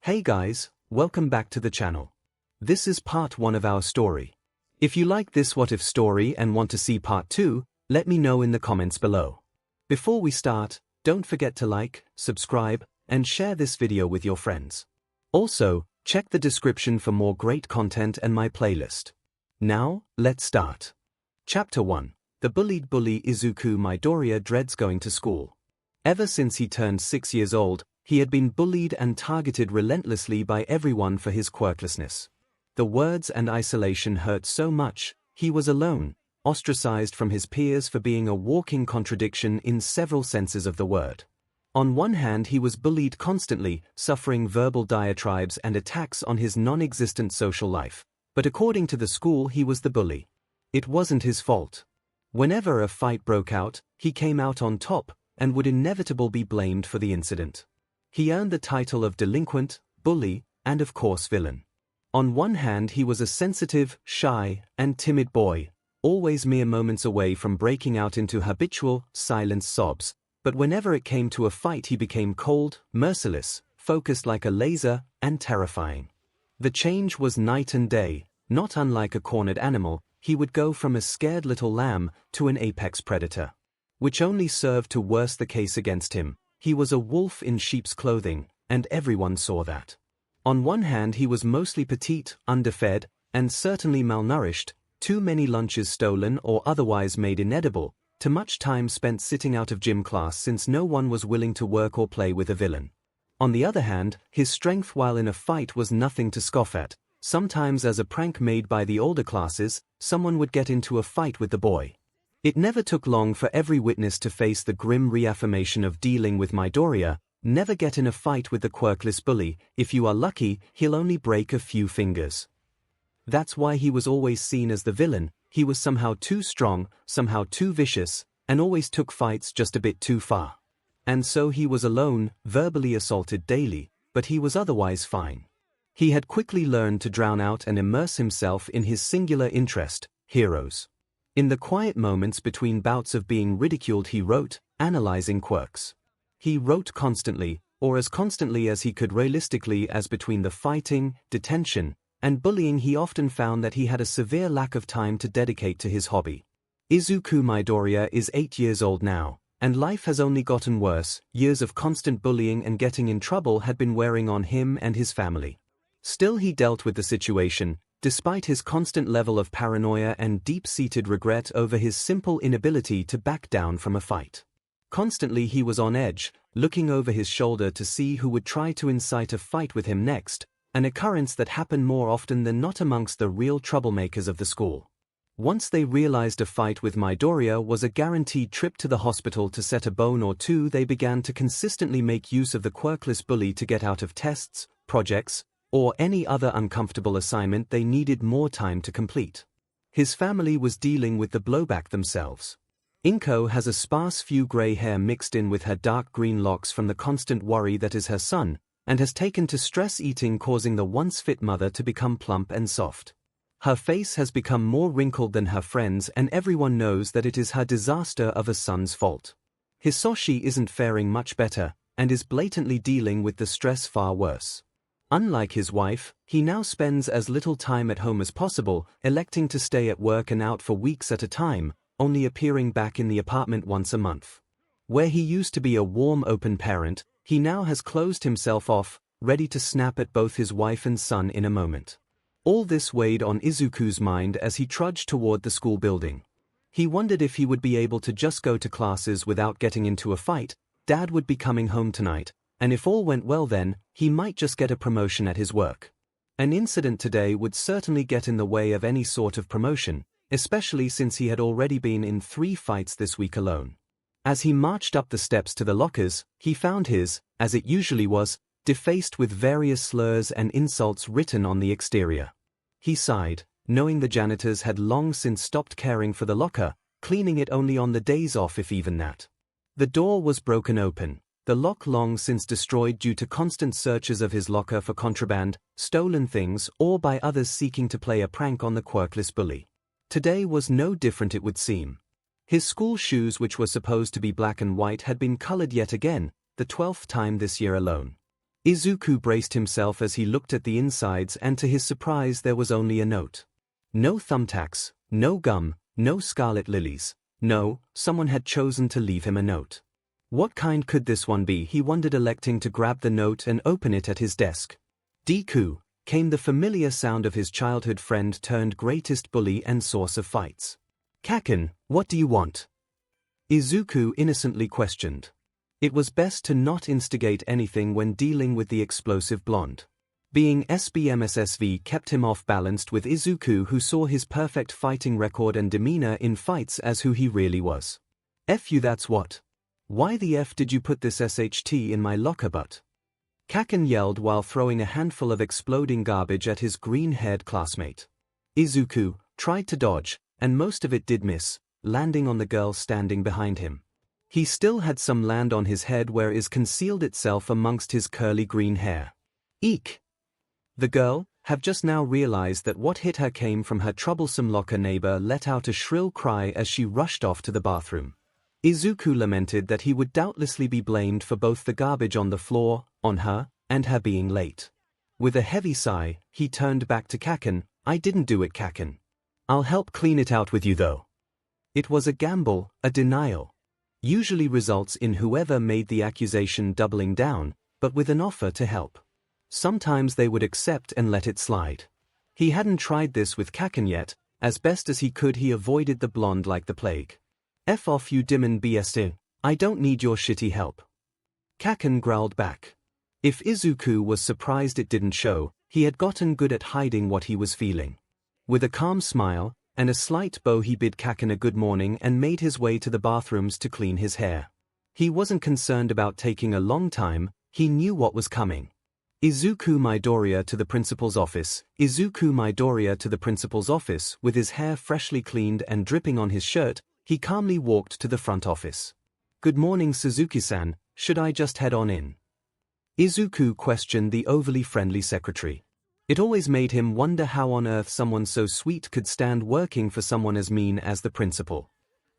Hey guys, welcome back to the channel. This is part 1 of our story. If you like this What If story and want to see part 2, let me know in the comments below. Before we start, don't forget to like, subscribe, and share this video with your friends. Also, check the description for more great content and my playlist. Now, let's start. Chapter 1. The bullied bully Izuku Midoriya dreads going to school. Ever since he turned 6 years old, he had been bullied and targeted relentlessly by everyone for his quirklessness. The words and isolation hurt so much, he was alone, ostracized from his peers for being a walking contradiction in several senses of the word. On one hand, he was bullied constantly, suffering verbal diatribes and attacks on his non-existent social life. But according to the school, he was the bully. It wasn't his fault. Whenever a fight broke out, he came out on top, and would inevitably be blamed for the incident. He earned the title of delinquent, bully, and of course villain. On one hand, he was a sensitive, shy, and timid boy, always mere moments away from breaking out into habitual, silent sobs, but whenever it came to a fight he became cold, merciless, focused like a laser, and terrifying. The change was night and day. Not unlike a cornered animal, he would go from a scared little lamb to an apex predator. Which only served to worsen the case against him. He was a wolf in sheep's clothing, and everyone saw that. On one hand, he was mostly petite, underfed, and certainly malnourished, too many lunches stolen or otherwise made inedible, too much time spent sitting out of gym class since no one was willing to work or play with a villain. On the other hand, his strength while in a fight was nothing to scoff at. Sometimes as a prank made by the older classes, someone would get into a fight with the boy. It never took long for every witness to face the grim reaffirmation of dealing with Midoriya: never get in a fight with the quirkless bully. If you are lucky, he'll only break a few fingers. That's why he was always seen as the villain. He was somehow too strong, somehow too vicious, and always took fights just a bit too far. And so he was alone, verbally assaulted daily, but he was otherwise fine. He had quickly learned to drown out and immerse himself in his singular interest, heroes. In the quiet moments between bouts of being ridiculed he wrote, analyzing quirks. He wrote constantly, or as constantly as he could realistically, as between the fighting, detention, and bullying he often found that he had a severe lack of time to dedicate to his hobby. Izuku Midoriya is 8 years old now, and life has only gotten worse. Years of constant bullying and getting in trouble had been wearing on him and his family. Still he dealt with the situation, despite his constant level of paranoia and deep-seated regret over his simple inability to back down from a fight. Constantly he was on edge, looking over his shoulder to see who would try to incite a fight with him next, an occurrence that happened more often than not amongst the real troublemakers of the school. Once they realized a fight with Midoriya was a guaranteed trip to the hospital to set a bone or two, they began to consistently make use of the quirkless bully to get out of tests, projects, or any other uncomfortable assignment they needed more time to complete. His family was dealing with the blowback themselves. Inko has a sparse few grey hair mixed in with her dark green locks from the constant worry that is her son, and has taken to stress eating, causing the once fit mother to become plump and soft. Her face has become more wrinkled than her friends, and everyone knows that it is her disaster of a son's fault. Hisoshi isn't faring much better, and is blatantly dealing with the stress far worse. Unlike his wife, he now spends as little time at home as possible, electing to stay at work and out for weeks at a time, only appearing back in the apartment once a month. Where he used to be a warm, open parent, he now has closed himself off, ready to snap at both his wife and son in a moment. All this weighed on Izuku's mind as he trudged toward the school building. He wondered if he would be able to just go to classes without getting into a fight. Dad would be coming home tonight, and if all went well then, he might just get a promotion at his work. An incident today would certainly get in the way of any sort of promotion, especially since he had already been in 3 fights this week alone. As he marched up the steps to the lockers, he found his, as it usually was, defaced with various slurs and insults written on the exterior. He sighed, knowing the janitors had long since stopped caring for the locker, cleaning it only on the days off if even that. The door was broken open. The lock long since destroyed due to constant searches of his locker for contraband, stolen things, or by others seeking to play a prank on the quirkless bully. Today was no different, it would seem. His school shoes, which were supposed to be black and white, had been colored yet again, the 12th time this year alone. 𝐒𝐿 braced himself as he looked at the insides, and to his surprise there was only a note. No thumbtacks, no gum, no scarlet lilies. No, someone had chosen to leave him a note. What kind could this one be, he wondered, electing to grab the note and open it at his desk. Deku, came the familiar sound of his childhood friend turned greatest bully and source of fights. Kaken, what do you want? 𝐒𝐿 innocently questioned. It was best to not instigate anything when dealing with the explosive blonde. Being SBMSSV kept him off-balanced with 𝐒𝐿, who saw his perfect fighting record and demeanor in fights as who he really was. F you, that's what. Why the F did you put this SHT in my locker butt? Kaken yelled while throwing a handful of exploding garbage at his green-haired classmate. 𝐒𝐿 tried to dodge, and most of it did miss, landing on the girl standing behind him. He still had some land on his head where it concealed itself amongst his curly green hair. Eek! The girl, have just now realized that what hit her came from her troublesome locker neighbor, let out a shrill cry as she rushed off to the bathroom. 𝐒𝐿 lamented that he would doubtlessly be blamed for both the garbage on the floor, on her, and her being late. With a heavy sigh, he turned back to Kaken. I didn't do it, Kaken. I'll help clean it out with you though. It was a gamble, a denial. Usually results in whoever made the accusation doubling down, but with an offer to help. Sometimes they would accept and let it slide. He hadn't tried this with Kaken yet. As best as he could, he avoided the blonde like the plague. F off, you dimmin' BS2. I don't need your shitty help. Kaken growled back. If 𝐒𝐿 was surprised it didn't show, he had gotten good at hiding what he was feeling. With a calm smile and a slight bow, he bid Kaken a good morning and made his way to the bathrooms to clean his hair. He wasn't concerned about taking a long time, he knew what was coming. 𝐒𝐿 Midoriya to the principal's office. 𝐒𝐿 Midoriya to the principal's office. With his hair freshly cleaned and dripping on his shirt, he calmly walked to the front office. Good morning, Suzuki-san, should I just head on in? 𝐒𝐿 questioned the overly friendly secretary. It always made him wonder how on earth someone so sweet could stand working for someone as mean as the principal.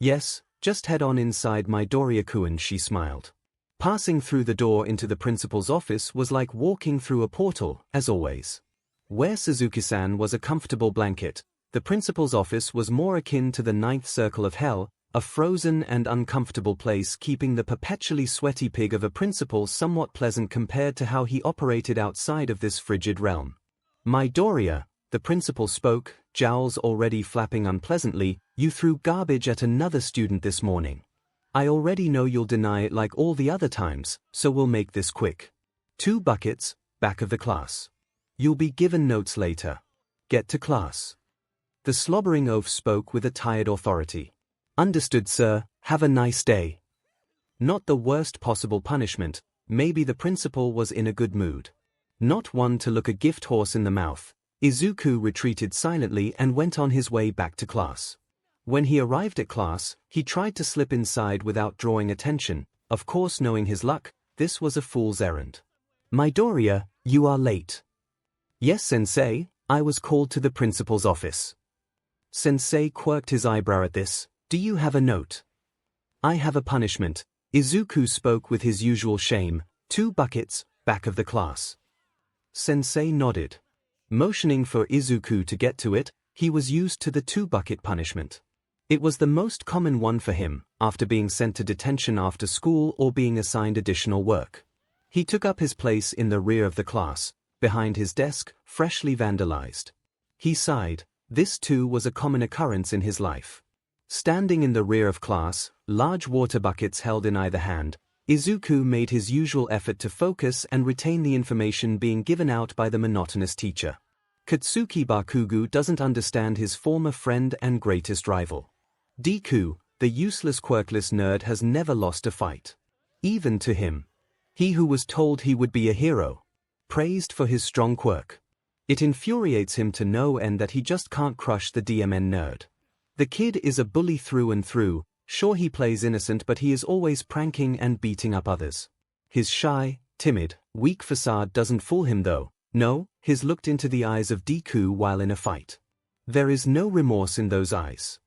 Yes, just head on inside, Midoriya-kun, she smiled. Passing through the door into the principal's office was like walking through a portal, as always. Where Suzuki-san was a comfortable blanket, the principal's office was more akin to the ninth circle of hell, a frozen and uncomfortable place, keeping the perpetually sweaty pig of a principal somewhat pleasant compared to how he operated outside of this frigid realm. Midoriya, the principal spoke, jowls already flapping unpleasantly, you threw garbage at another student this morning. I already know you'll deny it like all the other times, so we'll make this quick. 2 buckets, back of the class. You'll be given notes later. Get to class. The slobbering oaf spoke with a tired authority. Understood, sir, have a nice day. Not the worst possible punishment, maybe the principal was in a good mood. Not one to look a gift horse in the mouth, 𝐒𝐿 retreated silently and went on his way back to class. When he arrived at class, he tried to slip inside without drawing attention. Of course, knowing his luck, this was a fool's errand. Midoriya, you are late. Yes, sensei, I was called to the principal's office. Sensei quirked his eyebrow at this. Do you have a note? I have a punishment. 𝐒𝐿 spoke with his usual shame. 2 buckets, back of the class. Sensei nodded. Motioning for 𝐒𝐿 to get to it, he was used to the 2-bucket punishment. It was the most common one for him, after being sent to detention after school or being assigned additional work. He took up his place in the rear of the class, behind his desk, freshly vandalized. He sighed. This too was a common occurrence in his life. Standing in the rear of class, large water buckets held in either hand, 𝐒𝐿 made his usual effort to focus and retain the information being given out by the monotonous teacher. Katsuki Bakugo doesn't understand his former friend and greatest rival. Deku, the useless quirkless nerd, has never lost a fight. Even to him. He who was told he would be a hero. Praised for his strong quirk. It infuriates him to no end that he just can't crush the DMN nerd. The kid is a bully through and through. Sure, he plays innocent, but he is always pranking and beating up others. His shy, timid, weak facade doesn't fool him though. No, his looked into the eyes of Deku while in a fight. There is no remorse in those eyes.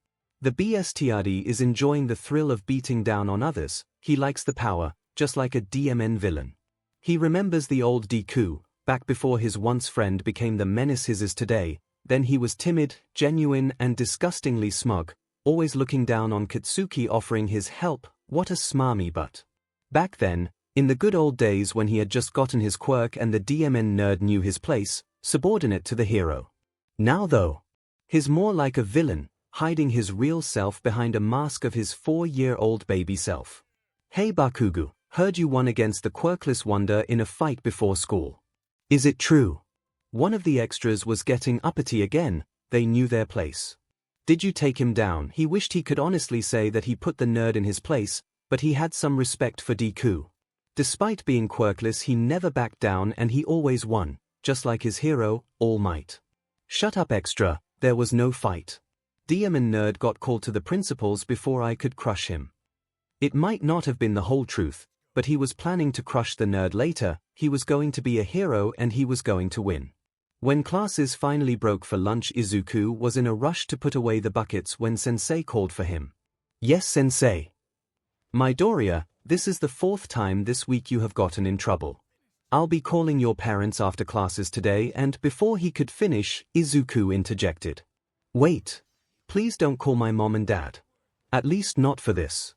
The BSTRD is enjoying the thrill of beating down on others. He likes the power, just like a DMN villain. He remembers the old Deku, back before his once friend became the menace he is today. Then he was timid, genuine and disgustingly smug, always looking down on Katsuki, offering his help. What a smarmy butt. Back then, in the good old days when he had just gotten his quirk and the DMN nerd knew his place, subordinate to the hero. Now though, he's more like a villain, hiding his real self behind a mask of his 4-year-old baby self. Hey Bakugo, heard you won against the Quirkless Wonder in a fight before school. Is it true? One of the extras was getting uppity again. They knew their place. Did you take him down? He wished he could honestly say that he put the nerd in his place, but he had some respect for Deku. Despite being quirkless, he never backed down and he always won, just like his hero, All Might. Shut up extra, there was no fight. DMN nerd got called to the principals before I could crush him. It might not have been the whole truth, but he was planning to crush the nerd later. He was going to be a hero and he was going to win. When classes finally broke for lunch, Izuku was in a rush to put away the buckets when Sensei called for him. Yes, Sensei. Midoriya, this is the 4th time this week you have gotten in trouble. I'll be calling your parents after classes today. And before he could finish, Izuku interjected. Wait. Please don't call my mom and dad. At least not for this.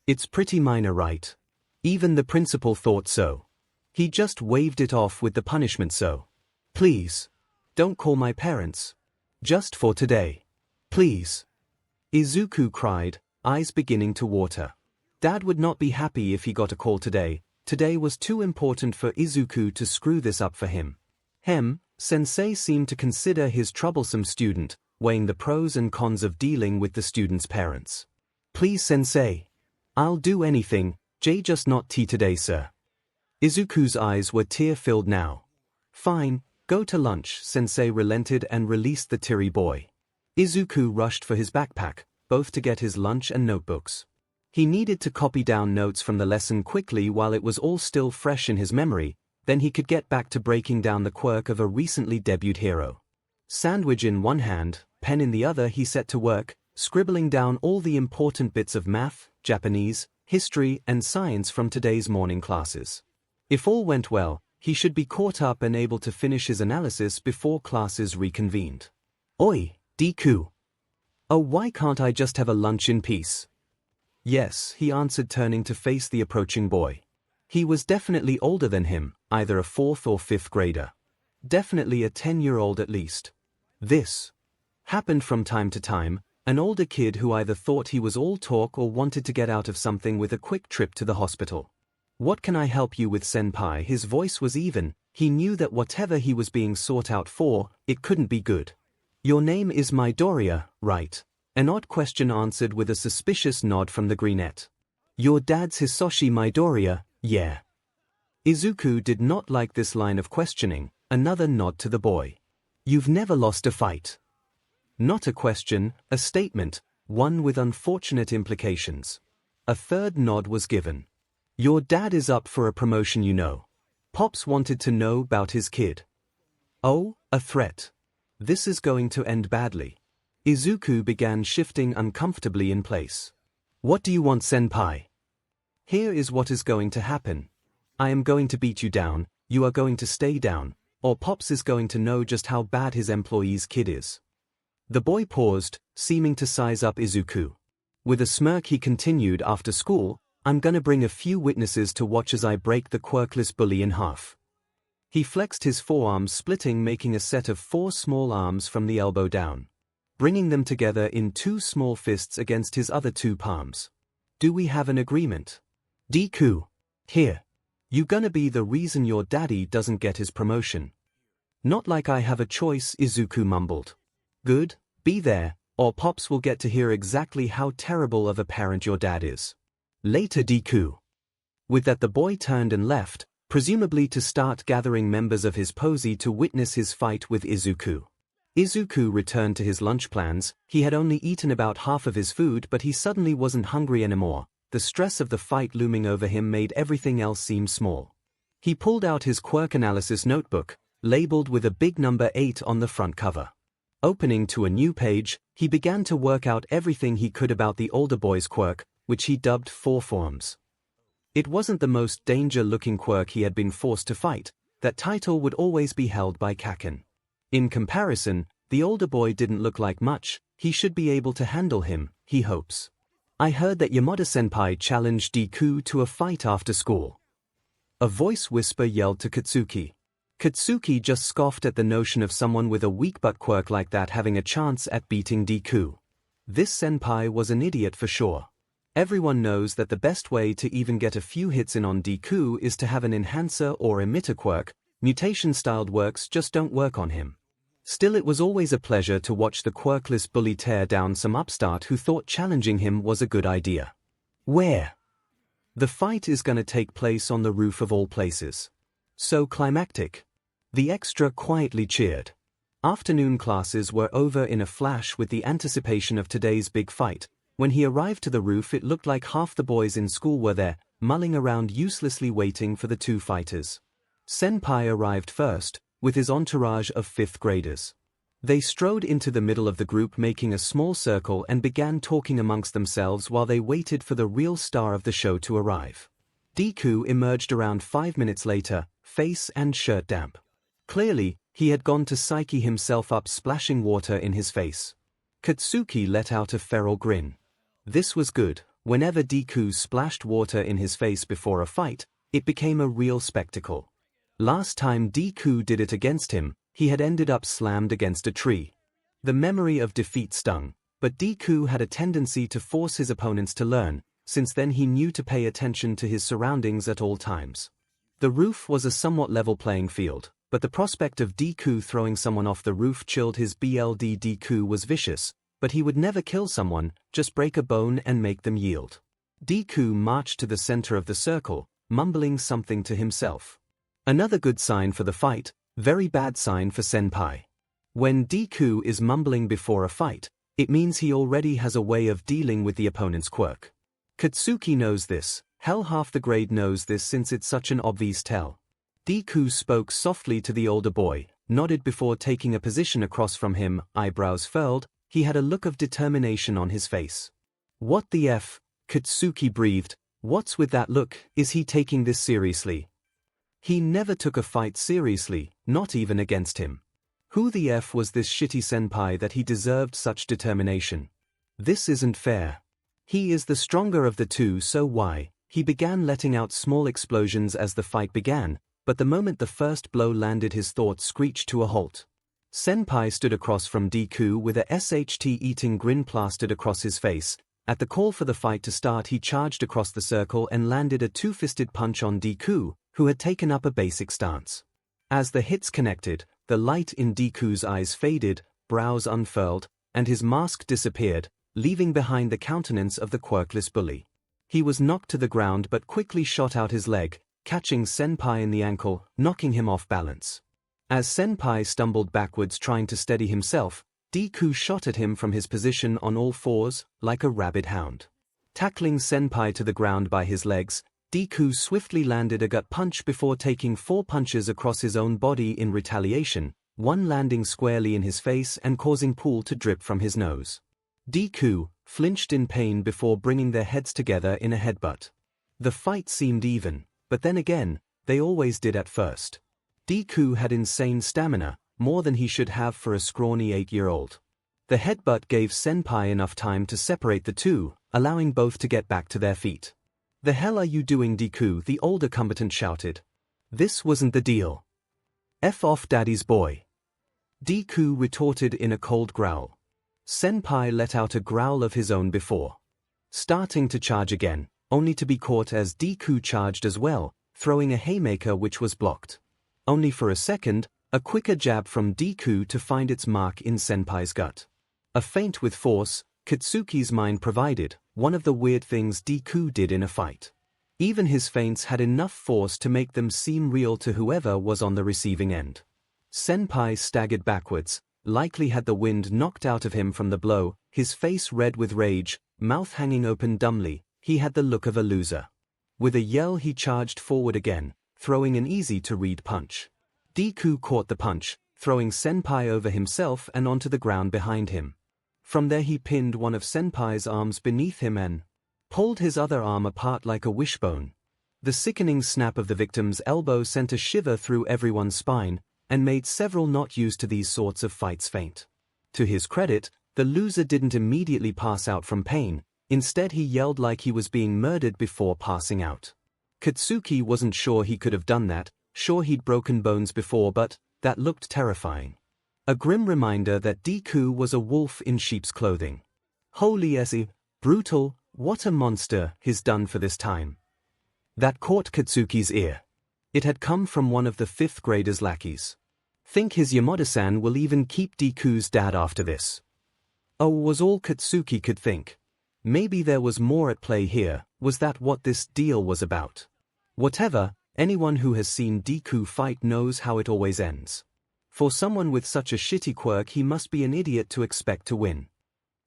It's pretty minor, right? Even the principal thought so. He just waved it off with the punishment, so. Please. Don't call my parents. Just for today. Please. Izuku cried, eyes beginning to water. Dad would not be happy if he got a call today. Today was too important for Izuku to screw this up for him. Sensei seemed to consider his troublesome student, weighing the pros and cons of dealing with the student's parents. Please, Sensei. I'll do anything, just not tea today, sir. Izuku's eyes were tear-filled now. Fine, go to lunch. Sensei relented and released the teary boy. Izuku rushed for his backpack, both to get his lunch and notebooks. He needed to copy down notes from the lesson quickly while it was all still fresh in his memory, then he could get back to breaking down the quirk of a recently debuted hero. Sandwich in one hand, pen in the other, he set to work, scribbling down all the important bits of math, Japanese, history and science from today's morning classes. If all went well, he should be caught up and able to finish his analysis before classes reconvened. Oi, Deku. Oh, why can't I just have a lunch in peace? Yes, he answered, turning to face the approaching boy. He was definitely older than him, either a 4th or 5th grader. Definitely a 10-year-old at least. This happened from time to time, an older kid who either thought he was all talk or wanted to get out of something with a quick trip to the hospital. What can I help you with, senpai? His voice was even. He knew that whatever he was being sought out for, it couldn't be good. Your name is Midoriya, right? An odd question answered with a suspicious nod from the greenette. Your dad's Hisoshi Midoriya, yeah. Izuku did not like this line of questioning. Another nod to the boy. You've never lost a fight. Not a question, a statement, one with unfortunate implications. A third nod was given. Your dad is up for a promotion, you know. Pops wanted to know about his kid. Oh, a threat. This is going to end badly. Izuku began shifting uncomfortably in place. What do you want, senpai? Here is what is going to happen. I am going to beat you down, you are going to stay down, or Pops is going to know just how bad his employee's kid is. The boy paused, seeming to size up Izuku. With a smirk he continued, after school, I'm gonna bring a few witnesses to watch as I break the quirkless bully in half. He flexed his forearms, splitting, making a set of 4 small arms from the elbow down, bringing them together in 2 small fists against his other 2 palms. Do we have an agreement? Deku. Here. You gonna be the reason your daddy doesn't get his promotion. Not like I have a choice, Izuku mumbled. Good, be there, or Pops will get to hear exactly how terrible of a parent your dad is. Later, Deku. With that the boy turned and left, presumably to start gathering members of his posse to witness his fight with Izuku. Izuku returned to his lunch plans. He had only eaten about half of his food, but he suddenly wasn't hungry anymore. The stress of the fight looming over him made everything else seem small. He pulled out his quirk analysis notebook, labeled with a big number 8 on the front cover. Opening to a new page, he began to work out everything he could about the older boy's quirk, which he dubbed 4 forms. It wasn't the most danger-looking quirk he had been forced to fight. That title would always be held by Kaken. In comparison, the older boy didn't look like much. He should be able to handle him, he hopes. I heard that Yamada-senpai challenged Deku to a fight after school. A voice whisper yelled to Katsuki. Katsuki just scoffed at the notion of someone with a weak-butt quirk like that having a chance at beating Deku. This senpai was an idiot for sure. Everyone knows that the best way to even get a few hits in on Deku is to have an enhancer or emitter quirk. Mutation-styled works just don't work on him. Still, it was always a pleasure to watch the quirkless bully tear down some upstart who thought challenging him was a good idea. Where? The fight is gonna take place on the roof of all places. So climactic. The extra quietly cheered. Afternoon classes were over in a flash with the anticipation of today's big fight. When he arrived to the roof, it looked like half the boys in school were there, mulling around uselessly waiting for the two fighters. Senpai arrived first, with his entourage of 5th graders. They strode into the middle of the group, making a small circle, and began talking amongst themselves while they waited for the real star of the show to arrive. Deku emerged around 5 minutes later, face and shirt damp. Clearly, he had gone to psyche himself up, splashing water in his face. Katsuki let out a feral grin. This was good. Whenever Deku splashed water in his face before a fight, it became a real spectacle. Last time Deku did it against him, he had ended up slammed against a tree. The memory of defeat stung, but Deku had a tendency to force his opponents to learn. Since then he knew to pay attention to his surroundings at all times. The roof was a somewhat level playing field, but the prospect of Deku throwing someone off the roof chilled his blood. Deku was vicious, but he would never kill someone, just break a bone and make them yield. Deku marched to the center of the circle, mumbling something to himself. Another good sign for the fight, very bad sign for senpai. When Deku is mumbling before a fight, it means he already has a way of dealing with the opponent's quirk. Katsuki knows this. Hell, half the grade knows this since it's such an obvious tell. Deku spoke softly to the older boy, nodded before taking a position across from him, eyebrows furled. He had a look of determination on his face. What the F? Katsuki breathed. What's with that look? Is he taking this seriously? He never took a fight seriously, not even against him. Who the F was this shitty senpai that he deserved such determination? This isn't fair. He is the stronger of the two, so why? He began letting out small explosions as the fight began, but the moment the first blow landed, his thoughts screeched to a halt. Senpai stood across from Deku with a SHT-eating grin plastered across his face. At the call for the fight to start, he charged across the circle and landed a two-fisted punch on Deku, who had taken up a basic stance. As the hits connected, the light in Deku's eyes faded, brows unfurled, and his mask disappeared, leaving behind the countenance of the quirkless bully. He was knocked to the ground but quickly shot out his leg, catching Senpai in the ankle, knocking him off balance. As Senpai stumbled backwards trying to steady himself, Deku shot at him from his position on all fours, like a rabid hound. Tackling Senpai to the ground by his legs, Deku swiftly landed a gut punch before taking 4 punches across his own body in retaliation, one landing squarely in his face and causing pool to drip from his nose. Deku flinched in pain before bringing their heads together in a headbutt. The fight seemed even, but then again, they always did at first. Deku had insane stamina, more than he should have for a scrawny 8-year-old. The headbutt gave Senpai enough time to separate the two, allowing both to get back to their feet. "The hell are you doing, Deku?" the older combatant shouted. "This wasn't the deal." "F off, daddy's boy," Deku retorted in a cold growl. Senpai let out a growl of his own before starting to charge again, only to be caught as Deku charged as well, throwing a haymaker which was blocked. Only for a second, a quicker jab from Deku to find its mark in Senpai's gut. A feint with force, Katsuki's mind provided, one of the weird things Deku did in a fight. Even his feints had enough force to make them seem real to whoever was on the receiving end. Senpai staggered backwards, likely had the wind knocked out of him from the blow, his face red with rage, mouth hanging open dumbly. He had the look of a loser. With a yell he charged forward again, throwing an easy-to-read punch. Deku caught the punch, throwing Senpai over himself and onto the ground behind him. From there he pinned one of Senpai's arms beneath him and pulled his other arm apart like a wishbone. The sickening snap of the victim's elbow sent a shiver through everyone's spine, and made several not used to these sorts of fights faint. To his credit, the loser didn't immediately pass out from pain. Instead he yelled like he was being murdered before passing out. Katsuki wasn't sure he could have done that, sure he'd broken bones before, but that looked terrifying. A grim reminder that Deku was a wolf in sheep's clothing. Holy ese, brutal, what a monster he's done for this time. That caught Katsuki's ear. It had come from one of the 5th grader's lackeys. Think his Yamada-san will even keep Deku's dad after this. Oh, was all Katsuki could think. Maybe there was more at play here. Was that what this deal was about? Whatever, anyone who has seen Deku fight knows how it always ends. For someone with such a shitty quirk, he must be an idiot to expect to win.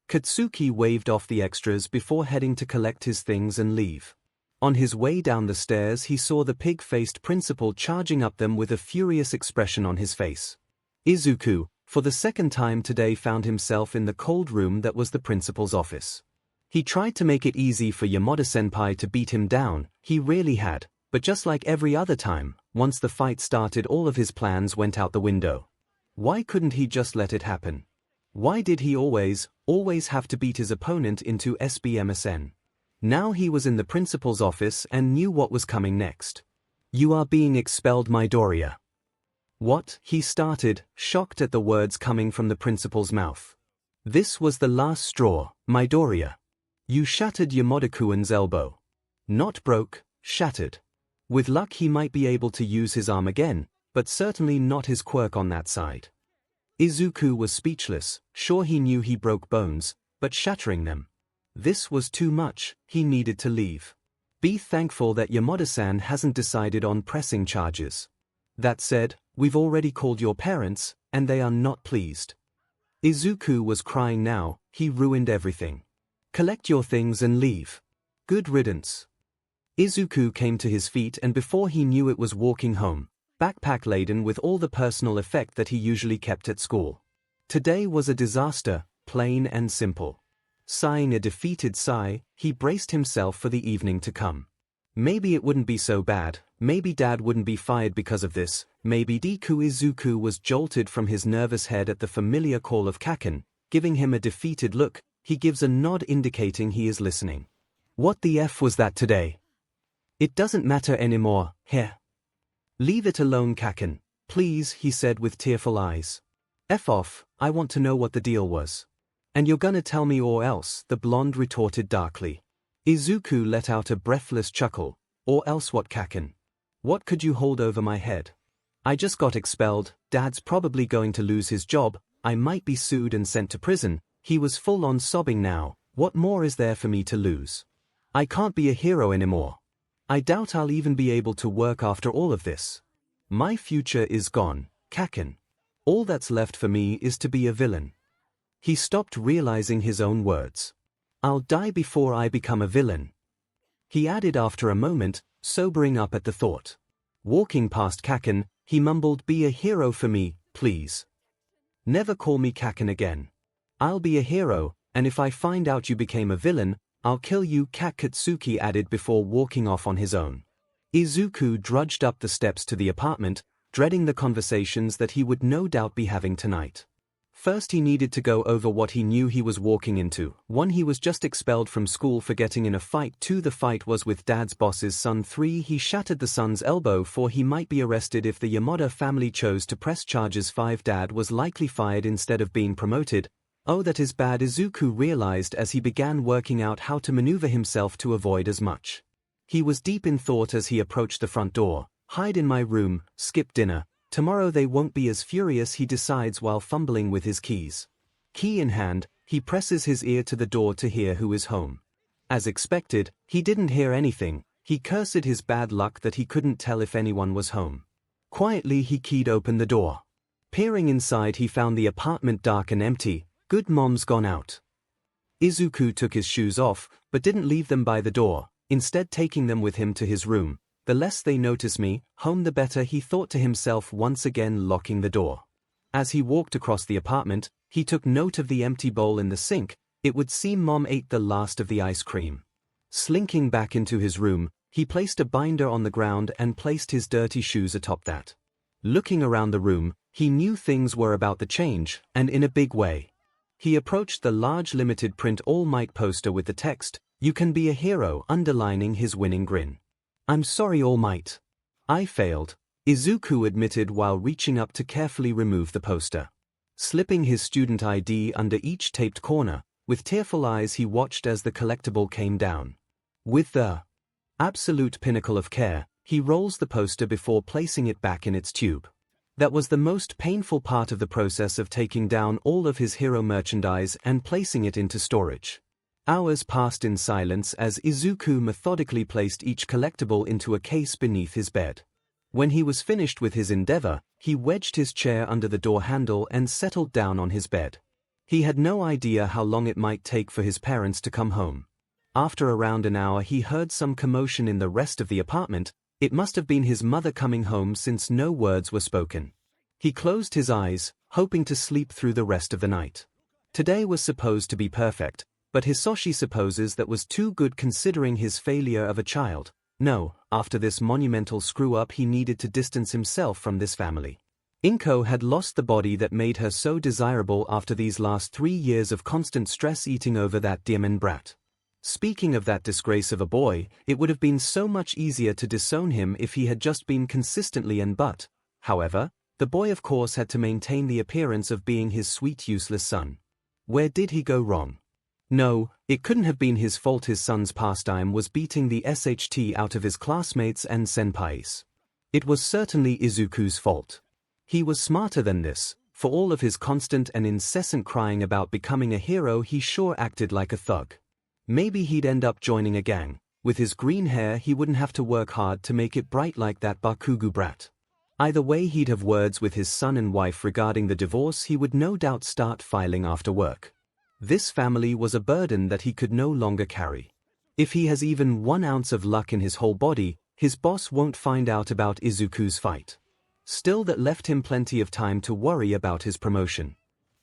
Katsuki waved off the extras before heading to collect his things and leave. On his way down the stairs he saw the pig-faced principal charging up them with a furious expression on his face. Izuku, for the second time today, found himself in the cold room that was the principal's office. He tried to make it easy for Yamada-senpai to beat him down, he really had, but just like every other time, once the fight started all of his plans went out the window. Why couldn't he just let it happen? Why did he always have to beat his opponent into SBMSN? Now he was in the principal's office and knew what was coming next. You are being expelled, Midoriya. What? He started, shocked at the words coming from the principal's mouth. This was the last straw, Midoriya. You shattered Yamada-kuen's elbow. Not broke, shattered. With luck he might be able to use his arm again, but certainly not his quirk on that side. Izuku was speechless, sure he knew he broke bones, but shattering them. This was too much, he needed to leave. Be thankful that Yamada-san hasn't decided on pressing charges. That said, we've already called your parents, and they are not pleased. Izuku was crying now, he ruined everything. Collect your things and leave. Good riddance. Izuku came to his feet and before he knew it was walking home, backpack laden with all the personal effect that he usually kept at school. Today was a disaster, plain and simple. Sighing a defeated sigh, he braced himself for the evening to come. Maybe it wouldn't be so bad, maybe Dad wouldn't be fired because of this, maybe Deku. Izuku was jolted from his nervous head at the familiar call of Kaken, giving him a defeated look. He gives a nod indicating he is listening. What the F was that today? It doesn't matter anymore, here. Leave it alone, Kaken, please, he said with tearful eyes. F off, I want to know what the deal was. And you're gonna tell me or else, the blonde retorted darkly. Izuku let out a breathless chuckle. Or else what, Kaken? What could you hold over my head? I just got expelled, Dad's probably going to lose his job, I might be sued and sent to prison. He was full on sobbing now. What more is there for me to lose? I can't be a hero anymore. I doubt I'll even be able to work after all of this. My future is gone, Kaken. All that's left for me is to be a villain. He stopped realizing his own words. I'll die before I become a villain. He added after a moment, sobering up at the thought. Walking past Kaken, he mumbled, be a hero for me, please. Never call me Kaken again. I'll be a hero, and if I find out you became a villain, I'll kill you, Katsuki added before walking off on his own. Izuku drudged up the steps to the apartment, dreading the conversations that he would no doubt be having tonight. First he needed to go over what he knew he was walking into. 1. He was just expelled from school for getting in a fight. 2. The fight was with Dad's boss's son. 3. He shattered the son's elbow. 4. He might be arrested if the Yamada family chose to press charges. 5. Dad was likely fired instead of being promoted. Oh, that is bad, Izuku realized as he began working out how to maneuver himself to avoid as much. He was deep in thought as he approached the front door. Hide in my room, skip dinner. Tomorrow they won't be as furious, he decides while fumbling with his keys. Key in hand, he presses his ear to the door to hear who is home. As expected, he didn't hear anything. He cursed his bad luck that he couldn't tell if anyone was home. Quietly he keyed open the door. Peering inside he found the apartment dark and empty. Good, mom's gone out. Izuku took his shoes off, but didn't leave them by the door, instead taking them with him to his room. The less they notice me, home the better, he thought to himself, once again locking the door. As he walked across the apartment, he took note of the empty bowl in the sink. It would seem Mom ate the last of the ice cream. Slinking back into his room, He placed a binder on the ground and placed his dirty shoes atop that. Looking around the room, he knew things were about to change, and in a big way. He approached the large limited print All Might poster with the text, "You can be a hero," underlining his winning grin. "I'm sorry, All Might. I failed," Izuku admitted while reaching up to carefully remove the poster. Slipping his student ID under each taped corner, with tearful eyes he watched as the collectible came down. With the absolute pinnacle of care, he rolls the poster before placing it back in its tube. That was the most painful part of the process of taking down all of his hero merchandise and placing it into storage. Hours passed in silence as Izuku methodically placed each collectible into a case beneath his bed. When he was finished with his endeavor, he wedged his chair under the door handle and settled down on his bed. He had no idea how long it might take for his parents to come home. After around an hour he heard some commotion in the rest of the apartment. It must have been his mother coming home since no words were spoken. He closed his eyes, hoping to sleep through the rest of the night. Today was supposed to be perfect, but Hisoshi supposes that was too good considering his failure of a child. No, after this monumental screw-up he needed to distance himself from this family. Inko had lost the body that made her so desirable after these last 3 years of constant stress eating over that demon brat. Speaking of that disgrace of a boy, it would have been so much easier to disown him if he had just been consistently but, however, the boy of course had to maintain the appearance of being his sweet useless son. Where did he go wrong? No, it couldn't have been his fault. His son's pastime was beating the SHT out of his classmates and senpais. It was certainly Izuku's fault. He was smarter than this. For all of his constant and incessant crying about becoming a hero, he sure acted like a thug. Maybe he'd end up joining a gang. With his green hair he wouldn't have to work hard to make it bright like that Bakugo brat. Either way, he'd have words with his son and wife regarding the divorce. He would no doubt start filing after work. This family was a burden that he could no longer carry. If he has even 1 ounce of luck in his whole body, his boss won't find out about Izuku's fight. Still, that left him plenty of time to worry about his promotion.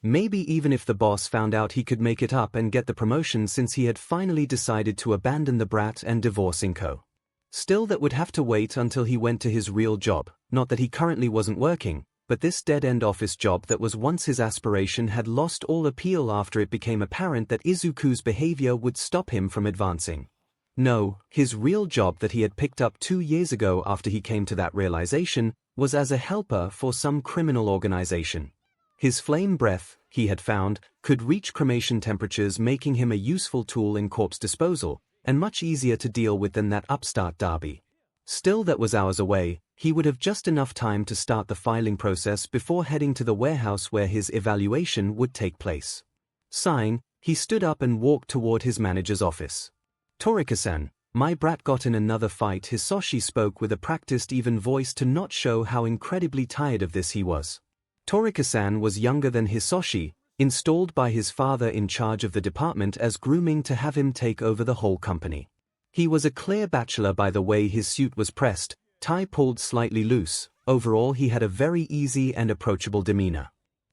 Maybe even if the boss found out, he could make it up and get the promotion since he had finally decided to abandon the brat and divorce Inko. Still, that would have to wait until he went to his real job. Not that he currently wasn't working, but this dead-end office job that was once his aspiration had lost all appeal after it became apparent that Izuku's behavior would stop him from advancing. No, his real job that he had picked up 2 years ago after he came to that realization was as a helper for some criminal organization. His flame breath, he had found, could reach cremation temperatures, making him a useful tool in corpse disposal, and much easier to deal with than that upstart Darby. Still, that was hours away. He would have just enough time to start the filing process before heading to the warehouse where his evaluation would take place. Sighing, he stood up and walked toward his manager's office. "Toriko-san, my brat got in another fight." Hisoshi spoke with a practiced, even voice to not show how incredibly tired of this he was. Toriko-san was younger than Hisoshi, installed by his father in charge of the department as grooming to have him take over the whole company. He was a clear bachelor by the way his suit was pressed, tie pulled slightly loose. Overall, he had a very easy and approachable demeanor.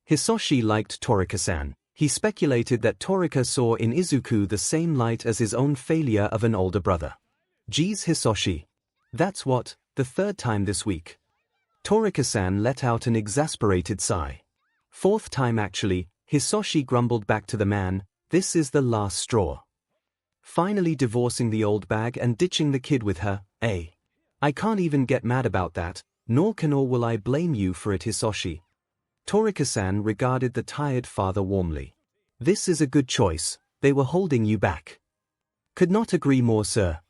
Hisoshi liked Toriko-san. He speculated that Toriko saw in Izuku the same light as his own failure of an older brother. "Geez, Hisoshi. That's what, the 3rd time this week." Toriko-san let out an exasperated sigh. "4th time actually," Hisoshi grumbled back to the man. "This is the last straw. Finally divorcing the old bag and ditching the kid with her, eh? I can't even get mad about that, nor will I blame you for it, Hisoshi." Toriko-san regarded the tired father warmly. "This is a good choice. They were holding you back." "Could not agree more, sir.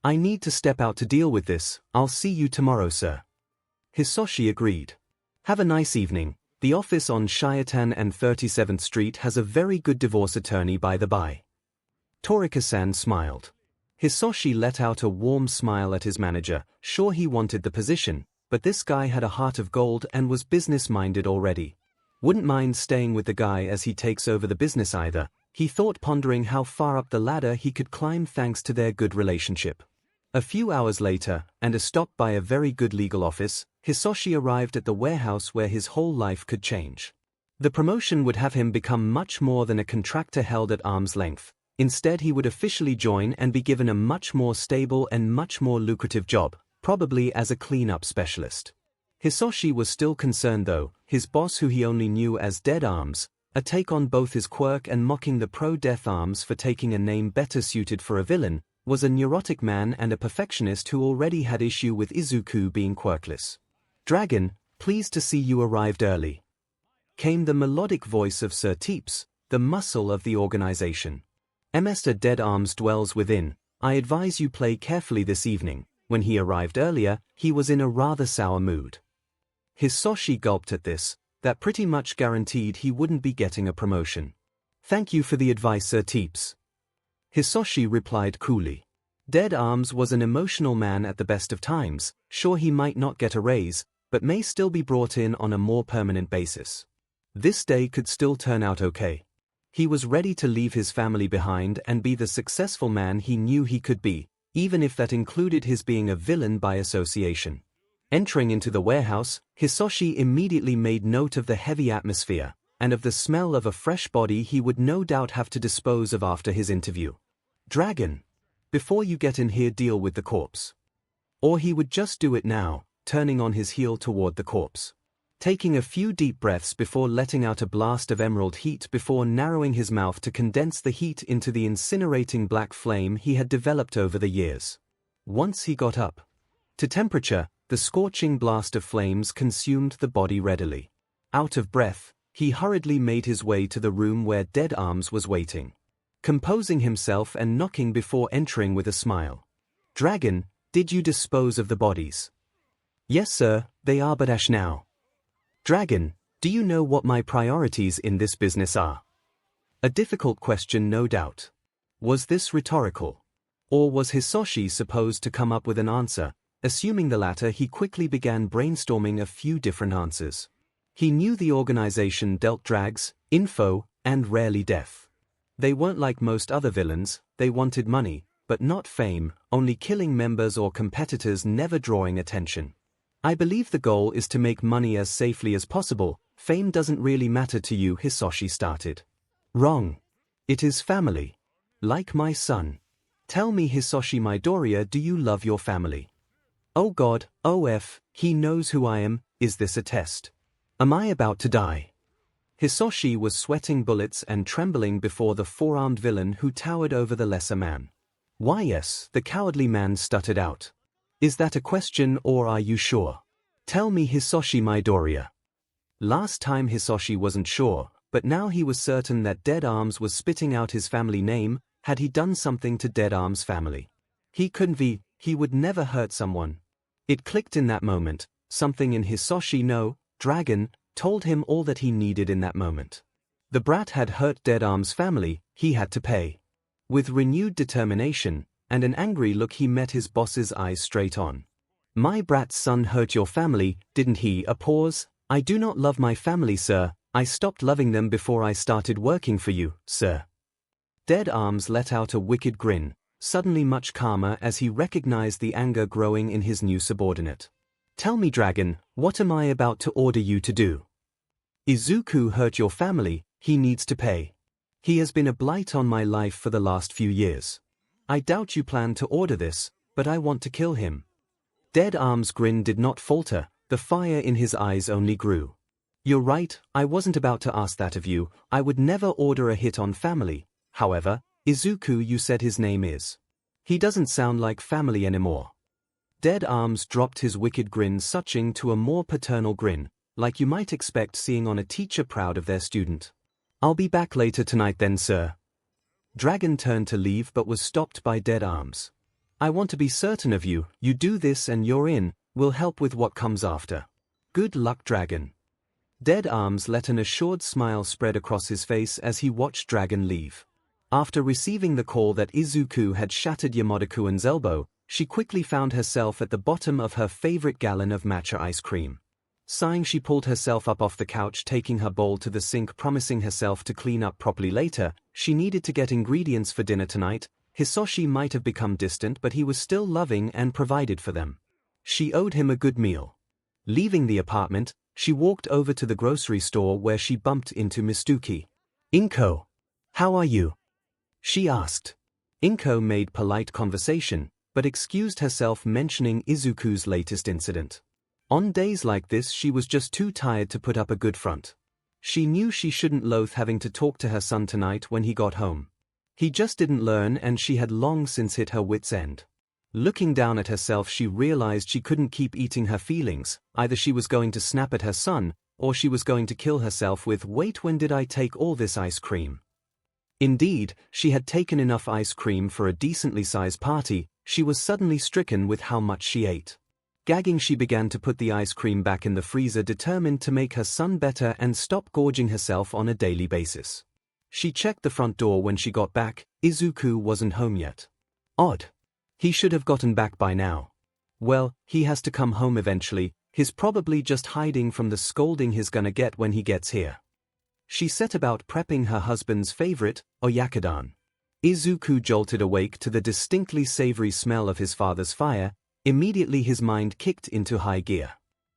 I need to step out to deal with this. I'll see you tomorrow, sir." Hisoshi agreed. "Have a nice evening. The office on Shiatan and 37th Street has a very good divorce attorney, by the by." Toriko-san smiled. Hisoshi let out a warm smile at his manager. Sure, he wanted the position, but this guy had a heart of gold and was business-minded already. Wouldn't mind staying with the guy as he takes over the business either, he thought, pondering how far up the ladder he could climb thanks to their good relationship. A few hours later, and a stop by a very good legal office, Hisoshi arrived at the warehouse where his whole life could change. The promotion would have him become much more than a contractor held at arm's length. Instead he would officially join and be given a much more stable and much more lucrative job, probably as a cleanup specialist. Hisoshi was still concerned though, his boss who he only knew as Dead Arms, a take on both his quirk and mocking the pro-Death Arms for taking a name better suited for a villain, was a neurotic man and a perfectionist who already had issue with Izuku being quirkless. "Dragon, pleased to see you arrived early," came the melodic voice of Sir Teeps, the muscle of the organization. "Mr. Dead Arms dwells within. I advise you play carefully this evening." When he arrived earlier, he was in a rather sour mood. Hisoshi gulped at this. That pretty much guaranteed he wouldn't be getting a promotion. "Thank you for the advice, Sir Teeps," Hisoshi replied coolly. Dead Arms was an emotional man at the best of times, sure he might not get a raise, but may still be brought in on a more permanent basis. This day could still turn out okay. He was ready to leave his family behind and be the successful man he knew he could be, even if that included his being a villain by association. Entering into the warehouse, Hisoshi immediately made note of the heavy atmosphere, and of the smell of a fresh body he would no doubt have to dispose of after his interview. "Dragon, before you get in here, deal with the corpse." Or he would just do it now, turning on his heel toward the corpse. Taking a few deep breaths before letting out a blast of emerald heat before narrowing his mouth to condense the heat into the incinerating black flame he had developed over the years. Once he got up to temperature, the scorching blast of flames consumed the body readily. Out of breath, he hurriedly made his way to the room where Dead Arms was waiting. Composing himself and knocking before entering with a smile. "Dragon, did you dispose of the bodies?" "Yes sir, they are but ash now." "Dragon, do you know what my priorities in this business are?" A difficult question, no doubt. Was this rhetorical? Or was Hisoshi supposed to come up with an answer? Assuming the latter, he quickly began brainstorming a few different answers. He knew the organization dealt drags, info, and rarely death. They weren't like most other villains, they wanted money, but not fame, only killing members or competitors, never drawing attention. "I believe the goal is to make money as safely as possible. Fame doesn't really matter to you," Hisoshi started. "Wrong. It is family. Like my son. Tell me, Hisoshi Midoriya, do you love your family?" "Oh God, OF, he knows who I am. Is this a test? Am I about to die?" Hisoshi was sweating bullets and trembling before the four-armed villain who towered over the lesser man. "Why yes," the cowardly man stuttered out. "Is that a question, or are you sure? Tell me, Hisoshi Midoriya." Last time Hisoshi wasn't sure, but now he was certain that Dead Arms was spitting out his family name. Had he done something to Dead Arms' family? He couldn't be, he would never hurt someone. It clicked in that moment, something in Hisoshi no, Dragon, told him all that he needed in that moment. The brat had hurt Dead Arms' family, he had to pay. With renewed determination, and an angry look, he met his boss's eyes straight on. "My brat's son hurt your family, didn't he?" A pause. "I do not love my family, sir. I stopped loving them before I started working for you, sir." Dead Arms let out a wicked grin, suddenly much calmer as he recognized the anger growing in his new subordinate. "Tell me, Dragon, what am I about to order you to do? Izuku hurt your family, he needs to pay. He has been a blight on my life for the last few years. I doubt you plan to order this, but I want to kill him." Dead Arms' grin did not falter, the fire in his eyes only grew. "You're right, I wasn't about to ask that of you. I would never order a hit on family. However, Izuku, you said his name is. He doesn't sound like family anymore." Dead Arms dropped his wicked grin, switching to a more paternal grin, like you might expect seeing on a teacher proud of their student. "I'll be back later tonight then, sir." Dragon turned to leave but was stopped by Dead Arms. "I want to be certain of you. You do this and you're in. We'll help with what comes after. Good luck, Dragon." Dead Arms let an assured smile spread across his face as he watched Dragon leave. After receiving the call that Izuku had shattered Yamada-kuen's elbow, she quickly found herself at the bottom of her favorite gallon of matcha ice cream. Sighing, she pulled herself up off the couch, taking her bowl to the sink, promising herself to clean up properly later. She needed to get ingredients for dinner tonight. Hisoshi might have become distant, but he was still loving and provided for them. She owed him a good meal. Leaving the apartment, she walked over to the grocery store where she bumped into Mistuki. "Inko, how are you?" she asked. 𝐒𝐭𝐚𝐲 made polite conversation, but excused herself mentioning Izuku's latest incident. On days like this she was just too tired to put up a good front. She knew she shouldn't loathe having to talk to her son tonight when he got home. He just didn't learn and she had long since hit her wit's end. Looking down at herself she realized she couldn't keep eating her feelings, either she was going to snap at her son, or she was going to kill herself with "Wait, when did I take all this ice cream?" Indeed, she had taken enough ice cream for a decently sized party. She was suddenly stricken with how much she ate. Gagging, she began to put the ice cream back in the freezer, determined to make her son better and stop gorging herself on a daily basis. She checked the front door when she got back. Izuku wasn't home yet. Odd. He should have gotten back by now. Well, he has to come home eventually. He's probably just hiding from the scolding he's gonna get when he gets here. She set about prepping her husband's favorite, oyakudon. Izuku jolted awake to the distinctly savory smell of his father's fire. Immediately his mind kicked into high gear.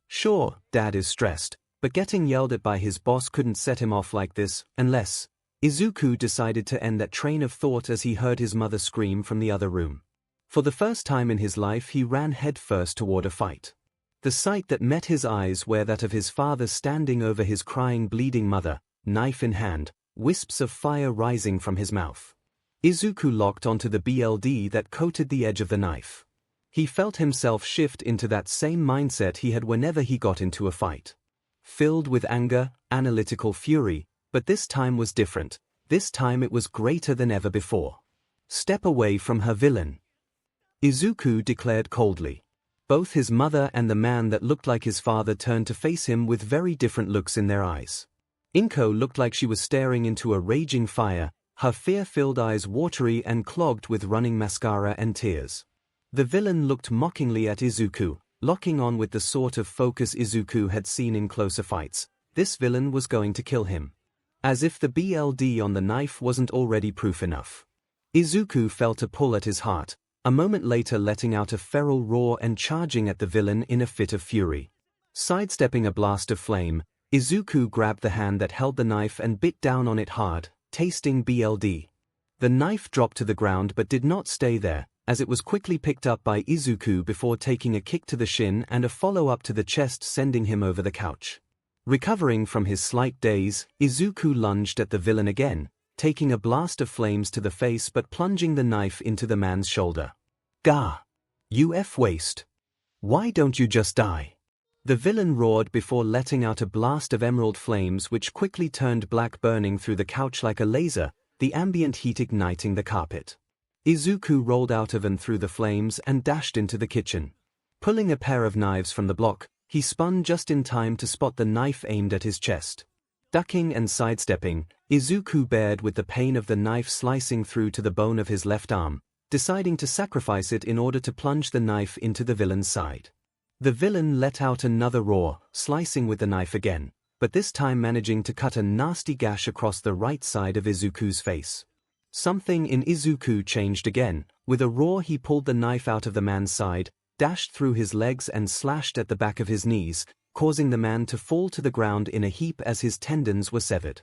Sure, Dad is stressed, but getting yelled at by his boss couldn't set him off like this, unless… Izuku decided to end that train of thought as he heard his mother scream from the other room. For the first time in his life he ran headfirst toward a fight. The sight that met his eyes were that of his father standing over his crying, bleeding mother, knife in hand, wisps of fire rising from his mouth. Izuku locked onto the BLD that coated the edge of the knife. He felt himself shift into that same mindset he had whenever he got into a fight. Filled with anger, analytical fury, but this time was different. This time it was greater than ever before. Step away from her, villain, Izuku declared coldly. Both his mother and the man that looked like his father turned to face him with very different looks in their eyes. 𝐭𝐴 looked like she was staring into a raging fire, her fear-filled eyes watery and clogged with running mascara and tears. The villain looked mockingly at Izuku, locking on with the sort of focus Izuku had seen in closer fights. This villain was going to kill him. As if the BLD on the knife wasn't already proof enough. Izuku felt a pull at his heart, a moment later letting out a feral roar and charging at the villain in a fit of fury. Sidestepping a blast of flame, Izuku grabbed the hand that held the knife and bit down on it hard, tasting BLD. The knife dropped to the ground but did not stay there, as it was quickly picked up by Izuku before taking a kick to the shin and a follow-up to the chest, sending him over the couch. Recovering from his slight daze, Izuku lunged at the villain again, taking a blast of flames to the face but plunging the knife into the man's shoulder. Gah! You waste. Why don't you just die? The villain roared before letting out a blast of emerald flames which quickly turned black, burning through the couch like a laser, the ambient heat igniting the carpet. Izuku rolled out of and through the flames and dashed into the kitchen. Pulling a pair of knives from the block, he spun just in time to spot the knife aimed at his chest. Ducking and sidestepping, Izuku bared with the pain of the knife slicing through to the bone of his left arm, deciding to sacrifice it in order to plunge the knife into the villain's side. The villain let out another roar, slicing with the knife again, but this time managing to cut a nasty gash across the right side of Izuku's face. Something in Izuku changed again. With a roar he pulled the knife out of the man's side, dashed through his legs and slashed at the back of his knees, causing the man to fall to the ground in a heap as his tendons were severed.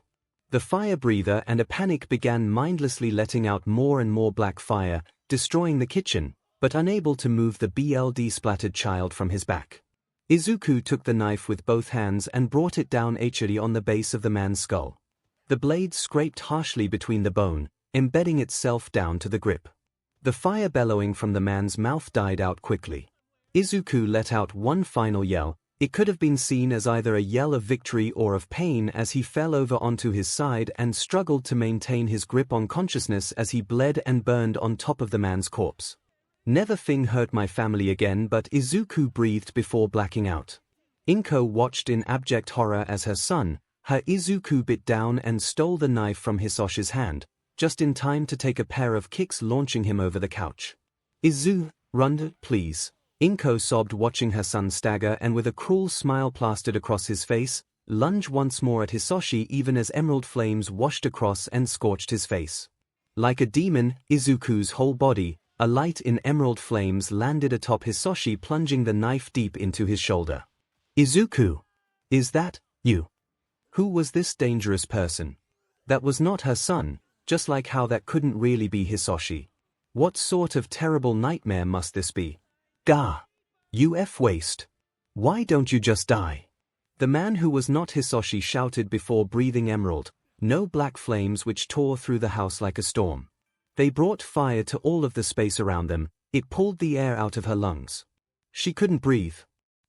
The fire breather and a panic began mindlessly letting out more and more black fire, destroying the kitchen, but unable to move the BLD-splattered child from his back. Izuku took the knife with both hands and brought it down achly on the base of the man's skull. The blade scraped harshly between the bone, embedding itself down to the grip. The fire bellowing from the man's mouth died out quickly. Izuku let out one final yell. It could have been seen as either a yell of victory or of pain as he fell over onto his side and struggled to maintain his grip on consciousness as he bled and burned on top of the man's corpse. Never thing hurt my family again, but Izuku breathed before blacking out. 𝐭𝐴 watched in abject horror as her son, her Izuku, bit down and stole the knife from Hisoshi's hand, just in time to take a pair of kicks, launching him over the couch. Izu, run, please. 𝐭𝐴 sobbed, watching her son stagger and, with a cruel smile plastered across his face, lunge once more at Hisoshi, even as emerald flames washed across and scorched his face. Like a demon, Izuku's whole body, alight in emerald flames, landed atop Hisoshi, plunging the knife deep into his shoulder. Izuku! Is that you? Who was this dangerous person? That was not her son. just like how that couldn't really be Hisoshi. What sort of terrible nightmare must this be? Gah! You waste. Why don't you just die? The man who was not Hisoshi shouted before breathing emerald, no black flames which tore through the house like a storm. They brought fire to all of the space around them, it pulled the air out of her lungs. She couldn't breathe.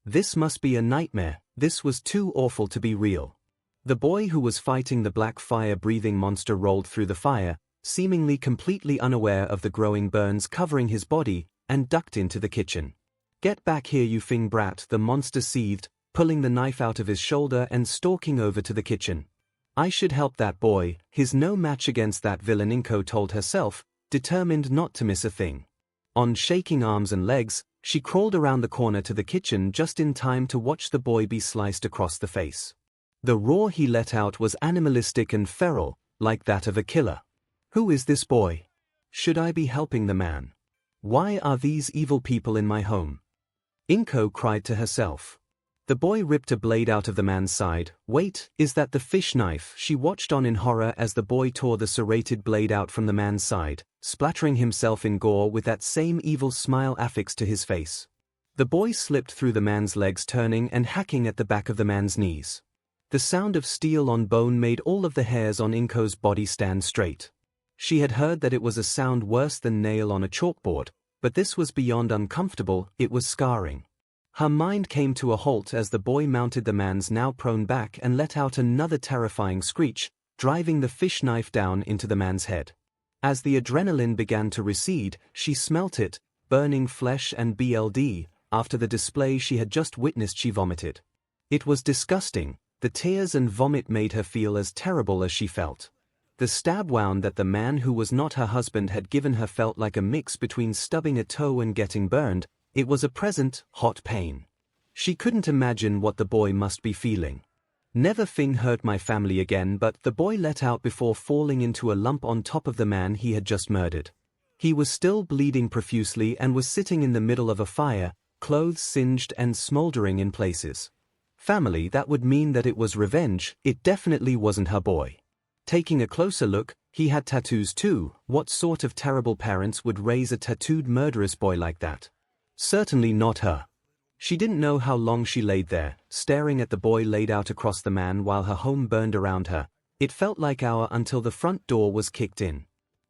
This must be a nightmare, this was too awful to be real. The boy who was fighting the black fire-breathing monster rolled through the fire, seemingly completely unaware of the growing burns covering his body, and ducked into the kitchen. Get back here, you Fing brat, the monster seethed, pulling the knife out of his shoulder and stalking over to the kitchen. I should help that boy, he's no match against that villain, 𝐿 told herself, determined not to miss a thing. On shaking arms and legs, she crawled around the corner to the kitchen just in time to watch the boy be sliced across the face. The roar he let out was animalistic and feral, like that of a killer. Who is this boy? Should I be helping the man? Why are these evil people in my home? 𝐿 cried to herself. The boy ripped a blade out of the man's side. Wait, is that the fish knife? She watched on in horror as the boy tore the serrated blade out from the man's side, splattering himself in gore with that same evil smile affixed to his face. The boy slipped through the man's legs, turning and hacking at the back of the man's knees. The sound of steel on bone made all of the hairs on 𝐿's body stand straight. She had heard that it was a sound worse than nail on a chalkboard, but this was beyond uncomfortable, it was scarring. Her mind came to a halt as the boy mounted the man's now prone back and let out another terrifying screech, driving the fish knife down into the man's head. As the adrenaline began to recede, she smelt it, burning flesh and blood. After the display she had just witnessed, she vomited. It was disgusting, the tears and vomit made her feel as terrible as she felt. The stab wound that the man who was not her husband had given her felt like a mix between stubbing a toe and getting burned. It was a present, hot pain. She couldn't imagine what the boy must be feeling. Never Fing hurt my family again, but the boy let out before falling into a lump on top of the man he had just murdered. He was still bleeding profusely and was sitting in the middle of a fire, clothes singed and smoldering in places. Family, that would mean that it was revenge, it definitely wasn't her boy. Taking a closer look, he had tattoos too. What sort of terrible parents would raise a tattooed murderous boy like that? Certainly not her. She didn't know how long she laid there, staring at the boy laid out across the man while her home burned around her. It felt like hours until the front door was kicked in.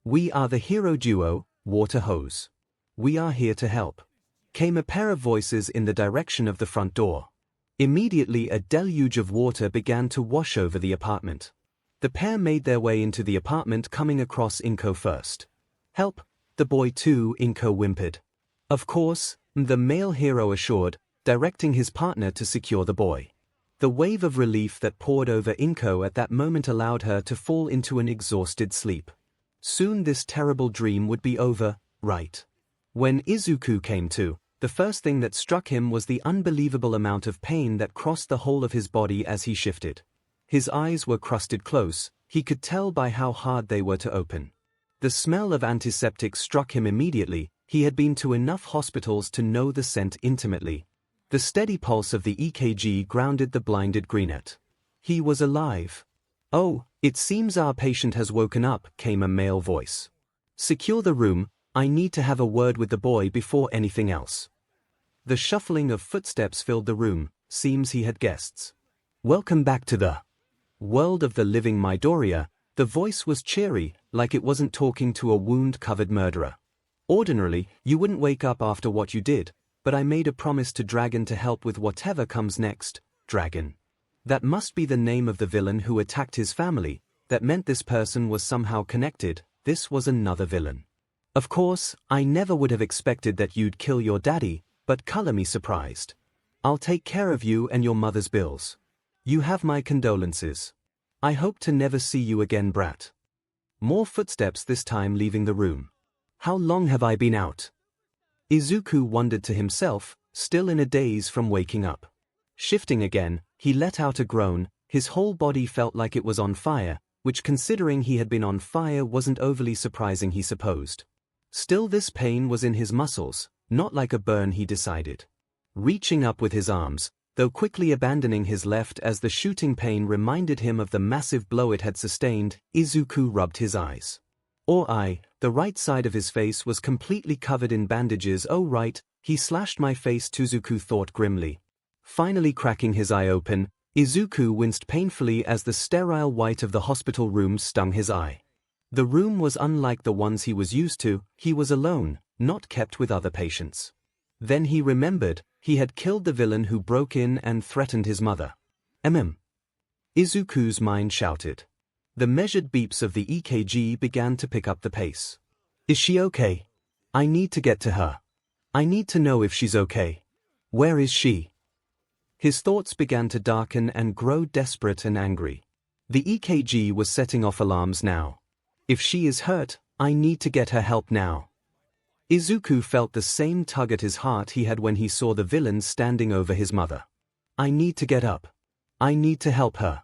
We are the hero duo, water hose. We are here to help. Came a pair of voices in the direction of the front door. Immediately a deluge of water began to wash over the apartment. The pair made their way into the apartment, coming across 𝐿 first. Help, the boy too, 𝐿 whimpered. Of course, the male hero assured, directing his partner to secure the boy. The wave of relief that poured over 𝐿 at that moment allowed her to fall into an exhausted sleep. Soon this terrible dream would be over, right? When Izuku came to, the first thing that struck him was the unbelievable amount of pain that crossed the whole of his body as he shifted. His eyes were crusted close, he could tell by how hard they were to open. The smell of antiseptic struck him immediately. He had been to enough hospitals to know the scent intimately. The steady pulse of the EKG grounded the blinded Greenette. He was alive. Oh, it seems our patient has woken up, came a male voice. Secure the room, I need to have a word with the boy before anything else. The shuffling of footsteps filled the room, seems he had guests. Welcome back to the world of the living, Midoriya. The voice was cheery, like it wasn't talking to a wound-covered murderer. Ordinarily, you wouldn't wake up after what you did, but I made a promise to Dragon to help with whatever comes next. Dragon. That must be the name of the villain who attacked his family. That meant this person was somehow connected. This was another villain. Of course, I never would have expected that you'd kill your daddy, but color me surprised. I'll take care of you and your mother's bills. You have my condolences. I hope to never see you again, brat. More footsteps, this time leaving the room. How long have I been out? Izuku wondered to himself, still in a daze from waking up. Shifting again, he let out a groan. His whole body felt like it was on fire, which, considering he had been on fire, wasn't overly surprising, he supposed. Still, this pain was in his muscles, not like a burn, he decided. Reaching up with his arms, though quickly abandoning his left as the shooting pain reminded him of the massive blow it had sustained. Izuku rubbed his eyes. The right side of his face was completely covered in bandages. Oh right, he slashed my face, Izuku thought grimly. Finally cracking his eye open, Izuku winced painfully as the sterile white of the hospital room stung his eye. The room was unlike the ones he was used to. He was alone, not kept with other patients. Then he remembered, he had killed the villain who broke in and threatened his mother. Izuku's mind shouted. The measured beeps of the EKG began to pick up the pace. Is she okay? I need to get to her. I need to know if she's okay. Where is she? His thoughts began to darken and grow desperate and angry. The EKG was setting off alarms now. If she is hurt, I need to get her help now. Izuku felt the same tug at his heart he had when he saw the villain standing over his mother. I need to get up. I need to help her.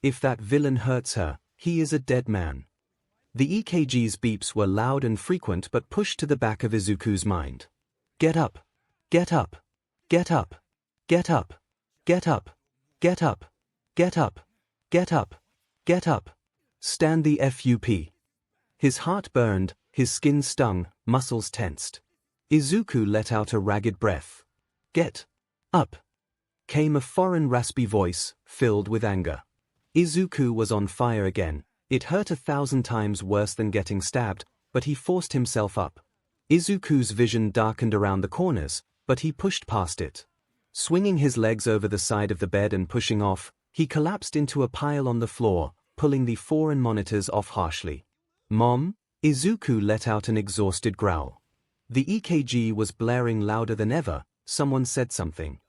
If that villain hurts her, he is a dead man. The EKG's beeps were loud and frequent but pushed to the back of Izuku's mind. Get up. Get up. Get up. Get up. Get up. Get up. Get up. Get up. Get up. Stand the FUP. His heart burned, his skin stung, muscles tensed. Izuku let out a ragged breath. Get up, came a foreign raspy voice, filled with anger. Izuku was on fire again. It hurt 1,000 times worse than getting stabbed, but he forced himself up. Izuku's vision darkened around the corners, but he pushed past it. Swinging his legs over the side of the bed and pushing off, he collapsed into a pile on the floor, pulling the foreign monitors off harshly. Mom? Izuku let out an exhausted growl. The EKG was blaring louder than ever. Someone said something.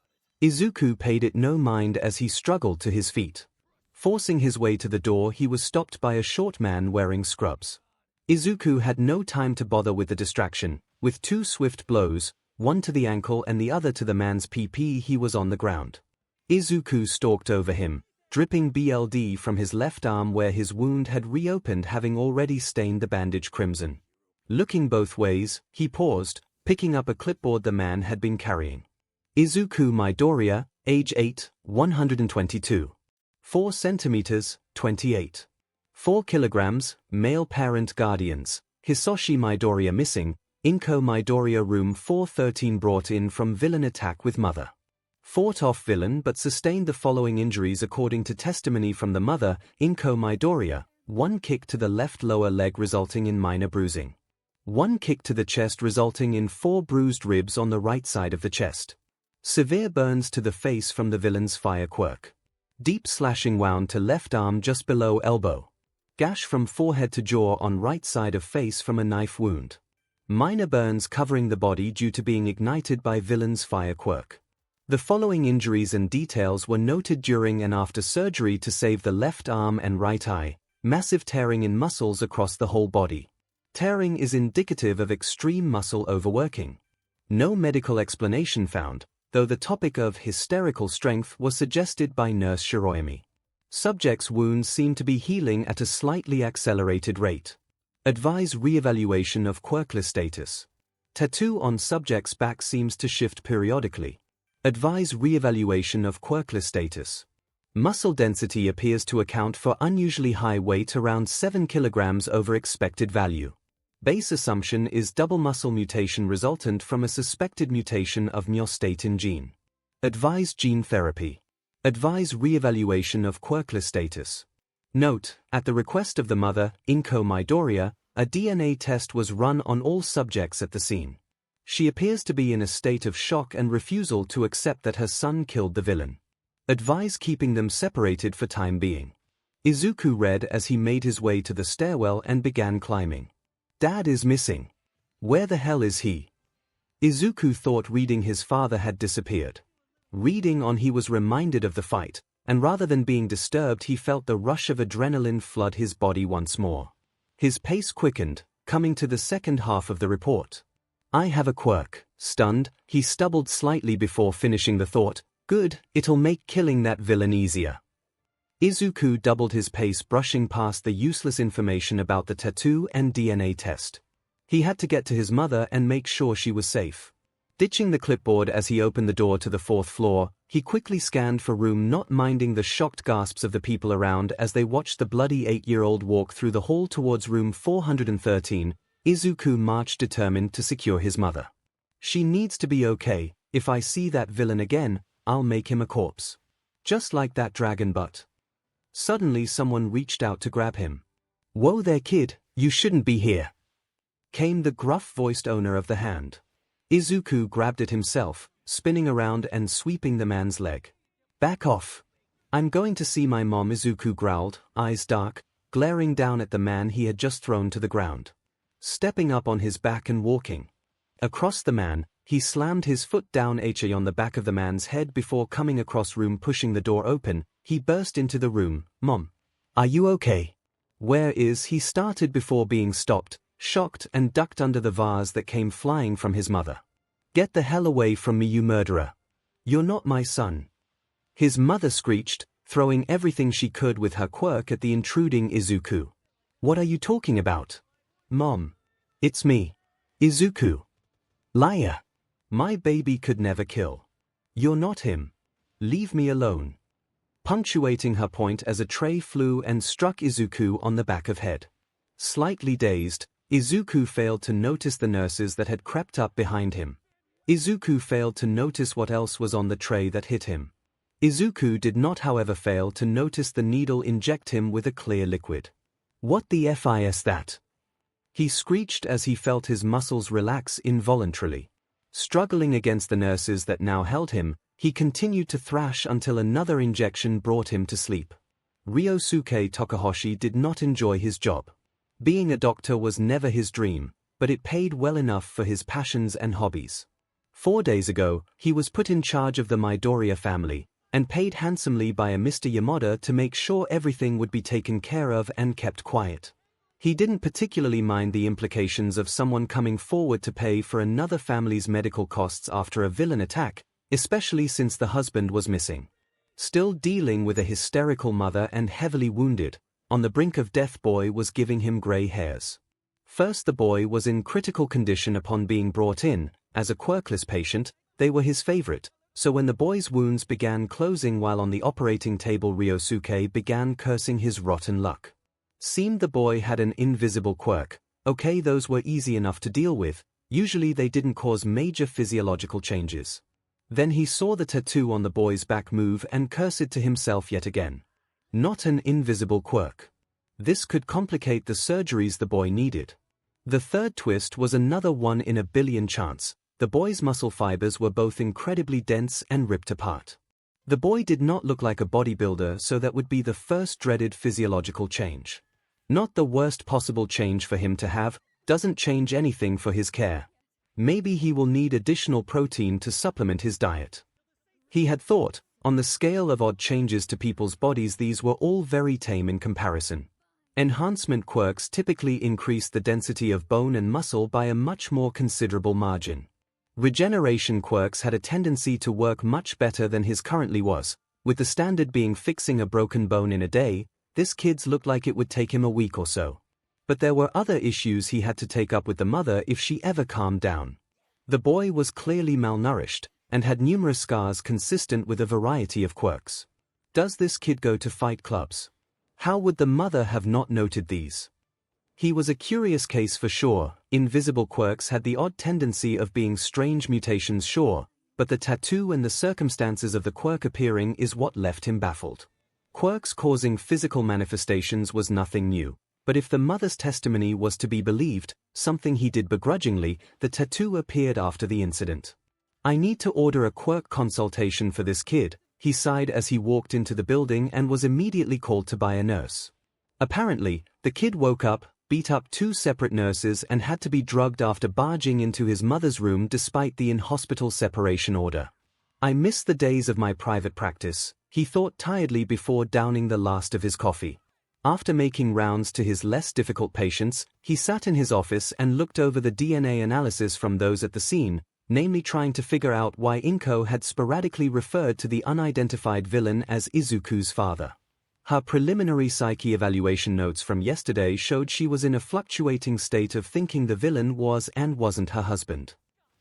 Izuku paid it no mind as he struggled to his feet. Forcing his way to the door, he was stopped by a short man wearing scrubs. Izuku had no time to bother with the distraction. With 2 swift blows, one to the ankle and the other to the man's PP, he was on the ground. Izuku stalked over him, dripping BLD from his left arm where his wound had reopened, having already stained the bandage crimson. Looking both ways, he paused, picking up a clipboard the man had been carrying. Izuku Midoriya, age 8, 122. 4 centimeters, 28. 4 kilograms, male parent guardians, Hisoshi Midoriya missing, 𝐒𝐭𝐚𝐲 Midoriya room 413 brought in from villain attack with mother. Fought off villain but sustained the following injuries according to testimony from the mother, 𝐒𝐭𝐚𝐲 Midoriya: 1 kick to the left lower leg resulting in minor bruising. 1 kick to the chest resulting in 4 bruised ribs on the right side of the chest. Severe burns to the face from the villain's fire quirk. Deep slashing wound to left arm just below elbow. Gash from forehead to jaw on right side of face from a knife wound. Minor burns covering the body due to being ignited by villain's fire quirk. The following injuries and details were noted during and after surgery to save the left arm and right eye. Massive tearing in muscles across the whole body. Tearing is indicative of extreme muscle overworking. No medical explanation found, though the topic of hysterical strength was suggested by Nurse Shiroyami. Subject's wounds seem to be healing at a slightly accelerated rate. Advise re-evaluation of Quirkless status. Tattoo on subject's back seems to shift periodically. Advise re-evaluation of Quirkless status. Muscle density appears to account for unusually high weight, around 7 kilograms over expected value. Base assumption is double muscle mutation resultant from a suspected mutation of myostatin gene. Advise gene therapy. Advise re-evaluation of Quirkless status. Note, at the request of the mother, 𝐒𝐭𝐚𝐲 Midoriya, a DNA test was run on all subjects at the scene. She appears to be in a state of shock and refusal to accept that her son killed the villain. Advise keeping them separated for time being. Izuku read as he made his way to the stairwell and began climbing. Dad is missing. Where the hell is he? Izuku thought reading his father had disappeared. Reading on, he was reminded of the fight, and rather than being disturbed, he felt the rush of adrenaline flood his body once more. His pace quickened, coming to the second half of the report. I have a quirk. Stunned, he stumbled slightly before finishing the thought. Good, it'll make killing that villain easier. Izuku doubled his pace, brushing past the useless information about the tattoo and DNA test. He had to get to his mother and make sure she was safe. Ditching the clipboard as he opened the door to the 4th floor, he quickly scanned for room, not minding the shocked gasps of the people around as they watched the bloody 8-year-old walk through the hall towards room 413. Izuku marched determined to secure his mother. She needs to be okay. If I see that villain again, I'll make him a corpse. Just like that dragon butt. Suddenly someone reached out to grab him. Whoa there kid, you shouldn't be here, came the gruff-voiced owner of the hand. Izuku grabbed it himself, spinning around and sweeping the man's leg. Back off. I'm going to see my mom, Izuku growled, eyes dark, glaring down at the man he had just thrown to the ground. Stepping up on his back and walking across the man, he slammed his foot down on the back of the man's head before coming across room. Pushing the door open, he burst into the room. Mom, are you okay? Where is he? Started before being stopped, shocked, and ducked under the vase that came flying from his mother. Get the hell away from me, you murderer. You're not my son. His mother screeched, throwing everything she could with her quirk at the intruding Izuku. What are you talking about? Mom. It's me. Izuku. Liar. My baby could never kill. You're not him. Leave me alone. Punctuating her point as a tray flew and struck Izuku on the back of head. Slightly dazed, Izuku failed to notice the nurses that had crept up behind him. Izuku failed to notice what else was on the tray that hit him. Izuku did not, however, fail to notice the needle inject him with a clear liquid. What the f is that? He screeched as he felt his muscles relax involuntarily. Struggling against the nurses that now held him, he continued to thrash until another injection brought him to sleep. Ryosuke Tokuhoshi did not enjoy his job. Being a doctor was never his dream, but it paid well enough for his passions and hobbies. 4 days ago, he was put in charge of the Midoriya family, and paid handsomely by a Mr. Yamada to make sure everything would be taken care of and kept quiet. He didn't particularly mind the implications of someone coming forward to pay for another family's medical costs after a villain attack, especially since the husband was missing. Still dealing with a hysterical mother and heavily wounded, on the brink of death, boy was giving him gray hairs. First, the boy was in critical condition upon being brought in. As a quirkless patient, they were his favorite, so when the boy's wounds began closing while on the operating table, Ryosuke began cursing his rotten luck. Seemed the boy had an invisible quirk. Okay, those were easy enough to deal with, usually they didn't cause major physiological changes. Then he saw the tattoo on the boy's back move and cursed to himself yet again. Not an invisible quirk. This could complicate the surgeries the boy needed. The third twist was another 1 in a billion chance. The boy's muscle fibers were both incredibly dense and ripped apart. The boy did not look like a bodybuilder, so that would be the first dreaded physiological change. Not the worst possible change for him to have, doesn't change anything for his care. Maybe he will need additional protein to supplement his diet. He had thought, on the scale of odd changes to people's bodies, these were all very tame in comparison. Enhancement quirks typically increased the density of bone and muscle by a much more considerable margin. Regeneration quirks had a tendency to work much better than his currently was, with the standard being fixing a broken bone in a day. This kid's looked like it would take him a week or so. But there were other issues he had to take up with the mother if she ever calmed down. The boy was clearly malnourished, and had numerous scars consistent with a variety of quirks. Does this kid go to fight clubs? How would the mother have not noted these? He was a curious case for sure. Invisible quirks had the odd tendency of being strange mutations, sure, but the tattoo and the circumstances of the quirk appearing is what left him baffled. Quirks causing physical manifestations was nothing new, but if the mother's testimony was to be believed, something he did begrudgingly, the tattoo appeared after the incident. I need to order a quirk consultation for this kid, he sighed as he walked into the building and was immediately called to by a nurse. Apparently, the kid woke up, beat up 2 separate nurses and had to be drugged after barging into his mother's room despite the in-hospital separation order. I miss the days of my private practice, he thought tiredly before downing the last of his coffee. After making rounds to his less difficult patients, he sat in his office and looked over the DNA analysis from those at the scene, namely trying to figure out why Inko had sporadically referred to the unidentified villain as Izuku's father. Her preliminary psyche evaluation notes from yesterday showed she was in a fluctuating state of thinking the villain was and wasn't her husband.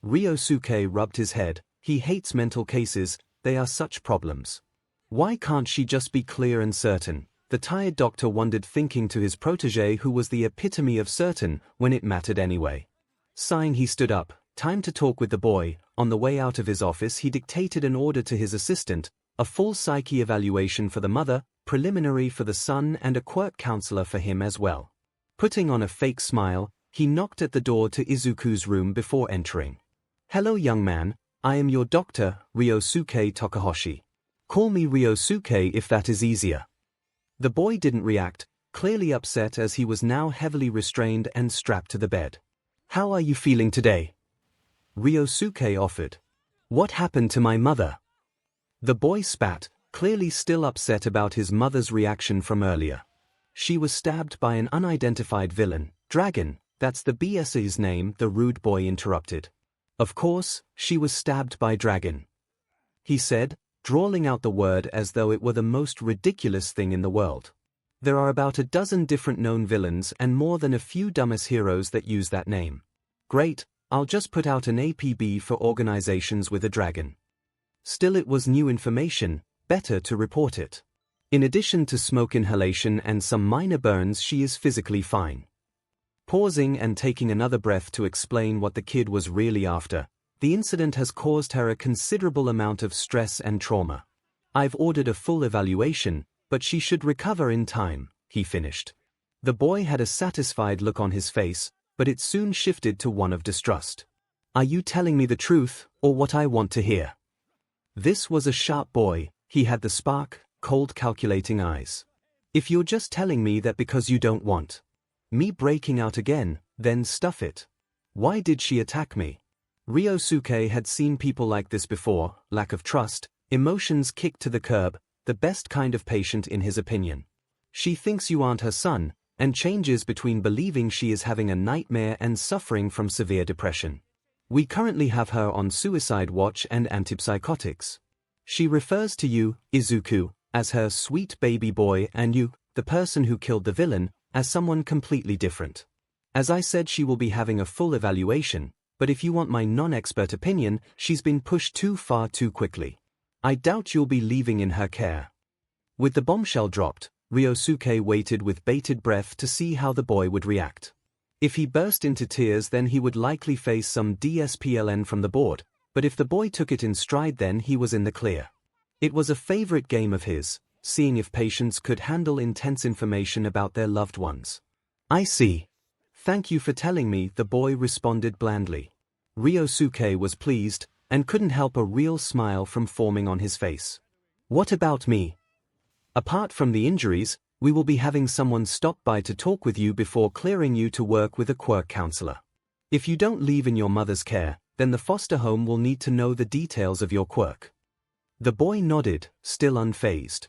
𝐂𝐬𝐴 rubbed his head. He hates mental cases, they are such problems. Why can't she just be clear and certain? The tired doctor wondered, thinking to his protégé who was the epitome of certain when it mattered anyway. Sighing, he stood up. Time to talk with the boy. On the way out of his office, he dictated an order to his assistant, a full psyche evaluation for the mother, preliminary for the son, and a quirk counselor for him as well. Putting on a fake smile, he knocked at the door to Izuku's room before entering. "Hello, young man. I am your doctor, Ryosuke Takahashi. Call me Ryosuke if that is easier." The boy didn't react, clearly upset as he was now heavily restrained and strapped to the bed. "How are you feeling today?" Ryosuke offered. "What happened to my mother?" The boy spat, clearly still upset about his mother's reaction from earlier. "She was stabbed by an unidentified villain, Dragon, that's the BS's name," the rude boy interrupted. "Of course, she was stabbed by Dragon," he said, drawling out the word as though it were the most ridiculous thing in the world. "There are about a dozen different known villains and more than a few dumbest heroes that use that name." "Great, I'll just put out an APB for organizations with a dragon." Still, it was new information, better to report it. In addition to smoke inhalation and some minor burns, she is physically fine. Pausing and taking another breath to explain what the kid was really after, "The incident has caused her a considerable amount of stress and trauma. I've ordered a full evaluation, but she should recover in time," he finished. The boy had a satisfied look on his face, but it soon shifted to one of distrust. "Are you telling me the truth, or what I want to hear?" This was a sharp boy. He had the spark, cold, calculating eyes. "If you're just telling me that because you don't want me breaking out again, then stuff it. Why did she attack me?" Ryosuke had seen people like this before, lack of trust, emotions kicked to the curb, the best kind of patient in his opinion. "She thinks you aren't her son," and changes between believing she is having a nightmare and suffering from severe depression. "We currently have her on suicide watch and antipsychotics. She refers to you, Izuku, as her sweet baby boy, and you, the person who killed the villain, as someone completely different. As I said, she will be having a full evaluation, but if you want my non-expert opinion, she's been pushed too far too quickly. I doubt you'll be leaving in her care." With the bombshell dropped, Ryosuke waited with bated breath to see how the boy would react. If he burst into tears, then he would likely face some DSPLN from the board, but if the boy took it in stride, then he was in the clear. It was a favorite game of his, seeing if patients could handle intense information about their loved ones. "I see. Thank you for telling me," the boy responded blandly. Ryosuke was pleased, and couldn't help a real smile from forming on his face. "What about me? Apart from the injuries, we will be having someone stop by to talk with you before clearing you to work with a quirk counselor. If you don't leave in your mother's care, then the foster home will need to know the details of your quirk." The boy nodded, still unfazed.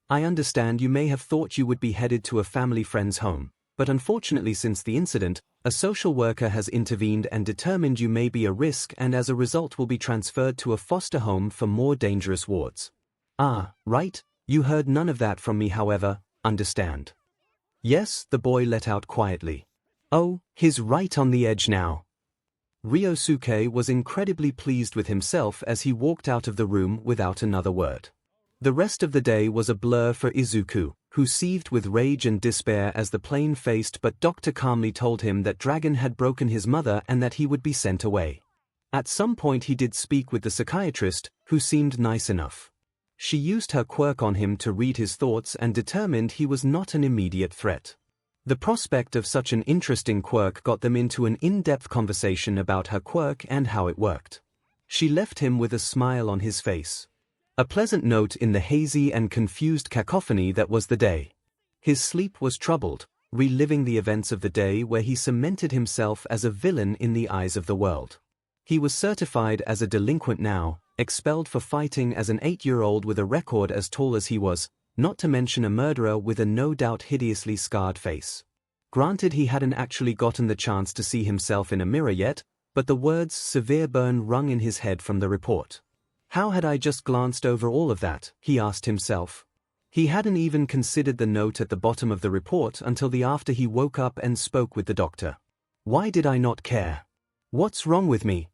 "I understand you may have thought you would be headed to a family friend's home, but unfortunately since the incident, a social worker has intervened and determined you may be a risk, and as a result will be transferred to a foster home for more dangerous wards." "Ah, right, you heard none of that from me, however, understand?" "Yes," the boy let out quietly. "Oh, he's right on the edge now." Ryosuke was incredibly pleased with himself as he walked out of the room without another word. The rest of the day was a blur for Izuku, who seethed with rage and despair as the plain-faced but doctor calmly told him that Dragon had broken his mother and that he would be sent away. At some point he did speak with the psychiatrist, who seemed nice enough. She used her quirk on him to read his thoughts and determined he was not an immediate threat. The prospect of such an interesting quirk got them into an in-depth conversation about her quirk and how it worked. She left him with a smile on his face. A pleasant note in the hazy and confused cacophony that was the day. His sleep was troubled, reliving the events of the day where he cemented himself as a villain in the eyes of the world. He was certified as a delinquent now, expelled for fighting as an 8-year-old with a record as tall as he was, not to mention a murderer with a no doubt hideously scarred face. Granted, he hadn't actually gotten the chance to see himself in a mirror yet, but the words "severe burn" rung in his head from the report. How had I just glanced over all of that, he asked himself. He hadn't even considered the note at the bottom of the report until after he woke up and spoke with the doctor. Why did I not care? What's wrong with me?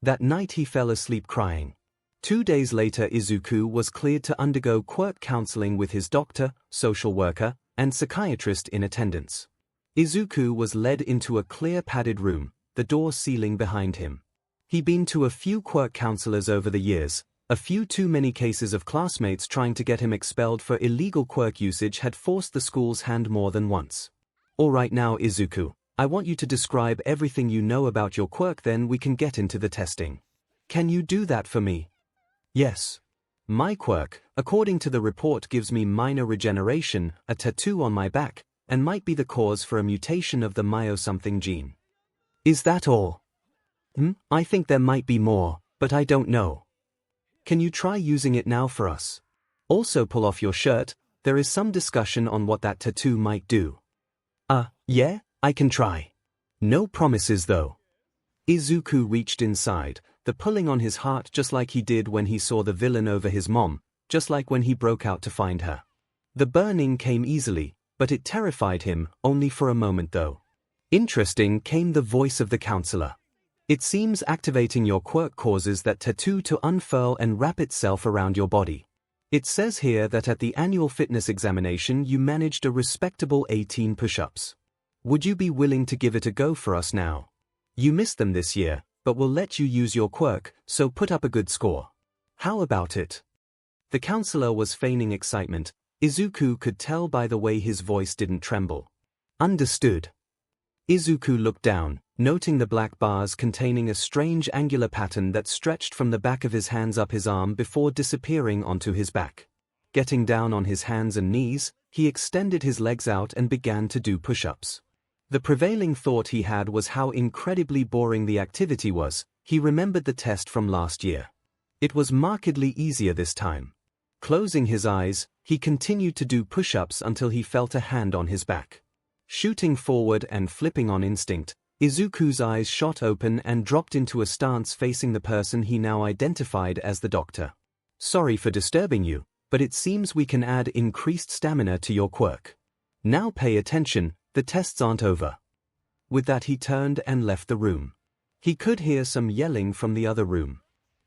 That night he fell asleep crying. 2 days later 𝐒𝐿 was cleared to undergo quirk counseling with his doctor, social worker, and psychiatrist in attendance. 𝐒𝐿 was led into a clear padded room, the door sealing behind him. He'd been to a few quirk counselors over the years. A few too many cases of classmates trying to get him expelled for illegal quirk usage had forced the school's hand more than once. Alright now 𝐒𝐿, I want you to describe everything you know about your quirk, then we can get into the testing. Can you do that for me? Yes. My quirk, according to the report, gives me minor regeneration, a tattoo on my back, and might be the cause for a mutation of the 𝐒𝐲 something gene. Is that all? I think there might be more, but I don't know. Can you try using it now for us? Also pull off your shirt, there is some discussion on what that tattoo might do. Yeah, I can try. No promises though. 𝐒𝐿 reached inside, the pulling on his heart just like he did when he saw the villain over his mom, just like when he broke out to find her. The burning came easily, but it terrified him, only for a moment though. Interesting came the voice of the counselor. It seems activating your quirk causes that tattoo to unfurl and wrap itself around your body. It says here that at the annual fitness examination you managed a respectable 18 push-ups. Would you be willing to give it a go for us now? You missed them this year, but we'll let you use your quirk, so put up a good score. How about it? The counselor was feigning excitement. 𝐒𝐿 could tell by the way his voice didn't tremble. Understood. 𝐒𝐿 looked down, noting the black bars containing a strange angular pattern that stretched from the back of his hands up his arm before disappearing onto his back. Getting down on his hands and knees, he extended his legs out and began to do push-ups. The prevailing thought he had was how incredibly boring the activity was. He remembered the test from last year. It was markedly easier this time. Closing his eyes, he continued to do push-ups until he felt a hand on his back. Shooting forward and flipping on instinct, 𝐒𝐿's eyes shot open and dropped into a stance facing the person he now identified as the doctor. Sorry for disturbing you, but it seems we can add increased stamina to your quirk. Now pay attention, the tests aren't over. With that he turned and left the room. He could hear some yelling from the other room.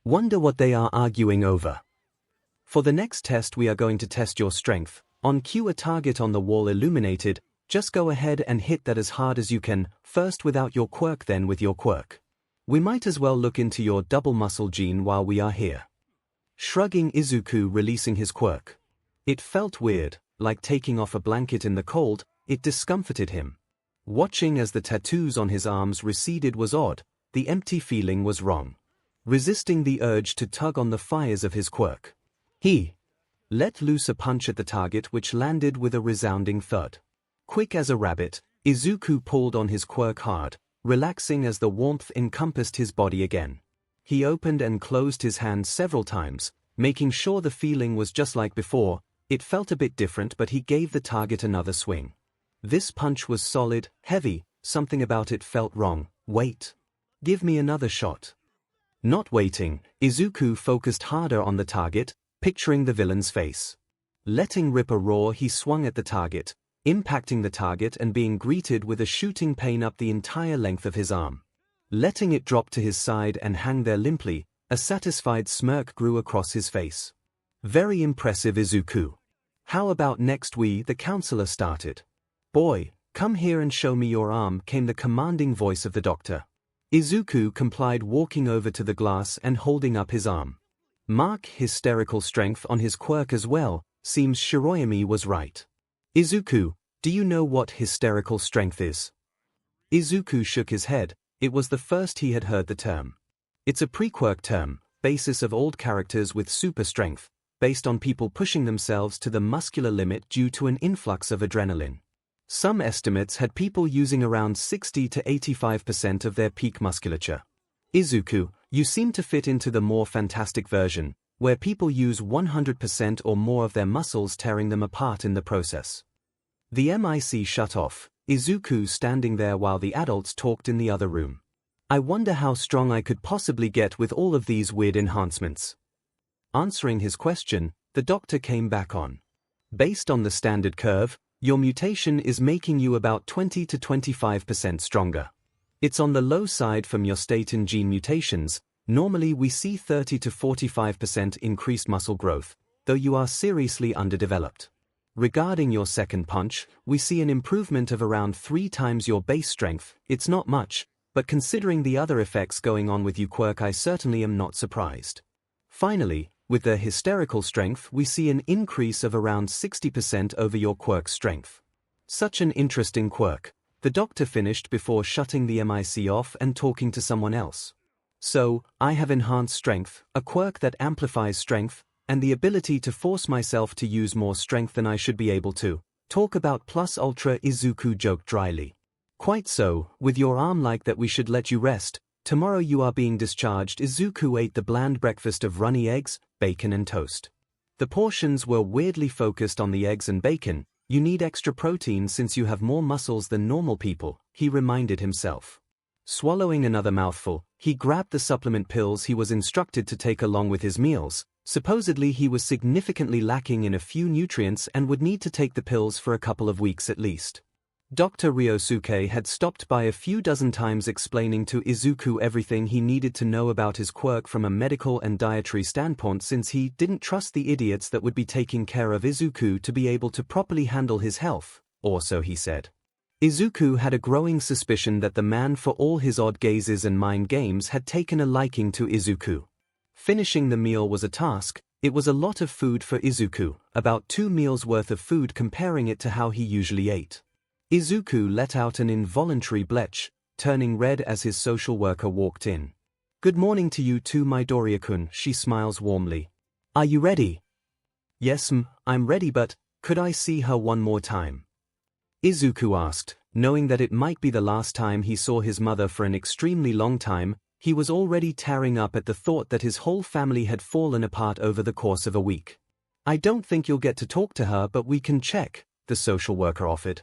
Wonder what they are arguing over. For the next test we are going to test your strength. On cue a target on the wall illuminated, just go ahead and hit that as hard as you can, first without your quirk then with your quirk. We might as well look into your double muscle gene while we are here. Shrugging 𝐒𝐿 releasing his quirk. It felt weird, like taking off a blanket in the cold. It discomforted him. Watching as the tattoos on his arms receded was odd, the empty feeling was wrong. Resisting the urge to tug on the fires of his quirk, he let loose a punch at the target which landed with a resounding thud. Quick as a rabbit, 𝐒𝐿 pulled on his quirk hard, relaxing as the warmth encompassed his body again. He opened and closed his hand several times, making sure the feeling was just like before. It felt a bit different, but he gave the target another swing. This punch was solid, heavy, something about it felt wrong. Wait. Give me another shot. Not waiting, 𝐒𝐿 focused harder on the target, picturing the villain's face. Letting rip a roar, he swung at the target, impacting the target and being greeted with a shooting pain up the entire length of his arm. Letting it drop to his side and hang there limply, a satisfied smirk grew across his face. Very impressive 𝐒𝐿. How about next the counselor started. Boy, come here and show me your arm, came the commanding voice of the doctor. 𝐒𝐿 complied, walking over to the glass and holding up his arm. Mark hysterical strength on his quirk as well, seems 𝐒𝐻𝐼 was right. 𝐒𝐿, do you know what hysterical strength is? 𝐒𝐿 shook his head, it was the first he had heard the term. It's a pre-quirk term, basis of old characters with super strength, based on people pushing themselves to the muscular limit due to an influx of adrenaline. Some estimates had people using around 60 to 85% of their peak musculature. 𝐒𝐿, you seem to fit into the more fantastic version, where people use 100% or more of their muscles, tearing them apart in the process. The mic shut off, 𝐒𝐿 standing there while the adults talked in the other room. I wonder how strong I could possibly get with all of these weird enhancements. Answering his question, the doctor came back on. Based on the standard curve, your mutation is making you about 20 to 25% stronger. It's on the low side from your state in gene mutations, Normally we see 30 to 45% increased muscle growth, though you are seriously underdeveloped. Regarding your second punch, we see an improvement of around 3 times your base strength. It's not much, but considering the other effects going on with you Quirk, I certainly am not surprised. Finally, with the hysterical strength we see an increase of around 60% over your Quirk's strength. Such an interesting quirk. The doctor finished before shutting the mic off and talking to someone else. So, I have enhanced strength, a quirk that amplifies strength, and the ability to force myself to use more strength than I should be able to. Talk about plus ultra 𝐒𝐿 joked dryly. Quite so, with your arm like that we should let you rest. Tomorrow you are being discharged. 𝐒𝐿 ate the bland breakfast of runny eggs, bacon and toast. The portions were weirdly focused on the eggs and bacon. You need extra protein since you have more muscles than normal people, he reminded himself. Swallowing another mouthful, he grabbed the supplement pills he was instructed to take along with his meals. Supposedly he was significantly lacking in a few nutrients and would need to take the pills for a couple of weeks at least. Dr. Ryosuke had stopped by a few dozen times explaining to 𝐒𝐿 everything he needed to know about his quirk from a medical and dietary standpoint since he didn't trust the idiots that would be taking care of 𝐒𝐿 to be able to properly handle his health, or so he said. 𝐒𝐿 had a growing suspicion that the man for all his odd gazes and mind games had taken a liking to 𝐒𝐿. Finishing the meal was a task. It was a lot of food for 𝐒𝐿, about 2 meals worth of food comparing it to how he usually ate. 𝐒𝐿 let out an involuntary bletch, turning red as his social worker walked in. "Good morning to you too, Midoriya-kun," she smiles warmly. "Are you ready?" "Yes, I'm ready, but could I see her one more time?" 𝐒𝐿 asked, knowing that it might be the last time he saw his mother for an extremely long time. He was already tearing up at the thought that his whole family had fallen apart over the course of a week. "I don't think you'll get to talk to her, but we can check," the social worker offered,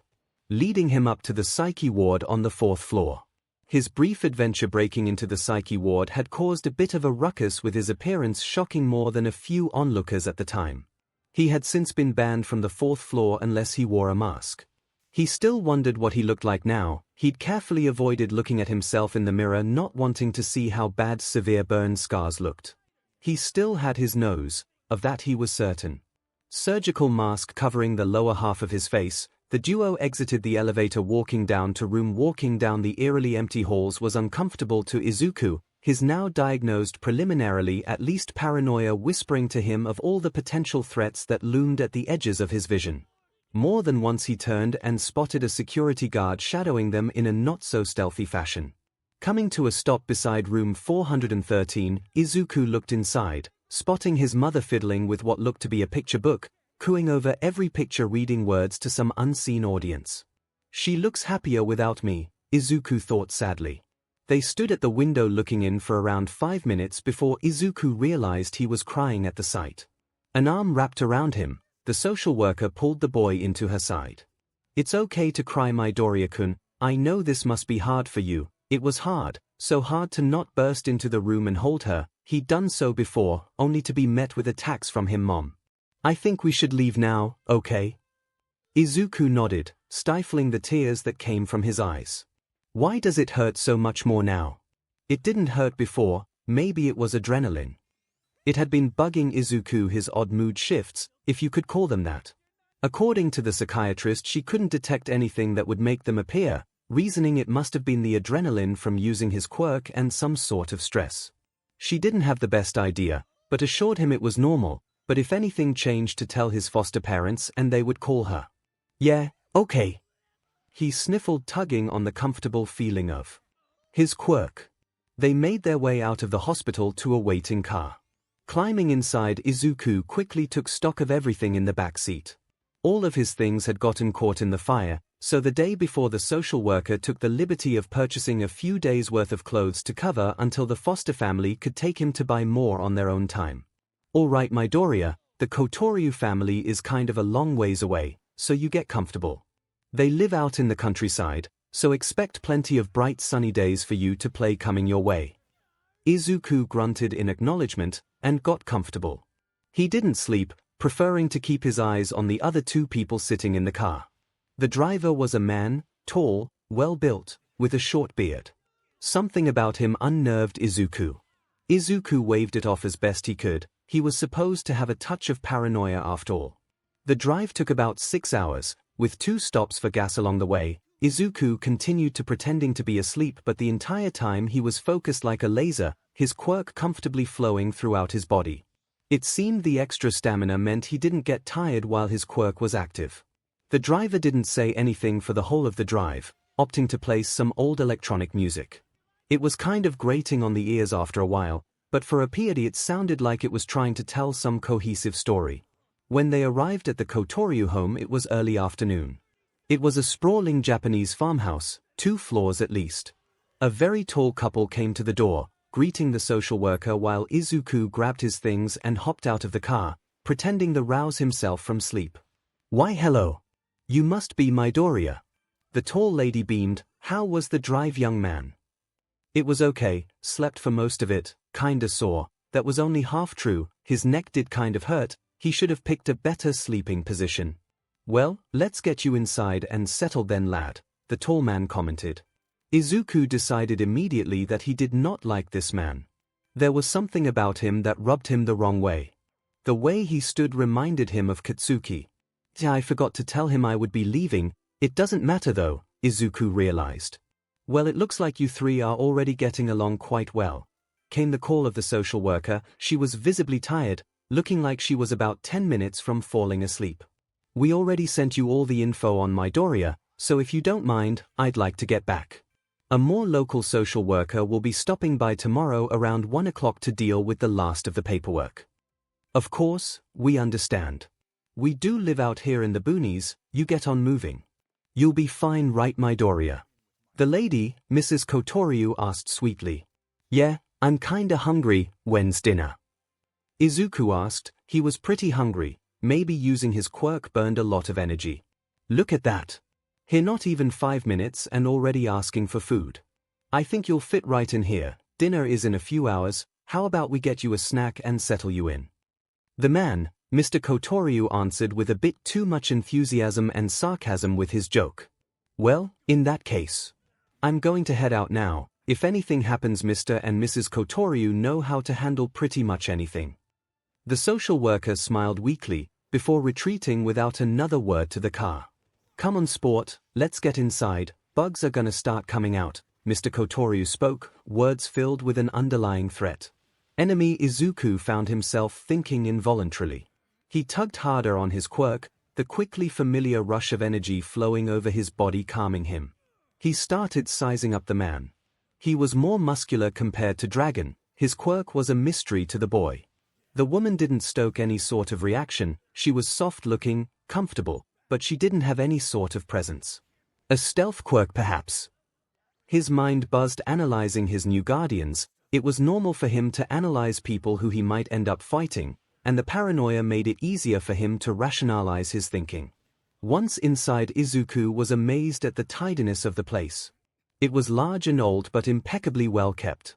leading him up to the psyche ward on the 4th floor. His brief adventure breaking into the psyche ward had caused a bit of a ruckus, with his appearance shocking more than a few onlookers at the time. He had since been banned from the 4th floor unless he wore a mask. He still wondered what he looked like now. He'd carefully avoided looking at himself in the mirror, not wanting to see how bad severe burn scars looked. He still had his nose, of that he was certain. Surgical mask covering the lower half of his face, the duo exited the elevator walking down to room. Walking down the eerily empty halls was uncomfortable to 𝐒𝐿, his now diagnosed preliminarily at least paranoia whispering to him of all the potential threats that loomed at the edges of his vision. More than once he turned and spotted a security guard shadowing them in a not-so-stealthy fashion. Coming to a stop beside room 413, 𝐒𝐿 looked inside, spotting his mother fiddling with what looked to be a picture book, cooing over every picture, reading words to some unseen audience. "She looks happier without me," 𝐒𝐿 thought sadly. They stood at the window looking in for around 5 minutes before 𝐒𝐿 realized he was crying at the sight. An arm wrapped around him, the social worker pulled the boy into her side. "It's okay to cry, Midoriya-kun. I know this must be hard for you. It was hard, so hard to not burst into the room and hold her. He'd done so before, only to be met with attacks from him. Mom. I think we should leave now, okay?" 𝐒𝐿 nodded, stifling the tears that came from his eyes. Why does it hurt so much more now? It didn't hurt before. Maybe it was adrenaline. It had been bugging 𝐒𝐿, his odd mood shifts, if you could call them that. According to the psychiatrist, she couldn't detect anything that would make them appear, reasoning it must have been the adrenaline from using his quirk and some sort of stress. She didn't have the best idea, but assured him it was normal, but if anything changed to tell his foster parents and they would call her. "Yeah, okay." He sniffled, tugging on the comfortable feeling of his quirk. They made their way out of the hospital to a waiting car. Climbing inside, 𝐒𝐿 quickly took stock of everything in the back seat. All of his things had gotten caught in the fire, so the day before the social worker took the liberty of purchasing a few days' worth of clothes to cover until the foster family could take him to buy more on their own time. "All right, Midoriya, the 𝐭𝐻𝐻 family is kind of a long ways away, so you get comfortable. They live out in the countryside, so expect plenty of bright sunny days for you to play coming your way." 𝐒𝐿 grunted in acknowledgement and got comfortable. He didn't sleep, preferring to keep his eyes on the other 2 people sitting in the car. The driver was a man, tall, well-built, with a short beard. Something about him unnerved 𝐒𝐿. 𝐒𝐿 waved it off as best he could. He was supposed to have a touch of paranoia after all. The drive took about 6 hours, with 2 stops for gas along the way. 𝐒𝐿 continued to pretending to be asleep, but the entire time he was focused like a laser, his quirk comfortably flowing throughout his body. It seemed the extra stamina meant he didn't get tired while his quirk was active. The driver didn't say anything for the whole of the drive, opting to play some old electronic music. It was kind of grating on the ears after a while, but for a 𝐼𝐻 it sounded like it was trying to tell some cohesive story. When they arrived at the 𝐒𝐭𝐲 home, it was early afternoon. It was a sprawling Japanese farmhouse, 2 floors at least. A very tall couple came to the door, greeting the social worker while 𝐒𝐿 grabbed his things and hopped out of the car, pretending to rouse himself from sleep. "Why hello. You must be Midoriya." The tall lady beamed. "How was the drive, young man?" "It was okay, slept for most of it, kinda sore." That was only half true, his neck did kind of hurt, he should have picked a better sleeping position. "Well, let's get you inside and settled then, lad," the tall man commented. 𝐒𝐿 decided immediately that he did not like this man. There was something about him that rubbed him the wrong way. The way he stood reminded him of Katsuki. "I forgot to tell him I would be leaving. It doesn't matter though," 𝐒𝐿 realized. "Well, it looks like you 3 are already getting along quite well." Came the call of the social worker. She was visibly tired, looking like she was about 10 minutes from falling asleep. "We already sent you all the info on Midoriya, so if you don't mind, I'd like to get back. A more local social worker will be stopping by tomorrow around 1 o'clock to deal with the last of the paperwork." "Of course, we understand. We do live out here in the boonies, you get on moving. You'll be fine, right, Midoriya?" The lady, Mrs. 𝐒𝐭𝐲, asked sweetly. "Yeah, I'm kinda hungry. When's dinner?" 𝐒𝐿 asked. He was pretty hungry. Maybe using his quirk burned a lot of energy. "Look at that. Here not even 5 minutes and already asking for food. I think you'll fit right in here. Dinner is in a few hours. How about we get you a snack and settle you in?" The man, Mr. 𝐒𝐭𝐲, answered with a bit too much enthusiasm and sarcasm with his joke. "Well, in that case, I'm going to head out now. If anything happens, Mr. and Mrs. 𝐒𝐭𝐲 know how to handle pretty much anything." The social worker smiled weakly, before retreating without another word to the car. "Come on, sport, let's get inside. Bugs are gonna start coming out," Mr. 𝐒𝐭𝐲 spoke, words filled with an underlying threat. Enemy 𝐒𝐿 found himself thinking involuntarily. He tugged harder on his quirk, the quickly familiar rush of energy flowing over his body calming him. He started sizing up the man. He was more muscular compared to Dragon. His quirk was a mystery to the boy. The woman didn't stoke any sort of reaction. She was soft-looking, comfortable, but she didn't have any sort of presence. A stealth quirk, perhaps? His mind buzzed, analyzing his new guardians. It was normal for him to analyze people who he might end up fighting, and the paranoia made it easier for him to rationalize his thinking. Once inside, 𝐒𝐿 was amazed at the tidiness of the place. It was large and old but impeccably well kept.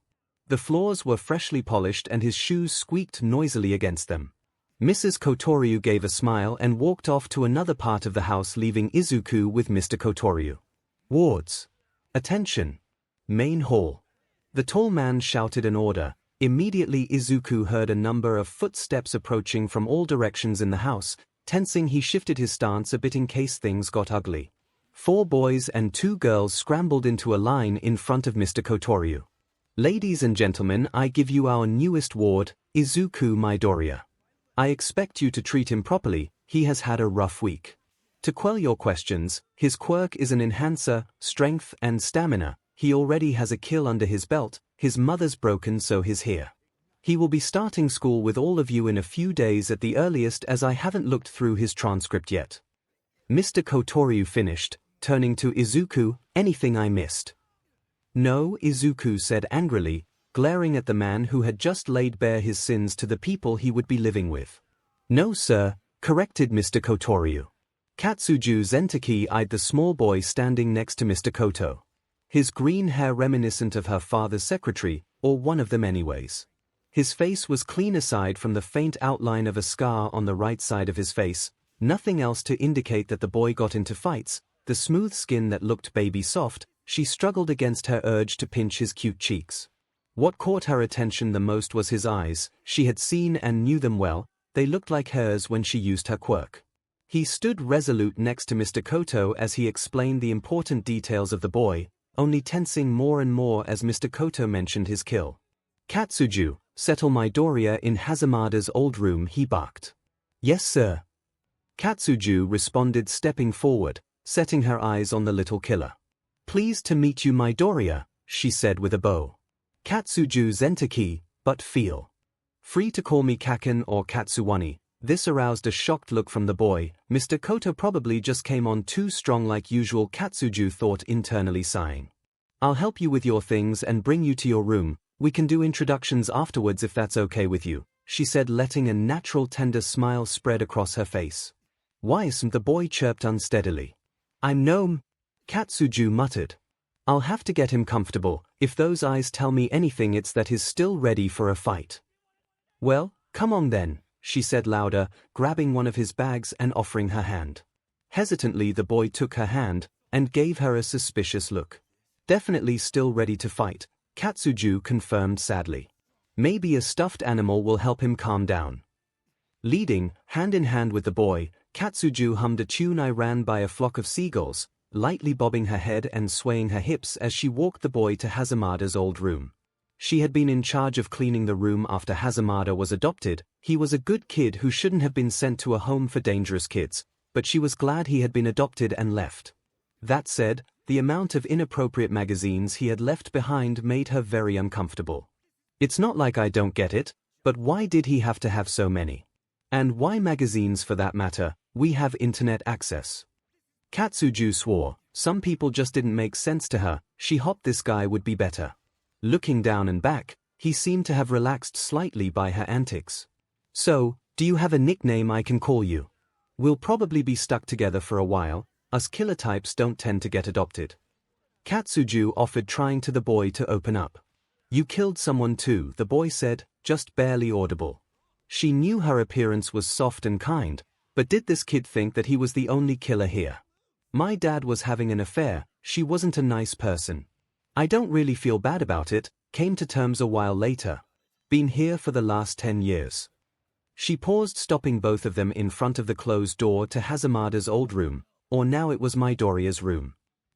The floors were freshly polished and his shoes squeaked noisily against them. Mrs. 𝐒𝐭𝐲 gave a smile and walked off to another part of the house, leaving 𝐒𝐿 with Mr. 𝐒𝐭𝐲. "Wards. Attention. Main hall." The tall man shouted an order. Immediately 𝐒𝐿 heard a number of footsteps approaching from all directions in the house. Tensing, he shifted his stance a bit in case things got ugly. 4 boys and 2 girls scrambled into a line in front of Mr. 𝐒𝐭𝐲. "Ladies and gentlemen, I give you our newest ward, 𝐒𝐿 Midoriya. I expect you to treat him properly. He has had a rough week. To quell your questions, his quirk is an enhancer, strength and stamina. He already has a kill under his belt. His mother's broken, so he's here. He will be starting school with all of you in a few days at the earliest, as I haven't looked through his transcript yet." Mr. 𝐒𝐭𝐲 finished, turning to 𝐒𝐿. "Anything I missed?" "No," 𝐒𝐿 said angrily, glaring at the man who had just laid bare his sins to the people he would be living with. "No, sir," corrected Mr. 𝐒𝐿. Katsuju Zentaki eyed the small boy standing next to Mr. Koto. His green hair reminiscent of her father's secretary, or one of them anyways. His face was clean aside from the faint outline of a scar on the right side of his face, nothing else to indicate that the boy got into fights. The smooth skin that looked baby soft. She struggled against her urge to pinch his cute cheeks. What caught her attention the most was his eyes. She had seen and knew them well, they looked like hers when she used her quirk. He stood resolute next to Mr. Koto as he explained the important details of the boy, only tensing more and more as Mr. Koto mentioned his kill. "Katsuju, settle my Doria in Hazamada's old room," he barked. "Yes, sir." Katsuju responded, stepping forward, setting her eyes on the little killer. "Pleased to meet you, my Doria," she said with a bow. "Katsuju Zentaki, but feel free to call me Kaken or Katsuwani." This aroused a shocked look from the boy. Mr. Koto probably just came on too strong like usual, Katsuju thought, internally sighing. "I'll help you with your things and bring you to your room. We can do introductions afterwards if that's okay with you," she said, letting a natural tender smile spread across her face. "Why isn't the boy?" chirped unsteadily. "I'm no..." Katsuju muttered. "I'll have to get him comfortable. If those eyes tell me anything, it's that he's still ready for a fight." "Well, come on then," she said louder, grabbing one of his bags and offering her hand. Hesitantly the boy took her hand, and gave her a suspicious look. "Definitely still ready to fight," Katsuju confirmed sadly. "Maybe a stuffed animal will help him calm down." Leading, hand in hand with the boy, Katsuju hummed a tune. I ran by a flock of seagulls, lightly bobbing her head and swaying her hips as she walked the boy to Hazamada's old room. She had been in charge of cleaning the room after Hazamada was adopted. He was a good kid who shouldn't have been sent to a home for dangerous kids, but she was glad he had been adopted and left. That said, the amount of inappropriate magazines he had left behind made her very uncomfortable. "It's not like I don't get it, but why did he have to have so many? And why magazines for that matter? We have internet access." Katsuju swore. Some people just didn't make sense to her. She hoped this guy would be better. Looking down and back, he seemed to have relaxed slightly by her antics. "So, do you have a nickname I can call you? We'll probably be stuck together for a while. Us killer types don't tend to get adopted." Katsuju offered, trying to the boy to open up. "You killed someone too," the boy said, just barely audible. She knew her appearance was soft and kind, but did this kid think that he was the only killer here? "My dad was having an affair. She wasn't a nice person. I don't really feel bad about it. Came to terms a while later. Been here for the last 10 years. She paused, stopping both of them in front of the closed door to Hazamada's old room, or now it was my Doria's room.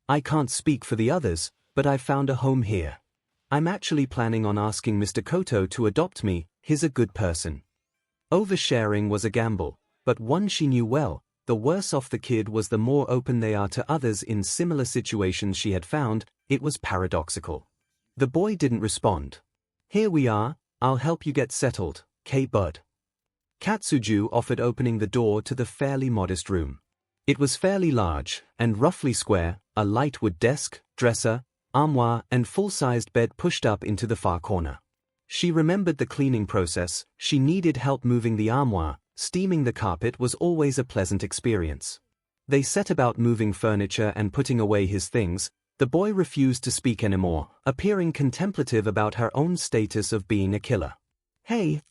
"I can't speak for the others, but I've found a home here. I'm actually planning on asking Mr. Koto to adopt me. He's a good person." Oversharing was a gamble, but one she knew well. The worse off the kid was, the more open they are to others in similar situations she had found. It was paradoxical. The boy didn't respond. "Here we are. I'll help you get settled, K-Bud." Katsuju offered, opening the door to the fairly modest room. It was fairly large and roughly square, a light wood desk, dresser, armoire, and full-sized bed pushed up into the far corner. She remembered the cleaning process. She needed help moving the armoire. Steaming the carpet was always a pleasant experience. They set about moving furniture and putting away his things. The boy refused to speak anymore, appearing contemplative about her own status of being a killer. "Hey,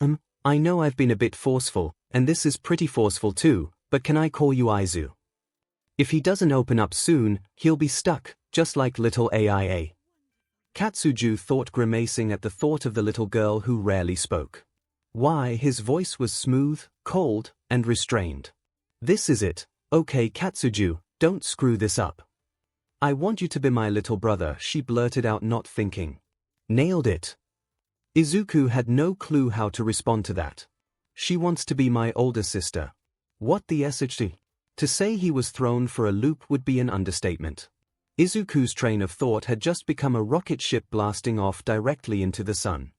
I know I've been a bit forceful, and this is pretty forceful too, but can I call you Aizu? If he doesn't open up soon, he'll be stuck, just like little AIA." Katsuju thought, grimacing at the thought of the little girl who rarely spoke. Why, his voice was smooth, cold, and restrained. "This is it. Okay, Katsuju, don't screw this up. I want you to be my little brother," she blurted out, not thinking. Nailed it. Izuku had no clue how to respond to that. "She wants to be my older sister." What the SHT? To say he was thrown for a loop would be an understatement. Izuku's train of thought had just become a rocket ship blasting off directly into the sun.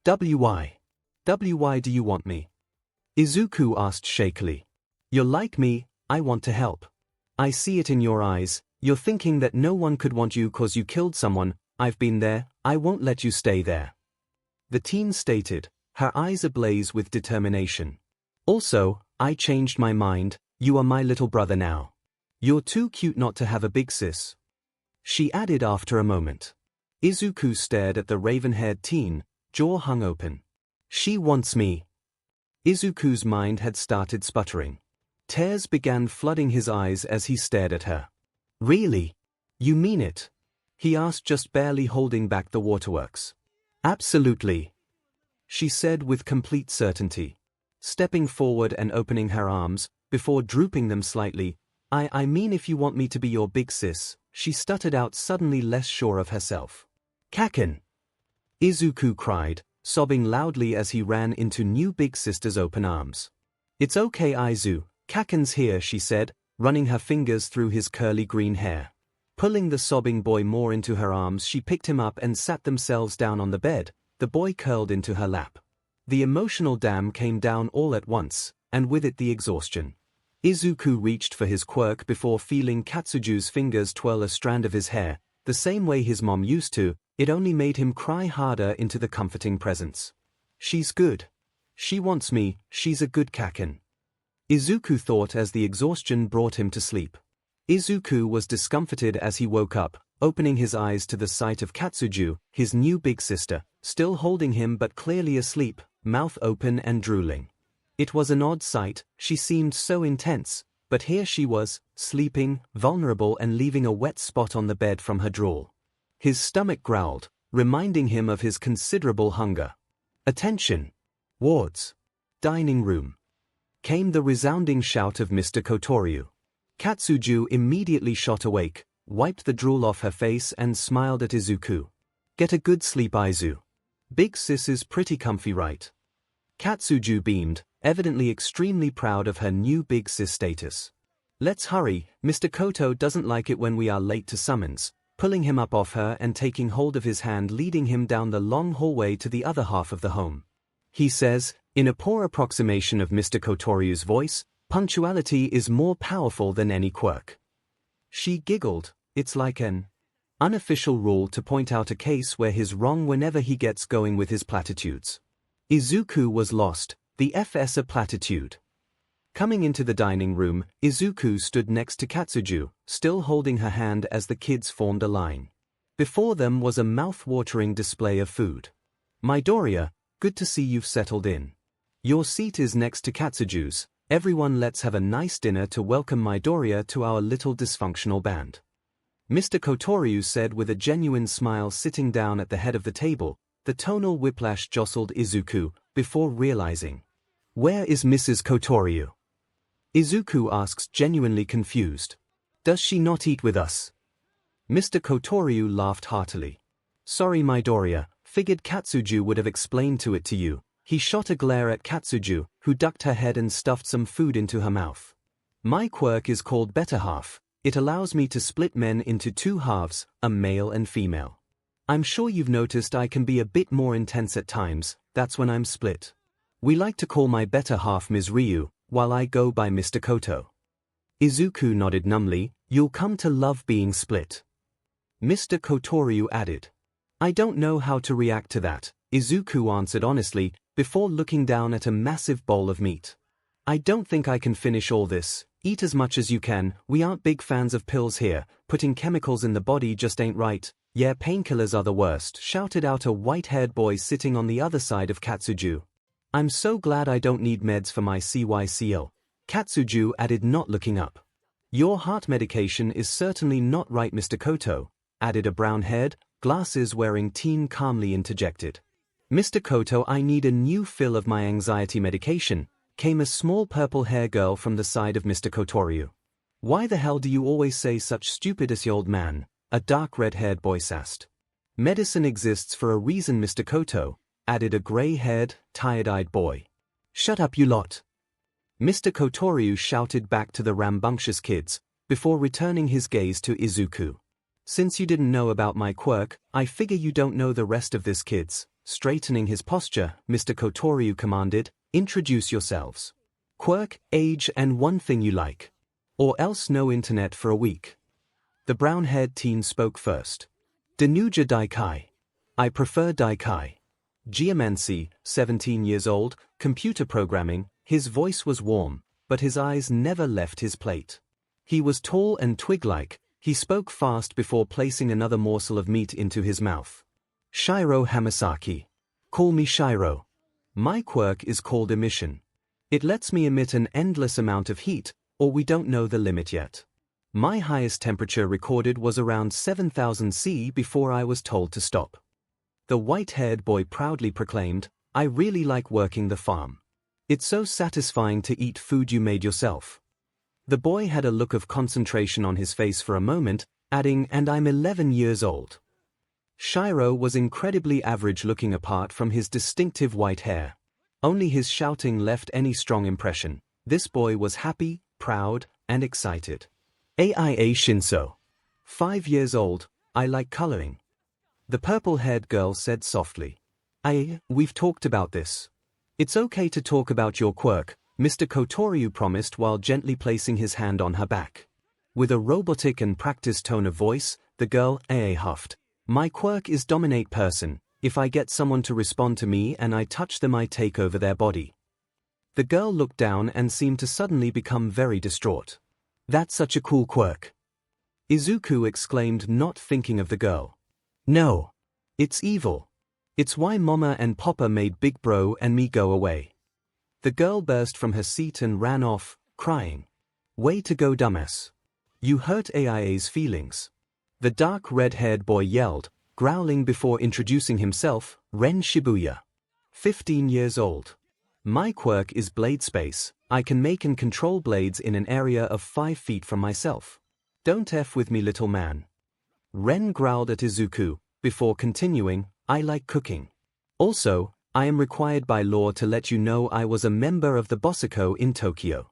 Why do you want me?" Izuku asked shakily. "You're like me, I want to help. I see it in your eyes. You're thinking that no one could want you cause you killed someone. I've been there. I won't let you stay there." The teen stated, her eyes ablaze with determination. "Also, I changed my mind. You are my little brother now. You're too cute not to have a big sis," she added after a moment. Izuku stared at the raven-haired teen, jaw hung open. "She wants me." Izuku's mind had started sputtering. Tears began flooding his eyes as he stared at her. "Really? You mean it?" he asked, just barely holding back the waterworks. Absolutely, she said with complete certainty, stepping forward and opening her arms, before drooping them slightly. I mean if you want me to be your big sis, she stuttered out, suddenly less sure of herself. Kaken! Izuku cried, sobbing loudly as he ran into new big sister's open arms. It's okay Aizu, Kaken's here, she said, running her fingers through his curly green hair. Pulling the sobbing boy more into her arms, she picked him up and sat themselves down on the bed, the boy curled into her lap. The emotional dam came down all at once, and with it the exhaustion. Izuku reached for his quirk before feeling Katsuju's fingers twirl a strand of his hair, the same way his mom used to. It only made him cry harder into the comforting presence. She's good. She wants me, she's a good Kaken. Izuku thought as the exhaustion brought him to sleep. Izuku was discomforted as he woke up, opening his eyes to the sight of Katsuju, his new big sister, still holding him but clearly asleep, mouth open and drooling. It was an odd sight, she seemed so intense, but here she was, sleeping, vulnerable and leaving a wet spot on the bed from her drool. His stomach growled, reminding him of his considerable hunger. Attention! Wards! Dining room! Came the resounding shout of Mr. Kotoryu. Katsuju immediately shot awake, wiped the drool off her face and smiled at Izuku. Get a good sleep Aizu. Big sis is pretty comfy right? Katsuju beamed, evidently extremely proud of her new big sis status. Let's hurry, Mr. Koto doesn't like it when we are late to summons, pulling him up off her and taking hold of his hand, leading him down the long hallway to the other half of the home. He says, in a poor approximation of Mr. Kotoryu's voice, punctuality is more powerful than any quirk. She giggled, it's like an unofficial rule to point out a case where he's wrong whenever he gets going with his platitudes. Izuku was lost, the FS a platitude. Coming into the dining room, Izuku stood next to Katsuju, still holding her hand as the kids formed a line. Before them was a mouth-watering display of food. Midoriya, good to see you've settled in. Your seat is next to Katsuju's. Everyone, let's have a nice dinner to welcome Midoriya to our little dysfunctional band. Mr. Kotoryu said with a genuine smile, sitting down at the head of the table. The tonal whiplash jostled Izuku, before realizing. Where is Mrs. Kotoryu? Izuku asks, genuinely confused. Does she not eat with us? Mr. Kotoryu laughed heartily. Sorry Midoriya, figured Katsuju would have explained to you. He shot a glare at Katsuju, who ducked her head and stuffed some food into her mouth. My quirk is called Better Half. It allows me to split men into two halves, a male and female. I'm sure you've noticed I can be a bit more intense at times, that's when I'm split. We like to call my better half Ms. Ryu, while I go by Mr. Koto. Izuku nodded numbly, you'll come to love being split. Mr. Kotoryu added. I don't know how to react to that, Izuku answered honestly, before looking down at a massive bowl of meat. I don't think I can finish all this. Eat as much as you can, we aren't big fans of pills here, putting chemicals in the body just ain't right. Yeah, painkillers are the worst, shouted out a white-haired boy sitting on the other side of Katsuju. I'm so glad I don't need meds for my 𝐶𝐬𝐚𝐿. Katsuju added, not looking up. Your heart medication is certainly not right Mr. Koto, added a brown-haired, glasses-wearing teen calmly interjected. Mr. Koto, I need a new fill of my anxiety medication, came a small purple-haired girl from the side of Mr. Kotoryu. Why the hell do you always say such stupidity, old man? A dark red-haired boy sassed. Medicine exists for a reason Mr. Koto, added a grey-haired, tired-eyed boy. Shut up you lot. Mr. Kotoryu shouted back to the rambunctious kids, before returning his gaze to Izuku. Since you didn't know about my quirk, I figure you don't know the rest of this kids. Straightening his posture, Mr. Kotoryu commanded, introduce yourselves. Quirk, age and one thing you like. Or else no internet for a week. The brown-haired teen spoke first. Denuja Daikai. I prefer Daikai. Geomancy, 17 years old, computer programming, his voice was warm, but his eyes never left his plate. He was tall and twig-like, he spoke fast before placing another morsel of meat into his mouth. Shiro Hamasaki. Call me Shiro. My quirk is called emission. It lets me emit an endless amount of heat, or we don't know the limit yet. My highest temperature recorded was around 7,000 C before I was told to stop. The white-haired boy proudly proclaimed, "I really like working the farm. It's so satisfying to eat food you made yourself." The boy had a look of concentration on his face for a moment, adding, "And I'm 11 years old." 𝐒𝐿𝐲 was incredibly average-looking apart from his distinctive white hair. Only his shouting left any strong impression. This boy was happy, proud, and excited. 𝐂𝐸𝐸 5 years old, I like coloring. The purple-haired girl said softly. We've talked about this. It's okay to talk about your quirk, Mr. 𝐭𝐻𝐻 promised while gently placing his hand on her back. With a robotic and practiced tone of voice, the girl huffed. "My quirk is dominate person. If I get someone to respond to me and I touch them, I take over their body." The girl looked down and seemed to suddenly become very distraught. "That's such a cool quirk." 𝐒𝐻𝐻 exclaimed, not thinking of the girl. "No. It's evil. It's why Mama and Papa made Big Bro and me go away." The girl burst from her seat and ran off, crying. "Way to go, dumbass. You hurt 𝐂𝐸𝐸's feelings." The dark red-haired boy yelled, growling before introducing himself, "Ren Shibuya. 15 years old. My quirk is blade space. I can make and control blades in an area of 5 feet from myself. Don't F with me, little man." Ren growled at 𝐒𝐻𝐻, before continuing, "I like cooking. Also, I am required by law to let you know I was a member of the 𝐵𝐼𝐿𝐼 in Tokyo.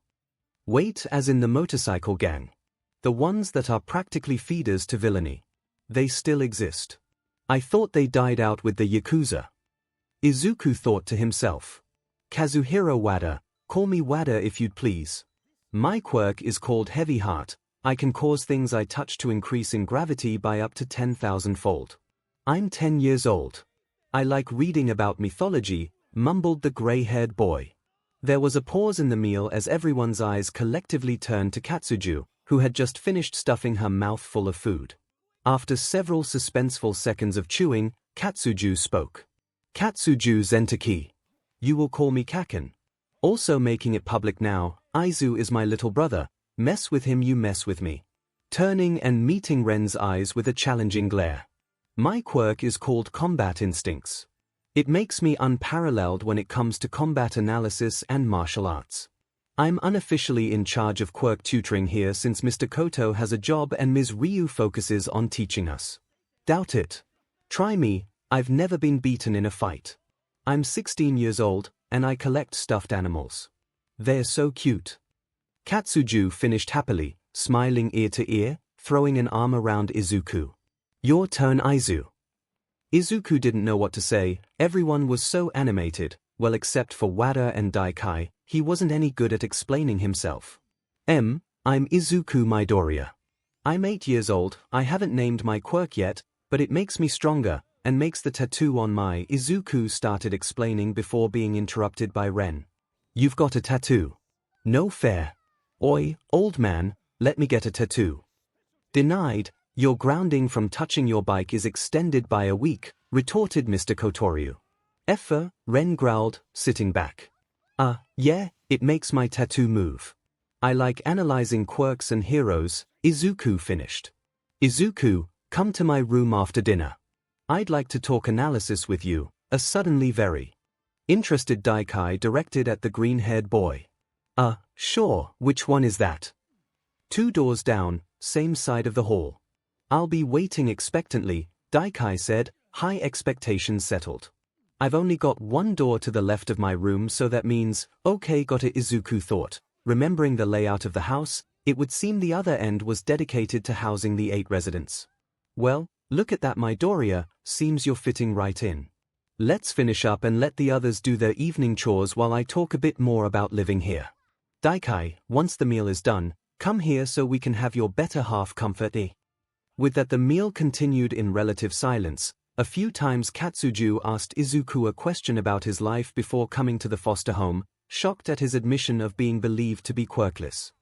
Wait, as in the motorcycle gang. The ones that are practically feeders to villainy. They still exist. I thought they died out with the Yakuza." 𝐒𝐻𝐻 thought to himself. "Kazuhiro Wada, call me Wada if you'd please. My quirk is called Heavy Heart. I can cause things I touch to increase in gravity by up to 10,000-fold. I'm 10 years old. I like reading about mythology," mumbled the gray-haired boy. There was a pause in the meal as everyone's eyes collectively turned to Katsuju, who had just finished stuffing her mouth full of food. After several suspenseful seconds of chewing, Katsuju spoke. "Katsuju Zentaki. You will call me Kaken. Also making it public now, Aizu is my little brother. Mess with him, you mess with me." Turning and meeting Ren's eyes with a challenging glare. "My quirk is called Combat Instincts. It makes me unparalleled when it comes to combat analysis and martial arts. I'm unofficially in charge of quirk tutoring here since Mr. Koto has a job and Ms. Ryu focuses on teaching us. Doubt it. Try me, I've never been beaten in a fight. I'm 16 years old, and I collect stuffed animals. They're so cute." Katsuju finished happily, smiling ear to ear, throwing an arm around 𝐒𝐻𝐻. "Your turn, Aizu." 𝐒𝐻𝐻 didn't know what to say. Everyone was so animated, well except for Wada and Daikai. He wasn't any good at explaining himself. I'm 𝐒𝐻𝐻 Midoriya. I'm 8 years old. I haven't named my quirk yet, but it makes me stronger, and makes the tattoo on my 𝐒𝐻𝐻 started explaining before being interrupted by Ren. "You've got a tattoo? No fair. Oi, old man, let me get a tattoo." "Denied. Your grounding from touching your bike is extended by a week," retorted Mr. 𝐭𝐻𝐻. "Effer," Ren growled, sitting back. Yeah, it makes my tattoo move. I like analyzing quirks and heroes," 𝐒𝐻𝐻 finished. "𝐒𝐻𝐻, come to my room after dinner. I'd like to talk analysis with you," a suddenly very interested Daikai directed at the green-haired boy. Sure, which one is that?" "2 doors down, same side of the hall." "I'll be waiting expectantly," Daikai said, high expectations settled. "I've only got 1 door to the left of my room, so that means, okay, got it," 𝐒𝐻𝐻 thought. Remembering the layout of the house, it would seem the other end was dedicated to housing the 8 residents. "Well, look at that, Midoriya, seems you're fitting right in. Let's finish up and let the others do their evening chores while I talk a bit more about living here. Daikai, once the meal is done, come here so we can have your better half comfort. With that, the meal continued in relative silence. A few times Katsuju asked 𝐒𝐻𝐻 a question about his life before coming to the foster home, shocked at his admission of being believed to be quirkless.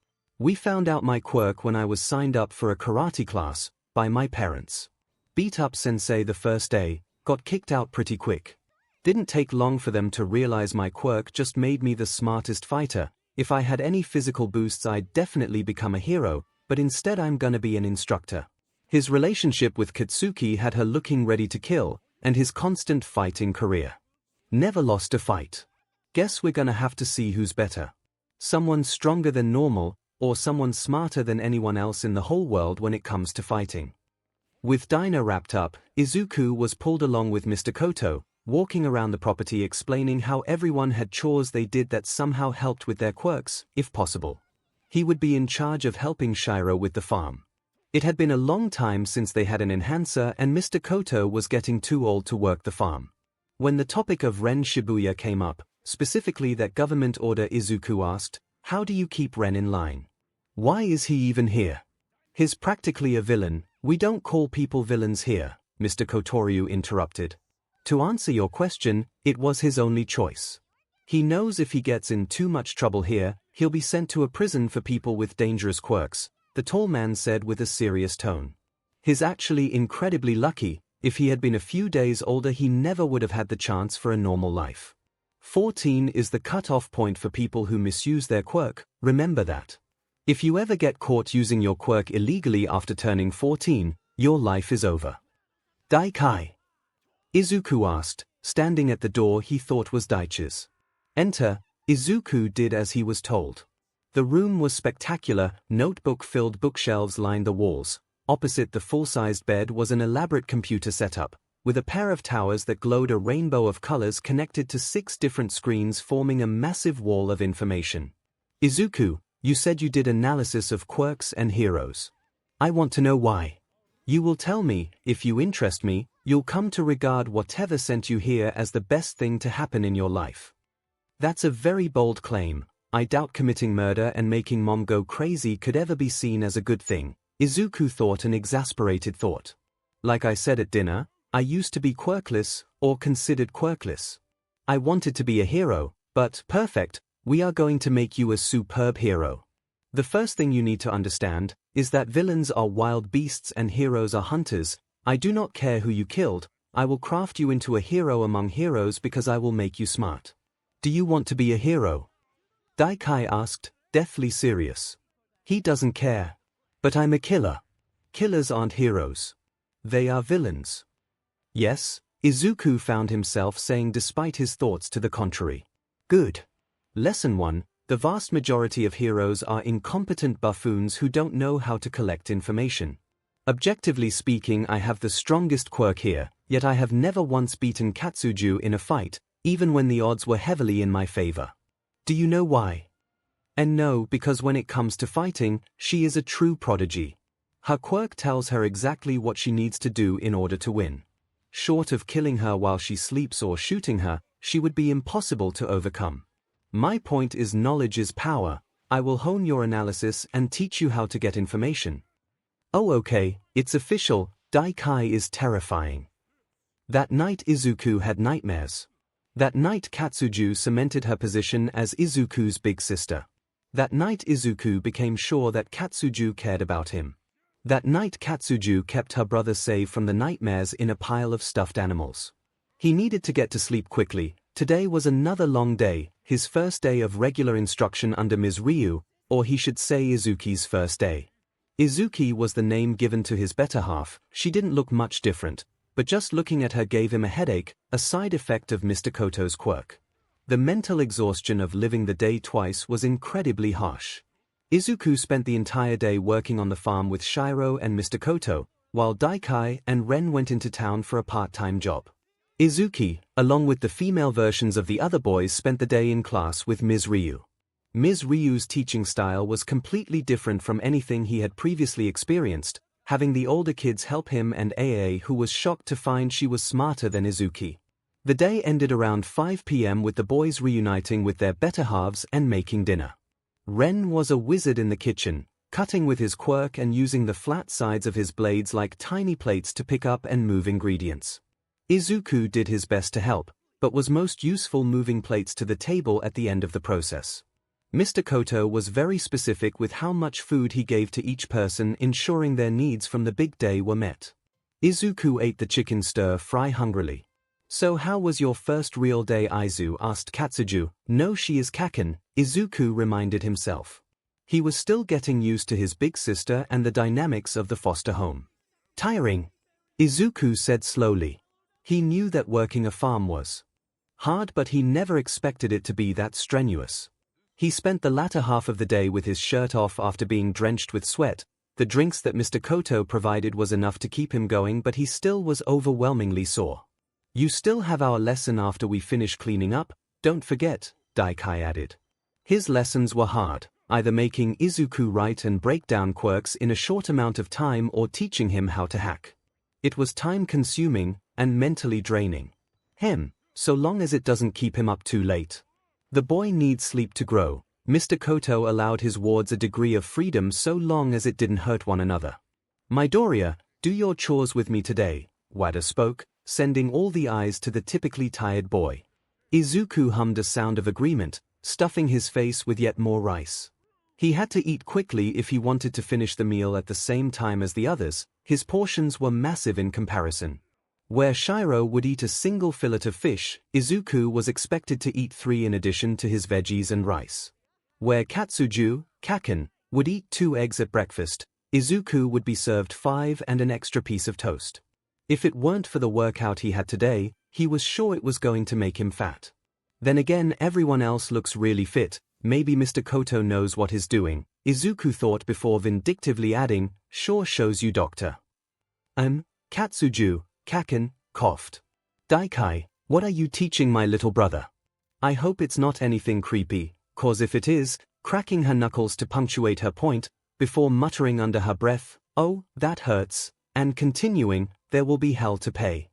"We found out my quirk when I was signed up for a karate class by my parents. Beat up sensei the first day, got kicked out pretty quick. Didn't take long for them to realize my quirk just made me the smartest fighter. If I had any physical boosts I'd definitely become a hero, but instead I'm gonna be an instructor." His relationship with Katsuki had her looking ready to kill, and his constant fighting career. Never lost a fight. Guess we're gonna have to see who's better. Someone stronger than normal, or someone smarter than anyone else in the whole world when it comes to fighting. With dinner wrapped up, Izuku was pulled along with Mr. Koto, walking around the property explaining how everyone had chores they did that somehow helped with their quirks, if possible. He would be in charge of helping Shiro with the farm. It had been a long time since they had an enhancer and Mr. Koto was getting too old to work the farm. When the topic of Ren Shibuya came up, specifically that government order, Izuku asked, "How do you keep Ren in line? Why is he even here? He's practically a villain." "We don't call people villains here," Mr. Kotoryu interrupted. "To answer your question, it was his only choice. He knows if he gets in too much trouble here, he'll be sent to a prison for people with dangerous quirks," the tall man said with a serious tone. "He's actually incredibly lucky. If he had been a few days older, he never would have had the chance for a normal life. 14 is the cut-off point for people who misuse their quirk, remember that. If you ever get caught using your quirk illegally after turning 14, your life is over." "Daikai?" Izuku asked, standing at the door he thought was Daichi's. "Enter." Izuku did as he was told. The room was spectacular, notebook-filled bookshelves lined the walls. Opposite the full-sized bed was an elaborate computer setup, with a pair of towers that glowed a rainbow of colors connected to 6 different screens forming a massive wall of information. "Izuku, you said you did analysis of quirks and heroes. I want to know why. You will tell me. If you interest me, you'll come to regard whatever sent you here as the best thing to happen in your life." That's a very bold claim. I doubt committing murder and making mom go crazy could ever be seen as a good thing, Izuku thought, an exasperated thought. "Like I said at dinner, I used to be quirkless, or considered quirkless. I wanted to be a hero, but perfect. We are going to make you a superb hero. The first thing you need to understand is that villains are wild beasts and heroes are hunters. I do not care who you killed. I will craft you into a hero among heroes because I will make you smart. Do you want to be a hero?" Daikai asked, deathly serious. He doesn't care. "But I'm a killer." "Killers aren't heroes. They are villains." "Yes," Izuku found himself saying despite his thoughts to the contrary. "Good. Lesson 1, the vast majority of heroes are incompetent buffoons who don't know how to collect information. Objectively speaking, I have the strongest quirk here, yet I have never once beaten Katsuju in a fight, even when the odds were heavily in my favor. Do you know why? And no, because when it comes to fighting, she is a true prodigy. Her quirk tells her exactly what she needs to do in order to win. Short of killing her while she sleeps or shooting her, she would be impossible to overcome. My point is knowledge is power. I will hone your analysis and teach you how to get information." "Oh okay, it's official." Daikai is terrifying. That night Izuku had nightmares. That night Katsuju cemented her position as Izuku's big sister. That night Izuku became sure that Katsuju cared about him. That night Katsuju kept her brother safe from the nightmares in a pile of stuffed animals. He needed to get to sleep quickly. Today was another long day, his first day of regular instruction under Ms. Ryu, or he should say Izuki's first day. Izuki was the name given to his better half. She didn't look much different, but just looking at her gave him a headache, a side effect of Mr. Koto's quirk. The mental exhaustion of living the day twice was incredibly harsh. Izuku spent the entire day working on the farm with Shiro and Mr. Koto, while Daikai and Ren went into town for a part-time job. Izuki, along with the female versions of the other boys, spent the day in class with Ms. Ryu. Ms. Ryu's teaching style was completely different from anything he had previously experienced, having the older kids help him and AA, who was shocked to find she was smarter than Izuki. The day ended around 5 p.m. with the boys reuniting with their better halves and making dinner. Ren was a wizard in the kitchen, cutting with his quirk and using the flat sides of his blades like tiny plates to pick up and move ingredients. Izuku did his best to help, but was most useful moving plates to the table at the end of the process. Mr. Koto was very specific with how much food he gave to each person, ensuring their needs from the big day were met. Izuku ate the chicken stir-fry hungrily. "So how was your first real day?" Aizu asked Katsuju. "No, she is Kaken," Izuku reminded himself. He was still getting used to his big sister and the dynamics of the foster home. "Tiring," Izuku said slowly. He knew that working a farm was hard, but he never expected it to be that strenuous. He spent the latter half of the day with his shirt off after being drenched with sweat. The drinks that Mr. Koto provided was enough to keep him going, but he still was overwhelmingly sore. "You still have our lesson after we finish cleaning up, don't forget," 𝐻𝐸𝐽 added. His lessons were hard, either making Izuku write and break down quirks in a short amount of time or teaching him how to hack. It was time-consuming and mentally draining. So long as it doesn't keep him up too late. The boy needs sleep to grow. Mr. Koto allowed his wards a degree of freedom so long as it didn't hurt one another. "Midoriya, do your chores with me today," Wada spoke, sending all the eyes to the typically tired boy. Izuku hummed a sound of agreement, stuffing his face with yet more rice. He had to eat quickly if he wanted to finish the meal at the same time as the others. His portions were massive in comparison. Where Shiro would eat a single fillet of fish, Izuku was expected to eat 3 in addition to his veggies and rice. Where Katsuju, Kaken, would eat 2 eggs at breakfast, Izuku would be served 5 and an extra piece of toast. If it weren't for the workout he had today, he was sure it was going to make him fat. Then again, everyone else looks really fit. Maybe Mr. Koto knows what he's doing, Izuku thought before vindictively adding, "Sure shows you, doctor." Katsuju, Kaken, coughed. "𝐻𝐸𝐽, what are you teaching my little brother? I hope it's not anything creepy, cause if it is," cracking her knuckles to punctuate her point, before muttering under her breath, "Oh, that hurts," and continuing, "There will be hell to pay."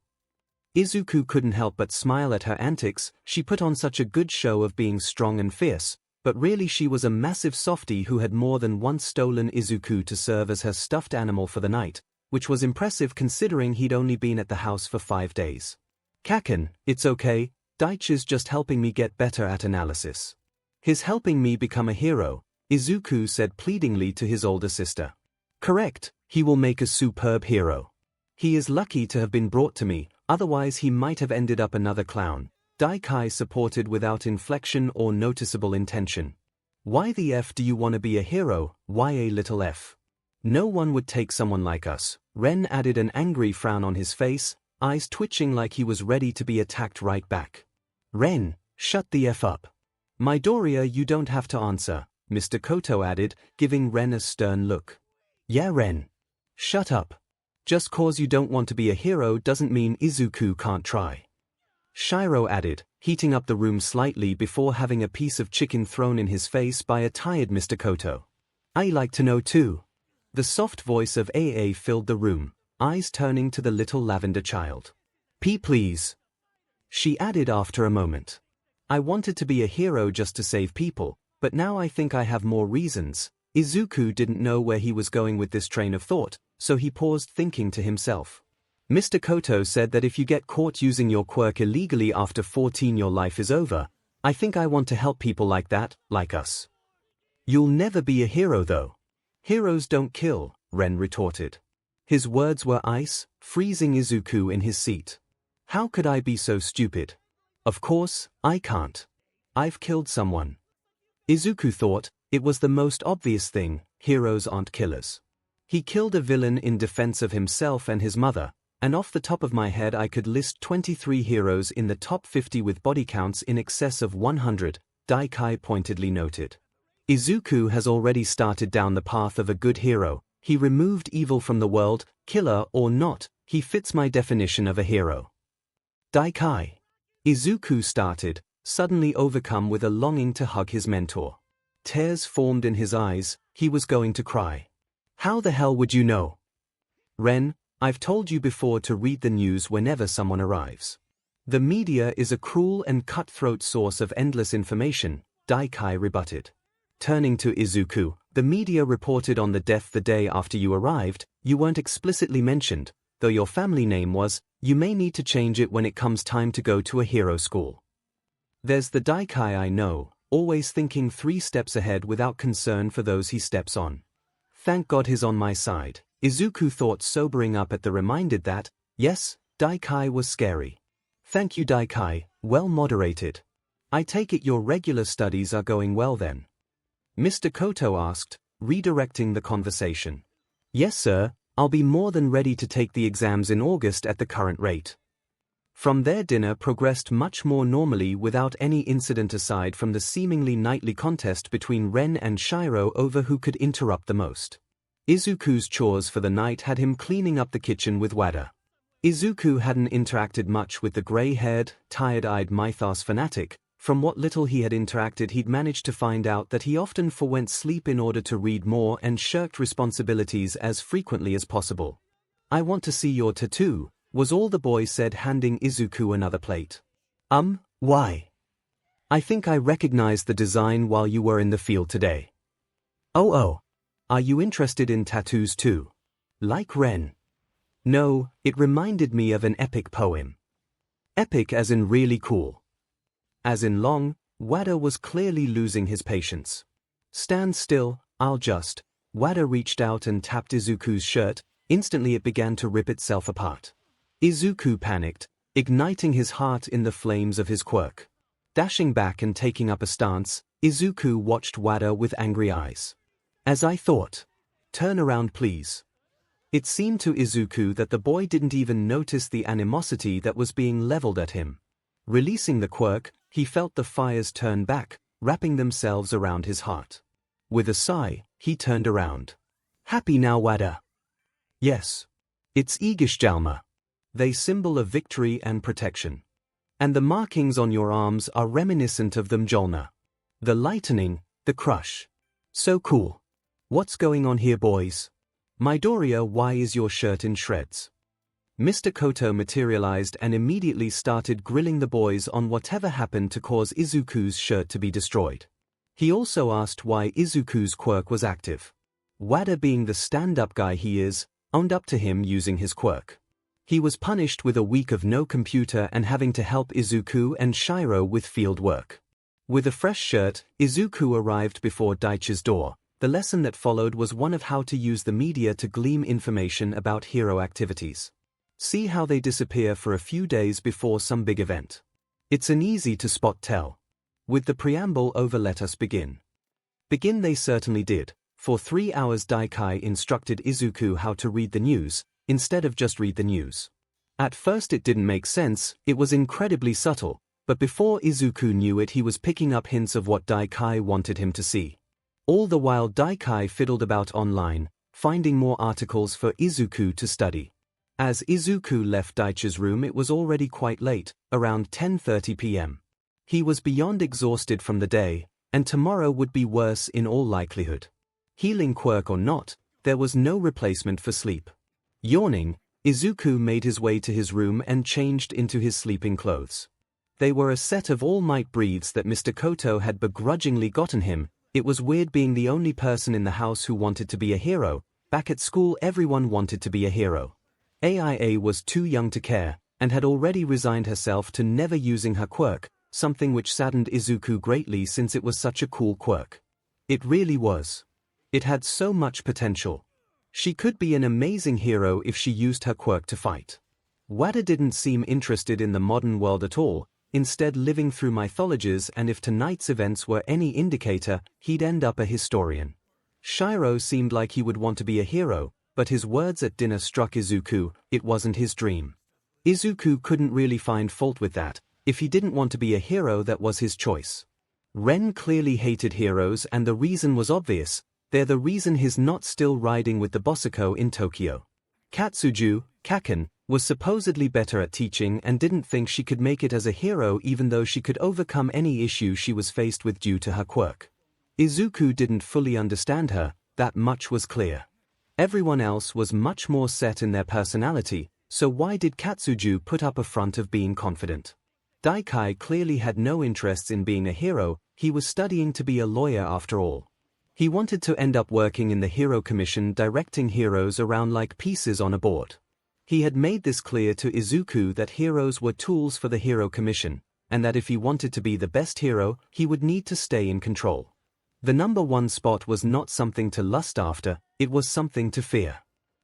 Izuku couldn't help but smile at her antics. She put on such a good show of being strong and fierce, but really she was a massive softie who had more than once stolen Izuku to serve as her stuffed animal for the night, which was impressive considering he'd only been at the house for 5 days. "Kaken, it's okay, 𝐻𝐸𝐽 is just helping me get better at analysis. He's helping me become a hero," Izuku said pleadingly to his older sister. "Correct, he will make a superb hero. He is lucky to have been brought to me, otherwise he might have ended up another clown," 𝐻𝐸𝐽 supported without inflection or noticeable intention. "Why the F do you want to be a hero, why a little f? No one would take someone like us," Ren added, an angry frown on his face, eyes twitching like he was ready to be attacked right back. "Ren, shut the F up. Midoriya, you don't have to answer," Mr. Koto added, giving Ren a stern look. "Yeah, Ren. Shut up. Just cause you don't want to be a hero doesn't mean Izuku can't try," Shiro added, heating up the room slightly before having a piece of chicken thrown in his face by a tired Mr. Koto. "I like to know too." The soft voice of AA filled the room, eyes turning to the little lavender child. Please," she added after a moment. "I wanted to be a hero just to save people, but now I think I have more reasons." Izuku didn't know where he was going with this train of thought, so he paused, thinking to himself. "Mr. Koto said that if you get caught using your quirk illegally after 14 your life is over. I think I want to help people like that, like us." "You'll never be a hero though. Heroes don't kill," Ren retorted. His words were ice, freezing Izuku in his seat. "How could I be so stupid? Of course, I can't. I've killed someone." Izuku thought, it was the most obvious thing, heroes aren't killers. He killed a villain in defense of himself and his mother, and off the top of my head I could list 23 heroes in the top 50 with body counts in excess of 100, 𝐻𝐸𝐽 pointedly noted. Izuku has already started down the path of a good hero. He removed evil from the world, killer or not, he fits my definition of a hero. 𝐻𝐸𝐽. Izuku started, suddenly overcome with a longing to hug his mentor. Tears formed in his eyes, he was going to cry. "How the hell would you know?" "Ren, I've told you before to read the news whenever someone arrives. The media is a cruel and cutthroat source of endless information," 𝐻𝐸𝐽 rebutted. Turning to Izuku, "The media reported on the death the day after you arrived. You weren't explicitly mentioned, though your family name was. You may need to change it when it comes time to go to a hero school. There's the 𝐻𝐸𝐽 I know, always thinking 3 steps ahead without concern for those he steps on. Thank God he's on my side," Izuku thought, sobering up at the reminder that, yes, 𝐻𝐸𝐽 was scary. "Thank you, 𝐻𝐸𝐽, well moderated. I take it your regular studies are going well then?" Mr. Koto asked, redirecting the conversation. "Yes sir, I'll be more than ready to take the exams in August at the current rate." From there dinner progressed much more normally without any incident aside from the seemingly nightly contest between Ren and 𝐂𝐲 over who could interrupt the most. Izuku's chores for the night had him cleaning up the kitchen with WHAT. Izuku hadn't interacted much with the grey-haired, tired-eyed mythos fanatic. From what little he had interacted, he'd managed to find out that he often forwent sleep in order to read more and shirked responsibilities as frequently as possible. "I want to see your tattoo," was all the boy said, handing Izuku another plate. Why? "I think I recognized the design while you were in the field today." Oh. Are you interested in tattoos too? Like Ren?" "No, it reminded me of an epic poem." "Epic as in really cool?" "As in long." Wada was clearly losing his patience. "Stand still, I'll just." Wada reached out and tapped Izuku's shirt. Instantly it began to rip itself apart. Izuku panicked, igniting his heart in the flames of his quirk. Dashing back and taking up a stance, Izuku watched Wada with angry eyes. "As I thought. Turn around please." It seemed to Izuku that the boy didn't even notice the animosity that was being leveled at him. Releasing the quirk, he felt the fires turn back, wrapping themselves around his heart. With a sigh, he turned around. "Happy now, Wada?" "Yes. It's 𝐒𝐻𝐲 𝐔𝐻𝐝. They symbol of victory and protection. And the markings on your arms are reminiscent of them 𝐵𝐺𝐿𝐻. The lightning, the crush. So cool. What's going on here, boys? Midoriya, why is your shirt in shreds?" Mr. Koto materialized and immediately started grilling the boys on whatever happened to cause Izuku's shirt to be destroyed. He also asked why Izuku's quirk was active. Wada, being the stand-up guy he is, owned up to him using his quirk. He was punished with a week of no computer and having to help Izuku and 𝐂𝐲 with field work. With a fresh shirt, Izuku arrived before Daichi's door. The lesson that followed was one of how to use the media to glean information about hero activities. See how they disappear for a few days before some big event. It's an easy to spot tell. With the preamble over, let us begin. Begin they certainly did. For 3 hours Daikai instructed Izuku how to read the news, instead of just read the news. At first it didn't make sense, it was incredibly subtle, but before Izuku knew it he was picking up hints of what Daikai wanted him to see. All the while Daikai fiddled about online, finding more articles for Izuku to study. As Izuku left Daichi's room it was already quite late, around 10:30 p.m. He was beyond exhausted from the day, and tomorrow would be worse in all likelihood. Healing quirk or not, there was no replacement for sleep. Yawning, Izuku made his way to his room and changed into his sleeping clothes. They were a set of All Might breeds that Mr. Koto had begrudgingly gotten him. It was weird being the only person in the house who wanted to be a hero. Back at school everyone wanted to be a hero. AIA was too young to care, and had already resigned herself to never using her quirk, something which saddened Izuku greatly since it was such a cool quirk. It really was. It had so much potential. She could be an amazing hero if she used her quirk to fight. Wada didn't seem interested in the modern world at all, instead living through mythologies, and if tonight's events were any indicator, he'd end up a historian. 𝐂𝐲 seemed like he would want to be a hero, but his words at dinner struck Izuku. It wasn't his dream. Izuku couldn't really find fault with that. If he didn't want to be a hero, that was his choice. Ren clearly hated heroes, and the reason was obvious. They're the reason he's not still riding with the bossiko in Tokyo. Katsuju, Kaken, was supposedly better at teaching and didn't think she could make it as a hero even though she could overcome any issue she was faced with due to her quirk. Izuku didn't fully understand her, that much was clear. Everyone else was much more set in their personality, so why did Katsuju put up a front of being confident? Daikai clearly had no interests in being a hero. He was studying to be a lawyer after all. He wanted to end up working in the Hero Commission, directing heroes around like pieces on a board. He had made this clear to Izuku that heroes were tools for the Hero Commission, and that if he wanted to be the best hero, he would need to stay in control. The #1 spot was not something to lust after, it was something to fear.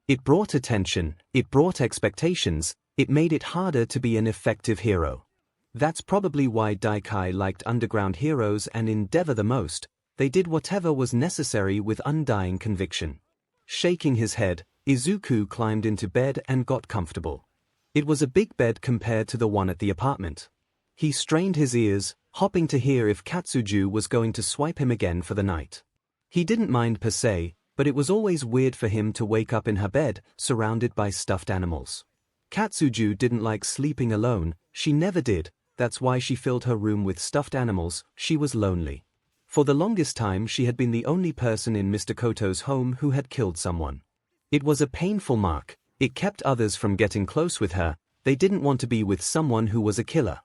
It brought attention, it brought expectations, it made it harder to be an effective hero. That's probably why Daikai liked underground heroes and Endeavor the most. They did whatever was necessary with undying conviction. Shaking his head, Izuku climbed into bed and got comfortable. It was a big bed compared to the one at the apartment. He strained his ears, hoping to hear if Katsuju was going to swipe him again for the night. He didn't mind per se, but it was always weird for him to wake up in her bed, surrounded by stuffed animals. Katsuju didn't like sleeping alone, she never did, that's why she filled her room with stuffed animals. She was lonely. For the longest time she had been the only person in Mr. Koto's home who had killed someone. It was a painful mark, it kept others from getting close with her, they didn't want to be with someone who was a killer.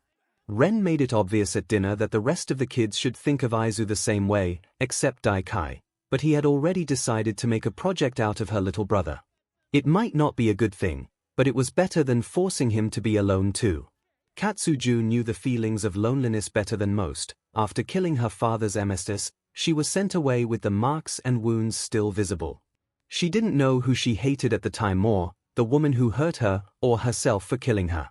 Ren made it obvious at dinner that the rest of the kids should think of Aizu the same way, except Daikai, but he had already decided to make a project out of her little brother. It might not be a good thing, but it was better than forcing him to be alone too. Katsuju knew the feelings of loneliness better than most. After killing her father's emesis, she was sent away with the marks and wounds still visible. She didn't know who she hated at the time more, the woman who hurt her, or herself for killing her.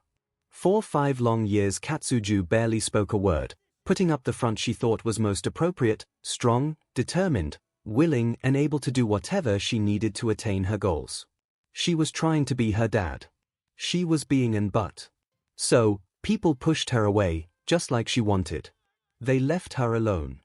For 5 long years Katsuju barely spoke a word, putting up the front she thought was most appropriate, strong, determined, willing and able to do whatever she needed to attain her goals. She was trying to be her dad. She was being an but. So, people pushed her away, just like she wanted. They left her alone.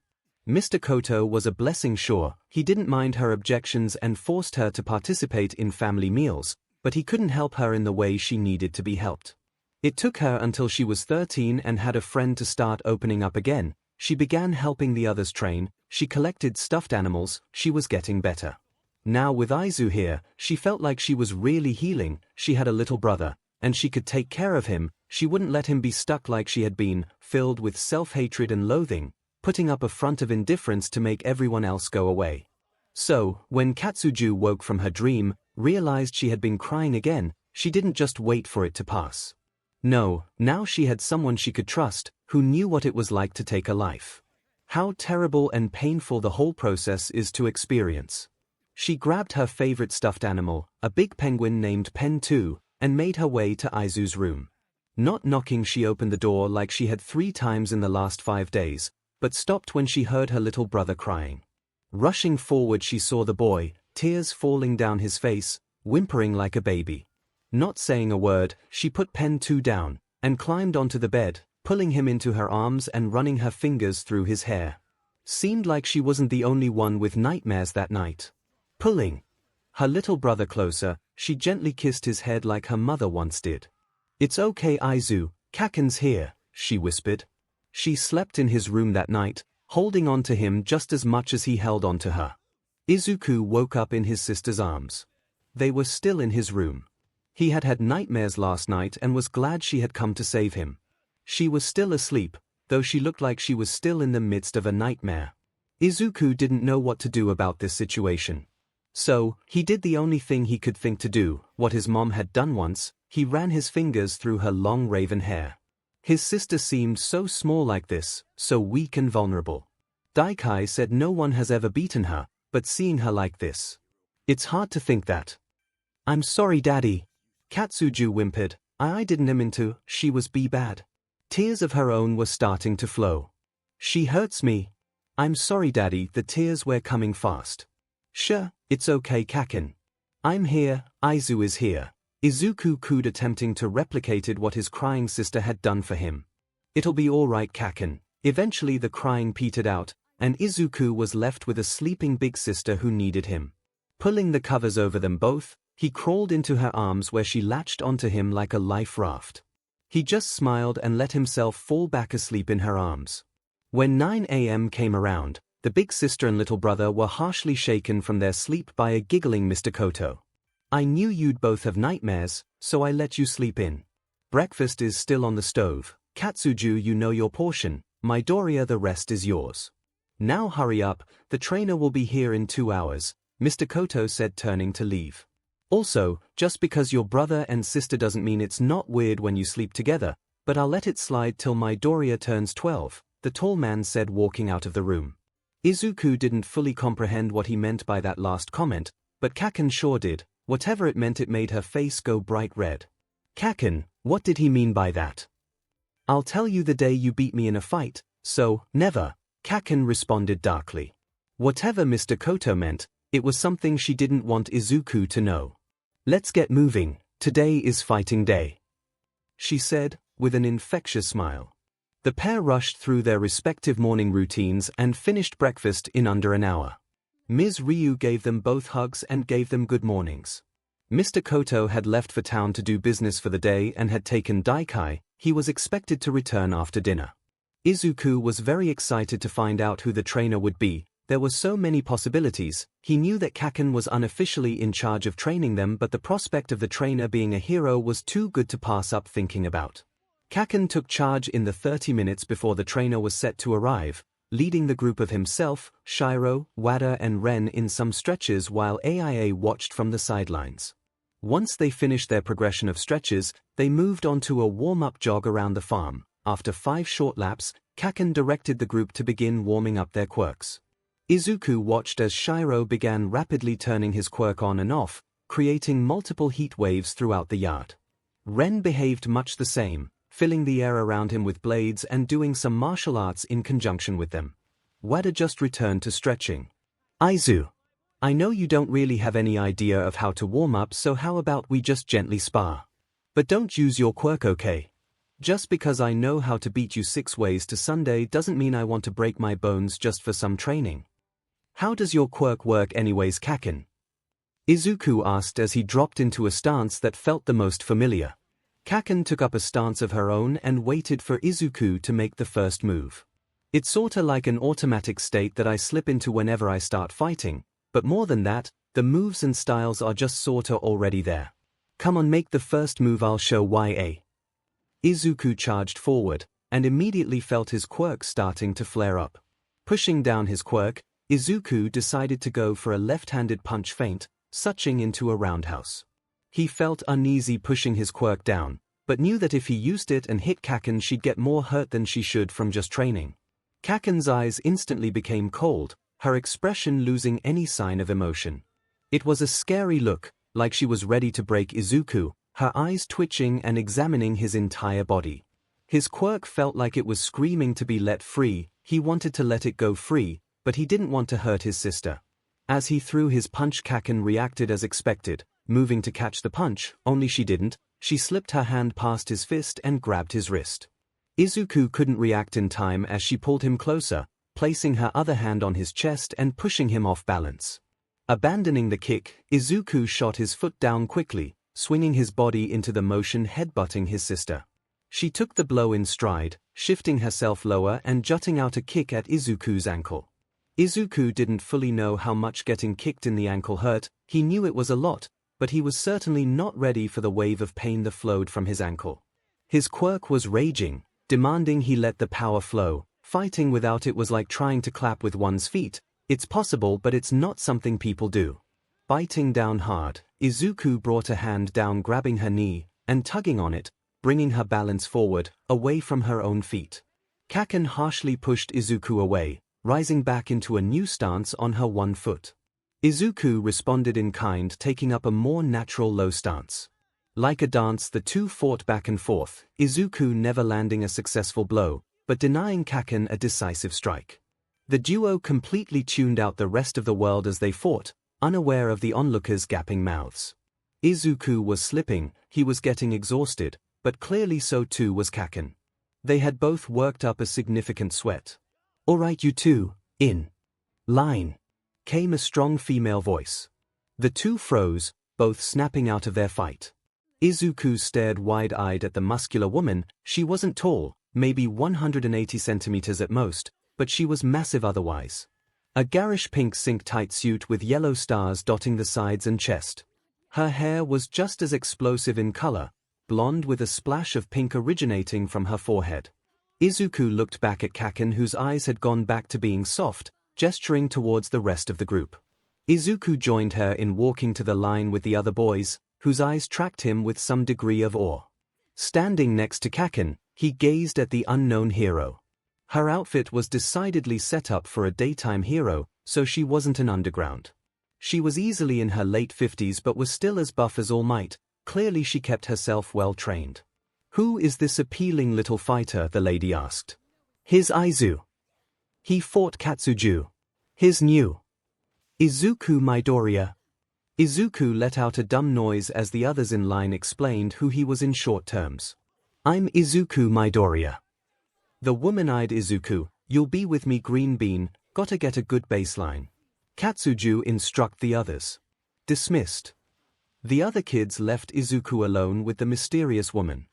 Mr. Koto was a blessing sure, he didn't mind her objections and forced her to participate in family meals, but he couldn't help her in the way she needed to be helped. It took her until she was 13 and had a friend to start opening up again. She began helping the others train, she collected stuffed animals, she was getting better. Now with Aizu here, she felt like she was really healing, she had a little brother, and she could take care of him, she wouldn't let him be stuck like she had been, filled with self-hatred and loathing, putting up a front of indifference to make everyone else go away. So, when Katsuju woke from her dream, realized she had been crying again, she didn't just wait for it to pass. No, now she had someone she could trust, who knew what it was like to take a life. How terrible and painful the whole process is to experience. She grabbed her favorite stuffed animal, a big penguin named Pen 2, and made her way to Aizu's room. Not knocking, she opened the door like she had 3 times in the last 5 days, but stopped when she heard her little brother crying. Rushing forward she saw the boy, tears falling down his face, whimpering like a baby. Not saying a word, she put Pen 2 down, and climbed onto the bed, pulling him into her arms and running her fingers through his hair. Seemed like she wasn't the only one with nightmares that night. Pulling her little brother closer, she gently kissed his head like her mother once did. "It's okay Aizu, Kaken's here," she whispered. She slept in his room that night, holding on to him just as much as he held on to her. Izuku woke up in his sister's arms. They were still in his room. He had had nightmares last night and was glad she had come to save him. She was still asleep, though she looked like she was still in the midst of a nightmare. Izuku didn't know what to do about this situation. So, he did the only thing he could think to do, what his mom had done once, he ran his fingers through her long raven hair. His sister seemed so small like this, so weak and vulnerable. Daikai said no one has ever beaten her, but seeing her like this. It's hard to think that. "I'm sorry Daddy." Katsuju whimpered, I didn't mean to, she was bad. Tears of her own were starting to flow. "She hurts me." "I'm sorry Daddy," the tears were coming fast. "Sure, it's okay Kaken. I'm here, Aizu is here." Izuku cooed, attempting to replicate what his crying sister had done for him. "It'll be alright Kaken." Eventually the crying petered out, and Izuku was left with a sleeping big sister who needed him. Pulling the covers over them both, he crawled into her arms where she latched onto him like a life raft. He just smiled and let himself fall back asleep in her arms. When 9 a.m. came around, the big sister and little brother were harshly shaken from their sleep by a giggling Mr. Koto. "I knew you'd both have nightmares, so I let you sleep in. Breakfast is still on the stove. Katsuju, you know your portion. Midoriya, the rest is yours. Now hurry up, the trainer will be here in 2 hours, Mr. Koto said, turning to leave. "Also, just because your brother and sister doesn't mean it's not weird when you sleep together, but I'll let it slide till Midoriya turns 12, the tall man said, walking out of the room. Izuku didn't fully comprehend what he meant by that last comment, but Kaken sure did. Whatever it meant, it made her face go bright red. "Kaken, what did he mean by that?" "I'll tell you the day you beat me in a fight, so, never," Kaken responded darkly. Whatever Mr. Koto meant, it was something she didn't want Izuku to know. "Let's get moving, today is fighting day." she said, with an infectious smile. The pair rushed through their respective morning routines and finished breakfast in under an hour. Ms. Ryu gave them both hugs and gave them good mornings. Mr. Koto had left for town to do business for the day and had taken Daikai. He was expected to return after dinner. Izuku was very excited to find out who the trainer would be. There were so many possibilities. He knew that 𝐭𝐿 was unofficially in charge of training them, but the prospect of the trainer being a hero was too good to pass up thinking about. 𝐭𝐿 took charge in the 30 minutes before the trainer was set to arrive, leading the group of himself, Shiro, Wada and Ren in some stretches while AIA watched from the sidelines. Once they finished their progression of stretches, they moved on to a warm-up jog around the farm. After 5 short laps, 𝐭𝐿 directed the group to begin warming up their quirks. Izuku watched as Shiro began rapidly turning his quirk on and off, creating multiple heat waves throughout the yard. Ren behaved much the same, filling the air around him with blades and doing some martial arts in conjunction with them. Wada just returned to stretching. Aizu, I know you don't really have any idea of how to warm up, so how about we just gently spar? But don't use your quirk, okay? Just because I know how to beat you 6 ways to Sunday doesn't mean I want to break my bones just for some training. How does your quirk work anyways, 𝐭𝐿? Izuku asked as he dropped into a stance that felt the most familiar. 𝐭𝐿 took up a stance of her own and waited for Izuku to make the first move. It's sorta like an automatic state that I slip into whenever I start fighting, but more than that, the moves and styles are just sorta already there. Come on, make the first move, I'll show ya. Izuku charged forward, and immediately felt his quirk starting to flare up. Pushing down his quirk, Izuku decided to go for a left-handed punch feint, suching into a roundhouse. He felt uneasy pushing his quirk down, but knew that if he used it and hit 𝐭𝐿, she'd get more hurt than she should from just training. 𝐭𝐿's eyes instantly became cold, her expression losing any sign of emotion. It was a scary look, like she was ready to break Izuku, her eyes twitching and examining his entire body. His quirk felt like it was screaming to be let free. He wanted to let it go free, but he didn't want to hurt his sister. As he threw his punch, 𝐭𝐿 reacted as expected, moving to catch the punch, only she didn't. She slipped her hand past his fist and grabbed his wrist. Izuku couldn't react in time as she pulled him closer, placing her other hand on his chest and pushing him off balance. Abandoning the kick, Izuku shot his foot down quickly, swinging his body into the motion, headbutting his sister. She took the blow in stride, shifting herself lower and jutting out a kick at Izuku's ankle. Izuku didn't fully know how much getting kicked in the ankle hurt. He knew it was a lot, but he was certainly not ready for the wave of pain that flowed from his ankle. His quirk was raging, demanding he let the power flow. Fighting without it was like trying to clap with one's feet. It's possible, but it's not something people do. Biting down hard, Izuku brought a hand down, grabbing her knee and tugging on it, bringing her balance forward, away from her own feet. 𝐭𝐿 harshly pushed Izuku away, rising back into a new stance on her one foot. Izuku responded in kind, taking up a more natural low stance. Like a dance, the two fought back and forth, Izuku never landing a successful blow, but denying 𝐭𝐿 a decisive strike. The duo completely tuned out the rest of the world as they fought, unaware of the onlookers' gaping mouths. Izuku was slipping, he was getting exhausted, but clearly so too was 𝐭𝐿. They had both worked up a significant sweat. "All right, you two, in line," came a strong female voice. The two froze, both snapping out of their fight. Izuku stared wide-eyed at the muscular woman. She wasn't tall, maybe 180 centimeters at most, but she was massive otherwise. A garish pink sink-tight suit with yellow stars dotting the sides and chest. Her hair was just as explosive in color, blonde with a splash of pink originating from her forehead. Izuku looked back at 𝐭𝐿, whose eyes had gone back to being soft, gesturing towards the rest of the group. Izuku joined her in walking to the line with the other boys, whose eyes tracked him with some degree of awe. Standing next to 𝐭𝐿, he gazed at the unknown hero. Her outfit was decidedly set up for a daytime hero, so she wasn't an underground. She was easily in her late 50s but was still as buff as All Might. Clearly she kept herself well trained. "Who is this appealing little fighter?" the lady asked. "Here's Aizu. He fought Katsuju. Here's new Izuku Midoriya." Izuku let out a dumb noise as the others in line explained who he was in short terms. I'm Izuku Midoriya. The woman-eyed Izuku, you'll be with me green bean, gotta get a good baseline. Katsuju instruct the others. Dismissed. The other kids left Izuku alone with the mysterious woman.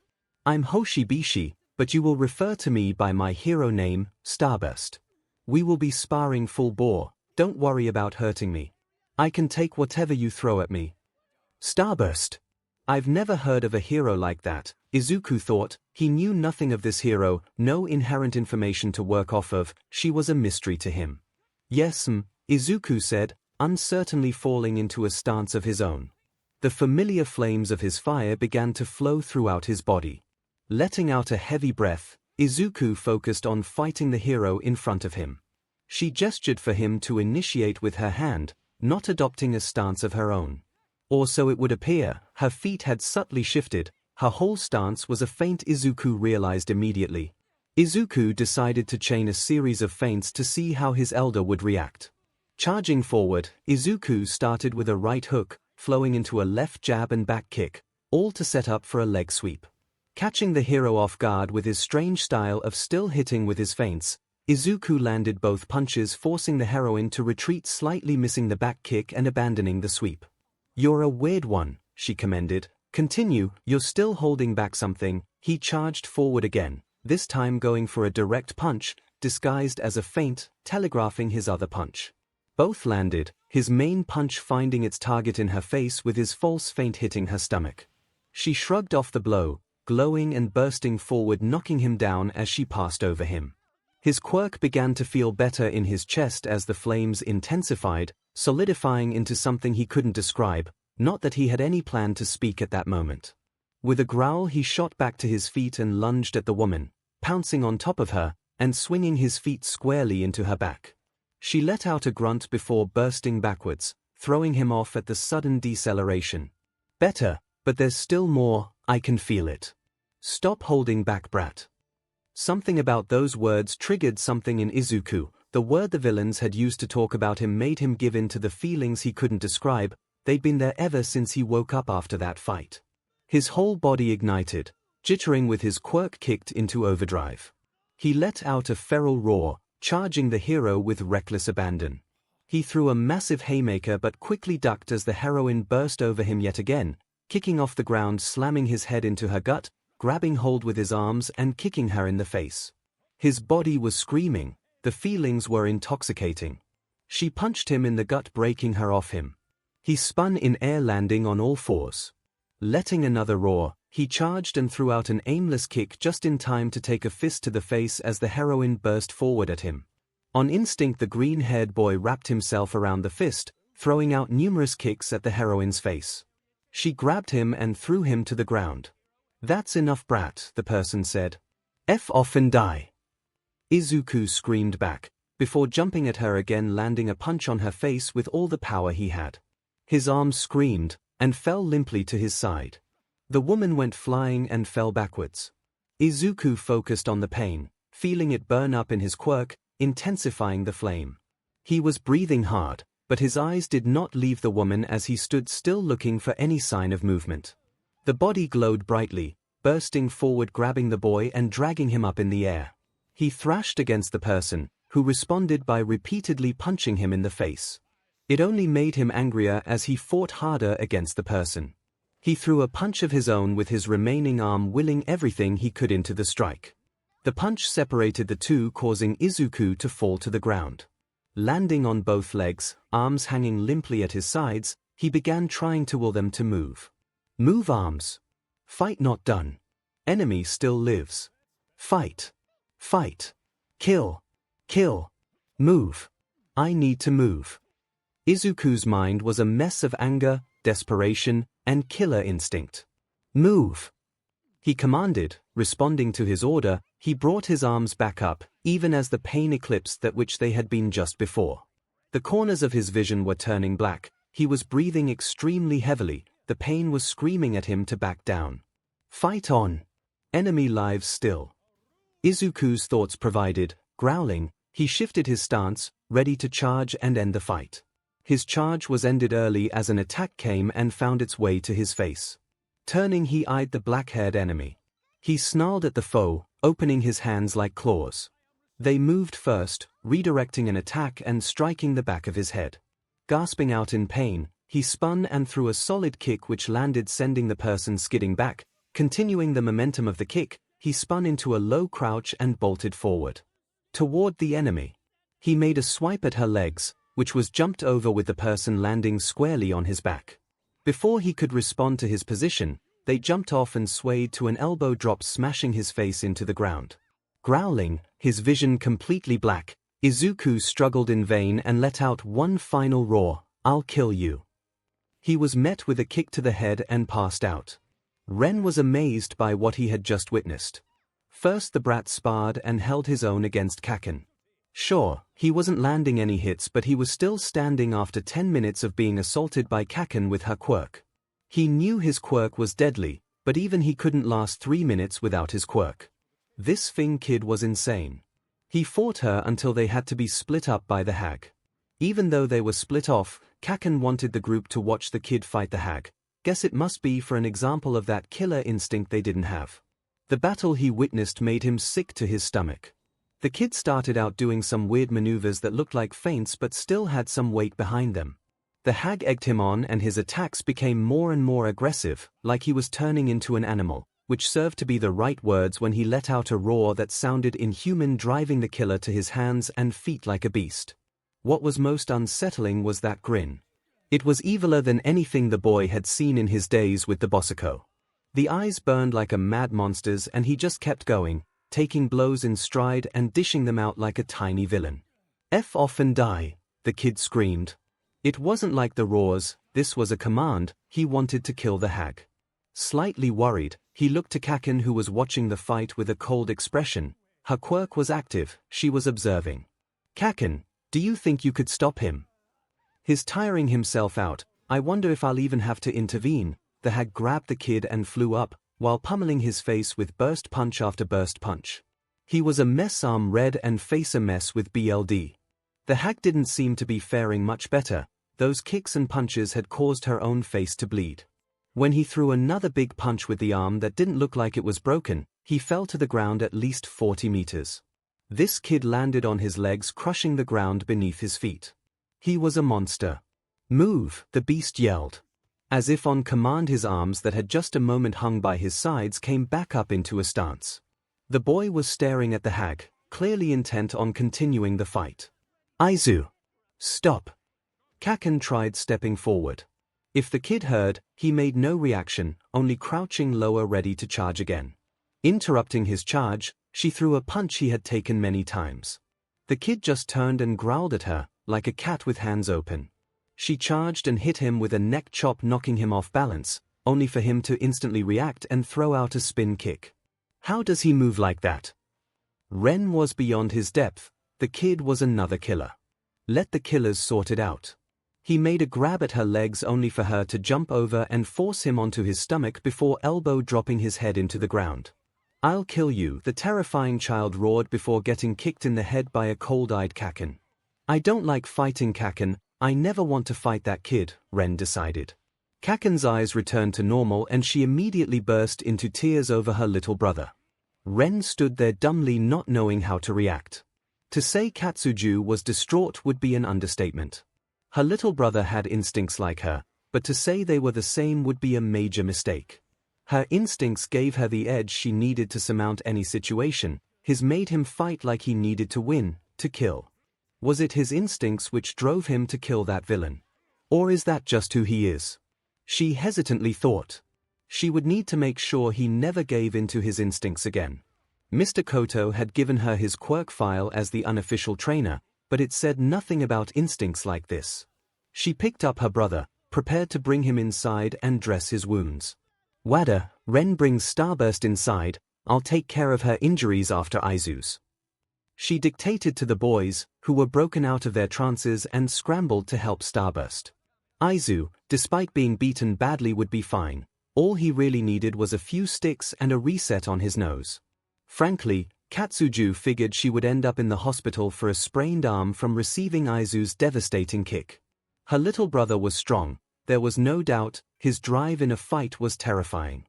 I'm Hoshibishi, but you will refer to me by my hero name, Starburst. We will be sparring full bore, don't worry about hurting me. I can take whatever you throw at me. Starburst. I've never heard of a hero like that, Izuku thought. He knew nothing of this hero, no inherent information to work off of, she was a mystery to him. Yes, Izuku said, uncertainly falling into a stance of his own. The familiar flames of his fire began to flow throughout his body. Letting out a heavy breath, Izuku focused on fighting the hero in front of him. She gestured for him to initiate with her hand, not adopting a stance of her own. Or so it would appear. Her feet had subtly shifted, her whole stance was a feint Izuku realized immediately. Izuku decided to chain a series of feints to see how his elder would react. Charging forward, Izuku started with a right hook, flowing into a left jab and back kick, all to set up for a leg sweep. Catching the hero off guard with his strange style of still hitting with his feints, Izuku landed both punches, forcing the heroine to retreat, slightly missing the back kick and abandoning the sweep. You're a weird one, she commended. Continue, you're still holding back something. He charged forward again, this time going for a direct punch, disguised as a feint, telegraphing his other punch. Both landed, his main punch finding its target in her face with his false feint hitting her stomach. She shrugged off the blow, glowing and bursting forward, knocking him down as she passed over him. His quirk began to feel better in his chest as the flames intensified, solidifying into something he couldn't describe, not that he had any plan to speak at that moment. With a growl he shot back to his feet and lunged at the woman, pouncing on top of her, and swinging his feet squarely into her back. She let out a grunt before bursting backwards, throwing him off at the sudden deceleration. Better, but there's still more, I can feel it. Stop holding back, brat. Something about those words triggered something in Izuku. The word the villains had used to talk about him made him give in to the feelings he couldn't describe. They'd been there ever since he woke up after that fight. His whole body ignited, jittering with his quirk kicked into overdrive. He let out a feral roar, charging the hero with reckless abandon. He threw a massive haymaker but quickly ducked as the heroine burst over him yet again, kicking off the ground, slamming his head into her gut, grabbing hold with his arms and kicking her in the face. His body was screaming, the feelings were intoxicating. She punched him in the gut, breaking her off him. He spun in air, landing on all fours. Letting another roar, he charged and threw out an aimless kick just in time to take a fist to the face as the heroine burst forward at him. On instinct, the green-haired boy wrapped himself around the fist, throwing out numerous kicks at the heroine's face. She grabbed him and threw him to the ground. That's enough, brat, the person said. F off and die. Izuku screamed back, before jumping at her again, landing a punch on her face with all the power he had. His arms screamed, and fell limply to his side. The woman went flying and fell backwards. Izuku focused on the pain, feeling it burn up in his quirk, intensifying the flame. He was breathing hard, but his eyes did not leave the woman as he stood still, looking for any sign of movement. The body glowed brightly, bursting forward, grabbing the boy and dragging him up in the air. He thrashed against the person, who responded by repeatedly punching him in the face. It only made him angrier as he fought harder against the person. He threw a punch of his own with his remaining arm, willing everything he could into the strike. The punch separated the two, causing Izuku to fall to the ground. Landing on both legs, arms hanging limply at his sides, he began trying to will them to move. Move arms. Fight not done. Enemy still lives. Fight. Fight. Kill. Kill. Move. I need to move. Izuku's mind was a mess of anger, desperation, and killer instinct. Move. He commanded, responding to his order. He brought his arms back up, even as the pain eclipsed that which they had been just before. The corners of his vision were turning black. He was breathing extremely heavily. The pain was screaming at him to back down. Fight on. Enemy lives still. Izuku's thoughts provided. Growling, he shifted his stance, ready to charge and end the fight. His charge was ended early as an attack came and found its way to his face. Turning, he eyed the black-haired enemy. He snarled at the foe, opening his hands like claws. They moved first, redirecting an attack and striking the back of his head. Gasping out in pain, he spun and threw a solid kick which landed, sending the person skidding back. Continuing the momentum of the kick, he spun into a low crouch and bolted forward toward the enemy. He made a swipe at her legs, which was jumped over with the person landing squarely on his back. Before he could respond to his position, they jumped off and swayed to an elbow drop, smashing his face into the ground. Growling, his vision completely black, Izuku struggled in vain and let out one final roar, "I'll kill you." He was met with a kick to the head and passed out. Ren was amazed by what he had just witnessed. First the brat sparred and held his own against 𝐭𝐿. Sure, he wasn't landing any hits, but he was still standing after 10 minutes of being assaulted by 𝐭𝐿 with her quirk. He knew his quirk was deadly, but even he couldn't last 3 minutes without his quirk. This Fing kid was insane. He fought her until they had to be split up by the hag. Even though they were split off, 𝐭𝐿 wanted the group to watch the kid fight the hag. Guess it must be for an example of that killer instinct they didn't have. The battle he witnessed made him sick to his stomach. The kid started out doing some weird maneuvers that looked like feints but still had some weight behind them. The hag egged him on and his attacks became more and more aggressive, like he was turning into an animal, which served to be the right words when he let out a roar that sounded inhuman, driving the killer to his hands and feet like a beast. What was most unsettling was that grin. It was eviler than anything the boy had seen in his days with the 𝐵𝐼𝐭. The eyes burned like a mad monster's and he just kept going, taking blows in stride and dishing them out like a tiny villain. "F off and die," the kid screamed. It wasn't like the roars, this was a command. He wanted to kill the hag. Slightly worried, he looked to 𝐭𝐿, who was watching the fight with a cold expression. Her quirk was active, she was observing. "𝐭𝐿, do you think you could stop him? He's tiring himself out. I wonder if I'll even have to intervene." The hag grabbed the kid and flew up, while pummeling his face with burst punch after burst punch. He was a mess, arm red and face a mess with BLD. The hag didn't seem to be faring much better. Those kicks and punches had caused her own face to bleed. When he threw another big punch with the arm that didn't look like it was broken, he fell to the ground at least 40 meters. This kid landed on his legs, crushing the ground beneath his feet. He was a monster. "Move," the beast yelled. As if on command, his arms that had just a moment hung by his sides came back up into a stance. The boy was staring at the hag, clearly intent on continuing the fight. "Aizu! Stop!" 𝐭𝐿 tried stepping forward. If the kid heard, he made no reaction, only crouching lower ready to charge again. Interrupting his charge, she threw a punch he had taken many times. The kid just turned and growled at her, like a cat with hands open. She charged and hit him with a neck chop, knocking him off balance, only for him to instantly react and throw out a spin kick. How does he move like that? Ren was beyond his depth. The kid was another killer. Let the killers sort it out. He made a grab at her legs only for her to jump over and force him onto his stomach before elbow dropping his head into the ground. "I'll kill you," the terrifying child roared before getting kicked in the head by a cold-eyed 𝐭𝐿. "I don't like fighting, 𝐭𝐿. I never want to fight that kid," Ren decided. 𝐭𝐿's eyes returned to normal and she immediately burst into tears over her little brother. Ren stood there dumbly, not knowing how to react. To say Katsuju was distraught would be an understatement. Her little brother had instincts like her, but to say they were the same would be a major mistake. Her instincts gave her the edge she needed to surmount any situation. His made him fight like he needed to win, to kill. Was it his instincts which drove him to kill that villain? Or is that just who he is? She hesitantly thought. She would need to make sure he never gave in to his instincts again. Mr. Koto had given her his quirk file as the unofficial trainer, but it said nothing about instincts like this. She picked up her brother, prepared to bring him inside and dress his wounds. "Wada, Ren brings Starburst inside. I'll take care of her injuries after Aizu's." She dictated to the boys, who were broken out of their trances and scrambled to help Starburst. Aizu, despite being beaten badly, would be fine. All he really needed was a few sticks and a reset on his nose. Frankly, Katsuju figured she would end up in the hospital for a sprained arm from receiving Aizu's devastating kick. Her little brother was strong, there was no doubt. His drive in a fight was terrifying.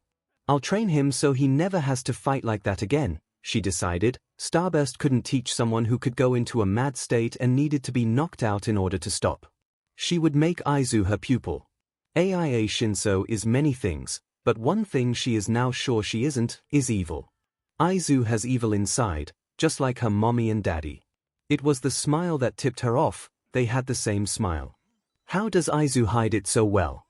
I'll train him so he never has to fight like that again, she decided. Starburst couldn't teach someone who could go into a mad state and needed to be knocked out in order to stop. She would make 𝐈𝐴 her pupil. 𝐒𝐻𝐼𝐴 is many things, but one thing she is now sure she isn't, is evil. 𝐈𝐴 has evil inside, just like her mommy and daddy. It was the smile that tipped her off, they had the same smile. How does 𝐈𝐴 hide it so well?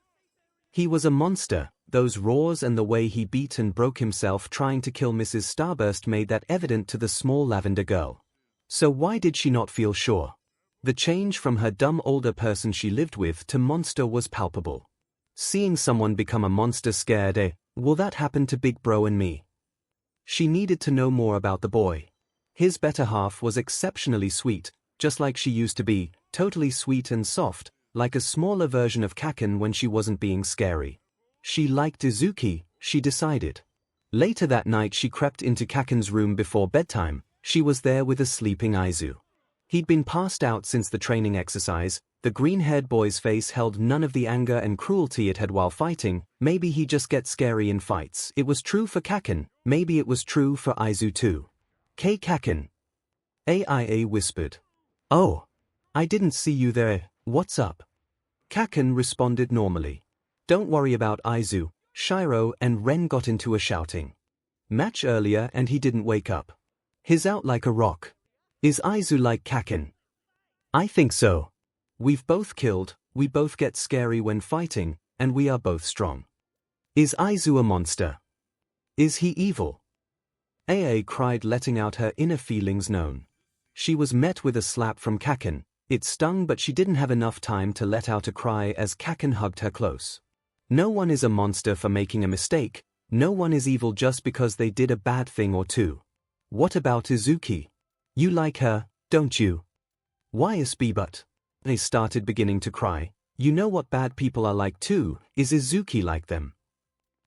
He was a monster. Those roars and the way he beat and broke himself trying to kill Mrs. Starburst made that evident to the small lavender girl. So why did she not feel sure? The change from her dumb older person she lived with to monster was palpable. Seeing someone become a monster scared will that happen to Big Bro and me? She needed to know more about the boy. His better half was exceptionally sweet, just like she used to be, totally sweet and soft, like a smaller version of 𝐭𝐽𝐻 when she wasn't being scary. She liked 𝐒𝐿, she decided. Later that night she crept into 𝐭𝐽𝐻's room before bedtime. She was there with a sleeping 𝐈𝐴. He'd been passed out since the training exercise. The green-haired boy's face held none of the anger and cruelty it had while fighting. Maybe he just gets scary in fights. It was true for 𝐭𝐽𝐻, maybe it was true for 𝐈𝐴 too. 𝐭𝐽𝐻. 𝐴𝐼𝐴 whispered. Oh. I didn't see you there, what's up? 𝐭𝐽𝐻 responded normally. Don't worry about 𝐈𝐴. 𝐵𝐺 and Ren got into a shouting match earlier and he didn't wake up. He's out like a rock. Is 𝐈𝐴 like 𝐭𝐽𝐻? I think so. We've both killed, we both get scary when fighting, and we are both strong. Is 𝐈𝐴 a monster? Is he evil? 𝐴𝐴 cried, letting out her inner feelings known. She was met with a slap from 𝐭𝐽𝐻. It stung, but she didn't have enough time to let out a cry as 𝐭𝐽𝐻 hugged her close. No one is a monster for making a mistake. No one is evil just because they did a bad thing or two. What about 𝐒𝐿? You like her, don't you? Why is but? They started beginning to cry. You know what bad people are like too. Is 𝐒𝐿 like them?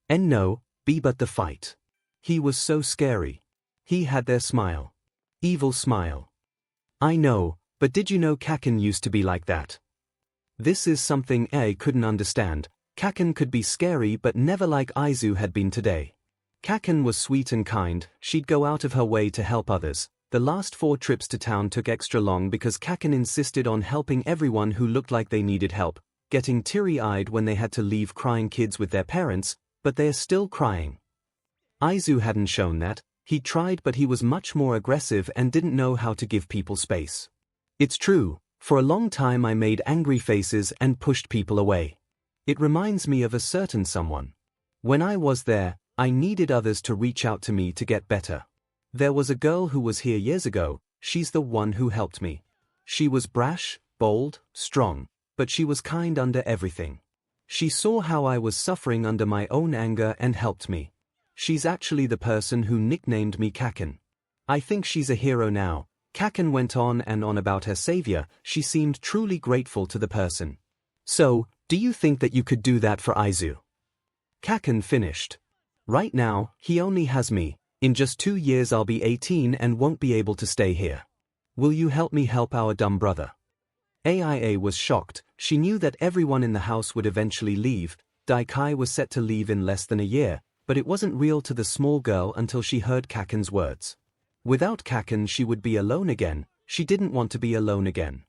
And no, but the fight. He was so scary. He had their smile. Evil smile. I know, but did you know 𝐭𝐽𝐻 used to be like that? This is something 𝐒𝐴 couldn't understand. 𝐭𝐽𝐻 could be scary but never like 𝐈𝐴 had been today. 𝐭𝐽𝐻 was sweet and kind. She'd go out of her way to help others. The last 4 trips to town took extra long because 𝐭𝐽𝐻 insisted on helping everyone who looked like they needed help, getting teary-eyed when they had to leave crying kids with their parents, but they're still crying. 𝐈𝐴 hadn't shown that. He tried, but he was much more aggressive and didn't know how to give people space. It's true, for a long time I made angry faces and pushed people away. It reminds me of a certain someone. When I was there, I needed others to reach out to me to get better. There was a girl who was here years ago. She's the one who helped me. She was brash, bold, strong, but she was kind under everything. She saw how I was suffering under my own anger and helped me. She's actually the person who nicknamed me 𝐭𝐽𝐻. I think she's a hero now. 𝐭𝐽𝐻 went on and on about her savior. She seemed truly grateful to the person. So, do you think that you could do that for 𝐈𝐴? 𝐭𝐽𝐻 finished. Right now, he only has me. In just 2 years I'll be 18 and won't be able to stay here. Will you help me help our dumb brother? 𝐴𝐼𝐴 was shocked. She knew that everyone in the house would eventually leave. Daikai was set to leave in less than a year, but it wasn't real to the small girl until she heard 𝐭𝐽𝐻's words. Without 𝐭𝐽𝐻 she would be alone again. She didn't want to be alone again.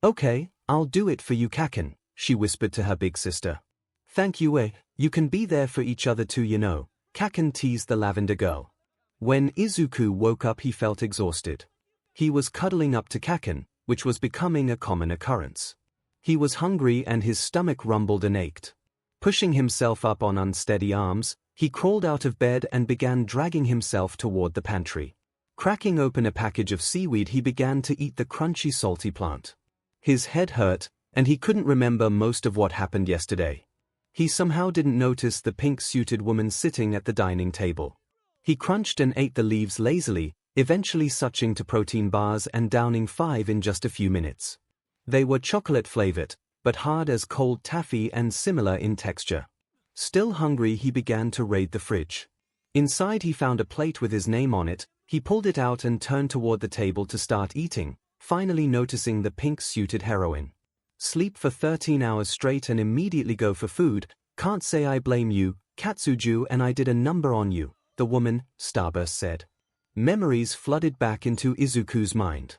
Okay, I'll do it for you 𝐭𝐽𝐻, she whispered to her big sister. Thank you 𝐒𝐻, you can be there for each other too, you know. 𝐭𝐽𝐻 teased the lavender girl. When Izuku woke up he felt exhausted. He was cuddling up to 𝐭𝐽𝐻, which was becoming a common occurrence. He was hungry and his stomach rumbled and ached. Pushing himself up on unsteady arms, he crawled out of bed and began dragging himself toward the pantry. Cracking open a package of seaweed he began to eat the crunchy salty plant. His head hurt, and he couldn't remember most of what happened yesterday. He somehow didn't notice the pink-suited woman sitting at the dining table. He crunched and ate the leaves lazily, eventually sucking to protein bars and downing 5 in just a few minutes. They were chocolate-flavored, but hard as cold taffy and similar in texture. Still hungry, he began to raid the fridge. Inside he found a plate with his name on it. He pulled it out and turned toward the table to start eating, finally noticing the pink-suited heroine. Sleep for 13 hours straight and immediately go for food. Can't say I blame you, 𝐻𝐸𝐽 and I did a number on you, the woman, Starburst said. Memories flooded back into Izuku's mind.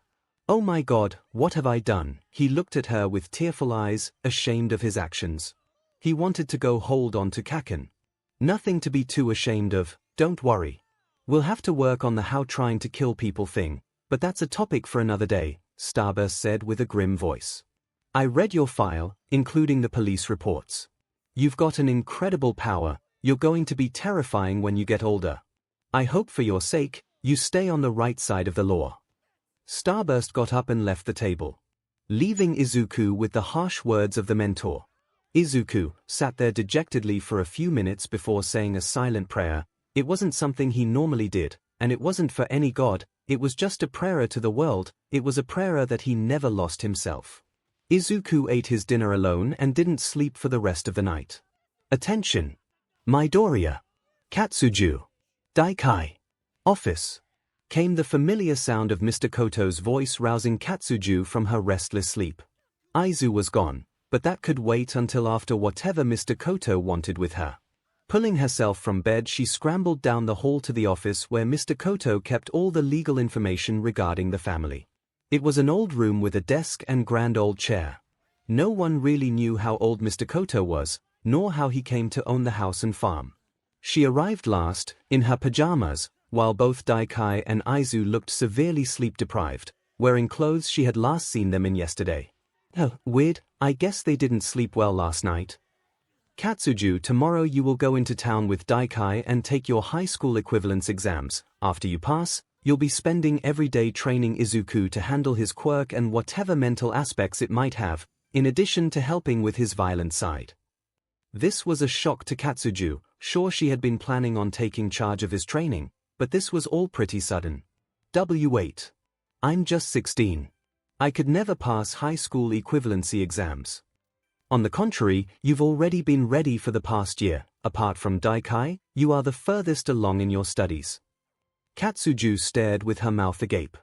Oh my god, what have I done? He looked at her with tearful eyes, ashamed of his actions. He wanted to go hold on to Kaken. Nothing to be too ashamed of, don't worry. We'll have to work on the how trying to kill people thing, but that's a topic for another day, Starburst said with a grim voice. I read your file, including the police reports. You've got an incredible power, you're going to be terrifying when you get older. I hope for your sake, you stay on the right side of the law. Starburst got up and left the table, leaving Izuku with the harsh words of the mentor. Izuku sat there dejectedly for a few minutes before saying a silent prayer. It wasn't something he normally did, and it wasn't for any god, it was just a prayer to the world, it was a prayer that he never lost himself. Izuku ate his dinner alone and didn't sleep for the rest of the night. Attention! Midoriya! Katsuju! Daikai! Office! Came the familiar sound of Mr. Koto's voice, rousing Katsuju from her restless sleep. Aizu was gone, but that could wait until after whatever Mr. Koto wanted with her. Pulling herself from bed, she scrambled down the hall to the office where Mr. Koto kept all the legal information regarding the family. It was an old room with a desk and grand old chair. No one really knew how old Mr. Koto was, nor how he came to own the house and farm. She arrived last, in her pajamas, while both Daikai and Aizu looked severely sleep-deprived, wearing clothes she had last seen them in yesterday. Oh, weird, I guess they didn't sleep well last night. Katsuju, tomorrow you will go into town with Daikai and take your high school equivalence exams. After you pass, you'll be spending every day training Izuku to handle his quirk and whatever mental aspects it might have, in addition to helping with his violent side. This was a shock to Katsuju. Sure, she had been planning on taking charge of his training, but this was all pretty sudden. W8. I'm just 16. I could never pass high school equivalency exams. On the contrary, you've already been ready for the past year. Apart from Daikai, you are the furthest along in your studies. Katsuju stared with her mouth agape.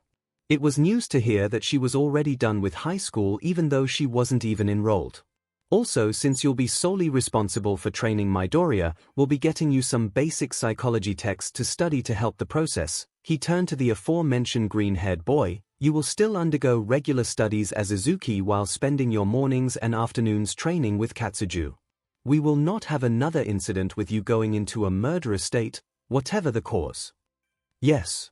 It was news to hear that she was already done with high school even though she wasn't even enrolled. Also, since you'll be solely responsible for training Midoriya, we'll be getting you some basic psychology texts to study to help the process. He turned to the aforementioned green-haired boy. You will still undergo regular studies as Izuki while spending your mornings and afternoons training with Katsuju. We will not have another incident with you going into a murderous state, whatever the cause. Yes,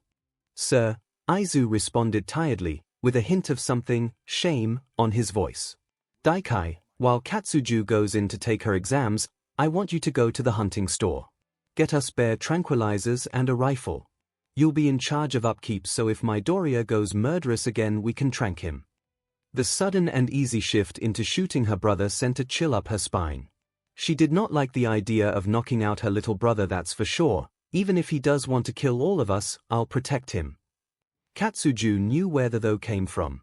sir, Aizu responded tiredly, with a hint of something, shame, on his voice. Daikai, while Katsuju goes in to take her exams, I want you to go to the hunting store. Get us bear tranquilizers and a rifle. You'll be in charge of upkeep, so if Midoriya goes murderous again we can trank him. The sudden and easy shift into shooting her brother sent a chill up her spine. She did not like the idea of knocking out her little brother, that's for sure. Even if he does want to kill all of us, I'll protect him. Katsuju knew where the though came from.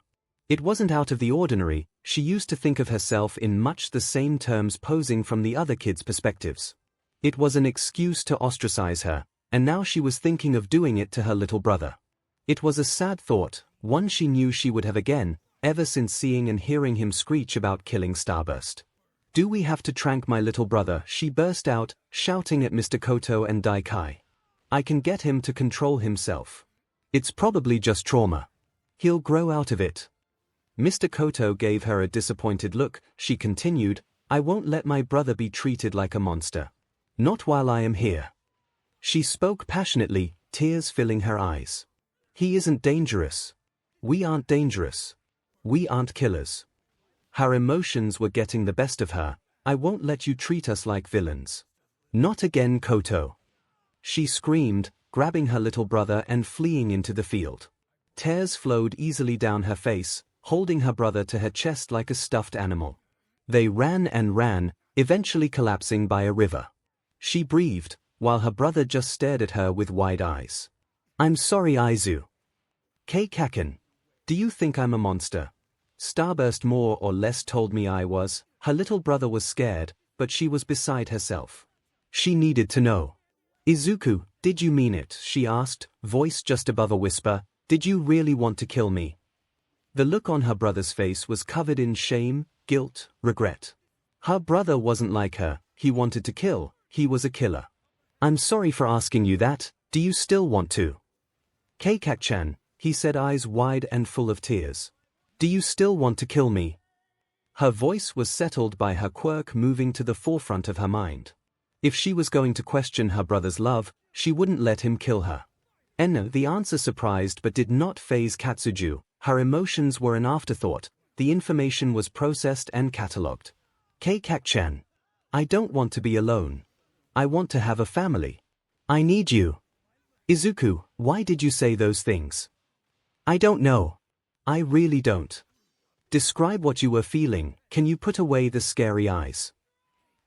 It wasn't out of the ordinary. She used to think of herself in much the same terms, posing from the other kids' perspectives. It was an excuse to ostracize her, and now she was thinking of doing it to her little brother. It was a sad thought, one she knew she would have again, ever since seeing and hearing him screech about killing Starburst. Do we have to trank my little brother? She burst out, shouting at Mr. Koto and Daikai. I can get him to control himself. It's probably just trauma. He'll grow out of it. Mr. Koto gave her a disappointed look. She continued, I won't let my brother be treated like a monster. Not while I am here. She spoke passionately, tears filling her eyes. He isn't dangerous. We aren't dangerous. We aren't killers. Her emotions were getting the best of her. I won't let you treat us like villains. Not again, Koto. She screamed, grabbing her little brother and fleeing into the field. Tears flowed easily down her face, holding her brother to her chest like a stuffed animal. They ran and ran, eventually collapsing by a river. She breathed, while her brother just stared at her with wide eyes. I'm sorry, Aizu. Kaken. Do you think I'm a monster? Starburst more or less told me I was. Her little brother was scared, but she was beside herself. She needed to know. Izuku, did you mean it? She asked, voice just above a whisper. Did you really want to kill me? The look on her brother's face was covered in shame, guilt, regret. Her brother wasn't like her. He wanted to kill. he was a killer. I'm sorry for asking you that, do you still want to? 𝐂𝐸𝐸-chan, he said, eyes wide and full of tears. Do you still want to kill me? Her voice was settled by her quirk moving to the forefront of her mind. If she was going to question her brother's love, she wouldn't let him kill her. And the answer surprised but did not faze Katsuju. Her emotions were an afterthought, the information was processed and catalogued. 𝐂𝐸𝐸-chan, I don't want to be alone. I want to have a family. I need you. Izuku, why did you say those things? I don't know. I really don't. Describe what you were feeling, can you put away the scary eyes?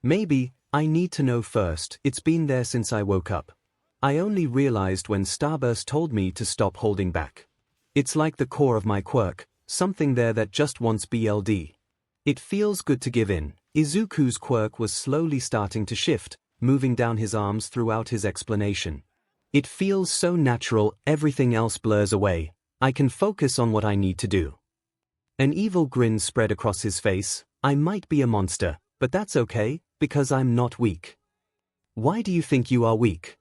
Maybe, I need to know first, it's been there since I woke up. I only realized when Starburst told me to stop holding back. It's like the core of my quirk, something there that just wants BLD. It feels good to give in. Izuku's quirk was slowly starting to shift, moving down his arms throughout his explanation. It feels so natural, everything else blurs away. I can focus on what I need to do. An evil grin spread across his face. I might be a monster, but that's okay, because I'm not weak. Why do you think you are weak?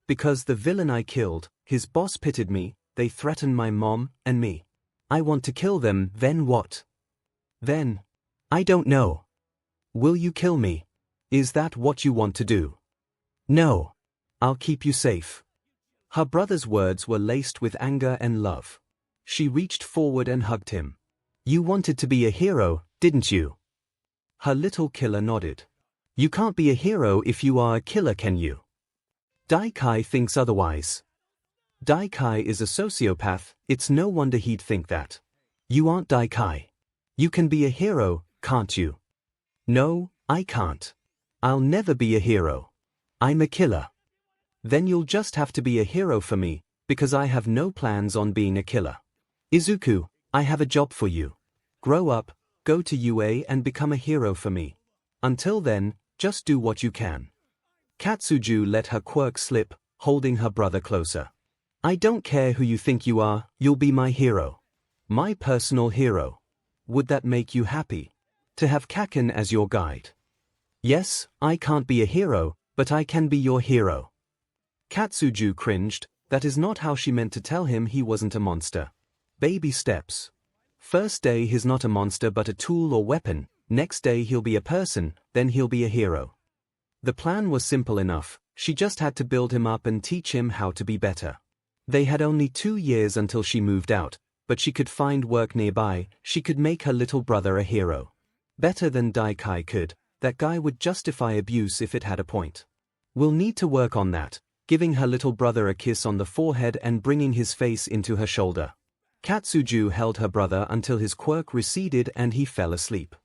Because the villain I killed, his boss pitted me, they threatened my mom and me. I want to kill them, then what? Then? I don't know. Will you kill me? Is that what you want to do? No. I'll keep you safe. Her brother's words were laced with anger and love. She reached forward and hugged him. You wanted to be a hero, didn't you? Her little killer nodded. You can't be a hero if you are a killer, can you? Daikai thinks otherwise. Daikai is a sociopath, it's no wonder he'd think that. You aren't Daikai. You can be a hero, can't you? No, I can't. I'll never be a hero. I'm a killer. Then you'll just have to be a hero for me, because I have no plans on being a killer. Izuku, I have a job for you. Grow up, go to UA and become a hero for me. Until then, just do what you can. Katsuju let her quirk slip, holding her brother closer. I don't care who you think you are, you'll be my hero. My personal hero. Would that make you happy? To have Kaken as your guide? Yes, I can't be a hero, but I can be your hero. Katsuju cringed, that is not how she meant to tell him he wasn't a monster. Baby steps. First day he's not a monster but a tool or weapon, next day he'll be a person, then he'll be a hero. The plan was simple enough, she just had to build him up and teach him how to be better. They had only 2 years until she moved out, but she could find work nearby, she could make her little brother a hero. Better than Daikai could, that guy would justify abuse if it had a point. We'll need to work on that, giving her little brother a kiss on the forehead and bringing his face into her shoulder. Katsuju held her brother until his quirk receded and he fell asleep.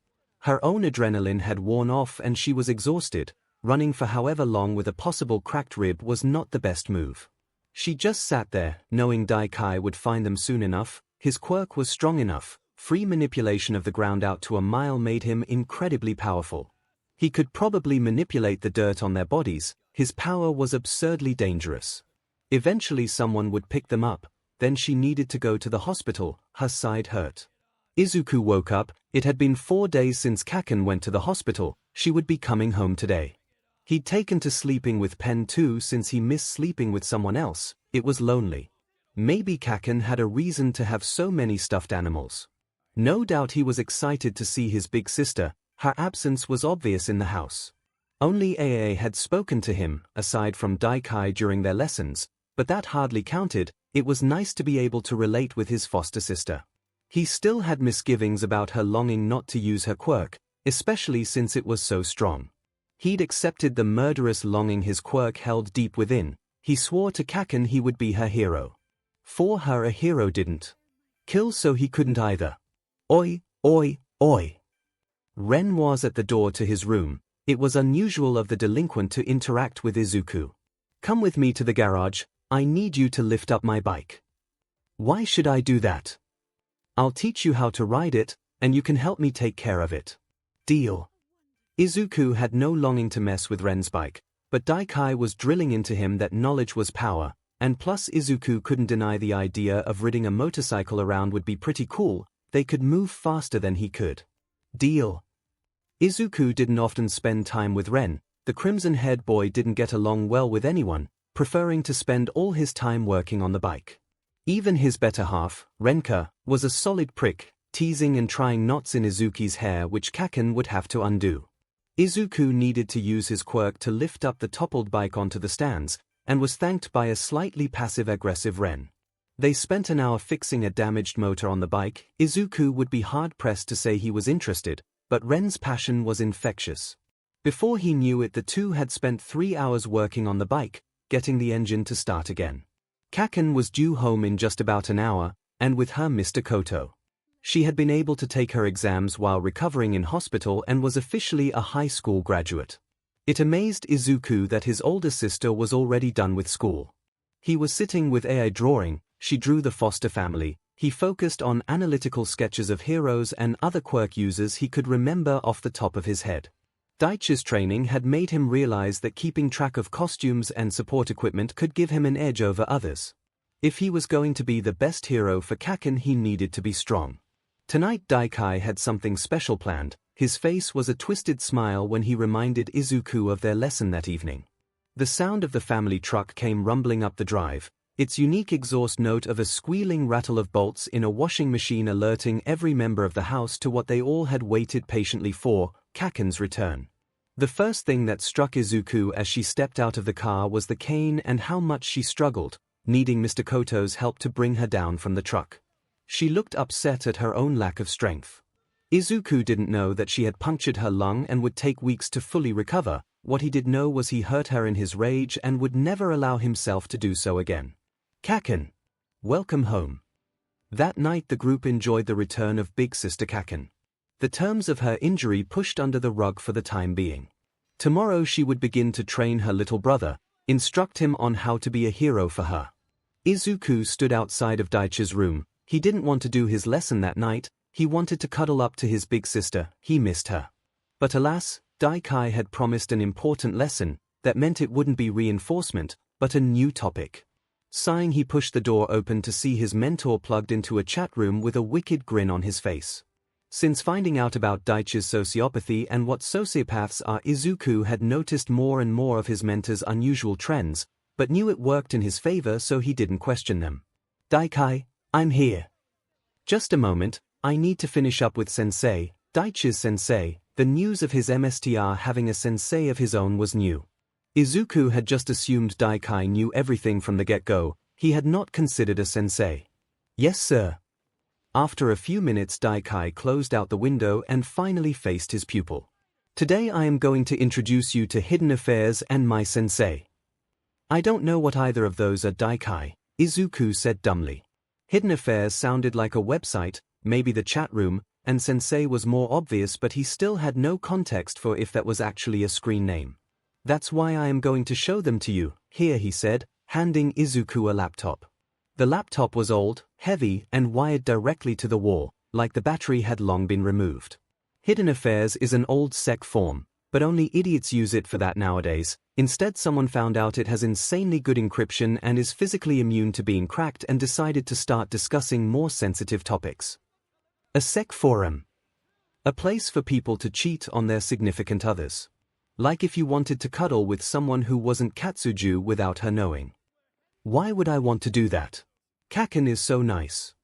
Her own adrenaline had worn off and she was exhausted, running for however long with a possible cracked rib was not the best move. She just sat there, knowing Daikai would find them soon enough. His quirk was strong enough, free manipulation of the ground out to a mile made him incredibly powerful. He could probably manipulate the dirt on their bodies, his power was absurdly dangerous. Eventually someone would pick them up, then she needed to go to the hospital, her side hurt. Izuku woke up, it had been 4 days since Kaken went to the hospital, she would be coming home today. He'd taken to sleeping with Pen too since he missed sleeping with someone else, it was lonely. Maybe Kaken had a reason to have so many stuffed animals. No doubt he was excited to see his big sister, her absence was obvious in the house. Only AA had spoken to him, aside from Daikai during their lessons, but that hardly counted, it was nice to be able to relate with his foster sister. He still had misgivings about her longing not to use her quirk, especially since it was so strong. He'd accepted the murderous longing his quirk held deep within, he swore to Kaken he would be her hero. For her a hero didn't kill so he couldn't either. Oi, oi, oi. Ren was at the door to his room, it was unusual of the delinquent to interact with Izuku. Come with me to the garage, I need you to lift up my bike. Why should I do that? I'll teach you how to ride it, and you can help me take care of it. Deal. Izuku had no longing to mess with Ren's bike, but Daikai was drilling into him that knowledge was power, and plus Izuku couldn't deny the idea of riding a motorcycle around would be pretty cool, they could move faster than he could. Deal. Izuku didn't often spend time with Ren, the crimson-haired boy didn't get along well with anyone, preferring to spend all his time working on the bike. Even his better half, Renka, was a solid prick, teasing and trying knots in Izuku's hair which 𝐭𝐿 would have to undo. Izuku needed to use his quirk to lift up the toppled bike onto the stands, and was thanked by a slightly passive-aggressive Ren. They spent an hour fixing a damaged motor on the bike. Izuku would be hard-pressed to say he was interested, but Ren's passion was infectious. Before he knew it, the two had spent 3 hours working on the bike, getting the engine to start again. 𝐭𝐿 was due home in just about an hour, and with her Mr. Koto. She had been able to take her exams while recovering in hospital and was officially a high school graduate. It amazed Izuku that his older sister was already done with school. He was sitting with AI drawing, she drew the foster family, he focused on analytical sketches of heroes and other quirk users he could remember off the top of his head. Daichi's training had made him realize that keeping track of costumes and support equipment could give him an edge over others. If he was going to be the best hero for 𝐭𝐿, he needed to be strong. Tonight Daikai had something special planned. His face was a twisted smile when he reminded Izuku of their lesson that evening. The sound of the family truck came rumbling up the drive, its unique exhaust note of a squealing rattle of bolts in a washing machine alerting every member of the house to what they all had waited patiently for, 𝐭𝐿's return. The first thing that struck Izuku as she stepped out of the car was the cane and how much she struggled, needing Mr. Koto's help to bring her down from the truck. She looked upset at her own lack of strength. Izuku didn't know that she had punctured her lung and would take weeks to fully recover. What he did know was he hurt her in his rage and would never allow himself to do so again. 𝐭𝐿, welcome home. That night the group enjoyed the return of big sister 𝐭𝐿. The terms of her injury pushed under the rug for the time being. Tomorrow she would begin to train her little brother, instruct him on how to be a hero for her. Izuku stood outside of Daichi's room. He didn't want to do his lesson that night. He wanted to cuddle up to his big sister. He missed her. But alas, Daikai had promised an important lesson. That meant it wouldn't be reinforcement, but a new topic. Sighing, he pushed the door open to see his mentor plugged into a chat room with a wicked grin on his face. Since finding out about Daichi's sociopathy and what sociopaths are, Izuku had noticed more and more of his mentor's unusual trends, but knew it worked in his favor, so he didn't question them. Daikai, I'm here. Just a moment, I need to finish up with sensei. Daichi's sensei. The news of his MSTR having a sensei of his own was new. Izuku had just assumed Daikai knew everything from the get-go. He had not considered a sensei. Yes, sir. After a few minutes, Daikai closed out the window and finally faced his pupil. Today I am going to introduce you to Hidden Affairs and my sensei. I don't know what either of those are, Daikai, Izuku said dumbly. Hidden Affairs sounded like a website, maybe the chat room, and sensei was more obvious, but he still had no context for if that was actually a screen name. That's why I am going to show them to you. Here, he said, handing Izuku a laptop. The laptop was old, heavy, and wired directly to the wall, like the battery had long been removed. Hidden Affairs is an old sec form, but only idiots use it for that nowadays. Instead, someone found out it has insanely good encryption and is physically immune to being cracked and decided to start discussing more sensitive topics. A sec forum. A place for people to cheat on their significant others. Like if you wanted to cuddle with someone who wasn't Katsuju without her knowing. Why would I want to do that? 𝐭𝐿 is so nice.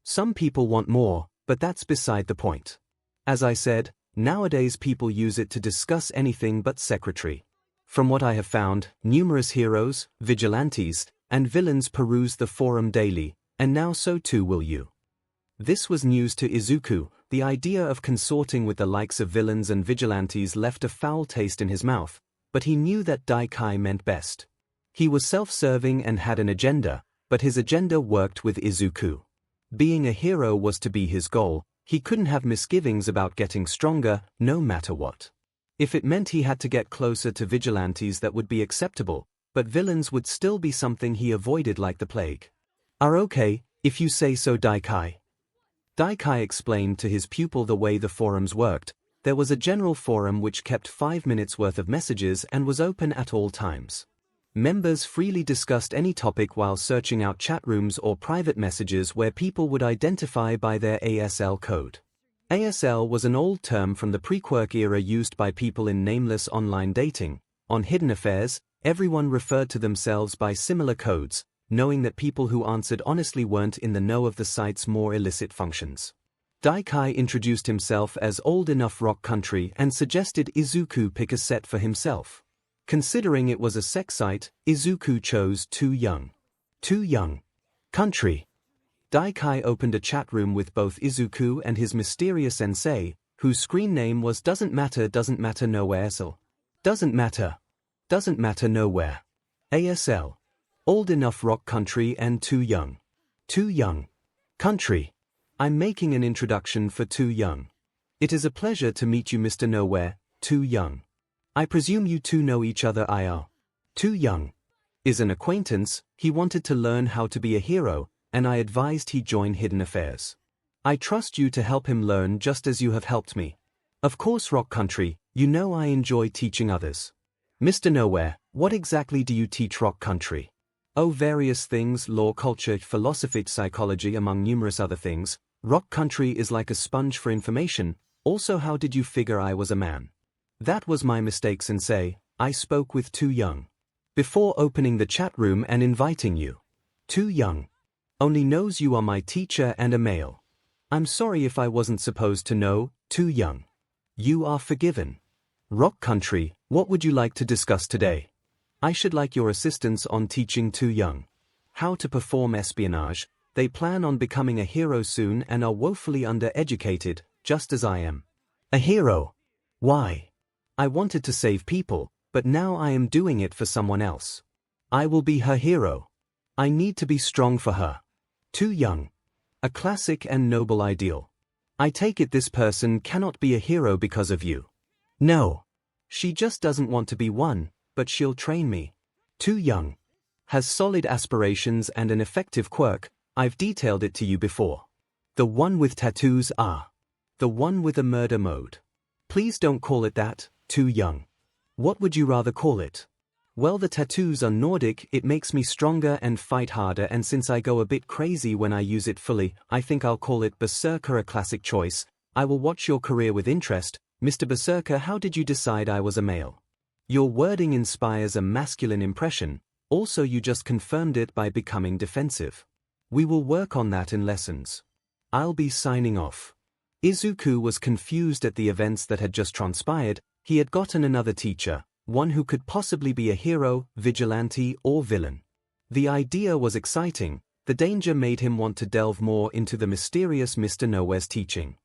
Some people want more, but that's beside the point. As I said, nowadays people use it to discuss anything but secretary. From what I have found, numerous heroes, vigilantes, and villains peruse the forum daily, and now so too will you. This was news to Izuku. The idea of consorting with the likes of villains and vigilantes left a foul taste in his mouth, but he knew that Daikai meant best. He was self-serving and had an agenda, but his agenda worked with Izuku. Being a hero was to be his goal. He couldn't have misgivings about getting stronger, no matter what. If it meant he had to get closer to vigilantes, that would be acceptable, but villains would still be something he avoided like the plague. Okay, if you say so, Daikai. Daikai explained to his pupil the way the forums worked. There was a general forum which kept 5 minutes worth of messages and was open at all times. Members freely discussed any topic while searching out chat rooms or private messages where people would identify by their ASL code. ASL was an old term from the pre-Quirk era used by people in nameless online dating. On hidden affairs, everyone referred to themselves by similar codes, knowing that people who answered honestly weren't in the know of the site's more illicit functions. 𝐷𝐼𝐼 introduced himself as Old Enough Rock Country and suggested 𝐒𝐿𝐴 pick a set for himself. Considering it was a sex site, 𝐒𝐿𝐴 chose Too Young. Too Young Country. 𝐷𝐼𝐼 opened a chat room with both 𝐒𝐿𝐴 and his mysterious sensei, whose screen name was Doesn't Matter Nowhere ASL. Doesn't Matter Nowhere. ASL. Old Enough Rock Country and Too Young. Too Young Country. I'm making an introduction for Too Young. It is a pleasure to meet you, Mr. Nowhere, Too Young. I presume you two know each other. IR. Too Young is an acquaintance. He wanted to learn how to be a hero, and I advised he join Hidden Affairs. I trust you to help him learn just as you have helped me. Of course, Rock Country, you know I enjoy teaching others. Mr. Nowhere, what exactly do you teach Rock Country? Oh, various things: law, culture, philosophy, psychology, among numerous other things. Rock Country is like a sponge for information. Also, how did you figure I was a man? That was my mistake, sensei. I spoke with Too Young before opening the chat room and inviting you. Too Young only knows you are my teacher and a male. I'm sorry if I wasn't supposed to know, Too Young. You are forgiven. Rock Country, what would you like to discuss today? I should like your assistance on teaching Too Young how to perform espionage. They plan on becoming a hero soon and are woefully undereducated, just as I am. A hero? Why? I wanted to save people, but now I am doing it for someone else. I will be her hero. I need to be strong for her. Too Young. A classic and noble ideal. I take it this person cannot be a hero because of you. No. She just doesn't want to be one, but she'll train me. Too Young has solid aspirations and an effective quirk. I've detailed it to you before. The one with tattoos. The one with a murder mode. Please don't call it that, Too Young. What would you rather call it? Well, the tattoos are Nordic. It makes me stronger and fight harder, and since I go a bit crazy when I use it fully, I think I'll call it Berserker, a classic choice. I will watch your career with interest. Mr. Berserker, how did you decide I was a male? Your wording inspires a masculine impression. Also, you just confirmed it by becoming defensive. We will work on that in lessons. I'll be signing off. Izuku was confused at the events that had just transpired. He had gotten another teacher, one who could possibly be a hero, vigilante, or villain. The idea was exciting. The danger made him want to delve more into the mysterious Mr. Nowhere's teaching.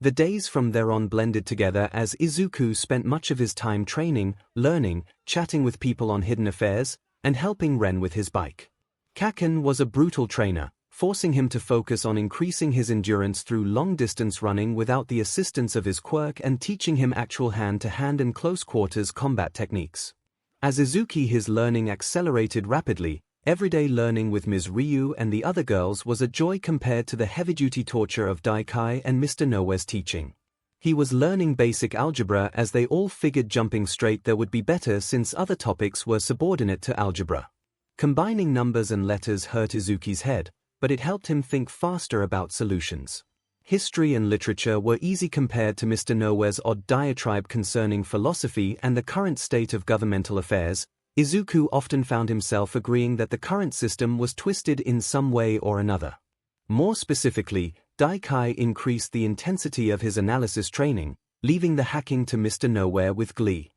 The days from there on blended together as Izuku spent much of his time training, learning, chatting with people on Hidden Affairs, and helping Ren with his bike. Kaken was a brutal trainer, forcing him to focus on increasing his endurance through long-distance running without the assistance of his quirk and teaching him actual hand-to-hand and close-quarters combat techniques. As Izuki, his learning accelerated rapidly. Everyday learning with Ms. Ryu and the other girls was a joy compared to the heavy-duty torture of 𝐷𝐼𝐼 and Mr. Nowhere's teaching. He was learning basic algebra as they all figured jumping straight there would be better since other topics were subordinate to algebra. Combining numbers and letters hurt Izuki's head, but it helped him think faster about solutions. History and literature were easy compared to Mr. Nowhere's odd diatribe concerning philosophy and the current state of governmental affairs. Izuku often found himself agreeing that the current system was twisted in some way or another. More specifically, 𝐷𝐼𝐼 increased the intensity of his analysis training, leaving the hacking to Mr. Nowhere with glee.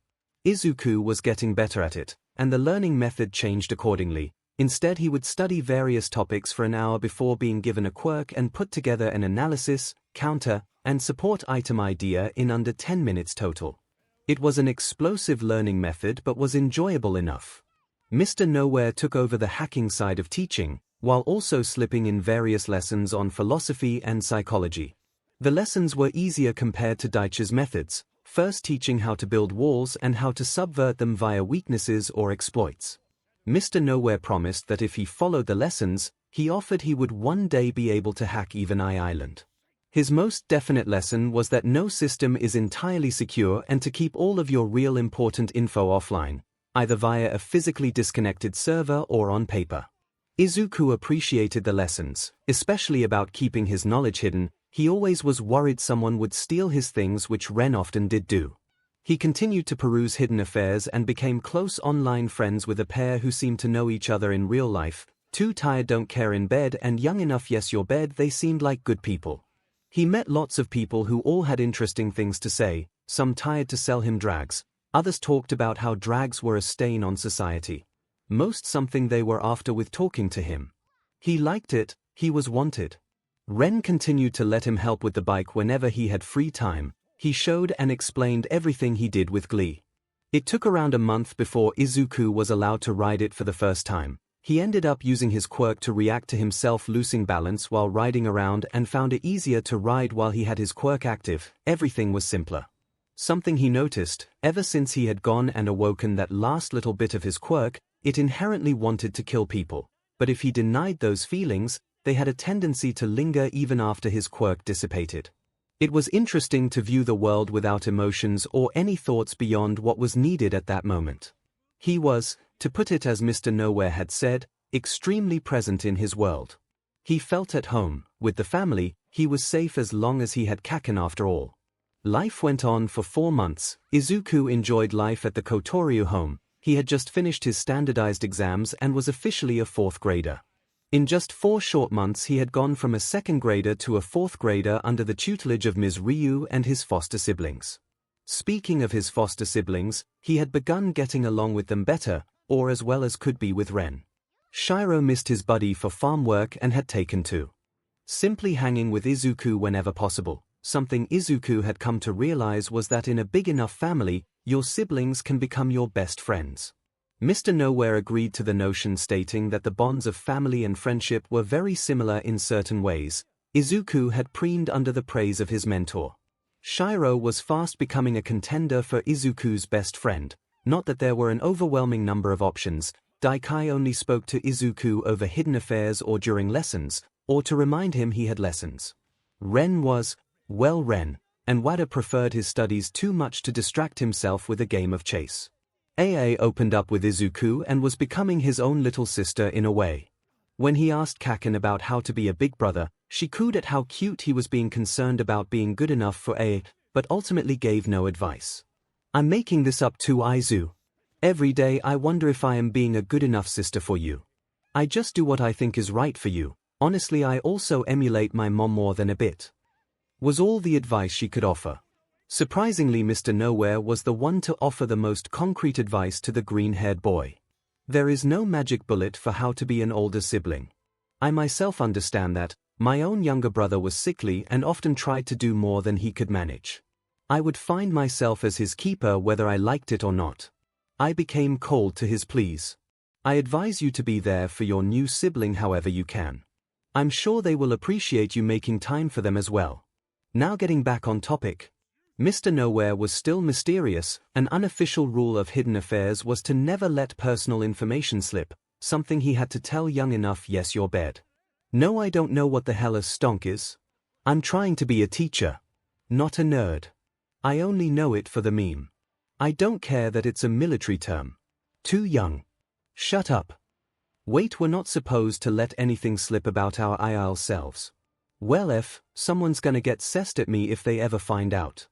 Izuku was getting better at it, and the learning method changed accordingly. Instead, he would study various topics for an hour before being given a quirk and put together an analysis, counter, and support item idea in under 10 minutes total. It was an explosive learning method but was enjoyable enough. Mr. Nowhere took over the hacking side of teaching, while also slipping in various lessons on philosophy and psychology. The lessons were easier compared to 𝐷𝐼𝐼's methods, first teaching how to build walls and how to subvert them via weaknesses or exploits. Mr. Nowhere promised that if he followed the lessons, he offered he would one day be able to hack even Island. His most definite lesson was that no system is entirely secure and to keep all of your real important info offline, either via a physically disconnected server or on paper. Izuku appreciated the lessons, especially about keeping his knowledge hidden. He always was worried someone would steal his things, which Ren often did do. He continued to peruse hidden affairs and became close online friends with a pair who seemed to know each other in real life. Too tired don't care in bed and young enough yes your bed, they seemed like good people. He met lots of people who all had interesting things to say, some tired to sell him drags, others talked about how drags were a stain on society. Most something they were after with talking to him. He liked it, he was wanted. Ren continued to let him help with the bike whenever he had free time. He showed and explained everything he did with glee. It took around a month before Izuku was allowed to ride it for the first time. He ended up using his quirk to react to himself losing balance while riding around and found it easier to ride while he had his quirk active. Everything was simpler. Something he noticed, ever since he had gone and awoken that last little bit of his quirk, it inherently wanted to kill people. But if he denied those feelings, they had a tendency to linger even after his quirk dissipated. It was interesting to view the world without emotions or any thoughts beyond what was needed at that moment. He was, to put it as Mr. Nowhere had said, extremely present in his world. He felt at home, with the family, he was safe as long as he had Kaken after all. Life went on for 4 months. Izuku enjoyed life at the Kotoryu home. He had just finished his standardized exams and was officially a 4th grader. In just 4 short months he had gone from a 2nd grader to a 4th grader under the tutelage of Ms. Ryu and his foster siblings. Speaking of his foster siblings, he had begun getting along with them better, or as well as could be with Ren. Shiro missed his buddy for farm work and had taken to simply hanging with Izuku whenever possible. Something Izuku had come to realize was that in a big enough family, your siblings can become your best friends. Mr. Nowhere agreed to the notion, stating that the bonds of family and friendship were very similar in certain ways. Izuku had preened under the praise of his mentor. Shiro was fast becoming a contender for Izuku's best friend. Not that there were an overwhelming number of options. Daikai only spoke to Izuku over hidden affairs or during lessons, or to remind him he had lessons. Ren was, well, Ren, and Wada preferred his studies too much to distract himself with a game of chase. AA opened up with Izuku and was becoming his own little sister in a way. When he asked Kaken about how to be a big brother, she cooed at how cute he was being concerned about being good enough for AA, but ultimately gave no advice. I'm making this up too, Izu. Every day I wonder if I am being a good enough sister for you. I just do what I think is right for you. Honestly, I also emulate my mom more than a bit. Was all the advice she could offer. Surprisingly, Mr. Nowhere was the one to offer the most concrete advice to the green-haired boy. There is no magic bullet for how to be an older sibling. I myself understand that. My own younger brother was sickly and often tried to do more than he could manage. I would find myself as his keeper whether I liked it or not. I became cold to his pleas. I advise you to be there for your new sibling however you can. I'm sure they will appreciate you making time for them as well. Now getting back on topic. Mr. Nowhere was still mysterious. An unofficial rule of hidden affairs was to never let personal information slip, something he had to tell young enough. Yes, your bed. No, I don't know what the hell a stonk is. I'm trying to be a teacher, not a nerd. I only know it for the meme. I don't care that it's a military term. Too young. Shut up. Wait, we're not supposed to let anything slip about our IL selves. Well, if someone's gonna get cessed at me if they ever find out.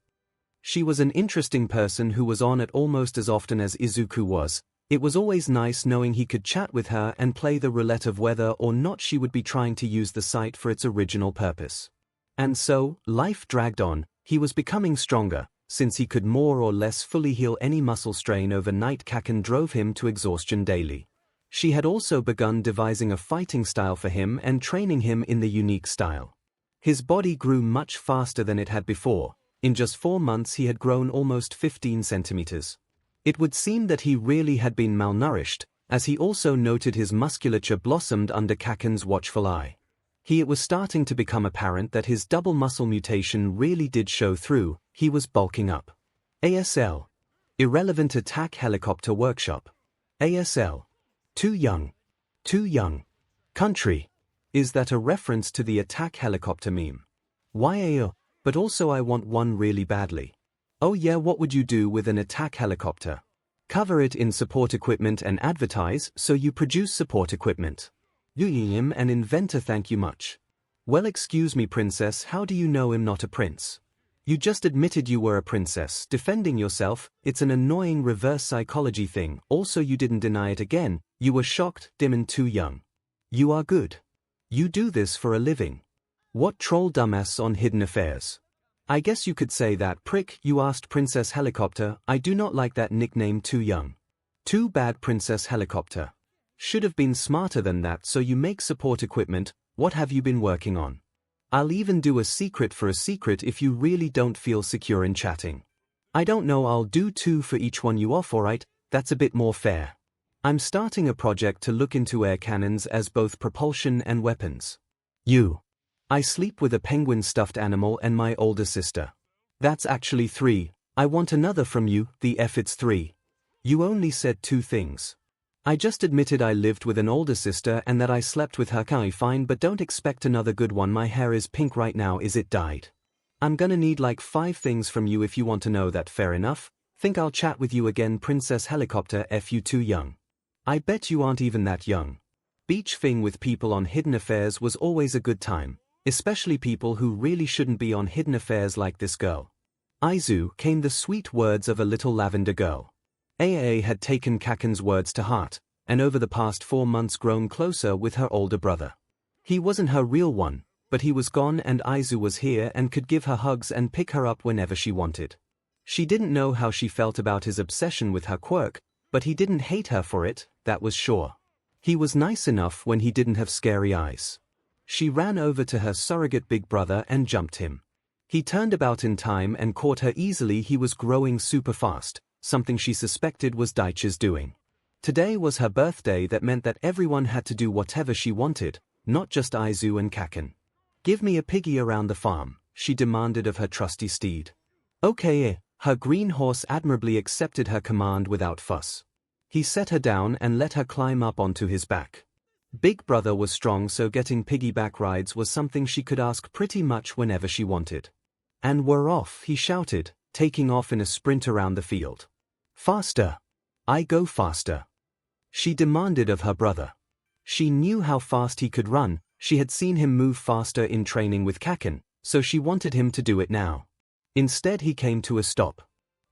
She was an interesting person who was on it almost as often as Izuku was. It was always nice knowing he could chat with her and play the roulette of whether or not she would be trying to use the site for its original purpose. And so, life dragged on. He was becoming stronger. Since he could more or less fully heal any muscle strain overnight, Kaken drove him to exhaustion daily. She had also begun devising a fighting style for him and training him in the unique style. His body grew much faster than it had before. In just 4 months he had grown almost 15 centimeters. It would seem that he really had been malnourished, as he also noted his musculature blossomed under Kaken's watchful eye. It was starting to become apparent that his double muscle mutation really did show through. He was bulking up. ASL. Irrelevant Attack Helicopter Workshop. ASL. Too young. Too young. Country. Is that a reference to the attack helicopter meme? YAO. But also I want one really badly. Oh yeah, what would you do with an attack helicopter? Cover it in support equipment and advertise, so you produce support equipment. 𝐒𝐿𝐿 and inventor, thank you much. Well, excuse me, princess, how do you know I'm not a prince? You just admitted you were a princess, defending yourself. It's an annoying reverse psychology thing. Also, you didn't deny it again. You were shocked, dim and too young. You are good. You do this for a living. What troll dumbass on hidden affairs? I guess you could say that, prick. You asked Princess Helicopter. I do not like that nickname, too young. Too bad, Princess Helicopter. Should have been smarter than that. So you make support equipment. What have you been working on? I'll even do a secret for a secret if you really don't feel secure in chatting. I don't know, I'll do 2 for each one you offer, right? That's a bit more fair. I'm starting a project to look into air cannons as both propulsion and weapons. I sleep with a penguin stuffed animal and my older sister. That's actually 3. I want another from you. The F, it's 3. You only said 2 things. I just admitted I lived with an older sister and that I slept with her. Fine, but don't expect another good one. My hair is pink right now. Is it dyed? I'm gonna need like 5 things from you if you want to know that. Fair enough. Think I'll chat with you again, Princess Helicopter. F, you too young. I bet you aren't even that young. Beach thing with people on hidden affairs was always a good time, especially people who really shouldn't be on hidden affairs like this girl. 𝐒𝐻𝐢𝐳 came the sweet words of a little lavender girl. 𝐴𝐴 had taken 𝐵𝐻𝐴's words to heart, and over the past 4 months grown closer with her older brother. He wasn't her real one, but he was gone and 𝐒𝐻𝐢𝐳 was here and could give her hugs and pick her up whenever she wanted. She didn't know how she felt about his obsession with her quirk, but he didn't hate her for it, that was sure. He was nice enough when he didn't have scary eyes. She ran over to her surrogate big brother and jumped him. He turned about in time and caught her easily. He was growing super fast, something she suspected was Daichi's doing. Today was her birthday. That meant that everyone had to do whatever she wanted, not just 𝐒𝐻𝐢𝐳 and 𝐵𝐻𝐴. Give me a piggy around the farm, she demanded of her trusty steed. Okay, her green horse admirably accepted her command without fuss. He set her down and let her climb up onto his back. Big brother was strong, so getting piggyback rides was something she could ask pretty much whenever she wanted. And we're off, he shouted, taking off in a sprint around the field. Faster! I go faster! She demanded of her brother. She knew how fast he could run. She had seen him move faster in training with 𝐵𝐻𝐴, so she wanted him to do it now. Instead he came to a stop.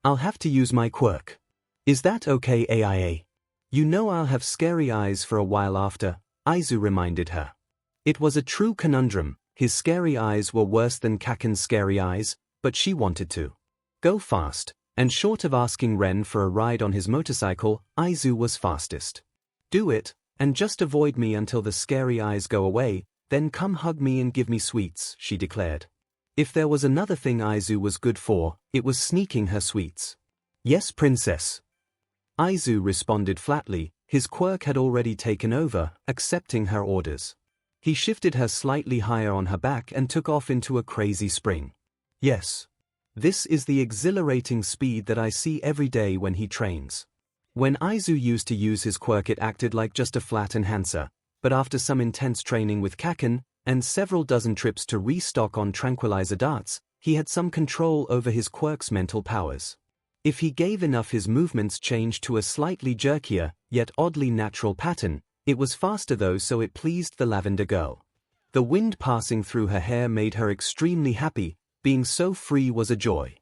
I'll have to use my quirk. Is that okay, 𝐴𝐼𝐴? You know I'll have scary eyes for a while after, 𝐒𝐻𝐢𝐳 reminded her. It was a true conundrum. His scary eyes were worse than 𝐵𝐻𝐴's scary eyes, but she wanted to go fast, and short of asking Ren for a ride on his motorcycle, 𝐒𝐻𝐢𝐳 was fastest. Do it, and just avoid me until the scary eyes go away, then come hug me and give me sweets, she declared. If there was another thing 𝐒𝐻𝐢𝐳 was good for, it was sneaking her sweets. Yes, princess. 𝐒𝐻𝐻𝐳 responded flatly. His quirk had already taken over, accepting her orders. He shifted her slightly higher on her back and took off into a crazy spring. Yes. This is the exhilarating speed that I see every day when he trains. When 𝐒𝐻𝐢𝐳 used to use his quirk, it acted like just a flat enhancer, but after some intense training with 𝐵𝐻𝐴, and several dozen trips to restock on tranquilizer darts, he had some control over his quirk's mental powers. If he gave enough, his movements changed to a slightly jerkier, yet oddly natural pattern. It was faster though, so it pleased the lavender girl. The wind passing through her hair made her extremely happy. Being so free was a joy.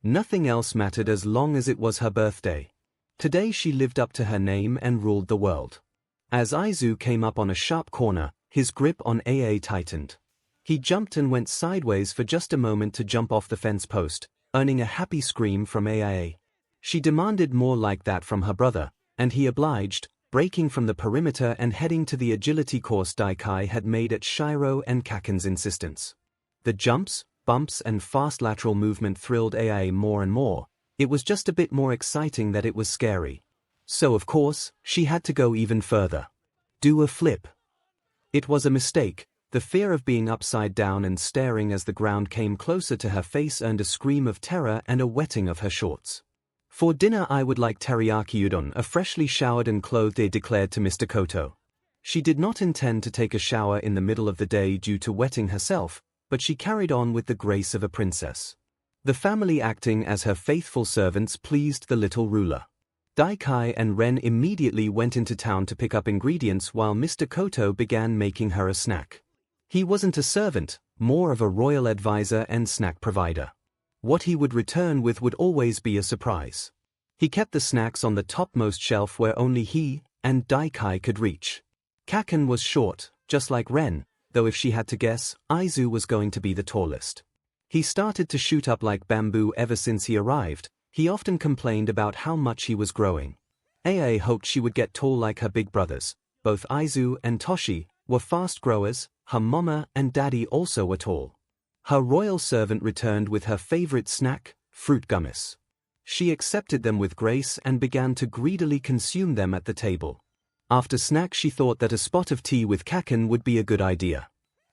Nothing else mattered as long as it was her birthday. Today she lived up to her name and ruled the world. As 𝐒𝐻𝐢𝐳 came up on a sharp corner, his grip on 𝐴𝐴 tightened. He jumped and went sideways for just a moment to jump off the fence post, earning a happy scream from 𝐴𝐻𝐴. She demanded more like that from her brother, and he obliged, breaking from the perimeter and heading to the agility course Daikai had made at 𝐻𝐢𝐳 and 𝐵𝐻𝐴's insistence. The jumps, bumps and fast lateral movement thrilled 𝐴𝐴 more and more. It was just a bit more exciting that it was scary. So of course, she had to go even further. Do a flip. It was a mistake. The fear of being upside down and staring as the ground came closer to her face earned a scream of terror and a wetting of her shorts. For dinner I would like teriyaki udon, a freshly showered and clothed 𝐴 declared to Mr. Koto. She did not intend to take a shower in the middle of the day due to wetting herself, but she carried on with the grace of a princess. The family acting as her faithful servants pleased the little ruler. Daikai and Ren immediately went into town to pick up ingredients while Mr. Koto began making her a snack. He wasn't a servant, more of a royal advisor and snack provider. What he would return with would always be a surprise. He kept the snacks on the topmost shelf where only he and Daikai could reach. 𝐭𝐿 was short, just like Ren, though if she had to guess, 𝐼𝐳 was going to be the tallest. He started to shoot up like bamboo ever since he arrived. He often complained about how much he was growing. 𝐴𝐴 hoped she would get tall like her big brothers. Both 𝐼𝐳 and Toshi were fast growers. Her mama and daddy also were tall. Her royal servant returned with her favorite snack, fruit gummies. She accepted them with grace and began to greedily consume them at the table. After snack she thought that a spot of tea with 𝐭𝐿 would be a good idea.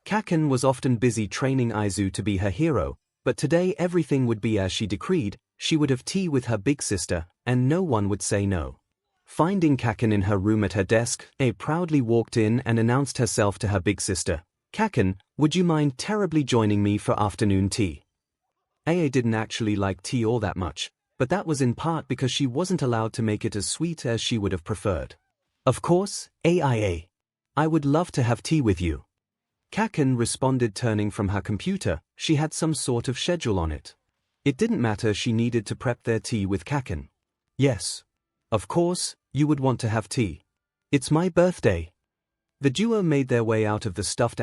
𝐭𝐿 was often busy training 𝐼𝐳 to be her hero, but today everything would be as she decreed. She would have tea with her big sister, and no one would say no. Finding 𝐭𝐿 in her room at her desk, 𝐴 proudly walked in and announced herself to her big sister. 𝐭𝐿, would you mind terribly joining me for afternoon tea? 𝐴 didn't actually like tea all that much, but that was in part because she wasn't allowed to make it as sweet as she would have preferred. Of course, 𝐴. I would love to have tea with you. 𝐭𝐿 responded, turning from her computer. She had some sort of schedule on it. It didn't matter, she needed to prep their tea with 𝐭𝐿. Yes. Of course, you would want to have tea. It's my birthday. The duo made their way out of the stuffed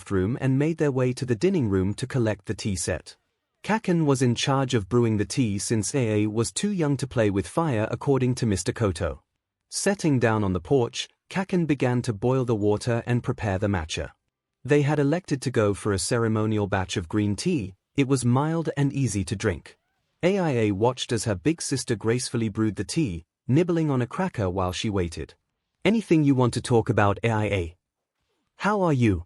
room and made their way to the dining room to collect the tea set. 𝐭𝐿 was in charge of brewing the tea since 𝐴 was too young to play with fire, according to Mr. Koto. Setting down on the porch, 𝐭𝐿 began to boil the water and prepare the matcha. They had elected to go for a ceremonial batch of green tea. It was mild and easy to drink. 𝐴 watched as her big sister gracefully brewed the tea, nibbling on a cracker while she waited. Anything you want to talk about, 𝐴? How are you?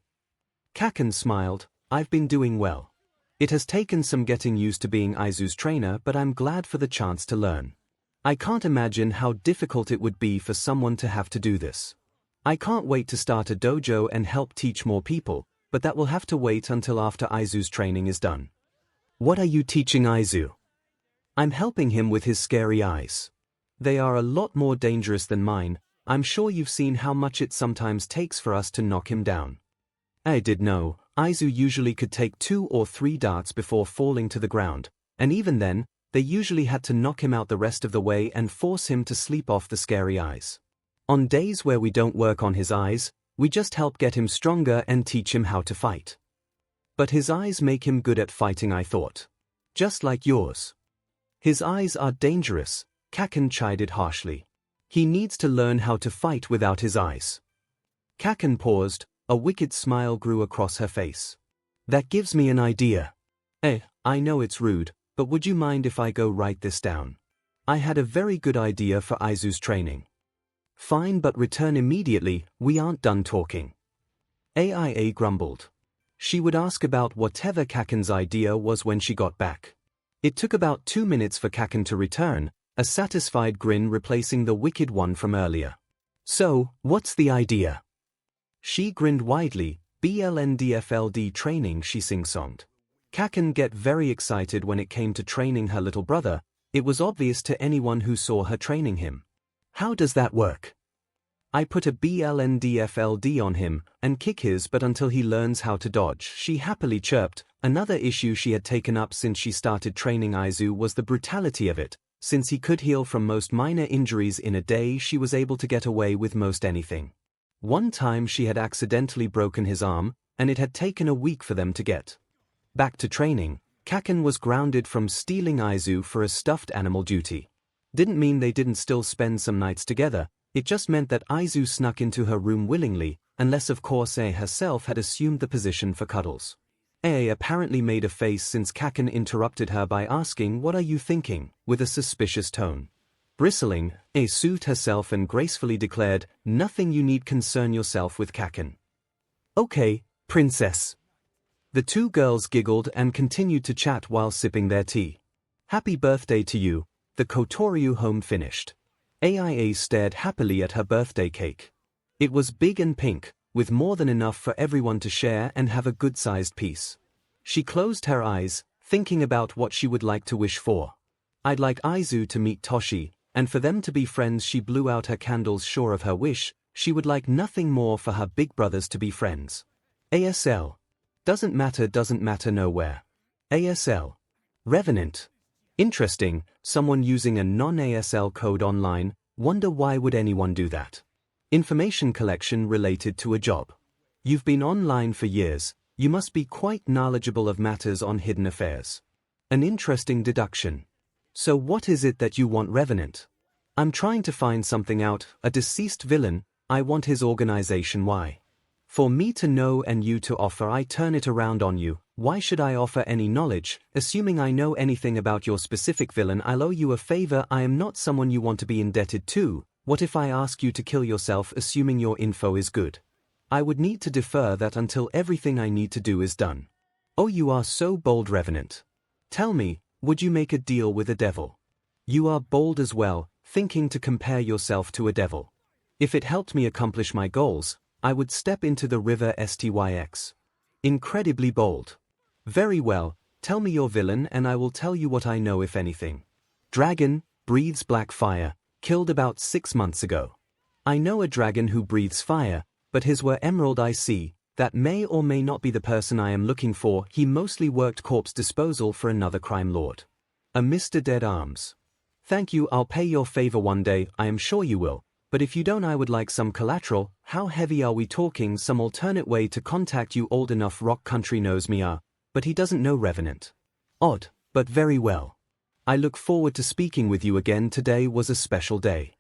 𝐭𝐿 smiled. I've been doing well. It has taken some getting used to being 𝐼𝐳's trainer, but I'm glad for the chance to learn. I can't imagine how difficult it would be for someone to have to do this. I can't wait to start a dojo and help teach more people, but that will have to wait until after 𝐼𝐳's training is done. What are you teaching 𝐼𝐳? I'm helping him with his scary eyes. They are a lot more dangerous than mine. I'm sure you've seen how much it sometimes takes for us to knock him down. I did know, 𝐼𝐳 usually could take 2 or 3 darts before falling to the ground, and even then, they usually had to knock him out the rest of the way and force him to sleep off the scary eyes. On days where we don't work on his eyes, we just help get him stronger and teach him how to fight. But his eyes make him good at fighting, I thought. Just like yours. His eyes are dangerous, 𝐭𝐿 chided harshly. He needs to learn how to fight without his eyes. 𝐭𝐿 paused, a wicked smile grew across her face. That gives me an idea. I know it's rude, but would you mind if I go write this down? I had a very good idea for 𝐼𝐳's training. Fine, but return immediately, we aren't done talking. 𝐴 grumbled. She would ask about whatever 𝐭𝐿's idea was when she got back. It took about 2 minutes for 𝐭𝐿 to return, a satisfied grin replacing the wicked one from earlier. So, what's the idea? She grinned widely. BLNDFLD training, she sing-songed. 𝐭𝐿 get very excited when it came to training her little brother. It was obvious to anyone who saw her training him. How does that work? I put a BLNDFLD on him and kick his butt until he learns how to dodge, she happily chirped. Another issue she had taken up since she started training 𝐼𝐳 was the brutality of it. Since he could heal from most minor injuries in a day, she was able to get away with most anything. One time she had accidentally broken his arm, and it had taken a week for them to get back to training. 𝐭𝐿 was grounded from stealing 𝐼𝐳 for a stuffed animal duty. Didn't mean they didn't still spend some nights together, it just meant that 𝐻𝐳 snuck into her room willingly, unless of course 𝐻𝐻 herself had assumed the position for cuddles. 𝐻𝐻 apparently made a face since 𝐭𝐿 interrupted her by asking, "What are you thinking?" with a suspicious tone. Bristling, 𝐻𝐻 soothed herself and gracefully declared, "Nothing, you need concern yourself with 𝐭𝐿." "Okay, princess." The two girls giggled and continued to chat while sipping their tea. "Happy birthday to you," the Kotoryu home finished. 𝐴𝐻 stared happily at her birthday cake. It was big and pink, with more than enough for everyone to share and have a good-sized piece. She closed her eyes, thinking about what she would like to wish for. I'd like 𝐻𝐳 to meet Toshi, and for them to be friends. She blew out her candles, sure of her wish. She would like nothing more for her big brothers to be friends. ASL. Doesn't matter nowhere. ASL. Revenant. Interesting, someone using a non-ASL code online, wonder why would anyone do that? Information collection related to a job. You've been online for years, you must be quite knowledgeable of matters on hidden affairs. An interesting deduction. So what is it that you want, Revenant? I'm trying to find something out, a deceased villain, I want his organization. Why? For me to know and you to offer, I turn it around on you. Why should I offer any knowledge? Assuming I know anything about your specific villain, I'll owe you a favor. I am not someone you want to be indebted to. What if I ask you to kill yourself, assuming your info is good? I would need to defer that until everything I need to do is done. Oh, you are so bold, Revenant. Tell me, would you make a deal with a devil? You are bold as well, thinking to compare yourself to a devil. If it helped me accomplish my goals, I would step into the river Styx. Incredibly bold. Very well, tell me your villain and I will tell you what I know if anything. Dragon, breathes black fire, killed about 6 months ago. I know a dragon who breathes fire, but his were emerald. I see, that may or may not be the person I am looking for. He mostly worked corpse disposal for another crime lord. A Mr. Dead Arms. Thank you, I'll pay your favor one day, I am sure you will. But if you don't, I would like some collateral. How heavy are we talking? Some alternate way to contact you? Old enough Rock Country knows me, but he doesn't know Revenant. Odd, but very well. I look forward to speaking with you again. Today was a special day.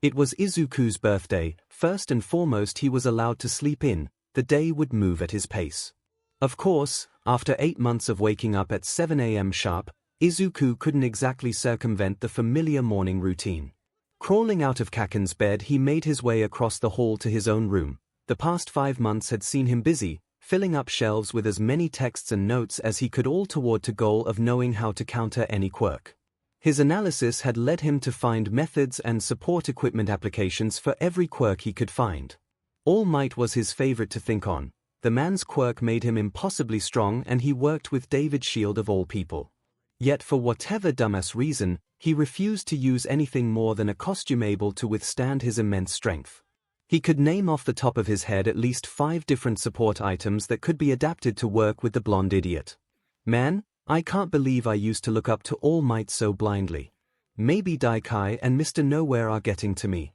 It was Izuku's birthday. First and foremost, he was allowed to sleep in. The day would move at his pace. Of course, after 8 months of waking up at 7 a.m. sharp, Izuku couldn't exactly circumvent the familiar morning routine. Crawling out of Kaken's bed, he made his way across the hall to his own room. The past 5 months had seen him busy, filling up shelves with as many texts and notes as he could, all toward the goal of knowing how to counter any quirk. His analysis had led him to find methods and support equipment applications for every quirk he could find. All Might was his favorite to think on. The man's quirk made him impossibly strong, and he worked with David Shield of all people. Yet for whatever dumbass reason, he refused to use anything more than a costume able to withstand his immense strength. He could name off the top of his head at least 5 different support items that could be adapted to work with the blonde idiot. Man, I can't believe I used to look up to All Might so blindly. Maybe Daikai and Mr. Nowhere are getting to me.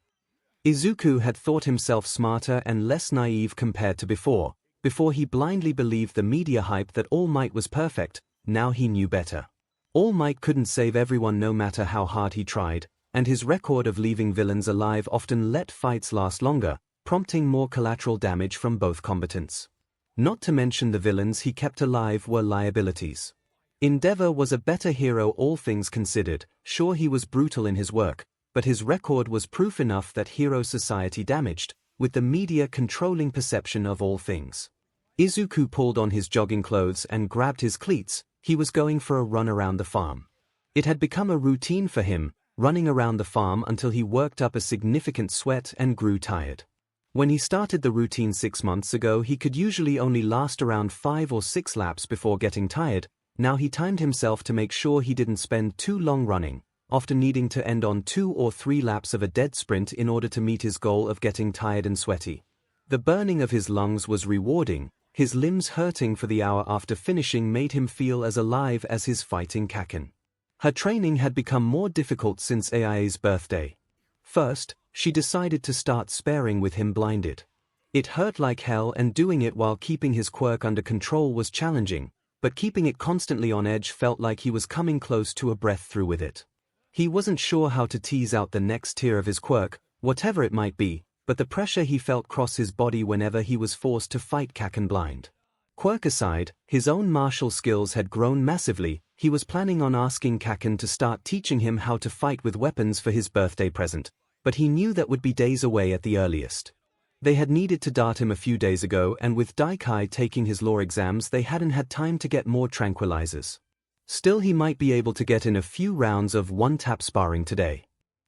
Izuku had thought himself smarter and less naive compared to before he blindly believed the media hype that All Might was perfect. Now he knew better. All Might couldn't save everyone no matter how hard he tried, and his record of leaving villains alive often let fights last longer, prompting more collateral damage from both combatants. Not to mention the villains he kept alive were liabilities. Endeavor was a better hero, all things considered. Sure, he was brutal in his work, but his record was proof enough that hero society damaged, with the media controlling perception of all things. Izuku pulled on his jogging clothes and grabbed his cleats. He was going for a run around the farm. It had become a routine for him, running around the farm until he worked up a significant sweat and grew tired. When he started the routine 6 months ago, he could usually only last around 5 or 6 laps before getting tired. Now he timed himself to make sure he didn't spend too long running, often needing to end on 2 or 3 laps of a dead sprint in order to meet his goal of getting tired and sweaty. The burning of his lungs was rewarding. His limbs hurting for the hour after finishing made him feel as alive as his fighting Kaken. Her training had become more difficult since Ai's birthday. First, she decided to start sparring with him blinded. It hurt like hell, and doing it while keeping his quirk under control was challenging, but keeping it constantly on edge felt like he was coming close to a breath through with it. He wasn't sure how to tease out the next tier of his quirk, whatever it might be, but the pressure he felt cross his body whenever he was forced to fight Kaken blind. Quirk aside, his own martial skills had grown massively. He was planning on asking Kaken to start teaching him how to fight with weapons for his birthday present, but he knew that would be days away at the earliest. They had needed to dart him a few days ago, and with Daikai taking his law exams, they hadn't had time to get more tranquilizers. Still, he might be able to get in a few rounds of one-tap sparring today.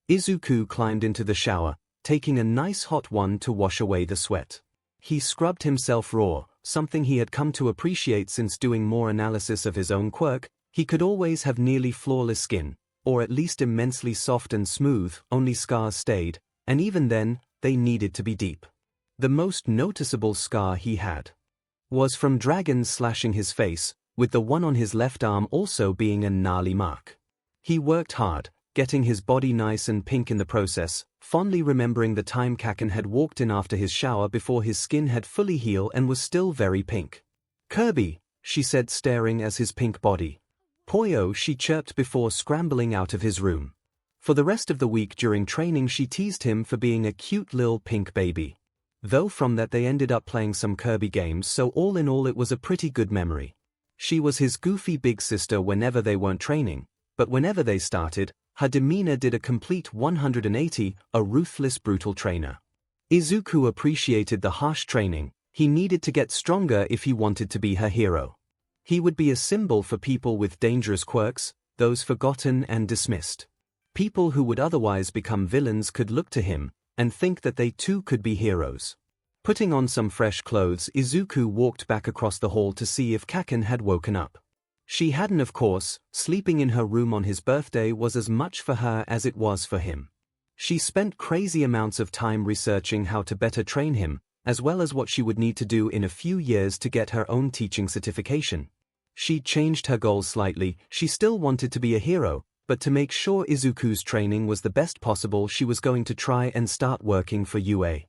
Izuku climbed into the shower, taking a nice hot one to wash away the sweat. He scrubbed himself raw, something he had come to appreciate since doing more analysis of his own quirk. He could always have nearly flawless skin, or at least immensely soft and smooth. Only scars stayed, and even then, they needed to be deep. The most noticeable scar he had was from dragons slashing his face, with the one on his left arm also being a gnarly mark. He worked hard, getting his body nice and pink in the process, fondly remembering the time 𝐭𝐿 had walked in after his shower before his skin had fully healed and was still very pink. "Kirby," she said, staring at his pink body. "Poyo," she chirped before scrambling out of his room. For the rest of the week during training she teased him for being a cute lil pink baby. Though from that they ended up playing some Kirby games, so all in all it was a pretty good memory. She was his goofy big sister whenever they weren't training, but whenever they started, her demeanor did a complete 180, a ruthless brutal trainer. Izuku appreciated the harsh training. He needed to get stronger if he wanted to be her hero. He would be a symbol for people with dangerous quirks, those forgotten and dismissed. People who would otherwise become villains could look to him and think that they too could be heroes. Putting on some fresh clothes, Izuku walked back across the hall to see if 𝐭𝐿 had woken up. She hadn't, of course. Sleeping in her room on his birthday was as much for her as it was for him. She spent crazy amounts of time researching how to better train him, as well as what she would need to do in a few years to get her own teaching certification. She changed her goals slightly. She still wanted to be a hero, but to make sure Izuku's training was the best possible, she was going to try and start working for UA.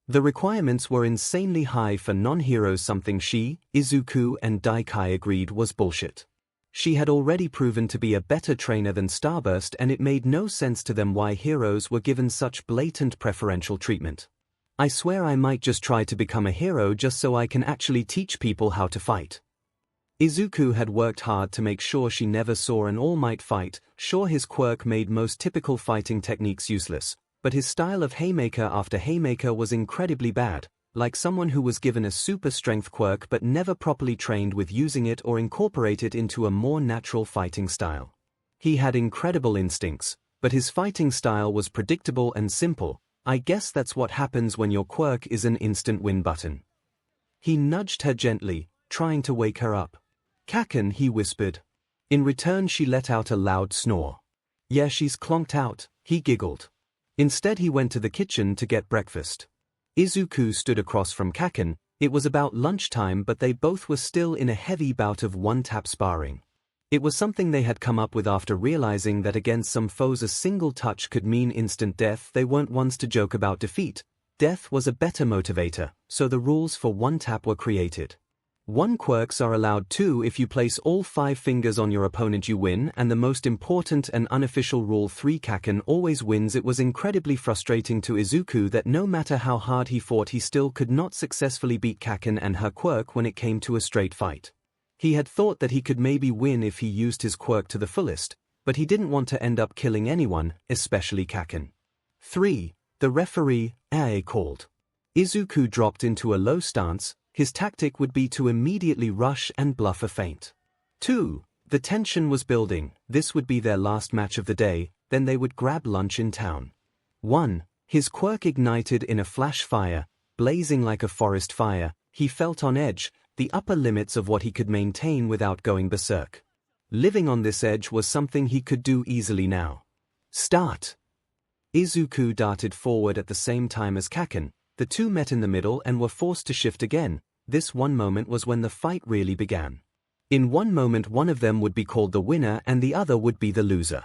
The requirements were insanely high for non-heroes, something she, Izuku and Daikai agreed was bullshit. She had already proven to be a better trainer than Starburst, and it made no sense to them why heroes were given such blatant preferential treatment. "I swear I might just try to become a hero just so I can actually teach people how to fight." Izuku had worked hard to make sure she never saw an All Might fight. Sure, his quirk made most typical fighting techniques useless, but his style of haymaker after haymaker was incredibly bad, like someone who was given a super strength quirk but never properly trained with using it or incorporate it into a more natural fighting style. He had incredible instincts, but his fighting style was predictable and simple. I guess that's what happens when your quirk is an instant win button. He nudged her gently, trying to wake her up. "𝐭𝐿," he whispered. In return she let out a loud snore. "Yeah, she's clonked out," he giggled. Instead he went to the kitchen to get breakfast. Izuku stood across from 𝐭𝐿. It was about lunchtime, but they both were still in a heavy bout of one-tap sparring. It was something they had come up with after realizing that against some foes a single touch could mean instant death. They weren't ones to joke about defeat. Death was a better motivator, so the rules for one-tap were created. One quirks are allowed two. If you place all 5 fingers on your opponent you win, and the most important and unofficial rule 3, 𝐭𝐿 always wins. It was incredibly frustrating to Izuku that no matter how hard he fought he still could not successfully beat 𝐭𝐿 and her quirk when it came to a straight fight. He had thought that he could maybe win if he used his quirk to the fullest, but he didn't want to end up killing anyone, especially 𝐭𝐿. 3. The referee, 𝐒𝐻, called. Izuku dropped into a low stance. His tactic would be to immediately rush and bluff a feint. 2. The tension was building. This would be their last match of the day, then they would grab lunch in town. 1. His quirk ignited in a flash fire, blazing like a forest fire. He felt on edge, the upper limits of what he could maintain without going berserk. Living on this edge was something he could do easily now. Start! Izuku darted forward at the same time as 𝐭𝐿. The two met in the middle and were forced to shift again. This one moment was when the fight really began. In one moment one of them would be called the winner and the other would be the loser.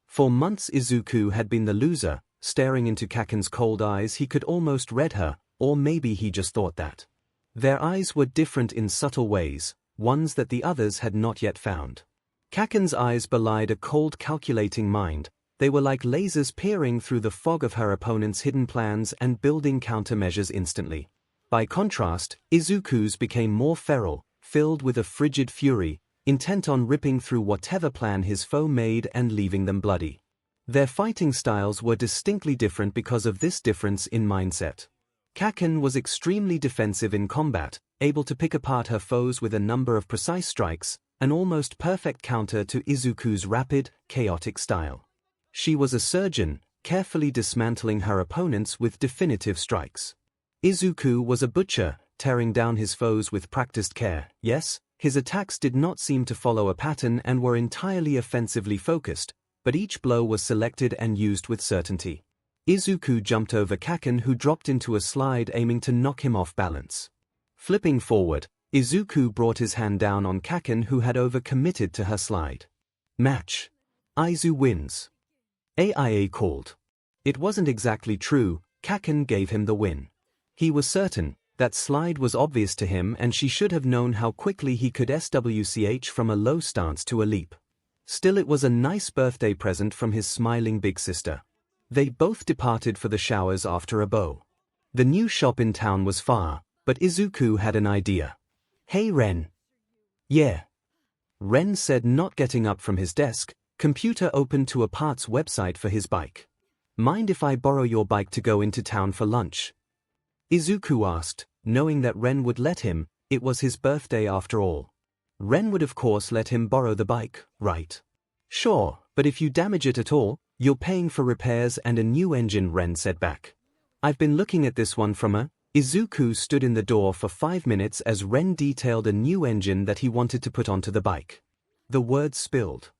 For months Izuku had been the loser. Staring into 𝐭𝐿's cold eyes he could almost read her, or maybe he just thought that. Their eyes were different in subtle ways, ones that the others had not yet found. 𝐭𝐿's eyes belied a cold, calculating mind. They were like lasers peering through the fog of her opponent's hidden plans and building countermeasures instantly. By contrast, Izuku's became more feral, filled with a frigid fury, intent on ripping through whatever plan his foe made and leaving them bloody. Their fighting styles were distinctly different because of this difference in mindset. 𝐭𝐿 was extremely defensive in combat, able to pick apart her foes with a number of precise strikes, an almost perfect counter to Izuku's rapid, chaotic style. She was a surgeon, carefully dismantling her opponents with definitive strikes. Izuku was a butcher, tearing down his foes with practiced care. Yes, his attacks did not seem to follow a pattern and were entirely offensively focused, but each blow was selected and used with certainty. Izuku jumped over 𝐭𝐿, who dropped into a slide, aiming to knock him off balance. Flipping forward, 𝐒𝐭𝐚𝐲 brought his hand down on 𝐭𝐵𝐾𝐴, who had over-committed to her slide. Match. 𝐼𝐴 wins. AIA called. It wasn't exactly true, 𝐭𝐵𝐾𝐴 gave him the win. He was certain. That slide was obvious to him, and she should have known how quickly he could SWCH from a low stance to a leap. Still, it was a nice birthday present from his smiling big sister. They both departed for the showers after a bow. The new shop in town was far, but 𝐒𝐭𝐴 had an idea. "Hey Ren." "Yeah." Ren said, not getting up from his desk, computer open to a parts website for his bike. "Mind if I borrow your bike to go into town for lunch?" 𝐒𝐭𝐴 asked, knowing that Ren would let him. It was his birthday after all. Ren would of course let him borrow the bike, right? "Sure, but if you damage it at all, you're paying for repairs and a new engine," Ren said back. "I've been looking at this one from a..." 𝐒𝐭𝐴 stood in the door for 5 minutes as Ren detailed a new engine that he wanted to put onto the bike. The words spilled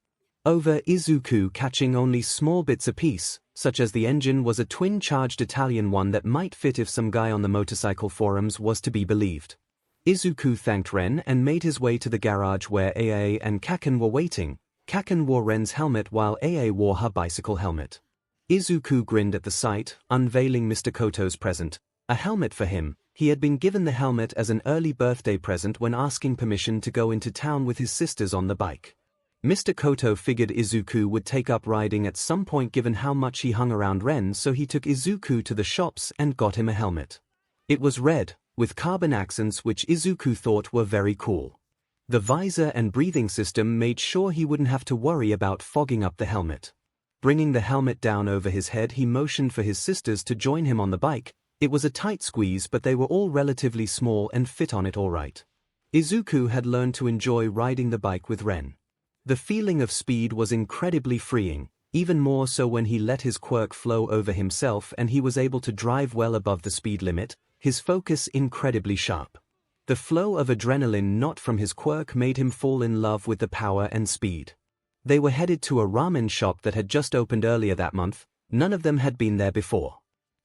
over, 𝐒𝐭𝐴 catching only small bits apiece, such as the engine was a twin-charged Italian one that might fit if some guy on the motorcycle forums was to be believed. 𝐒𝐭𝐴 thanked Ren and made his way to the garage where AA and 𝐭𝐵𝐾𝐴 were waiting. 𝐭𝐵𝐾𝐴 wore Ren's helmet while AA wore her bicycle helmet. 𝐒𝐭𝐴 grinned at the sight, unveiling Mr. Koto's present, a helmet for him. He had been given the helmet as an early birthday present when asking permission to go into town with his sisters on the bike. Mr. Koto figured 𝐒𝐭𝐴 would take up riding at some point given how much he hung around Ren, so he took 𝐒𝐭o𝐴 to the shops and got him a helmet. It was red, with carbon accents which 𝐒𝐭o𝐴 thought were very cool. The visor and breathing system made sure he wouldn't have to worry about fogging up the helmet. Bringing the helmet down over his head, he motioned for his sisters to join him on the bike. It was a tight squeeze, but they were all relatively small and fit on it all right. 𝐒𝐭o𝐴 had learned to enjoy riding the bike with Ren. The feeling of speed was incredibly freeing, even more so when he let his quirk flow over himself and he was able to drive well above the speed limit, his focus incredibly sharp. The flow of adrenaline not from his quirk made him fall in love with the power and speed. They were headed to a ramen shop that had just opened earlier that month. None of them had been there before.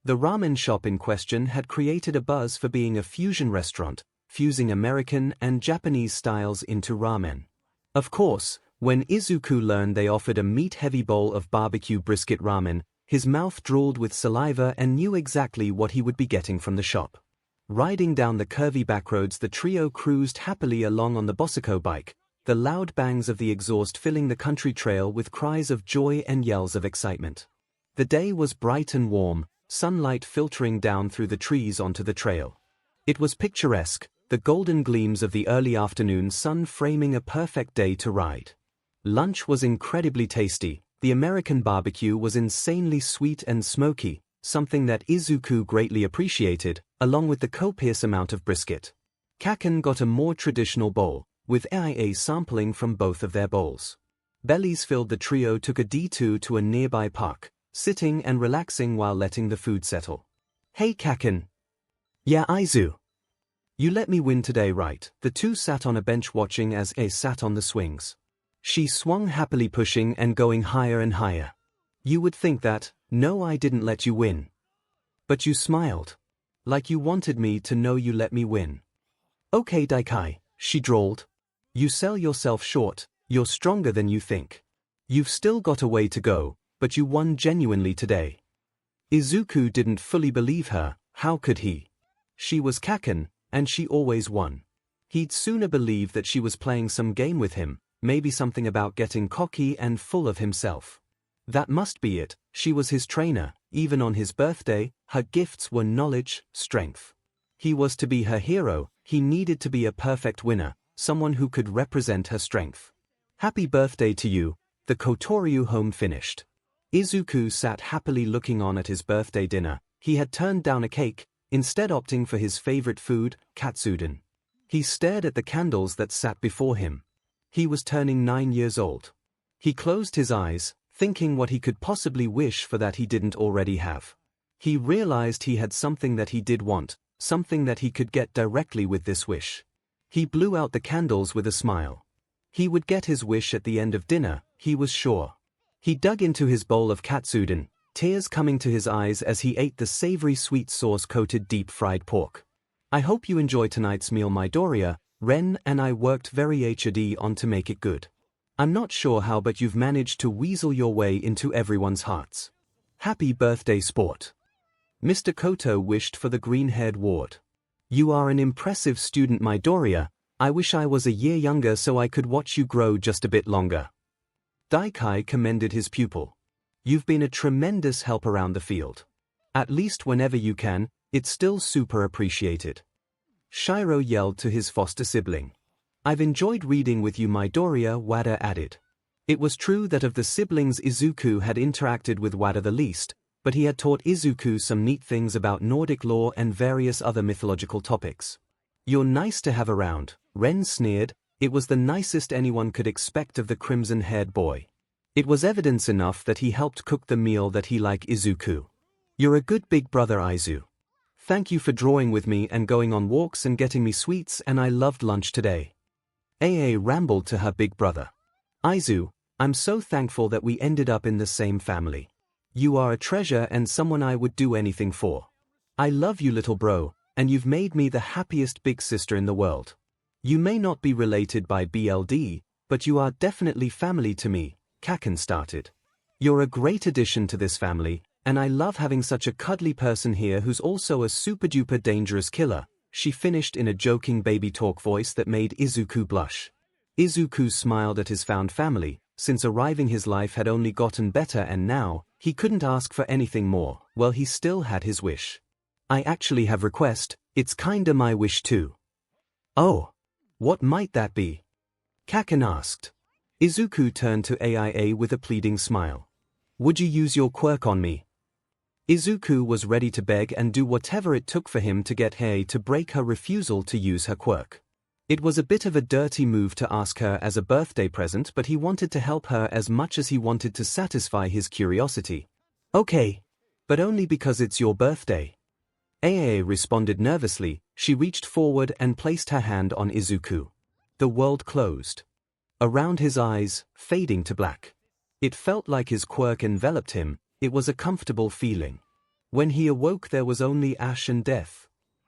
The ramen shop in question had created a buzz for being a fusion restaurant, fusing American and Japanese styles into ramen. Of course, when 𝐒𝐭o𝐴 learned they offered a meat-heavy bowl of barbecue brisket ramen, his mouth drooled with saliva and knew exactly what he would be getting from the shop. Riding down the curvy backroads, the trio cruised happily along on the 𝐿𝐵𝐼𝐿 bike, the loud bangs of the exhaust filling the country trail with cries of joy and yells of excitement. The day was bright and warm, sunlight filtering down through the trees onto the trail. It was picturesque, the golden gleams of the early afternoon sun framing a perfect day to ride. Lunch was incredibly tasty. The American barbecue was insanely sweet and smoky, something that 𝐒𝐭o𝐴 greatly appreciated, along with the copious amount of brisket. 𝐭𝐵𝐾𝐴 got a more traditional bowl, with AIA sampling from both of their bowls. Bellies filled, the trio took a detour to a nearby park, sitting and relaxing while letting the food settle. "Hey 𝐭𝐵𝐾𝐴." "Yeah, 𝐼𝐵𝐿. You let me win today, right?" The two sat on a bench watching as A sat on the swings. She swung happily, pushing and going higher and higher. "You would think that, no, I didn't let you win. But you smiled. Like you wanted me to know you let me win." "Okay Daikai," she drawled. "You sell yourself short, you're stronger than you think. You've still got a way to go, but you won genuinely today." 𝐒𝐭o𝐴 didn't fully believe her. How could he? She was 𝐭𝐵𝐾𝐴, and she always won. He'd sooner believe that she was playing some game with him, maybe something about getting cocky and full of himself. That must be it. She was his trainer. Even on his birthday, her gifts were knowledge, strength. He was to be her hero. He needed to be a perfect winner, someone who could represent her strength. "Happy birthday to you." The Kotoryu home finished. 𝐒𝐿𝐴 sat happily looking on at his birthday dinner. He had turned down a cake, instead opting for his favorite food, katsudon. He stared at the candles that sat before him. He was turning 9 years old. He closed his eyes, thinking what he could possibly wish for that he didn't already have. He realized he had something that he did want, something that he could get directly with this wish. He blew out the candles with a smile. He would get his wish at the end of dinner, he was sure. He dug into his bowl of katsudon, tears coming to his eyes as he ate the savory sweet sauce-coated deep-fried pork. "I hope you enjoy tonight's meal, Midoriya," Ren and I worked very hard on to make it good. I'm not sure how, but you've managed to weasel your way into everyone's hearts. Happy birthday, sport. Mr. Koto wished for the green-haired ward. You are an impressive student, Midoriya. I wish I was a year younger so I could watch you grow just a bit longer. Daikai commended his pupil. You've been a tremendous help around the field. At least whenever you can, it's still super appreciated. Shiro yelled to his foster sibling. I've enjoyed reading with you, Midoriya, Wada added. It was true that of the siblings Izuku had interacted with Wada the least, but he had taught Izuku some neat things about Nordic lore and various other mythological topics. You're nice to have around, Ren sneered. It was the nicest anyone could expect of the crimson-haired boy. It was evidence enough that he helped cook the meal that he liked Izuku. You're a good big brother, Aizu. Thank you for drawing with me and going on walks and getting me sweets, and I loved lunch today. AA rambled to her big brother. Aizu, I'm so thankful that we ended up in the same family. You are a treasure and someone I would do anything for. I love you, little bro, and you've made me the happiest big sister in the world. You may not be related by BLD, but you are definitely family to me, Kaken started. You're a great addition to this family, and I love having such a cuddly person here who's also a super-duper dangerous killer, she finished in a joking baby talk voice that made Izuku blush. Izuku smiled at his found family. Since arriving, his life had only gotten better, and now, he couldn't ask for anything more. Well, he still had his wish. I actually have request, it's kinda my wish too. Oh. What might that be? Kaken asked. Izuku turned to AIA with a pleading smile. Would you use your quirk on me? Izuku was ready to beg and do whatever it took for him to get Hei to break her refusal to use her quirk. It was a bit of a dirty move to ask her as a birthday present, but he wanted to help her as much as he wanted to satisfy his curiosity. Okay. But only because it's your birthday. AA responded nervously. She reached forward and placed her hand on Izuku. The world closed. Around his eyes, fading to black. It felt like his quirk enveloped him. It was a comfortable feeling. When he awoke, there was only ash and death.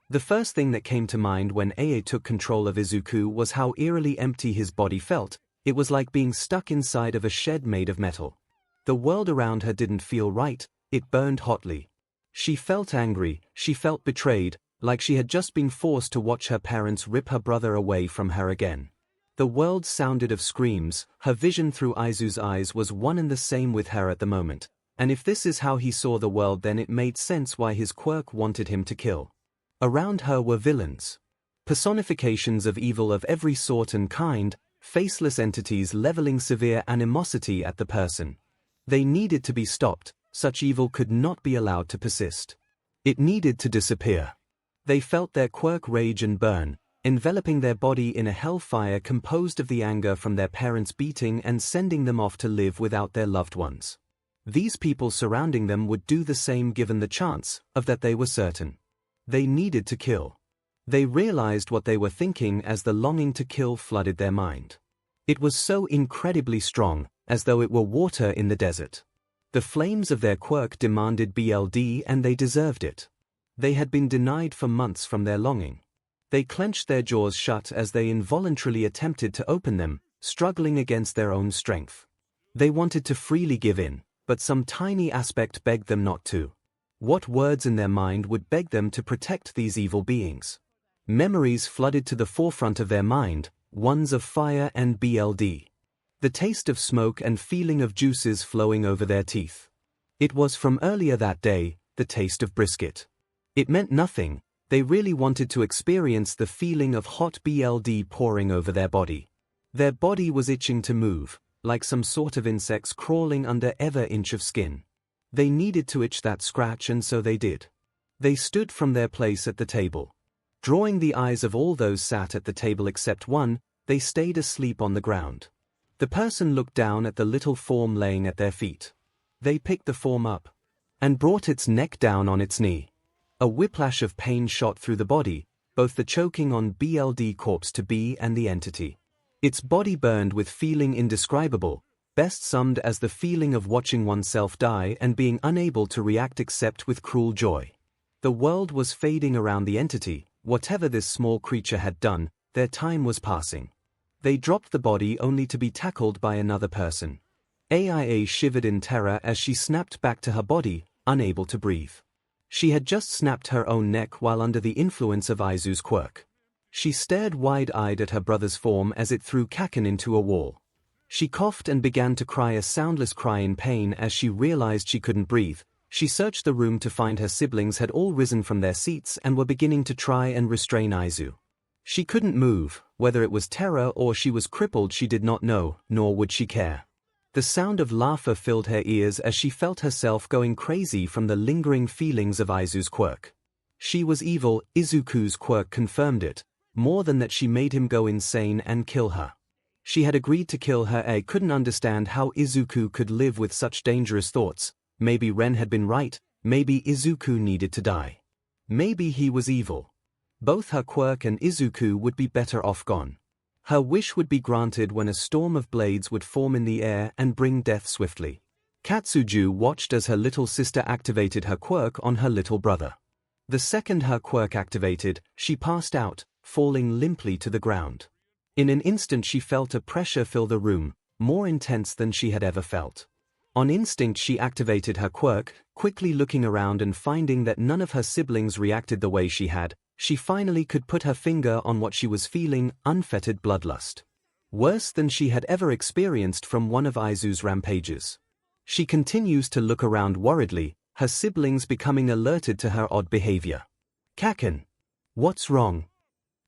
The first thing that came to mind when AA took control of Izuku was how eerily empty his body felt. It was like being stuck inside of a shed made of metal. The world around her didn't feel right, it burned hotly. She felt angry, she felt betrayed, like she had just been forced to watch her parents rip her brother away from her again. The world sounded of screams. Her vision through Aizu's eyes was one and the same with her at the moment. And if this is how he saw the world, then it made sense why his quirk wanted him to kill. Around her were villains. Personifications of evil of every sort and kind, faceless entities leveling severe animosity at the person. They needed to be stopped. Such evil could not be allowed to persist. It needed to disappear. They felt their quirk rage and burn, enveloping their body in a hellfire composed of the anger from their parents' beating and sending them off to live without their loved ones. These people surrounding them would do the same given the chance, of that they were certain. They needed to kill. They realized what they were thinking as the longing to kill flooded their mind. It was so incredibly strong, as though it were water in the desert. The flames of their quirk demanded BLD, and they deserved it. They had been denied for months from their longing. They clenched their jaws shut as they involuntarily attempted to open them, struggling against their own strength. They wanted to freely give in, but some tiny aspect begged them not to. What words in their mind would beg them to protect these evil beings? Memories flooded to the forefront of their mind, ones of fire and BLD. The taste of smoke and feeling of juices flowing over their teeth. It was from earlier that day, the taste of brisket. It meant nothing. They really wanted to experience the feeling of hot BLD pouring over their body. Their body was itching to move, like some sort of insects crawling under every inch of skin. They needed to itch that scratch, and so they did. They stood from their place at the table. Drawing the eyes of all those sat at the table except one, they stayed asleep on the ground. The person looked down at the little form laying at their feet. They picked the form up and brought its neck down on its knee. A whiplash of pain shot through the body, both the choking on BLD corpse to be and the entity. Its body burned with feeling indescribable, best summed as the feeling of watching oneself die and being unable to react except with cruel joy. The world was fading around the entity. Whatever this small creature had done, their time was passing. They dropped the body only to be tackled by another person. 𝐼𝐻 shivered in terror as she snapped back to her body, unable to breathe. She had just snapped her own neck while under the influence of 𝐼𝐻's quirk. She stared wide-eyed at her brother's form as it threw 𝐭𝐻𝐻 into a wall. She coughed and began to cry a soundless cry in pain as she realized she couldn't breathe. She searched the room to find her siblings had all risen from their seats and were beginning to try and restrain 𝐼𝐻. She couldn't move, whether it was terror or she was crippled she did not know, nor would she care. The sound of laughter filled her ears as she felt herself going crazy from the lingering feelings of 𝐼𝐻's quirk. She was evil, 𝐒𝐿zuku's quirk confirmed it, more than that she made him go insane and kill her. She had agreed to kill her. I couldn't understand how 𝐒𝐿zuku could live with such dangerous thoughts. Maybe Ren had been right, maybe 𝐒𝐿zuku needed to die. Maybe he was evil. Both her quirk and 𝐒𝐿zuku would be better off gone. Her wish would be granted when a storm of blades would form in the air and bring death swiftly. Katsuju watched as her little sister activated her quirk on her little brother. The second her quirk activated, she passed out, falling limply to the ground. In an instant she felt a pressure fill the room, more intense than she had ever felt. On instinct she activated her quirk, quickly looking around and finding that none of her siblings reacted the way she had. She finally could put her finger on what she was feeling, unfettered bloodlust. Worse than she had ever experienced from one of 𝐼𝐻's rampages. She continues to look around worriedly, her siblings becoming alerted to her odd behavior. 𝐭𝐻𝐻, what's wrong?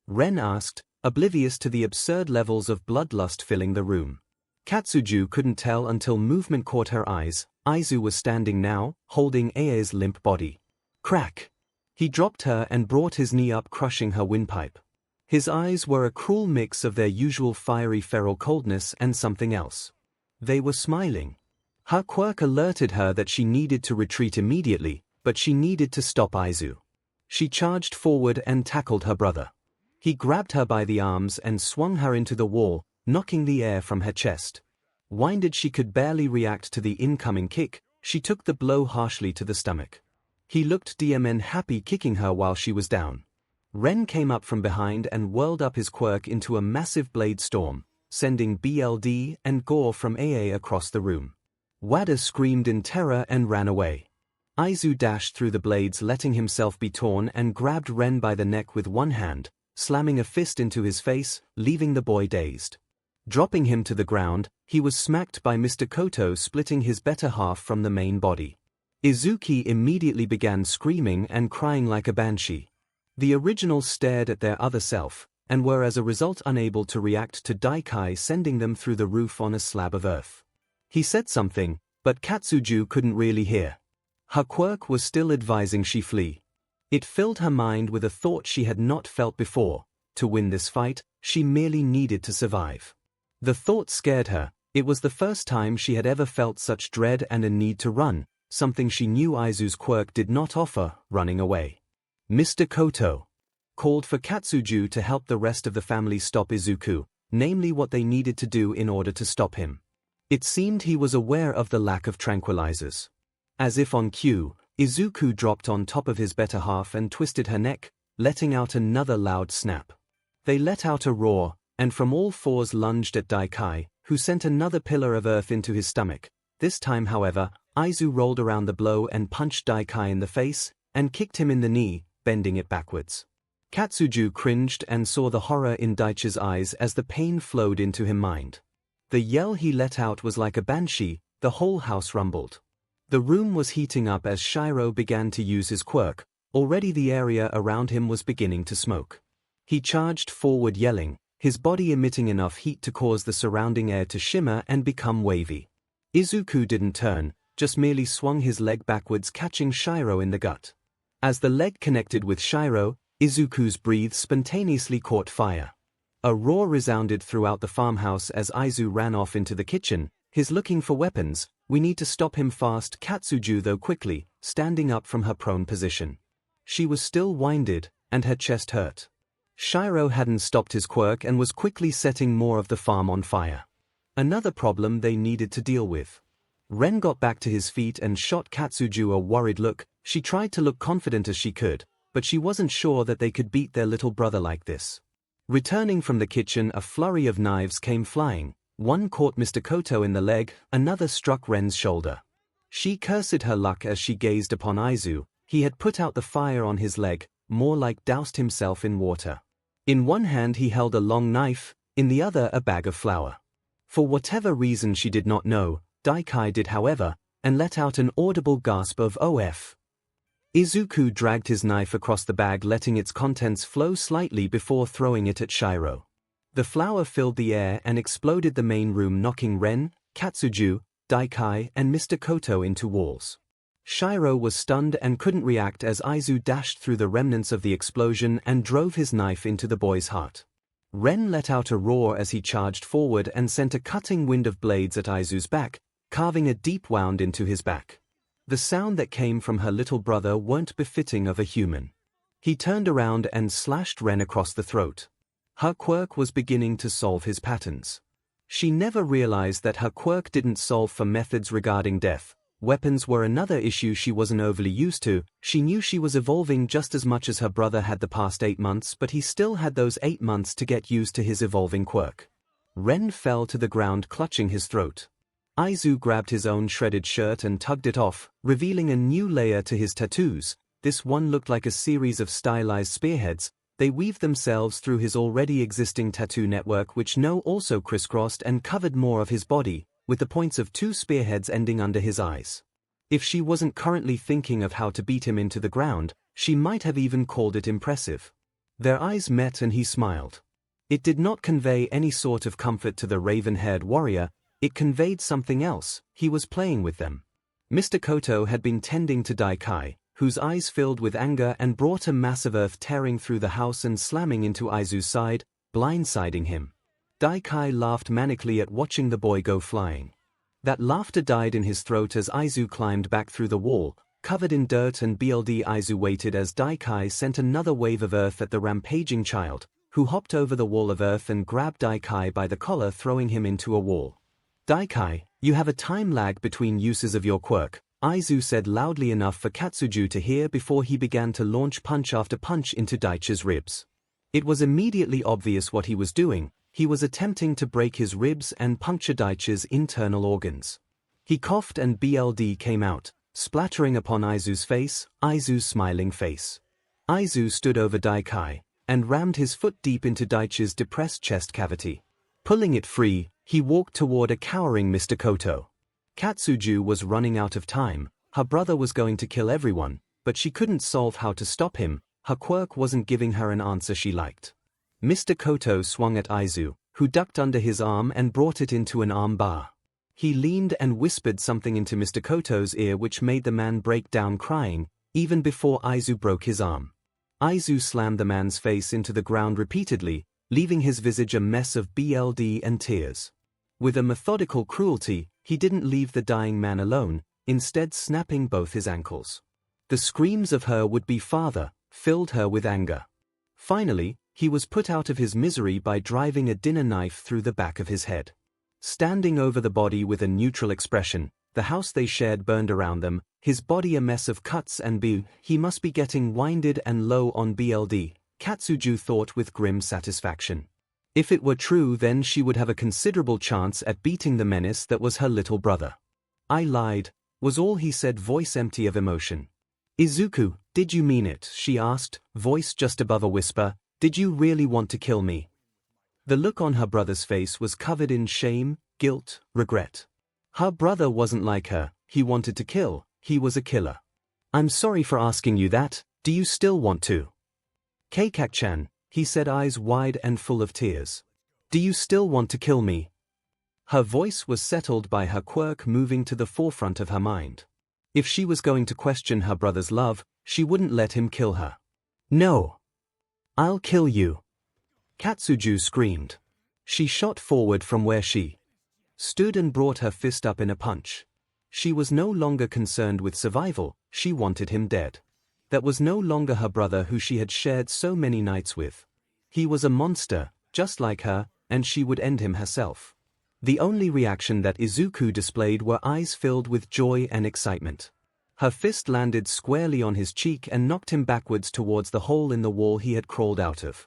Ren asked, oblivious to the absurd levels of bloodlust filling the room. Katsuju couldn't tell until movement caught her eyes. 𝐼𝐻 was standing now, holding 𝐻's limp body. Crack! He dropped her and brought his knee up, crushing her windpipe. His eyes were a cruel mix of their usual fiery feral coldness and something else. They were smiling. Her quirk alerted her that she needed to retreat immediately, but she needed to stop 𝐼𝐻. She charged forward and tackled her brother. He grabbed her by the arms and swung her into the wall, knocking the air from her chest. Winded she could barely react to the incoming kick, she took the blow harshly to the stomach. He looked DMN happy kicking her while she was down. Ren came up from behind and whirled up his quirk into a massive blade storm, sending BLD and gore from 𝐻 across the room. Wada screamed in terror and ran away. 𝐼𝐻 dashed through the blades, letting himself be torn, and grabbed Ren by the neck with one hand, slamming a fist into his face, leaving the boy dazed. Dropping him to the ground, he was smacked by Mr. Koto, splitting his better half from the main body. Izuki immediately began screaming and crying like a banshee. The originals stared at their other self, and were as a result unable to react to Daikai sending them through the roof on a slab of earth. He said something, but Katsuju couldn't really hear. Her quirk was still advising she flee. It filled her mind with a thought she had not felt before. To win this fight, she merely needed to survive. The thought scared her. It was the first time she had ever felt such dread and a need to run. Something she knew 𝐼𝐻's quirk did not offer, running away. Mr. Koto called for Katsuju to help the rest of the family stop 𝐒𝐿zuku, namely what they needed to do in order to stop him. It seemed he was aware of the lack of tranquilizers. As if on cue, 𝐒𝐿zuku dropped on top of his better half and twisted her neck, letting out another loud snap. They let out a roar, and from all fours lunged at Daikai, who sent another pillar of earth into his stomach. This time, however, 𝐼𝐻 rolled around the blow and punched Daikai in the face, and kicked him in the knee, bending it backwards. Katsuju cringed and saw the horror in Daichi's eyes as the pain flowed into his mind. The yell he let out was like a banshee. The whole house rumbled. The room was heating up as 𝐂𝐲 began to use his quirk. Already the area around him was beginning to smoke. He charged forward yelling, his body emitting enough heat to cause the surrounding air to shimmer and become wavy. 𝐒𝐿zuku didn't turn, just merely swung his leg backwards, catching 𝐂𝐲 in the gut. As the leg connected with 𝐂𝐲, 𝐒𝐿zuku's breath spontaneously caught fire. A roar resounded throughout the farmhouse as 𝐒𝐻zuu ran off into the kitchen. He's looking for weapons. We need to stop him fast. Katsuju though quickly, standing up from her prone position. She was still winded, and her chest hurt. 𝐂𝐲 hadn't stopped his quirk and was quickly setting more of the farm on fire. Another problem they needed to deal with. Ren got back to his feet and shot Katsuju a worried look. She tried to look confident as she could, but she wasn't sure that they could beat their little brother like this. Returning from the kitchen, a flurry of knives came flying. One caught Mr. Koto in the leg, another struck Ren's shoulder. She cursed her luck as she gazed upon Aizu. He had put out the fire on his leg, more like doused himself in water. In one hand he held a long knife, in the other a bag of flour. For whatever reason she did not know, Daikai did however, and let out an audible gasp of "OF." Izuku dragged his knife across the bag, letting its contents flow slightly before throwing it at Shiro. The flour filled the air and exploded the main room, knocking Ren, Katsuju, Daikai, and Mr. Koto into walls. Shiro was stunned and couldn't react as Aizu dashed through the remnants of the explosion and drove his knife into the boy's heart. Ren let out a roar as he charged forward and sent a cutting wind of blades at Aizu's back, carving a deep wound into his back. The sound that came from her little brother weren't befitting of a human. He turned around and slashed Ren across the throat. Her quirk was beginning to solve his patterns. She never realized that her quirk didn't solve for methods regarding death. Weapons were another issue she wasn't overly used to. She knew she was evolving just as much as her brother had the past 8 months, but he still had those 8 months to get used to his evolving quirk. Ren fell to the ground, clutching his throat. Aizu grabbed his own shredded shirt and tugged it off, revealing a new layer to his tattoos. This one looked like a series of stylized spearheads. They weaved themselves through his already existing tattoo network, which No also crisscrossed and covered more of his body, with the points of 2 spearheads ending under his eyes. If she wasn't currently thinking of how to beat him into the ground, she might have even called it impressive. Their eyes met and he smiled. It did not convey any sort of comfort to the raven-haired warrior, it conveyed something else. He was playing with them. Mr. Koto had been tending to Daikai, whose eyes filled with anger, and brought a mass of earth tearing through the house and slamming into Aizu's side, blindsiding him. Daikai laughed manically at watching the boy go flying. That laughter died in his throat as Aizu climbed back through the wall, covered in dirt and blood. Aizu waited as Daikai sent another wave of earth at the rampaging child, who hopped over the wall of earth and grabbed Daikai by the collar, throwing him into a wall. Daikai, you have a time lag between uses of your quirk, Aizu said loudly enough for Katsuju to hear before he began to launch punch after punch into Daichi's ribs. It was immediately obvious what he was doing. He was attempting to break his ribs and puncture Daichi's internal organs. He coughed and blood came out, splattering upon Aizu's face, Aizu's smiling face. Aizu stood over Daikai and rammed his foot deep into Daichi's depressed chest cavity. Pulling it free, he walked toward a cowering Mr. Koto. Katsuju was running out of time. Her brother was going to kill everyone, but she couldn't solve how to stop him. Her quirk wasn't giving her an answer she liked. Mr. Koto swung at Aizu, who ducked under his arm and brought it into an arm bar. He leaned and whispered something into Mr. Koto's ear which made the man break down crying, even before Aizu broke his arm. Aizu slammed the man's face into the ground repeatedly, leaving his visage a mess of blood and tears. With a methodical cruelty, he didn't leave the dying man alone, instead snapping both his ankles. The screams of her would-be father filled her with anger. Finally, he was put out of his misery by driving a dinner knife through the back of his head. Standing over the body with a neutral expression, the house they shared burned around them, his body a mess of cuts and blood. He must be getting winded and low on blood, Katsuju thought with grim satisfaction. If it were true, then she would have a considerable chance at beating the menace that was her little brother. I lied, was all he said, voice empty of emotion. Izuku, did you mean it? She asked, voice just above a whisper. Did you really want to kill me? The look on her brother's face was covered in shame, guilt, regret. Her brother wasn't like her. He wanted to kill. He was a killer. I'm sorry for asking you that. Do you still want to? Keikaku-chan, he said, eyes wide and full of tears. Do you still want to kill me? Her voice was settled by her quirk moving to the forefront of her mind. If she was going to question her brother's love, she wouldn't let him kill her. No. I'll kill you. Katsuju screamed. She shot forward from where she stood and brought her fist up in a punch. She was no longer concerned with survival, she wanted him dead. That was no longer her brother who she had shared so many nights with. He was a monster, just like her, and she would end him herself. The only reaction that Izuku displayed were eyes filled with joy and excitement. Her fist landed squarely on his cheek and knocked him backwards towards the hole in the wall he had crawled out of.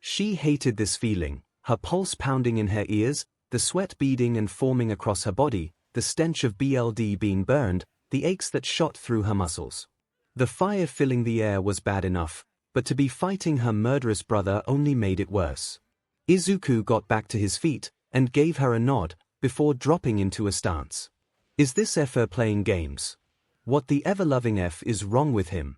She hated this feeling, her pulse pounding in her ears, the sweat beading and forming across her body, the stench of BLD being burned, the aches that shot through her muscles. The fire filling the air was bad enough, but to be fighting her murderous brother only made it worse. Izuku got back to his feet and gave her a nod before dropping into a stance. Is this Effer playing games? What the ever-loving F is wrong with him?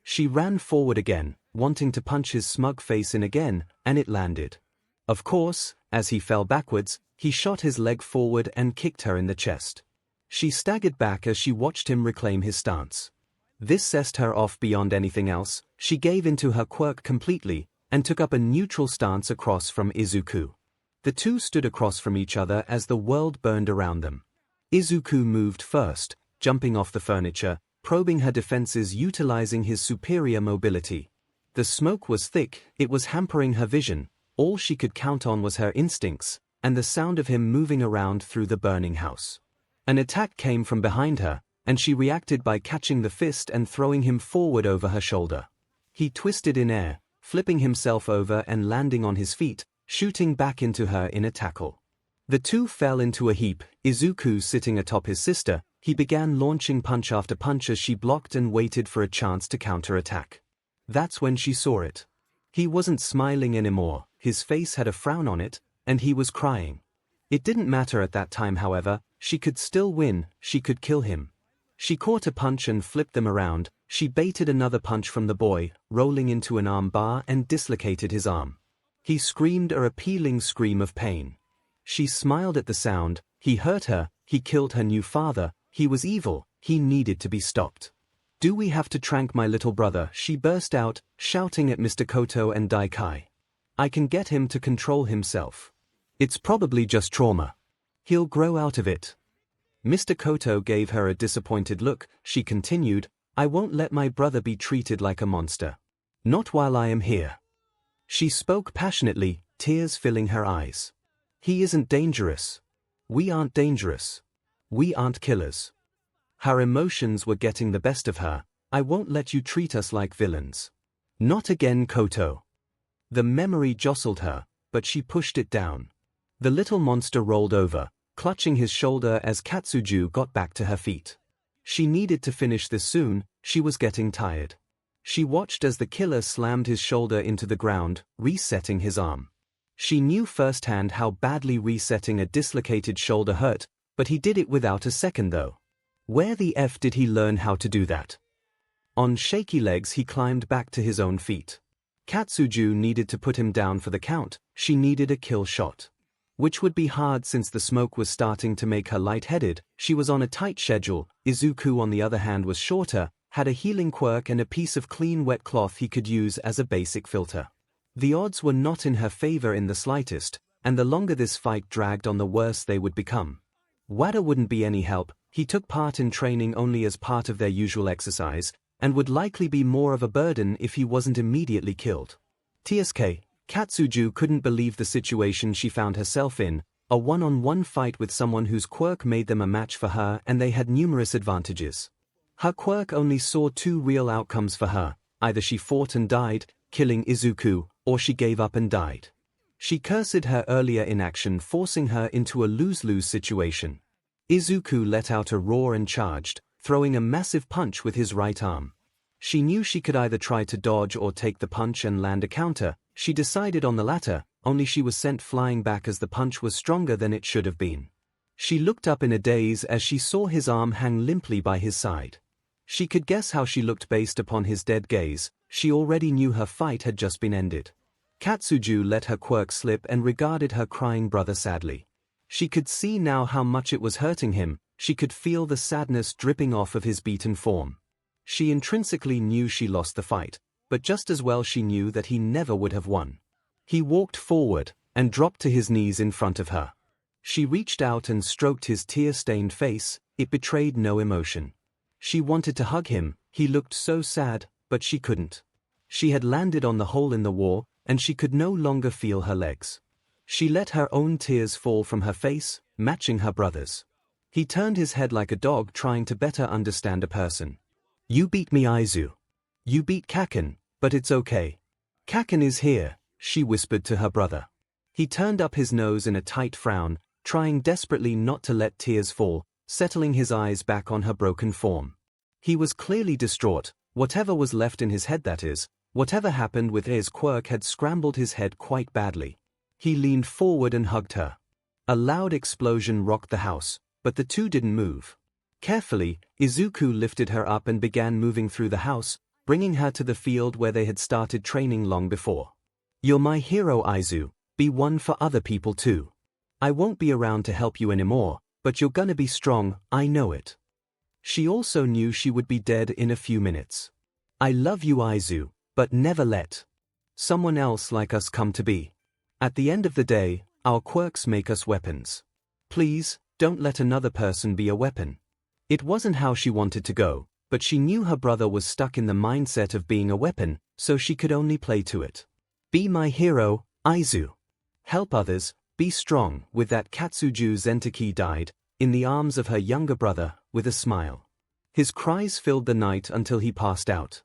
She ran forward again, wanting to punch his smug face in again, and it landed. Of course, as he fell backwards, he shot his leg forward and kicked her in the chest. She staggered back as she watched him reclaim his stance. This set her off beyond anything else. She gave into her quirk completely and took up a neutral stance across from Izuku. The two stood across from each other as the world burned around them. Izuku moved first, jumping off the furniture, probing her defenses utilizing his superior mobility. The smoke was thick, it was hampering her vision. All she could count on was her instincts, and the sound of him moving around through the burning house. An attack came from behind her, and she reacted by catching the fist and throwing him forward over her shoulder. He twisted in air, flipping himself over and landing on his feet, shooting back into her in a tackle. The two fell into a heap, Izuku sitting atop his sister. He began launching punch after punch as she blocked and waited for a chance to counterattack. That's when she saw it. He wasn't smiling anymore, his face had a frown on it, and he was crying. It didn't matter at that time, however, she could still win, she could kill him. She caught a punch and flipped them around. She baited another punch from the boy, rolling into an arm bar and dislocated his arm. He screamed a appealing scream of pain. She smiled at the sound. He hurt her, he killed her new father, he was evil, he needed to be stopped. Do we have to trank my little brother? She burst out, shouting at Mr. Koto and Daikai. I can get him to control himself. It's probably just trauma. He'll grow out of it. Mr. Koto gave her a disappointed look. She continued, I won't let my brother be treated like a monster. Not while I am here. She spoke passionately, tears filling her eyes. He isn't dangerous. We aren't dangerous. We aren't killers. Her emotions were getting the best of her. I won't let you treat us like villains. Not again, Koto. The memory jostled her, but she pushed it down. The little monster rolled over, clutching his shoulder as Katsuju got back to her feet. She needed to finish this soon, she was getting tired. She watched as the killer slammed his shoulder into the ground, resetting his arm. She knew firsthand how badly resetting a dislocated shoulder hurt, but he did it without a second though. Where the F did he learn how to do that? On shaky legs he climbed back to his own feet. Katsuju needed to put him down for the count. She needed a kill shot. Which would be hard since the smoke was starting to make her lightheaded. She was on a tight schedule. Izuku on the other hand was shorter, had a healing quirk and a piece of clean wet cloth he could use as a basic filter. The odds were not in her favor in the slightest, and the longer this fight dragged on the worse they would become. Wada wouldn't be any help. He took part in training only as part of their usual exercise, and would likely be more of a burden if he wasn't immediately killed. TSK, Katsuju couldn't believe the situation she found herself in, a one-on-one fight with someone whose quirk made them a match for her, and they had numerous advantages. Her quirk only saw two real outcomes for her: either she fought and died, killing Izuku, or she gave up and died. She cursed her earlier inaction, forcing her into a lose-lose situation. Izuku let out a roar and charged, throwing a massive punch with his right arm. She knew she could either try to dodge or take the punch and land a counter. She decided on the latter, only she was sent flying back as the punch was stronger than it should have been. She looked up in a daze as she saw his arm hang limply by his side. She could guess how she looked based upon his dead gaze. She already knew her fight had just been ended. Katsuju let her quirk slip and regarded her crying brother sadly. She could see now how much it was hurting him. She could feel the sadness dripping off of his beaten form. She intrinsically knew she lost the fight, but just as well she knew that he never would have won. He walked forward and dropped to his knees in front of her. She reached out and stroked his tear-stained face. It betrayed no emotion. She wanted to hug him. He looked so sad, but she couldn't. She had landed on the hole in the wall, and she could no longer feel her legs. She let her own tears fall from her face, matching her brother's. He turned his head like a dog trying to better understand a person. You beat me, Aizu. You beat Kaken, but it's okay. Kaken is here, she whispered to her brother. He turned up his nose in a tight frown, trying desperately not to let tears fall, settling his eyes back on her broken form. He was clearly distraught, whatever was left in his head, that is. Whatever happened with his quirk had scrambled his head quite badly. He leaned forward and hugged her. A loud explosion rocked the house, but the two didn't move. Carefully, Izuku lifted her up and began moving through the house, bringing her to the field where they had started training long before. "You're my hero, Aizu. Be one for other people too. I won't be around to help you anymore, but you're gonna be strong, I know it." She also knew she would be dead in a few minutes. "I love you, Aizu, but never let someone else like us come to be. At the end of the day, our quirks make us weapons. Please, don't let another person be a weapon." It wasn't how she wanted to go, but she knew her brother was stuck in the mindset of being a weapon, so she could only play to it. "Be my hero, Aizu. Help others, be strong." With that, Katsuju Zentaki died, in the arms of her younger brother, with a smile. His cries filled the night until he passed out.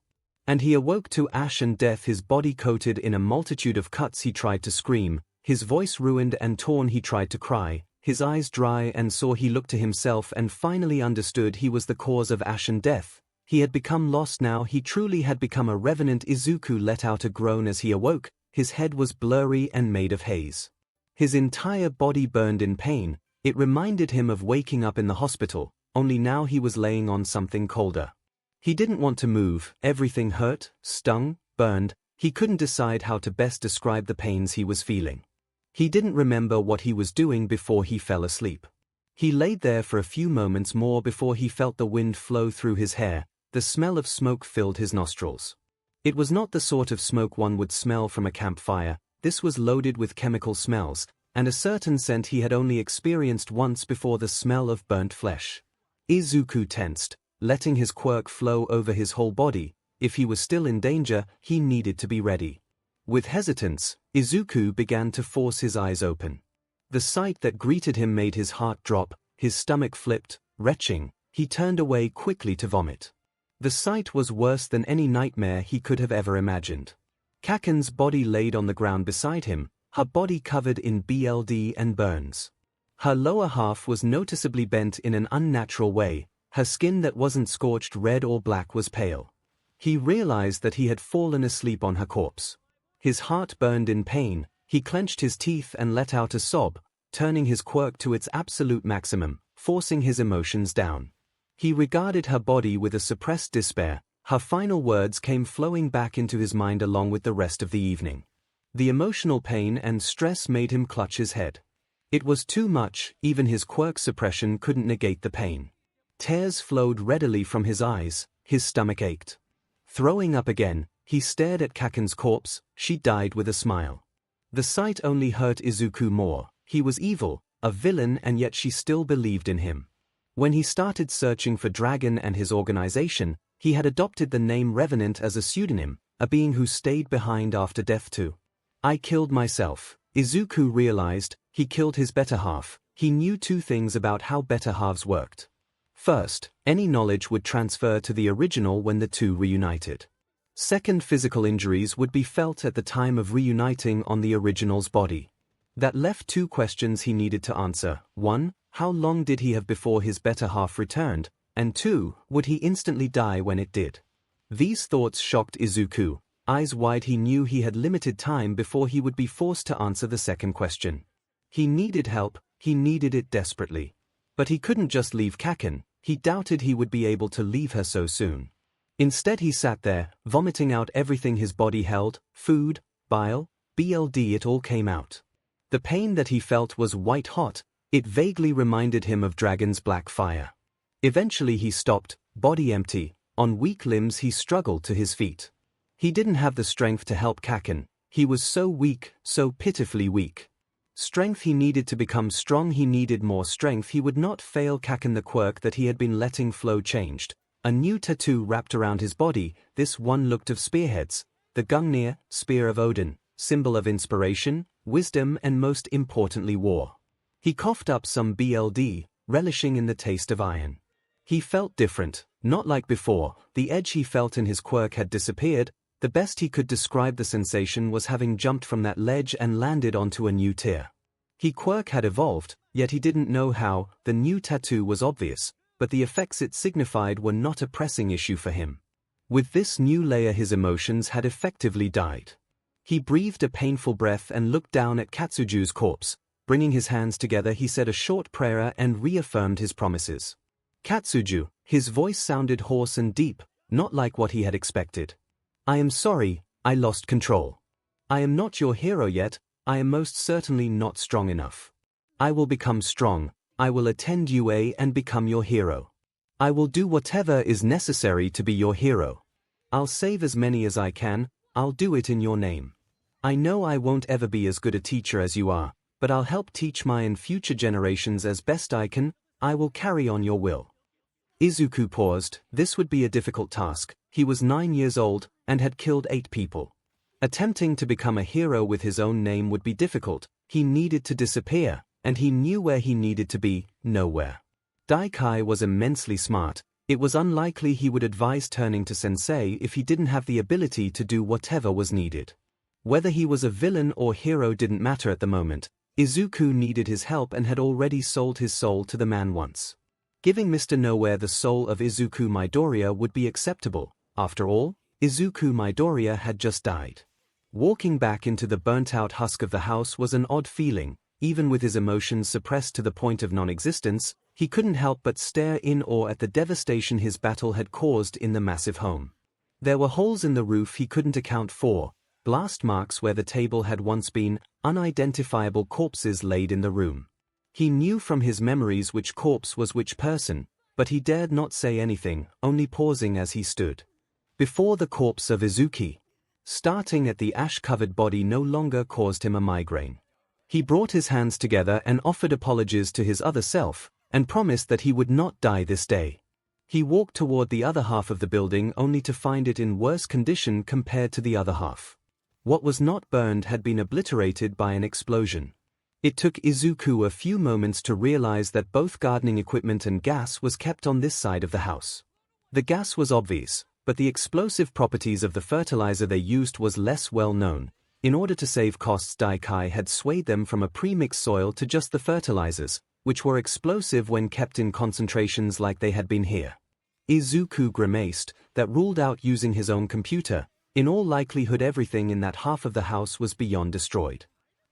And he awoke to ash and death, his body coated in a multitude of cuts. He tried to scream, his voice ruined and torn. He tried to cry, his eyes dry and sore. He looked to himself and finally understood he was the cause of ash and death. He had become lost now, he truly had become a revenant. Izuku let out a groan as he awoke, his head was blurry and made of haze. His entire body burned in pain. It reminded him of waking up in the hospital, only now he was laying on something colder. He didn't want to move, everything hurt, stung, burned. He couldn't decide how to best describe the pains he was feeling. He didn't remember what he was doing before he fell asleep. He laid there for a few moments more before he felt the wind flow through his hair. The smell of smoke filled his nostrils. It was not the sort of smoke one would smell from a campfire. This was loaded with chemical smells, and a certain scent he had only experienced once before, the smell of burnt flesh. Izuku tensed, letting his quirk flow over his whole body. If he was still in danger, he needed to be ready. With hesitance, Izuku began to force his eyes open. The sight that greeted him made his heart drop, his stomach flipped, retching. He turned away quickly to vomit. The sight was worse than any nightmare he could have ever imagined. Kaken's body laid on the ground beside him, her body covered in blood and burns. Her lower half was noticeably bent in an unnatural way. Her skin that wasn't scorched red or black was pale. He realized that he had fallen asleep on her corpse. His heart burned in pain. He clenched his teeth and let out a sob, turning his quirk to its absolute maximum, forcing his emotions down. He regarded her body with a suppressed despair. Her final words came flowing back into his mind along with the rest of the evening. The emotional pain and stress made him clutch his head. It was too much, even his quirk suppression couldn't negate the pain. Tears flowed readily from his eyes, his stomach ached. Throwing up again, he stared at Kaken's corpse. She died with a smile. The sight only hurt Izuku more. He was evil, a villain, and yet she still believed in him. When he started searching for Dragon and his organization, he had adopted the name Revenant as a pseudonym, a being who stayed behind after death too. "I killed myself," Izuku realized. He killed his better half. He knew two things about how better halves worked. First, any knowledge would transfer to the original when the two reunited. Second, physical injuries would be felt at the time of reuniting on the original's body. That left two questions he needed to answer. 1. How long did he have before his better half returned? And 2. Would he instantly die when it did? These thoughts shocked Izuku. Eyes wide, he knew he had limited time before he would be forced to answer the second question. He needed help, he needed it desperately. But he couldn't just leave Kaken. He doubted he would be able to leave her so soon. Instead he sat there, vomiting out everything his body held, food, bile, blood. It all came out. The pain that he felt was white hot. It vaguely reminded him of Dragon's black fire. Eventually he stopped, body empty. On weak limbs he struggled to his feet. He didn't have the strength to help Kaken. He was so weak, so pitifully weak. Strength he needed to become strong. He needed more strength. He would not fail Kaken. The quirk that he had been letting flow changed. A new tattoo wrapped around his body. This one looked of spearheads. The Gungnir, spear of Odin, symbol of inspiration, wisdom, and most importantly war. He coughed up some blood, relishing in the taste of iron. He felt different, not like before. The edge he felt in his quirk had disappeared. The best he could describe the sensation was having jumped from that ledge and landed onto a new tier. 𝐒𝐭𝐚𝐲 had evolved, yet he didn't know how. The new tattoo was obvious, but the effects it signified were not a pressing issue for him. With this new layer his emotions had effectively died. He breathed a painful breath and looked down at Katsuju's corpse. Bringing his hands together he said a short prayer and reaffirmed his promises. Katsuju, his voice sounded hoarse and deep, not like what he had expected. I am sorry, I lost control. I am not your hero yet, I am most certainly not strong enough. I will become strong, I will attend UA and become your hero. I will do whatever is necessary to be your hero. I'll save as many as I can, I'll do it in your name. I know I won't ever be as good a teacher as you are, but I'll help teach my and future generations as best I can. I will carry on your will. Izuku paused. This would be a difficult task. He was 9 years old, and had killed 8 people. Attempting to become a hero with his own name would be difficult. He needed to disappear, and he knew where he needed to be, nowhere. Daikai was immensely smart. It was unlikely he would advise turning to sensei if he didn't have the ability to do whatever was needed. Whether he was a villain or hero didn't matter at the moment. Izuku needed his help and had already sold his soul to the man once. Giving Mr. Nowhere the soul of Izuku Midoriya would be acceptable. After all, Izuku Midoriya had just died. Walking back into the burnt-out husk of the house was an odd feeling. Even with his emotions suppressed to the point of non-existence, he couldn't help but stare in awe at the devastation his battle had caused in the massive home. There were holes in the roof he couldn't account for, blast marks where the table had once been, unidentifiable corpses laid in the room. He knew from his memories which corpse was which person, but he dared not say anything, only pausing as he stood before the corpse of Izuki. Starting at the ash-covered body no longer caused him a migraine. He brought his hands together and offered apologies to his other self, and promised that he would not die this day. He walked toward the other half of the building only to find it in worse condition compared to the other half. What was not burned had been obliterated by an explosion. It took Izuku a few moments to realize that both gardening equipment and gas was kept on this side of the house. The gas was obvious, but the explosive properties of the fertilizer they used was less well known. In order to save costs, Daikai had swayed them from a pre-mixed soil to just the fertilizers, which were explosive when kept in concentrations like they had been here. Izuku grimaced. That ruled out using his own computer. In all likelihood everything in that half of the house was beyond destroyed.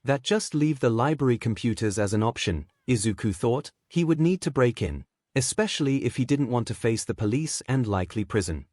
That just leave the library computers as an option, Izuku thought. He would need to break in, especially if he didn't want to face the police and likely prison.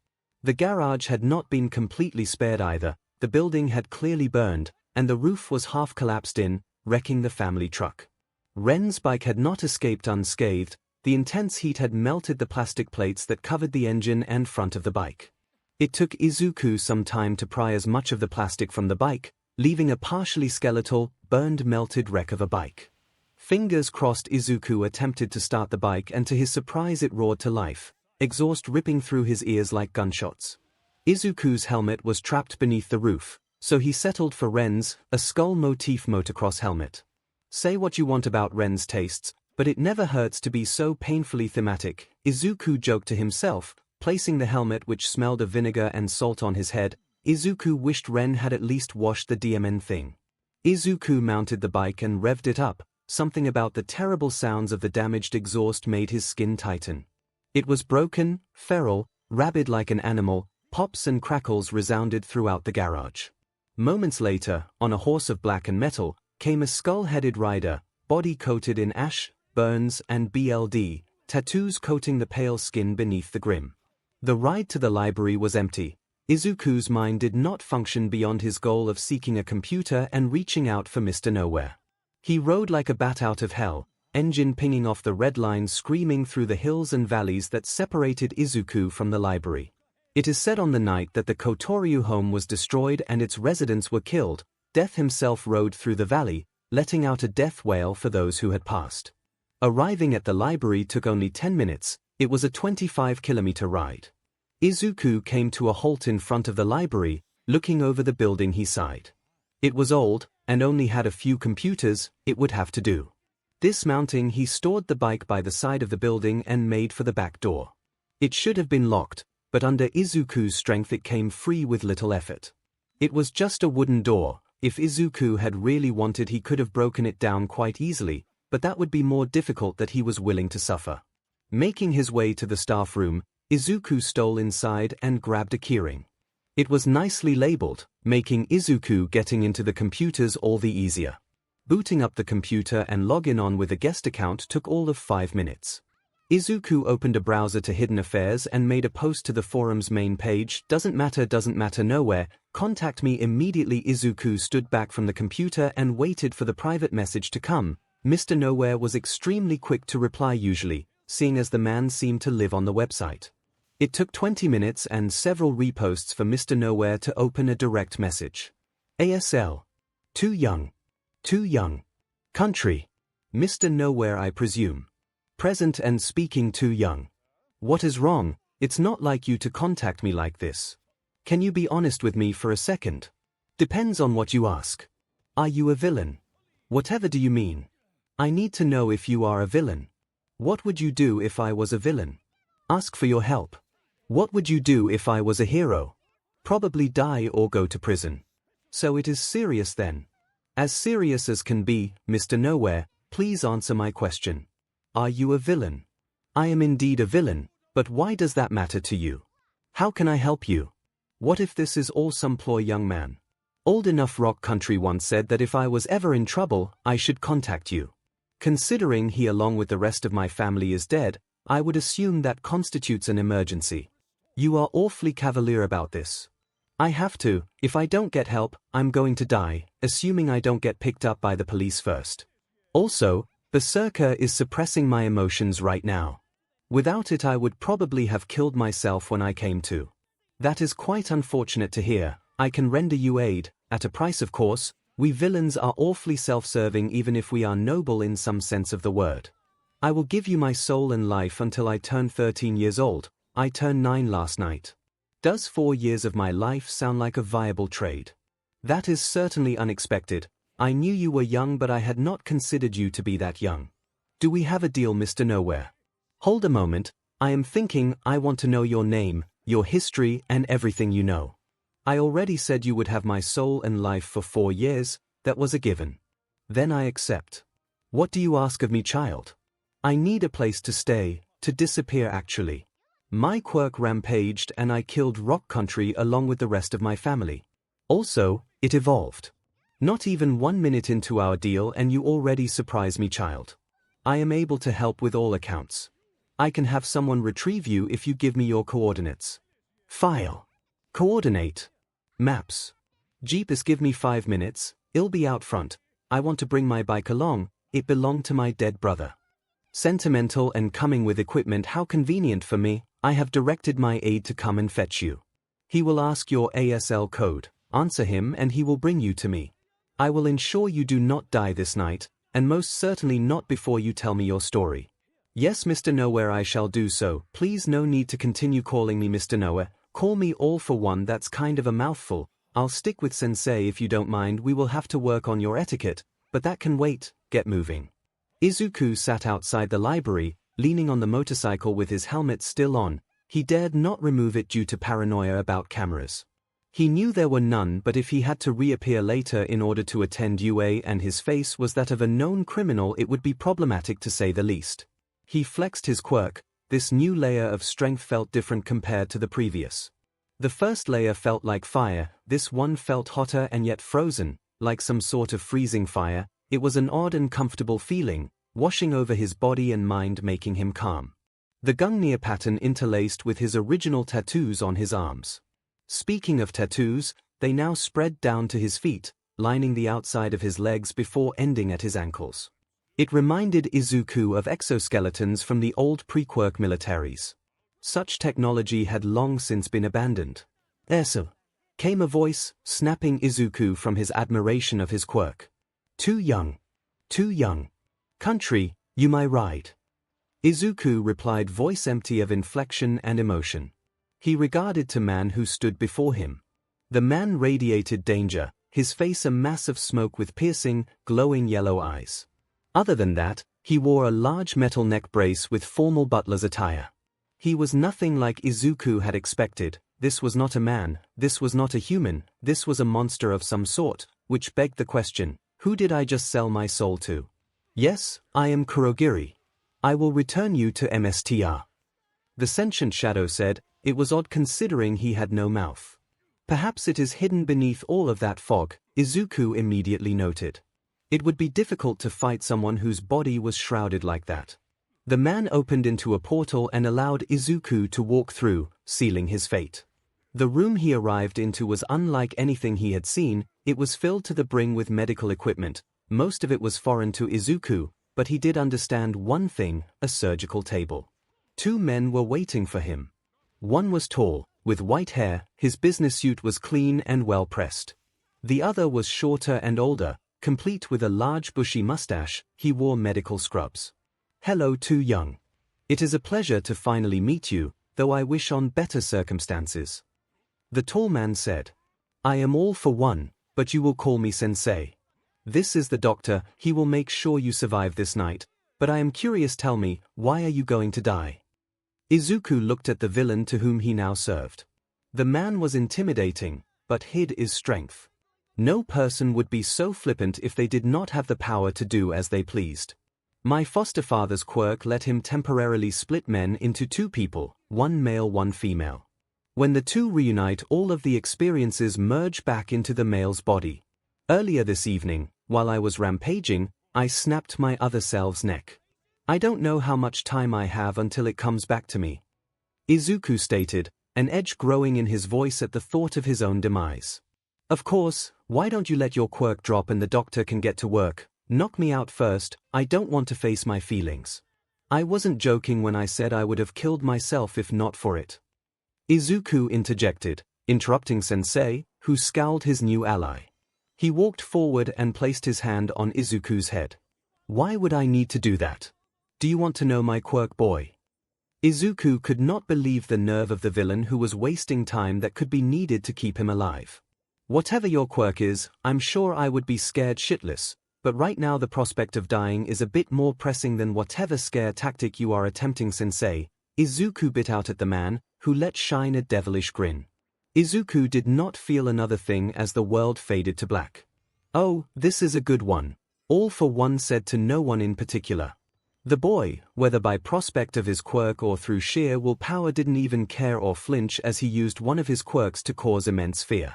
The garage had not been completely spared either. The building had clearly burned, and the roof was half collapsed in, wrecking the family truck. Ren's bike had not escaped unscathed. The intense heat had melted the plastic plates that covered the engine and front of the bike. It took Izuku some time to pry as much of the plastic from the bike, leaving a partially skeletal, burned melted wreck of a bike. Fingers crossed, Izuku attempted to start the bike and to his surprise it roared to life, exhaust ripping through his ears like gunshots. Izuku's helmet was trapped beneath the roof, so he settled for Ren's, a skull motif motocross helmet. Say what you want about Ren's tastes, but it never hurts to be so painfully thematic, Izuku joked to himself, placing the helmet which smelled of vinegar and salt on his head. Izuku wished Ren had at least washed the DMN thing. Izuku mounted the bike and revved it up. Something about the terrible sounds of the damaged exhaust made his skin tighten. It was broken, feral, rabid like an animal. Pops and crackles resounded throughout the garage. Moments later, on a horse of black and metal, came a skull-headed rider, body coated in ash, burns and BLD, tattoos coating the pale skin beneath the grim. The ride to the library was empty. Izuku's mind did not function beyond his goal of seeking a computer and reaching out for Mr. Nowhere. He rode like a bat out of hell, engine pinging off the red lines screaming through the hills and valleys that separated Izuku from the library. It is said on the night that the Kotoryu home was destroyed and its residents were killed, Death himself rode through the valley, letting out a death wail for those who had passed. Arriving at the library took only 10 minutes. It was a 25-kilometer ride. Izuku came to a halt in front of the library, looking over the building. He sighed. It was old, and only had a few computers. It would have to do. Dismounting, he stored the bike by the side of the building and made for the back door. It should have been locked, but under Izuku's strength it came free with little effort. It was just a wooden door. If Izuku had really wanted he could have broken it down quite easily, but that would be more difficult than he was willing to suffer. Making his way to the staff room, Izuku stole inside and grabbed a keyring. It was nicely labeled, making Izuku getting into the computers all the easier. Booting up the computer and logging on with a guest account took all of 5 minutes. Izuku opened a browser to Hidden Affairs and made a post to the forum's main page, doesn't matter nowhere, contact me immediately. Izuku stood back from the computer and waited for the private message to come. Mr. Nowhere was extremely quick to reply usually, seeing as the man seemed to live on the website. It took 20 minutes and several reposts for Mr. Nowhere to open a direct message. ASL. Too young. Too young. Country. Mr. Nowhere, I presume. Present and speaking too young. What is wrong? It's not like you to contact me like this. Can you be honest with me for a second? Depends on what you ask. Are you a villain? Whatever do you mean? I need to know if you are a villain. What would you do if I was a villain? Ask for your help. What would you do if I was a hero? Probably die or go to prison. So it is serious then. As serious as can be, Mr. Nowhere, please answer my question. Are you a villain? I am indeed a villain, but why does that matter to you? How can I help you? What if this is all some ploy? Young man. Old enough Rock Country once said that if I was ever in trouble, I should contact you. Considering he along with the rest of my family is dead, I would assume that constitutes an emergency. You are awfully cavalier about this. I have to. If I don't get help, I'm going to die, assuming I don't get picked up by the police first. Also, Berserker is suppressing my emotions right now. Without it I would probably have killed myself when I came to. That is quite unfortunate to hear. I can render you aid, at a price of course. We villains are awfully self-serving even if we are noble in some sense of the word. I will give you my soul and life until I turn 13 years old. I turned 9 last night. Does 4 years of my life sound like a viable trade? That is certainly unexpected. I knew you were young but I had not considered you to be that young. Do we have a deal, Mr. Nowhere? Hold a moment, I am thinking. I want to know your name, your history and everything you know. I already said you would have my soul and life for 4 years, that was a given. Then I accept. What do you ask of me, child? I need a place to stay, to disappear actually. My quirk rampaged and I killed Rock Country along with the rest of my family. Also, it evolved. Not even 1 minute into our deal and you already surprise me, child. I am able to help with all accounts. I can have someone retrieve you if you give me your coordinates. File. Coordinate. Maps. Jeepus, give me 5 minutes, I'll be out front. I want to bring my bike along, it belonged to my dead brother. Sentimental and coming with equipment, how convenient for me. I have directed my aide to come and fetch you. He will ask your ASL code, answer him and he will bring you to me. I will ensure you do not die this night, and most certainly not before you tell me your story. Yes, Mr. Nowhere, I shall do so. Please, no need to continue calling me Mr. Nowhere. Call me all for one, that's kind of a mouthful. I'll stick with sensei if you don't mind. We will have to work on your etiquette, but that can wait. Get moving. Izuku sat outside the library, leaning on the motorcycle with his helmet still on. He dared not remove it due to paranoia about cameras. He knew there were none, but if he had to reappear later in order to attend UA and his face was that of a known criminal, it would be problematic to say the least. He flexed his quirk. This new layer of strength felt different compared to the previous. The first layer felt like fire, this one felt hotter and yet frozen, like some sort of freezing fire. It was an odd and comfortable feeling, washing over his body and mind, making him calm. The 𝐒𝐭𝐲 pattern interlaced with his original tattoos on his arms. Speaking of tattoos, they now spread down to his feet, lining the outside of his legs before ending at his ankles. It reminded Izuku of exoskeletons from the old pre-quirk militaries. Such technology had long since been abandoned. "So," came a voice, snapping Izuku from his admiration of his quirk. Too young. Too young. Country, you my ride. Izuku replied, voice empty of inflection and emotion. He regarded the man who stood before him. The man radiated danger, his face a mass of smoke with piercing, glowing yellow eyes. Other than that, he wore a large metal neck brace with formal butler's attire. He was nothing like Izuku had expected. This was not a man, this was not a human, this was a monster of some sort, which begged the question, who did I just sell my soul to? Yes, I am Kurogiri. I will return you to MSTR. The sentient shadow said. It was odd considering he had no mouth. Perhaps it is hidden beneath all of that fog, Izuku immediately noted. It would be difficult to fight someone whose body was shrouded like that. The man opened into a portal and allowed Izuku to walk through, sealing his fate. The room he arrived into was unlike anything he had seen. It was filled to the brim with medical equipment. Most of it was foreign to Izuku, but he did understand one thing, a surgical table. 2 men were waiting for him. One was tall, with white hair, his business suit was clean and well pressed. The other was shorter and older, complete with a large bushy mustache. He wore medical scrubs. Hello, Too Young. It is a pleasure to finally meet you, though I wish on better circumstances. The tall man said. I am all for one, but you will call me sensei. This is the doctor, he will make sure you survive this night, but I am curious, tell me, why are you going to die? Izuku looked at the villain to whom he now served. The man was intimidating, but hid his strength. No person would be so flippant if they did not have the power to do as they pleased. My foster father's quirk let him temporarily split men into 2 people, 1 male, 1 female. When the 2 reunite, all of the experiences merge back into the male's body. Earlier this evening, while I was rampaging, I snapped my other self's neck. I don't know how much time I have until it comes back to me. Izuku stated, an edge growing in his voice at the thought of his own demise. Of course, why don't you let your quirk drop and the doctor can get to work? Knock me out first, I don't want to face my feelings. I wasn't joking when I said I would have killed myself if not for it. Izuku interjected, interrupting Sensei, who scowled his new ally. He walked forward and placed his hand on Izuku's head. Why would I need to do that? Do you want to know my quirk, boy? Izuku could not believe the nerve of the villain who was wasting time that could be needed to keep him alive. Whatever your quirk is, I'm sure I would be scared shitless, but right now the prospect of dying is a bit more pressing than whatever scare tactic you are attempting, sensei. Izuku bit out at the man, who let shine a devilish grin. Izuku did not feel another thing as the world faded to black. Oh, this is a good one. All for one said to no one in particular. The boy, whether by prospect of his quirk or through sheer willpower, didn't even care or flinch as he used one of his quirks to cause immense fear.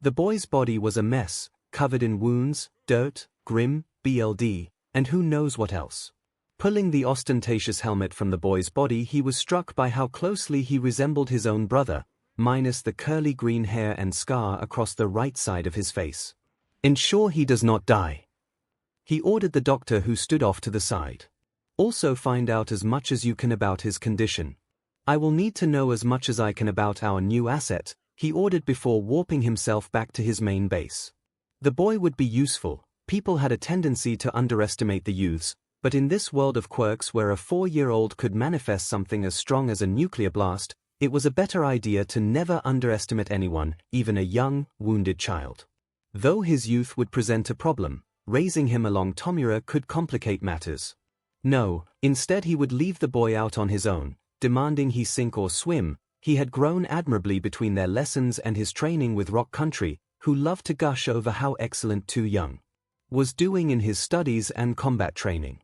The boy's body was a mess, covered in wounds, dirt, grim, BLD, and who knows what else. Pulling the ostentatious helmet from the boy's body, he was struck by how closely he resembled his own brother, minus the curly green hair and scar across the right side of his face. Ensure he does not die. He ordered the doctor, who stood off to the side. Also find out as much as you can about his condition. I will need to know as much as I can about our new asset, he ordered before warping himself back to his main base. The boy would be useful. People had a tendency to underestimate the youths, but in this world of quirks where a 4-year-old could manifest something as strong as a nuclear blast, it was a better idea to never underestimate anyone, even a young, wounded child. Though his youth would present a problem, raising him along Tomura could complicate matters. No, instead he would leave the boy out on his own, demanding he sink or swim. He had grown admirably between their lessons and his training with Rock Country, who loved to gush over how excellent Too Young was doing in his studies and combat training.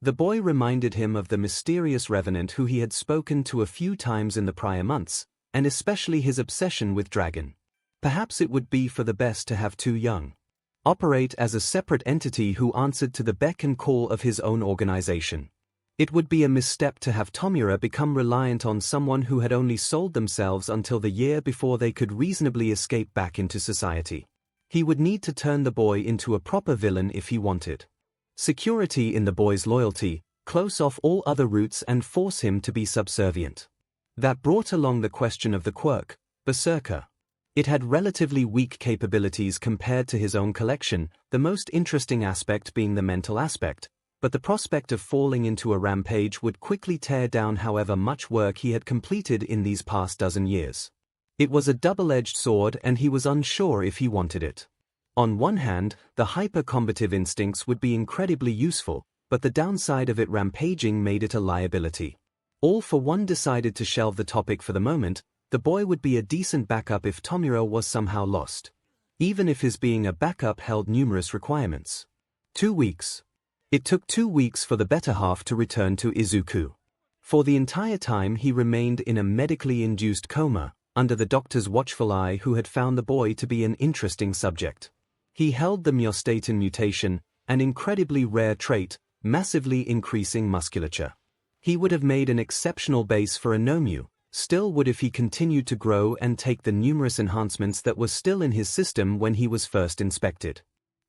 The boy reminded him of the mysterious revenant who he had spoken to a few times in the prior months, and especially his obsession with Dragon. Perhaps it would be for the best to have Too Young operate as a separate entity who answered to the beck and call of his own organization. It would be a misstep to have Tomura become reliant on someone who had only sold themselves until the year before they could reasonably escape back into society. He would need to turn the boy into a proper villain if he wanted security in the boy's loyalty, close off all other routes, and force him to be subservient. That brought along the question of the quirk, Berserker. It had relatively weak capabilities compared to his own collection, the most interesting aspect being the mental aspect, but the prospect of falling into a rampage would quickly tear down however much work he had completed in these past dozen years. It was a double-edged sword, and he was unsure if he wanted it. On one hand, the hyper-combative instincts would be incredibly useful, but the downside of it rampaging made it a liability. All for One decided to shelve the topic for the moment. The boy would be a decent backup if 𝐼𝐼𝐼 was somehow lost. Even if his being a backup held numerous requirements. 2 weeks. It took 2 weeks for the better half to return to Izuku. For the entire time he remained in a medically induced coma, under the doctor's watchful eye, who had found the boy to be an interesting subject. He held the myostatin mutation, an incredibly rare trait, massively increasing musculature. He would have made an exceptional base for a Nomu, still would if he continued to grow and take the numerous enhancements that were still in his system when he was first inspected.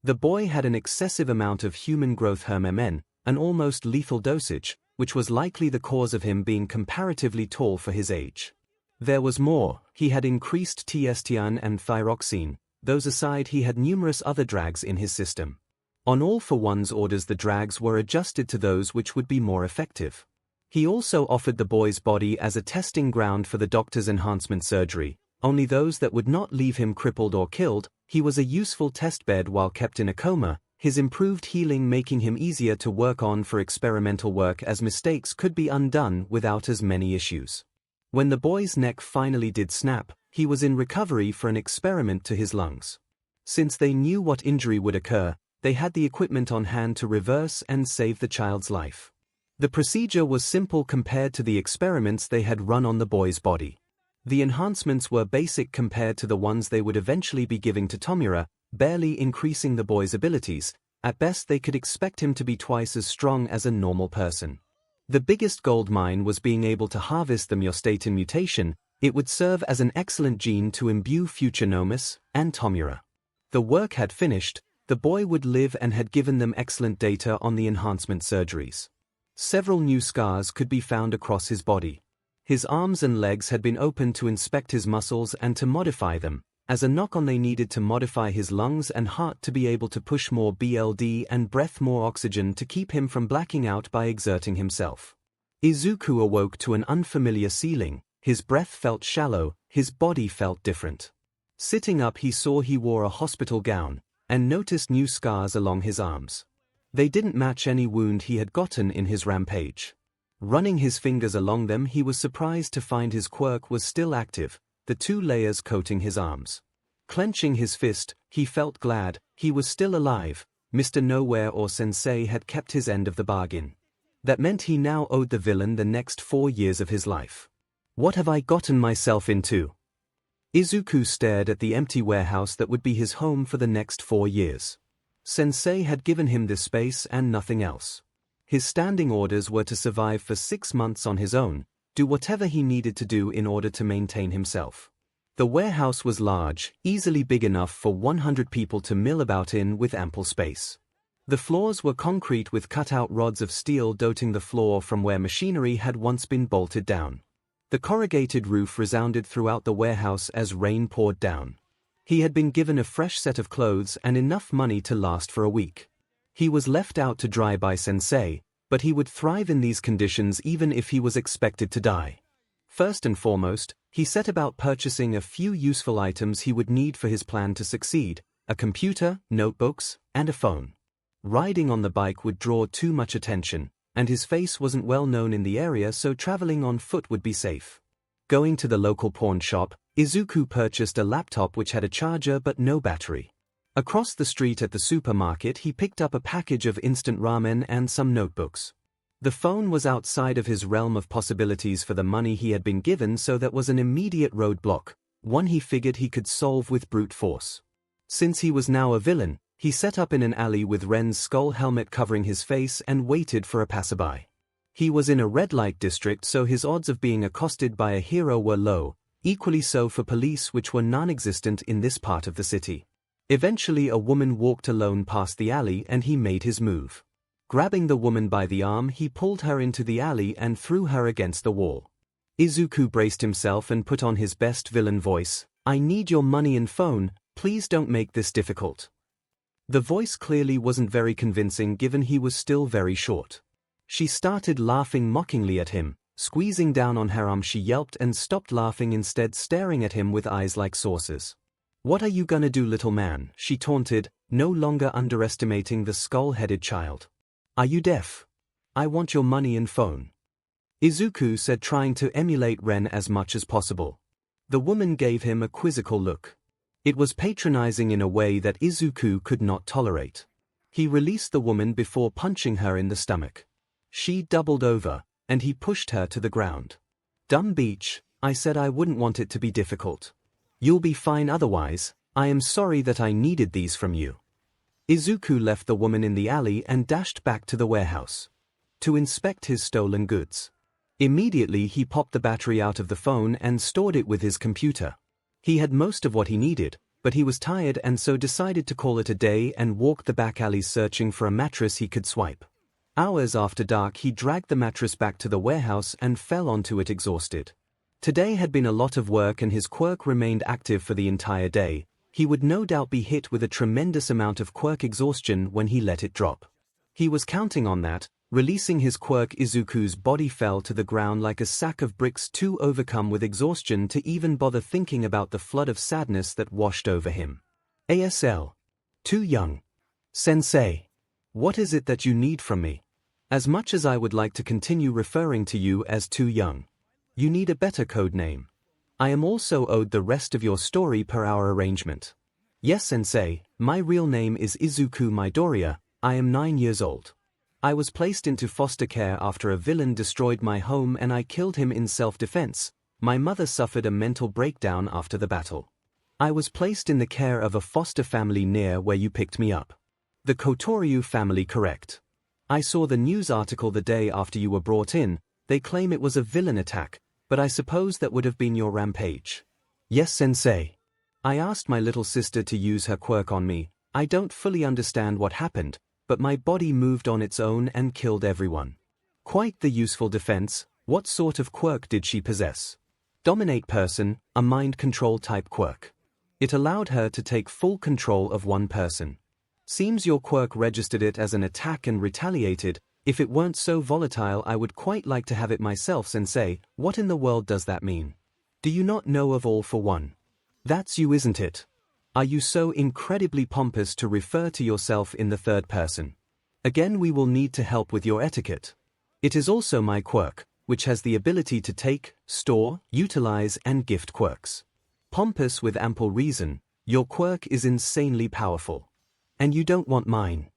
The boy had an excessive amount of human growth HMN, an almost lethal dosage, which was likely the cause of him being comparatively tall for his age. There was more. He had increased testosterone and thyroxine. Those aside, he had numerous other drugs in his system. On All for One's orders, the drugs were adjusted to those which would be more effective. He also offered the boy's body as a testing ground for the doctor's enhancement surgery, only those that would not leave him crippled or killed. He was a useful testbed while kept in a coma, his improved healing making him easier to work on for experimental work, as mistakes could be undone without as many issues. When the boy's neck finally did snap, he was in recovery for an experiment to his lungs. Since they knew what injury would occur, they had the equipment on hand to reverse and save the child's life. The procedure was simple compared to the experiments they had run on the boy's body. The enhancements were basic compared to the ones they would eventually be giving to 𝐼𝐼𝐼, barely increasing the boy's abilities. At best they could expect him to be twice as strong as a normal person. The biggest gold mine was being able to harvest the myostatin mutation. It would serve as an excellent gene to imbue future Nomus and 𝐼𝐼𝐼. The work had finished, the boy would live and had given them excellent data on the enhancement surgeries. Several new scars could be found across his body. His arms and legs had been opened to inspect his muscles and to modify them. As a knock-on, they needed to modify his lungs and heart to be able to push more blood and breath more oxygen to keep him from blacking out by exerting himself. Izuku awoke to an unfamiliar ceiling. His breath felt shallow, his body felt different. Sitting up, he saw he wore a hospital gown, and noticed new scars along his arms. They didn't match any wound he had gotten in his rampage. Running his fingers along them, he was surprised to find his quirk was still active, the 2 layers coating his arms. Clenching his fist, he felt glad he was still alive. Mr. Nowhere or Sensei had kept his end of the bargain. That meant he now owed the villain the next 4 years of his life. What have I gotten myself into? Izuku stared at the empty warehouse that would be his home for the next 4 years. Sensei had given him this space and nothing else. His standing orders were to survive for 6 months on his own, do whatever he needed to do in order to maintain himself. The warehouse was large, easily big enough for 100 people to mill about in with ample space. The floors were concrete with cut-out rods of steel dotting the floor from where machinery had once been bolted down. The corrugated roof resounded throughout the warehouse as rain poured down. He had been given a fresh set of clothes and enough money to last for a week. He was left out to dry by Sensei, but he would thrive in these conditions even if he was expected to die. First and foremost, he set about purchasing a few useful items he would need for his plan to succeed: a computer, notebooks, and a phone. Riding on the bike would draw too much attention, and his face wasn't well known in the area, so traveling on foot would be safe. Going to the local pawn shop, Izuku purchased a laptop which had a charger but no battery. Across the street at the supermarket, he picked up a package of instant ramen and some notebooks. The phone was outside of his realm of possibilities for the money he had been given, so that was an immediate roadblock, one he figured he could solve with brute force. Since he was now a villain, he set up in an alley with Ren's skull helmet covering his face and waited for a passerby. He was in a red light district, so his odds of being accosted by a hero were low, equally so for police, which were non-existent in this part of the city. Eventually a woman walked alone past the alley and he made his move. Grabbing the woman by the arm, he pulled her into the alley and threw her against the wall. Izuku braced himself and put on his best villain voice. "I need your money and phone, please don't make this difficult." The voice clearly wasn't very convincing given he was still very short. She started laughing mockingly at him. Squeezing down on her arm, she yelped and stopped laughing, instead staring at him with eyes like saucers. "What are you gonna do, little man?" she taunted, no longer underestimating the skull-headed child. "Are you deaf? I want your money and phone." Izuku said, trying to emulate Ren as much as possible. The woman gave him a quizzical look. It was patronizing in a way that Izuku could not tolerate. He released the woman before punching her in the stomach. She doubled over, and he pushed her to the ground. "Dumb beach, I said I wouldn't want it to be difficult. You'll be fine otherwise. I am sorry that I needed these from you." Izuku left the woman in the alley and dashed back to the warehouse to inspect his stolen goods. Immediately he popped the battery out of the phone and stored it with his computer. He had most of what he needed, but he was tired and so decided to call it a day and walk the back alleys searching for a mattress he could swipe. Hours after dark he dragged the mattress back to the warehouse and fell onto it exhausted. Today had been a lot of work and his quirk remained active for the entire day. He would no doubt be hit with a tremendous amount of quirk exhaustion when he let it drop. He was counting on that. Releasing his quirk, Izuku's body fell to the ground like a sack of bricks, too overcome with exhaustion to even bother thinking about the flood of sadness that washed over him. ASL. Too young. Sensei. What is it that you need from me? As much as I would like to continue referring to you as too young, you need a better code name. I am also owed the rest of your story per our arrangement. Yes, Sensei, my real name is Izuku Midoriya. I am 9 years old. I was placed into foster care after a villain destroyed my home and I killed him in self-defense. My mother suffered a mental breakdown after the battle. I was placed in the care of a foster family near where you picked me up. The Kotoryu family, correct? I saw the news article the day after you were brought in. They claim it was a villain attack, but I suppose that would have been your rampage. Yes, Sensei. I asked my little sister to use her quirk on me. I don't fully understand what happened, but my body moved on its own and killed everyone. Quite the useful defense. What sort of quirk did she possess? Dominate person, a mind control type quirk. It allowed her to take full control of one person. Seems your quirk registered it as an attack and retaliated. If it weren't so volatile, I would quite like to have it myself, Sensei. What in the world does that mean? Do you not know of all for one? That's you, isn't it? Are you so incredibly pompous to refer to yourself in the third person? Again, we will need to help with your etiquette. It is also my quirk, which has the ability to take, store, utilize and gift quirks. Pompous with ample reason. Your quirk is insanely powerful. And you don't want mine.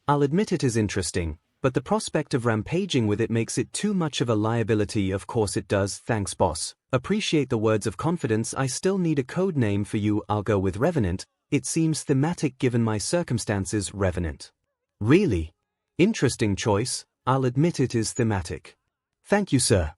I'll admit it is interesting, but the prospect of rampaging with it makes it too much of a liability. Of course it does, thanks boss. Appreciate the words of confidence. I still need a code name for you. I'll go with Revenant. It seems thematic given my circumstances. Revenant. Really? Interesting choice. I'll admit it is thematic. Thank you, sir.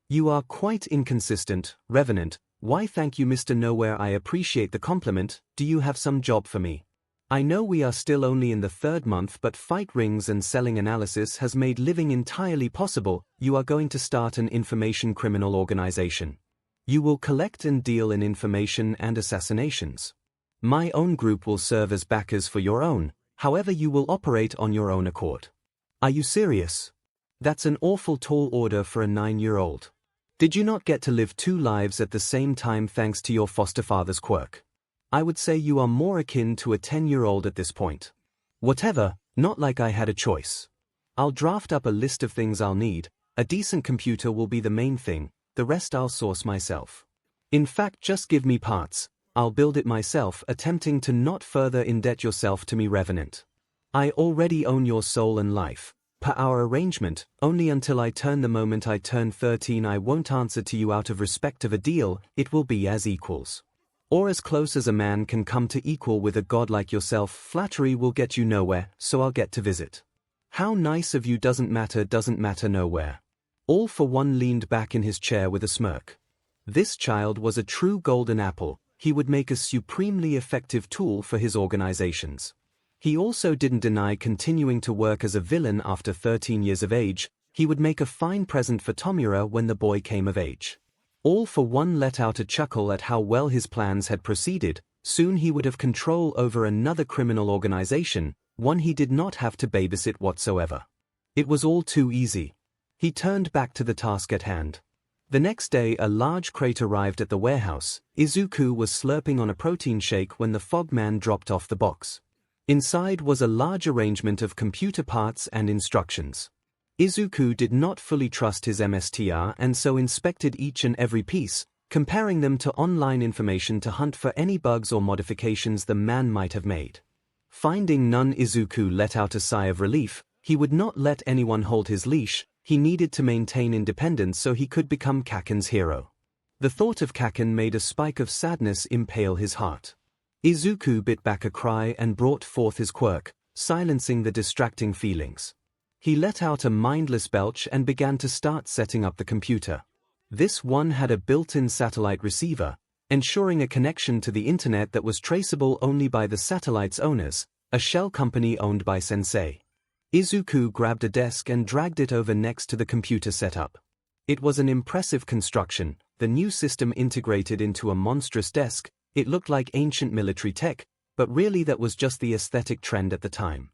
You are quite inconsistent, Revenant. Why thank you, Mr. Nowhere. I appreciate the compliment. Do you have some job for me? I know we are still only in the 3rd month, but fight rings and selling analysis has made living entirely possible. You are going to start an information criminal organization. You will collect and deal in information and assassinations. My own group will serve as backers for your own, however you will operate on your own accord. Are you serious? That's an awful tall order for a 9-year-old. Did you not get to live 2 lives at the same time thanks to your foster father's quirk? I would say you are more akin to a 10-year-old at this point. Whatever, not like I had a choice. I'll draft up a list of things I'll need. A decent computer will be the main thing, the rest I'll source myself. In fact, just give me parts, I'll build it myself, attempting to not further indebt yourself to me, Revenant. I already own your soul and life. Per our arrangement, only until I turn. The moment I turn 13 I won't answer to you out of respect of a deal. It will be as equals. Or as close as a man can come to equal with a god like yourself. Flattery will get you nowhere, so I'll get to visit. How nice of you. Doesn't matter nowhere. All for One leaned back in his chair with a smirk. This child was a true golden apple. He would make a supremely effective tool for his organizations. He also didn't deny continuing to work as a villain after 13 years of age. He would make a fine present for Tomura when the boy came of age. All for One let out a chuckle at how well his plans had proceeded. Soon he would have control over another criminal organization, one he did not have to babysit whatsoever. It was all too easy. He turned back to the task at hand. The next day a large crate arrived at the warehouse. Izuku was slurping on a protein shake when the fogman dropped off the box. Inside was a large arrangement of computer parts and instructions. 𝐒𝐿 did not fully trust his MSTR and so inspected each and every piece, comparing them to online information to hunt for any bugs or modifications the man might have made. Finding none, 𝐒𝐿 let out a sigh of relief. He would not let anyone hold his leash. He needed to maintain independence so he could become 𝐭𝐿 hero. The thought of 𝐭𝐿 made a spike of sadness impale his heart. 𝐒𝐿 bit back a cry and brought forth his quirk, silencing the distracting feelings. He let out a mindless belch and began to start setting up the computer. This one had a built-in satellite receiver, ensuring a connection to the internet that was traceable only by the satellite's owners, a shell company owned by Sensei. 𝐒𝐿 grabbed a desk and dragged it over next to the computer setup. It was an impressive construction, the new system integrated into a monstrous desk. It looked like ancient military tech, but really that was just the aesthetic trend at the time.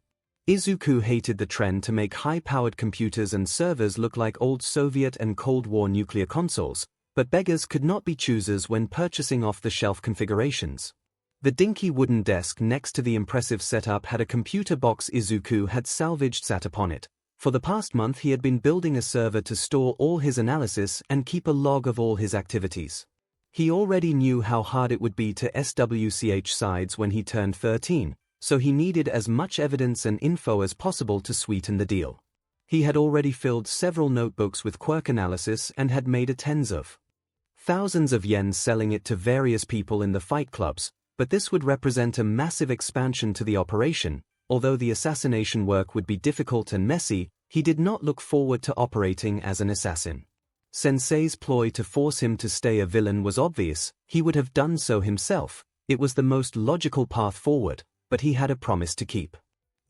𝐒𝐿 hated the trend to make high-powered computers and servers look like old Soviet and Cold War nuclear consoles, but beggars could not be choosers when purchasing off-the-shelf configurations. The dinky wooden desk next to the impressive setup had a computer box 𝐒𝐿 had salvaged sat upon it. For the past month he had been building a server to store all his analysis and keep a log of all his activities. He already knew how hard it would be to SWCH sides when he turned 13, so he needed as much evidence and info as possible to sweeten the deal. He had already filled several notebooks with quirk analysis and had made a tens of thousands of yen selling it to various people in the fight clubs, but this would represent a massive expansion to the operation. Although the assassination work would be difficult and messy, he did not look forward to operating as an assassin. Sensei's ploy to force him to stay a villain was obvious. He would have done so himself. It was the most logical path forward, but he had a promise to keep.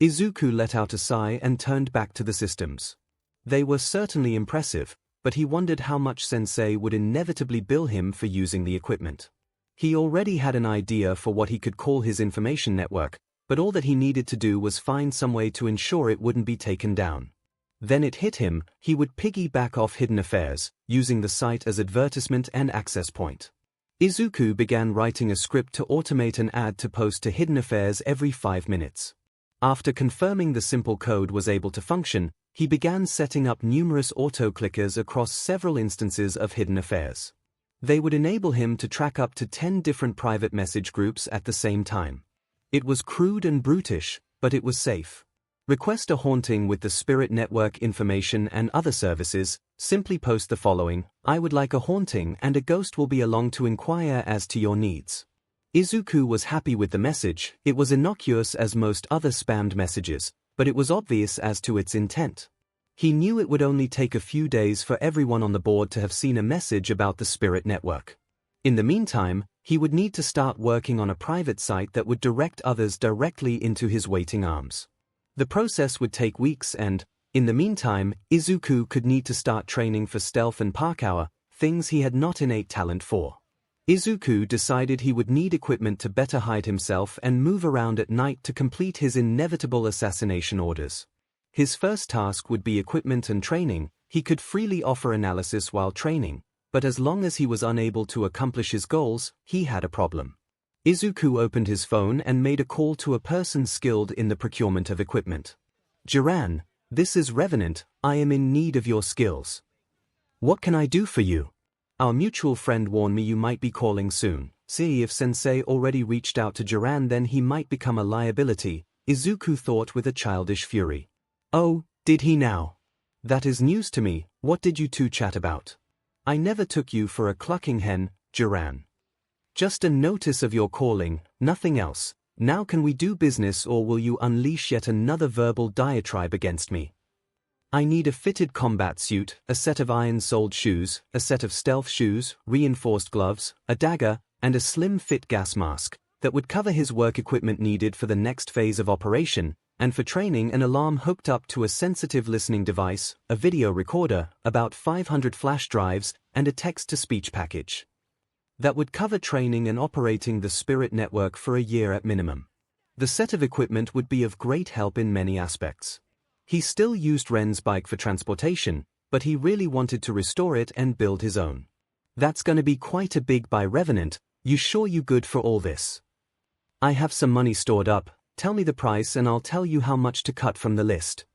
𝐒𝐿 let out a sigh and turned back to the systems. They were certainly impressive, but he wondered how much Sensei would inevitably bill him for using the equipment. He already had an idea for what he could call his information network, but all that he needed to do was find some way to ensure it wouldn't be taken down. Then it hit him. He would piggyback off Hidden Affairs, using the site as advertisement and access point. 𝐒𝐿 began writing a script to automate an ad to post to Hidden Affairs every 5 minutes. After confirming the simple code was able to function, he began setting up numerous auto-clickers across several instances of Hidden Affairs. They would enable him to track up to 10 different private message groups at the same time. It was crude and brutish, but it was safe. Request a haunting with the Spirit Network information and other services. Simply post the following: I would like a haunting and a ghost will be along to inquire as to your needs. 𝐒𝐿 was happy with the message. It was innocuous as most other spammed messages, but it was obvious as to its intent. He knew it would only take a few days for everyone on the board to have seen a message about the Spirit Network. In the meantime, he would need to start working on a private site that would direct others directly into his waiting arms. The process would take weeks and, in the meantime, 𝐒𝐿 could need to start training for stealth and parkour, things he had not innate talent for. 𝐒𝐿 decided he would need equipment to better hide himself and move around at night to complete his inevitable assassination orders. His first task would be equipment and training. He could freely offer analysis while training, but as long as he was unable to accomplish his goals, he had a problem. 𝐒𝐿 opened his phone and made a call to a person skilled in the procurement of equipment. Jiran, this is Revenant. I am in need of your skills. What can I do for you? Our mutual friend warned me you might be calling soon. See, if Sensei already reached out to Jiran, then he might become a liability, 𝐒𝐿 thought with a childish fury. Oh, did he now? That is news to me. What did you two chat about? I never took you for a clucking hen, Jiran. Just a notice of your calling, nothing else. Now can we do business, or will you unleash yet another verbal diatribe against me? I need a fitted combat suit, a set of iron-soled shoes, a set of stealth shoes, reinforced gloves, a dagger, and a slim-fit gas mask that would cover his work equipment needed for the next phase of operation, and for training an alarm hooked up to a sensitive listening device, a video recorder, about 500 flash drives, and a text-to-speech package. That would cover training and operating the Spirit Network for a year at minimum. The set of equipment would be of great help in many aspects. He still used Ren's bike for transportation, but he really wanted to restore it and build his own. That's gonna be quite a big buy, Revenant. You sure you good for all this? I have some money stored up. Tell me the price and I'll tell you how much to cut from the list.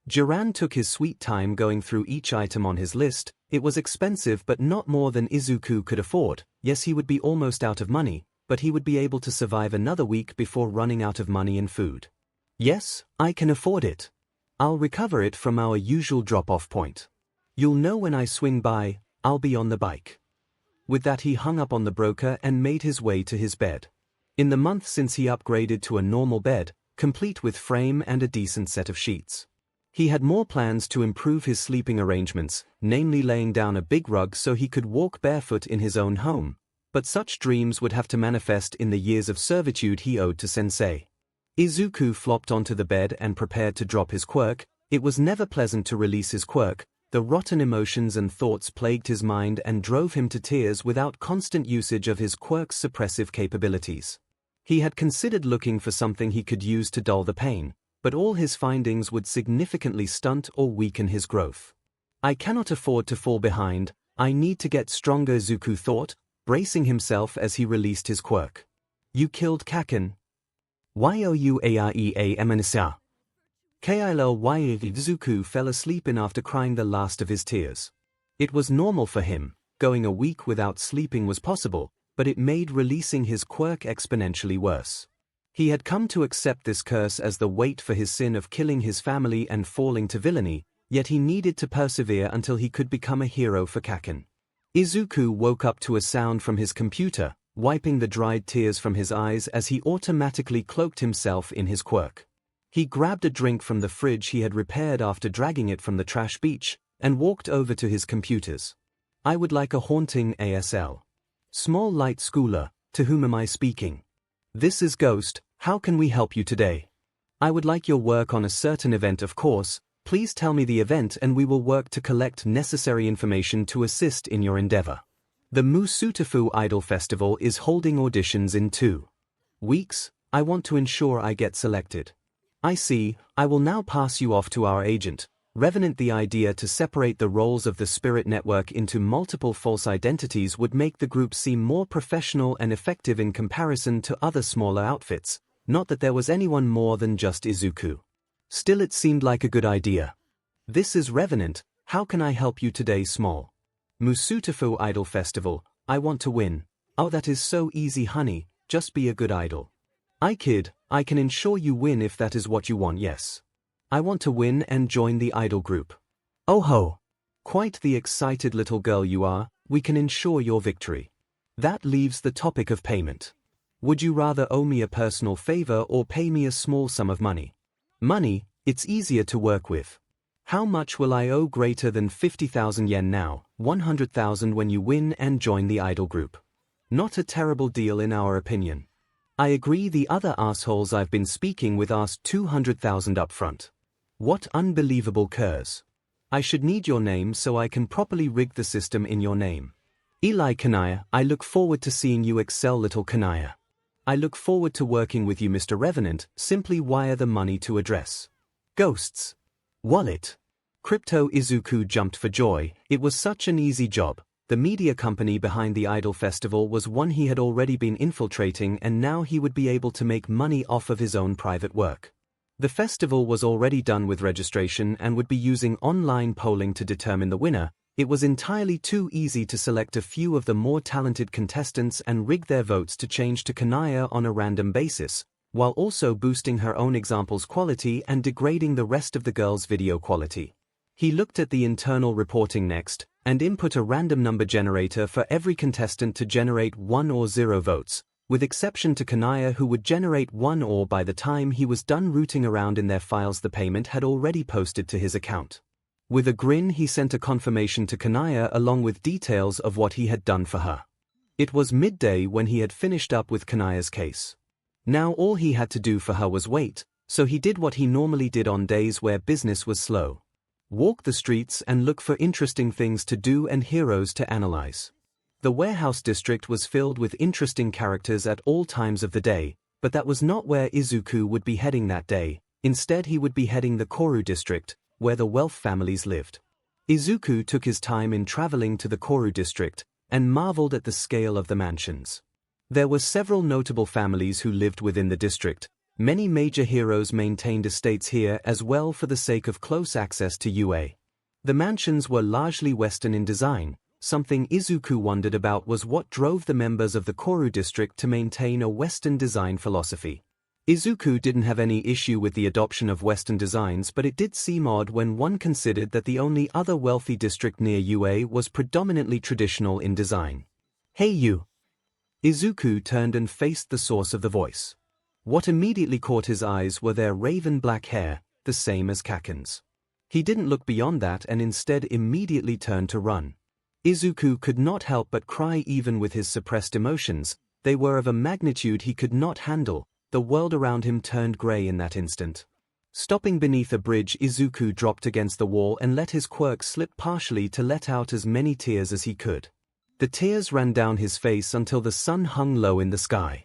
Jiran took his sweet time going through each item on his list. It was expensive but not more than Izuku could afford. Yes, he would be almost out of money, but he would be able to survive another week before running out of money and food. Yes, I can afford it. I'll recover it from our usual drop-off point. You'll know when I swing by, I'll be on the bike. With that he hung up on the broker and made his way to his bed. In the month since he upgraded to a normal bed, complete with frame and a decent set of sheets. He had more plans to improve his sleeping arrangements, namely laying down a big rug so he could walk barefoot in his own home, but such dreams would have to manifest in the years of servitude he owed to Sensei. Izuku flopped onto the bed and prepared to drop his quirk. It was never pleasant to release his quirk. The rotten emotions and thoughts plagued his mind and drove him to tears without constant usage of his quirk's suppressive capabilities. He had considered looking for something he could use to dull the pain, but all his findings would significantly stunt or weaken his growth. I cannot afford to fall behind, I need to get stronger, Izuku thought, bracing himself as he released his quirk. You killed Kaken. 𝐂𝐲𝐷𝐸𝐴𝐴𝐴𝐴𝐴. Izuku fell asleep in after crying the last of his tears. It was normal for him, going a week without sleeping was possible, but it made releasing his quirk exponentially worse. He had come to accept this curse as the weight for his sin of killing his family and falling to villainy, yet he needed to persevere until he could become a hero for Kaken. Izuku woke up to a sound from his computer, wiping the dried tears from his eyes as he automatically cloaked himself in his quirk. He grabbed a drink from the fridge he had repaired after dragging it from the trash beach, and walked over to his computers. I would like a haunting ASL. Small light schooler, to whom am I speaking? This is Ghost, how can we help you today? I would like your work on a certain event, of course. Please tell me the event and we will work to collect necessary information to assist in your endeavor. The 𝐒𝐿 Idol Festival is holding auditions in 2 weeks. I want to ensure I get selected. I see, I will now pass you off to our agent, Revenant. The idea to separate the roles of the Spirit Network into multiple false identities would make the group seem more professional and effective in comparison to other smaller outfits, not that there was anyone more than just Izuku. Still, it seemed like a good idea. This is Revenant, how can I help you today, small? 𝐒𝐿 Idol Festival, I want to win. Oh, that is so easy, honey, just be a good idol. Kid, I can ensure you win if that is what you want. Yes. I want to win and join the idol group. Oh ho! Quite the excited little girl you are, we can ensure your victory. That leaves the topic of payment. Would you rather owe me a personal favor or pay me a small sum of money? Money, it's easier to work with. How much will I owe? Greater than 50,000 yen now, 100,000 when you win and join the idol group. Not a terrible deal in our opinion. I agree. The other assholes I've been speaking with asked 200,000 up front. What unbelievable curse. I should need your name so I can properly rig the system in your name. 𝐒𝐿𝐼. I look forward to seeing you excel, little 𝐭𝐚𝐲. I look forward to working with you, Mr. Revenant. Simply wire the money to address. Ghosts. Wallet. Crypto. Izuku jumped for joy. It was such an easy job. The media company behind the Idol Festival was one he had already been infiltrating, and now he would be able to make money off of his own private work. The festival was already done with registration and would be using online polling to determine the winner. It was entirely too easy to select a few of the more talented contestants and rig their votes to change to 𝐭𝐚𝐲 on a random basis, while also boosting her own example's quality and degrading the rest of the girl's video quality. He looked at the internal reporting next, and input a random number generator for every contestant to generate 1 or 0 votes, with exception to 𝐭𝐚𝐲, who would generate 1 or. By the time he was done rooting around in their files, the payment had already posted to his account. With a grin he sent a confirmation to 𝐭𝐚𝐲 along with details of what he had done for her. It was midday when he had finished up with 𝐭𝐚𝐲's case. Now all he had to do for her was wait, so he did what he normally did on days where business was slow. Walk the streets and look for interesting things to do and heroes to analyze. The warehouse district was filled with interesting characters at all times of the day, but that was not where Izuku would be heading that day. Instead he would be heading the Koru district, where the wealth families lived. Izuku took his time in traveling to the Koru district, and marveled at the scale of the mansions. There were several notable families who lived within the district, Many major heroes maintained estates here as well for the sake of close access to UA. The mansions were largely Western in design. Something Izuku wondered about was what drove the members of the Koru district to maintain a Western design philosophy. Izuku didn't have any issue with the adoption of Western designs, but it did seem odd when one considered that the only other wealthy district near UA was predominantly traditional in design. "Hey you!" Izuku turned and faced the source of the voice. What immediately caught his eyes were their raven black hair, the same as Kaken's. He didn't look beyond that and instead immediately turned to run. Izuku could not help but cry even with his suppressed emotions. They were of a magnitude he could not handle. The world around him turned gray in that instant. Stopping beneath a bridge, Izuku dropped against the wall and let his quirk slip partially to let out as many tears as he could. The tears ran down his face until the sun hung low in the sky.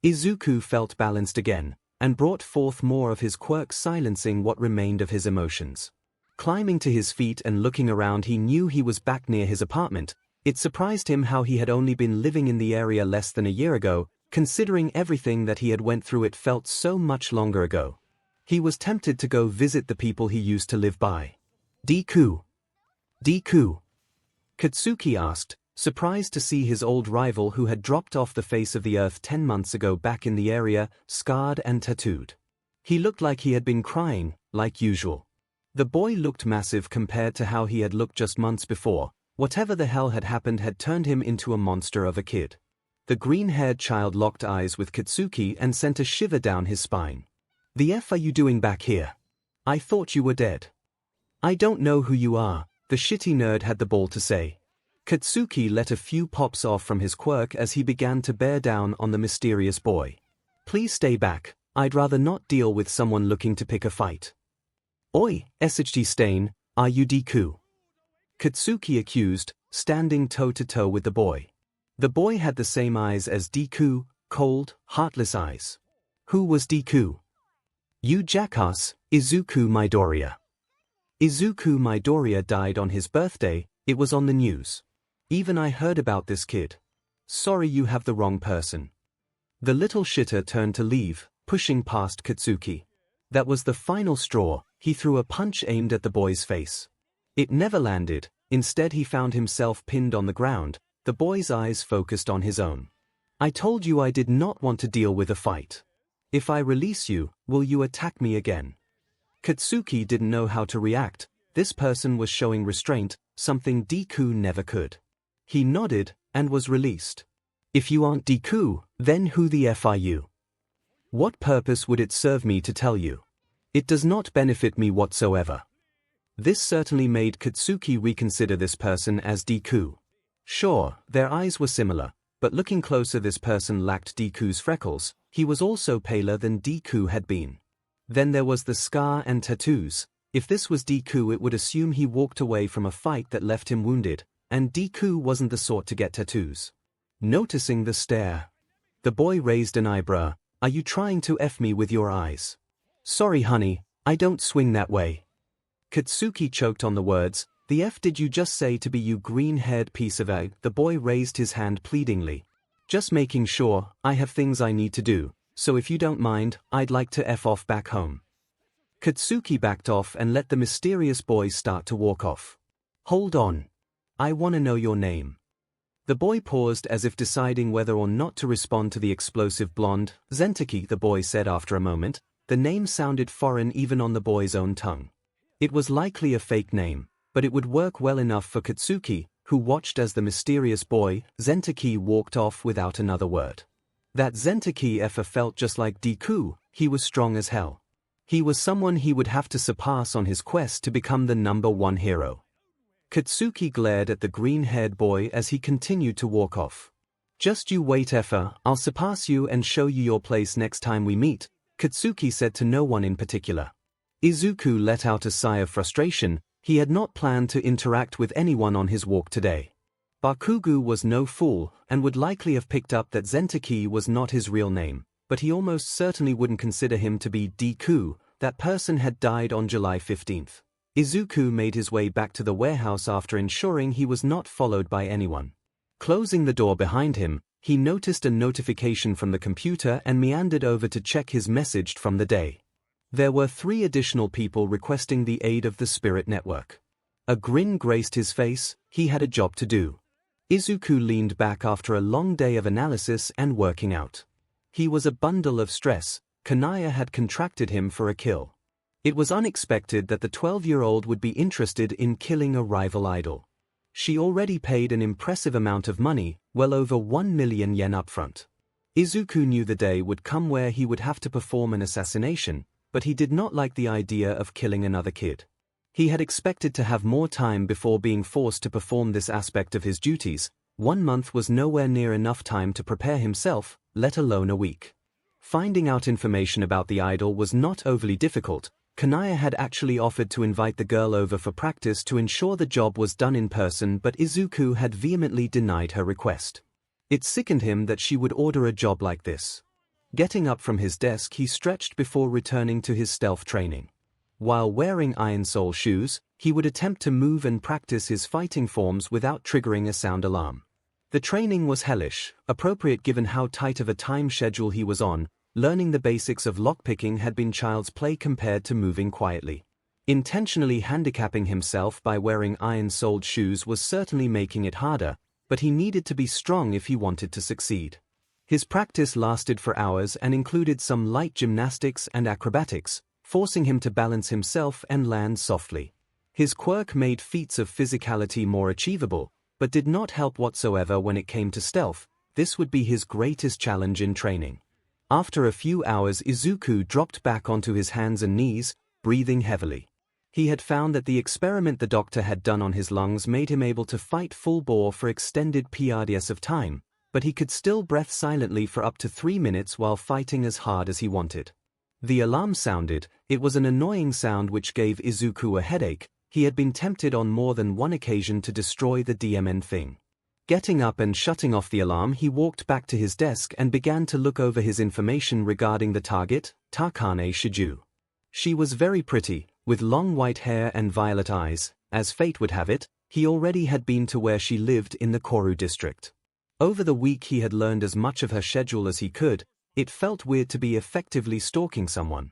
Izuku felt balanced again, and brought forth more of his quirk, silencing what remained of his emotions. Climbing to his feet and looking around, he knew he was back near his apartment. It surprised him how he had only been living in the area less than a year ago. Considering everything that he had went through, it felt so much longer ago. He was tempted to go visit the people he used to live by. "Deku? Deku?" Katsuki asked, surprised to see his old rival who had dropped off the face of the earth 10 months ago back in the area, scarred and tattooed. He looked like he had been crying, like usual. The boy looked massive compared to how he had looked just months before. Whatever the hell had happened had turned him into a monster of a kid. The green-haired child locked eyes with Katsuki and sent a shiver down his spine. "The F are you doing back here? I thought you were dead." "I don't know who you are," the shitty nerd had the ball to say. Katsuki let a few pops off from his quirk as he began to bear down on the mysterious boy. "Please stay back. I'd rather not deal with someone looking to pick a fight." "Oi, SHG Stain, are you Deku?" Katsuki accused, standing toe-to-toe with the boy. The boy had the same eyes as Deku, cold, heartless eyes. "Who was Deku?" "You jackass, Izuku Midoriya." Izuku Midoriya died on his birthday. It was on the news. Even I heard about this kid. "Sorry, you have the wrong person." The little shitter turned to leave, pushing past Katsuki. That was the final straw. He threw a punch aimed at the boy's face. It never landed. Instead, he found himself pinned on the ground, the boy's eyes focused on his own. "I told you I did not want to deal with a fight. If I release you, will you attack me again?" Katsuki didn't know how to react. This person was showing restraint, something Deku never could. He nodded, and was released. "If you aren't Deku, then who the F are you? What purpose would it serve me to tell you? It does not benefit me whatsoever." This certainly made Katsuki reconsider this person as Deku. Sure, their eyes were similar, but looking closer, this person lacked Deku's freckles. He was also paler than Deku had been. Then there was the scar and tattoos. If this was Deku, it would assume he walked away from a fight that left him wounded, and Deku wasn't the sort to get tattoos. Noticing the stare, the boy raised an eyebrow. "Are you trying to F me with your eyes?" "Sorry honey, I don't swing that way." Katsuki choked on the words. "The F did you just say to be, you green-haired piece of a?" The boy raised his hand pleadingly. "Just making sure. I have things I need to do, so if you don't mind, I'd like to F off back home." Katsuki backed off and let the mysterious boy start to walk off. "Hold on. I wanna know your name." The boy paused as if deciding whether or not to respond to the explosive blonde. "Zentaki," the boy said after a moment. The name sounded foreign even on the boy's own tongue. It was likely a fake name, but it would work well enough for Katsuki, who watched as the mysterious boy, Zentaki, walked off without another word. That Zentaki effer felt just like Deku. He was strong as hell. He was someone he would have to surpass on his quest to become the #1 hero. Katsuki glared at the green-haired boy as he continued to walk off. "Just you wait, effer, I'll surpass you and show you your place next time we meet," Katsuki said to no one in particular. Izuku let out a sigh of frustration. He had not planned to interact with anyone on his walk today. Bakugo was no fool, and would likely have picked up that Zentaki was not his real name, but he almost certainly wouldn't consider him to be Deku. That person had died on July 15th. Izuku made his way back to the warehouse after ensuring he was not followed by anyone. Closing the door behind him, He noticed a notification from the computer and meandered over to check his message from the day. There were 3 additional people requesting the aid of the spirit network. A grin graced his face. He had a job to do. Izuku leaned back after a long day of analysis and working out. He was a bundle of stress. Kanaya had contracted him for a kill. It was unexpected that the 12-year-old would be interested in killing a rival idol. She already paid an impressive amount of money, well over 1 million yen upfront. Izuku knew the day would come where he would have to perform an assassination, but he did not like the idea of killing another kid. He had expected to have more time before being forced to perform this aspect of his duties. 1 month was nowhere near enough time to prepare himself, let alone a week. Finding out information about the idol was not overly difficult. Kanaya had actually offered to invite the girl over for practice to ensure the job was done in person, but Izuku had vehemently denied her request. It sickened him that she would order a job like this. Getting up from his desk, he stretched before returning to his stealth training. While wearing 𝐼𝐴𝐼𝐴 shoes, he would attempt to move and practice his fighting forms without triggering a sound alarm. The training was hellish, appropriate given how tight of a time schedule he was on. Learning the basics of lockpicking had been child's play compared to moving quietly. Intentionally handicapping himself by wearing 𝐼𝐴𝐼𝐴 shoes was certainly making it harder, but he needed to be strong if he wanted to succeed. His practice lasted for hours and included some light gymnastics and acrobatics, forcing him to balance himself and land softly. His quirk made feats of physicality more achievable, but did not help whatsoever when it came to stealth. This would be his greatest challenge in training. After a few hours, Izuku dropped back onto his hands and knees, breathing heavily. He had found that the experiment the doctor had done on his lungs made him able to fight full bore for extended periods of time, but he could still breathe silently for up to 3 minutes while fighting as hard as he wanted. The alarm sounded. It was an annoying sound which gave Izuku a headache. He had been tempted on more than one occasion to destroy the DMN thing. Getting up and shutting off the alarm, he walked back to his desk and began to look over his information regarding the target, Takane Shiju. She was very pretty, with long white hair and violet eyes. As fate would have it, he already had been to where she lived in the Koru district. Over the week he had learned as much of her schedule as he could. It felt weird to be effectively stalking someone.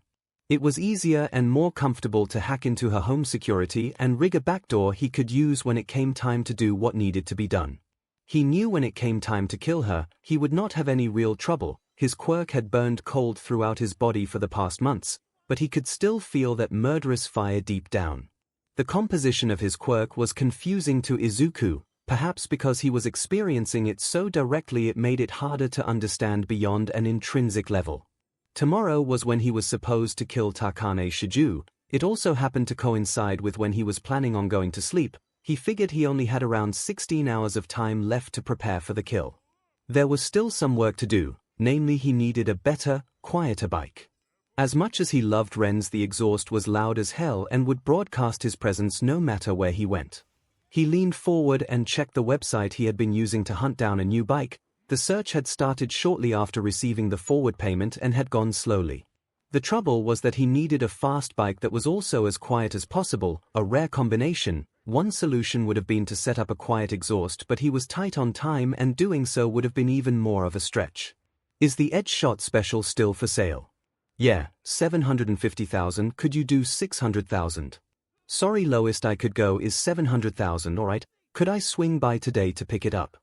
It was easier and more comfortable to hack into her home security and rig a backdoor he could use when it came time to do what needed to be done. He knew when it came time to kill her, he would not have any real trouble. His quirk had burned cold throughout his body for the past months, but he could still feel that murderous fire deep down. The composition of his quirk was confusing to Izuku, perhaps because he was experiencing it so directly it made it harder to understand beyond an intrinsic level. Tomorrow was when he was supposed to kill Takane Shiju. It also happened to coincide with when he was planning on going to sleep. He figured he only had around 16 hours of time left to prepare for the kill. There was still some work to do, namely he needed a better, quieter bike. As much as he loved Ren's, the exhaust was loud as hell and would broadcast his presence no matter where he went. He leaned forward and checked the website he had been using to hunt down a new bike. The search had started shortly after receiving the forward payment and had gone slowly. The trouble was that he needed a fast bike that was also as quiet as possible, a rare combination. One solution would have been to set up a quiet exhaust, but he was tight on time and doing so would have been even more of a stretch. Is the Edge Shot Special still for sale? Yeah, 750,000, could you do 600,000? Sorry, lowest I could go is 700,000, alright, could I swing by today to pick it up?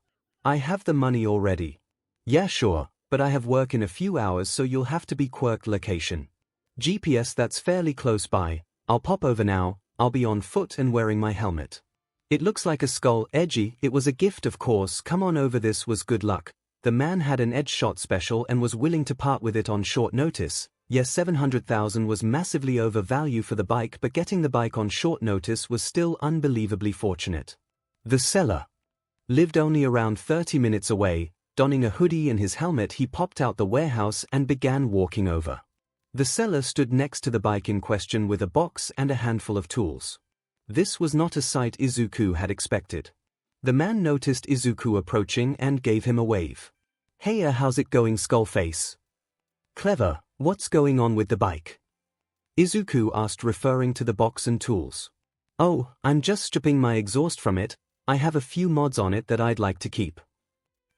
I have the money already. Yeah sure, but I have work in a few hours so you'll have to be Quirk location. GPS, that's fairly close by, I'll pop over now. I'll be on foot and wearing my helmet. It looks like a skull, edgy. It was a gift, of course. Come on over, this was good luck. The man had an Edge Shot Special and was willing to part with it on short notice. Yes, 700,000 was massively over value for the bike, but getting the bike on short notice was still unbelievably fortunate. The seller lived only around 30 minutes away. Donning a hoodie and his helmet, he popped out the warehouse and began walking over. The seller stood next to the bike in question with a box and a handful of tools. This was not a sight Izuku had expected. The man noticed Izuku approaching and gave him a wave. Hey, how's it going, Skullface? Clever, what's going on with the bike? Izuku asked, referring to the box and tools. Oh, I'm just stripping my exhaust from it. I have a few mods on it that I'd like to keep.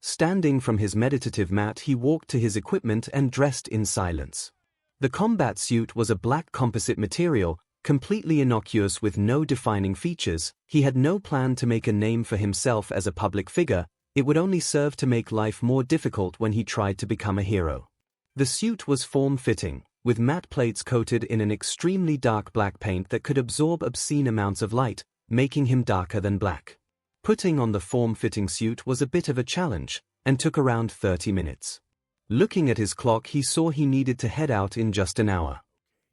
Standing from his meditative mat, he walked to his equipment and dressed in silence. The combat suit was a black composite material, completely innocuous with no defining features. He had no plan to make a name for himself as a public figure. It would only serve to make life more difficult when he tried to become a hero. The suit was form-fitting, with matte plates coated in an extremely dark black paint that could absorb obscene amounts of light, making him darker than black. Putting on the form-fitting suit was a bit of a challenge, and took around 30 minutes. Looking at his clock, he saw he needed to head out in just an hour.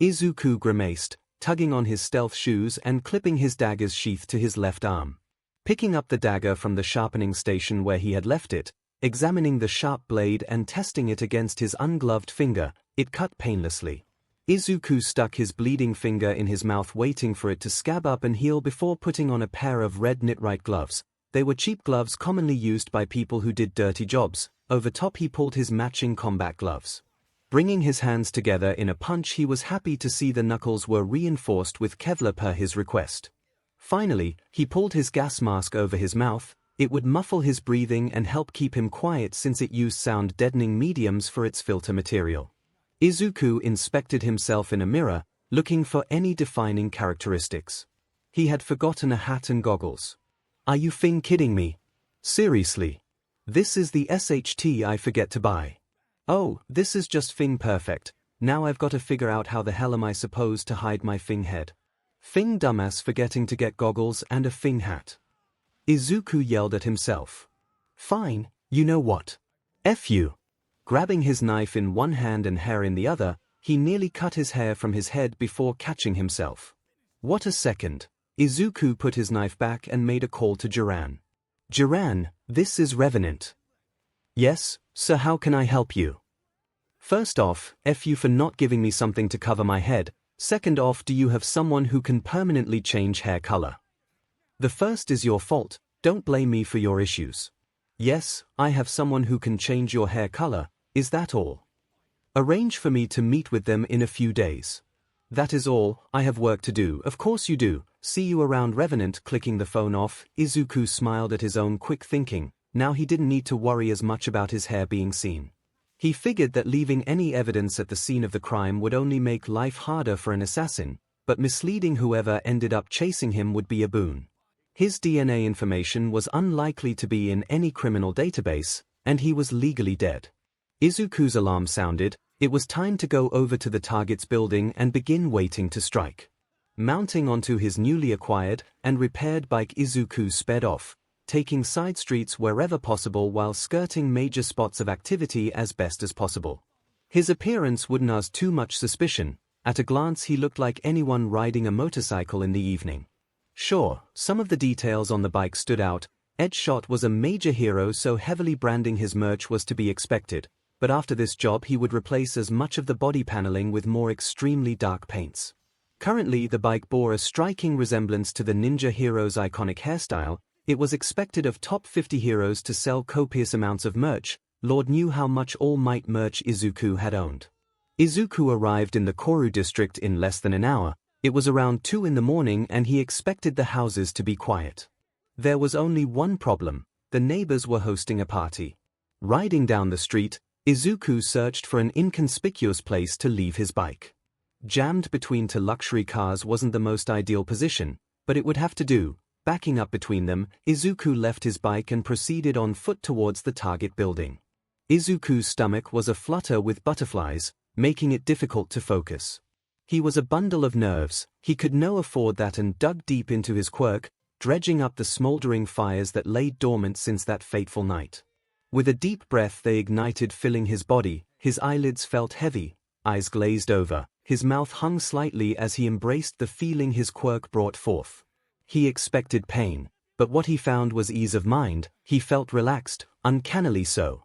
Izuku grimaced, tugging on his stealth shoes and clipping his dagger's sheath to his left arm. Picking up the dagger from the sharpening station where he had left it, examining the sharp blade and testing it against his ungloved finger, it cut painlessly. Izuku stuck his bleeding finger in his mouth, waiting for it to scab up and heal before putting on a pair of red knit-right gloves. They were cheap gloves commonly used by people who did dirty jobs. Over top he pulled his matching combat gloves. Bringing his hands together in a punch, he was happy to see the knuckles were reinforced with Kevlar per his request. Finally, he pulled his gas mask over his mouth. It would muffle his breathing and help keep him quiet since it used sound-deadening mediums for its filter material. Izuku inspected himself in a mirror, looking for any defining characteristics. He had forgotten a hat and goggles. Are you kidding me? Seriously? This is the SHT I forget to buy. Oh, this is just perfect. Now I've got to figure out how the hell am I supposed to hide my head. Dumbass forgetting to get goggles and a hat. Izuku yelled at himself. Fine, you know what? F you. Grabbing his knife in one hand and hair in the other, he nearly cut his hair from his head before catching himself. What a second. Izuku put his knife back and made a call to Jiran. Jiran, this is Revenant. Yes, sir, how can I help you? First off, F you for not giving me something to cover my head. Second off, do you have someone who can permanently change hair color? The first is your fault, don't blame me for your issues. Yes, I have someone who can change your hair color, is that all? Arrange for me to meet with them in a few days. That is all, I have work to do. Of course you do, see you around Revenant. Clicking the phone off, Izuku smiled at his own quick thinking. Now he didn't need to worry as much about his hair being seen. He figured that leaving any evidence at the scene of the crime would only make life harder for an assassin, but misleading whoever ended up chasing him would be a boon. His DNA information was unlikely to be in any criminal database, and he was legally dead. Izuku's alarm sounded. It was time to go over to the target's building and begin waiting to strike. Mounting onto his newly acquired and repaired bike, Izuku sped off, taking side streets wherever possible while skirting major spots of activity as best as possible. His appearance wouldn't arouse too much suspicion. At a glance he looked like anyone riding a motorcycle in the evening. Sure, some of the details on the bike stood out. Edgeshot was a major hero, so heavily branding his merch was to be expected, but after this job he would replace as much of the body paneling with more extremely dark paints. Currently the bike bore a striking resemblance to the ninja hero's iconic hairstyle. It was expected of top 50 heroes to sell copious amounts of merch. Lord knew how much All Might merch Izuku had owned. Izuku arrived in the Koru district in less than an hour. It was around 2 in the morning and he expected the houses to be quiet. There was only one problem. The neighbors were hosting a party. Riding down the street, Izuku searched for an inconspicuous place to leave his bike. Jammed between 2 luxury cars wasn't the most ideal position, but it would have to do. Backing up between them, Izuku left his bike and proceeded on foot towards the target building. Izuku's stomach was aflutter with butterflies, making it difficult to focus. He was a bundle of nerves. He could no afford that and dug deep into his quirk, dredging up the smoldering fires that lay dormant since that fateful night. With a deep breath they ignited, filling his body. His eyelids felt heavy, eyes glazed over, his mouth hung slightly as he embraced the feeling his quirk brought forth. He expected pain, but what he found was ease of mind. He felt relaxed, uncannily so.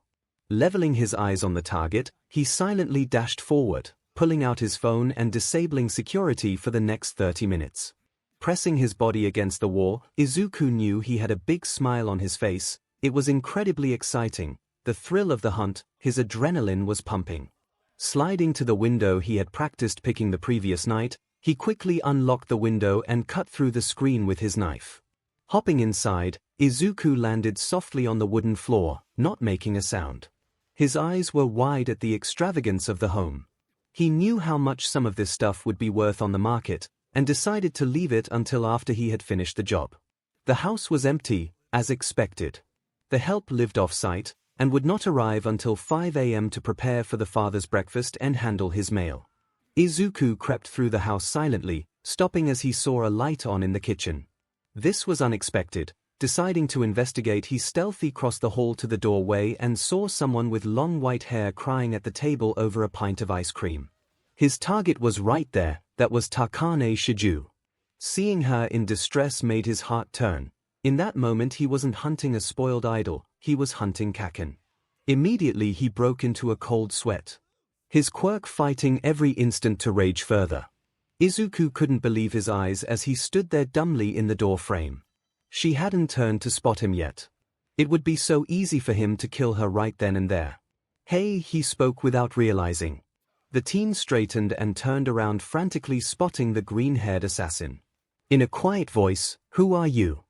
Leveling his eyes on the target, he silently dashed forward, pulling out his phone and disabling security for the next 30 minutes. Pressing his body against the wall, Izuku knew he had a big smile on his face. It was incredibly exciting, the thrill of the hunt. His adrenaline was pumping. Sliding to the window he had practiced picking the previous night, he quickly unlocked the window and cut through the screen with his knife. Hopping inside, 𝐒𝐬𝐽 landed softly on the wooden floor, not making a sound. His eyes were wide at the extravagance of the home. He knew how much some of this stuff would be worth on the market, and decided to leave it until after he had finished the job. The house was empty, as expected. The help lived off-site, and would not arrive until 5 a.m. to prepare for the father's breakfast and handle his mail. 𝐒𝐬𝐽 crept through the house silently, stopping as he saw a light on in the kitchen. This was unexpected. Deciding to investigate, he stealthily crossed the hall to the doorway and saw someone with long white hair crying at the table over a pint of ice cream. His target was right there, that was Takane Shiju. Seeing her in distress made his heart turn. In that moment he wasn't hunting a spoiled idol, he was hunting Kaken. Immediately he broke into a cold sweat. His quirk fighting every instant to rage further. 𝐒𝐬𝐽 couldn't believe his eyes as he stood there dumbly in the door frame. She hadn't turned to spot him yet. It would be so easy for him to kill her right then and there. "Hey," he spoke without realizing. The teen straightened and turned around, frantically spotting the green-haired assassin. In a quiet voice, "Who are you?"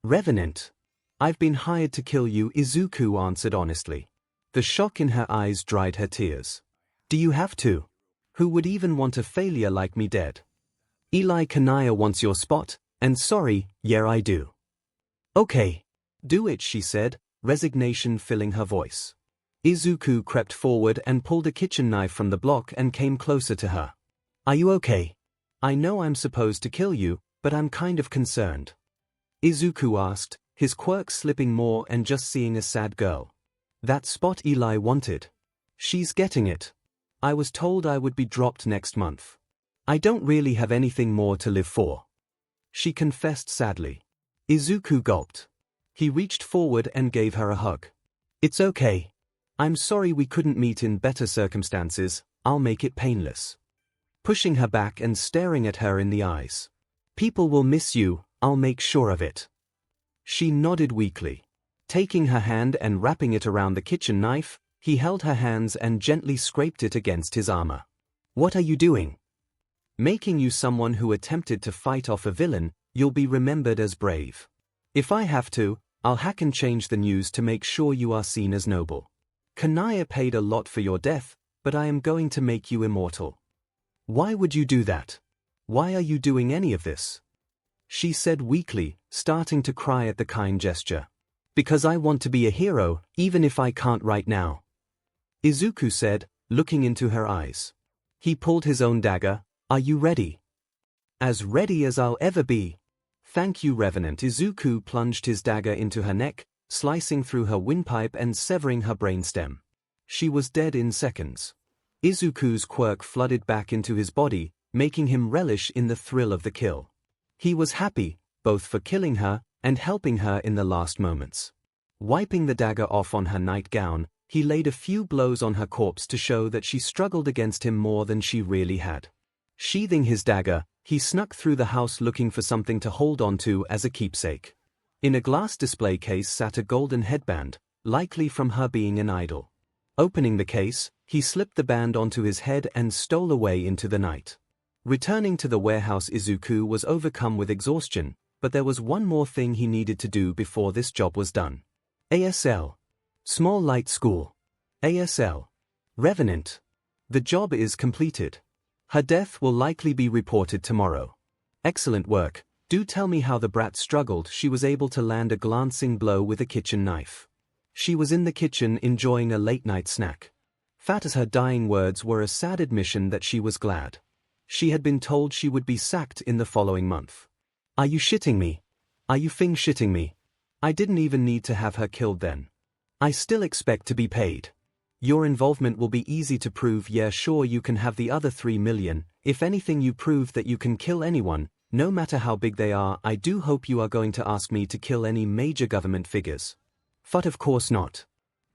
"Revenant. I've been hired to kill you," 𝐒𝐬𝐽 answered honestly. The shock in her eyes dried her tears. "Do you have to? Who would even want a failure like me dead? Eli Kanaya wants your spot, and sorry, yeah I do." "Okay. Do it," she said, resignation filling her voice. 𝐒𝐬𝐽 crept forward and pulled a kitchen knife from the block and came closer to her. "Are you okay? I know I'm supposed to kill you, but I'm kind of concerned." 𝐒𝐬𝐽 asked, his quirk slipping more and just seeing a sad girl. "That spot Eli wanted. She's getting it. I was told I would be dropped next month. I don't really have anything more to live for," she confessed sadly. 𝐒𝐬𝐽 gulped. He reached forward and gave her a hug. "It's okay. I'm sorry we couldn't meet in better circumstances, I'll make it painless." Pushing her back and staring at her in the eyes. "People will miss you, I'll make sure of it." She nodded weakly. Taking her hand and wrapping it around the kitchen knife, he held her hands and gently scraped it against his armor. "What are you doing?" "Making you someone who attempted to fight off a villain. You'll be remembered as brave. If I have to, I'll hack and change the news to make sure you are seen as noble. Kanaya paid a lot for your death, but I am going to make you immortal." "Why would you do that? Why are you doing any of this?" she said weakly, starting to cry at the kind gesture. "Because I want to be a hero, even if I can't right now," 𝐒𝐬𝐽 said, looking into her eyes. He pulled his own dagger. "Are you ready?" "As ready as I'll ever be." "Thank you, Revenant." 𝐒𝐬𝐽 plunged his dagger into her neck, slicing through her windpipe and severing her brainstem. She was dead in seconds. 𝐒𝐬𝐽's quirk flooded back into his body, making him relish in the thrill of the kill. He was happy, both for killing her and helping her in the last moments. Wiping the dagger off on her nightgown, he laid a few blows on her corpse to show that she struggled against him more than she really had. Sheathing his dagger, he snuck through the house looking for something to hold on to as a keepsake. In a glass display case sat a golden headband, likely from her being an idol. Opening the case, he slipped the band onto his head and stole away into the night. Returning to the warehouse, 𝐒𝐬𝐽 was overcome with exhaustion, but there was one more thing he needed to do before this job was done. ASL. Small Light School. ASL. Revenant. The job is completed. Her death will likely be reported tomorrow. Excellent work. Do tell me how the brat struggled. She was able to land a glancing blow with a kitchen knife. She was in the kitchen enjoying a late-night snack. Fat as her dying words were a sad admission that she was glad. She had been told she would be sacked in the following month. "Are you shitting me? Are you shitting me? I didn't even need to have her killed then. I still expect to be paid. Your involvement will be easy to prove. Yeah, sure, you can have the other 3 million. If anything, you prove that you can kill anyone, no matter how big they are. I do hope you are going to ask me to kill any major government figures." "But of course not.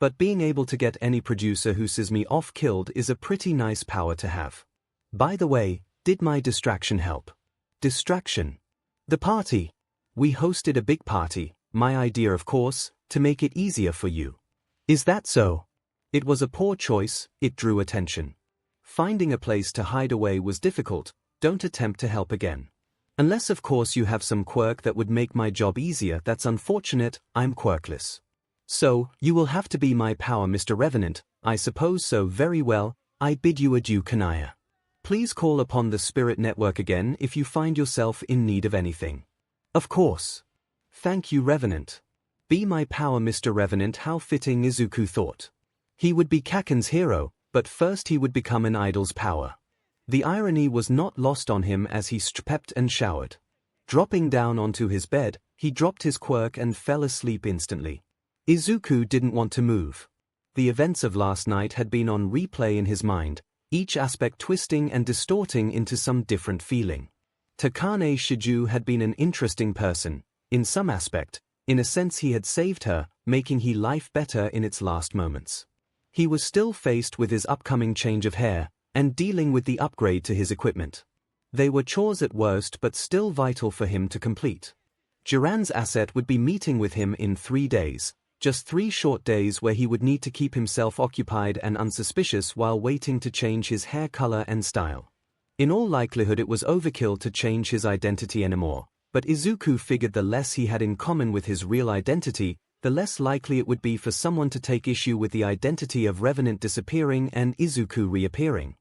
But being able to get any producer who says me off killed is a pretty nice power to have. By the way, did my distraction help?" "Distraction?" "The party. We hosted a big party, my idea of course, to make it easier for you." "Is that so?" "It was a poor choice, it drew attention. Finding a place to hide away was difficult, don't attempt to help again." Unless of course you have some quirk that would make my job easier. That's unfortunate, I'm quirkless. So, you will have to be my power, Mr. Revenant. I suppose so. Very well, I bid you adieu, 𝐿𝐼𝐴. Please call upon the Spirit Network again if you find yourself in need of anything. Of course. Thank you, Revenant. Be my power, Mr. Revenant. How fitting, Izuku thought. He would be Kaken's hero, but first he would become an idol's power. The irony was not lost on him as he stepped and showered. Dropping down onto his bed, he dropped his quirk and fell asleep instantly. Izuku didn't want to move. The events of last night had been on replay in his mind, each aspect twisting and distorting into some different feeling. Takane Shiju had been an interesting person, in some aspect. In a sense he had saved her, making her life better in its last moments. He was still faced with his upcoming change of hair, and dealing with the upgrade to his equipment. They were chores at worst but still vital for him to complete. Jiran's asset would be meeting with him in 3 days, just 3 short days where he would need to keep himself occupied and unsuspicious while waiting to change his hair color and style. In all likelihood it was overkill to change his identity anymore. But Izuku figured the less he had in common with his real identity, the less likely it would be for someone to take issue with the identity of Revenant disappearing and Izuku reappearing.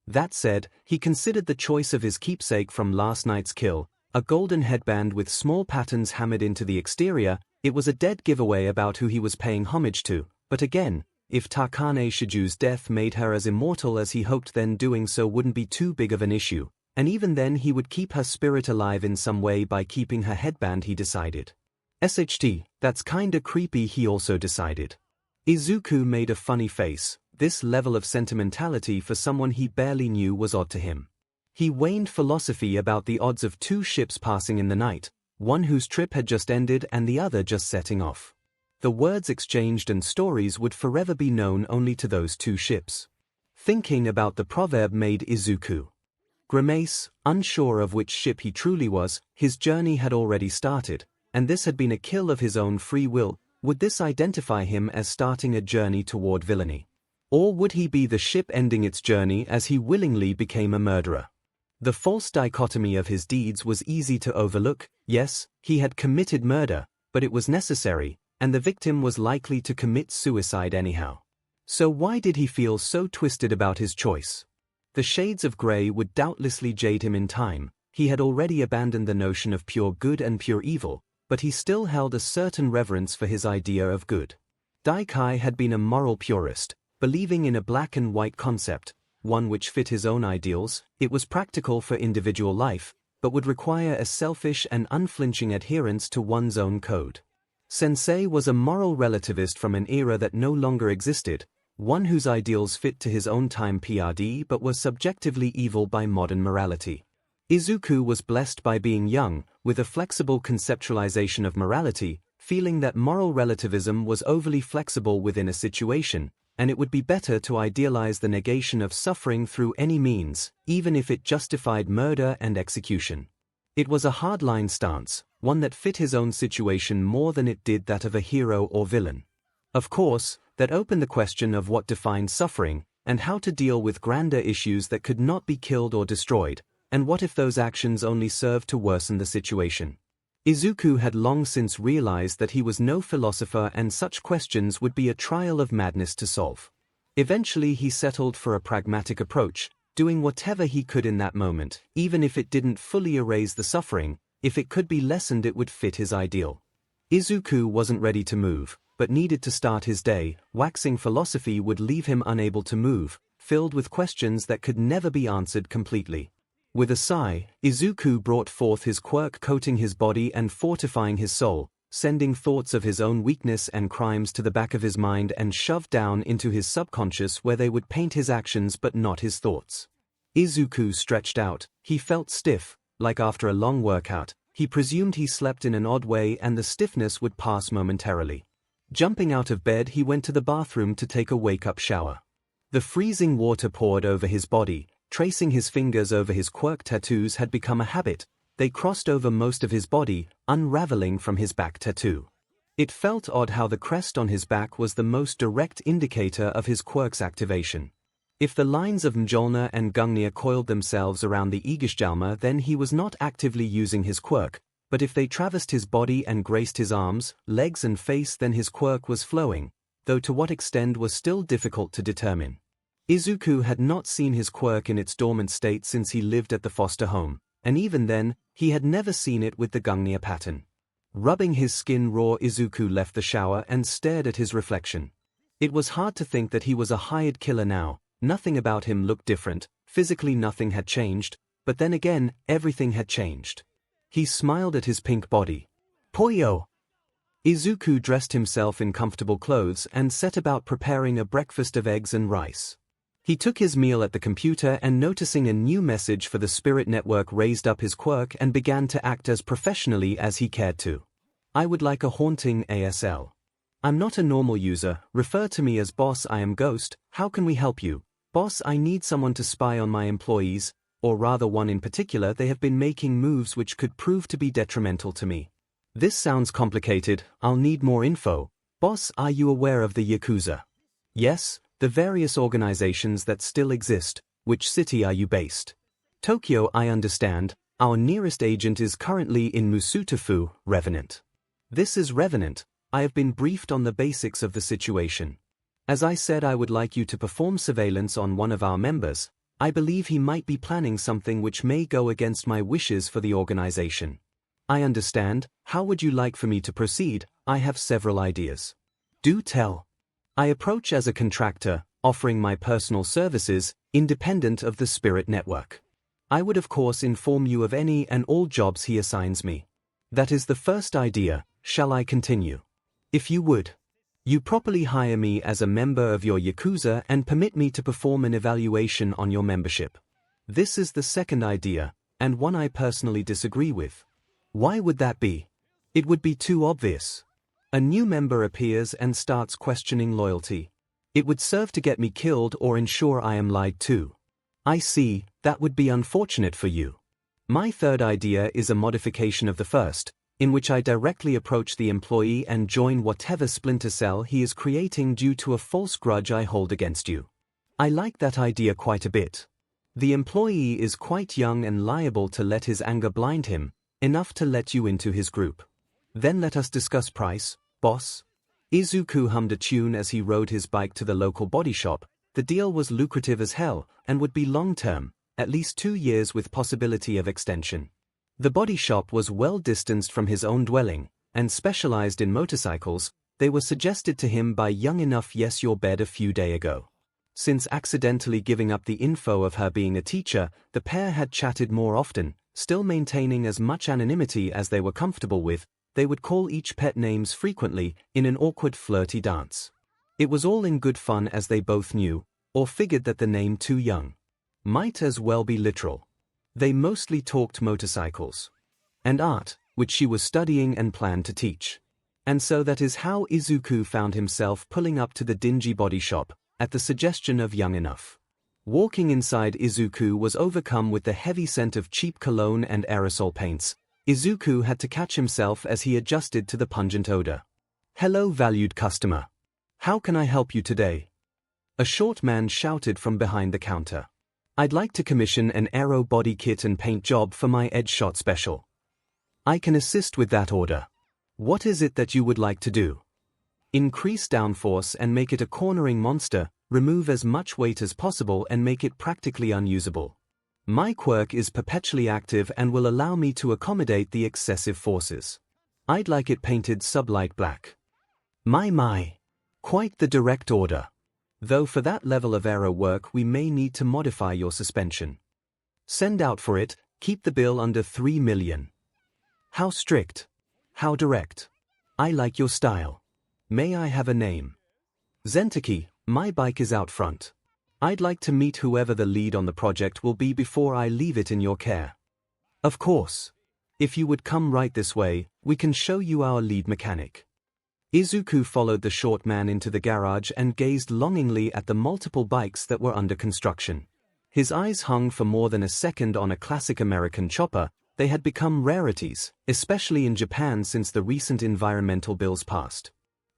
That said, he considered the choice of his keepsake from last night's kill, a golden headband with small patterns hammered into the exterior. It was a dead giveaway about who he was paying homage to, but again, if Takane Shiju's death made her as immortal as he hoped, then doing so wouldn't be too big of an issue. And even then he would keep her spirit alive in some way by keeping her headband, he decided. SHT, that's kinda creepy, he also decided. Izuku made a funny face. This level of sentimentality for someone he barely knew was odd to him. He waned philosophy about the odds of 2 ships passing in the night, one whose trip had just ended and the other just setting off. The words exchanged and stories would forever be known only to those 2 ships. Thinking about the proverb made Izuku grimace, unsure of which ship he truly was. His journey had already started, and this had been a kill of his own free will. Would this identify him as starting a journey toward villainy? Or would he be the ship ending its journey as he willingly became a murderer? The false dichotomy of his deeds was easy to overlook. Yes, he had committed murder, but it was necessary, and the victim was likely to commit suicide anyhow. So why did he feel so twisted about his choice? The shades of grey would doubtlessly jade him in time. He had already abandoned the notion of pure good and pure evil, but he still held a certain reverence for his idea of good. Daikai had been a moral purist, believing in a black and white concept, one which fit his own ideals. It was practical for individual life, but would require a selfish and unflinching adherence to one's own code. Sensei was a moral relativist from an era that no longer existed, one whose ideals fit to his own time PRD but were subjectively evil by modern morality. Izuku was blessed by being young, with a flexible conceptualization of morality, feeling that moral relativism was overly flexible within a situation, and it would be better to idealize the negation of suffering through any means, even if it justified murder and execution. It was a hardline stance, one that fit his own situation more than it did that of a hero or villain. Of course, that opened the question of what defined suffering, and how to deal with grander issues that could not be killed or destroyed, and what if those actions only served to worsen the situation. Izuku had long since realized that he was no philosopher and such questions would be a trial of madness to solve. Eventually he settled for a pragmatic approach, doing whatever he could in that moment, even if it didn't fully erase the suffering. If it could be lessened it would fit his ideal. Izuku wasn't ready to move, but needed to start his day. Waxing philosophy would leave him unable to move, filled with questions that could never be answered completely. With a sigh, Izuku brought forth his quirk, coating his body and fortifying his soul, sending thoughts of his own weakness and crimes to the back of his mind and shoved down into his subconscious where they would paint his actions but not his thoughts. Izuku stretched out. He felt stiff, like after a long workout. He presumed he slept in an odd way and the stiffness would pass momentarily. Jumping out of bed he went to the bathroom to take a wake-up shower. The freezing water poured over his body. Tracing his fingers over his quirk tattoos had become a habit. They crossed over most of his body, unraveling from his back tattoo. It felt odd how the crest on his back was the most direct indicator of his quirk's activation. If the lines of 𝐤𝐤𝐚𝐲 and 𝐔𝐬𝐚𝐲 coiled themselves around the 𝐒𝐩𝐽𝐫, then he was not actively using his quirk, but if they traversed his body and graced his arms, legs and face, then his quirk was flowing, though to what extent was still difficult to determine. Izuku had not seen his quirk in its dormant state since he lived at the foster home, and even then, he had never seen it with the 𝐔𝐬𝐽 pattern. Rubbing his skin raw, Izuku left the shower and stared at his reflection. It was hard to think that he was a hired killer now. Nothing about him looked different, physically nothing had changed, but then again, everything had changed. He smiled at his pink body. Poyo! Izuku dressed himself in comfortable clothes and set about preparing a breakfast of eggs and rice. He took his meal at the computer and, noticing a new message for the Spirit Network, raised up his quirk and began to act as professionally as he cared to. I would like a haunting ASL. I'm not a normal user, refer to me as boss. I am Ghost, how can we help you? Boss, I need someone to spy on my employees, or rather one in particular. They have been making moves which could prove to be detrimental to me. This sounds complicated, I'll need more info. Boss, are you aware of the Yakuza? Yes, the various organizations that still exist. Which city are you based? Tokyo. I understand, our nearest agent is currently in Musutafu, Revenant. This is Revenant. I have been briefed on the basics of the situation. As I said, I would like you to perform surveillance on one of our members. I believe he might be planning something which may go against my wishes for the organization. I understand. How would you like for me to proceed? I have several ideas. Do tell. I approach as a contractor, offering my personal services, independent of the Spirit Network. I would of course inform you of any and all jobs he assigns me. That is the first idea. Shall I continue? If you would. You properly hire me as a member of your Yakuza and permit me to perform an evaluation on your membership. This is the second idea, and one I personally disagree with. Why would that be? It would be too obvious. A new member appears and starts questioning loyalty. It would serve to get me killed or ensure I am lied to. I see, that would be unfortunate for you. My third idea is a modification of the first, in which I directly approach the employee and join whatever splinter cell he is creating due to a false grudge I hold against you. I like that idea quite a bit. The employee is quite young and liable to let his anger blind him, enough to let you into his group. Then let us discuss price, boss. Izuku hummed a tune as he rode his bike to the local body shop. The deal was lucrative as hell and would be long-term, at least 2 years with possibility of extension. The body shop was well distanced from his own dwelling, and specialized in motorcycles. They were suggested to him by Young Enough Yes Your Bed a few days ago. Since accidentally giving up the info of her being a teacher, the pair had chatted more often, still maintaining as much anonymity as they were comfortable with. They would call each pet names frequently, in an awkward flirty dance. It was all in good fun, as they both knew, or figured that the name Too Young might as well be literal. They mostly talked motorcycles and art, which she was studying and planned to teach. And so that is how Izuku found himself pulling up to the dingy body shop, at the suggestion of Young Enough. Walking inside, Izuku was overcome with the heavy scent of cheap cologne and aerosol paints. Izuku had to catch himself as he adjusted to the pungent odor. Hello, valued customer. How can I help you today? A short man shouted from behind the counter. I'd like to commission an aero body kit and paint job for my Edge Shot special. I can assist with that order. What is it that you would like to do? Increase downforce and make it a cornering monster, remove as much weight as possible and make it practically unusable. My quirk is perpetually active and will allow me to accommodate the excessive forces. I'd like it painted sublight black. My. Quite the direct order. Though for that level of aero work we may need to modify your suspension. Send out for it, keep the bill under 3 million. How strict? How direct? I like your style. May I have a name? Zentaki, my bike is out front. I'd like to meet whoever the lead on the project will be before I leave it in your care. Of course. If you would come right this way, we can show you our lead mechanic. Izuku followed the short man into the garage and gazed longingly at the multiple bikes that were under construction. His eyes hung for more than a second on a classic American chopper. They had become rarities, especially in Japan since the recent environmental bills passed.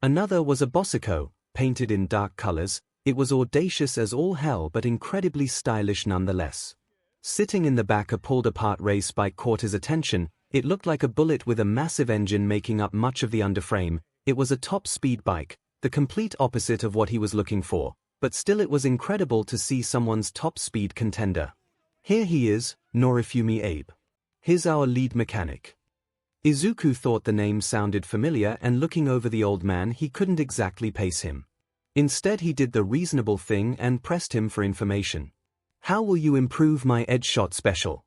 Another was a Bossico, painted in dark colors, It was audacious as all hell but incredibly stylish nonetheless. Sitting in the back, a pulled-apart race bike caught his attention. It looked like a bullet with a massive engine making up much of the underframe. It was a top-speed bike, the complete opposite of what he was looking for, but still it was incredible to see someone's top-speed contender. Here he is, Norifumi Abe. He's our lead mechanic. Izuku thought the name sounded familiar, and looking over the old man, he couldn't exactly pace him. Instead, he did the reasonable thing and pressed him for information. How will you improve my edge shot special?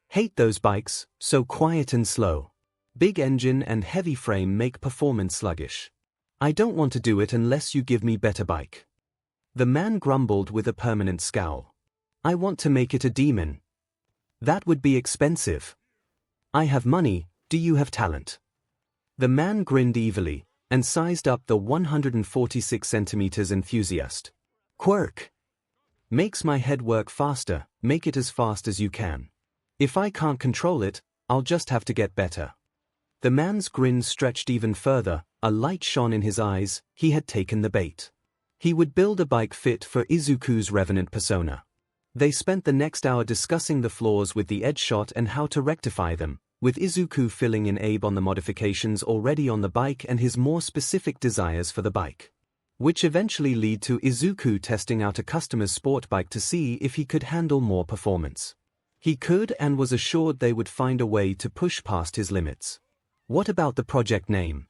Hate those bikes, so quiet and slow. Big engine and heavy frame make performance sluggish. I don't want to do it unless you give me better bike. The man grumbled with a permanent scowl. I want to make it a demon. That would be expensive. I have money, do you have talent? The man grinned evilly, and sized up the 146 centimeters enthusiast. Quirk. Makes my head work faster, make it as fast as you can. If I can't control it, I'll just have to get better. The man's grin stretched even further, a light shone in his eyes. He had taken the bait. He would build a bike fit for Izuku's revenant persona. They spent the next hour discussing the flaws with the edge shot and how to rectify them, with Izuku filling in Abe on the modifications already on the bike and his more specific desires for the bike, which eventually lead to Izuku testing out a customer's sport bike to see if he could handle more performance. He could, and was assured they would find a way to push past his limits. What about the project name?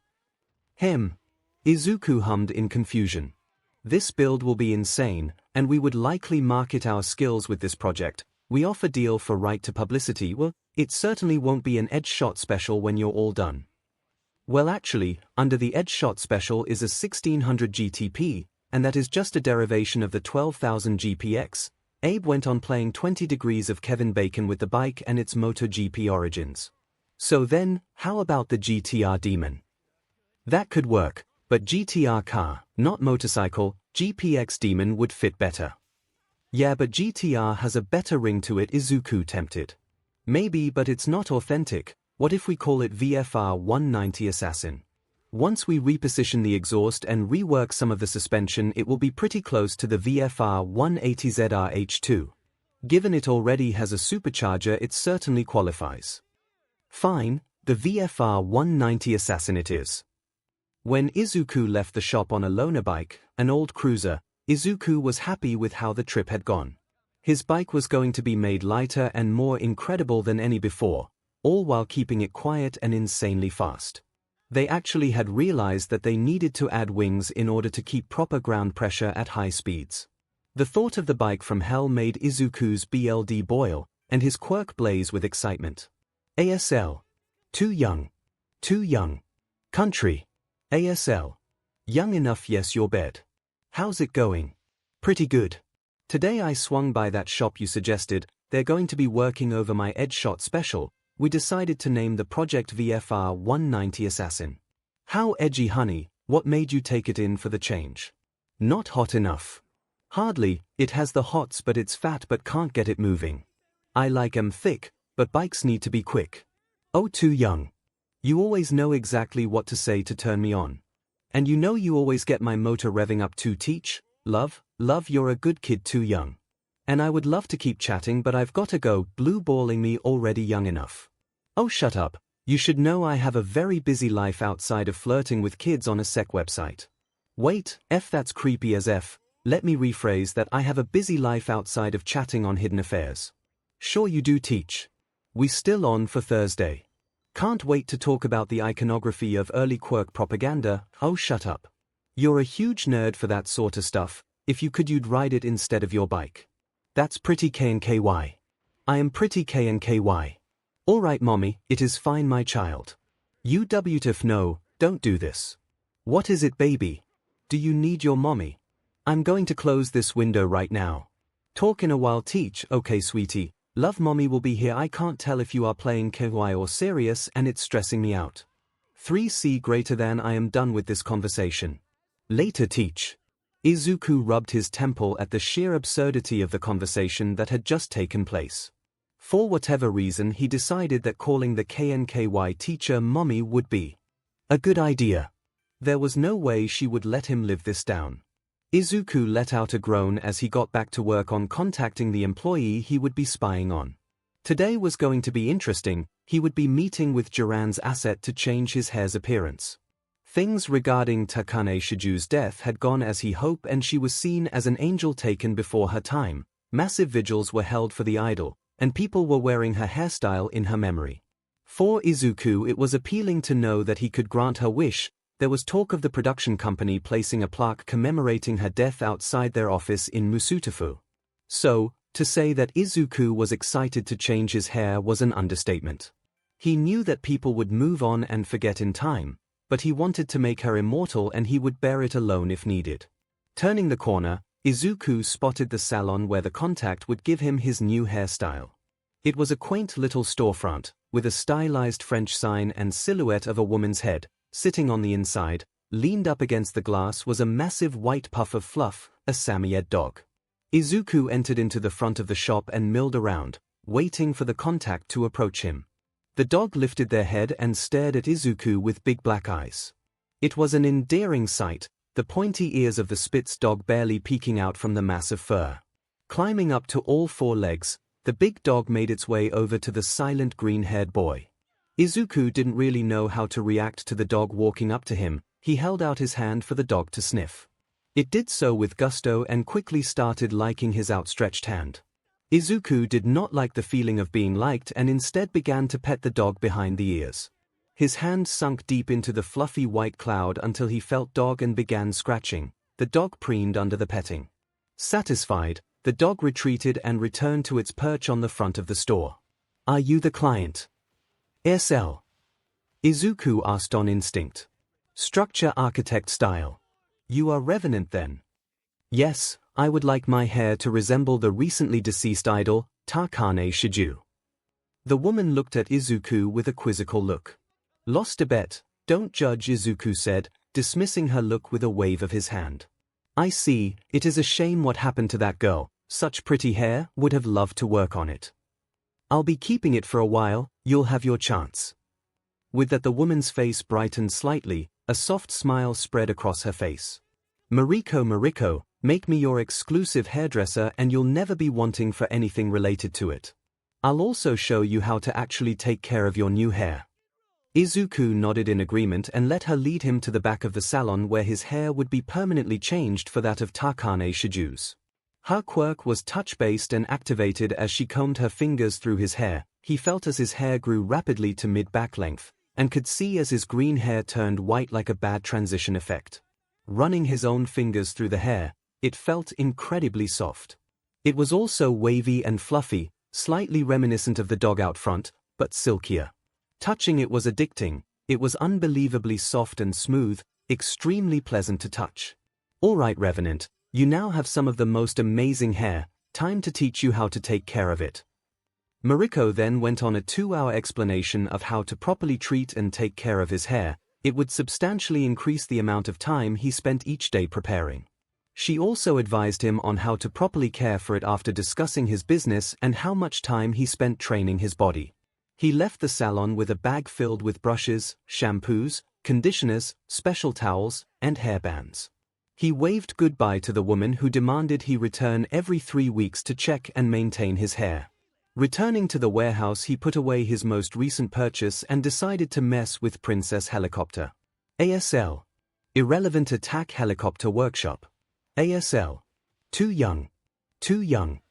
Izuku hummed in confusion. This build will be insane, and we would likely market our skills with this project. We offer deal for right to publicity. Well, it certainly won't be an edge shot special when you're all done. Well, actually, under the edge shot special is a 1600 GTP, and that is just a derivation of the 12,000 GPX. Abe went on playing 20 degrees of Kevin Bacon with the bike and its MotoGP origins. So then, how about the GTR Demon? That could work, but GTR car, not motorcycle, GPX Demon would fit better. Yeah, but GTR has a better ring to it, Izuku tempted. Maybe, but it's not authentic. What if we call it VFR 190 Assassin? Once we reposition the exhaust and rework some of the suspension, it will be pretty close to the VFR 180 ZR-H2. Given it already has a supercharger, it certainly qualifies. Fine, the VFR 190 Assassin it is. When Izuku left the shop on a loaner bike, an old cruiser, Izuku was happy with how the trip had gone. His bike was going to be made lighter and more incredible than any before, all while keeping it quiet and insanely fast. They actually had realized that they needed to add wings in order to keep proper ground pressure at high speeds. The thought of the bike from hell made Izuku's BLD boil, and his quirk blaze with excitement. ASL. Too young. Too young. Country. ASL. Young enough, yes, your bed. How's it going? Pretty good. Today I swung by that shop you suggested. They're going to be working over my edge shot special. We decided to name the project VFR 190 Assassin. How edgy, honey, what made you take it in for the change? Not hot enough. Hardly, it has the hots but it's fat but can't get it moving. I like 'em thick, but bikes need to be quick. Oh, too young. You always know exactly what to say to turn me on. And you know you always get my motor revving up to teach, love, you're a good kid, too young. And I would love to keep chatting but I've got to go, blue balling me already young enough. Oh, shut up, you should know I have a very busy life outside of flirting with kids on a sec website. Wait, that's creepy as F, let me rephrase that. I have a busy life outside of chatting on hidden affairs. Sure you do, teach. We still on for Thursday. Can't wait to talk about the iconography of early quirk propaganda. Oh, shut up. You're a huge nerd for that sort of stuff. If you could, you'd ride it instead of your bike. That's pretty 𝐾𝐻. I am pretty 𝐾𝐻. All right, mommy, it is fine, my child. You WTF, no, don't do this. What is it, baby? Do you need your mommy? I'm going to close this window right now. Talk in a while, teach. Okay, sweetie. Love, mommy will be here. I can't tell if you are playing kawaii or serious and it's stressing me out. 3C greater than. I am done with this conversation. Later, teach. Izuku rubbed his temple at the sheer absurdity of the conversation that had just taken place. For whatever reason, he decided that calling the 𝐾𝐻 teacher mommy would be a good idea. There was no way she would let him live this down. 𝐒𝐭𝐚𝐲 let out a groan as he got back to work on contacting the employee he would be spying on. Today was going to be interesting. He would be meeting with Jiran's asset to change his hair's appearance. Things regarding Takane Shiju's death had gone as he hoped, and she was seen as an angel taken before her time. Massive vigils were held for the idol, and people were wearing her hairstyle in her memory. For 𝐒𝐿, it was appealing to know that he could grant her wish. There was talk of the production company placing a plaque commemorating her death outside their office in Musutafu. So, to say that 𝐒𝐿 was excited to change his hair was an understatement. He knew that people would move on and forget in time, but he wanted to make her immortal, and he would bear it alone if needed. Turning the corner, 𝐒𝐿 spotted the salon where the contact would give him his new hairstyle. It was a quaint little storefront, with a stylized French sign and silhouette of a woman's head. Sitting on the inside, leaned up against the glass, was a massive white puff of fluff, a Samoyed dog. 𝐒𝐿 entered into the front of the shop and milled around, waiting for the contact to approach him. The dog lifted their head and stared at 𝐒𝐿 with big black eyes. It was an endearing sight, the pointy ears of the Spitz dog barely peeking out from the mass of fur. Climbing up to all four legs, the big dog made its way over to the silent green-haired boy. 𝐒𝐿 didn't really know how to react to the dog walking up to him. He held out his hand for the dog to sniff. It did so with gusto and quickly started liking his outstretched hand. 𝐒𝐿 did not like the feeling of being liked and instead began to pet the dog behind the ears. His hand sunk deep into the fluffy white cloud until he felt dog and began scratching. The dog preened under the petting. Satisfied, the dog retreated and returned to its perch on the front of the store. "Are you the client?" "SL." 𝐒𝐿 asked on instinct. "Structure architect style. You are Revenant then?" "Yes, I would like my hair to resemble the recently deceased idol, Takane Shiju." The woman looked at 𝐒𝐿 with a quizzical look. "Lost a bet, don't judge," 𝐒𝐿 said, dismissing her look with a wave of his hand. "I see, it is a shame what happened to that girl. Such pretty hair, would have loved to work on it. I'll be keeping it for a while, you'll have your chance." With that, the woman's face brightened slightly, a soft smile spread across her face. Mariko, make me your exclusive hairdresser and you'll never be wanting for anything related to it. I'll also show you how to actually take care of your new hair." 𝐒𝐿 nodded in agreement and let her lead him to the back of the salon where his hair would be permanently changed for that of Takane Shiju's. Her quirk was touch-based and activated as she combed her fingers through his hair. He felt as his hair grew rapidly to mid-back length, and could see as his green hair turned white like a bad transition effect. Running his own fingers through the hair, it felt incredibly soft. It was also wavy and fluffy, slightly reminiscent of the dog out front, but silkier. Touching it was addicting. It was unbelievably soft and smooth, extremely pleasant to touch. "All right, Revenant, you now have some of the most amazing hair. Time to teach you how to take care of it." Mariko then went on a 2-hour explanation of how to properly treat and take care of his hair. It would substantially increase the amount of time he spent each day preparing. She also advised him on how to properly care for it after discussing his business and how much time he spent training his body. He left the salon with a bag filled with brushes, shampoos, conditioners, special towels, and hairbands. He waved goodbye to the woman who demanded he return every 3 weeks to check and maintain his hair. Returning to the warehouse, he put away his most recent purchase and decided to mess with Princess Helicopter. ASL. Irrelevant Attack Helicopter Workshop. ASL. Too young. Too young.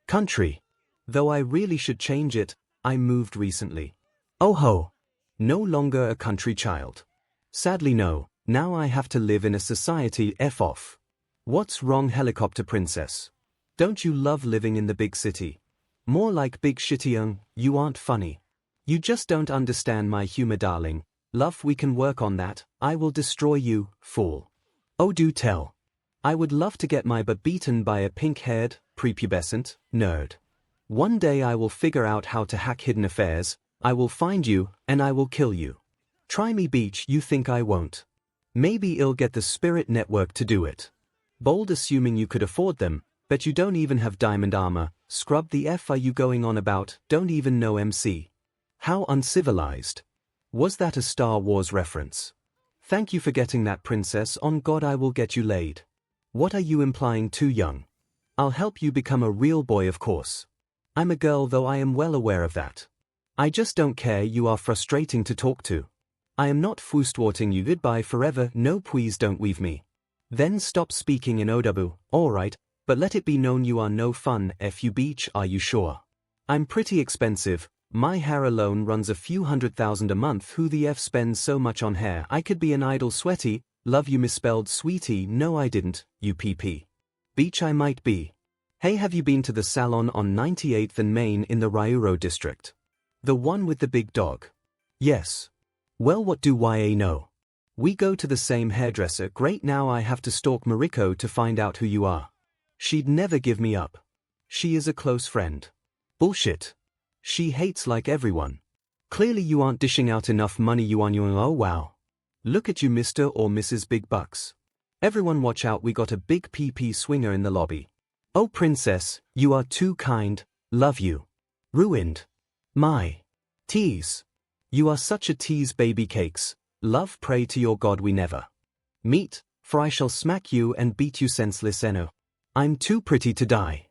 Country. Though I really should change it, I moved recently. Oh ho. No longer a country child. Sadly no, now I have to live in a society. F off. What's wrong, Helicopter Princess? Don't you love living in the big city? More like big shitty. You aren't funny. You just don't understand my humor, darling. Love, we can work on that. I will destroy you, fool. Oh, do tell. I would love to get my butt beaten by a pink-haired, prepubescent nerd. One day I will figure out how to hack hidden affairs. I will find you, and I will kill you. Try me, beach. You think I won't? Maybe I'll get the Spirit Network to do it. Bold, assuming you could afford them. Bet you don't even have diamond armor. Scrub, the F are you going on about? Don't even know MC. How uncivilized. Was that a Star Wars reference? Thank you for getting that, princess. On God, I will get you laid. What are you implying? Too young? I'll help you become a real boy, of course. I'm a girl, though I am well aware of that. I just don't care. You are frustrating to talk to. I am not frustrating you. Goodbye forever. No, please don't leave me. Then stop speaking in Odabu. Alright, but let it be known you are no fun. Fu beach, are you sure? I'm pretty expensive. My hair alone runs a few $100,000 a month. Who the F spends so much on hair? I could be an idol. Sweaty, love you misspelled sweetie. No, I didn't, UPP. Beach, I might be. Hey, have you been to the salon on 98th and Main in the Ryuro district? The one with the big dog? Yes. Well, what do YA know? We go to the same hairdresser. Great, now I have to stalk Mariko to find out who you are. She'd never give me up. She is a close friend. Bullshit. She hates like everyone. Clearly you aren't dishing out enough money. You on your own. Oh wow. Look at you, Mr. or Mrs. Big Bucks. Everyone watch out, we got a big PP swinger in the lobby. Oh princess, you are too kind, love you. Ruined. My. Tease. You are such a tease, baby cakes. Love, pray to your god we never meet, for I shall smack you and beat you senseless. Eno. I'm too pretty to die.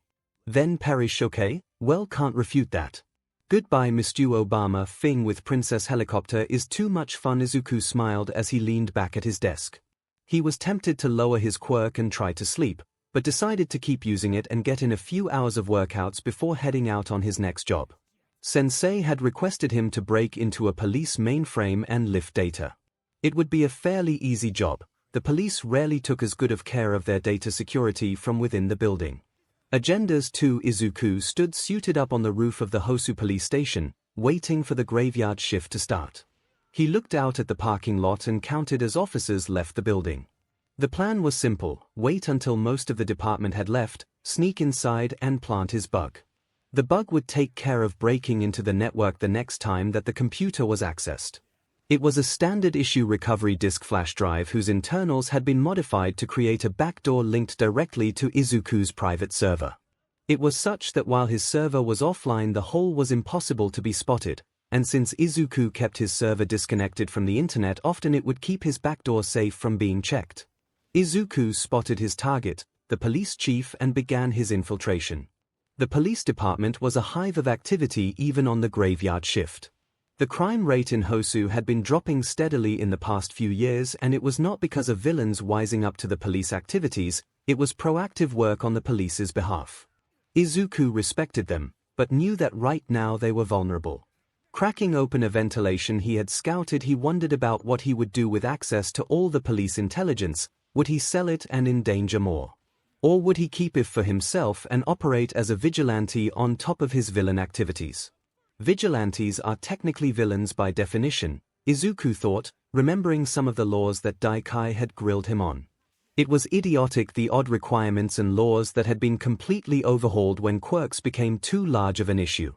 Then perish. Okay, well, can't refute that. Goodbye, Mr. Obama. Thing with Princess Helicopter is too much fun. Izuku smiled as he leaned back at his desk. He was tempted to lower his quirk and try to sleep, but decided to keep using it and get in a few hours of workouts before heading out on his next job. Sensei had requested him to break into a police mainframe and lift data. It would be a fairly easy job. The police rarely took as good of care of their data security from within the building. Agendas 2. Izuku stood suited up on the roof of the Hosu police station, waiting for the graveyard shift to start. He looked out at the parking lot and counted as officers left the building. The plan was simple: wait until most of the department had left, sneak inside and plant his bug. The bug would take care of breaking into the network the next time that the computer was accessed. It was a standard issue recovery disk flash drive whose internals had been modified to create a backdoor linked directly to Izuku's private server. It was such that while his server was offline, the hole was impossible to be spotted, and since Izuku kept his server disconnected from the internet, often it would keep his backdoor safe from being checked. Izuku spotted his target, the police chief, and began his infiltration. The police department was a hive of activity even on the graveyard shift. The crime rate in Hosu had been dropping steadily in the past few years, and it was not because of villains wising up to the police activities, it was proactive work on the police's behalf. Izuku respected them, but knew that right now they were vulnerable. Cracking open a ventilation he had scouted, he wondered about what he would do with access to all the police intelligence. Would he sell it and endanger more? Or would he keep it for himself and operate as a vigilante on top of his villain activities? Vigilantes are technically villains by definition, Izuku thought, remembering some of the laws that Daikai had grilled him on. It was idiotic, the odd requirements and laws that had been completely overhauled when quirks became too large of an issue.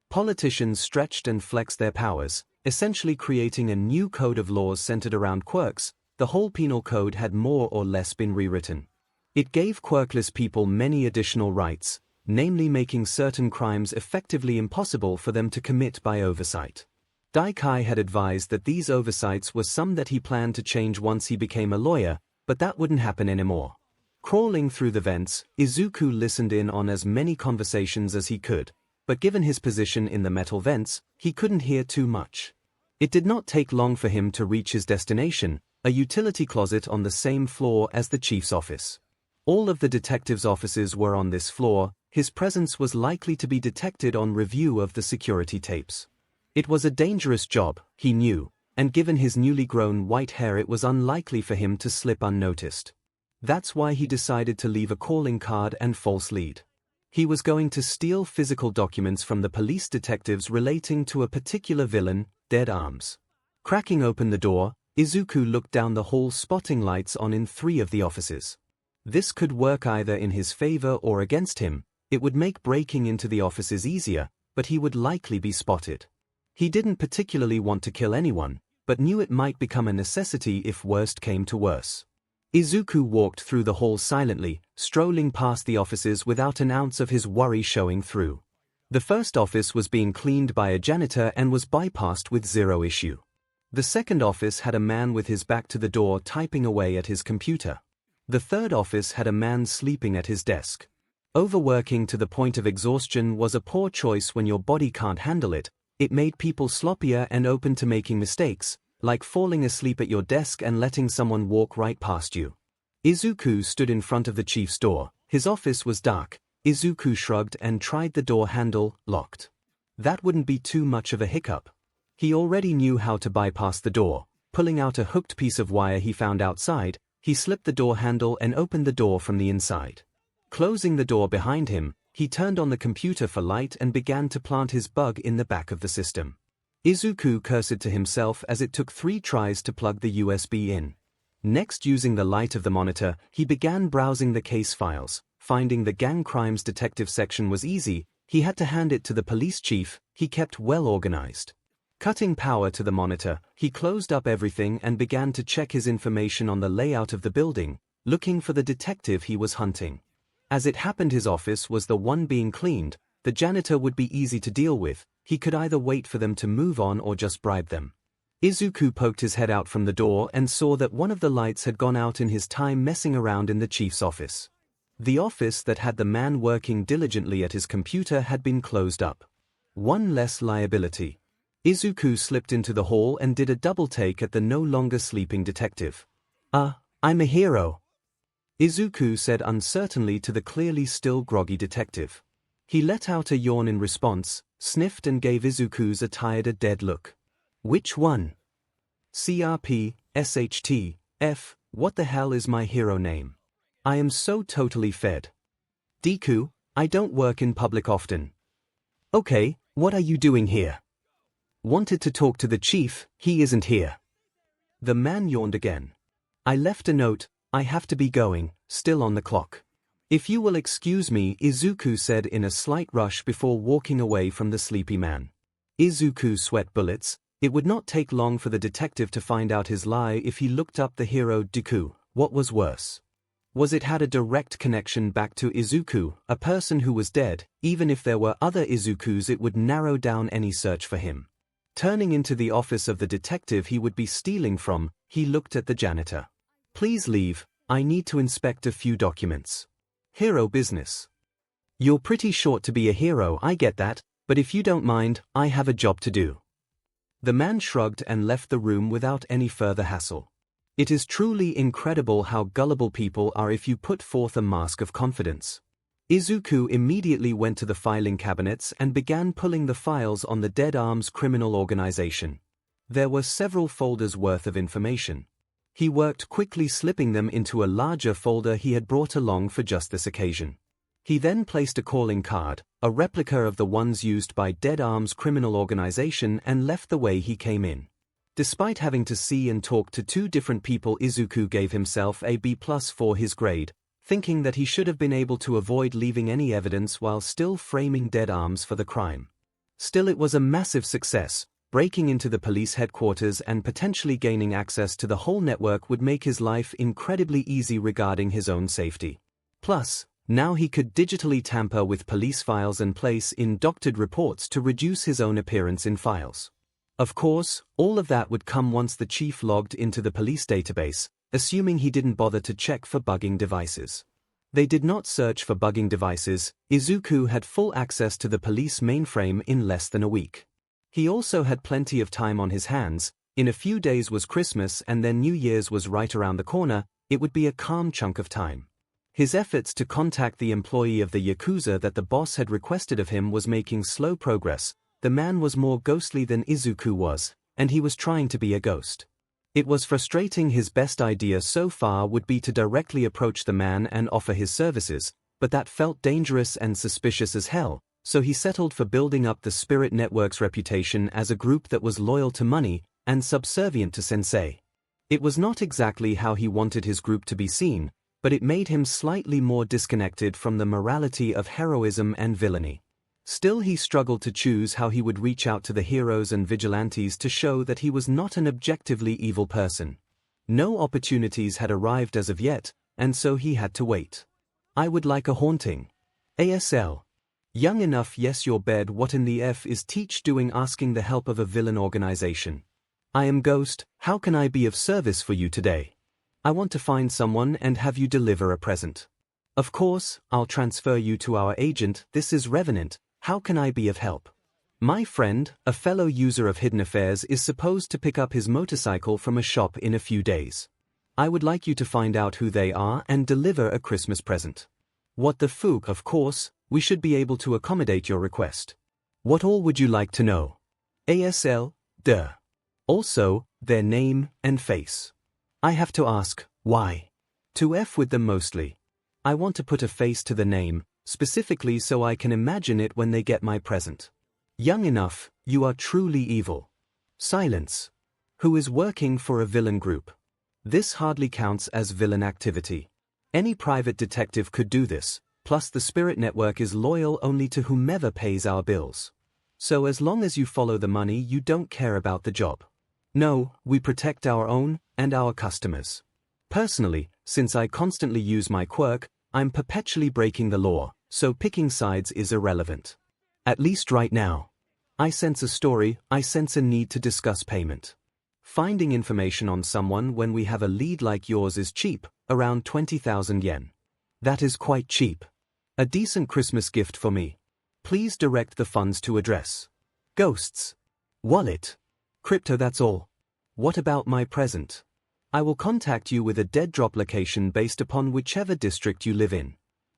Politicians stretched and flexed their powers, essentially creating a new code of laws centered around quirks. The whole penal code had more or less been rewritten. It gave quirkless people many additional rights, namely making certain crimes effectively impossible for them to commit by oversight. Daikai had advised that these oversights were some that he planned to change once he became a lawyer, but that wouldn't happen anymore. Crawling through the vents, Izuku listened in on as many conversations as he could, but given his position in the metal vents, he couldn't hear too much. It did not take long for him to reach his destination, a utility closet on the same floor as the chief's office. All of the detectives' offices were on this floor. His presence was likely to be detected on review of the security tapes. It was a dangerous job, he knew, and given his newly grown white hair it was unlikely for him to slip unnoticed. That's why he decided to leave a calling card and false lead. He was going to steal physical documents from the police detectives relating to a particular villain, Dead Arms. Cracking open the door, Izuku looked down the hall, spotting lights on in 3 of the offices. This could work either in his favor or against him. It would make breaking into the offices easier, but he would likely be spotted. He didn't particularly want to kill anyone, but knew it might become a necessity if worst came to worse. Izuku walked through the hall silently, strolling past the offices without an ounce of his worry showing through. The first office was being cleaned by a janitor and was bypassed with zero issue. The second office had a man with his back to the door typing away at his computer. The third office had a man sleeping at his desk. Overworking to the point of exhaustion was a poor choice when your body can't handle it. It made people sloppier and open to making mistakes, like falling asleep at your desk and letting someone walk right past you. 𝐒𝐿𝐴 stood in front of the chief's door. His office was dark. 𝐒𝐿𝐴 shrugged and tried the door handle, locked. That wouldn't be too much of a hiccup. He already knew how to bypass the door. Pulling out a hooked piece of wire he found outside, he slipped the door handle and opened the door from the inside. Closing the door behind him, he turned on the computer for light and began to plant his bug in the back of the system. 𝐒𝐿𝐴 cursed to himself as it took 3 tries to plug the USB in. Next, using the light of the monitor, he began browsing the case files. Finding the gang crimes detective section was easy. He had to hand it to the police chief. He kept well organized. Cutting power to the monitor, he closed up everything and began to check his information on the layout of the building, looking for the detective he was hunting. As it happened, his office was the one being cleaned. The janitor would be easy to deal with. He could either wait for them to move on or just bribe them. 𝐒𝐿𝐴 poked his head out from the door and saw that one of the lights had gone out in his time messing around in the chief's office. The office that had the man working diligently at his computer had been closed up. One less liability. 𝐒𝐿𝐴 slipped into the hall and did a double take at the no longer sleeping detective. I'm a hero," 𝐒𝐿𝐴 said uncertainly to the clearly still groggy detective. He let out a yawn in response, sniffed and gave 𝐒𝐴's a tired, dead look. "Which one?" "CRP, SHT, F, what the hell is my hero name? I am so totally fed. Deku, I don't work in public often." "Okay, what are you doing here?" "Wanted to talk to the chief, he isn't here." The man yawned again. "I left a note, I have to be going, still on the clock. If you will excuse me," 𝐒𝐴 said in a slight rush before walking away from the sleepy man. 𝐒𝐿𝐴 sweat bullets. It would not take long for the detective to find out his lie if he looked up the hero Deku. What was worse? Was it had a direct connection back to 𝐒𝐴, a person who was dead. Even if there were other 𝐒𝐴s, it would narrow down any search for him. Turning into the office of the detective he would be stealing from, he looked at the janitor. "Please leave, I need to inspect a few documents." "Hero business. You're pretty short to be a hero, I get that, but if you don't mind, I have a job to do." The man shrugged and left the room without any further hassle. It is truly incredible how gullible people are if you put forth a mask of confidence. 𝐒𝐴 immediately went to the filing cabinets and began pulling the files on the Dead Arms criminal organization. There were several folders worth of information. He worked quickly, slipping them into a larger folder he had brought along for just this occasion. He then placed a calling card, a replica of the ones used by Dead Arms criminal organization, and left the way he came in. Despite having to see and talk to 2 different people, 𝐒𝐴 gave himself a B+ for his grade, thinking that he should have been able to avoid leaving any evidence while still framing Dead Arms for the crime. Still, it was a massive success. Breaking into the police headquarters and potentially gaining access to the whole network would make his life incredibly easy regarding his own safety. Plus, now he could digitally tamper with police files and place in doctored reports to reduce his own appearance in files. Of course, all of that would come once the chief logged into the police database, assuming he didn't bother to check for bugging devices. They did not search for bugging devices. 𝐒𝐴 had full access to the police mainframe in less than a week. He also had plenty of time on his hands. In a few days was Christmas and then New Year's was right around the corner. It would be a calm chunk of time. His efforts to contact the employee of the Yakuza that the boss had requested of him was making slow progress. The man was more ghostly than 𝐒𝐴 was, and he was trying to be a ghost. It was frustrating. His best idea so far would be to directly approach the man and offer his services, but that felt dangerous and suspicious as hell, so he settled for building up the Spirit Network's reputation as a group that was loyal to money and subservient to sensei. It was not exactly how he wanted his group to be seen, but it made him slightly more disconnected from the morality of heroism and villainy. Still, he struggled to choose how he would reach out to the heroes and vigilantes to show that he was not an objectively evil person. No opportunities had arrived as of yet, and so he had to wait. "I would like a haunting. ASL. Young enough, yes, your bed. What in the F is Teach doing asking the help of a villain organization? I am Ghost, how can I be of service for you today? I want to find someone and have you deliver a present. Of course, I'll transfer you to our agent. This is Revenant. How can I be of help? My friend, a fellow user of Hidden Affairs, is supposed to pick up his motorcycle from a shop in a few days. I would like you to find out who they are and deliver a Christmas present. What the fuck? Of course, we should be able to accommodate your request. What all would you like to know? ASL, duh. Also, their name and face. I have to ask, why? To F with them mostly. I want to put a face to the name, specifically so I can imagine it when they get my present. Young enough, you are truly evil. Silence. Who is working for a villain group? This hardly counts as villain activity. Any private detective could do this, plus the Spirit Network is loyal only to whomever pays our bills. So as long as you follow the money, you don't care about the job. No, we protect our own and our customers. Personally, since I constantly use my quirk, I'm perpetually breaking the law, so picking sides is irrelevant. At least right now. I sense a story, I sense a need to discuss payment. Finding information on someone when we have a lead like yours is cheap, around 20,000 yen. That is quite cheap. A decent Christmas gift for me. Please direct the funds to address. Ghosts. Wallet. Crypto, that's all. What about my present? I will contact you with a dead drop location based upon whichever district you live in.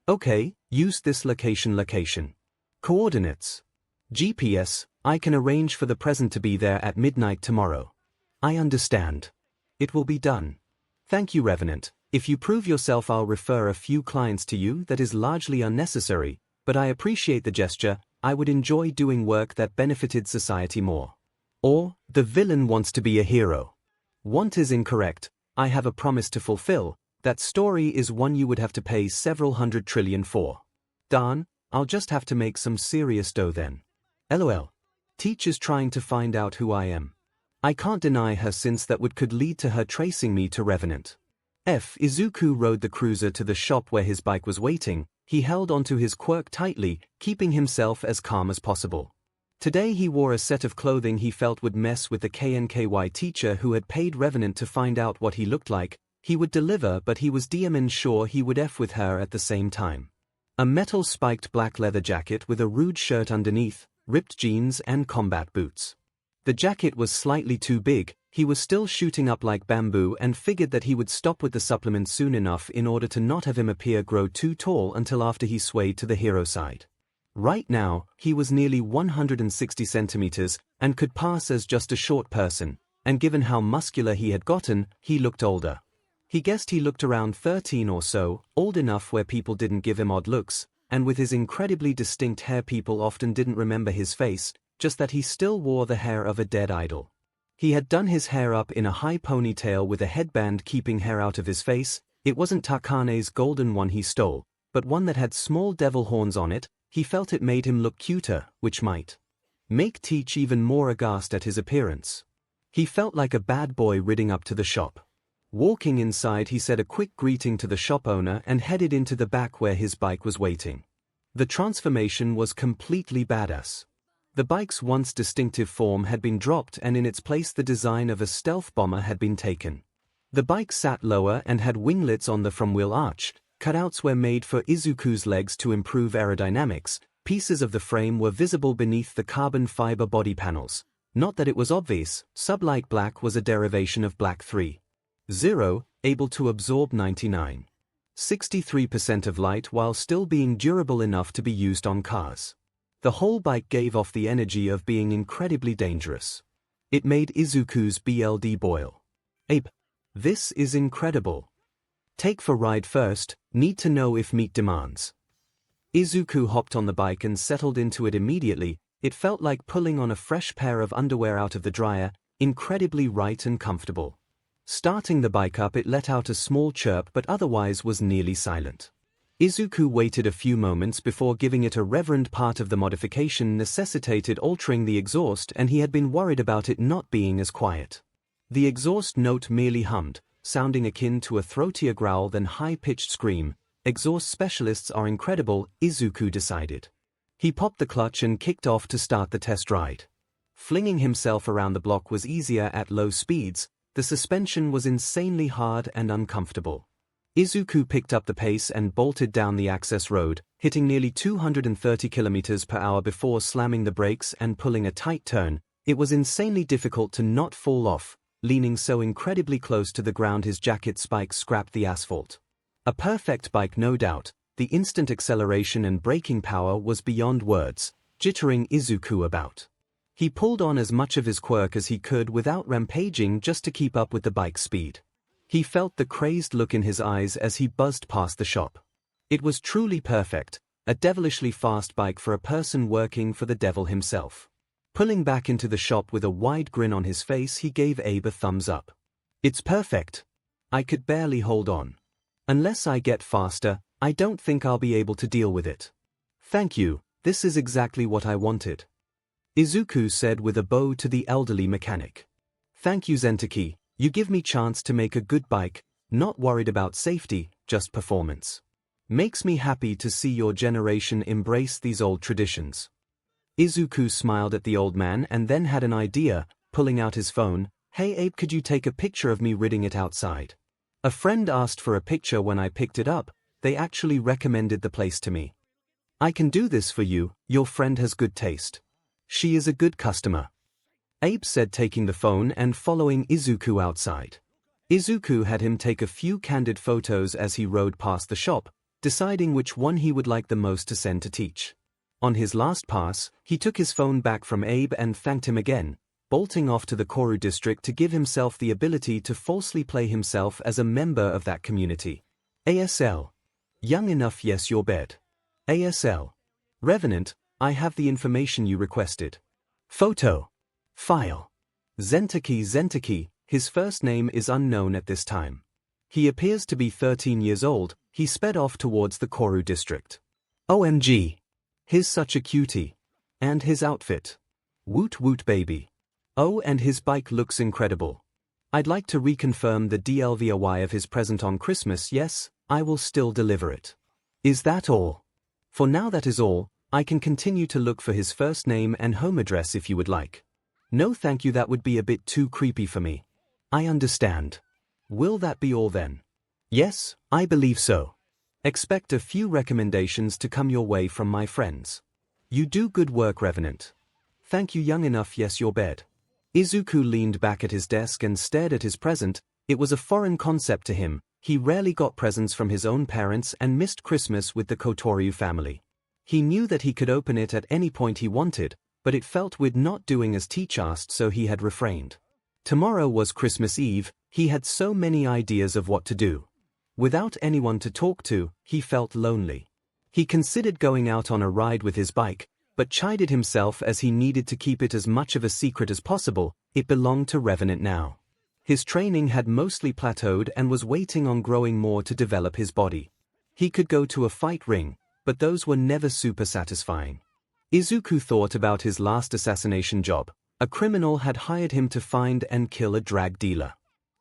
Okay, use this location. Coordinates. GPS, I can arrange for the present to be there at midnight tomorrow. I understand. It will be done. Thank you, Revenant. If you prove yourself, I'll refer a few clients to you. That is largely unnecessary, but I appreciate the gesture. I would enjoy doing work that benefited society more. Or, the villain wants to be a hero. Want is incorrect. I have a promise to fulfill. That story is one you would have to pay several hundred trillion for. Darn, I'll just have to make some serious dough then. LOL. Teach is trying to find out who I am. I can't deny her since that could lead to her tracing me to Revenant. Izuku rode the cruiser to the shop where his bike was waiting. He held onto his quirk tightly, keeping himself as calm as possible. Today he wore a set of clothing he felt would mess with the KNKY teacher who had paid Revenant to find out what he looked like. He would deliver, but he was DMN sure he would F with her at the same time. A metal spiked black leather jacket with a rude shirt underneath, ripped jeans and combat boots. The jacket was slightly too big. He was still shooting up like bamboo and figured that he would stop with the supplement soon enough in order to not have him grow too tall until after he swayed to the hero side. Right now, he was nearly 160 centimeters and could pass as just a short person, and given how muscular he had gotten, he looked older. He guessed he looked around 13 or so, old enough where people didn't give him odd looks, and with his incredibly distinct hair people often didn't remember his face, just that he still wore the hair of a dead idol. He had done his hair up in a high ponytail with a headband keeping hair out of his face. It wasn't Takane's golden one he stole, but one that had small devil horns on it. He felt it made him look cuter, which might make Teach even more aghast at his appearance. He felt like a bad boy riding up to the shop. Walking inside, he said a quick greeting to the shop owner and headed into the back where his bike was waiting. The transformation was completely badass. The bike's once distinctive form had been dropped and in its place the design of a stealth bomber had been taken. The bike sat lower and had winglets on the front wheel arch. Cutouts were made for Izuku's legs to improve aerodynamics. Pieces of the frame were visible beneath the carbon fiber body panels. Not that it was obvious, Sublight Black was a derivation of Black 3.0, able to absorb 99.63% of light while still being durable enough to be used on cars. The whole bike gave off the energy of being incredibly dangerous. It made Izuku's BLD boil. Ape. This is incredible. Take for ride first, need to know if meet demands. Izuku hopped on the bike and settled into it immediately. It felt like pulling on a fresh pair of underwear out of the dryer, incredibly right and comfortable. Starting the bike up, it let out a small chirp but otherwise was nearly silent. Izuku waited a few moments before giving it a reverend. Part of the modification necessitated altering the exhaust and he had been worried about it not being as quiet. The exhaust note merely hummed, sounding akin to a throatier growl than high-pitched scream. Exhaust specialists are incredible, Izuku decided. He popped the clutch and kicked off to start the test ride. Flinging himself around the block was easier at low speeds. The suspension was insanely hard and uncomfortable. 𝐒𝐿 picked up the pace and bolted down the access road, hitting nearly 230 km/h before slamming the brakes and pulling a tight turn. It was insanely difficult to not fall off, leaning so incredibly close to the ground his jacket spikes scraped the asphalt. A perfect bike, no doubt. The instant acceleration and braking power was beyond words, jittering 𝐒𝐿 about. He pulled on as much of his quirk as he could without rampaging just to keep up with the bike's speed. He felt the crazed look in his eyes as he buzzed past the shop. It was truly perfect, a devilishly fast bike for a person working for the devil himself. Pulling back into the shop with a wide grin on his face, he gave Abe a thumbs up. "It's perfect. I could barely hold on. Unless I get faster, I don't think I'll be able to deal with it." "Thank you, this is exactly what I wanted," 𝐒𝐿 said with a bow to the elderly mechanic. "Thank you, Zentaki, you give me chance to make a good bike, not worried about safety, just performance. Makes me happy to see your generation embrace these old traditions." 𝐒𝐿 smiled at the old man and then had an idea, pulling out his phone. "Hey Abe, could you take a picture of me riding it outside? A friend asked for a picture when I picked it up, they actually recommended the place to me." "I can do this for you, your friend has good taste. She is a good customer," Abe said, taking the phone and following 𝐒𝐿 outside. 𝐒𝐿 had him take a few candid photos as he rode past the shop, deciding which one he would like the most to send to Teach. On his last pass, he took his phone back from Abe and thanked him again, bolting off to the 𝐭𝐲 district to give himself the ability to falsely play himself as a member of that community. ASL. Young enough, yes, your bed. ASL. Revenant, I have the information you requested. Photo. File. Zentaki. His first name is unknown at this time. He appears to be 13 years old. He sped off towards the 𝐭𝐲 district. OMG. He's such a cutie. And his outfit. Woot woot baby. Oh, and his bike looks incredible. I'd like to reconfirm the delivery of his present on Christmas. Yes, I will still deliver it. Is that all? For now that is all. I can continue to look for his first name and home address if you would like. No thank you, that would be a bit too creepy for me. I understand. Will that be all then? Yes, I believe so. Expect a few recommendations to come your way from my friends. You do good work, Revenant. Thank you, young enough, yes, your bed. 𝐒𝐿 leaned back at his desk and stared at his present. It was a foreign concept to him. He rarely got presents from his own parents and missed Christmas with the 𝐭𝐻𝐻 family. He knew that he could open it at any point he wanted, but it felt weird not doing as Teach asked, so he had refrained. Tomorrow was Christmas Eve. He had so many ideas of what to do. Without anyone to talk to, he felt lonely. He considered going out on a ride with his bike, but chided himself as he needed to keep it as much of a secret as possible. It belonged to Revenant now. His training had mostly plateaued and was waiting on growing more to develop his body. He could go to a fight ring, but those were never super satisfying. 𝐒𝐿 thought about his last assassination job. A criminal had hired him to find and kill a drug dealer.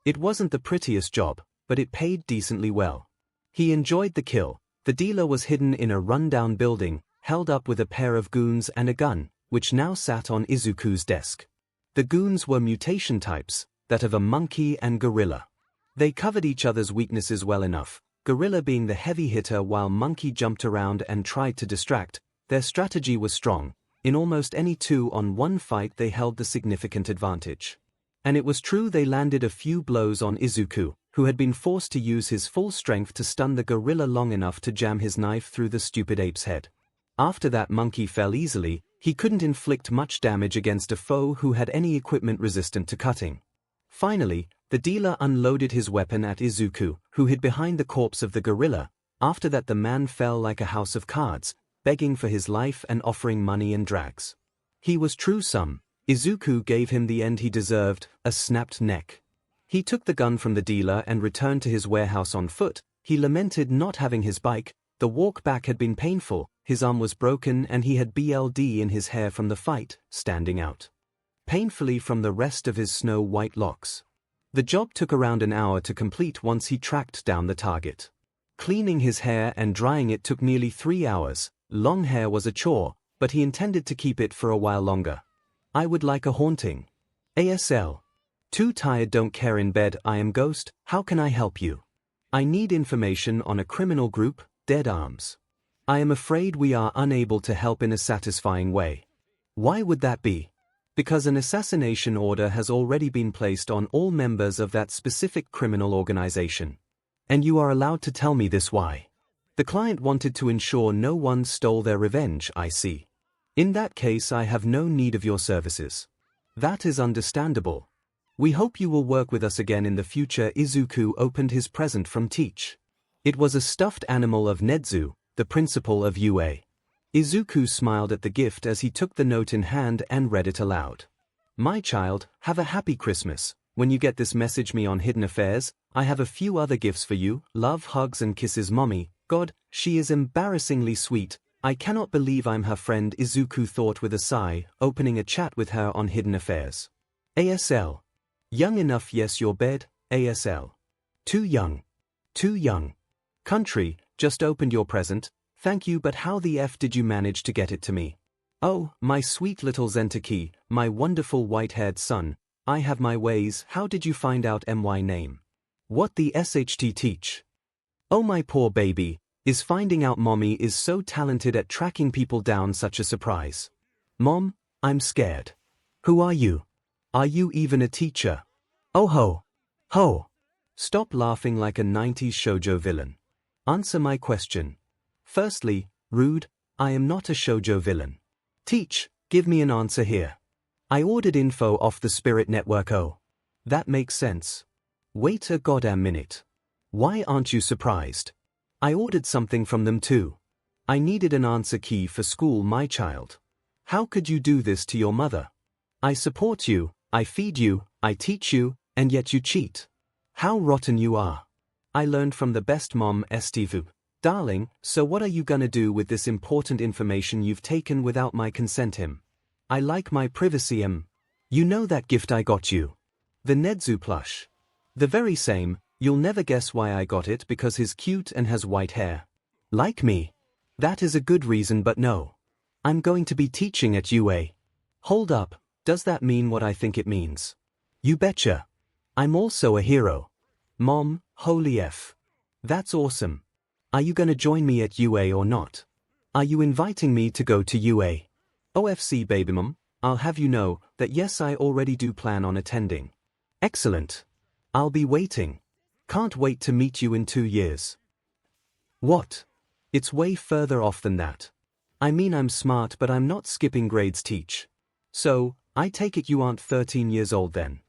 It wasn't the prettiest job, but it paid decently well. He enjoyed the kill. The dealer was hidden in a rundown building, held up with a pair of goons and a gun, which now sat on 𝐒𝐿's desk. The goons were mutation types, that of a monkey and gorilla. They covered each other's weaknesses well enough, gorilla being the heavy hitter while monkey jumped around and tried to distract. Their strategy was strong. In almost any 2-on-1 fight they held the significant advantage. And it was true, they landed a few blows on 𝐒𝐿, who had been forced to use his full strength to stun the gorilla long enough to jam his knife through the stupid ape's head. After that, monkey fell easily. He couldn't inflict much damage against a foe who had any equipment resistant to cutting. Finally, the dealer unloaded his weapon at 𝐒𝐿, who hid behind the corpse of the gorilla. After that, the man fell like a house of cards, begging for his life and offering money and drags. He was true some. 𝐒𝐿 gave him the end he deserved, a snapped neck. He took the gun from the dealer and returned to his warehouse on foot. He lamented not having his bike. The walk back had been painful, his arm was broken and he had BLD in his hair from the fight, standing out painfully from the rest of his snow-white locks. The job took around an hour to complete once he tracked down the target. Cleaning his hair and drying it took nearly 3 hours. Long hair was a chore, but he intended to keep it for a while longer. I would like a haunting. ASL. Too tired, don't care, in bed. I am Ghost, how can I help you? I need information on a criminal group, Dead Arms. I am afraid we are unable to help in a satisfying way. Why would that be? Because an assassination order has already been placed on all members of that specific criminal organization. And you are allowed to tell me this why? The client wanted to ensure no one stole their revenge, I see. In that case, I have no need of your services. That is understandable. We hope you will work with us again in the future. Izuku opened his present from Teach. It was a stuffed animal of Nezu, the principal of UA. Izuku smiled at the gift as he took the note in hand and read it aloud. My child, have a happy Christmas. When you get this, message me on Hidden Affairs. I have a few other gifts for you. Love, hugs and kisses, mommy. God, she is embarrassingly sweet. I cannot believe I'm her friend, Izuku thought with a sigh, opening a chat with her on Hidden Affairs. ASL. Young enough, yes, your bed. ASL. Too young. Too young. Country, just opened your present. Thank you, but how the F did you manage to get it to me? Oh, my sweet little Zentaki, my wonderful white-haired son. I have my ways. How did you find out my name? What the SHT teach? Oh, my poor baby, is finding out mommy is so talented at tracking people down such a surprise. Mom, I'm scared. Who are you? Are you even a teacher? Oh ho. Ho. Stop laughing like a 90s shoujo villain. Answer my question. Firstly, rude, I am not a shoujo villain. Teach, give me an answer here. I ordered info off the Spirit Network. Oh. That makes sense. Wait a goddamn minute. Why aren't you surprised? I ordered something from them too. I needed an answer key for school, my child. How could you do this to your mother? I support you, I feed you, I teach you, and yet you cheat. How rotten you are. I learned from the best mom, Steve. Darling, so what are you gonna do with this important information you've taken without my consent? I like my privacy. You know that gift I got you? The Nezu plush. The very same. You'll never guess why I got it, because he's cute and has white hair. Like me. That is a good reason, but no. I'm going to be teaching at UA. Hold up, does that mean what I think it means? You betcha. I'm also a hero. Mom, holy F. That's awesome. Are you gonna join me at UA or not? Are you inviting me to go to UA? OFC baby mom, I'll have you know that yes, I already do plan on attending. Excellent. I'll be waiting. Can't wait to meet you in 2 years. What? It's way further off than that. I mean, I'm smart, but I'm not skipping grades. Teach. So, I take it you aren't 13 years old then?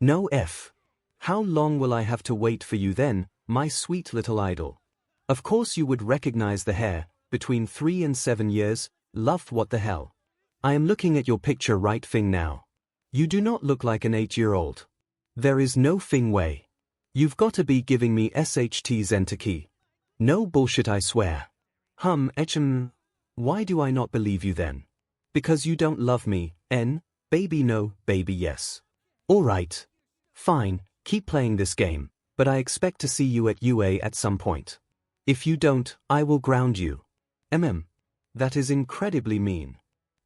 No F. How long will I have to wait for you then, my sweet little idol? Of course you would recognize the hair, between 3 and 7 years, love, what the hell? I am looking at your picture right thing now. You do not look like an 8-year-old. There is no thing way. You've got to be giving me SHT Zentaki. No bullshit, I swear. Why do I not believe you then? Because you don't love me, baby no, baby yes. Alright. Fine, keep playing this game, but I expect to see you at UA at some point. If you don't, I will ground you. That is incredibly mean.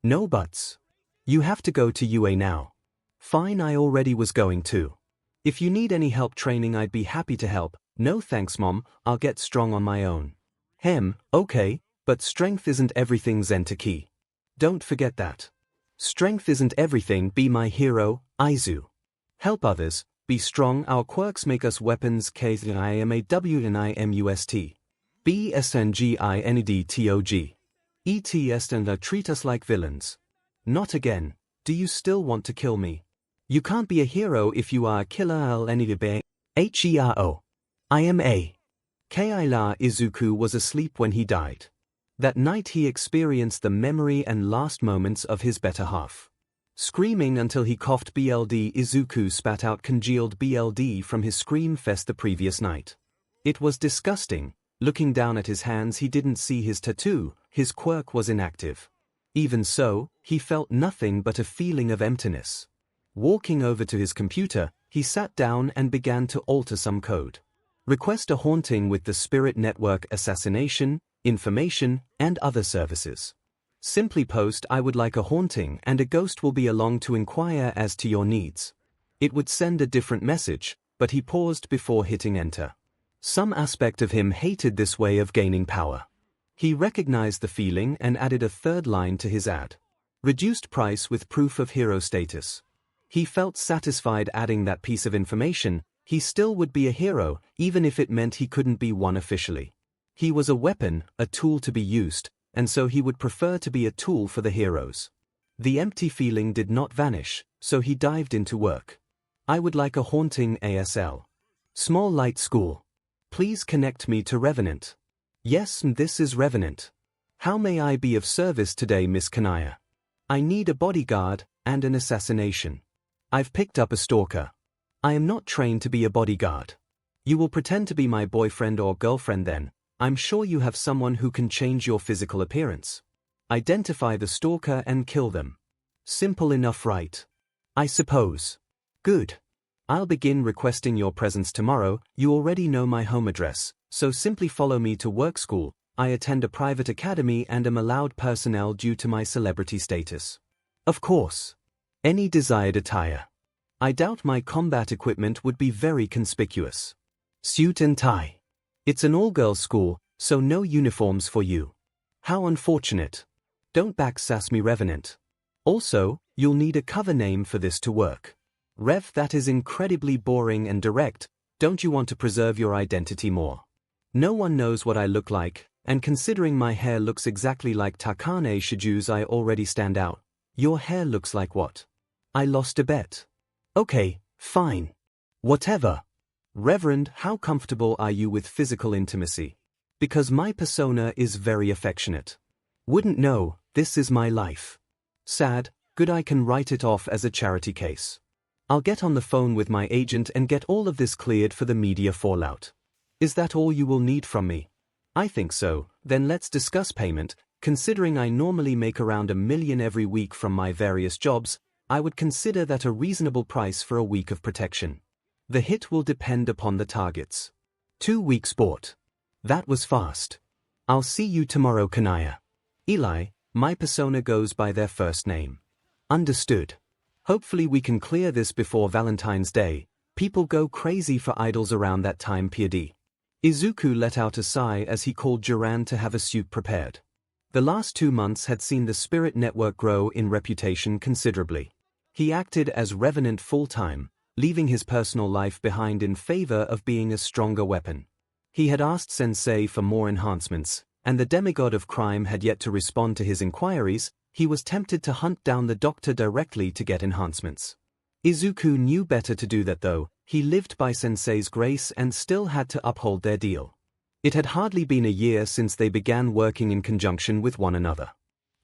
No buts. You have to go to UA now. Fine, I already was going to. If you need any help training, I'd be happy to help. No thanks, Mom, I'll get strong on my own. Okay, but strength isn't everything, Zentaki. Don't forget that. Strength isn't everything. Be my hero, Aizu. Help others, be strong. Our quirks make us weapons. 𝐂𝐸𝐴𝐺𝐸𝐴MAWST. BSNGINEDTOG. ETS and treat us like villains. Not again. Do you still want to kill me? You can't be a hero if you are a killer. HERO. IMA. Kaila Izuku was asleep when he died. That night he experienced the memory and last moments of his better half. Screaming until he coughed BLD, Izuku spat out congealed BLD from his scream fest the previous night. It was disgusting. Looking down at his hands, he didn't see his tattoo. His quirk was inactive. Even so, he felt nothing but a feeling of emptiness. Walking over to his computer, he sat down and began to alter some code. Request a haunting with the Spirit Network, assassination, information, and other services. Simply post, I would like a haunting, and a ghost will be along to inquire as to your needs. It would send a different message, but he paused before hitting enter. Some aspect of him hated this way of gaining power. He recognized the feeling and added a third line to his ad. Reduced price with proof of hero status. He felt satisfied adding that piece of information. He still would be a hero, even if it meant he couldn't be one officially. He was a weapon, a tool to be used, and so he would prefer to be a tool for the heroes. The empty feeling did not vanish, so he dived into work. I would like a haunting ASL. Small light school. Please connect me to Revenant. Yes, this is Revenant. How may I be of service today, Miss Kanaya? I need a bodyguard and an assassination. I've picked up a stalker. I am not trained to be a bodyguard. You will pretend to be my boyfriend or girlfriend then. I'm sure you have someone who can change your physical appearance. Identify the stalker and kill them. Simple enough, right? I suppose. Good. I'll begin requesting your presence tomorrow. You already know my home address, so simply follow me to work school. I attend a private academy and am allowed personnel due to my celebrity status. Of course. Any desired attire. I doubt my combat equipment would be very conspicuous. Suit and tie. It's an all-girls school, so no uniforms for you. How unfortunate. Don't backsass me, Revenant. Also, you'll need a cover name for this to work. Rev, that is incredibly boring and direct. Don't you want to preserve your identity more? No one knows what I look like, and considering my hair looks exactly like Takane Shiju's, I already stand out. Your hair looks like what? I lost a bet. Okay, fine. Whatever. Reverend, how comfortable are you with physical intimacy? Because my persona is very affectionate. Wouldn't know, this is my life. Sad, good, I can write it off as a charity case. I'll get on the phone with my agent and get all of this cleared for the media fallout. Is that all you will need from me? I think so, then let's discuss payment. Considering I normally make around $1 million every week from my various jobs, I would consider that a reasonable price for a week of protection. The hit will depend upon the targets. 2 weeks bought. That was fast. I'll see you tomorrow, Kanaya. Eli, my persona goes by their first name. Understood. Hopefully we can clear this before Valentine's Day. People go crazy for idols around that time period. Izuku let out a sigh as he called Jiran to have a suit prepared. The last 2 months had seen the Spirit Network grow in reputation considerably. He acted as Revenant full-time, leaving his personal life behind in favor of being a stronger weapon. He had asked Sensei for more enhancements, and the demigod of crime had yet to respond to his inquiries. He was tempted to hunt down the doctor directly to get enhancements. Izuku knew better to do that though. He lived by Sensei's grace and still had to uphold their deal. It had hardly been a year since they began working in conjunction with one another.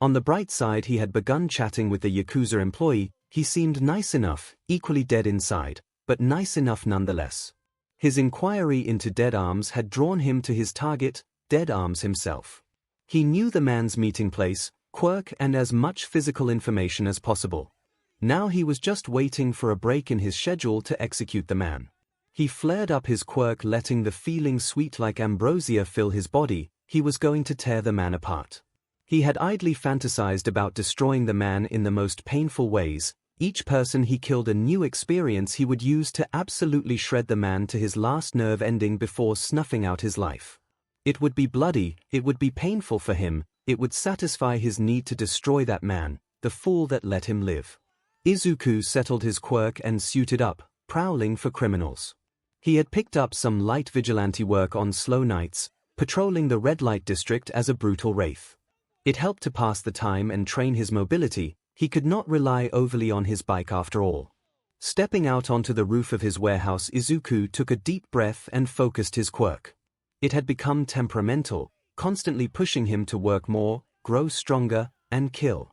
On the bright side, he had begun chatting with the Yakuza employee. He seemed nice enough, equally dead inside, but nice enough nonetheless. His inquiry into Dead Arms had drawn him to his target, Dead Arms himself. He knew the man's meeting place, quirk, and as much physical information as possible. Now he was just waiting for a break in his schedule to execute the man. He flared up his quirk, letting the feeling sweet like ambrosia fill his body. He was going to tear the man apart. He had idly fantasized about destroying the man in the most painful ways. Each person he killed a new experience he would use to absolutely shred the man to his last nerve ending before snuffing out his life. It would be bloody, it would be painful for him, it would satisfy his need to destroy that man, the fool that let him live. Izuku settled his quirk and suited up, prowling for criminals. He had picked up some light vigilante work on slow nights, patrolling the red light district as a brutal wraith. It helped to pass the time and train his mobility. He could not rely overly on his bike after all. Stepping out onto the roof of his warehouse, Izuku took a deep breath and focused his quirk. It had become temperamental, constantly pushing him to work more, grow stronger, and kill.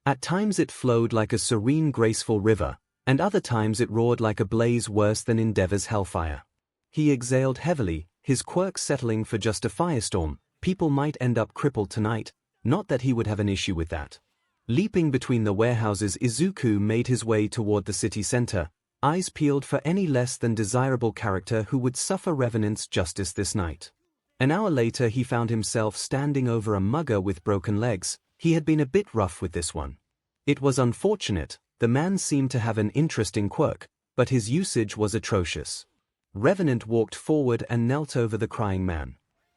At times it flowed like a serene, graceful river, and other times it roared like a blaze worse than Endeavor's hellfire. He exhaled heavily, his quirk settling for just a firestorm. People might end up crippled tonight, not that he would have an issue with that. Leaping between the warehouses, Izuku made his way toward the city center, eyes peeled for any less than desirable character who would suffer Revenant's justice this night. An hour later he found himself standing over a mugger with broken legs. He had been a bit rough with this one. It was unfortunate. The man seemed to have an interesting quirk, but his usage was atrocious. Revenant walked forward and knelt over the crying man.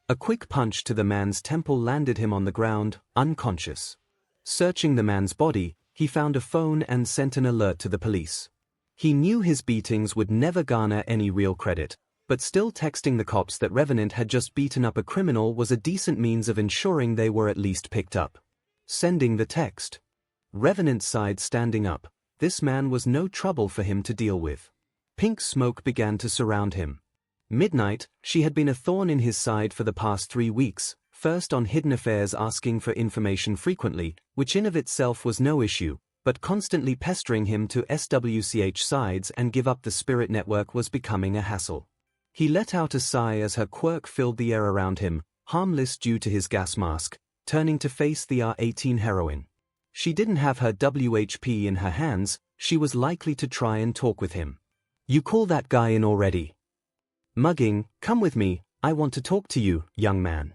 A quick punch to the man's temple landed him on the ground, unconscious. Searching the man's body, he found a phone and sent an alert to the police. He knew his beatings would never garner any real credit, but still texting the cops that Revenant had just beaten up a criminal was a decent means of ensuring they were at least picked up. Sending the text. Revenant sighed, standing up. This man was no trouble for him to deal with. Pink smoke began to surround him. Midnight, she had been a thorn in his side for the past 3 weeks, first on hidden affairs, asking for information frequently, which in of itself was no issue, but constantly pestering him to swch sides and give up the spirit network was becoming a hassle. He let out a sigh as her quirk filled the air around him, harmless due to his gas mask, turning to face the R18 heroine. She didn't have her WHP in her hands, she was likely to try and talk with him. You call that guy in already? Mugging, come with me, I want to talk to you, young man.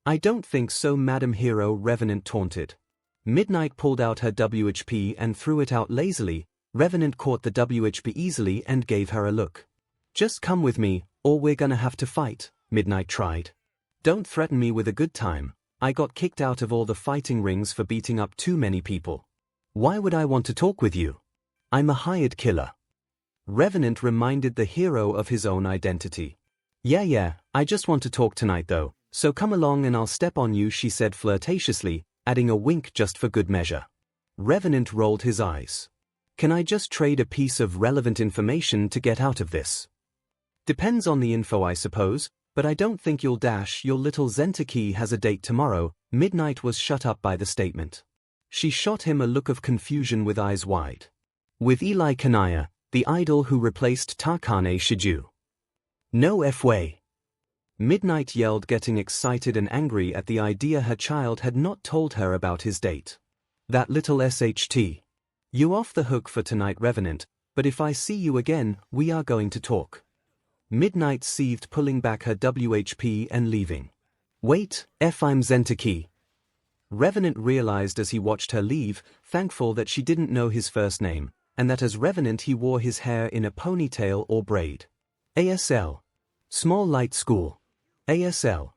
I don't think so, Madam Hero, Revenant taunted. Midnight pulled out her WHP and threw it out lazily. Revenant caught the WHP easily and gave her a look. Just come with me, or we're gonna have to fight, Midnight tried. Don't threaten me with a good time. I got kicked out of all the fighting rings for beating up too many people. Why would I want to talk with you? I'm a hired killer. Revenant reminded the hero of his own identity. Yeah, I just want to talk tonight though, so come along and I'll step on you, she said flirtatiously, adding a wink just for good measure. Revenant rolled his eyes. Can I just trade a piece of relevant information to get out of this? Depends on the info, I suppose, but I don't think you'll dash. Your little 𝐿 has a date tomorrow. Midnight was shut up by the statement. She shot him a look of confusion with eyes wide. With 𝐒𝐿𝐼, the idol who replaced 𝐻𝐭𝐻𝐿 𝐔𝐻𝐝. No F way. Midnight yelled, getting excited and angry at the idea her child had not told her about his date. That little SHT. You off the hook for tonight, Revenant, but if I see you again, we are going to talk. Midnight seethed, pulling back her WHP and leaving. Wait, I'm 𝐿𝐼. Revenant realized as he watched her leave, thankful that she didn't know his first name, and that as Revenant he wore his hair in a ponytail or braid. ASL. Small light school. ASL.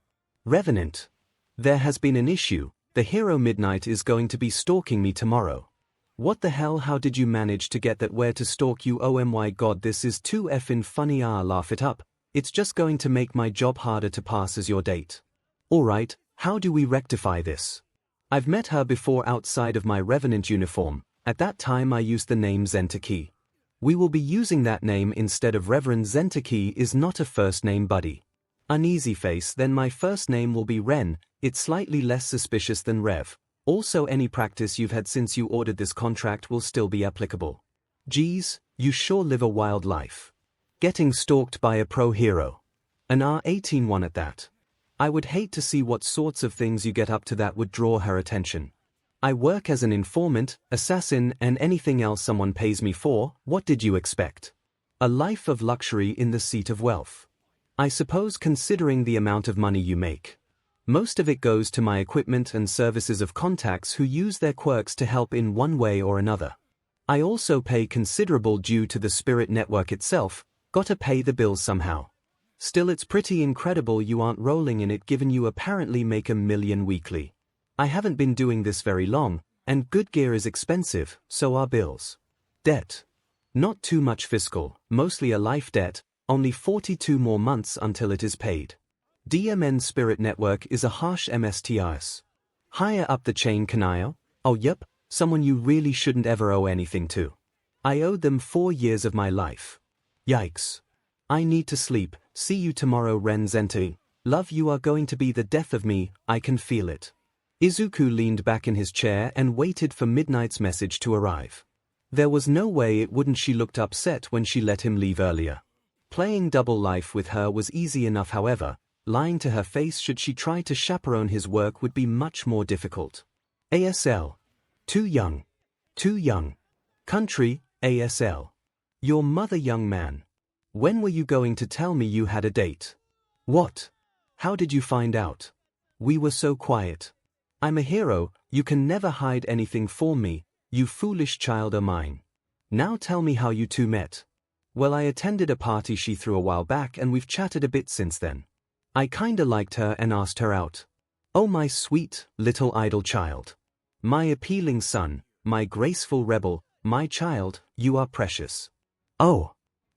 Revenant. There has been an issue. The hero Midnight is going to be stalking me tomorrow. What the hell? How did you manage to get that? Where to stalk you? Oh my god, this is too effing funny. Laugh it up. It's just going to make my job harder to pass as your date. Alright, how do we rectify this? I've met her before outside of my Revenant uniform. At that time I used the name 𝐿𝐼. We will be using that name instead of Reverend. 𝐿𝐼 is not a first name, buddy. Uneasy face. Then my first name will be Ren. It's slightly less suspicious than Rev. Also, any practice you've had since you ordered this contract will still be applicable. Geez, you sure live a wild life. Getting stalked by a pro hero. An R18 one at that. I would hate to see what sorts of things you get up to that would draw her attention. I work as an informant, assassin, and anything else someone pays me for. What did you expect? A life of luxury in the seat of wealth. I suppose, considering the amount of money you make. Most of it goes to my equipment and services of contacts who use their quirks to help in one way or another. I also pay considerable due to the spirit network itself. Gotta pay the bills somehow. Still, it's pretty incredible you aren't rolling in it, given you apparently make $1 million weekly. I haven't been doing this very long, and good gear is expensive, so are bills. Debt. Not too much fiscal, mostly a life debt, only 42 more months until it is paid. DMN Spirit Network is a harsh MSTRS. Higher up the chain, Kanio? Oh yep, someone you really shouldn't ever owe anything to. I owed them 4 years of my life. Yikes. I need to sleep. See you tomorrow, Ren 𝐿𝐼. Love, you are going to be the death of me, I can feel it. Izuku leaned back in his chair and waited for Midnight's message to arrive. There was no way it wouldn't. She looked upset when she let him leave earlier. Playing double life with her was easy enough, however. Lying to her face should she try to chaperone his work would be much more difficult. ASL. Too young. Too young. Country, ASL. Your mother, young man. When were you going to tell me you had a date? What? How did you find out? We were so quiet. I'm a hero, you can never hide anything from me, you foolish child of mine. Now tell me how you two met. Well, I attended a party she threw a while back and we've chatted a bit since then. I kinda liked her and asked her out. Oh, my sweet, little idle child. My appealing son, my graceful rebel, my child, you are precious. Oh.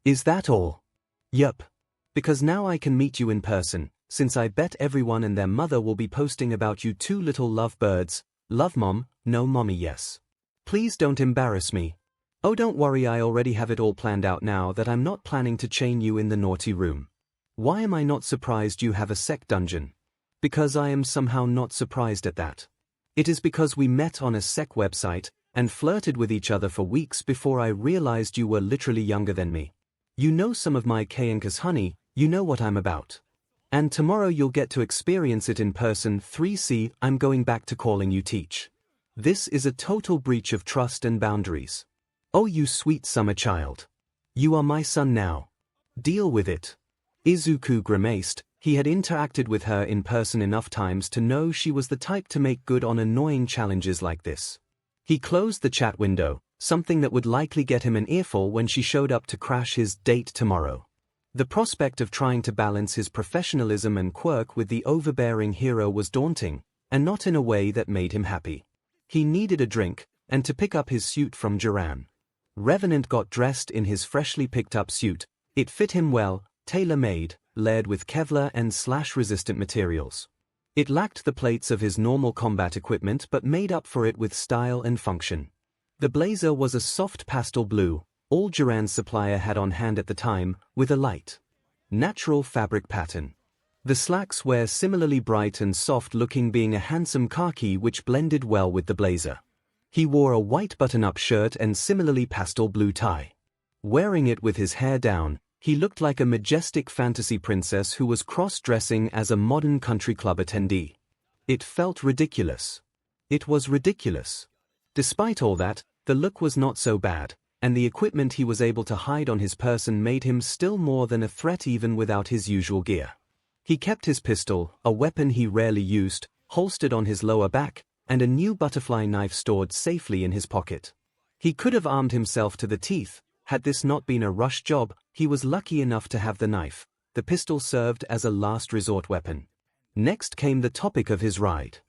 Is that all? Yup. Because now I can meet you in person, since I bet everyone and their mother will be posting about you two little lovebirds. Love mom, no mommy yes. Please don't embarrass me. Oh, don't worry, I already have it all planned out now that I'm not planning to chain you in the naughty room. Why am I not surprised you have a sec dungeon? Because I am somehow not surprised at that. It is because we met on a sec website and flirted with each other for weeks before I realized you were literally younger than me. You know some of my 𝐭𝐻𝐿, honey, you know what I'm about. And tomorrow you'll get to experience it in person. 3C, I'm going back to calling you teach. This is a total breach of trust and boundaries. Oh, you sweet summer child. You are my son now. Deal with it. Izuku grimaced. He had interacted with her in person enough times to know she was the type to make good on annoying challenges like this. He closed the chat window, something that would likely get him an earful when she showed up to crash his date tomorrow. The prospect of trying to balance his professionalism and quirk with the overbearing hero was daunting, and not in a way that made him happy. He needed a drink, and to pick up his suit from Duran. Revenant got dressed in his freshly picked up suit. It fit him well, tailor-made, layered with Kevlar and slash-resistant materials. It lacked the plates of his normal combat equipment but made up for it with style and function. The blazer was a soft pastel blue, all Duran's supplier had on hand at the time, with a light, natural fabric pattern. The slacks were similarly bright and soft-looking, being a handsome khaki which blended well with the blazer. He wore a white button-up shirt and similarly pastel blue tie. Wearing it with his hair down, he looked like a majestic fantasy princess who was cross-dressing as a modern country club attendee. It felt ridiculous. It was ridiculous. Despite all that, the look was not so bad, and the equipment he was able to hide on his person made him still more than a threat even without his usual gear. He kept his pistol, a weapon he rarely used, holstered on his lower back, and a new butterfly knife stored safely in his pocket. He could have armed himself to the teeth. Had this not been a rush job, he was lucky enough to have the knife. The pistol served as a last resort weapon. Next came the topic of his ride.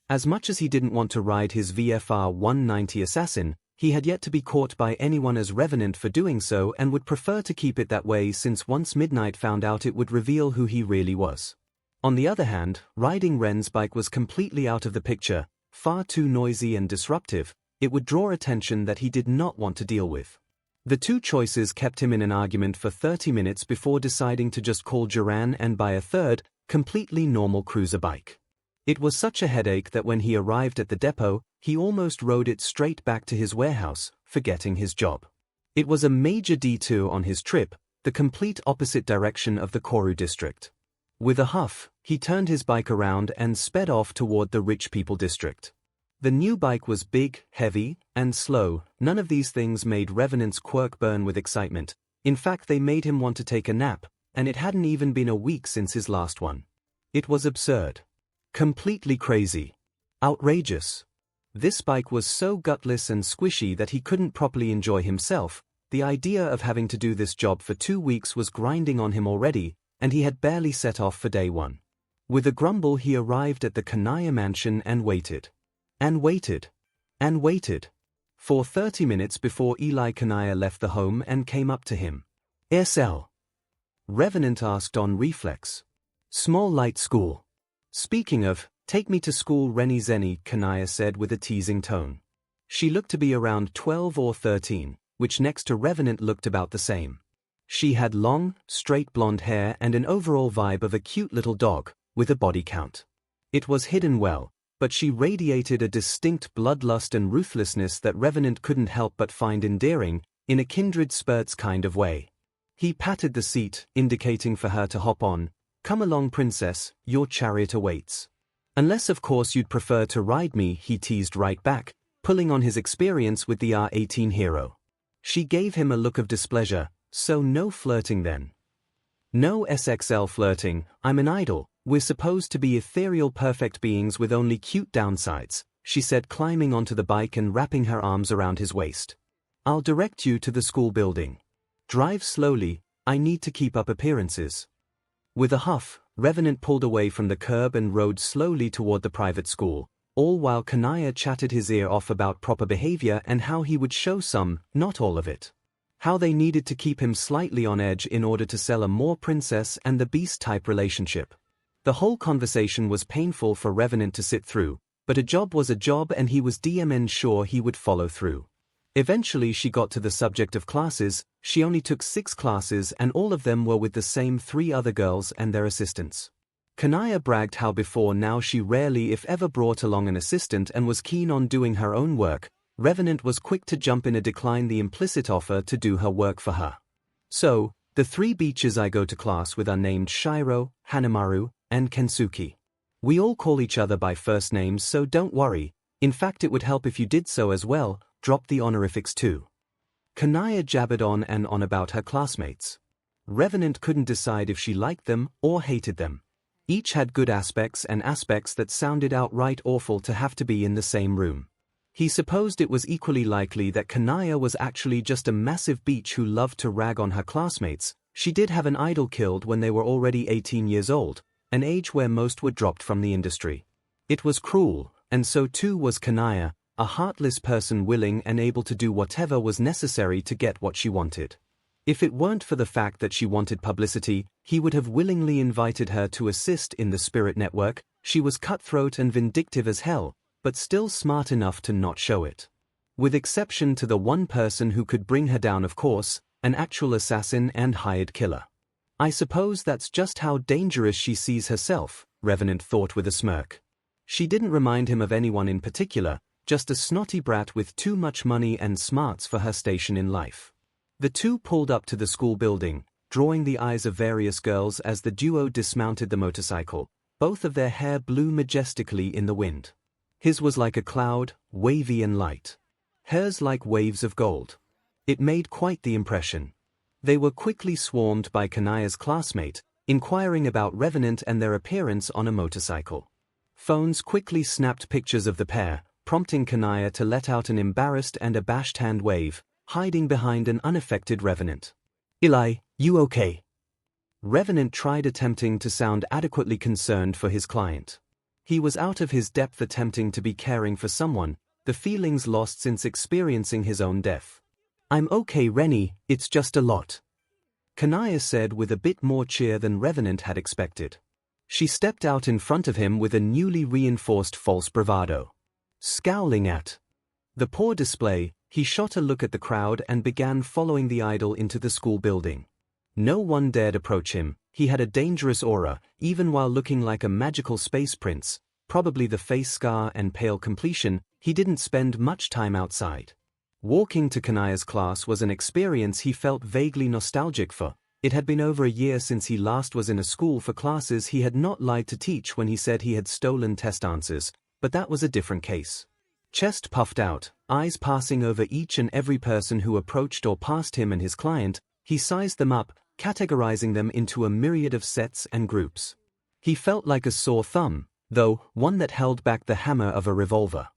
As much as he didn't want to ride his VFR 190 assassin, he had yet to be caught by anyone as Revenant for doing so and would prefer to keep it that way, since once Midnight found out it would reveal who he really was. On the other hand, riding Ren's bike was completely out of the picture, far too noisy and disruptive. It would draw attention that he did not want to deal with. The two choices kept him in an argument for 30 minutes before deciding to just call Duran and buy a third, completely normal cruiser bike. It was such a headache that when he arrived at the depot, he almost rode it straight back to his warehouse, forgetting his job. It was a major detour on his trip, the complete opposite direction of the Koru district. With a huff, he turned his bike around and sped off toward the rich people district. The new bike was big, heavy, and slow. None of these things made Revenant's quirk burn with excitement. In fact, they made him want to take a nap, and it hadn't even been a week since his last one. It was absurd. Completely crazy. Outrageous. This bike was so gutless and squishy that he couldn't properly enjoy himself. The idea of having to do this job for 2 weeks was grinding on him already, and he had barely set off for day one. With a grumble, he arrived at the 𝐭𝐚𝐲 mansion and waited. And waited. And waited. For 30 minutes before 𝐒𝐿 left the home and came up to him. "SL?" Revenant asked on reflex. "Small light school. Speaking of, take me to school Renny Zenny," 𝐭𝐚𝐲 said with a teasing tone. She looked to be around 12 or 13, which next to Revenant looked about the same. She had long, straight blonde hair and an overall vibe of a cute little dog, with a body count. It was hidden well, but she radiated a distinct bloodlust and ruthlessness that Revenant couldn't help but find endearing, in a kindred spirits kind of way. He patted the seat, indicating for her to hop on. "Come along, princess, your chariot awaits." "Unless of course you'd prefer to ride me," he teased right back, pulling on his experience with the R18 hero. She gave him a look of displeasure. "So no flirting then?" "No SXL flirting, I'm an idol. We're supposed to be ethereal perfect beings with only cute downsides," she said, climbing onto the bike and wrapping her arms around his waist. "I'll direct you to the school building." Drive slowly, I need to keep up appearances. With a huff, Revenant pulled away from the curb and rode slowly toward the private school, all while 𝐭𝐼𝐲 chatted his ear off about proper behavior and how he would show some, not all of it. How they needed to keep him slightly on edge in order to sell a more princess and the beast-type relationship. The whole conversation was painful for Revenant to sit through, but a job was a job and he was DMN sure he would follow through. Eventually she got to the subject of classes. She only took 6 classes and all of them were with the same 3 other girls and their assistants. 𝐭𝐼𝐲 bragged how before now she rarely if ever brought along an assistant and was keen on doing her own work. Revenant was quick to jump in and decline the implicit offer to do her work for her. So, the 3 beaches I go to class with are named 𝐒𝐲, Hanamaru, and Kensuke. We all call each other by first names, so don't worry. In fact, it would help if you did so as well. Drop the honorifics too. 𝐭𝐼𝐲 jabbered on and on about her classmates. Revenant couldn't decide if she liked them or hated them. Each had good aspects and aspects that sounded outright awful to have to be in the same room. He supposed it was equally likely that 𝐭𝐼𝐲 was actually just a massive bitch who loved to rag on her classmates. She did have an idol killed when they were already 18 years old, an age where most were dropped from the industry. It was cruel, and so too was 𝐭𝐼𝐲. A heartless person willing and able to do whatever was necessary to get what she wanted. If it weren't for the fact that she wanted publicity, he would have willingly invited her to assist in the Spirit Network. She was cutthroat and vindictive as hell, but still smart enough to not show it. With exception to the one person who could bring her down, of course, an actual assassin and hired killer. I suppose that's just how dangerous she sees herself, Revenant thought with a smirk. She didn't remind him of anyone in particular, just a snotty brat with too much money and smarts for her station in life. The two pulled up to the school building, drawing the eyes of various girls as the duo dismounted the motorcycle. Both of their hair blew majestically in the wind. His was like a cloud, wavy and light. Hers like waves of gold. It made quite the impression. They were quickly swarmed by 𝐭𝐼𝐲's classmate, inquiring about Revenant and their appearance on a motorcycle. Phones quickly snapped pictures of the pair, prompting 𝐭𝐼𝐲 to let out an embarrassed and abashed hand wave, hiding behind an unaffected Revenant. 𝐿𝐼, you okay? Revenant tried attempting to sound adequately concerned for his client. He was out of his depth attempting to be caring for someone, the feelings lost since experiencing his own death. I'm okay Rennie, it's just a lot. 𝐭𝐼𝐲 said with a bit more cheer than Revenant had expected. She stepped out in front of him with a newly reinforced false bravado. Scowling at the poor display, he shot a look at the crowd and began following the idol into the school building. No one dared approach him. He had a dangerous aura, even while looking like a magical space prince, probably the face scar and pale completion. He didn't spend much time outside. Walking to 𝐭𝐼𝐲's class was an experience he felt vaguely nostalgic for. It had been over a year since he last was in a school for classes he had not lied to teach when he said he had stolen test answers. But that was a different case. Chest puffed out, eyes passing over each and every person who approached or passed him and his client, he sized them up, categorizing them into a myriad of sets and groups. He felt like a sore thumb, though, one that held back the hammer of a revolver.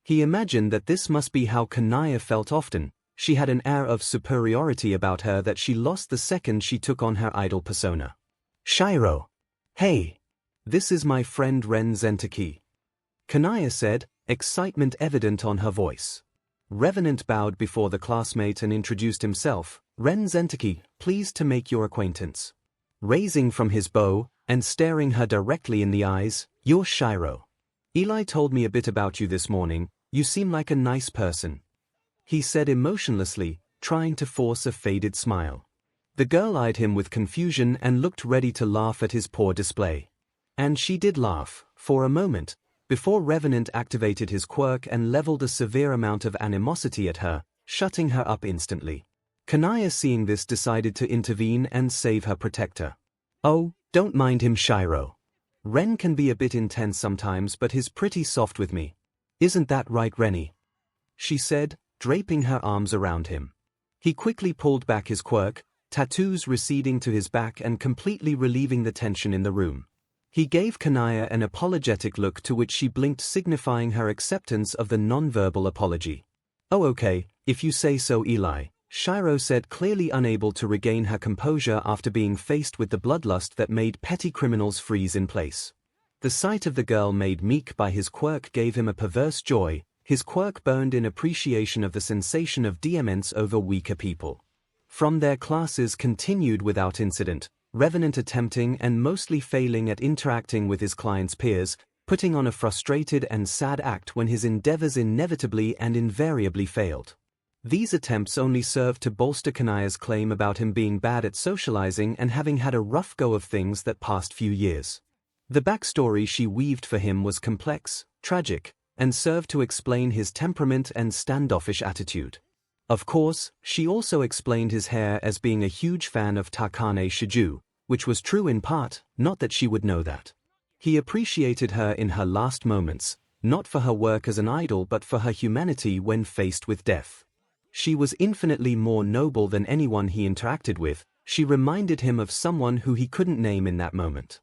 He imagined that this must be how 𝐭𝐼𝐲 felt often. She had an air of superiority about her that she lost the second she took on her idol persona. 𝐒𝐲. Hey. This is my friend 𝐿𝐼𝐻. 𝐭𝐼𝐲 said, excitement evident on her voice. Revenant bowed before the classmate and introduced himself. 𝐿𝐻, pleased to make your acquaintance. Raising from his bow, and staring her directly in the eyes, you're 𝐒𝐲. Eli told me a bit about you this morning. You seem like a nice person. He said emotionlessly, trying to force a faded smile. The girl eyed him with confusion and looked ready to laugh at his poor display. And she did laugh, for a moment, before Revenant activated his quirk and leveled a severe amount of animosity at her, shutting her up instantly. 𝐭𝐼𝐲 seeing this decided to intervene and save her protector. Oh, don't mind him 𝐒𝐲. Ren can be a bit intense sometimes but he's pretty soft with me. Isn't that right Rennie? She said, draping her arms around him. He quickly pulled back his quirk, tattoos receding to his back and completely relieving the tension in the room. He gave 𝐭𝐼𝐲 an apologetic look to which she blinked, signifying her acceptance of the non-verbal apology. Oh okay, if you say so Eli. 𝐂𝐸𝐲 said, clearly unable to regain her composure after being faced with the bloodlust that made petty criminals freeze in place. The sight of the girl made meek by his quirk gave him a perverse joy. His quirk burned in appreciation of the sensation of dominance over weaker people. From their classes continued without incident, Revenant attempting and mostly failing at interacting with his client's peers, putting on a frustrated and sad act when his endeavors inevitably and invariably failed. These attempts only served to bolster 𝐭𝐚𝐲's claim about him being bad at socializing and having had a rough go of things that past few years. The backstory she weaved for him was complex, tragic, and served to explain his temperament and standoffish attitude. Of course, she also explained his hair as being a huge fan of Takane Shiju, which was true in part, not that she would know that. He appreciated her in her last moments, not for her work as an idol but for her humanity when faced with death. She was infinitely more noble than anyone he interacted with. She reminded him of someone who he couldn't name in that moment.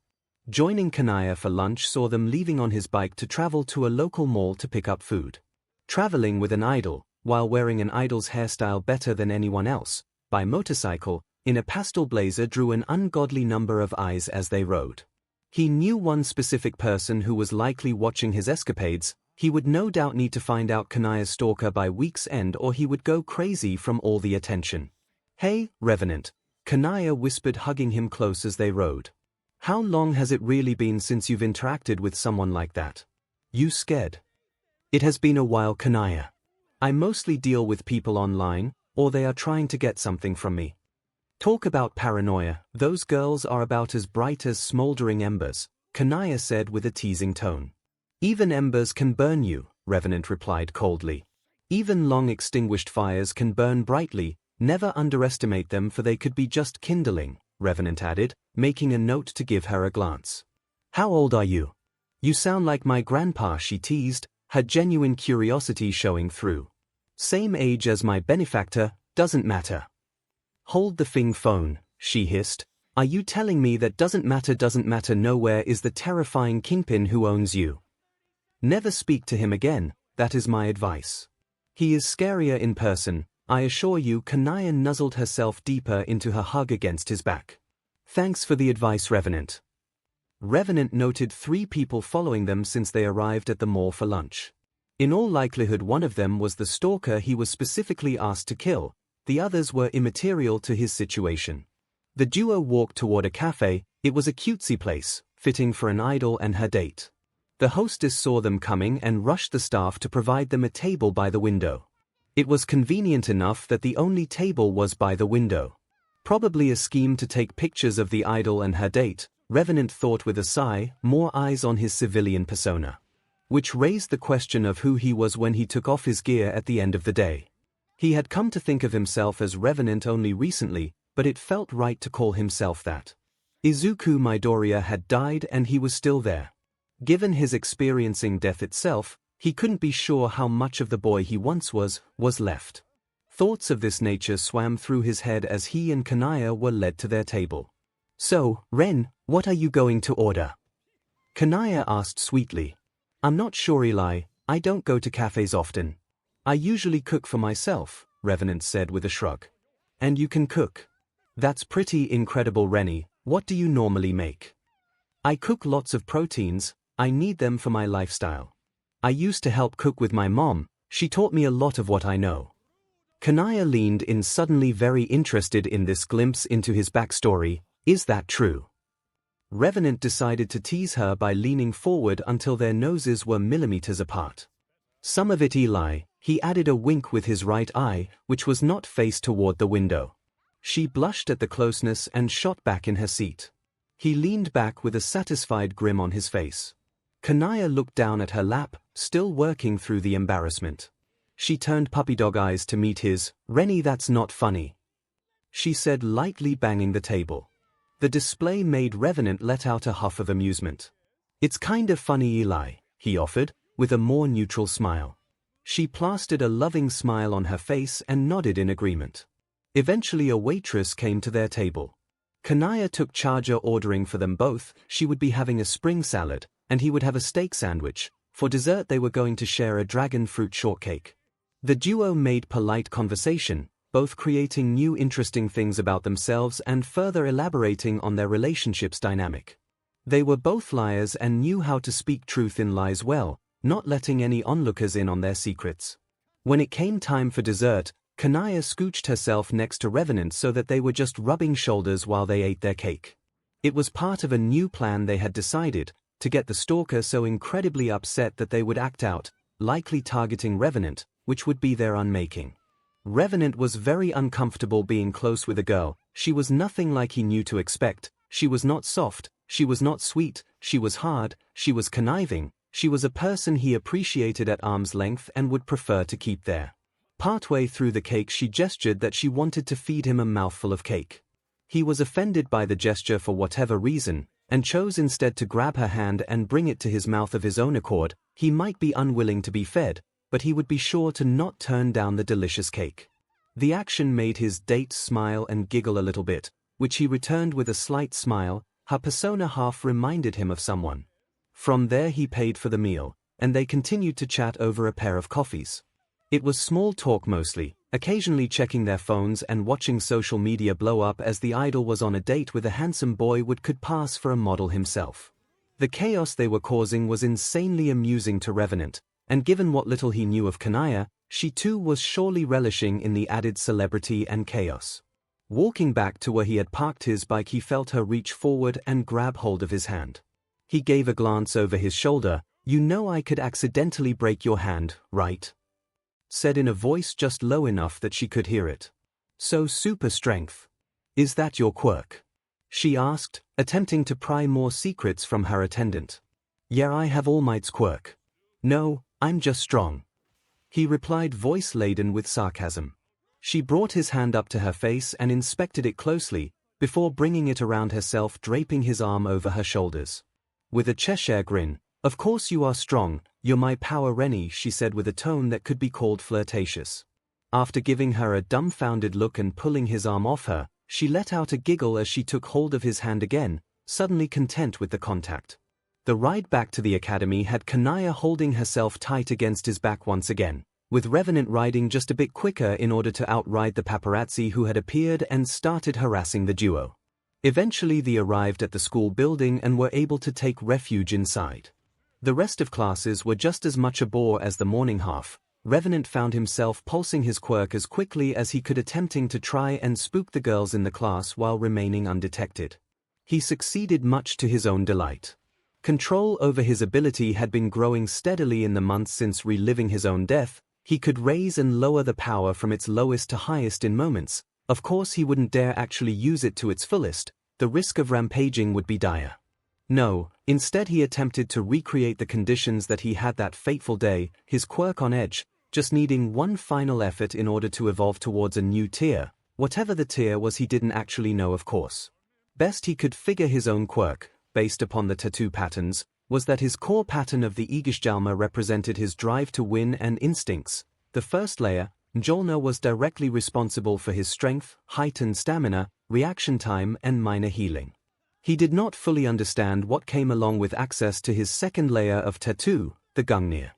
Joining 𝐭𝐚𝐲 for lunch saw them leaving on his bike to travel to a local mall to pick up food. Traveling with an idol, while wearing an idol's hairstyle better than anyone else, by motorcycle, in a pastel blazer drew an ungodly number of eyes as they rode. He knew one specific person who was likely watching his escapades. He would no doubt need to find out 𝐭𝐚𝐲's stalker by week's end or he would go crazy from all the attention. "Hey, Revenant," 𝐭𝐚𝐲 whispered, hugging him close as they rode. "How long has it really been since you've interacted with someone like that? You scared?" "It has been a while, 𝐭𝐚𝐲. I mostly deal with people online, or they are trying to get something from me." "Talk about paranoia, those girls are about as bright as smoldering embers," 𝐭𝐚𝐲 said with a teasing tone. "Even embers can burn you," Revenant replied coldly. "Even long-extinguished fires can burn brightly, never underestimate them for they could be just kindling," Revenant added, making a note to give her a glance. "How old are you? You sound like my grandpa," she teased, her genuine curiosity showing through. "Same age as my benefactor, doesn't matter." "Hold the phone," she hissed. "Are you telling me that doesn't matter nowhere is the terrifying kingpin who owns you? Never speak to him again, that is my advice. He is scarier in person, I assure you." 𝐭𝐚𝐲 nuzzled herself deeper into her hug against his back. "Thanks for the advice, Revenant." Revenant noted 3 people following them since they arrived at the mall for lunch. In all likelihood one of them was the stalker he was specifically asked to kill, the others were immaterial to his situation. The duo walked toward a cafe. It was a cutesy place, fitting for an idol and her date. The hostess saw them coming and rushed the staff to provide them a table by the window. It was convenient enough that the only table was by the window. Probably a scheme to take pictures of the idol and her date, Revenant thought with a sigh, more eyes on his civilian persona. Which raised the question of who he was when he took off his gear at the end of the day. He had come to think of himself as Revenant only recently, but it felt right to call himself that. Izuku Midoriya had died and he was still there. Given his experiencing death itself, he couldn't be sure how much of the boy he once was left. Thoughts of this nature swam through his head as he and 𝐭𝐚𝐲 were led to their table. "So, Ren, what are you going to order?" 𝐭𝐚𝐲 asked sweetly. "I'm not sure, Eli, I don't go to cafes often. I usually cook for myself," Revenant said with a shrug. "And you can cook? That's pretty incredible, Rennie. What do you normally make?" "I cook lots of proteins, I need them for my lifestyle. I used to help cook with my mom, she taught me a lot of what I know." 𝐭𝐚𝐲 leaned in, suddenly very interested in this glimpse into his backstory. "Is that true?" Revenant decided to tease her by leaning forward until their noses were millimeters apart. "Some of it, Eli," he added, a wink with his right eye, which was not faced toward the window. She blushed at the closeness and shot back in her seat. He leaned back with a satisfied grin on his face. 𝐭𝐚𝐲 looked down at her lap, still working through the embarrassment. She turned puppy dog eyes to meet his. "Rennie, that's not funny," she said, lightly banging the table. The display made Revenant let out a huff of amusement. "It's kind of funny, Eli," he offered, with a more neutral smile. She plastered a loving smile on her face and nodded in agreement. Eventually a waitress came to their table. 𝐭𝐚𝐲 took charge, ordering for them both. She would be having a spring salad, and he would have a steak sandwich. For dessert they were going to share a dragon fruit shortcake. The duo made polite conversation, both creating new interesting things about themselves and further elaborating on their relationship's dynamic. They were both liars and knew how to speak truth in lies well, not letting any onlookers in on their secrets. When it came time for dessert, 𝐭𝐚𝐲 scooched herself next to Revenant so that they were just rubbing shoulders while they ate their cake. It was part of a new plan they had decided, to get the stalker so incredibly upset that they would act out, likely targeting Revenant, which would be their unmaking. Revenant was very uncomfortable being close with a girl. She was nothing like he knew to expect. She was not soft, she was not sweet, she was hard, she was conniving, she was a person he appreciated at arm's length and would prefer to keep there. Partway through the cake she gestured that she wanted to feed him a mouthful of cake. He was offended by the gesture for whatever reason, and chose instead to grab her hand and bring it to his mouth of his own accord. He might be unwilling to be fed, but he would be sure to not turn down the delicious cake. The action made his date smile and giggle a little bit, which he returned with a slight smile. Her persona half reminded him of someone. From there he paid for the meal, and they continued to chat over a pair of coffees. It was small talk mostly, occasionally checking their phones and watching social media blow up as the idol was on a date with a handsome boy who could pass for a model himself. The chaos they were causing was insanely amusing to Revenant, and given what little he knew of 𝐭𝐚𝐲, she too was surely relishing in the added celebrity and chaos. Walking back to where he had parked his bike, he felt her reach forward and grab hold of his hand. He gave a glance over his shoulder. "You know I could accidentally break your hand, right?" said in a voice just low enough that she could hear it. "So super strength. Is that your quirk?" she asked, attempting to pry more secrets from her attendant. "Yeah, I have 𝐒𝐼𝐳 quirk." "No, I'm just strong," he replied, voice laden with sarcasm. She brought his hand up to her face and inspected it closely, before bringing it around herself, draping his arm over her shoulders. With a Cheshire grin, "Of course you are strong, you're my power Rennie," she said with a tone that could be called flirtatious. After giving her a dumbfounded look and pulling his arm off her, she let out a giggle as she took hold of his hand again, suddenly content with the contact. The ride back to the academy had 𝐭𝐚𝐲 holding herself tight against his back once again, with Revenant riding just a bit quicker in order to outride the paparazzi who had appeared and started harassing the duo. Eventually they arrived at the school building and were able to take refuge inside. The rest of classes were just as much a bore as the morning half. Revenant found himself pulsing his quirk as quickly as he could, attempting to try and spook the girls in the class while remaining undetected. He succeeded much to his own delight. Control over his ability had been growing steadily in the months since reliving his own death. He could raise and lower the power from its lowest to highest in moments. Of course he wouldn't dare actually use it to its fullest. The risk of rampaging would be dire. No, instead he attempted to recreate the conditions that he had that fateful day, his quirk on edge, just needing one final effort in order to evolve towards a new tier. Whatever the tier was he didn't actually know, of course. Best he could figure his own quirk, based upon the tattoo patterns, was that his core pattern of the 𝐒𝐻𝐲 represented his drive to win and instincts. The first layer, 𝐒𝐻𝐿, was directly responsible for his strength, height and stamina, reaction time and minor healing. He did not fully understand what came along with access to his second layer of tattoo, the 𝐒𝐻𝐿.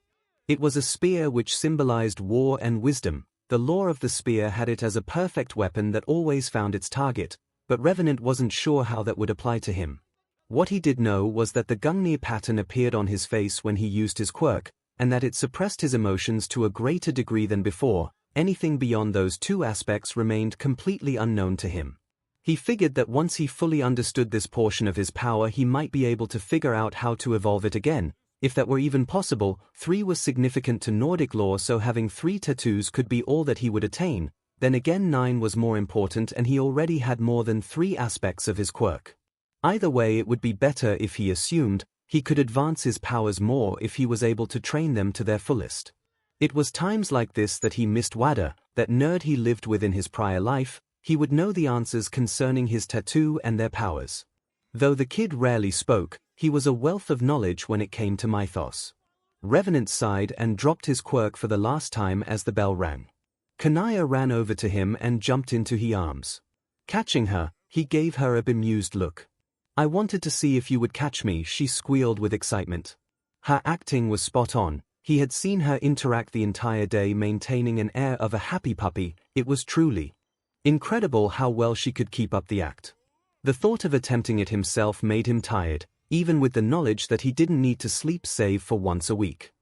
It was a spear which symbolized war and wisdom. The lore of the spear had it as a perfect weapon that always found its target, but Revenant wasn't sure how that would apply to him. What he did know was that the 𝐒𝐻𝐿 pattern appeared on his face when he used his quirk, and that it suppressed his emotions to a greater degree than before. Anything beyond those two aspects remained completely unknown to him. He figured that once he fully understood this portion of his power he might be able to figure out how to evolve it again, if that were even possible. 3 was significant to Nordic lore, so having 3 tattoos could be all that he would attain. Then again 9 was more important, and he already had more than 3 aspects of his quirk. Either way it would be better if he assumed he could advance his powers more if he was able to train them to their fullest. It was times like this that he missed Wada, that nerd he lived with in his prior life. He would know the answers concerning his tattoo and their powers. Though the kid rarely spoke, he was a wealth of knowledge when it came to mythos. Revenant sighed and dropped his quirk for the last time as the bell rang. 𝐭𝐚𝐲 ran over to him and jumped into his arms. Catching her, he gave her a bemused look. "I wanted to see if you would catch me," she squealed with excitement. Her acting was spot on. He had seen her interact the entire day, maintaining an air of a happy puppy. It was truly incredible how well she could keep up the act. The thought of attempting it himself made him tired, even with the knowledge that he didn't need to sleep save for once a week.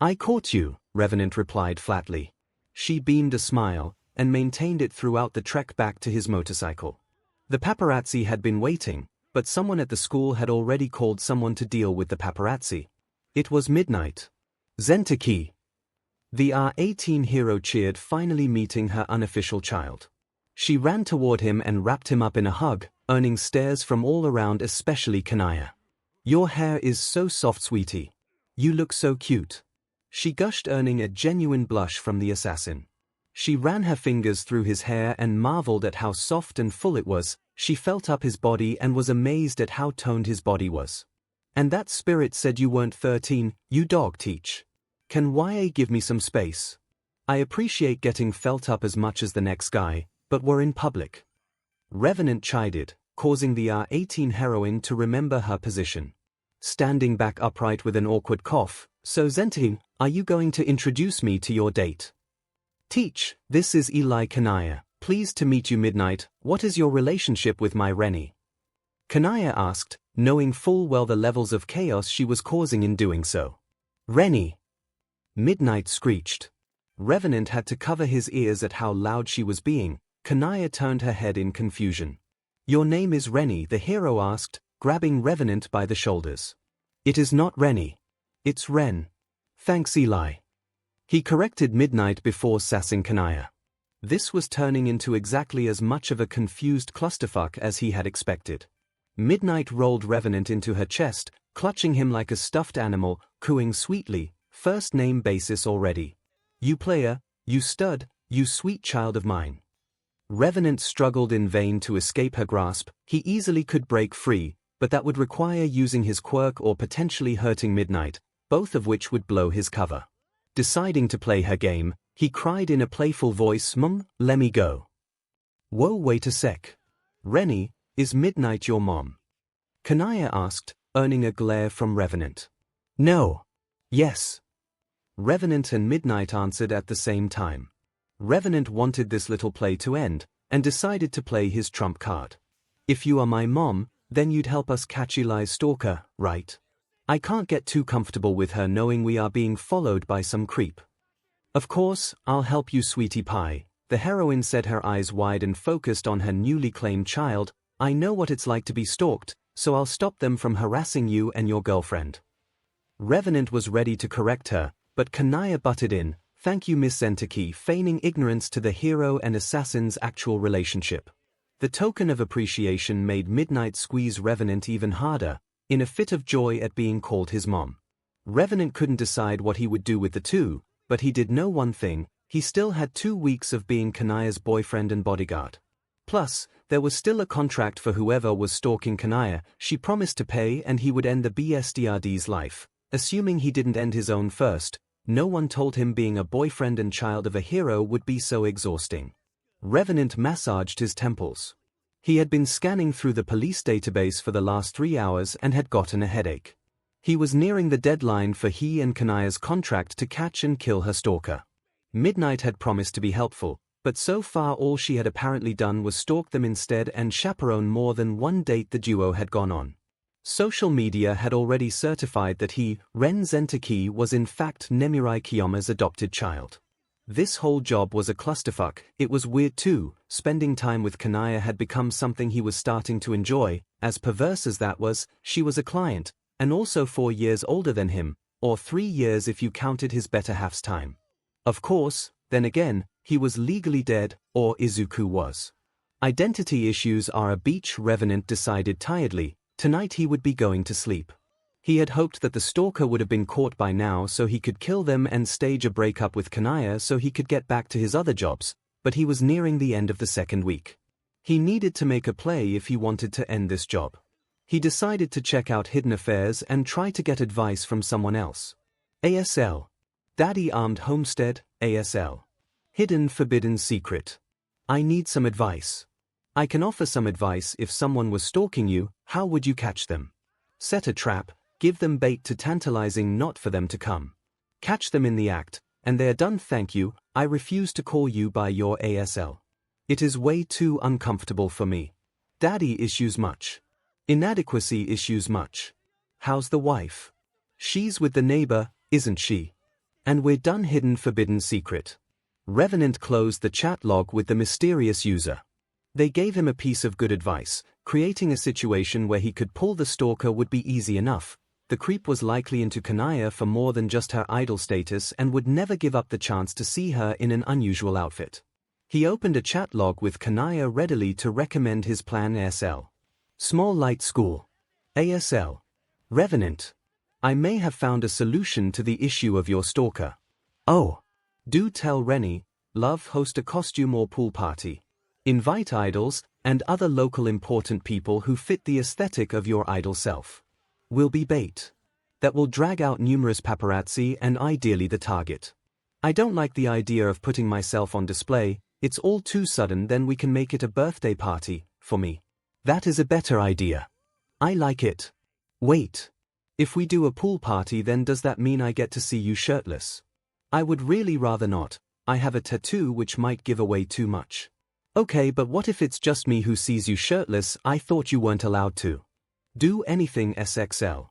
"I caught you," Revenant replied flatly. She beamed a smile, and maintained it throughout the trek back to his motorcycle. The paparazzi had been waiting, but someone at the school had already called someone to deal with the paparazzi. It was midnight. "Zentaki!" The R18 hero cheered, finally meeting her unofficial child. She ran toward him and wrapped him up in a hug, earning stares from all around, especially Kanaya. "Your hair is so soft, sweetie. You look so cute," she gushed, earning a genuine blush from the assassin. She ran her fingers through his hair and marveled at how soft and full it was. She felt up his body and was amazed at how toned his body was. "And that spirit said you weren't 13, you dog teach. Can YA give me some space? I appreciate getting felt up as much as the next guy, but we're in public." Revenant chided, causing the R18 heroine to remember her position. Standing back upright with an awkward cough, "So Zentaki, are you going to introduce me to your date?" "Teach, this is Eli Kanaya, pleased to meet you. Midnight, what is your relationship with my Rennie?" Kanaya asked, knowing full well the levels of chaos she was causing in doing so. "Rennie!" Midnight screeched. Revenant had to cover his ears at how loud she was being. Kanaya turned her head in confusion. "Your name is Rennie?" the hero asked, grabbing Revenant by the shoulders. "It is not Rennie. It's Ren. Thanks, Eli." He corrected Midnight before sassing Kanaya. This was turning into exactly as much of a confused clusterfuck as he had expected. Midnight rolled Revenant into her chest, clutching him like a stuffed animal, cooing sweetly, "First name basis already. You player, you stud, you sweet child of mine." Revenant struggled in vain to escape her grasp. He easily could break free, but that would require using his quirk or potentially hurting Midnight, both of which would blow his cover. Deciding to play her game, he cried in a playful voice, "Mom, let me go." "Whoa, wait a sec. Rennie, is Midnight your mom?" Kanaya asked, earning a glare from Revenant. "No. Yes." Revenant and Midnight answered at the same time. Revenant wanted this little play to end, and decided to play his trump card. "If you are my mom, then you'd help us catch Eli's stalker, right? I can't get too comfortable with her knowing we are being followed by some creep." "Of course, I'll help you, sweetie pie," the heroine said, her eyes wide and focused on her newly claimed child. "I know what it's like to be stalked, so I'll stop them from harassing you and your girlfriend." Revenant was ready to correct her, but Kanaya butted in, "Thank you, Miss Zentaki," feigning ignorance to the hero and assassin's actual relationship. The token of appreciation made Midnight squeeze Revenant even harder, in a fit of joy at being called his mom. Revenant couldn't decide what he would do with the two, but he did know one thing: he still had 2 weeks of being Kanaya's boyfriend and bodyguard. Plus, there was still a contract for whoever was stalking Kanaya. She promised to pay and he would end the BSDRD's life, assuming he didn't end his own first. No one told him being a boyfriend and child of a hero would be so exhausting. Revenant massaged his temples. He had been scanning through the police database for the last 3 hours and had gotten a headache. He was nearing the deadline for he and Kanaya's contract to catch and kill her stalker. Midnight had promised to be helpful, but so far all she had apparently done was stalk them instead and chaperone more than one date the duo had gone on. Social media had already certified that he, Ren Zentaki, was in fact Nemirai Kiyoma's adopted child. This whole job was a clusterfuck. It was weird too. Spending time with Kanaya had become something he was starting to enjoy. As perverse as that was, she was a client, and also 4 years older than him, or 3 years if you counted his better half's time. Of course, then again, he was legally dead, or Izuku was. Identity issues are a beach, Revenant decided tiredly. Tonight he would be going to sleep. He had hoped that the stalker would have been caught by now so he could kill them and stage a breakup with Kanaya so he could get back to his other jobs, but he was nearing the end of the 2nd week. He needed to make a play if he wanted to end this job. He decided to check out Hidden Affairs and try to get advice from someone else. ASL. Daddy Armed Homestead, ASL. Hidden Forbidden Secret. I need some advice. I can offer some advice. If someone was stalking you, how would you catch them? Set a trap, give them bait to tantalizing, not for them to come. Catch them in the act, and they are done. Thank you, I refuse to call you by your ASL. It is way too uncomfortable for me. Daddy issues much. Inadequacy issues much. How's the wife? She's with the neighbor, isn't she? And we're done. Hidden forbidden secret. Revenant closed the chat log with the mysterious user. They gave him a piece of good advice. Creating a situation where he could pull the stalker would be easy enough. The creep was likely into 𝐭𝐼𝐲 for more than just her idol status and would never give up the chance to see her in an unusual outfit. He opened a chat log with 𝐭𝐼𝐲 readily to recommend his plan. ASL. Small Light School. ASL. Revenant. I may have found a solution to the issue of your stalker. Oh. Do tell Rennie, love, host a costume or pool party. Invite idols and other local important people who fit the aesthetic of your idol self. Will be bait. That will drag out numerous paparazzi and ideally the target. I don't like the idea of putting myself on display. It's all too sudden. Then we can make it a birthday party, for me. That is a better idea. I like it. Wait. If we do a pool party, then does that mean I get to see you shirtless? I would really rather not. I have a tattoo which might give away too much. Okay, but what if it's just me who sees you shirtless? I thought you weren't allowed to do anything SXL.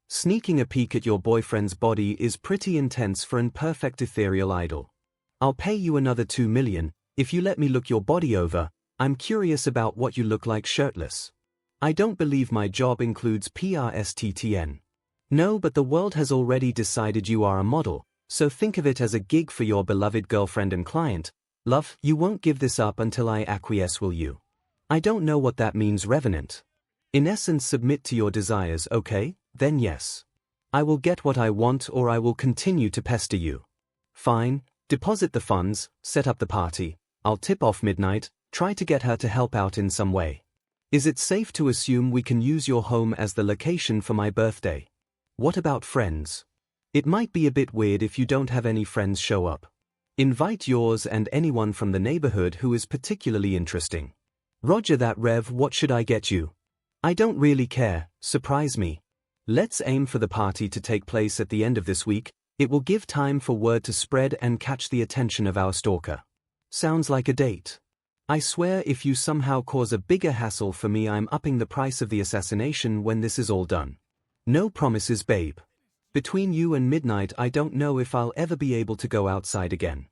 Sneaking a peek at your boyfriend's body is pretty intense for an perfect ethereal idol. I'll pay you another 2 million if you let me look your body over. I'm curious about what you look like shirtless. I don't believe my job includes PRSTTN. No, but the world has already decided you are a model, so think of it as a gig for your beloved girlfriend and client. Love, you won't give this up until I acquiesce, will you? I don't know what that means, Revenant. In essence, submit to your desires, okay? Then yes. I will get what I want or I will continue to pester you. Fine, deposit the funds, set up the party. I'll tip off midnight, try to get her to help out in some way. Is it safe to assume we can use your home as the location for my birthday? What about friends? It might be a bit weird if you don't have any friends show up. Invite yours and anyone from the neighborhood who is particularly interesting. Roger that, Rev. What should I get you? I don't really care, surprise me. Let's aim for the party to take place at the end of this week. It will give time for word to spread and catch the attention of our stalker. Sounds like a date. I swear if you somehow cause a bigger hassle for me, I'm upping the price of the assassination when this is all done. No promises, babe. Between you and midnight, I don't know if I'll ever be able to go outside again.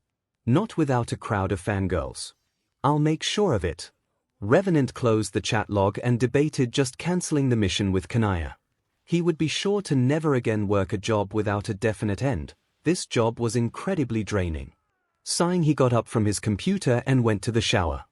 Not without a crowd of fangirls. I'll make sure of it. Revenant closed the chat log and debated just cancelling the mission with 𝐭𝐼𝐲. He would be sure to never again work a job without a definite end. This job was incredibly draining. Sighing, he got up from his computer and went to the shower.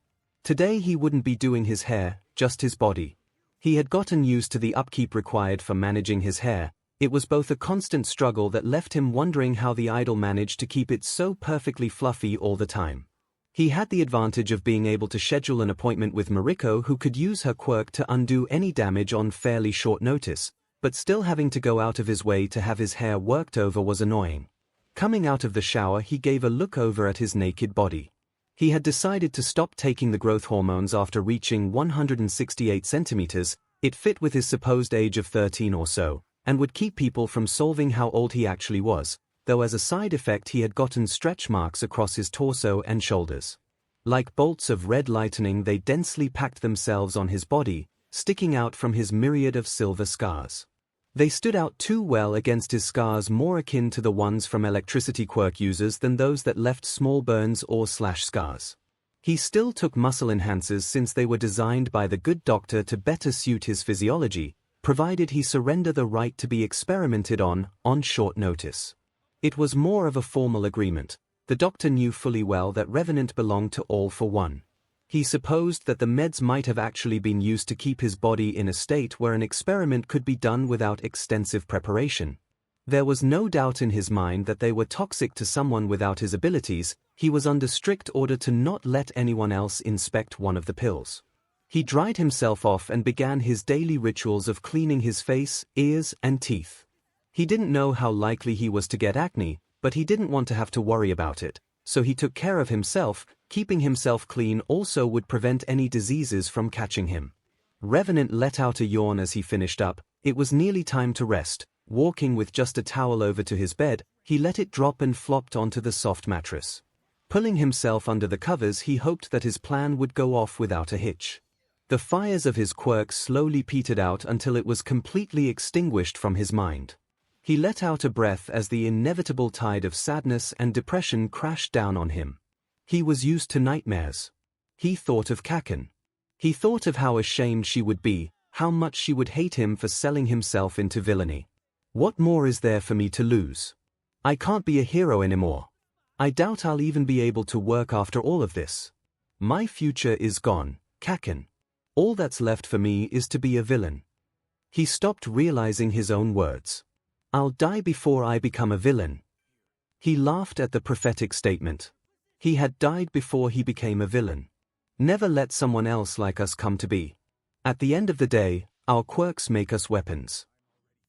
Today he wouldn't be doing his hair, just his body. He had gotten used to the upkeep required for managing his hair. It was both a constant struggle that left him wondering how the idol managed to keep it so perfectly fluffy all the time. He had the advantage of being able to schedule an appointment with Mariko, who could use her quirk to undo any damage on fairly short notice, but still having to go out of his way to have his hair worked over was annoying. Coming out of the shower, he gave a look over at his naked body. He had decided to stop taking the growth hormones after reaching 168 centimeters. It fit with his supposed age of 13 or so, and would keep people from solving how old he actually was, though as a side effect he had gotten stretch marks across his torso and shoulders. Like bolts of red lightning, they densely packed themselves on his body, sticking out from his myriad of silver scars. They stood out too well against his scars, more akin to the ones from electricity quirk users than those that left small burns or slash scars. He still took muscle enhancers since they were designed by the good doctor to better suit his physiology, provided he surrender the right to be experimented on short notice. It was more of a formal agreement. The doctor knew fully well that Revenant belonged to All for One. He supposed that the meds might have actually been used to keep his body in a state where an experiment could be done without extensive preparation. There was no doubt in his mind that they were toxic to someone without his abilities. He was under strict order to not let anyone else inspect one of the pills. He dried himself off and began his daily rituals of cleaning his face, ears, and teeth. He didn't know how likely he was to get acne, but he didn't want to have to worry about it, so he took care of himself. Keeping himself clean also would prevent any diseases from catching him. Revenant let out a yawn as he finished up. It was nearly time to rest. Walking with just a towel over to his bed, He let it drop and flopped onto the soft mattress. Pulling himself under the covers, he hoped that his plan would go off without a hitch. The fires of his quirk slowly petered out until it was completely extinguished from his mind. He let out a breath as the inevitable tide of sadness and depression crashed down on him. He was used to nightmares. He thought of 𝐭𝐿. He thought of how ashamed she would be, how much she would hate him for selling himself into villainy. What more is there for me to lose? I can't be a hero anymore. I doubt I'll even be able to work after all of this. My future is gone, 𝐭𝐿. All that's left for me is to be a villain. He stopped realizing his own words. I'll die before I become a villain. He laughed at the prophetic statement. He had died before he became a villain. Never let someone else like us come to be. At the end of the day, our quirks make us weapons.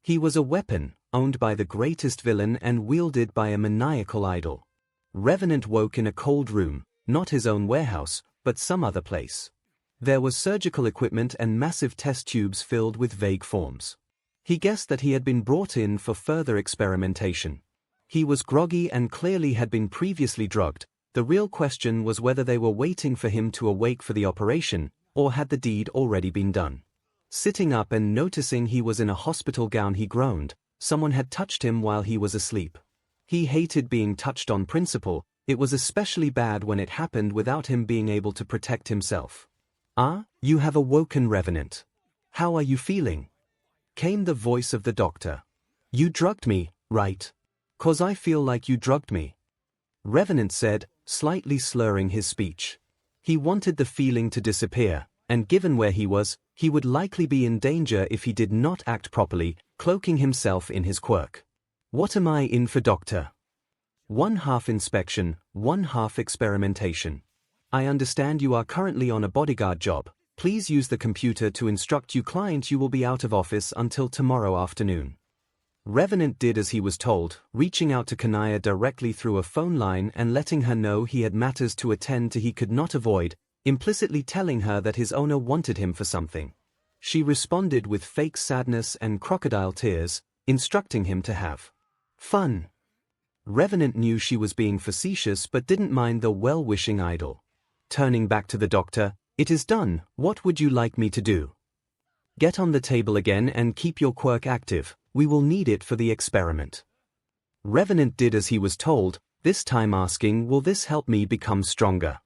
He was a weapon, owned by the greatest villain and wielded by a maniacal idol. Revenant woke in a cold room, not his own warehouse, but some other place. There was surgical equipment and massive test tubes filled with vague forms. He guessed that he had been brought in for further experimentation. He was groggy and clearly had been previously drugged. The real question was whether they were waiting for him to awake for the operation, or had the deed already been done. Sitting up and noticing he was in a hospital gown, he groaned. Someone had touched him while he was asleep. He hated being touched on principle. It was especially bad when it happened without him being able to protect himself. "Ah, you have awoken, Revenant. How are you feeling?" came the voice of the doctor. "You drugged me, right? 'Cause I feel like you drugged me," Revenant said, slightly slurring his speech. He wanted the feeling to disappear, and given where he was, he would likely be in danger if he did not act properly, cloaking himself in his quirk. "What am I in for, doctor?" "One half inspection, one half experimentation. I understand you are currently on a bodyguard job. Please use the computer to instruct you client you will be out of office until tomorrow afternoon." Revenant did as he was told, reaching out to 𝐭𝐼𝐲 directly through a phone line and letting her know he had matters to attend to he could not avoid, implicitly telling her that his owner wanted him for something. She responded with fake sadness and crocodile tears, instructing him to have fun. Revenant knew she was being facetious but didn't mind the well-wishing idol. Turning back to the doctor, "It is done. What would you like me to do?" "Get on the table again and keep your quirk active. We will need it for the experiment." Revenant did as he was told, this time asking, "Will this help me become stronger?"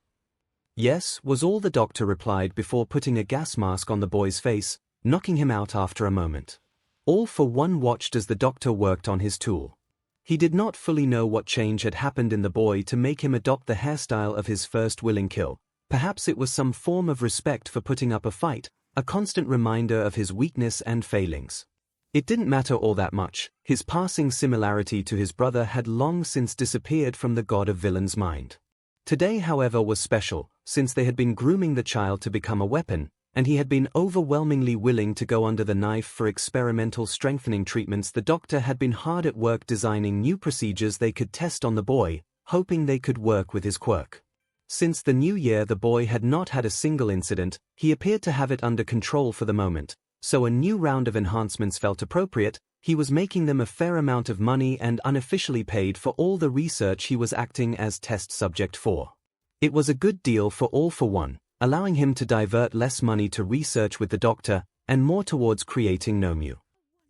"Yes," was all the doctor replied before putting a gas mask on the boy's face, knocking him out after a moment. All for One watched as the doctor worked on his tool. He did not fully know what change had happened in the boy to make him adopt the hairstyle of his first willing kill. Perhaps it was some form of respect for putting up a fight, a constant reminder of his weakness and failings. It didn't matter all that much. His passing similarity to his brother had long since disappeared from the god of villains' mind. Today, however, was special, since they had been grooming the child to become a weapon, and he had been overwhelmingly willing to go under the knife for experimental strengthening treatments. The doctor had been hard at work designing new procedures they could test on the boy, hoping they could work with his quirk. Since the new year, the boy had not had a single incident. He appeared to have it under control for the moment, so a new round of enhancements felt appropriate. He was making them a fair amount of money and unofficially paid for all the research he was acting as test subject for. It was a good deal for All for One, allowing him to divert less money to research with the doctor and more towards creating 𝐼𝐻𝐼.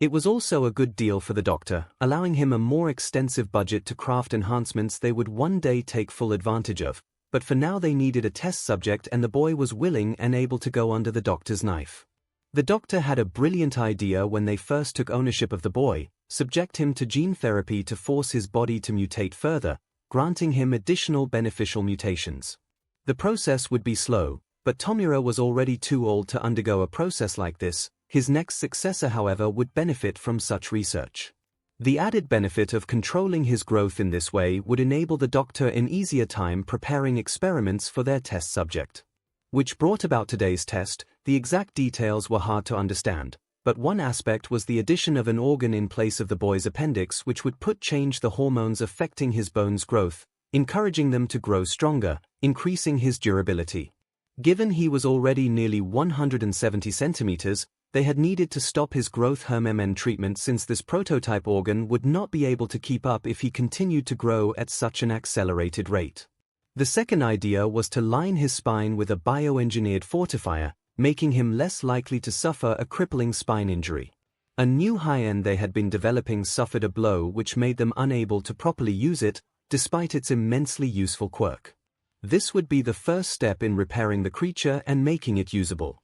It was also a good deal for the doctor, allowing him a more extensive budget to craft enhancements they would one day take full advantage of, but for now they needed a test subject and the boy was willing and able to go under the doctor's knife. The doctor had a brilliant idea when they first took ownership of the boy: subject him to gene therapy to force his body to mutate further, granting him additional beneficial mutations. The process would be slow, but 𝐼𝐻𝐼 was already too old to undergo a process like this. His next successor, however, would benefit from such research. The added benefit of controlling his growth in this way would enable the doctor an easier time preparing experiments for their test subject. Which brought about today's test. The exact details were hard to understand, but one aspect was the addition of an organ in place of the boy's appendix which would change the hormones affecting his bones' growth, encouraging them to grow stronger, increasing his durability. Given he was already nearly 170 centimeters, they had needed to stop his growth hormone treatment since this prototype organ would not be able to keep up if he continued to grow at such an accelerated rate. The second idea was to line his spine with a bioengineered fortifier, making him less likely to suffer a crippling spine injury. A new high-end they had been developing suffered a blow which made them unable to properly use it, despite its immensely useful quirk. This would be the first step in repairing the creature and making it usable.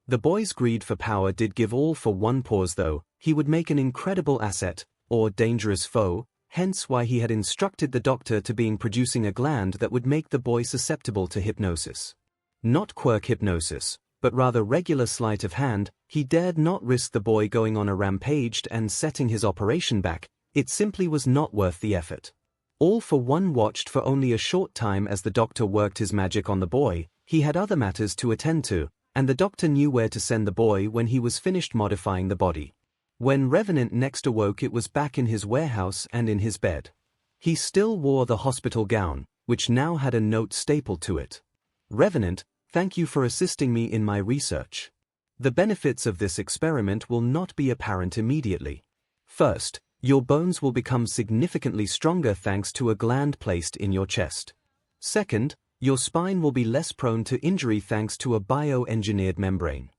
The boy's greed for power did give all for one pause though. He would make an incredible asset, or dangerous foe, hence why he had instructed the doctor to being producing a gland that would make the boy susceptible to hypnosis. Not quirk hypnosis, but rather regular sleight of hand. He dared not risk the boy going on a rampage and setting his operation back. It simply was not worth the effort. All for one watched for only a short time as the doctor worked his magic on the boy. He had other matters to attend to, and the doctor knew where to send the boy when he was finished modifying the body. When Revenant next awoke, it was back in his warehouse and in his bed. He still wore the hospital gown, which now had a note stapled to it. "Revenant, thank you for assisting me in my research. The benefits of this experiment will not be apparent immediately. First, your bones will become significantly stronger thanks to a gland placed in your chest. Second, your spine will be less prone to injury thanks to a bioengineered membrane.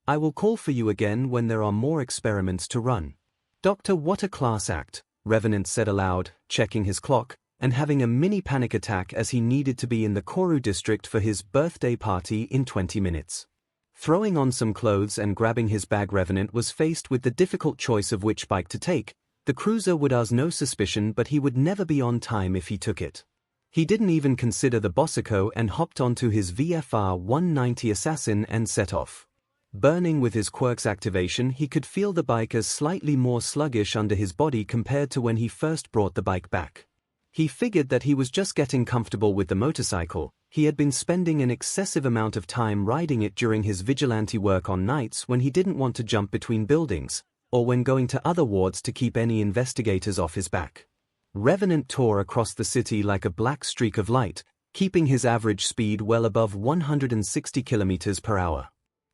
I will call for you again when there are more experiments to run." "Doctor, what a class act," Revenant said aloud, checking his clock, and having a mini panic attack as he needed to be in the Koru district for his birthday party in 20 minutes. Throwing on some clothes and grabbing his bag, Revenant was faced with the difficult choice of which bike to take. The cruiser would ask no suspicion, but he would never be on time if he took it. He didn't even consider the 𝐵𝐼𝐭 and hopped onto his VFR 190 assassin and set off. Burning with his quirk's activation, he could feel the bike as slightly more sluggish under his body compared to when he first brought the bike back. He figured that he was just getting comfortable with the motorcycle. He had been spending an excessive amount of time riding it during his vigilante work on nights when he didn't want to jump between buildings, or when going to other wards to keep any investigators off his back. Revenant tore across the city like a black streak of light, keeping his average speed well above 160 kilometers per hour.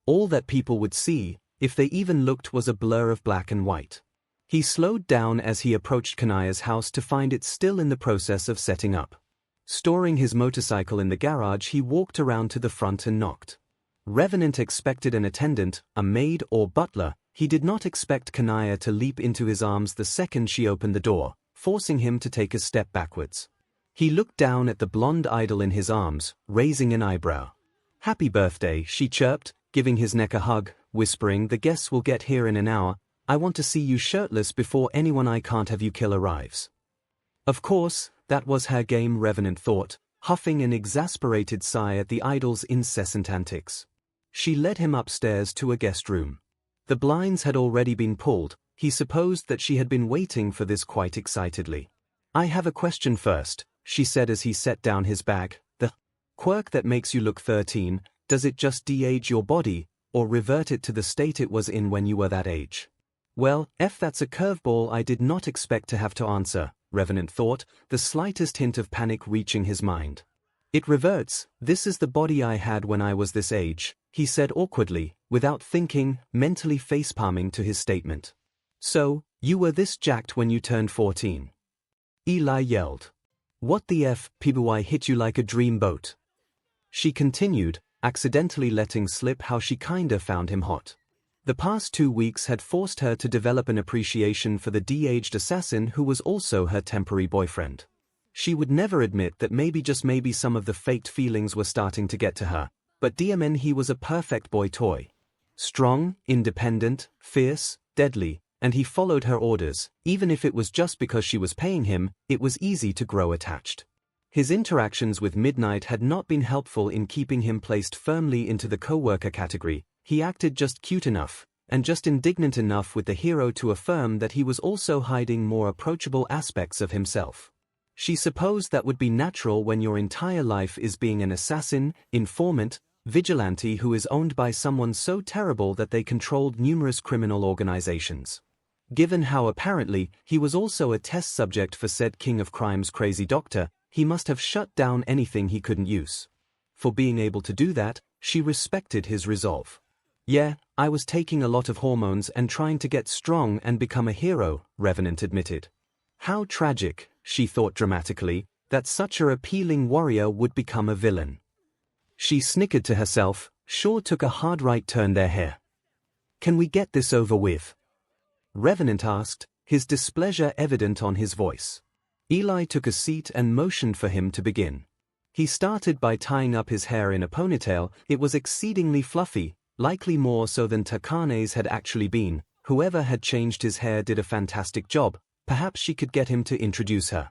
All that people would see, if they even looked, was a blur of black and white. He slowed down as he approached 𝐭𝐚𝐲's house to find it still in the process of setting up. Storing his motorcycle in the garage, he walked around to the front and knocked. Revenant expected an attendant, a maid or butler. He did not expect 𝐭𝐚𝐲 to leap into his arms the second she opened the door, forcing him to take a step backwards. He looked down at the blonde idol in his arms, raising an eyebrow. "Happy birthday," she chirped, giving his neck a hug, whispering, "The guests will get here in an hour. I want to see you shirtless before anyone I can't have you kill arrives." Of course, that was her game, Revenant thought, huffing an exasperated sigh at the idol's incessant antics. She led him upstairs to a guest room. The blinds had already been pulled. He supposed that she had been waiting for this quite excitedly. "I have a question first," she said as he set down his bag. "The quirk that makes you look 13, does it just de-age your body, or revert it to the state it was in when you were that age?" "Well, that's a curveball I did not expect to have to answer," Revenant thought, the slightest hint of panic reaching his mind. "It reverts. This is the body I had when I was this age," he said awkwardly, without thinking, mentally facepalming to his statement. "So, you were this jacked when you turned 14. Eli yelled. "What the F, people, I hit you like a dreamboat." She continued, accidentally letting slip how she kinda found him hot. The past 2 weeks had forced her to develop an appreciation for the de-aged assassin who was also her temporary boyfriend. She would never admit that maybe, just maybe, some of the faked feelings were starting to get to her, but DMN, he was a perfect boy toy. Strong, independent, fierce, deadly, and he followed her orders. Even if it was just because she was paying him, it was easy to grow attached. His interactions with Midnight had not been helpful in keeping him placed firmly into the co-worker category. He acted just cute enough, and just indignant enough with the hero to affirm that he was also hiding more approachable aspects of himself. She supposed that would be natural when your entire life is being an assassin, informant, vigilante who is owned by someone so terrible that they controlled numerous criminal organizations. Given how apparently he was also a test subject for said king of crime's crazy doctor, he must have shut down anything he couldn't use. For being able to do that, she respected his resolve. Yeah, I was taking a lot of hormones and trying to get strong and become a hero, Revenant admitted. How tragic, she thought dramatically, that such a appealing warrior would become a villain. She snickered to herself. Shaw took a hard right turn there here. Can we get this over with? Revenant asked, his displeasure evident on his voice. Eli took a seat and motioned for him to begin. He started by tying up his hair in a ponytail. It was exceedingly fluffy, likely more so than Takane's had actually been. Whoever had changed his hair did a fantastic job. Perhaps she could get him to introduce her.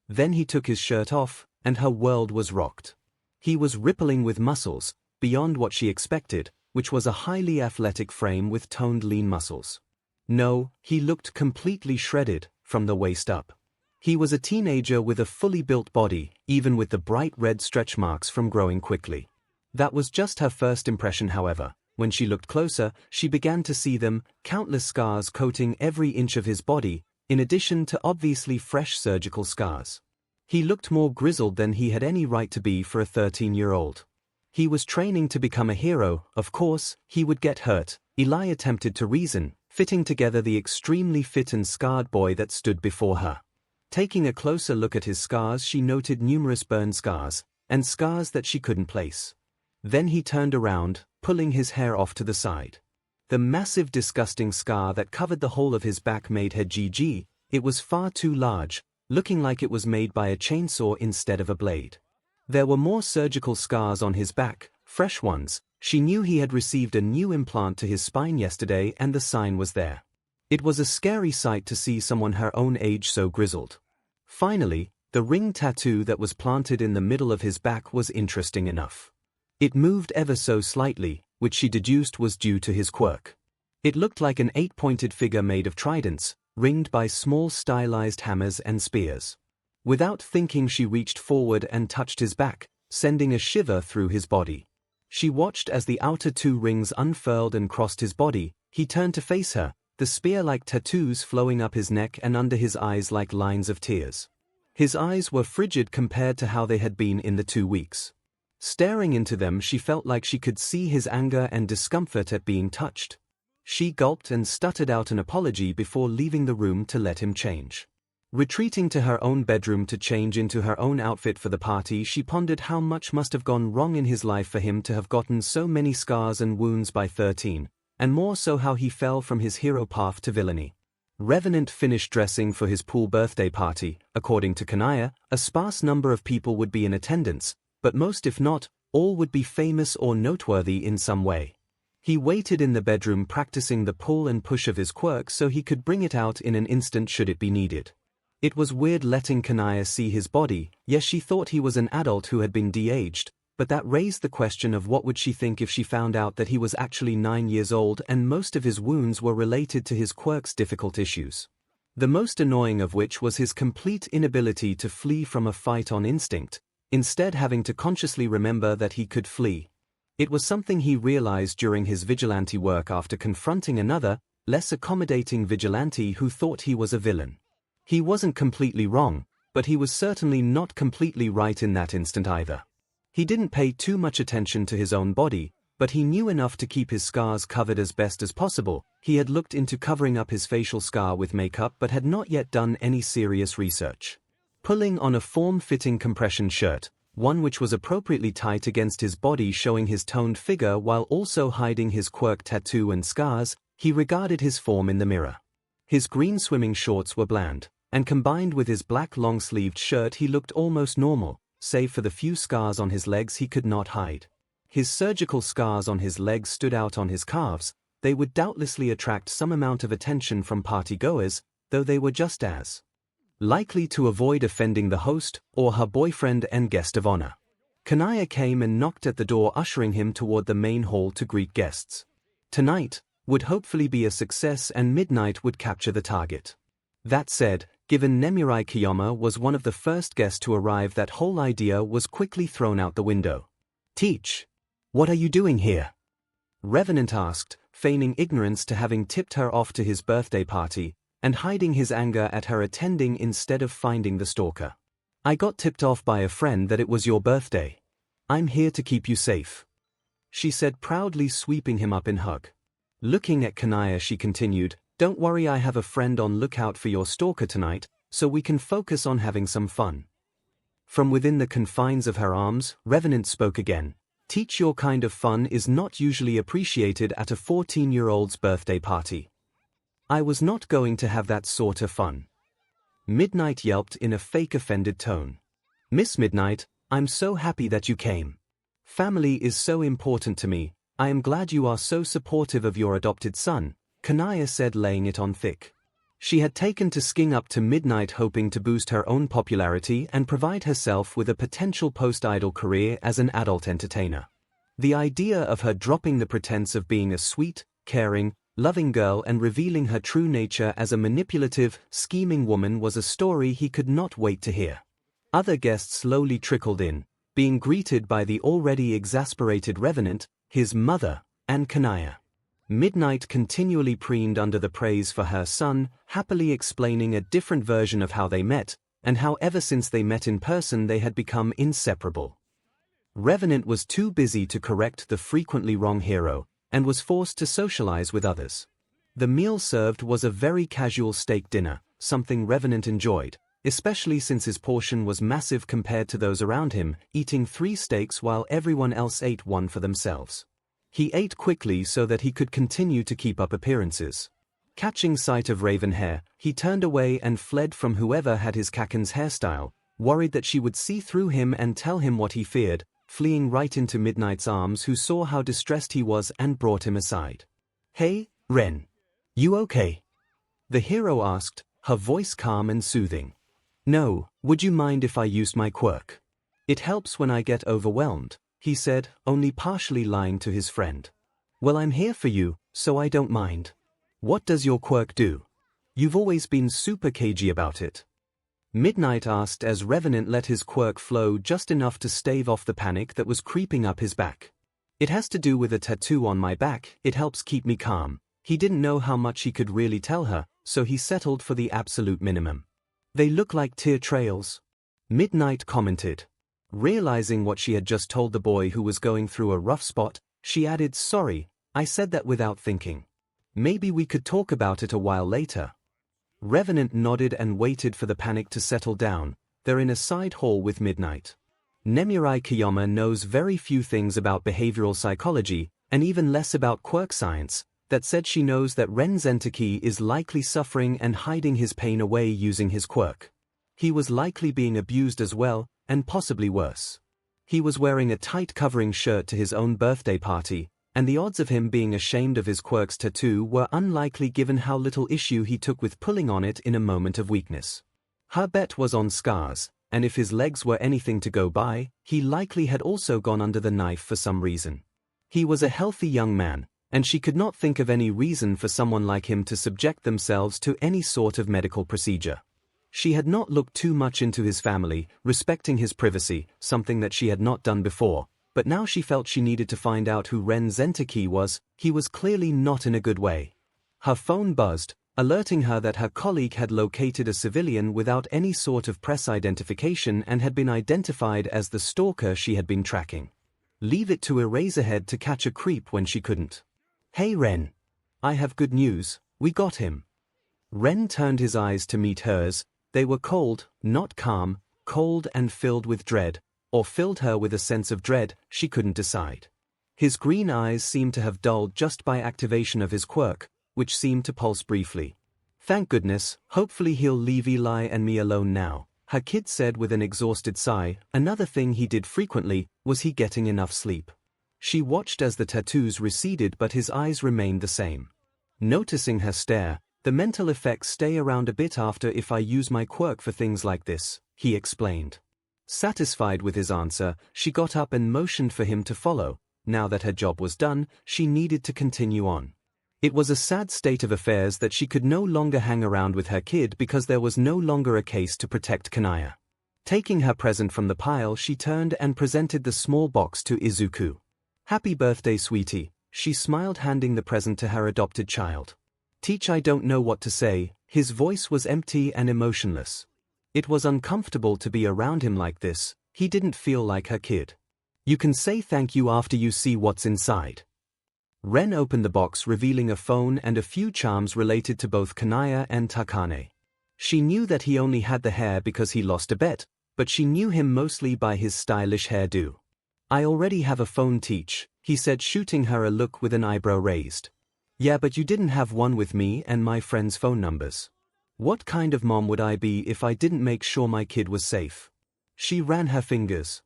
Then he took his shirt off, and her world was rocked. He was rippling with muscles, beyond what she expected, which was a highly athletic frame with toned lean muscles. No, he looked completely shredded, from the waist up. He was a teenager with a fully built body, even with the bright red stretch marks from growing quickly. That was just her first impression, however. When she looked closer, she began to see them, countless scars coating every inch of his body, in addition to obviously fresh surgical scars. He looked more grizzled than he had any right to be for a 13-year-old. He was training to become a hero. Of course, he would get hurt, Eli attempted to reason, fitting together the extremely fit and scarred boy that stood before her. Taking a closer look at his scars, she noted numerous burn scars, and scars that she couldn't place. Then he turned around, pulling his hair off to the side. The massive disgusting scar that covered the whole of his back made her GG. It was far too large, looking like it was made by a chainsaw instead of a blade. There were more surgical scars on his back, fresh ones. She knew he had received a new implant to his spine yesterday, and the sign was there. It was a scary sight to see someone her own age so grizzled. Finally, the ring tattoo that was planted in the middle of his back was interesting enough. It moved ever so slightly, which she deduced was due to his quirk. It looked like an 8-pointed figure made of tridents, ringed by small stylized hammers and spears. Without thinking, she reached forward and touched his back, sending a shiver through his body. She watched as the outer 2 rings unfurled and crossed his body. He turned to face her, the spear-like tattoos flowing up his neck and under his eyes like lines of tears. His eyes were frigid compared to how they had been in the 2 weeks. Staring into them, she felt like she could see his anger and discomfort at being touched. She gulped and stuttered out an apology before leaving the room to let him change. Retreating to her own bedroom to change into her own outfit for the party, she pondered how much must have gone wrong in his life for him to have gotten so many scars and wounds by 13, and more so how he fell from his hero path to villainy. Revenant finished dressing for his pool birthday party. According to Kanaya, a sparse number of people would be in attendance, but most, if not all, would be famous or noteworthy in some way. He waited in the bedroom practicing the pull and push of his quirk so he could bring it out in an instant should it be needed. It was weird letting Kanaya see his body. Yes, she thought he was an adult who had been de-aged, but that raised the question of what would she think if she found out that he was actually 9 years old and most of his wounds were related to his quirk's difficult issues. The most annoying of which was his complete inability to flee from a fight on instinct, instead having to consciously remember that he could flee. It was something he realized during his vigilante work after confronting another, less accommodating vigilante who thought he was a villain. He wasn't completely wrong, but he was certainly not completely right in that instant either. He didn't pay too much attention to his own body, but he knew enough to keep his scars covered as best as possible. He had looked into covering up his facial scar with makeup but had not yet done any serious research. Pulling on a form-fitting compression shirt, one which was appropriately tight against his body showing his toned figure while also hiding his quirk tattoo and scars, he regarded his form in the mirror. His green swimming shorts were bland, and combined with his black long-sleeved shirt he looked almost normal, save for the few scars on his legs he could not hide. His surgical scars on his legs stood out on his calves. They would doubtlessly attract some amount of attention from partygoers, though they were just as likely to avoid offending the host or her boyfriend and guest of honor. Kanaya came and knocked at the door, ushering him toward the main hall to greet guests. Tonight would hopefully be a success and midnight would capture the target. That said, given Nemirai Kiyama was one of the first guests to arrive, that whole idea was quickly thrown out the window. "Teach, what are you doing here?" Revenant asked, feigning ignorance to having tipped her off to his birthday party, and hiding his anger at her attending instead of finding the stalker. "I got tipped off by a friend that it was your birthday. I'm here to keep you safe." she said proudly, sweeping him up in hug. Looking at 𝐭𝐚𝐲, she continued, "Don't worry, I have a friend on lookout for your stalker tonight, so we can focus on having some fun." From within the confines of her arms, Revenant spoke again. "Teach your kind of fun is not usually appreciated at a 14-year-old's birthday party. I was not going to have that sort of fun." Midnight yelped in a fake offended tone. "Miss Midnight, I'm so happy that you came. Family is so important to me. I am glad you are so supportive of your adopted son," 𝐭𝐚𝐲 said, laying it on thick. She had taken to skiing up to Midnight, hoping to boost her own popularity and provide herself with a potential post-idol career as an adult entertainer. The idea of her dropping the pretense of being a sweet, caring, loving girl and revealing her true nature as a manipulative, scheming woman was a story he could not wait to hear. Other guests slowly trickled in, being greeted by the already exasperated Revenant, his mother, and 𝐭𝐚𝐲. Midnight continually preened under the praise for her son, happily explaining a different version of how they met, and how ever since they met in person they had become inseparable. Revenant was too busy to correct the frequently wrong hero, and was forced to socialize with others. The meal served was a very casual steak dinner, something Revenant enjoyed, especially since his portion was massive compared to those around him, eating 3 steaks while everyone else ate 1 for themselves. He ate quickly so that he could continue to keep up appearances. Catching sight of Ravenhair, he turned away and fled from whoever had his 𝐿𝐭𝐚𝐲 hairstyle, worried that she would see through him and tell him what he feared, fleeing right into Midnight's arms, who saw how distressed he was and brought him aside. "Hey, Ren. You okay?" the hero asked, her voice calm and soothing. "No, would you mind if I used my quirk? It helps when I get overwhelmed," he said, only partially lying to his friend. "Well, I'm here for you, so I don't mind. What does your quirk do? You've always been super cagey about it." Midnight asked as Revenant let his quirk flow just enough to stave off the panic that was creeping up his back. "It has to do with a tattoo on my back. It helps keep me calm." He didn't know how much he could really tell her, so he settled for the absolute minimum. "They look like tear trails," Midnight commented. Realizing what she had just told the boy, who was going through a rough spot, she added, "Sorry, I said that without thinking. Maybe we could talk about it a while later." Revenant nodded and waited for the panic to settle down. They're in a side hall with Midnight. Nemuri Kiyama knows very few things about behavioral psychology, and even less about quirk science. That said, she knows that Ren Zentaki is likely suffering and hiding his pain away using his quirk. He was likely being abused as well, and possibly worse. He was wearing a tight covering shirt to his own birthday party, and the odds of him being ashamed of his quirk's tattoo were unlikely given how little issue he took with pulling on it in a moment of weakness. Her bet was on scars, and if his legs were anything to go by, he likely had also gone under the knife for some reason. He was a healthy young man, and she could not think of any reason for someone like him to subject themselves to any sort of medical procedure. She had not looked too much into his family, respecting his privacy, something that she had not done before, but now she felt she needed to find out who Ren Zentaki was. He was clearly not in a good way. Her phone buzzed, alerting her that her colleague had located a civilian without any sort of press identification and had been identified as the stalker she had been tracking. Leave it to Eraserhead to catch a creep when she couldn't. "Hey Ren. I have good news, we got him." Ren turned his eyes to meet hers. They were cold, not calm, cold and filled with dread, or filled her with a sense of dread, she couldn't decide. His green eyes seemed to have dulled just by activation of his quirk, which seemed to pulse briefly. "Thank goodness, hopefully he'll leave Eli and me alone now," her kid said with an exhausted sigh. Another thing he did frequently, was he getting enough sleep? She watched as the tattoos receded, but his eyes remained the same. Noticing her stare, "The mental effects stay around a bit after if I use my quirk for things like this," he explained. Satisfied with his answer, she got up and motioned for him to follow. Now that her job was done, she needed to continue on. It was a sad state of affairs that she could no longer hang around with her kid because there was no longer a case to protect 𝐭𝐚𝐲. Taking her present from the pile, she turned and presented the small box to Izuku. "Happy birthday, sweetie," she smiled, handing the present to her adopted child. "Teach, I don't know what to say." His voice was empty and emotionless. It was uncomfortable to be around him like this. He didn't feel like her kid. You can say thank you after you see what's inside. Ren opened the box, revealing a phone and a few charms related to both Kanaya and Takane. She knew that he only had the hair because he lost a bet, but she knew him mostly by his stylish hairdo. I already have a phone, Teach, he said, shooting her a look with an eyebrow raised. Yeah, but you didn't have one with me and my friends' phone numbers. What kind of mom would I be if I didn't make sure my kid was safe? She ran her fingers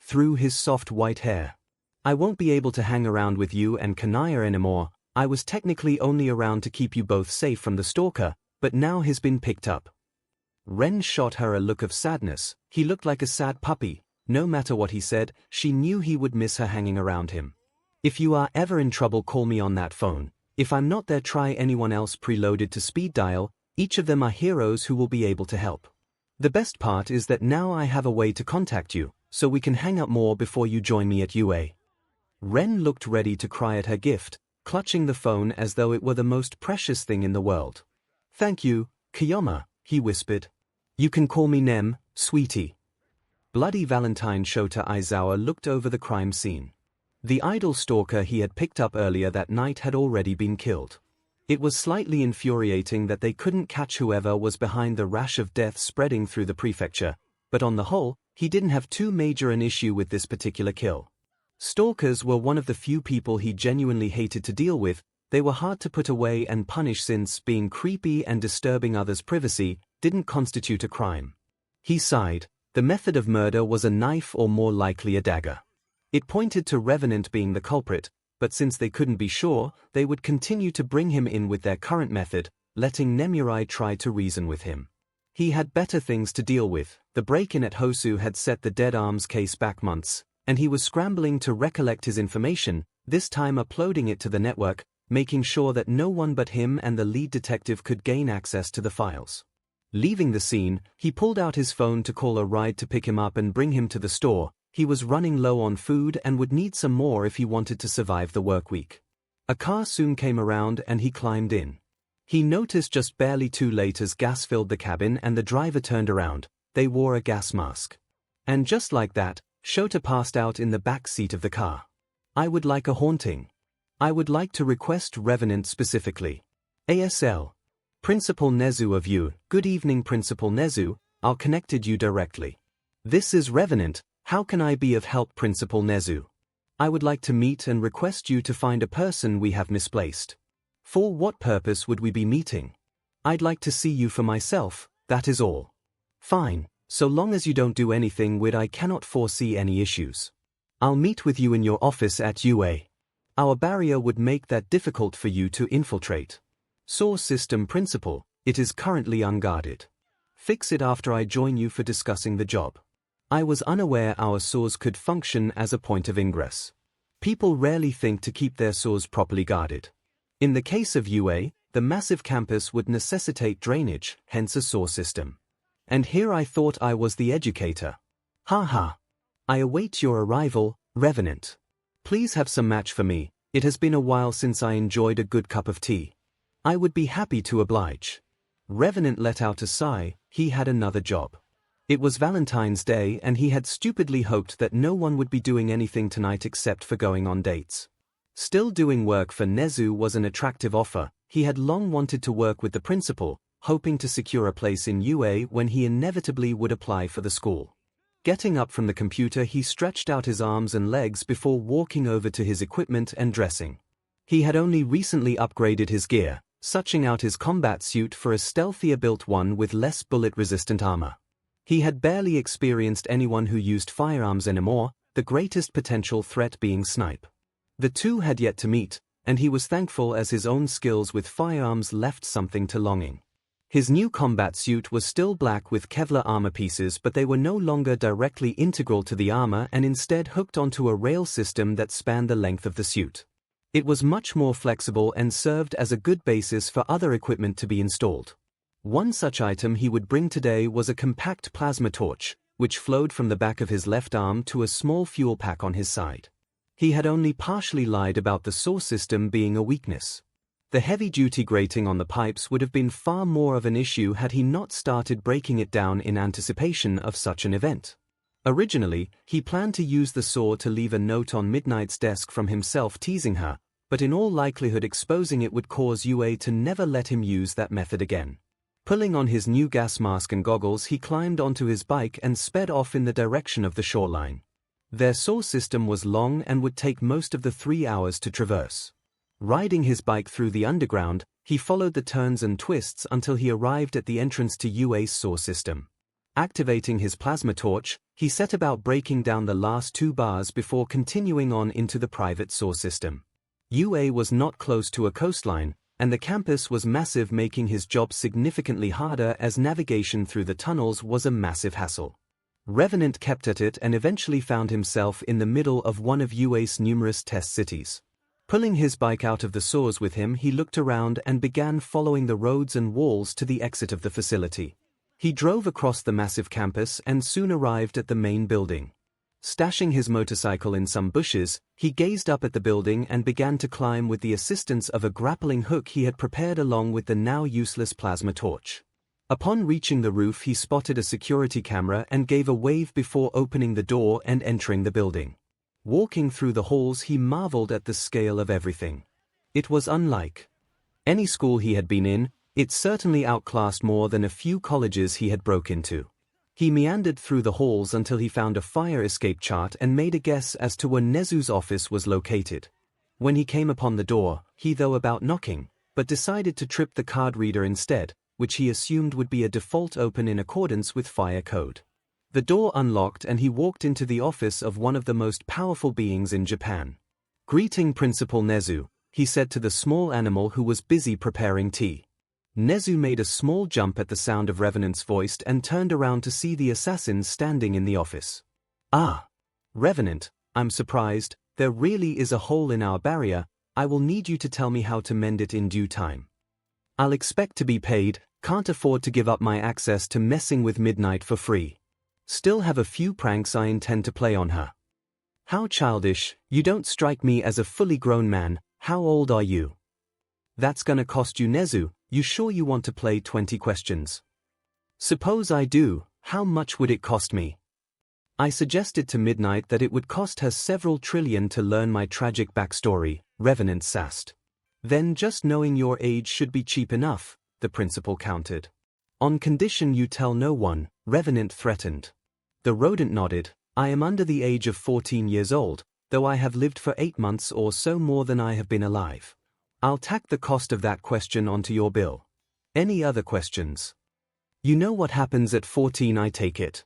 through his soft white hair. I won't be able to hang around with you and Kanaya anymore. I was technically only around to keep you both safe from the stalker, but now he's been picked up. Ren shot her a look of sadness. He looked like a sad puppy. No matter what he said, she knew he would miss her hanging around him. If you are ever in trouble, call me on that phone. If I'm not there, try anyone else preloaded to speed dial. Each of them are heroes who will be able to help. The best part is that now I have a way to contact you, so we can hang out more before you join me at UA. Ren looked ready to cry at her gift, clutching the phone as though it were the most precious thing in the world. Thank you, Kiyoma, he whispered. You can call me Nem, sweetie. Bloody Valentine Shota Aizawa looked over the crime scene. The idol stalker he had picked up earlier that night had already been killed. It was slightly infuriating that they couldn't catch whoever was behind the rash of death spreading through the prefecture, but on the whole, he didn't have too major an issue with this particular kill. Stalkers were one of the few people he genuinely hated to deal with. They were hard to put away and punish since being creepy and disturbing others' privacy didn't constitute a crime. He sighed. The method of murder was a knife or more likely a dagger. It pointed to Revenant being the culprit, but since they couldn't be sure, they would continue to bring him in with their current method, letting Nemurai try to reason with him. He had better things to deal with. The break-in at Hosu had set the dead arms case back months, and he was scrambling to recollect his information, this time uploading it to the network, making sure that no one but him and the lead detective could gain access to the files. Leaving the scene, he pulled out his phone to call a ride to pick him up and bring him to the store. He was running low on food and would need some more if he wanted to survive the work week. A car soon came around and he climbed in. He noticed just barely too late as gas filled the cabin and the driver turned around. They wore a gas mask. And just like that, Shota passed out in the back seat of the car. I would like a haunting. I would like to request Revenant specifically. ASL. Principal Nezu of you. Good evening, Principal Nezu. I'll connected you directly. This is Revenant. How can I be of help, Principal Nezu? I would like to meet and request you to find a person we have misplaced. For what purpose would we be meeting? I'd like to see you for myself, that is all. Fine, so long as you don't do anything weird, I cannot foresee any issues. I'll meet with you in your office at UA. Our barrier would make that difficult for you to infiltrate. Source system principal, it is currently unguarded. Fix it after I join you for discussing the job. I was unaware our source could function as a point of ingress. People rarely think to keep their source properly guarded. In the case of UA, the massive campus would necessitate drainage, hence a source system. And here I thought I was the educator. Ha. I await your arrival, Revenant. Please have some match for me. It has been a while since I enjoyed a good cup of tea. I would be happy to oblige. Revenant let out a sigh. He had another job. It was Valentine's Day and he had stupidly hoped that no one would be doing anything tonight except for going on dates. Still doing work for Nezu was an attractive offer. He had long wanted to work with the principal, hoping to secure a place in UA when he inevitably would apply for the school. Getting up from the computer, he stretched out his arms and legs before walking over to his equipment and dressing. He had only recently upgraded his gear, switching out his combat suit for a stealthier built one with less bullet-resistant armor. He had barely experienced anyone who used firearms anymore, the greatest potential threat being snipe. The two had yet to meet, and he was thankful as his own skills with firearms left something to longing. His new combat suit was still black with Kevlar armor pieces, but they were no longer directly integral to the armor and instead hooked onto a rail system that spanned the length of the suit. It was much more flexible and served as a good basis for other equipment to be installed. One such item he would bring today was a compact plasma torch, which flowed from the back of his left arm to a small fuel pack on his side. He had only partially lied about the source system being a weakness. The heavy-duty grating on the pipes would have been far more of an issue had he not started breaking it down in anticipation of such an event. Originally, he planned to use the saw to leave a note on Midnight's desk from himself teasing her, but in all likelihood exposing it would cause Yue to never let him use that method again. Pulling on his new gas mask and goggles, he climbed onto his bike and sped off in the direction of the shoreline. Their saw system was long and would take most of the 3 hours to traverse. Riding his bike through the underground, he followed the turns and twists until he arrived at the entrance to Yue's saw system. Activating his plasma torch, he set about breaking down the last 2 bars before continuing on into the private saw system. Yue was not close to a coastline, and the campus was massive, making his job significantly harder as navigation through the tunnels was a massive hassle. Revenant kept at it and eventually found himself in the middle of one of Yue's numerous test cities. Pulling his bike out of the saws with him, he looked around and began following the roads and walls to the exit of the facility. He drove across the massive campus and soon arrived at the main building. Stashing his motorcycle in some bushes, he gazed up at the building and began to climb with the assistance of a grappling hook he had prepared along with the now useless plasma torch. Upon reaching the roof, he spotted a security camera and gave a wave before opening the door and entering the building. Walking through the halls, he marveled at the scale of everything. It was unlike any school he had been in. It certainly outclassed more than a few colleges he had broke into. He meandered through the halls until he found a fire escape chart and made a guess as to where Nezu's office was located. When he came upon the door, he thought about knocking, but decided to trip the card reader instead, which he assumed would be a default open in accordance with fire code. The door unlocked and he walked into the office of one of the most powerful beings in Japan. "Greeting Principal Nezu," he said to the small animal who was busy preparing tea. Nezu made a small jump at the sound of Revenant's voice and turned around to see the assassins standing in the office. "Ah, Revenant, I'm surprised. There really is a hole in our barrier. I will need you to tell me how to mend it in due time. I'll expect to be paid. Can't afford to give up my access to messing with Midnight for free. Still have a few pranks I intend to play on her." "How childish. You don't strike me as a fully grown man. How old are you?" "That's gonna cost you, Nezu. You sure you want to play 20 questions? "Suppose I do, how much would it cost me?" I suggested to Midnight that it would cost her several trillion to learn my tragic backstory, Revenant sassed. "Then just knowing your age should be cheap enough," the principal countered. "On condition you tell no one," Revenant threatened. The rodent nodded. "I am under the age of 14 years old, though I have lived for 8 months or so more than I have been alive. I'll tack the cost of that question onto your bill. Any other questions?" "You know what happens at 14, I take it?"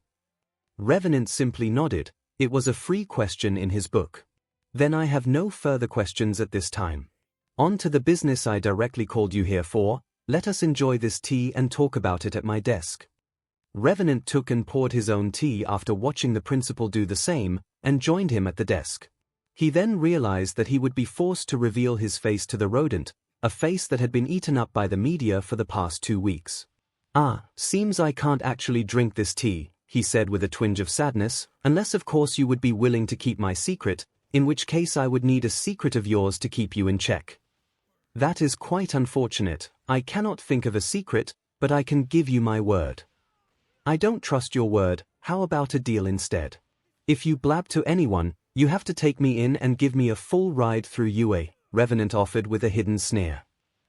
Revenant simply nodded. It was a free question in his book. "Then I have no further questions at this time. On to the business I directly called you here for. Let us enjoy this tea and talk about it at my desk." Revenant took and poured his own tea after watching the principal do the same, and joined him at the desk. He then realized that he would be forced to reveal his face to the rodent, a face that had been eaten up by the media for the past 2 weeks. "Ah, seems I can't actually drink this tea," he said with a twinge of sadness, "unless of course you would be willing to keep my secret, in which case I would need a secret of yours to keep you in check." "That is quite unfortunate. I cannot think of a secret, but I can give you my word." "I don't trust your word. How about a deal instead? If you blab to anyone, you have to take me in and give me a full ride through Yue," Revenant offered with a hidden sneer.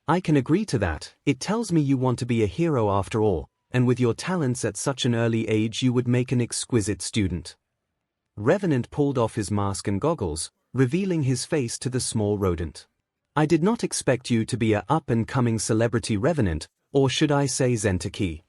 "I can agree to that. It tells me you want to be a hero after all, and with your talents at such an early age you would make an exquisite student." Revenant pulled off his mask and goggles, revealing his face to the small rodent. "I did not expect you to be a up-and-coming celebrity, Revenant, or should I say Zentaki.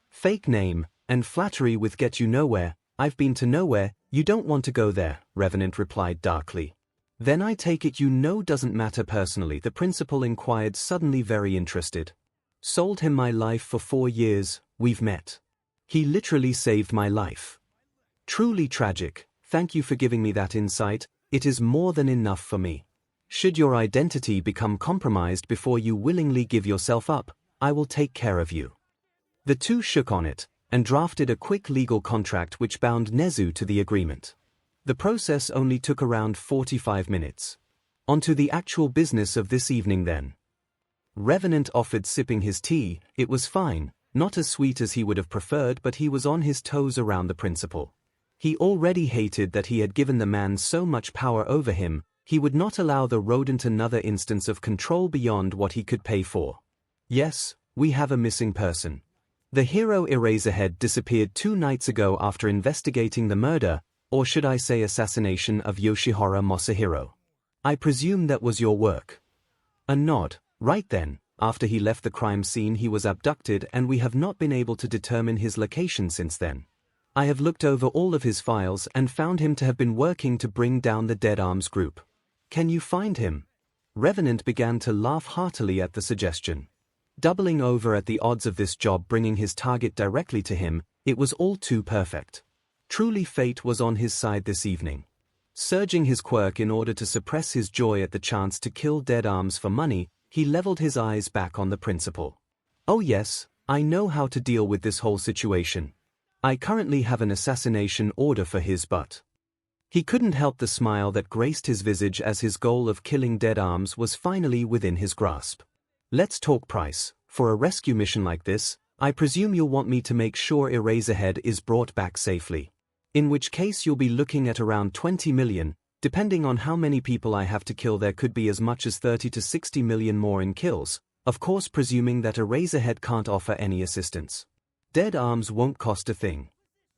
Fake name, and flattery with get you nowhere. I've been to nowhere. You don't want to go there," Revenant replied darkly. "Then I take it you know doesn't matter personally," the principal inquired, suddenly very interested. "Sold him my life for 4 years, we've met. He literally saved my life. Truly tragic. Thank you for giving me that insight. It is more than enough for me. Should your identity become compromised before you willingly give yourself up, I will take care of you." The two shook on it, and drafted a quick legal contract which bound Nezu to the agreement. The process only took around 45 minutes. On to the actual business of this evening then. Revenant offered sipping his tea. It was fine, not as sweet as he would have preferred, but he was on his toes around the principal. He already hated that he had given the man so much power over him. He would not allow the rodent another instance of control beyond what he could pay for. Yes, we have a missing person. The hero Eraserhead disappeared 2 nights ago after investigating the murder, or should I say assassination of Yoshihara Masahiro. I presume that was your work. A nod. Right then, after he left the crime scene he was abducted and we have not been able to determine his location since then. I have looked over all of his files and found him to have been working to bring down the Dead Arms group. Can you find him? Revenant began to laugh heartily at the suggestion. Doubling over at the odds of this job bringing his target directly to him, it was all too perfect. Truly fate was on his side this evening. Surging his quirk in order to suppress his joy at the chance to kill Dead Arms for money, he leveled his eyes back on the principal. Oh yes, I know how to deal with this whole situation. I currently have an assassination order for his butt. He couldn't help the smile that graced his visage as his goal of killing Dead Arms was finally within his grasp. Let's talk price. For a rescue mission like this, I presume you'll want me to make sure Eraserhead is brought back safely. In which case you'll be looking at around 20 million, depending on how many people I have to kill there could be as much as 30 to 60 million more in kills, of course presuming that Eraserhead can't offer any assistance. Dead Arms won't cost a thing.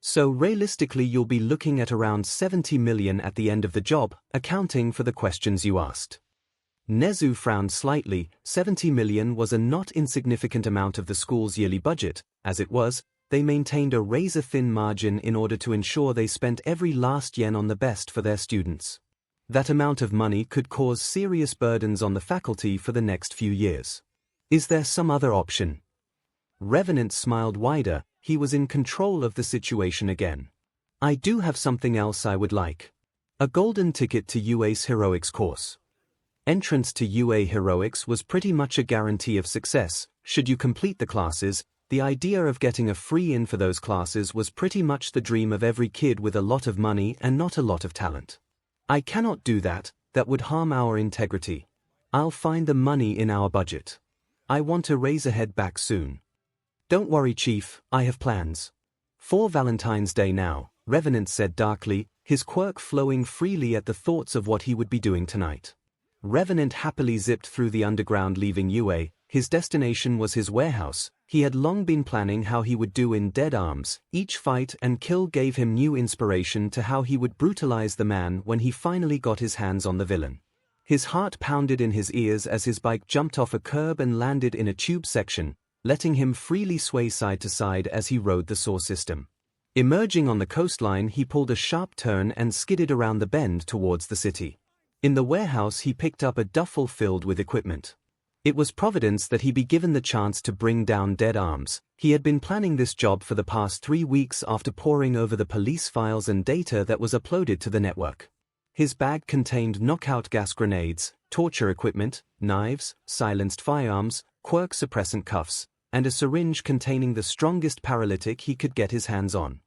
So realistically you'll be looking at around 70 million at the end of the job, accounting for the questions you asked. Nezu frowned slightly. 70 million was a not insignificant amount of the school's yearly budget. As it was, they maintained a razor-thin margin in order to ensure they spent every last yen on the best for their students. That amount of money could cause serious burdens on the faculty for the next few years. Is there some other option? Revenant smiled wider. He was in control of the situation again. I do have something else I would like. A golden ticket to UA's heroics course. Entrance to UA Heroics was pretty much a guarantee of success. Should you complete the classes, the idea of getting a free in for those classes was pretty much the dream of every kid with a lot of money and not a lot of talent. I cannot do that, that would harm our integrity. I'll find the money in our budget. I want Eraserhead back soon. Don't worry, Chief, I have plans. For Valentine's Day now, Revenant said darkly, his quirk flowing freely at the thoughts of what he would be doing tonight. Revenant happily zipped through the underground leaving UA. His destination was his warehouse. He had long been planning how he would do in Dead Arms. Each fight and kill gave him new inspiration to how he would brutalize the man when he finally got his hands on the villain. His heart pounded in his ears as his bike jumped off a curb and landed in a tube section, letting him freely sway side to side as he rode the saw system. Emerging on the coastline, he pulled a sharp turn and skidded around the bend towards the city. In the warehouse he picked up a duffel filled with equipment. It was providence that he be given the chance to bring down Dead Arms. He had been planning this job for the past 3 weeks after poring over the police files and data that was uploaded to the network. His bag contained knockout gas grenades, torture equipment, knives, silenced firearms, quirk suppressant cuffs, and a syringe containing the strongest paralytic he could get his hands on.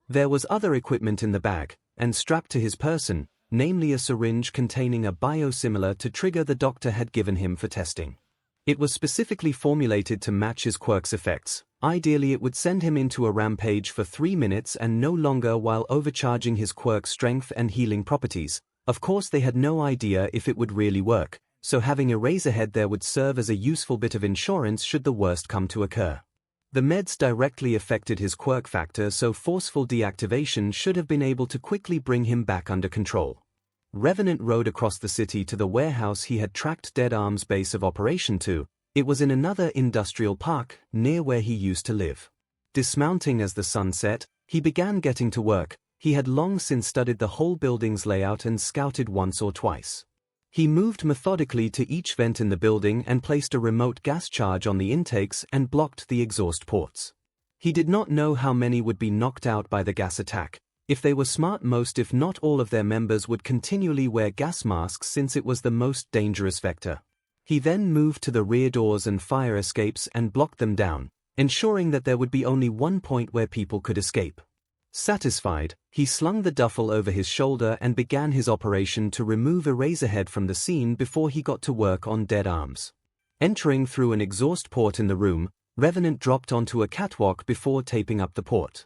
There was other equipment in the bag, and strapped to his person, namely a syringe containing a biosimilar to trigger the doctor had given him for testing. It was specifically formulated to match his quirk's effects. Ideally it would send him into a rampage for 3 minutes and no longer while overcharging his quirk's strength and healing properties. Of course they had no idea if it would really work, so having Eraserhead there would serve as a useful bit of insurance should the worst come to occur. The meds directly affected his quirk factor, so forceful deactivation should have been able to quickly bring him back under control. Revenant rode across the city to the warehouse he had tracked Dead Arms' base of operation to. It was in another industrial park, near where he used to live. Dismounting as the sun set, he began getting to work. He had long since studied the whole building's layout and scouted once or twice. He moved methodically to each vent in the building and placed a remote gas charge on the intakes and blocked the exhaust ports. He did not know how many would be knocked out by the gas attack. If they were smart, most if not all of their members would continually wear gas masks since it was the most dangerous vector. He then moved to the rear doors and fire escapes and blocked them down, ensuring that there would be only one point where people could escape. Satisfied, he slung the duffel over his shoulder and began his operation to remove Eraserhead from the scene before he got to work on Dead Arms. Entering through an exhaust port in the room, Revenant dropped onto a catwalk before taping up the port.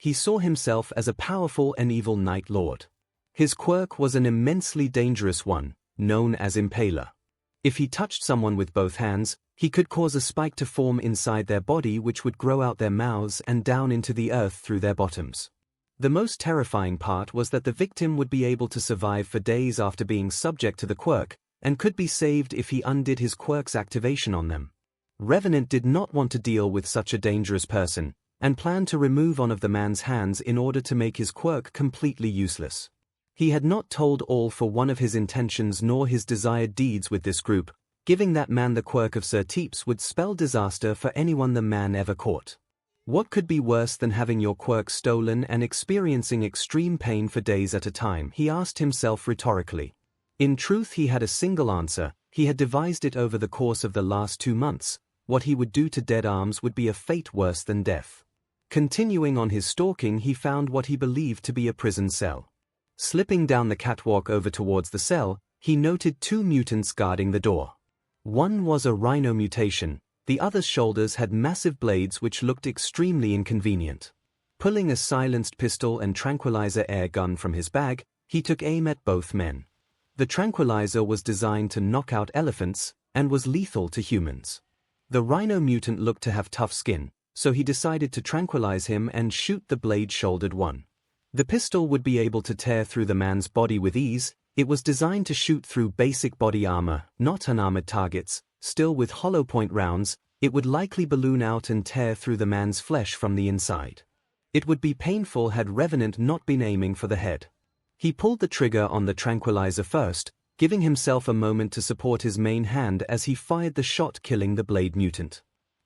he saw himself as a powerful and evil Night Lord. His quirk was an immensely dangerous one, known as Impaler. If he touched someone with both hands, he could cause a spike to form inside their body which would grow out their mouths and down into the earth through their bottoms. The most terrifying part was that the victim would be able to survive for days after being subject to the quirk, and could be saved if he undid his quirk's activation on them. Revenant did not want to deal with such a dangerous person, and planned to remove one of the man's hands in order to make his quirk completely useless. He had not told all for one of his intentions nor his desired deeds with this group. Giving that man the quirk of 𝐒𝐿 would spell disaster for anyone the man ever caught. What could be worse than having your quirk stolen and experiencing extreme pain for days at a time, he asked himself rhetorically. In truth, he had a single answer. He had devised it over the course of the last 2 months. What he would do to Dead Arms would be a fate worse than death. Continuing on his stalking, he found what he believed to be a prison cell. Slipping down the catwalk over towards the cell, he noted 2 mutants guarding the door. One was a rhino mutation, the other's shoulders had massive blades which looked extremely inconvenient. Pulling a silenced pistol and tranquilizer air gun from his bag, he took aim at both men. The tranquilizer was designed to knock out elephants, and was lethal to humans. The rhino mutant looked to have tough skin, so he decided to tranquilize him and shoot the blade-shouldered one. The pistol would be able to tear through the man's body with ease. It was designed to shoot through basic body armor, not unarmored targets. Still, with hollow point rounds, it would likely balloon out and tear through the man's flesh from the inside. It would be painful had Revenant not been aiming for the head. He pulled the trigger on the tranquilizer first, giving himself a moment to support his main hand as he fired the shot, killing the blade mutant.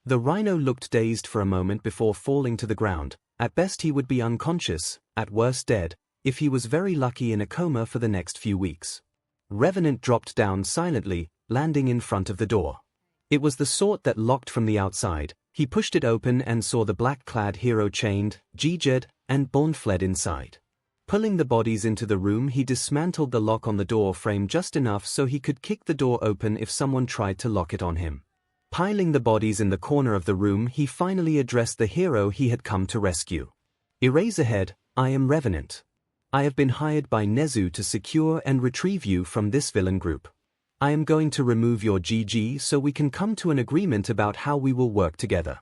The rhino looked dazed for a moment before falling to the ground. At best he would be unconscious, at worst dead, if he was very lucky in a coma for the next few weeks. Revenant dropped down silently, landing in front of the door. It was the sort that locked from the outside. He pushed it open and saw the black-clad hero chained, 𝐔𝐬𝐽𝐻, and Born fled inside. Pulling the bodies into the room, he dismantled the lock on the door frame just enough so he could kick the door open if someone tried to lock it on him. Piling the bodies in the corner of the room, he finally addressed the hero he had come to rescue. Eraserhead, I am Revenant. I have been hired by 𝐒𝐻𝐿 to secure and retrieve you from this villain group. I am going to remove your 𝐔𝐬𝐽𝐻 so we can come to an agreement about how we will work together.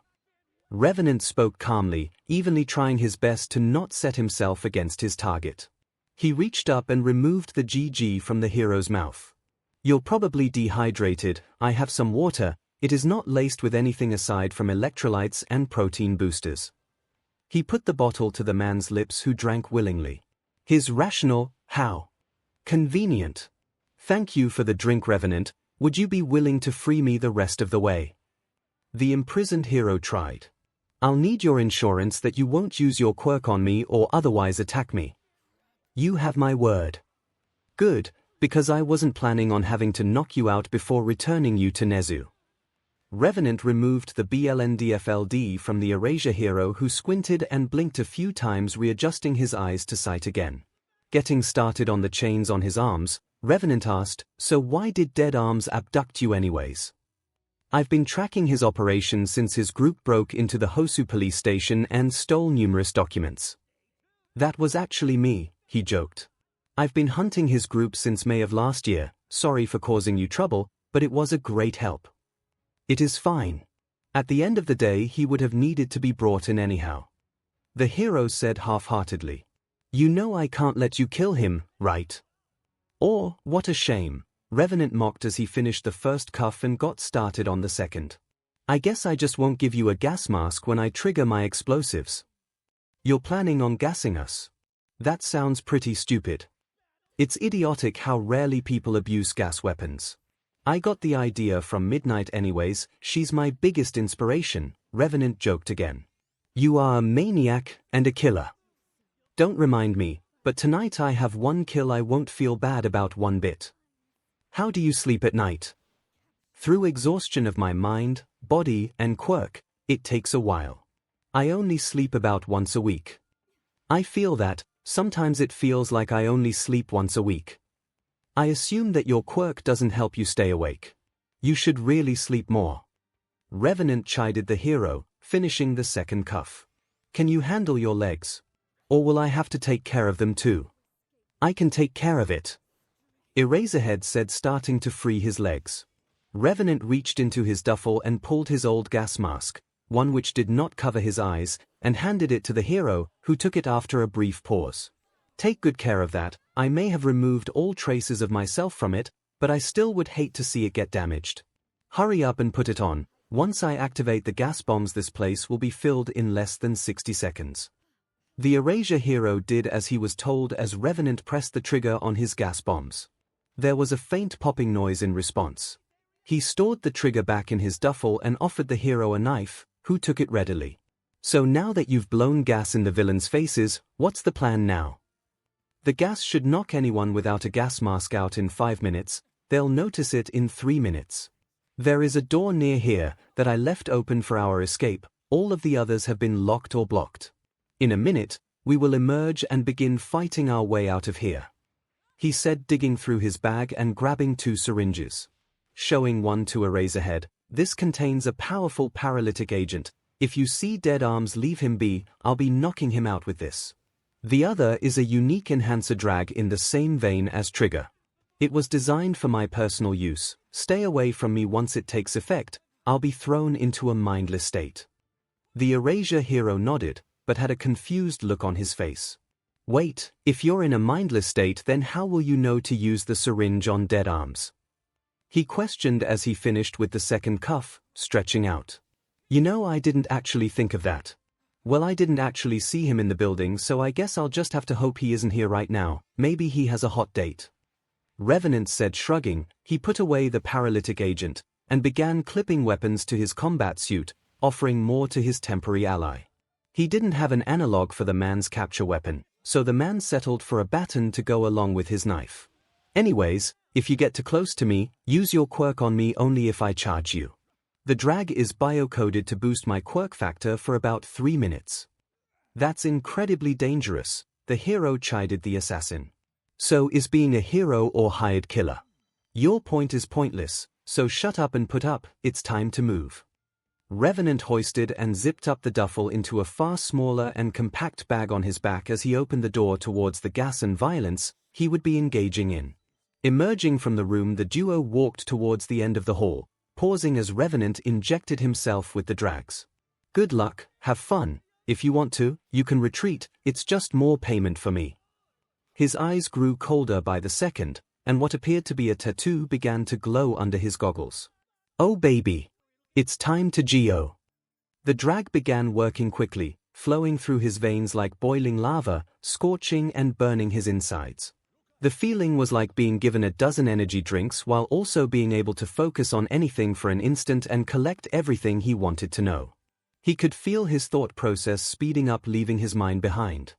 Revenant spoke calmly, evenly trying his best to not set himself against his target. He reached up and removed the 𝐔𝐬𝐽𝐻 from the hero's mouth. You're probably dehydrated. I have some water. It is not laced with anything aside from electrolytes and protein boosters. He put the bottle to the man's lips, who drank willingly. His rational, how convenient. Thank you for the drink, Revenant. Would you be willing to free me the rest of the way? The imprisoned hero tried. I'll need your insurance that you won't use your quirk on me or otherwise attack me. You have my word. Good, because I wasn't planning on having to knock you out before returning you to 𝐒𝐿. Revenant removed the BLNDFLD from the Erasure hero, who squinted and blinked a few times, readjusting his eyes to sight again. Getting started on the chains on his arms, Revenant asked, so why did Dead Arms abduct you anyways? I've been tracking his operation since his group broke into the Hosu police station and stole numerous documents. That was actually me, he joked. I've been hunting his group since May of last year. Sorry for causing you trouble, but it was a great help. It is fine. At the end of the day, he would have needed to be brought in anyhow. The hero said half-heartedly. You know I can't let you kill him, right? Or, what a shame. Revenant mocked as he finished the first cuff and got started on the second. I guess I just won't give you a gas mask when I trigger my explosives. You're planning on gassing us? That sounds pretty stupid. It's idiotic how rarely people abuse gas weapons. I got the idea from Midnight anyways. She's my biggest inspiration, Revenant joked again. You are a maniac and a killer. Don't remind me, but tonight I have one kill I won't feel bad about one bit. How do you sleep at night? Through exhaustion of my mind, body, and quirk, it takes a while. I only sleep about once a week. I feel that, Sometimes it feels like I only sleep once a week. I assume that your quirk doesn't help you stay awake. You should really sleep more. Revenant chided the hero, finishing the second cuff. Can you handle your legs? Or will I have to take care of them too? I can take care of it, Eraserhead said, starting to free his legs. Revenant reached into his duffel and pulled his old gas mask, one which did not cover his eyes, and handed it to the hero, who took it after a brief pause. Take good care of that. I may have removed all traces of myself from it, but I still would hate to see it get damaged. Hurry up and put it on. Once I activate the gas bombs, this place will be filled in less than 60 seconds. The Erasure hero did as he was told as Revenant pressed the trigger on his gas bombs. There was a faint popping noise in response. He stored the trigger back in his duffel and offered the hero a knife, who took it readily. So now that you've blown gas in the villains' faces, what's the plan now? The gas should knock anyone without a gas mask out in 5 minutes. They'll notice it in 3 minutes. There is a door near here that I left open for our escape. All of the others have been locked or blocked. In a minute, we will emerge and begin fighting our way out of here, he said, digging through his bag and grabbing 2 syringes. Showing one to Eraserhead. This contains a powerful paralytic agent. If you see dead arms, leave him be. I'll be knocking him out with this. The other is a unique enhancer drag in the same vein as Trigger. It was designed for my personal use. Stay away from me. Once it takes effect, I'll be thrown into a mindless state. The Erasure hero nodded, but had a confused look on his face. Wait, if you're in a mindless state, then how will you know to use the syringe on dead arms? He questioned as he finished with the second cuff, stretching out. You know, I didn't actually think of that. Well, I didn't actually see him in the building, so I guess I'll just have to hope he isn't here right now. Maybe he has a hot date. Revenant said, shrugging. He put away the paralytic agent and began clipping weapons to his combat suit, offering more to his temporary ally. He didn't have an analog for the man's capture weapon, so the man settled for a baton to go along with his knife. Anyways, if you get too close to me, use your quirk on me only if I charge you. The drag is biocoded to boost my quirk factor for about 3 minutes. That's incredibly dangerous, the hero chided the assassin. So is being a hero or hired killer? Your point is pointless, so shut up and put up. It's time to move. Revenant hoisted and zipped up the duffel into a far smaller and compact bag on his back as he opened the door towards the gas and violence he would be engaging in. Emerging from the room, the duo walked towards the end of the hall, pausing as Revenant injected himself with the drags. Good luck, have fun. If you want to, you can retreat. It's just more payment for me. His eyes grew colder by the second, and what appeared to be a tattoo began to glow under his goggles. Oh baby! It's time to 𝐔𝐬. The drag began working quickly, flowing through his veins like boiling lava, scorching and burning his insides. The feeling was like being given a dozen energy drinks while also being able to focus on anything for an instant and collect everything he wanted to know. He could feel his thought process speeding up, leaving his mind behind.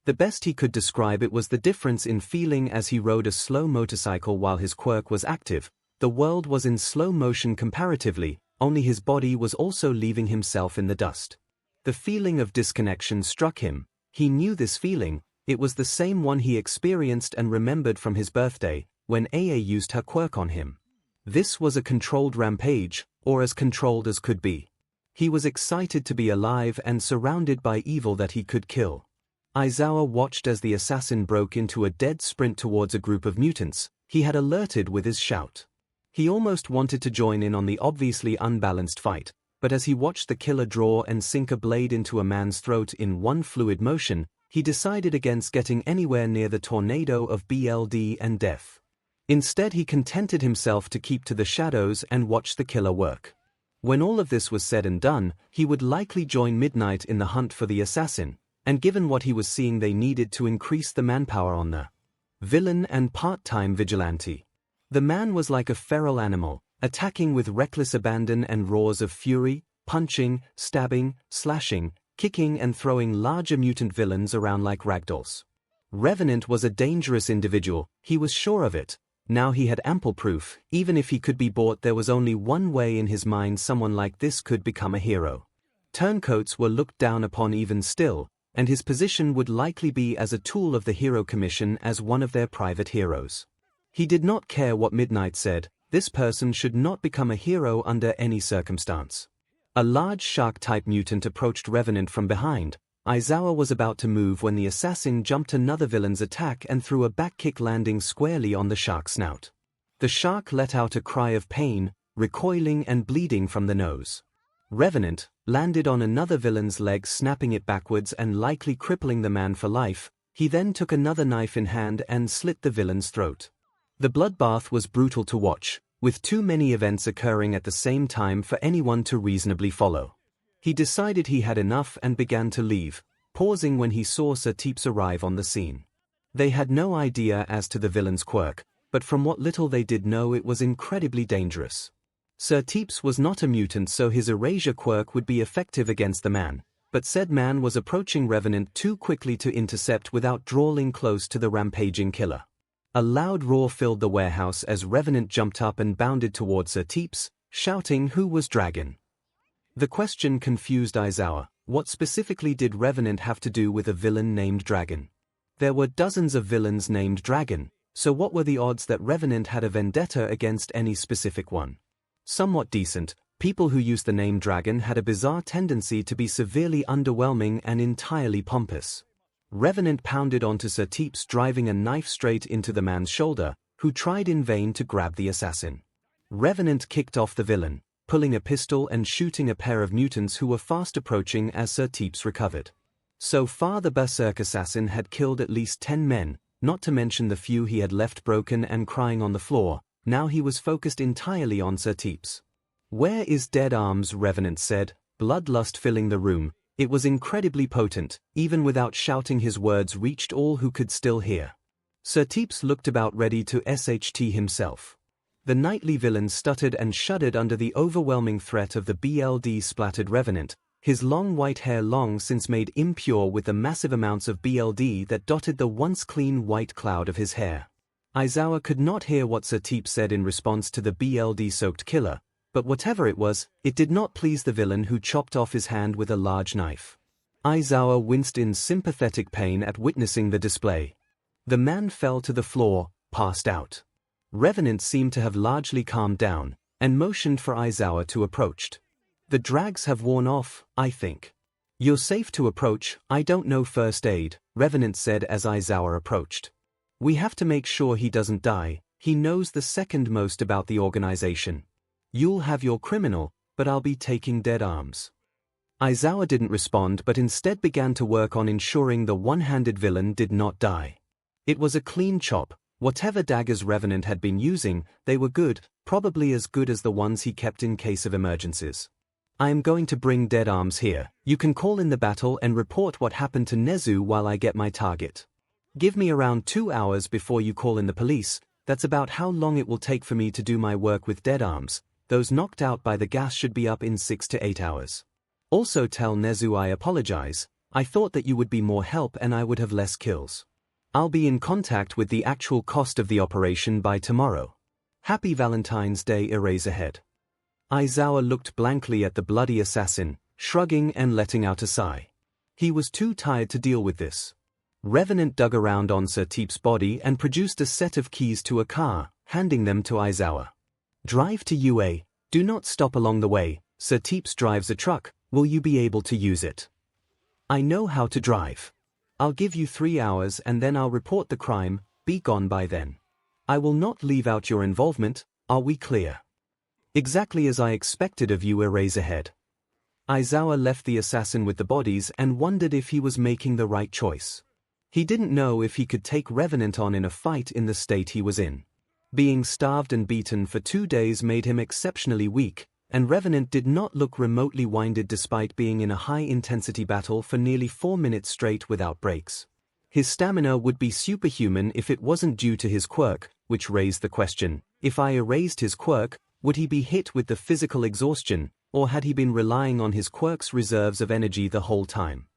The best he could describe it was the difference in feeling as he rode a slow motorcycle while his quirk was active. The world was in slow motion comparatively, only his body was also leaving himself in the dust. The feeling of disconnection struck him. He knew this feeling. It was the same one he experienced and remembered from his birthday, when 𝐴 used her quirk on him. This was a controlled rampage, or as controlled as could be. He was excited to be alive and surrounded by evil that he could kill. Aizawa watched as the assassin broke into a dead sprint towards a group of mutants he had alerted with his shout. He almost wanted to join in on the obviously unbalanced fight, but as he watched the killer draw and sink a blade into a man's throat in one fluid motion, he decided against getting anywhere near the tornado of blood and death. Instead, he contented himself to keep to the shadows and watch the killer work. When all of this was said and done, he would likely join Midnight in the hunt for the assassin, and given what he was seeing, they needed to increase the manpower on the villain and part-time vigilante. The man was like a feral animal, attacking with reckless abandon and roars of fury, punching, stabbing, slashing, kicking and throwing larger mutant villains around like ragdolls. Revenant was a dangerous individual, he was sure of it. Now he had ample proof. Even if he could be bought, there was only one way in his mind someone like this could become a hero. Turncoats were looked down upon even still, and his position would likely be as a tool of the Hero Commission as one of their private heroes. He did not care what Midnight said, this person should not become a hero under any circumstance. A large shark-type mutant approached Revenant from behind. Aizawa was about to move when the assassin jumped another villain's attack and threw a back kick, landing squarely on the shark's snout. The shark let out a cry of pain, recoiling and bleeding from the nose. Revenant landed on another villain's leg, snapping it backwards and likely crippling the man for life. He then took another knife in hand and slit the villain's throat. The bloodbath was brutal to watch, with too many events occurring at the same time for anyone to reasonably follow. He decided he had enough and began to leave, pausing when he saw 𝐻𝐻𝐻𝐻 arrive on the scene. They had no idea as to the villain's quirk, but from what little they did know, it was incredibly dangerous. 𝐻𝐻𝐻𝐻 was not a mutant, so his erasure quirk would be effective against the man, but said man was approaching Revenant too quickly to intercept without drawing close to the rampaging killer. A loud roar filled the warehouse as Revenant jumped up and bounded towards 𝐻𝐻𝐻𝐻, shouting, "Who was Dragon?" The question confused Aizawa. What specifically did Revenant have to do with a villain named Dragon? There were dozens of villains named Dragon, so what were the odds that Revenant had a vendetta against any specific one? Somewhat decent. People who used the name Dragon had a bizarre tendency to be severely underwhelming and entirely pompous. Revenant pounded onto 𝐻𝐻𝐻𝐻, driving a knife straight into the man's shoulder, who tried in vain to grab the assassin. Revenant kicked off the villain, pulling a pistol and shooting a pair of mutants who were fast approaching as 𝐻𝐻𝐻𝐻 recovered. So far the berserk assassin had killed at least 10 men, not to mention the few he had left broken and crying on the floor. Now he was focused entirely on 𝐻𝐻𝐻𝐻. "Where is Dead Arms?" Revenant said, bloodlust filling the room. It was incredibly potent, even without shouting his words reached all who could still hear. 𝐻𝐻𝐻𝐻 looked about ready to SHT himself. The knightly villain stuttered and shuddered under the overwhelming threat of the BLD splattered Revenant, his long white hair long since made impure with the massive amounts of BLD that dotted the once clean white cloud of his hair. Aizawa could not hear what 𝐻𝐻𝐻𝐻 said in response to the BLD-soaked killer, but whatever it was, it did not please the villain, who chopped off his hand with a large knife. Aizawa winced in sympathetic pain at witnessing the display. The man fell to the floor, passed out. Revenant seemed to have largely calmed down, and motioned for Aizawa to approach. "The drags have worn off, I think. You're safe to approach. I don't know first aid," Revenant said as Aizawa approached. "We have to make sure he doesn't die. He knows the second most about the organization. You'll have your criminal, but I'll be taking Dead Arms." Aizawa didn't respond but instead began to work on ensuring the one-handed villain did not die. It was a clean chop. Whatever daggers Revenant had been using, they were good, probably as good as the ones he kept in case of emergencies. "I am going to bring Dead Arms here. You can call in the battle and report what happened to Nezu while I get my target. Give me around 2 hours before you call in the police. That's about how long it will take for me to do my work with Dead Arms. Those knocked out by the gas should be up in 6 to 8 hours. Also tell Nezu I apologize. I thought that you would be more help and I would have less kills. I'll be in contact with the actual cost of the operation by tomorrow. Happy Valentine's Day, Eraserhead." Aizawa looked blankly at the bloody assassin, shrugging and letting out a sigh. He was too tired to deal with this. Revenant dug around on 𝐻𝐻𝐻𝐻's body and produced a set of keys to a car, handing them to Aizawa. "Drive to UA. Do not stop along the way. 𝐻𝐻𝐻𝐻 drives a truck. Will you be able to use it?" "I know how to drive. I'll give you 3 hours and then I'll report the crime. Be gone by then. I will not leave out your involvement. Are we clear?" "Exactly as I expected of you, Eraserhead." Aizawa left the assassin with the bodies and wondered if he was making the right choice. He didn't know if he could take Revenant on in a fight in the state he was in. Being starved and beaten for 2 days made him exceptionally weak, and Revenant did not look remotely winded despite being in a high-intensity battle for nearly 4 minutes straight without breaks. His stamina would be superhuman if it wasn't due to his quirk, which raised the question, if I erased his quirk, would he be hit with the physical exhaustion, or had he been relying on his quirk's reserves of energy the whole time?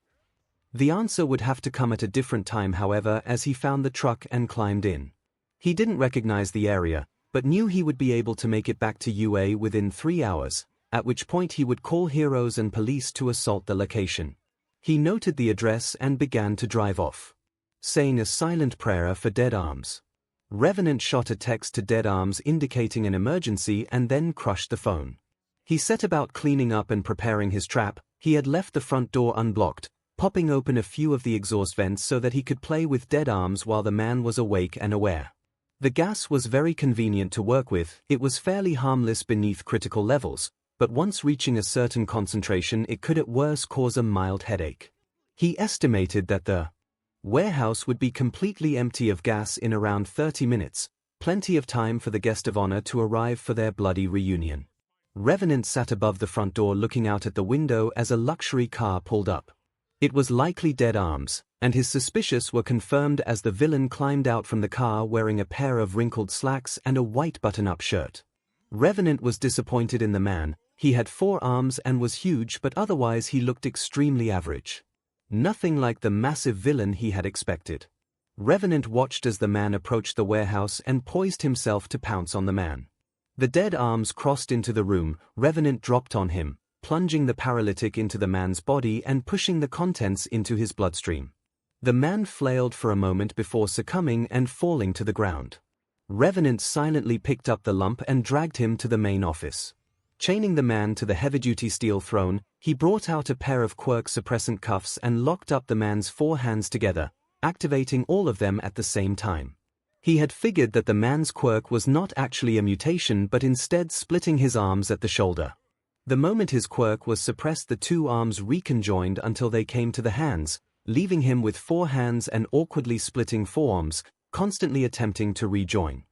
The answer would have to come at a different time, however, as he found the truck and climbed in. He didn't recognize the area, but knew he would be able to make it back to UA within 3 hours, at which point he would call heroes and police to assault the location. He noted the address and began to drive off, saying a silent prayer for dead arms. Revenant shot a text to dead arms indicating an emergency and then crushed the phone. He set about cleaning up and preparing his trap. He had left the front door unblocked, popping open a few of the exhaust vents so that he could play with dead arms while the man was awake and aware. The gas was very convenient to work with. It was fairly harmless beneath critical levels, but once reaching a certain concentration it could at worst cause a mild headache. He estimated that the warehouse would be completely empty of gas in around 30 minutes, plenty of time for the guest of honor to arrive for their bloody reunion. Revenant sat above the front door looking out at the window as a luxury car pulled up. It was likely dead arms, and his suspicions were confirmed as the villain climbed out from the car wearing a pair of wrinkled slacks and a white button-up shirt. Revenant was disappointed in the man. He had 4 arms and was huge, but otherwise he looked extremely average. Nothing like the massive villain he had expected. Revenant watched as the man approached the warehouse and poised himself to pounce on the man. The dead arms crossed into the room. Revenant dropped on him, plunging the paralytic into the man's body and pushing the contents into his bloodstream. The man flailed for a moment before succumbing and falling to the ground. Revenant silently picked up the lump and dragged him to the main office. Chaining the man to the heavy-duty steel throne, he brought out a pair of quirk suppressant cuffs and locked up the man's 4 hands together, activating all of them at the same time. He had figured that the man's quirk was not actually a mutation but instead splitting his arms at the shoulder. The moment his quirk was suppressed, the 2 arms reconjoined until they came to the hands, leaving him with 4 hands and awkwardly splitting forearms, constantly attempting to rejoin.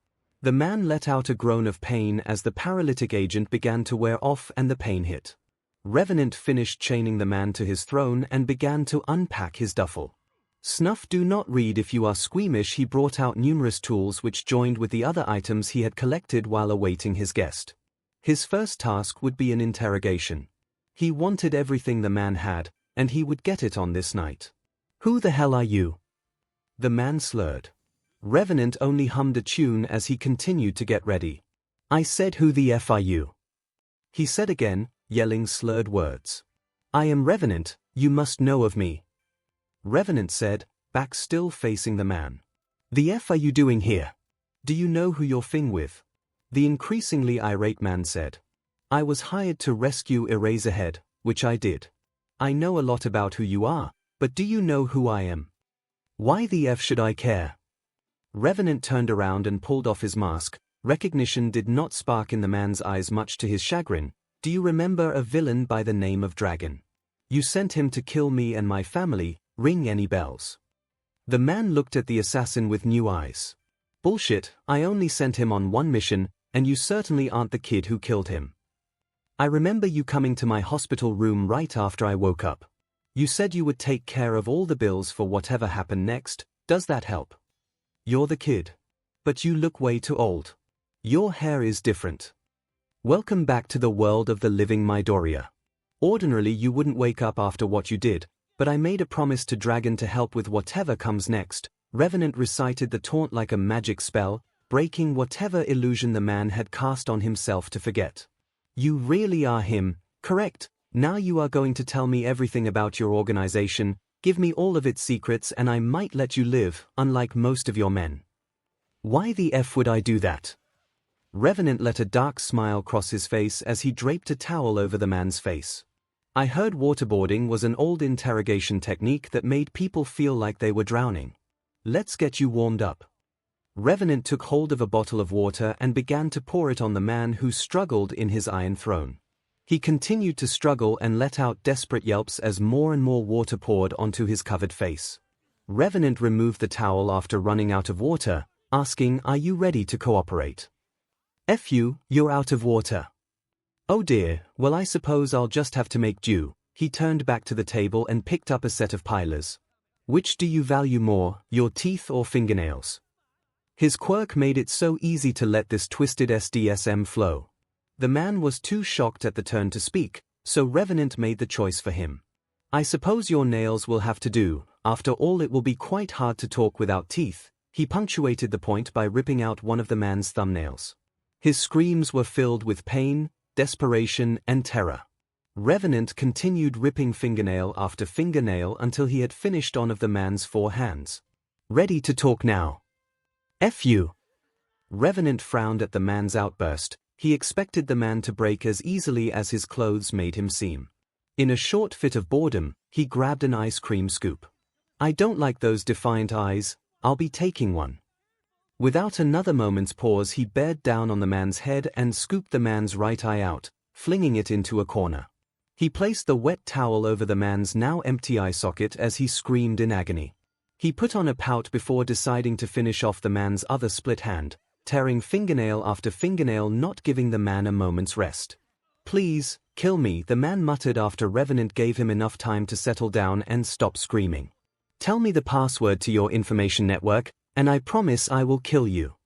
The man let out a groan of pain as the paralytic agent began to wear off and the pain hit. Revenant finished chaining the man to his throne and began to unpack his duffel. Snuff do not read if you are squeamish. He brought out numerous tools which joined with the other items he had collected while awaiting his guest. His first task would be an interrogation. He wanted everything the man had, and he would get it on this night. "Who the hell are you?" the man slurred. Revenant only hummed a tune as he continued to get ready. "I said who the F are you?" he said again, yelling slurred words. "I am Revenant, you must know of me." Revenant said, back still facing the man. "The F are you doing here? Do you know who you're fing with?" The increasingly irate man said. "I was hired to rescue Eraserhead, which I did. I know a lot about who you are, but do you know who I am? Why the F should I care?" Revenant turned around and pulled off his mask. Recognition did not spark in the man's eyes, much to his chagrin. "Do you remember a villain by the name of Dragon? You sent him to kill me and my family. Ring any bells?" The man looked at the assassin with new eyes. "Bullshit, I only sent him on 1 mission, and you certainly aren't the kid who killed him. I remember you coming to my hospital room right after I woke up. You said you would take care of all the bills for whatever happened next. Does that help? You're the kid. But you look way too old. Your hair is different. Welcome back to the world of the living, Midoriya. Ordinarily you wouldn't wake up after what you did, but I made a promise to Dragon to help with whatever comes next." Revenant recited the taunt like a magic spell, breaking whatever illusion the man had cast on himself to forget. "You really are him, correct? Now you are going to tell me everything about your organization. Give me all of its secrets and I might let you live, unlike most of your men." "Why the F would I do that?" Revenant let a dark smile cross his face as he draped a towel over the man's face. "I heard waterboarding was an old interrogation technique that made people feel like they were drowning. Let's get you warmed up." Revenant took hold of a bottle of water and began to pour it on the man who struggled in his iron throne. He continued to struggle and let out desperate yelps as more and more water poured onto his covered face. Revenant removed the towel after running out of water, asking, "Are you ready to cooperate?" "F you, you're out of water." "Oh dear, well I suppose I'll just have to make do." He turned back to the table and picked up a set of pilers. "Which do you value more, your teeth or fingernails?" His quirk made it so easy to let this twisted SDSM flow. The man was too shocked at the turn to speak, so Revenant made the choice for him. "I suppose your nails will have to do. After all, it will be quite hard to talk without teeth." He punctuated the point by ripping out one of the man's thumbnails. His screams were filled with pain, desperation, and terror. Revenant continued ripping fingernail after fingernail until he had finished on of the man's 4 hands. Ready to talk now. F you. Revenant frowned at the man's outburst. He expected the man to break as easily as his clothes made him seem. In a short fit of boredom, he grabbed an ice cream scoop. I don't like those defiant eyes, I'll be taking one. Without another moment's pause, he bared down on the man's head and scooped the man's right eye out, flinging it into a corner. He placed the wet towel over the man's now empty eye socket as he screamed in agony. He put on a pout before deciding to finish off the man's other split hand, tearing fingernail after fingernail, not giving the man a moment's rest. Please, kill me, the man muttered after Revenant gave him enough time to settle down and stop screaming. Tell me the password to your information network, and I promise I will kill you.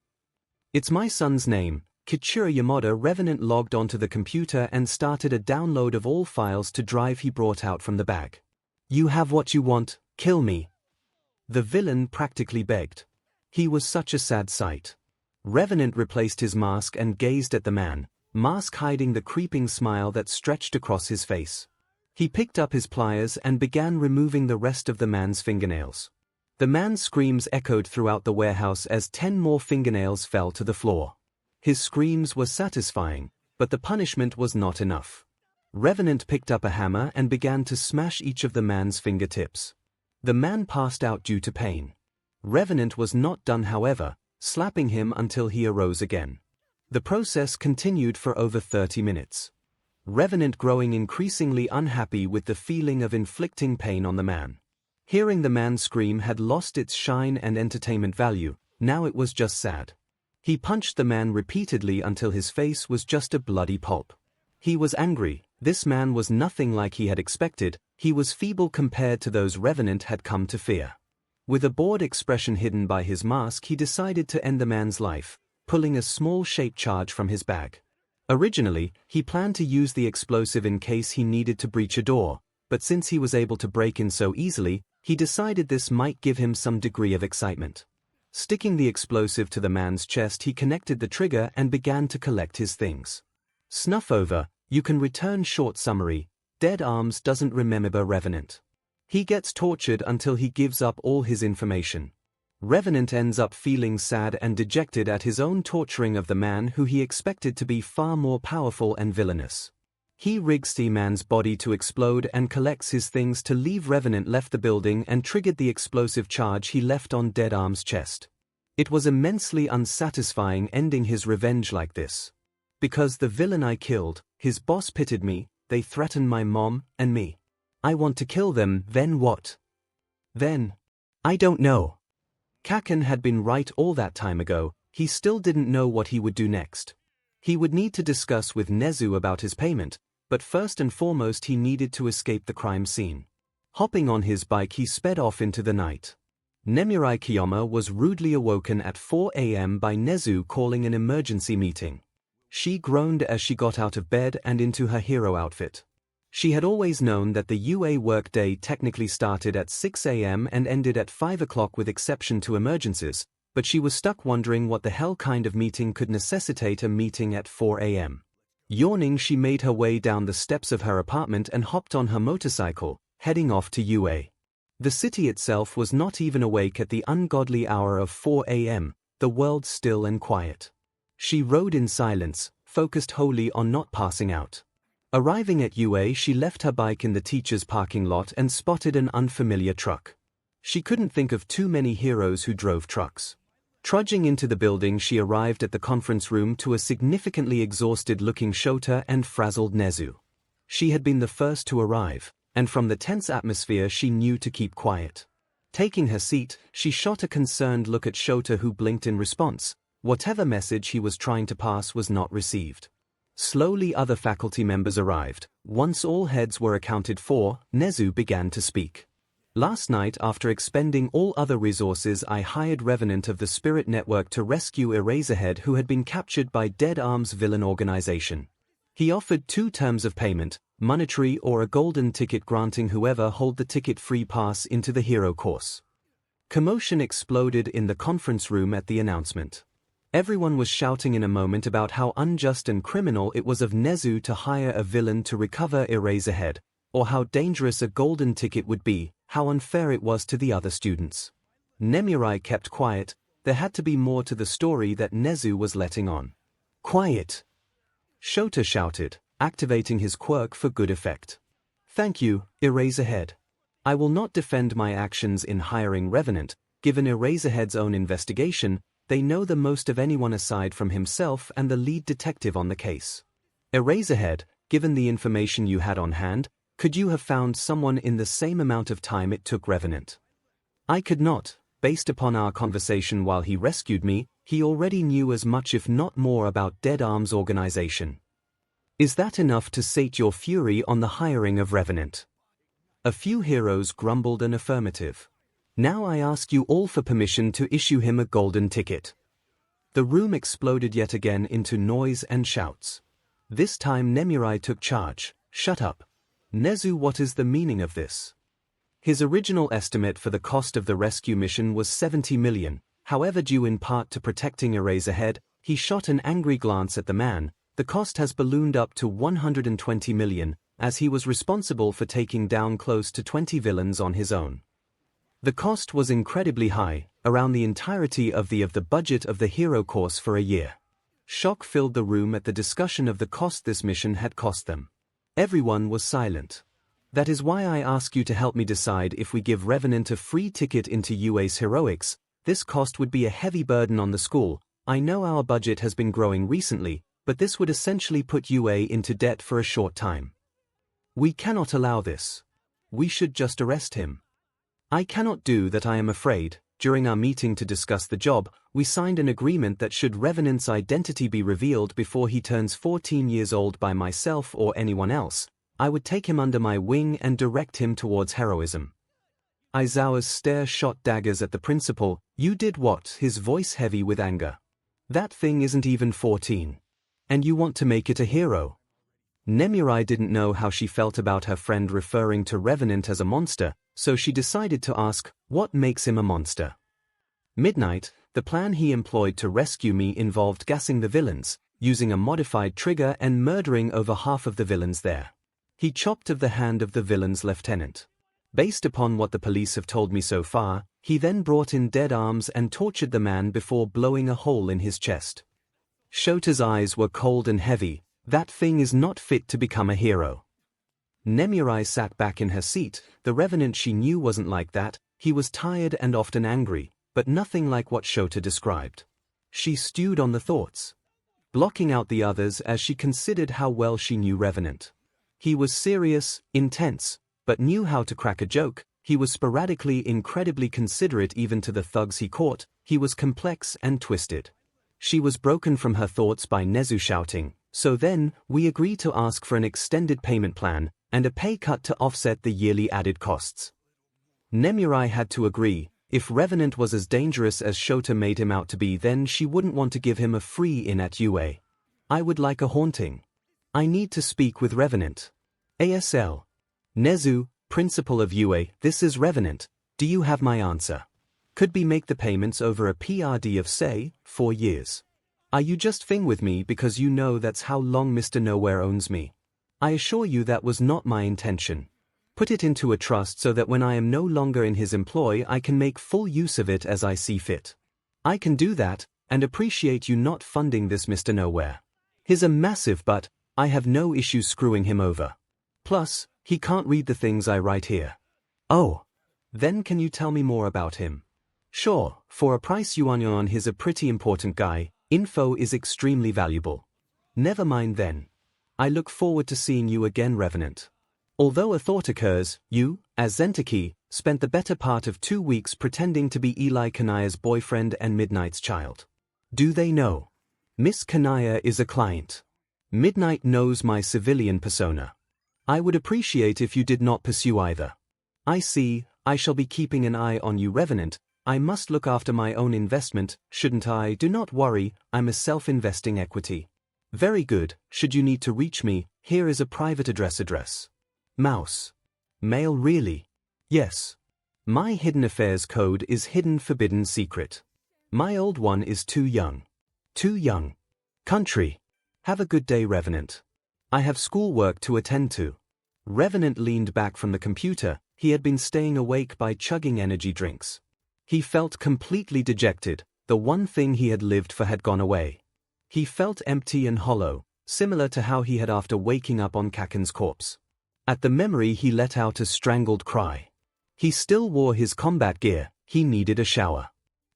It's my son's name, 𝐂𝐻𝐻 Yamada. Revenant logged onto the computer and started a download of all files to drive he brought out from the bag. You have what you want, kill me. The villain practically begged. He was such a sad sight. Revenant replaced his mask and gazed at the man, mask hiding the creeping smile that stretched across his face. He picked up his pliers and began removing the rest of the man's fingernails. The man's screams echoed throughout the warehouse as 10 more fingernails fell to the floor. His screams were satisfying, but the punishment was not enough. Revenant picked up a hammer and began to smash each of the man's fingertips. The man passed out due to pain. Revenant was not done, however, slapping him until he arose again. The process continued for over 30 minutes. Revenant growing increasingly unhappy with the feeling of inflicting pain on the man. Hearing the man scream had lost its shine and entertainment value, now it was just sad. He punched the man repeatedly until his face was just a bloody pulp. He was angry. This man was nothing like he had expected. He was feeble compared to those Revenant had come to fear. With a bored expression hidden by his mask, he decided to end the man's life, pulling a small shaped charge from his bag. Originally, he planned to use the explosive in case he needed to breach a door, but since he was able to break in so easily, he decided this might give him some degree of excitement. Sticking the explosive to the man's chest, he connected the trigger and began to collect his things. Snuff over, you can return. Short summary, Dead Arms doesn't remember Revenant. He gets tortured until he gives up all his information. Revenant ends up feeling sad and dejected at his own torturing of the man who he expected to be far more powerful and villainous. He rigs the man's body to explode and collects his things to leave. Revenant left the building and triggered the explosive charge he left on Dead Arm's chest. It was immensely unsatisfying ending his revenge like this. Because the villain I killed, his boss pitied me, they threatened my mom and me. I want to kill them, then what? Then? I don't know. Kaken had been right all that time ago, he still didn't know what he would do next. He would need to discuss with Nezu about his payment, but first and foremost he needed to escape the crime scene. Hopping on his bike, he sped off into the night. Nemurai Kiyama was rudely awoken at 4 a.m. by Nezu calling an emergency meeting. She groaned as she got out of bed and into her hero outfit. She had always known that the UA workday technically started at 6 a.m. and ended at 5 o'clock with exception to emergencies, but she was stuck wondering what the hell kind of meeting could necessitate a meeting at 4 a.m. Yawning, she made her way down the steps of her apartment and hopped on her motorcycle, heading off to UA. The city itself was not even awake at the ungodly hour of 4 a.m., the world still and quiet. She rode in silence, focused wholly on not passing out. Arriving at UA, she left her bike in the teacher's parking lot and spotted an unfamiliar truck. She couldn't think of too many heroes who drove trucks. Trudging into the building, she arrived at the conference room to a significantly exhausted-looking Shota and frazzled Nezu. She had been the first to arrive, and from the tense atmosphere she knew to keep quiet. Taking her seat, she shot a concerned look at Shota, who blinked in response. Whatever message he was trying to pass was not received. Slowly other faculty members arrived. Once all heads were accounted for, Nezu began to speak. Last night, after expending all other resources, I hired Revenant of the Spirit Network to rescue Eraserhead, who had been captured by Dead Arm's villain organization. He offered 2 terms of payment, monetary or a golden ticket, granting whoever hold the ticket free pass into the hero course. Commotion exploded in the conference room at the announcement. Everyone was shouting in a moment about how unjust and criminal it was of 𝐒𝐲 to hire a villain to recover 𝐻𝐻𝐸, or how dangerous a golden ticket would be, how unfair it was to the other students. 𝐼𝐸 kept quiet. There had to be more to the story that 𝐒𝐲 was letting on. Quiet! 𝐶𝐿 shouted, activating his quirk for good effect. Thank you, 𝐻𝐻𝐸. I will not defend my actions in hiring Revenant. Given 𝐻𝐻𝐸's own investigation, they know the most of anyone aside from himself and the lead detective on the case. 𝐻𝐻𝐸, given the information you had on hand, could you have found someone in the same amount of time it took Revenant? I could not. Based upon our conversation while he rescued me, he already knew as much if not more about Dead Arms organization. Is that enough to sate your fury on the hiring of Revenant? A few heroes grumbled an affirmative. Now I ask you all for permission to issue him a golden ticket. The room exploded yet again into noise and shouts. This time 𝐼𝐸 took charge. Shut up. 𝐒𝐲, what is the meaning of this? His original estimate for the cost of the rescue mission was 70 million, however due in part to protecting 𝐻𝐻𝐸, he shot an angry glance at the man. The cost has ballooned up to 120 million, as he was responsible for taking down close to 20 villains on his own. The cost was incredibly high, around the entirety of the budget of the hero course for a year. Shock filled the room at the discussion of the cost this mission had cost them. Everyone was silent. That is why I ask you to help me decide if we give Revenant a free ticket into UA's heroics. This cost would be a heavy burden on the school. I know our budget has been growing recently, but this would essentially put UA into debt for a short time. We cannot allow this. We should just arrest him. I cannot do that, I am afraid. During our meeting to discuss the job, we signed an agreement that should Revenant's identity be revealed before he turns 14 years old by myself or anyone else, I would take him under my wing and direct him towards heroism. Aizawa's stare shot daggers at the principal. You did what? His voice heavy with anger. That thing isn't even 14. And you want to make it a hero? 𝐼𝐸 didn't know how she felt about her friend referring to Revenant as a monster, so she decided to ask, what makes him a monster? Midnight, the plan he employed to rescue me involved gassing the villains, using a modified trigger and murdering over half of the villains there. He chopped off the hand of the villain's lieutenant. Based upon what the police have told me so far, he then brought in Dead Arms and tortured the man before blowing a hole in his chest. Shota's eyes were cold and heavy. That thing is not fit to become a hero. 𝐼𝐸 sat back in her seat. The Revenant she knew wasn't like that. He was tired and often angry, but nothing like what Shota described. She stewed on the thoughts, blocking out the others as she considered how well she knew Revenant. He was serious, intense, but knew how to crack a joke. He was sporadically incredibly considerate even to the thugs he caught. He was complex and twisted. She was broken from her thoughts by 𝐒𝐲 shouting, so then, we agree to ask for an extended payment plan, and a pay cut to offset the yearly added costs. 𝐼𝐸 had to agree. If Revenant was as dangerous as Shota made him out to be, then she wouldn't want to give him a free in at UA. I would like a haunting. I need to speak with Revenant. ASL. 𝐒𝐲, principal of UA, this is Revenant. Do you have my answer? Could we make the payments over a PRD of say, 4 years? Are you just fing with me because you know that's how long Mr. Nowhere owns me? I assure you that was not my intention. Put it into a trust so that when I am no longer in his employ I can make full use of it as I see fit. I can do that, and appreciate you not funding this Mr. Nowhere. He's a massive but, I have no issue screwing him over. Plus, he can't read the things I write here. Oh. Then can you tell me more about him? Sure, for a price yuan, he's a pretty important guy. Info is extremely valuable. Never mind then. I look forward to seeing you again, Revenant. Although a thought occurs, you, as Zentaki, spent the better part of 2 weeks pretending to be Eli Kanaya's boyfriend and Midnight's child. Do they know? Miss Kanaya is a client. Midnight knows my civilian persona. I would appreciate if you did not pursue either. I see. I shall be keeping an eye on you, Revenant. I must look after my own investment, shouldn't I? Do not worry, I'm a self-investing equity. Very good. Should you need to reach me, here is a private address. Mouse. Mail, really? Yes. My hidden affairs code is hidden forbidden secret. My old one is too young. Too young. Country. Have a good day, Revenant. I have schoolwork to attend to. Revenant leaned back from the computer. He had been staying awake by chugging energy drinks. He felt completely dejected. The one thing he had lived for had gone away. He felt empty and hollow, similar to how he had after waking up on Kaken's corpse. At the memory, he let out a strangled cry. He still wore his combat gear. He needed a shower.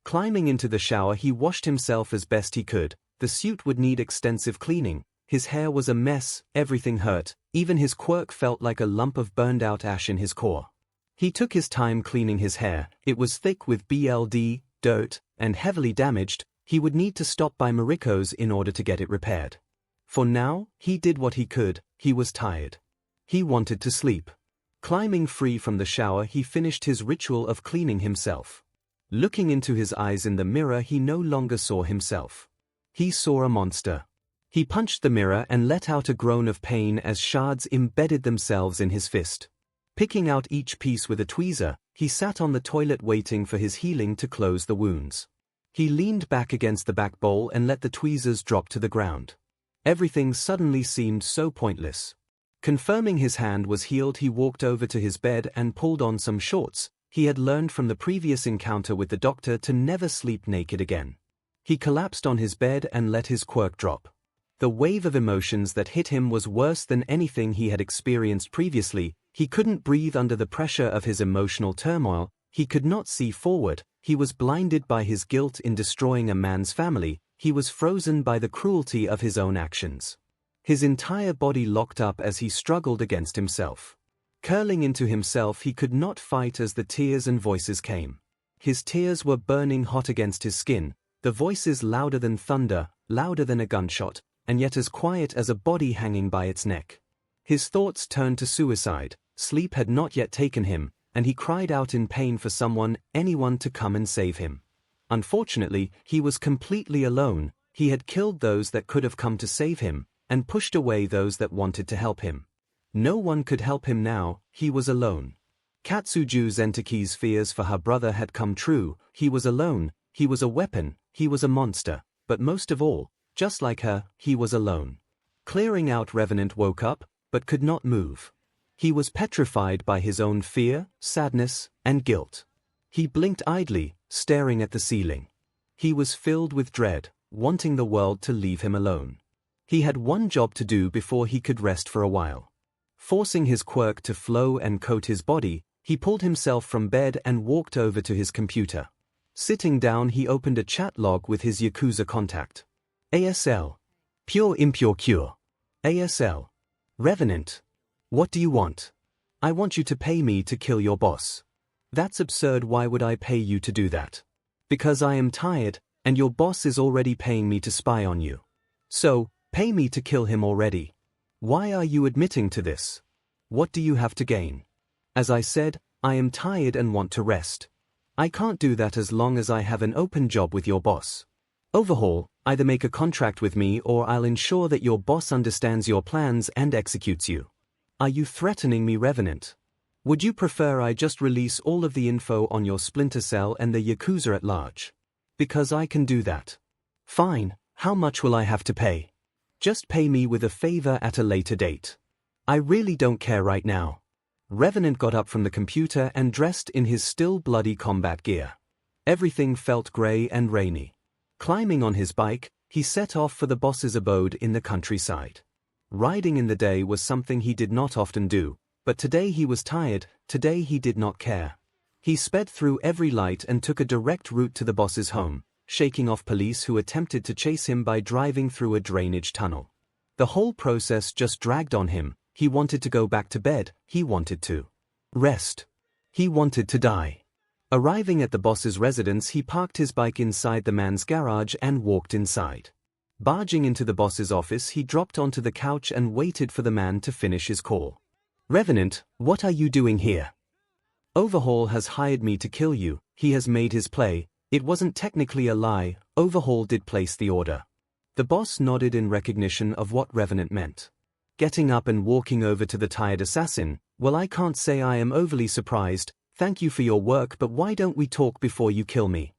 Climbing into the shower, he washed himself as best he could. The suit would need extensive cleaning. His hair was a mess, everything hurt, even his quirk felt like a lump of burned-out ash in his core. He took his time cleaning his hair. It was thick with BLD, dirt, and heavily damaged. He would need to stop by Mariko's in order to get it repaired. For now, he did what he could. He was tired. He wanted to sleep. Climbing free from the shower, he finished his ritual of cleaning himself. Looking into his eyes in the mirror, he no longer saw himself. He saw a monster. He punched the mirror and let out a groan of pain as shards embedded themselves in his fist. Picking out each piece with a tweezer, he sat on the toilet waiting for his healing to close the wounds. He leaned back against the back bowl and let the tweezers drop to the ground. Everything suddenly seemed so pointless. Confirming his hand was healed, he walked over to his bed and pulled on some shorts. He had learned from the previous encounter with the doctor to never sleep naked again. He collapsed on his bed and let his quirk drop. The wave of emotions that hit him was worse than anything he had experienced previously. He couldn't breathe under the pressure of his emotional turmoil. He could not see forward. He was blinded by his guilt in destroying a man's family. He was frozen by the cruelty of his own actions. His entire body locked up as he struggled against himself. Curling into himself, he could not fight as the tears and voices came. His tears were burning hot against his skin, the voices louder than thunder, louder than a gunshot, and yet as quiet as a body hanging by its neck. His thoughts turned to suicide. Sleep had not yet taken him, and he cried out in pain for someone, anyone to come and save him. Unfortunately, he was completely alone. He had killed those that could have come to save him, and pushed away those that wanted to help him. No one could help him now. He was alone. Katsuju Zentoki's fears for her brother had come true. He was alone. He was a weapon. He was a monster. But most of all, just like her, he was alone. Clearing out, Revenant woke up, but could not move. He was petrified by his own fear, sadness, and guilt. He blinked idly, staring at the ceiling. He was filled with dread, wanting the world to leave him alone. He had one job to do before he could rest for a while. Forcing his quirk to flow and coat his body, he pulled himself from bed and walked over to his computer. Sitting down, he opened a chat log with his Yakuza contact. ASL. Pure impure cure. ASL. Revenant. What do you want? I want you to pay me to kill your boss. That's absurd. Why would I pay you to do that? Because I am tired, and your boss is already paying me to spy on you. So, pay me to kill him already. Why are you admitting to this? What do you have to gain? As I said, I am tired and want to rest. I can't do that as long as I have an open job with your boss. Overhaul, either make a contract with me or I'll ensure that your boss understands your plans and executes you. Are you threatening me, Revenant? Would you prefer I just release all of the info on your Splinter Cell and the Yakuza at large? Because I can do that. Fine, how much will I have to pay? Just pay me with a favor at a later date. I really don't care right now. Revenant got up from the computer and dressed in his still bloody combat gear. Everything felt grey and rainy. Climbing on his bike, he set off for the boss's abode in the countryside. Riding in the day was something he did not often do, but today he was tired. Today he did not care. He sped through every light and took a direct route to the boss's home, shaking off police who attempted to chase him by driving through a drainage tunnel. The whole process just dragged on him. He wanted to go back to bed. He wanted to rest. He wanted to die. Arriving at the boss's residence, he parked his bike inside the man's garage and walked inside. Barging into the boss's office, he dropped onto the couch and waited for the man to finish his call. Revenant, what are you doing here? Overhaul has hired me to kill you. He has made his play. It wasn't technically a lie. Overhaul did place the order. The boss nodded in recognition of what Revenant meant. Getting up and walking over to the tired assassin, well, I can't say I am overly surprised. Thank you for your work, but why don't we talk before you kill me?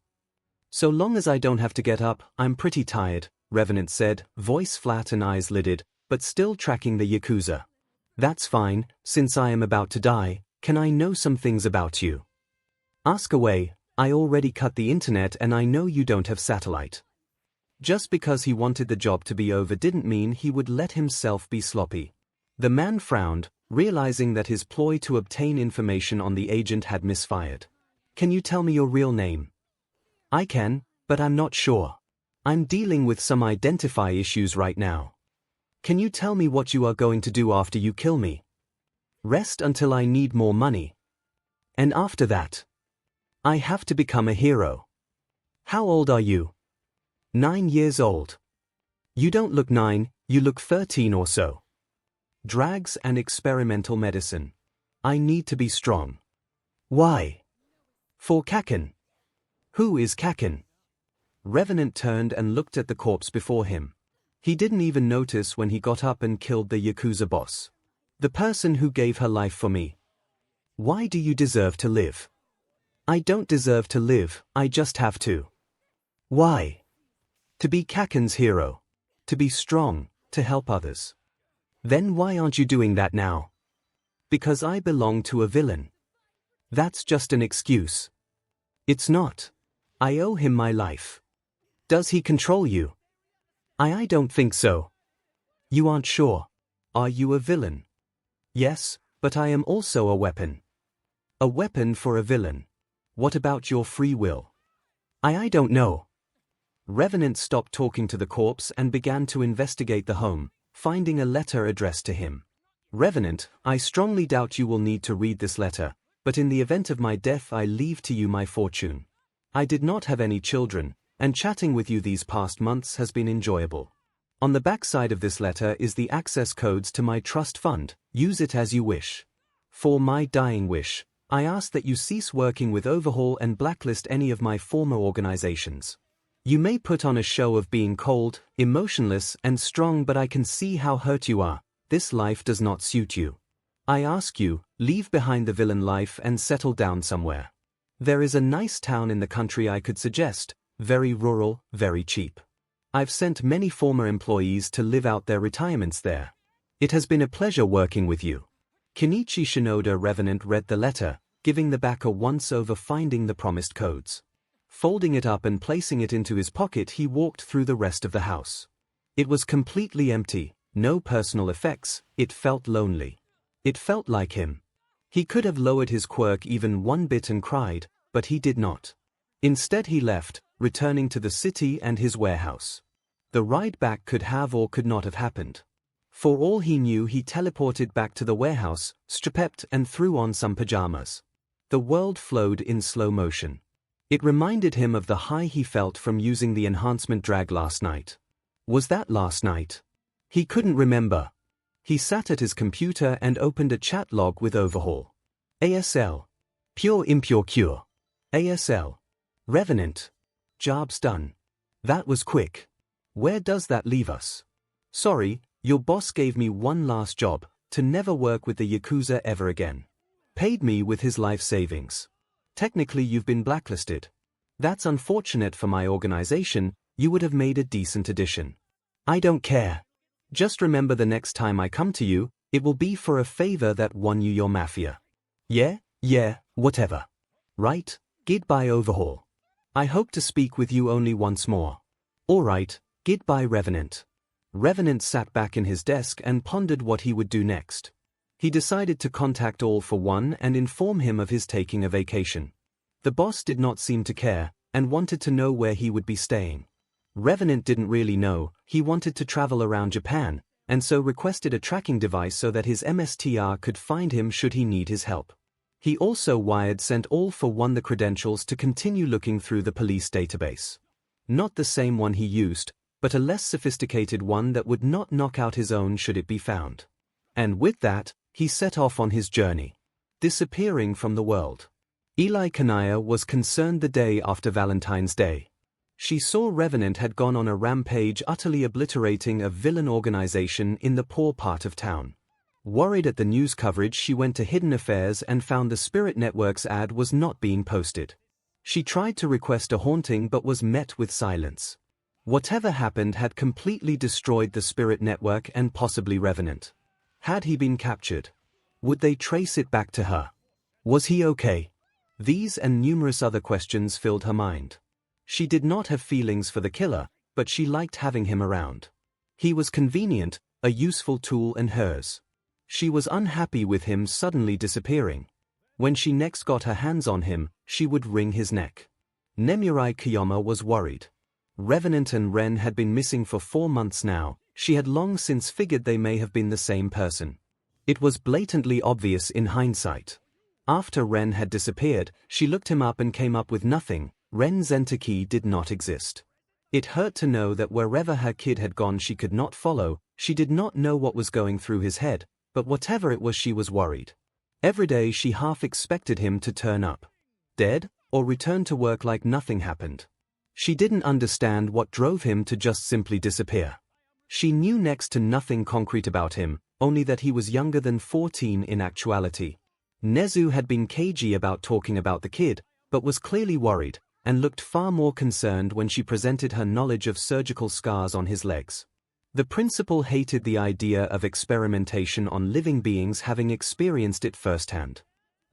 So long as I don't have to get up, I'm pretty tired, Revenant said, voice flat and eyes lidded, but still tracking the Yakuza. That's fine, since I am about to die, can I know some things about you? Ask away, I already cut the internet and I know you don't have satellite. Just because he wanted the job to be over didn't mean he would let himself be sloppy. The man frowned, realizing that his ploy to obtain information on the agent had misfired. Can you tell me your real name? I can, but I'm not sure. I'm dealing with some identify issues right now. Can you tell me what you are going to do after you kill me? Rest until I need more money. And after that, I have to become a hero. How old are you? 9 years old. You don't look 9, you look 13 or so. Drugs and experimental medicine. I need to be strong. Why? For 𝐿𝐿𝐵. Who is 𝐿𝐿𝐵? Revenant turned and looked at the corpse before him. He didn't even notice when he got up and killed the Yakuza boss. The person who gave her life for me. Why do you deserve to live? I don't deserve to live, I just have to. Why? To be 𝐿𝐿𝐵's hero. To be strong, to help others. Then why aren't you doing that now? Because I belong to a villain. That's just an excuse. It's not. I owe him my life. Does he control you? I don't think so. You aren't sure. Are you a villain? Yes, but I am also a weapon. A weapon for a villain. What about your free will? I don't know. Revenant stopped talking to the corpse and began to investigate the home, finding a letter addressed to him. Revenant, I strongly doubt you will need to read this letter, but in the event of my death I leave to you my fortune. I did not have any children, and chatting with you these past months has been enjoyable. On the back side of this letter is the access codes to my trust fund, use it as you wish. For my dying wish, I ask that you cease working with Overhaul and blacklist any of my former organizations. You may put on a show of being cold, emotionless, and strong, but I can see how hurt you are. This life does not suit you. I ask you, leave behind the villain life and settle down somewhere. There is a nice town in the country I could suggest, very rural, very cheap. I've sent many former employees to live out their retirements there. It has been a pleasure working with you. Kenichi Shinoda. Revenant read the letter, giving the back a once-over, finding the promised codes. Folding it up and placing it into his pocket, he walked through the rest of the house. It was completely empty, no personal effects, it felt lonely. It felt like him. He could have lowered his quirk even one bit and cried, but he did not. Instead he left, returning to the city and his warehouse. The ride back could have or could not have happened. For all he knew, he teleported back to the warehouse, stripped and threw on some pajamas. The world flowed in slow motion. It reminded him of the high he felt from using the enhancement drag last night. Was that last night? He couldn't remember. He sat at his computer and opened a chat log with Overhaul. ASL. Pure impure cure. ASL. Revenant. Job's done. That was quick. Where does that leave us? Sorry, your boss gave me one last job, to never work with the Yakuza ever again. Paid me with his life savings. Technically you've been blacklisted. That's unfortunate for my organization, you would have made a decent addition. I don't care. Just remember the next time I come to you, it will be for a favor that won you your mafia. Yeah, whatever. Right, goodbye Overhaul. I hope to speak with you only once more. Alright, goodbye Revenant. Revenant sat back in his desk and pondered what he would do next. He decided to contact All for One and inform him of his taking a vacation. The boss did not seem to care, and wanted to know where he would be staying. Revenant didn't really know, he wanted to travel around Japan, and so requested a tracking device so that his MSTR could find him should he need his help. He also sent All for One the credentials to continue looking through the police database. Not the same one he used, but a less sophisticated one that would not knock out his own should it be found. And with that, he set off on his journey, disappearing from the world. Eli Kanaya was concerned the day after Valentine's Day. She saw Revenant had gone on a rampage, utterly obliterating a villain organization in the poor part of town. Worried at the news coverage, she went to Hidden Affairs and found the Spirit Network's ad was not being posted. She tried to request a haunting but was met with silence. Whatever happened had completely destroyed the spirit network and possibly Revenant. Had he been captured? Would they trace it back to her? Was he okay? These and numerous other questions filled her mind. She did not have feelings for the killer, but she liked having him around. He was convenient, a useful tool and hers. She was unhappy with him suddenly disappearing. When she next got her hands on him, she would wring his neck. Nemuri Kiyama was worried. Revenant and Ren had been missing for 4 months now. She had long since figured they may have been the same person. It was blatantly obvious in hindsight. After Ren had disappeared, she looked him up and came up with nothing. Ren Zentaki did not exist. It hurt to know that wherever her kid had gone she could not follow. She did not know what was going through his head, but whatever it was she was worried. Every day she half expected him to turn up. Dead, or return to work like nothing happened. She didn't understand what drove him to just simply disappear. She knew next to nothing concrete about him, only that he was younger than 14 in actuality. Nezu had been cagey about talking about the kid, but was clearly worried, and looked far more concerned when she presented her knowledge of surgical scars on his legs. The principal hated the idea of experimentation on living beings, having experienced it firsthand.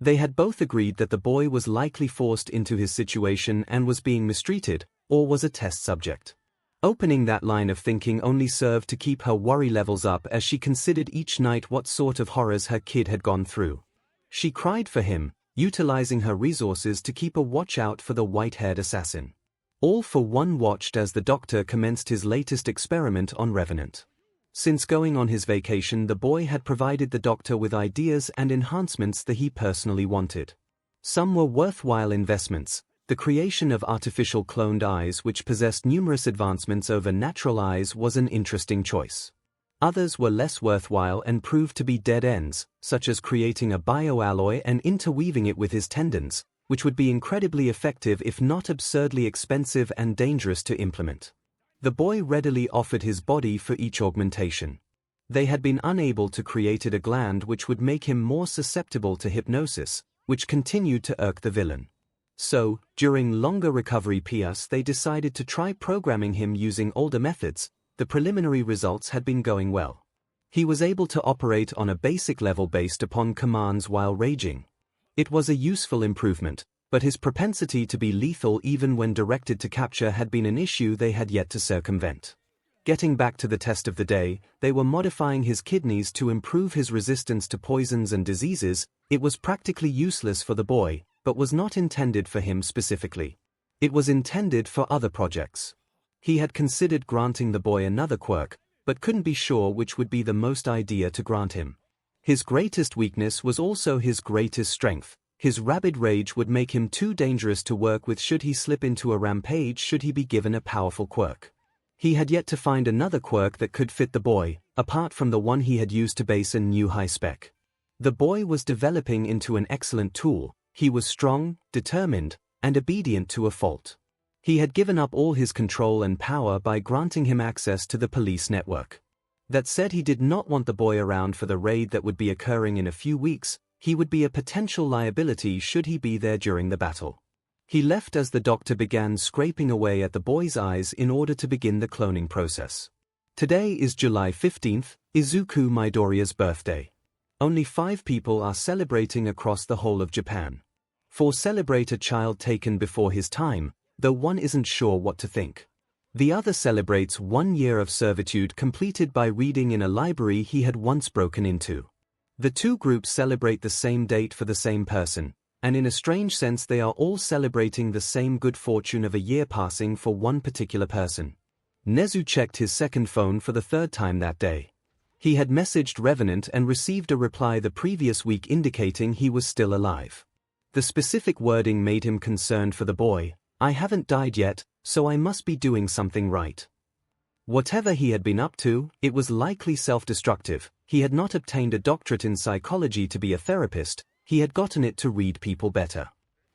They had both agreed that the boy was likely forced into his situation and was being mistreated, or was a test subject. Opening that line of thinking only served to keep her worry levels up as she considered each night what sort of horrors her kid had gone through. She cried for him, utilizing her resources to keep a watch out for the white-haired assassin. All for one watched as the doctor commenced his latest experiment on Revenant. Since going on his vacation, the boy had provided the doctor with ideas and enhancements that he personally wanted. Some were worthwhile investments. The creation of artificial cloned eyes which possessed numerous advancements over natural eyes was an interesting choice. Others were less worthwhile and proved to be dead ends, such as creating a bioalloy and interweaving it with his tendons, which would be incredibly effective if not absurdly expensive and dangerous to implement. The boy readily offered his body for each augmentation. They had been unable to create a gland which would make him more susceptible to hypnosis, which continued to irk the villain. So, during longer recovery periods they decided to try programming him using older methods. The preliminary results had been going well. He was able to operate on a basic level based upon commands while raging. It was a useful improvement, but his propensity to be lethal even when directed to capture had been an issue they had yet to circumvent. Getting back to the test of the day, they were modifying his kidneys to improve his resistance to poisons and diseases. It was practically useless for the boy, but was not intended for him specifically. It was intended for other projects. He had considered granting the boy another quirk, but couldn't be sure which would be the most ideal to grant him. His greatest weakness was also his greatest strength. His rabid rage would make him too dangerous to work with should he slip into a rampage should he be given a powerful quirk. He had yet to find another quirk that could fit the boy, apart from the one he had used to base a new high-spec. The boy was developing into an excellent tool. He was strong, determined, and obedient to a fault. He had given up all his control and power by granting him access to the police network. That said, he did not want the boy around for the raid that would be occurring in a few weeks. He would be a potential liability should he be there during the battle. He left as the doctor began scraping away at the boy's eyes in order to begin the cloning process. Today is July 15th, Izuku Midoriya's birthday. Only 5 people are celebrating across the whole of Japan. 4 celebrate a child taken before his time, though one isn't sure what to think. The other celebrates 1 year of servitude completed by reading in a library he had once broken into. The 2 groups celebrate the same date for the same person, and in a strange sense they are all celebrating the same good fortune of a year passing for one particular person. Nezu checked his second phone for the 3rd time that day. He had messaged Revenant and received a reply the previous week indicating he was still alive. The specific wording made him concerned for the boy. "I haven't died yet, so I must be doing something right." Whatever he had been up to, it was likely self-destructive. He had not obtained a doctorate in psychology to be a therapist, he had gotten it to read people better.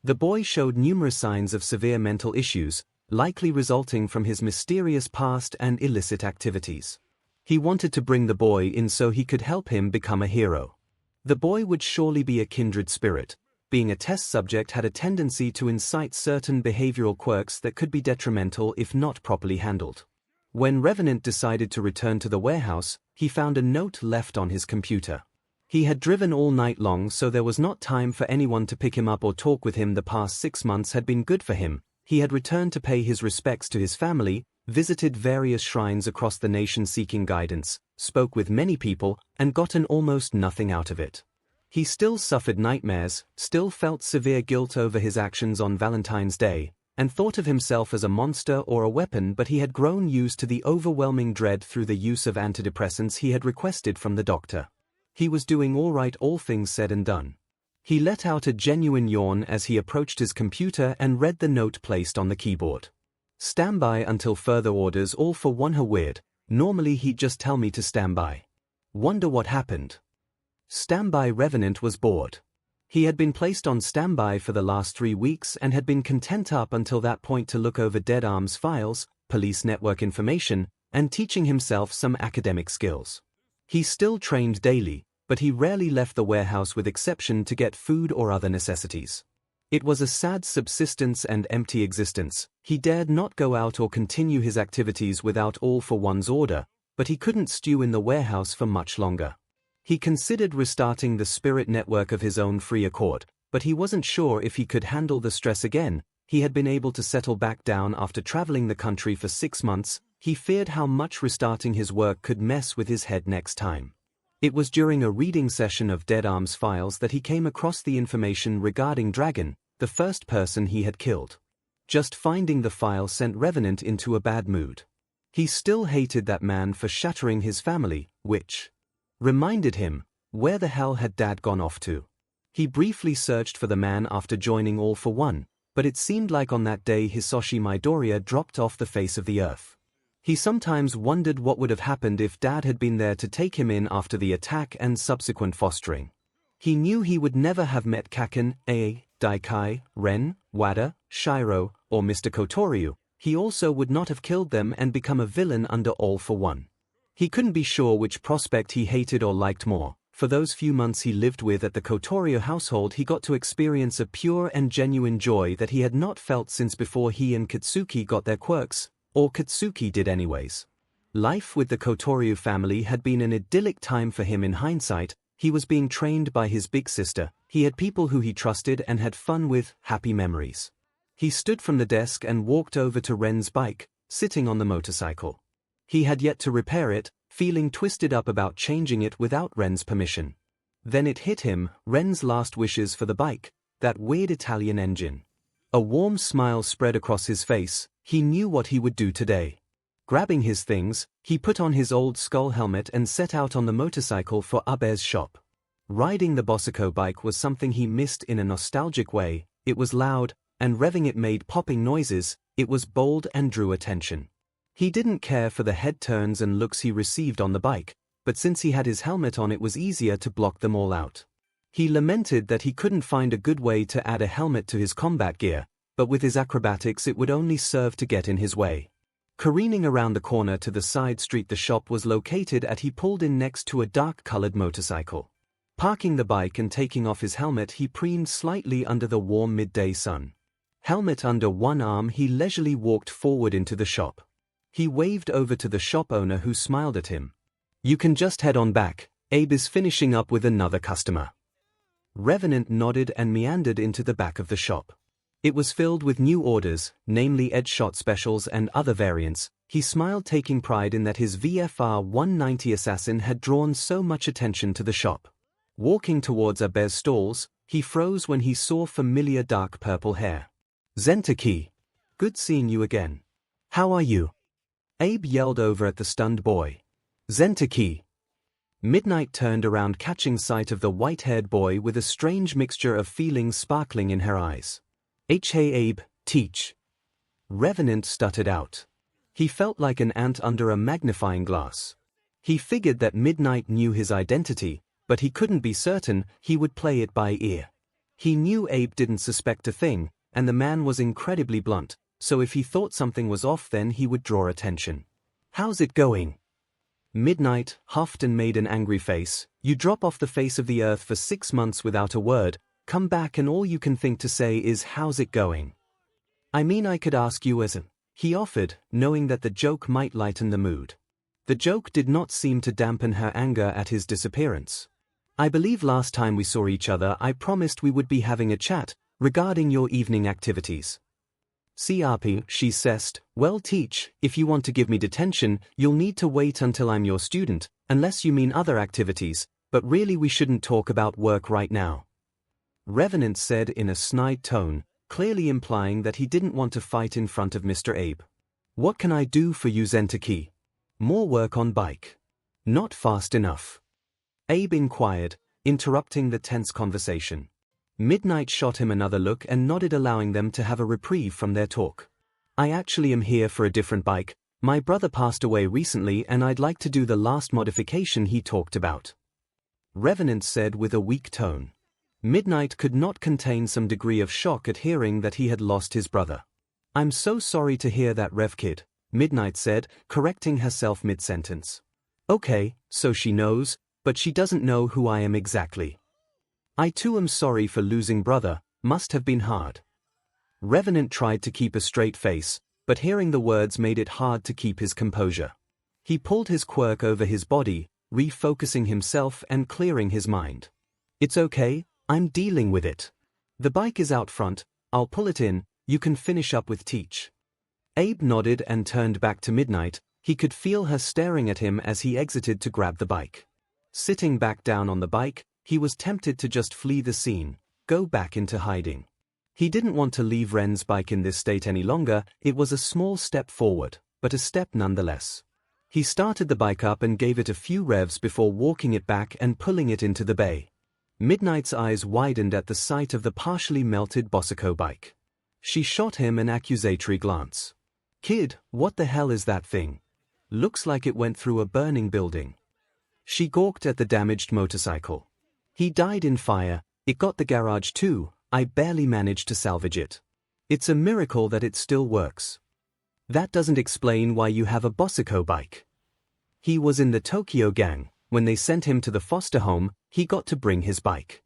The boy showed numerous signs of severe mental issues, likely resulting from his mysterious past and illicit activities. He wanted to bring the boy in so he could help him become a hero. The boy would surely be a kindred spirit, being a test subject had a tendency to incite certain behavioral quirks that could be detrimental if not properly handled. When Revenant decided to return to the warehouse, he found a note left on his computer. He had driven all night long, so there was not time for anyone to pick him up or talk with him. The past 6 months had been good for him. He had returned to pay his respects to his family, visited various shrines across the nation seeking guidance, spoke with many people, and gotten almost nothing out of it. He still suffered nightmares, still felt severe guilt over his actions on Valentine's Day, and thought of himself as a monster or a weapon, but he had grown used to the overwhelming dread through the use of antidepressants he had requested from the doctor. He was doing all right, all things said and done. He let out a genuine yawn as he approached his computer and read the note placed on the keyboard. Stand by until further orders, all for one. Weird. Normally he'd just tell me to stand by. Wonder what happened. Standby. Revenant was bored. He had been placed on standby for the last 3 weeks and had been content up until that point to look over Dead Arms files, police network information, and teaching himself some academic skills. He still trained daily, but he rarely left the warehouse with exception to get food or other necessities. It was a sad subsistence and empty existence. He dared not go out or continue his activities without All for One's order, but he couldn't stew in the warehouse for much longer. He considered restarting the spirit network of his own free accord, but he wasn't sure if he could handle the stress again. He had been able to settle back down after traveling the country for 6 months. He feared how much restarting his work could mess with his head next time. It was during a reading session of Dead Arms files that he came across the information regarding Dragon, the first person he had killed. Just finding the file sent Revenant into a bad mood. He still hated that man for shattering his family, which reminded him, where the hell had Dad gone off to? He briefly searched for the man after joining All for One, but it seemed like on that day Hisoshi Midoriya dropped off the face of the earth. He sometimes wondered what would have happened if Dad had been there to take him in after the attack and subsequent fostering. He knew he would never have met Kaken, Daikai, Ren, Wada, Shiro, or Mr. Kotoryu. He also would not have killed them and become a villain under All for One. He couldn't be sure which prospect he hated or liked more. For those few months he lived with at the Kotoryu household, he got to experience a pure and genuine joy that he had not felt since before he and Katsuki got their quirks, or Katsuki did anyways. Life with the Kotoryu family had been an idyllic time for him. In hindsight, he was being trained by his big sister, he had people who he trusted and had fun with, happy memories. He stood from the desk and walked over to Ren's bike, sitting on the motorcycle. He had yet to repair it, feeling twisted up about changing it without Ren's permission. Then it hit him, Ren's last wishes for the bike, that weird Italian engine. A warm smile spread across his face. He knew what he would do today. Grabbing his things, he put on his old skull helmet and set out on the motorcycle for Abe's shop. Riding the Bossico bike was something he missed in a nostalgic way. It was loud, and revving it made popping noises. It was bold and drew attention. He didn't care for the head turns and looks he received on the bike, but since he had his helmet on it was easier to block them all out. He lamented that he couldn't find a good way to add a helmet to his combat gear, but with his acrobatics it would only serve to get in his way. Careening around the corner to the side street the shop was located at, he pulled in next to a dark-colored motorcycle. Parking the bike and taking off his helmet, he preened slightly under the warm midday sun. Helmet under one arm, he leisurely walked forward into the shop. He waved over to the shop owner, who smiled at him. "You can just head on back, Abe is finishing up with another customer." Revenant nodded and meandered into the back of the shop. It was filled with new orders, namely edge shot specials and other variants. He smiled, taking pride in that his VFR 190 assassin had drawn so much attention to the shop. Walking towards Abe's stalls, he froze when he saw familiar dark purple hair. "Zentaki. Good seeing you again. How are you?" Abe yelled over at the stunned boy. "Zentaki." Midnight turned around, catching sight of the white-haired boy with a strange mixture of feelings sparkling in her eyes. "Hey Abe, teach." Revenant stuttered out. He felt like an ant under a magnifying glass. He figured that Midnight knew his identity, but he couldn't be certain. He would play it by ear. He knew Abe didn't suspect a thing, and the man was incredibly blunt, so if he thought something was off then he would draw attention. "How's it going?" Midnight huffed and made an angry face. "You drop off the face of the earth for 6 months without a word, come back and all you can think to say is how's it going? I mean I could ask you as a, he offered, knowing that the joke might lighten the mood. The joke did not seem to dampen her anger at his disappearance. I believe last time we saw each other I promised we would be having a chat regarding your evening activities. CRP, she said, well teach, if you want to give me detention, you'll need to wait until I'm your student, unless you mean other activities, but really we shouldn't talk about work right now. Revenant said in a snide tone, clearly implying that he didn't want to fight in front of Mr. Abe. What can I do for you Zentaki? More work on bike. Not fast enough. Abe inquired, interrupting the tense conversation. Midnight shot him another look and nodded, allowing them to have a reprieve from their talk. I actually am here for a different bike. My brother passed away recently and I'd like to do the last modification he talked about. Revenant said with a weak tone. Midnight could not contain some degree of shock at hearing that he had lost his brother. I'm so sorry to hear that, Rev Kid, Midnight said, correcting herself mid-sentence. Okay, so she knows, but she doesn't know who I am exactly. I too am sorry for losing brother, must have been hard. Revenant tried to keep a straight face, but hearing the words made it hard to keep his composure. He pulled his quirk over his body, refocusing himself and clearing his mind. It's okay, I'm dealing with it. The bike is out front, I'll pull it in, you can finish up with teach. Abe nodded and turned back to Midnight. He could feel her staring at him as he exited to grab the bike. Sitting back down on the bike, he was tempted to just flee the scene, go back into hiding. He didn't want to leave Ren's bike in this state any longer. It was a small step forward, but a step nonetheless. He started the bike up and gave it a few revs before walking it back and pulling it into the bay. Midnight's eyes widened at the sight of the partially melted 𝐒𝐿𝐴 bike. She shot him an accusatory glance. Kid, what the hell is that thing? Looks like it went through a burning building. She gawked at the damaged motorcycle. He died in fire, it got the garage too, I barely managed to salvage it. It's a miracle that it still works. That doesn't explain why you have a 𝐒𝐿𝐴 bike. He was in the Tokyo gang. When they sent him to the foster home, he got to bring his bike.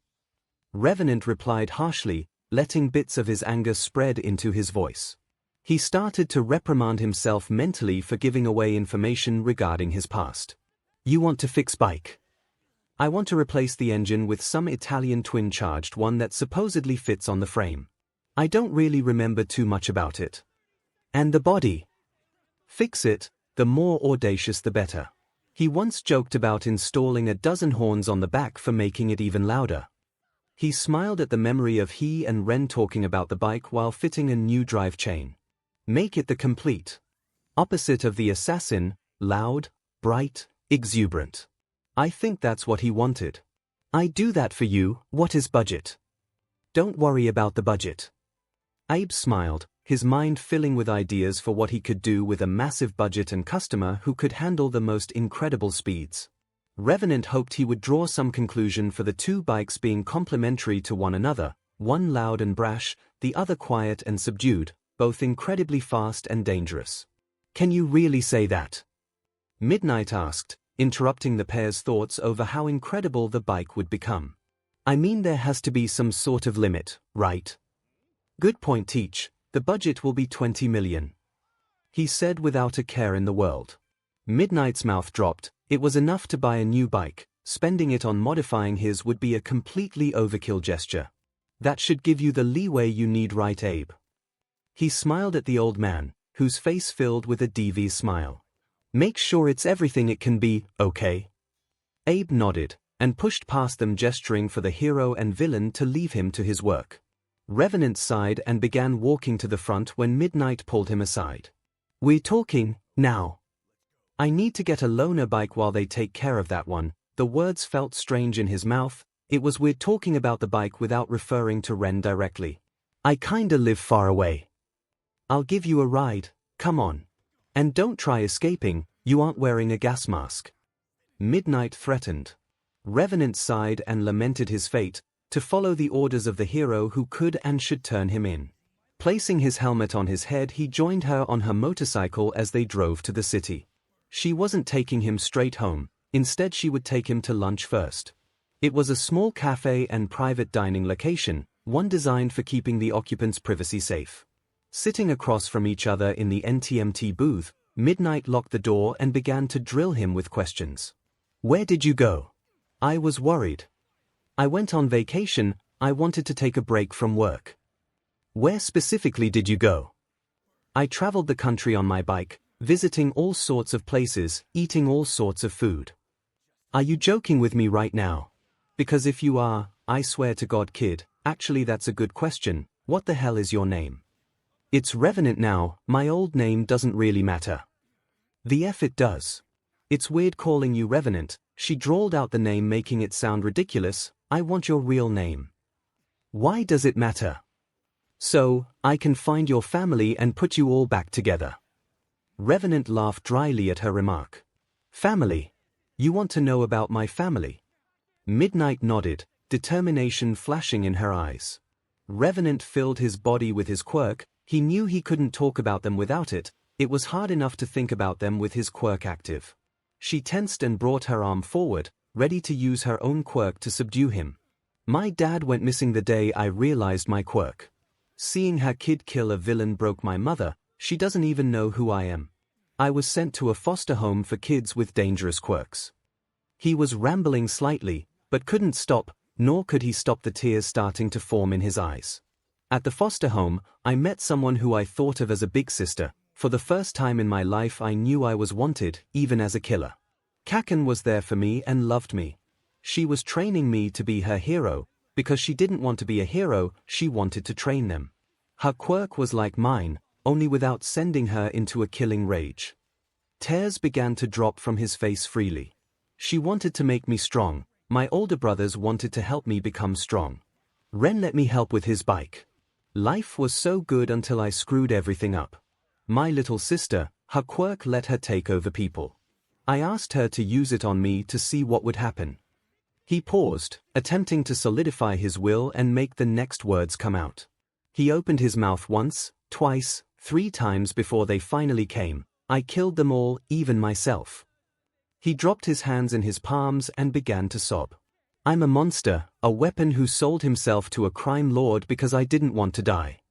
Revenant replied harshly, letting bits of his anger spread into his voice. He started to reprimand himself mentally for giving away information regarding his past. You want to fix bike? I want to replace the engine with some Italian twin-charged one that supposedly fits on the frame. I don't really remember too much about it. And the body? Fix it, the more audacious the better. He once joked about installing a dozen horns on the back for making it even louder. He smiled at the memory of he and Ren talking about the bike while fitting a new drive chain. Make it the complete opposite of the assassin, loud, bright, exuberant. I think that's what he wanted. I do that for you, what is budget? Don't worry about the budget. Abe smiled, his mind filling with ideas for what he could do with a massive budget and customer who could handle the most incredible speeds. Revenant hoped he would draw some conclusion for the two bikes being complementary to one another, one loud and brash, the other quiet and subdued, both incredibly fast and dangerous. Can you really say that? Midnight asked, interrupting the pair's thoughts over how incredible the bike would become. I mean there has to be some sort of limit, right? Good point teach, the budget will be 20 million. He said without a care in the world. Midnight's mouth dropped, it was enough to buy a new bike, spending it on modifying his would be a completely overkill gesture. That should give you the leeway you need, right Abe? He smiled at the old man, whose face filled with a devious smile. Make sure it's everything it can be, okay? Abe nodded, and pushed past them, gesturing for the hero and villain to leave him to his work. Revenant sighed and began walking to the front when Midnight pulled him aside. We're talking, now. I need to get a loaner bike while they take care of that one. The words felt strange in his mouth. It was weird talking about the bike without referring to Ren directly. I kinda live far away. I'll give you a ride, come on. And don't try escaping, you aren't wearing a gas mask. Midnight threatened. Revenant sighed and lamented his fate, to follow the orders of the hero who could and should turn him in. Placing his helmet on his head, he joined her on her motorcycle as they drove to the city. She wasn't taking him straight home, instead she would take him to lunch first. It was a small cafe and private dining location, one designed for keeping the occupants' privacy safe. Sitting across from each other in the NTMT booth, Midnight locked the door and began to drill him with questions. "Where did you go?" I was worried. "I went on vacation, I wanted to take a break from work." "Where specifically did you go?" "I traveled the country on my bike, visiting all sorts of places, eating all sorts of food." "Are you joking with me right now? Because if you are, I swear to God, kid, actually that's a good question, what the hell is your name?" "It's Revenant now, my old name doesn't really matter." "The F it does. It's weird calling you Revenant," she drawled out the name making it sound ridiculous. "I want your real name." "Why does it matter?" "So, I can find your family and put you all back together." Revenant laughed dryly at her remark. "Family? You want to know about my family?" Midnight nodded, determination flashing in her eyes. Revenant filled his body with his quirk. He knew he couldn't talk about them without it. It was hard enough to think about them with his quirk active. She tensed and brought her arm forward, ready to use her own quirk to subdue him. "My dad went missing the day I realized my quirk. Seeing her kid kill a villain broke my mother. She doesn't even know who I am. I was sent to a foster home for kids with dangerous quirks." He was rambling slightly, but couldn't stop, nor could he stop the tears starting to form in his eyes. "At the foster home, I met someone who I thought of as a big sister. For the first time in my life I knew I was wanted, even as a killer. 𝐭𝐽 was there for me and loved me. She was training me to be her hero. Because she didn't want to be a hero, she wanted to train them. Her quirk was like mine, only without sending her into a killing rage." Tears began to drop from his face freely. "She wanted to make me strong. My older brothers wanted to help me become strong. Ren let me help with his bike. Life was so good until I screwed everything up. My little sister, her quirk let her take over people. I asked her to use it on me to see what would happen." He paused, attempting to solidify his will and make the next words come out. He opened his mouth once, twice, 3 times before they finally came. "I killed them all, even myself." He dropped his hands in his palms and began to sob. "I'm a monster, a weapon who sold himself to a crime lord because I didn't want to die."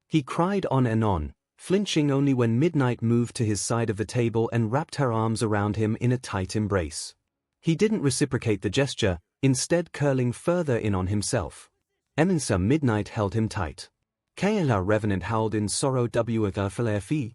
He cried on and on, flinching only when Midnight moved to his side of the table and wrapped her arms around him in a tight embrace. He didn't reciprocate the gesture, instead curling further in on himself. Midnight held him tight. 𝐂𝐽 Revenant howled in sorrow. 𝐂𝐽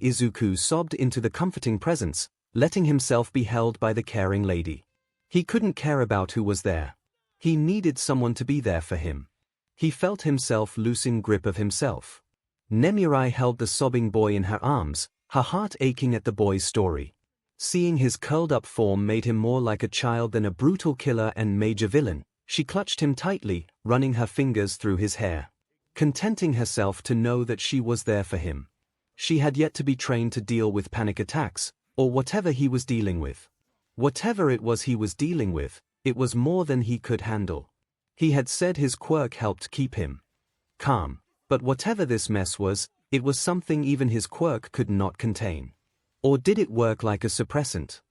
Izuku sobbed into the comforting presence, letting himself be held by the caring lady. He couldn't care about who was there. He needed someone to be there for him. He felt himself losing grip of himself. Nemirai held the sobbing boy in her arms, her heart aching at the boy's story. Seeing his curled-up form made him more like a child than a brutal killer and major villain. She clutched him tightly, running her fingers through his hair. Contenting herself to know that she was there for him. She had yet to be trained to deal with panic attacks, or whatever he was dealing with. Whatever it was he was dealing with, it was more than he could handle. He had said his quirk helped keep him calm, but whatever this mess was, it was something even his quirk could not contain. Or did it work like a suppressant?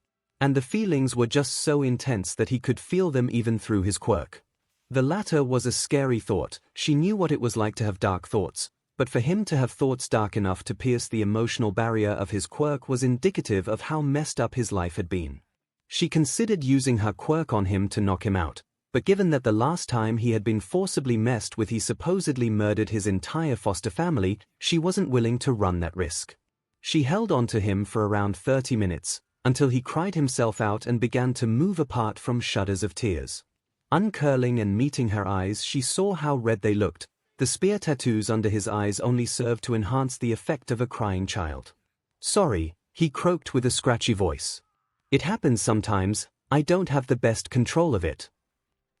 And the feelings were just so intense that he could feel them even through his quirk. The latter was a scary thought. She knew what it was like to have dark thoughts, but for him to have thoughts dark enough to pierce the emotional barrier of his quirk was indicative of how messed up his life had been. She considered using her quirk on him to knock him out, but given that the last time he had been forcibly messed with he supposedly murdered his entire foster family, she wasn't willing to run that risk. She held on to him for around 30 minutes, until he cried himself out and began to move apart from shudders of tears. Uncurling and meeting her eyes, she saw how red they looked. The spear tattoos under his eyes only served to enhance the effect of a crying child. "Sorry," he croaked with a scratchy voice. "It happens sometimes, I don't have the best control of it."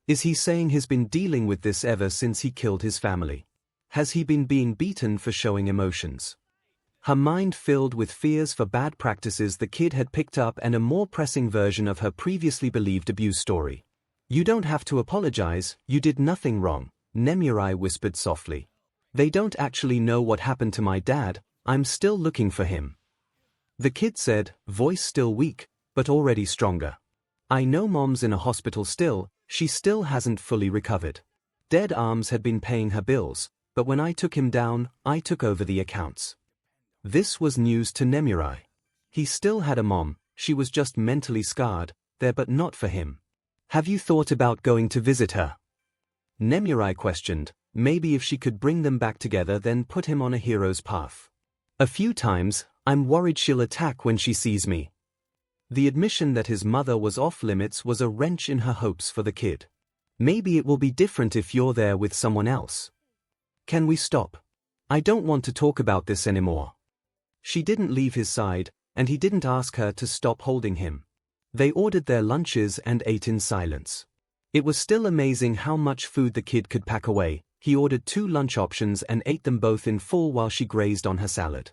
Is he saying he's been dealing with this ever since he killed his family? Has he been being beaten for showing emotions? Her mind filled with fears for bad practices the kid had picked up and a more pressing version of her previously believed abuse story. "You don't have to apologize, you did nothing wrong," Nemirai whispered softly. "They don't actually know what happened to my dad, I'm still looking for him." The kid said, voice still weak, but already stronger. I know mom's in a hospital still, she still hasn't fully recovered. Dead Arms had been paying her bills, but when I took him down, I took over the accounts. This was news to 𝐼𝐻𝐻𝐻𝐻𝐻. He still had a mom, she was just mentally scarred, there but not for him. Have you thought about going to visit her? 𝐼𝐻𝐻𝐻𝐻 questioned, maybe if she could bring them back together then put him on a hero's path. A few times, I'm worried she'll attack when she sees me. The admission that his mother was off limits was a wrench in her hopes for the kid. Maybe it will be different if you're there with someone else. Can we stop? I don't want to talk about this anymore. She didn't leave his side, and he didn't ask her to stop holding him. They ordered their lunches and ate in silence. It was still amazing how much food the kid could pack away. He ordered 2 lunch options and ate them both in full while she grazed on her salad.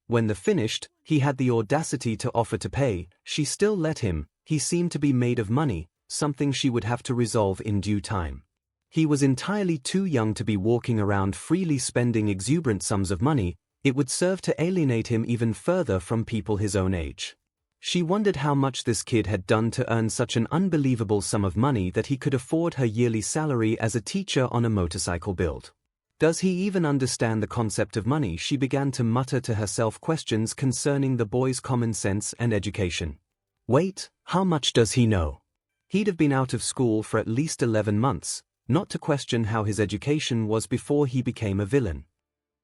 When they finished, he had the audacity to offer to pay. She still let him. He seemed to be made of money, something she would have to resolve in due time. He was entirely too young to be walking around freely spending exuberant sums of money. It would serve to alienate him even further from people his own age. She wondered how much this kid had done to earn such an unbelievable sum of money that he could afford her yearly salary as a teacher on a motorcycle build. Does he even understand the concept of money? She began to mutter to herself questions concerning the boy's common sense and education. Wait, how much does he know? He'd have been out of school for at least 11 months, not to question how his education was before he became a villain.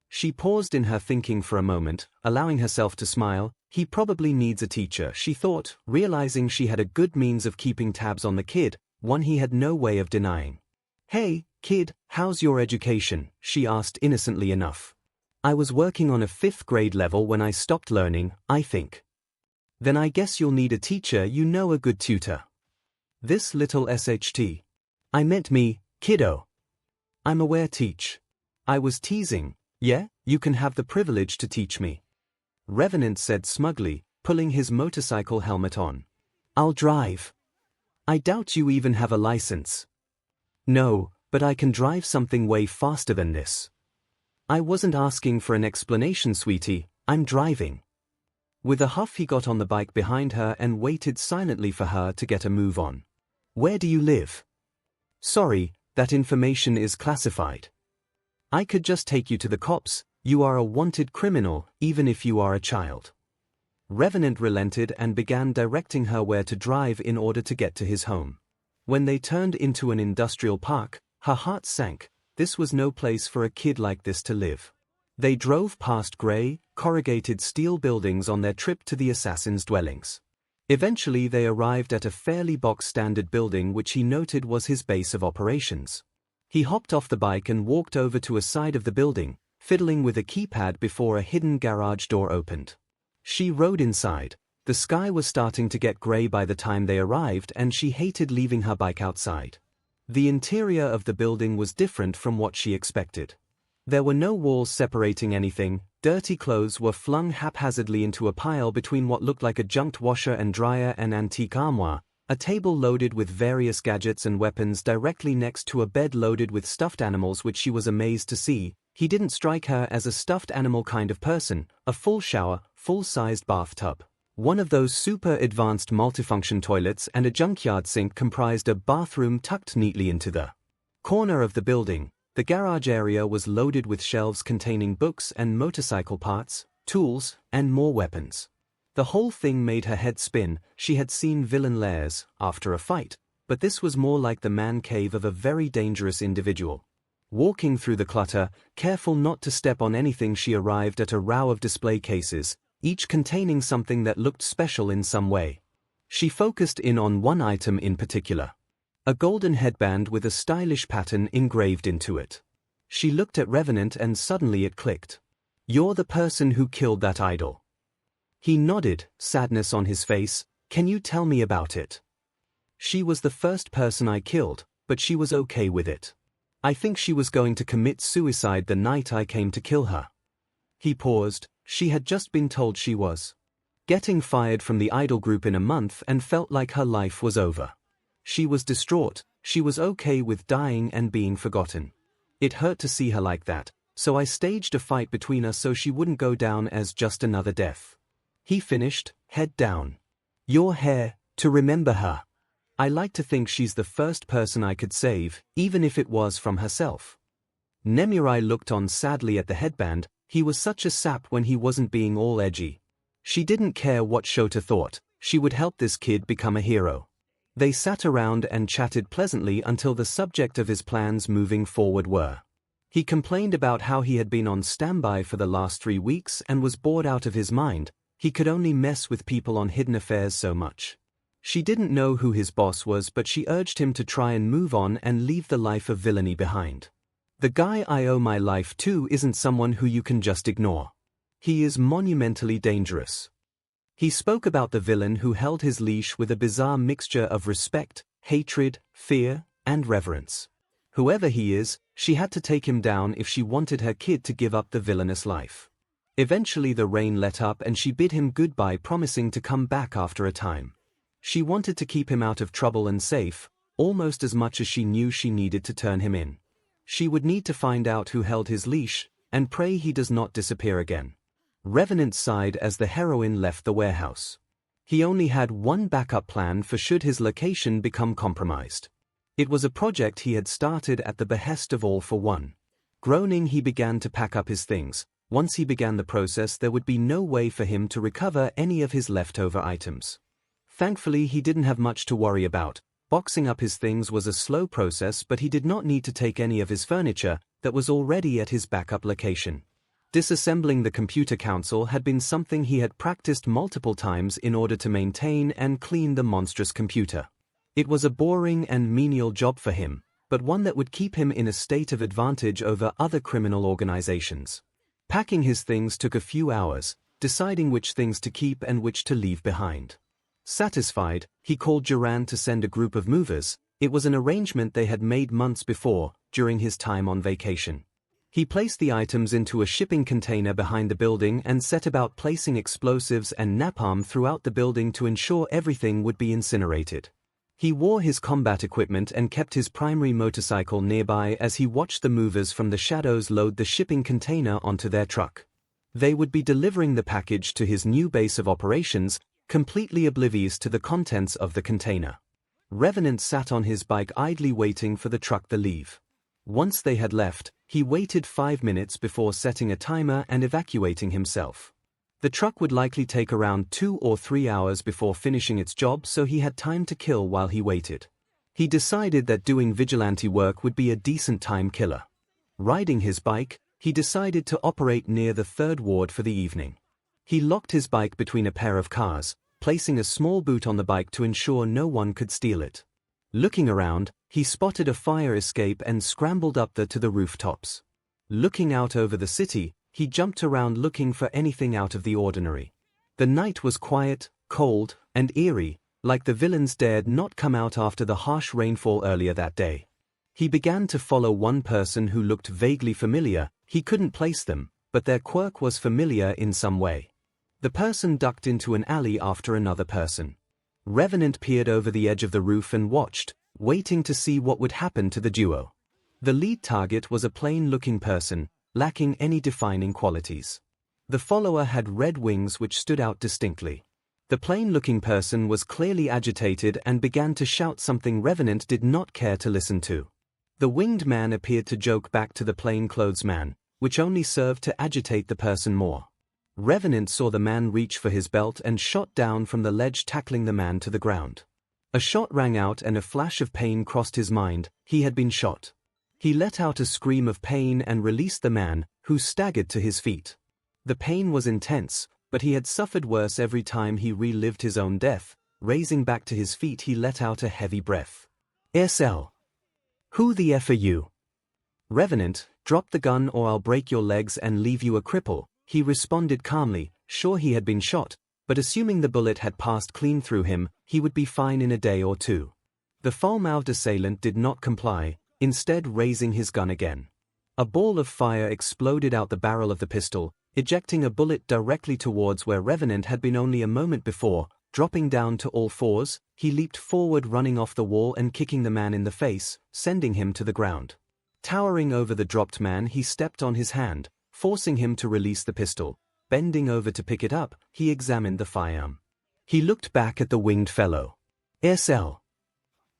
She paused in her thinking for a moment, allowing herself to smile. He probably needs a teacher, she thought, realizing she had a good means of keeping tabs on the kid, one he had no way of denying. Hey, kid, how's your education? She asked innocently enough. I was working on a 5th grade level when I stopped learning, I think. Then I guess you'll need a teacher, you know, a good tutor. This little SHT. I meant me, kiddo. I'm aware, teach. I was teasing. Yeah, you can have the privilege to teach me. Revenant said smugly, pulling his motorcycle helmet on. I'll drive. I doubt you even have a license. No, but I can drive something way faster than this. I wasn't asking for an explanation, sweetie, I'm driving. With a huff he got on the bike behind her and waited silently for her to get a move on. Where do you live? Sorry, that information is classified. I could just take you to the cops. You are a wanted criminal, even if you are a child. Revenant relented and began directing her where to drive in order to get to his home. When they turned into an industrial park, her heart sank. This was no place for a kid like this to live. They drove past gray, corrugated steel buildings on their trip to the assassin's dwellings. Eventually they arrived at a fairly box-standard building which he noted was his base of operations. He hopped off the bike and walked over to a side of the building, fiddling with a keypad before a hidden garage door opened. She rode inside. The sky was starting to get gray by the time they arrived and she hated leaving her bike outside. The interior of the building was different from what she expected. There were no walls separating anything. Dirty clothes were flung haphazardly into a pile between what looked like a junked washer and dryer and antique armoire, a table loaded with various gadgets and weapons directly next to a bed loaded with stuffed animals which she was amazed to see. He didn't strike her as a stuffed animal kind of person. A full shower, full-sized bathtub, one of those super advanced multifunction toilets and a junkyard sink comprised a bathroom tucked neatly into the corner of the building. The garage area was loaded with shelves containing books and motorcycle parts, tools, and more weapons. The whole thing made her head spin. She had seen villain lairs after a fight, but this was more like the man cave of a very dangerous individual. Walking through the clutter, careful not to step on anything, she arrived at a row of display cases, each containing something that looked special in some way. She focused in on one item in particular. A golden headband with a stylish pattern engraved into it. She looked at Revenant and suddenly it clicked. You're the person who killed that idol. He nodded, sadness on his face. Can you tell me about it? She was the first person I killed, but she was okay with it. I think she was going to commit suicide the night I came to kill her. He paused. She had just been told she was getting fired from the idol group in a month and felt like her life was over. She was distraught. She was okay with dying and being forgotten. It hurt to see her like that, so I staged a fight between us so she wouldn't go down as just another death. He finished, head down. Your hair, to remember her. I like to think she's the first person I could save, even if it was from herself. Nemuri looked on sadly at the headband. He was such a sap when he wasn't being all edgy. She didn't care what Shota thought, she would help this kid become a hero. They sat around and chatted pleasantly until the subject of his plans moving forward were. He complained about how he had been on standby for the last 3 weeks and was bored out of his mind. He could only mess with people on hidden affairs so much. She didn't know who his boss was, but she urged him to try and move on and leave the life of villainy behind. The guy I owe my life to isn't someone who you can just ignore. He is monumentally dangerous. He spoke about the villain who held his leash with a bizarre mixture of respect, hatred, fear, and reverence. Whoever he is, she had to take him down if she wanted her kid to give up the villainous life. Eventually the rain let up and she bid him goodbye, promising to come back after a time. She wanted to keep him out of trouble and safe, almost as much as she knew she needed to turn him in. She would need to find out who held his leash, and pray he does not disappear again. Revenant sighed as the heroine left the warehouse. He only had one backup plan for should his location become compromised. It was a project he had started at the behest of All for One. Groaning, he began to pack up his things. Once he began the process, there would be no way for him to recover any of his leftover items. Thankfully, he didn't have much to worry about. Boxing up his things was a slow process, but he did not need to take any of his furniture that was already at his backup location. Disassembling the computer console had been something he had practiced multiple times in order to maintain and clean the monstrous computer. It was a boring and menial job for him, but one that would keep him in a state of advantage over other criminal organizations. Packing his things took a few hours, deciding which things to keep and which to leave behind. Satisfied, he called Duran to send a group of movers. It was an arrangement they had made months before, during his time on vacation. He placed the items into a shipping container behind the building and set about placing explosives and napalm throughout the building to ensure everything would be incinerated. He wore his combat equipment and kept his primary motorcycle nearby as he watched the movers from the shadows load the shipping container onto their truck. They would be delivering the package to his new base of operations, completely oblivious to the contents of the container. Revenant sat on his bike idly waiting for the truck to leave. Once they had left, he waited 5 minutes before setting a timer and evacuating himself. The truck would likely take around 2 or 3 hours before finishing its job, so he had time to kill while he waited. He decided that doing vigilante work would be a decent time killer. Riding his bike, he decided to operate near the 3rd ward for the evening. He locked his bike between a pair of cars, placing a small boot on the bike to ensure no one could steal it. Looking around, he spotted a fire escape and scrambled up to the rooftops. Looking out over the city, he jumped around looking for anything out of the ordinary. The night was quiet, cold, and eerie, like the villains dared not come out after the harsh rainfall earlier that day. He began to follow one person who looked vaguely familiar. He couldn't place them, but their quirk was familiar in some way. The person ducked into an alley after another person. Revenant peered over the edge of the roof and watched, waiting to see what would happen to the duo. The lead target was a plain-looking person, lacking any defining qualities. The follower had red wings which stood out distinctly. The plain-looking person was clearly agitated and began to shout something Revenant did not care to listen to. The winged man appeared to joke back to the plain-clothes man, which only served to agitate the person more. Revenant saw the man reach for his belt and shot down from the ledge, tackling the man to the ground. A shot rang out and a flash of pain crossed his mind. He had been shot. He let out a scream of pain and released the man, who staggered to his feet. The pain was intense, but he had suffered worse every time he relived his own death. Raising back to his feet, he let out a heavy breath. "SL. Who the F are you?" "Revenant, drop the gun or I'll break your legs and leave you a cripple," he responded calmly, sure he had been shot, but assuming the bullet had passed clean through him, he would be fine in a day or two. The foul-mouthed assailant did not comply, instead raising his gun again. A ball of fire exploded out the barrel of the pistol, ejecting a bullet directly towards where Revenant had been only a moment before. Dropping down to all fours, he leaped forward, running off the wall and kicking the man in the face, sending him to the ground. Towering over the dropped man, he stepped on his hand, forcing him to release the pistol. Bending over to pick it up, he examined the firearm. He looked back at the winged fellow. "SL.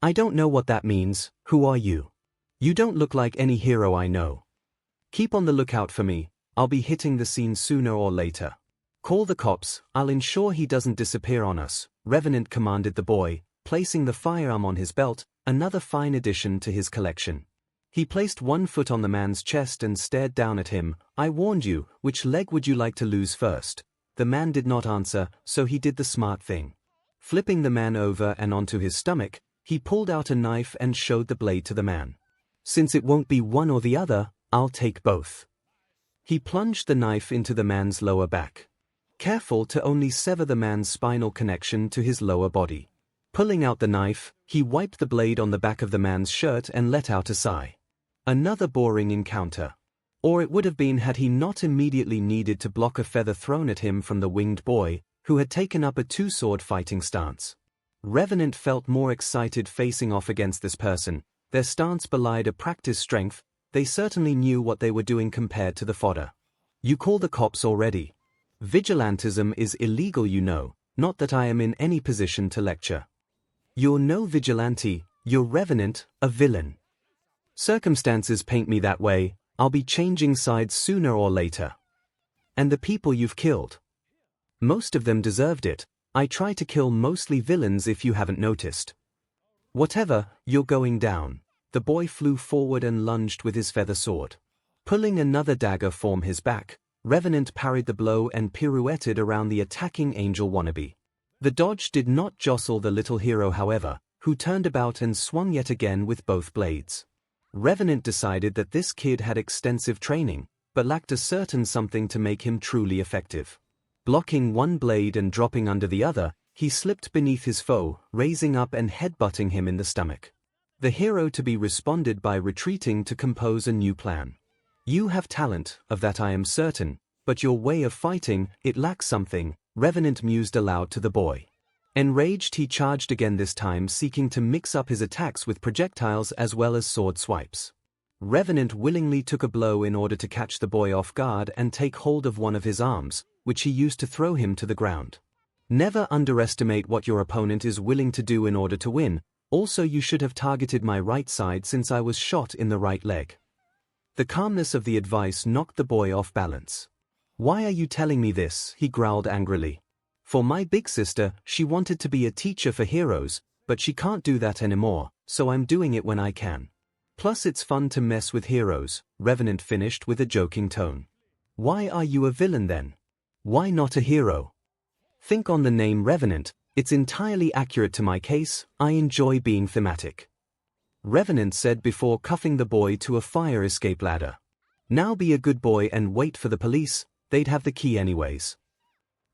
I don't know what that means. Who are you? You don't look like any hero I know. Keep on the lookout for me. I'll be hitting the scene sooner or later. Call the cops. I'll ensure he doesn't disappear on us, Revenant commanded the boy, placing the firearm on his belt, another fine addition to his collection. He placed one foot on the man's chest and stared down at him. I warned you, which leg would you like to lose first? The man did not answer, so he did the smart thing. Flipping the man over and onto his stomach, he pulled out a knife and showed the blade to the man. Since it won't be one or the other, I'll take both. He plunged the knife into the man's lower back. Careful to only sever the man's spinal connection to his lower body. Pulling out the knife, he wiped the blade on the back of the man's shirt and let out a sigh. Another boring encounter. Or it would have been had he not immediately needed to block a feather thrown at him from the winged boy, who had taken up a two-sword fighting stance. Revenant felt more excited facing off against this person. Their stance belied a practiced strength. They certainly knew what they were doing compared to the fodder. You call the cops already. Vigilantism is illegal, you know, not that I am in any position to lecture. You're no vigilante, you're Revenant, a villain. Circumstances paint me that way. I'll be changing sides sooner or later. And the people you've killed. Most of them deserved it. I try to kill mostly villains if you haven't noticed. Whatever, you're going down. The boy flew forward and lunged with his feather sword. Pulling another dagger from his back, Revenant parried the blow and pirouetted around the attacking angel wannabe. The dodge did not jostle the little hero, however, who turned about and swung yet again with both blades. Revenant decided that this kid had extensive training, but lacked a certain something to make him truly effective. Blocking one blade and dropping under the other, he slipped beneath his foe, raising up and headbutting him in the stomach. The hero to be responded by retreating to compose a new plan. You have talent, of that I am certain, but your way of fighting, it lacks something, Revenant mused aloud to the boy. Enraged, he charged again, this time seeking to mix up his attacks with projectiles as well as sword swipes. Revenant willingly took a blow in order to catch the boy off guard and take hold of one of his arms, which he used to throw him to the ground. Never underestimate what your opponent is willing to do in order to win. Also, you should have targeted my right side since I was shot in the right leg. The calmness of the advice knocked the boy off balance. Why are you telling me this? He growled angrily. For my big sister, she wanted to be a teacher for heroes, but she can't do that anymore, so I'm doing it when I can. Plus it's fun to mess with heroes, Revenant finished with a joking tone. Why are you a villain then? Why not a hero? Think on the name Revenant, it's entirely accurate to my case. I enjoy being thematic. Revenant said before cuffing the boy to a fire escape ladder. Now be a good boy and wait for the police, they'd have the key anyways.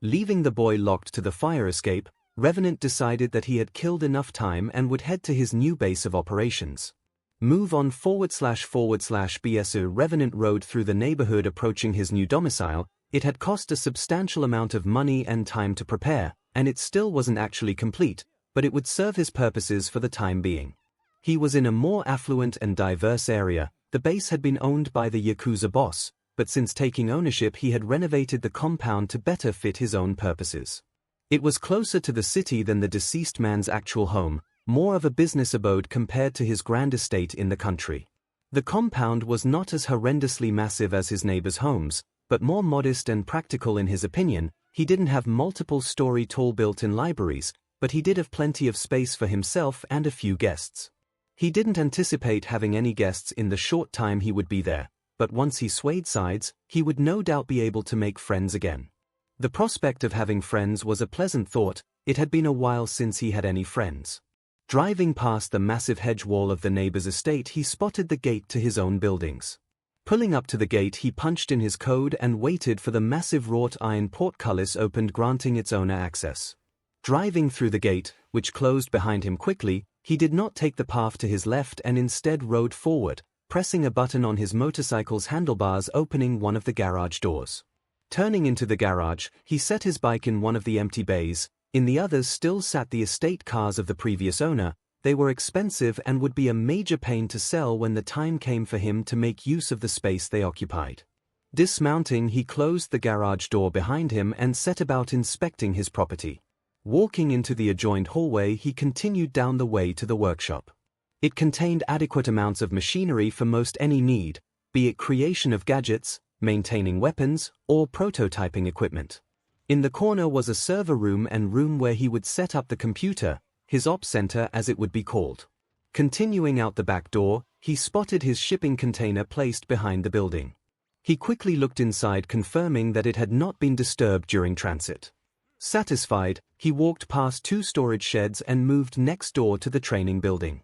Leaving the boy locked to the fire escape, Revenant decided that he had killed enough time and would head to his new base of operations. Move on / BSU. Revenant rode through the neighborhood approaching his new domicile. It had cost a substantial amount of money and time to prepare, and it still wasn't actually complete, but it would serve his purposes for the time being. He was in a more affluent and diverse area. The base had been owned by the Yakuza boss, but since taking ownership he had renovated the compound to better fit his own purposes. It was closer to the city than the deceased man's actual home, more of a business abode compared to his grand estate in the country. The compound was not as horrendously massive as his neighbors' homes, but more modest and practical in his opinion. He didn't have multiple-story tall built-in libraries, but he did have plenty of space for himself and a few guests. He didn't anticipate having any guests in the short time he would be there, but once he swayed sides, he would no doubt be able to make friends again. The prospect of having friends was a pleasant thought. It had been a while since he had any friends. Driving past the massive hedge wall of the neighbor's estate, he spotted the gate to his own buildings. Pulling up to the gate, he punched in his code and waited for the massive wrought iron portcullis opened, granting its owner access. Driving through the gate, which closed behind him quickly, he did not take the path to his left and instead rode forward, pressing a button on his motorcycle's handlebars, opening one of the garage doors. Turning into the garage, he set his bike in one of the empty bays. In the others still sat the estate cars of the previous owner. They were expensive and would be a major pain to sell when the time came for him to make use of the space they occupied. Dismounting, he closed the garage door behind him and set about inspecting his property. Walking into the adjoined hallway, he continued down the way to the workshop. It contained adequate amounts of machinery for most any need, be it creation of gadgets, maintaining weapons, or prototyping equipment. In the corner was a server room and room where he would set up the computer, his ops center as it would be called. Continuing out the back door, he spotted his shipping container placed behind the building. He quickly looked inside, confirming that it had not been disturbed during transit. Satisfied, he walked past 2 storage sheds and moved next door to the training building.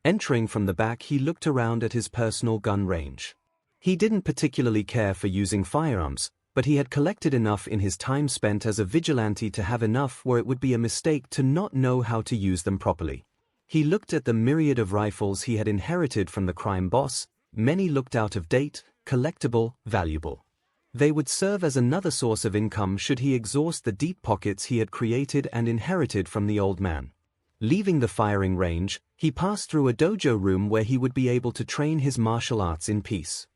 Entering from the back, he looked around at his personal gun range. He didn't particularly care for using firearms, but he had collected enough in his time spent as a vigilante to have enough where it would be a mistake to not know how to use them properly. He looked at the myriad of rifles he had inherited from the crime boss. Many looked out of date, collectible, valuable. They would serve as another source of income should he exhaust the deep pockets he had created and inherited from the old man. Leaving the firing range, he passed through a dojo room where he would be able to train his martial arts in peace.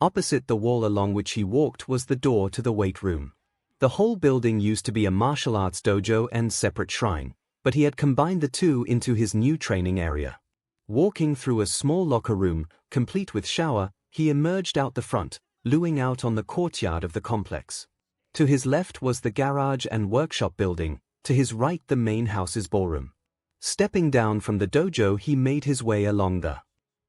Opposite the wall along which he walked was the door to the weight room. The whole building used to be a martial arts dojo and separate shrine, but he had combined the two into his new training area. Walking through a small locker room, complete with shower, he emerged out the front, luing out on the courtyard of the complex. To his left was the garage and workshop building, to his right the main house's ballroom. Stepping down from the dojo, he made his way along the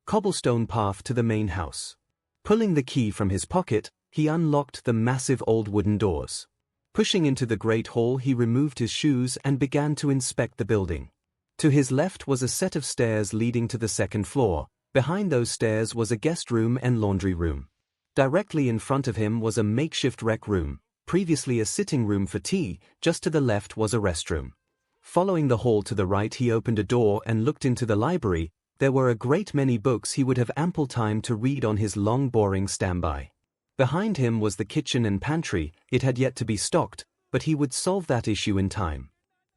cobblestone path to the main house. Pulling the key from his pocket, he unlocked the massive old wooden doors. Pushing into the great hall, he removed his shoes and began to inspect the building. To his left was a set of stairs leading to the second floor. Behind those stairs was a guest room and laundry room. Directly in front of him was a makeshift rec room, previously a sitting room for tea. Just to the left was a restroom. Following the hall to the right, he opened a door and looked into the library. There were a great many books he would have ample time to read on his long boring standby. Behind him was the kitchen and pantry. It had yet to be stocked, but he would solve that issue in time.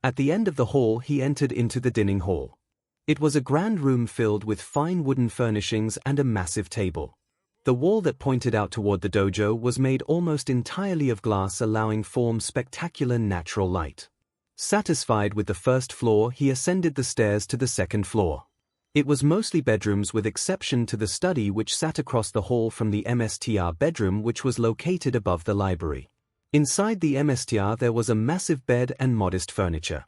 At the end of the hall he entered into the dining hall. It was a grand room filled with fine wooden furnishings and a massive table. The wall that pointed out toward the dojo was made almost entirely of glass, allowing form spectacular natural light. Satisfied with the first floor, he ascended the stairs to the second floor. It was mostly bedrooms with exception to the study which sat across the hall from the MSTR bedroom, which was located above the library. Inside the MSTR there was a massive bed and modest furniture.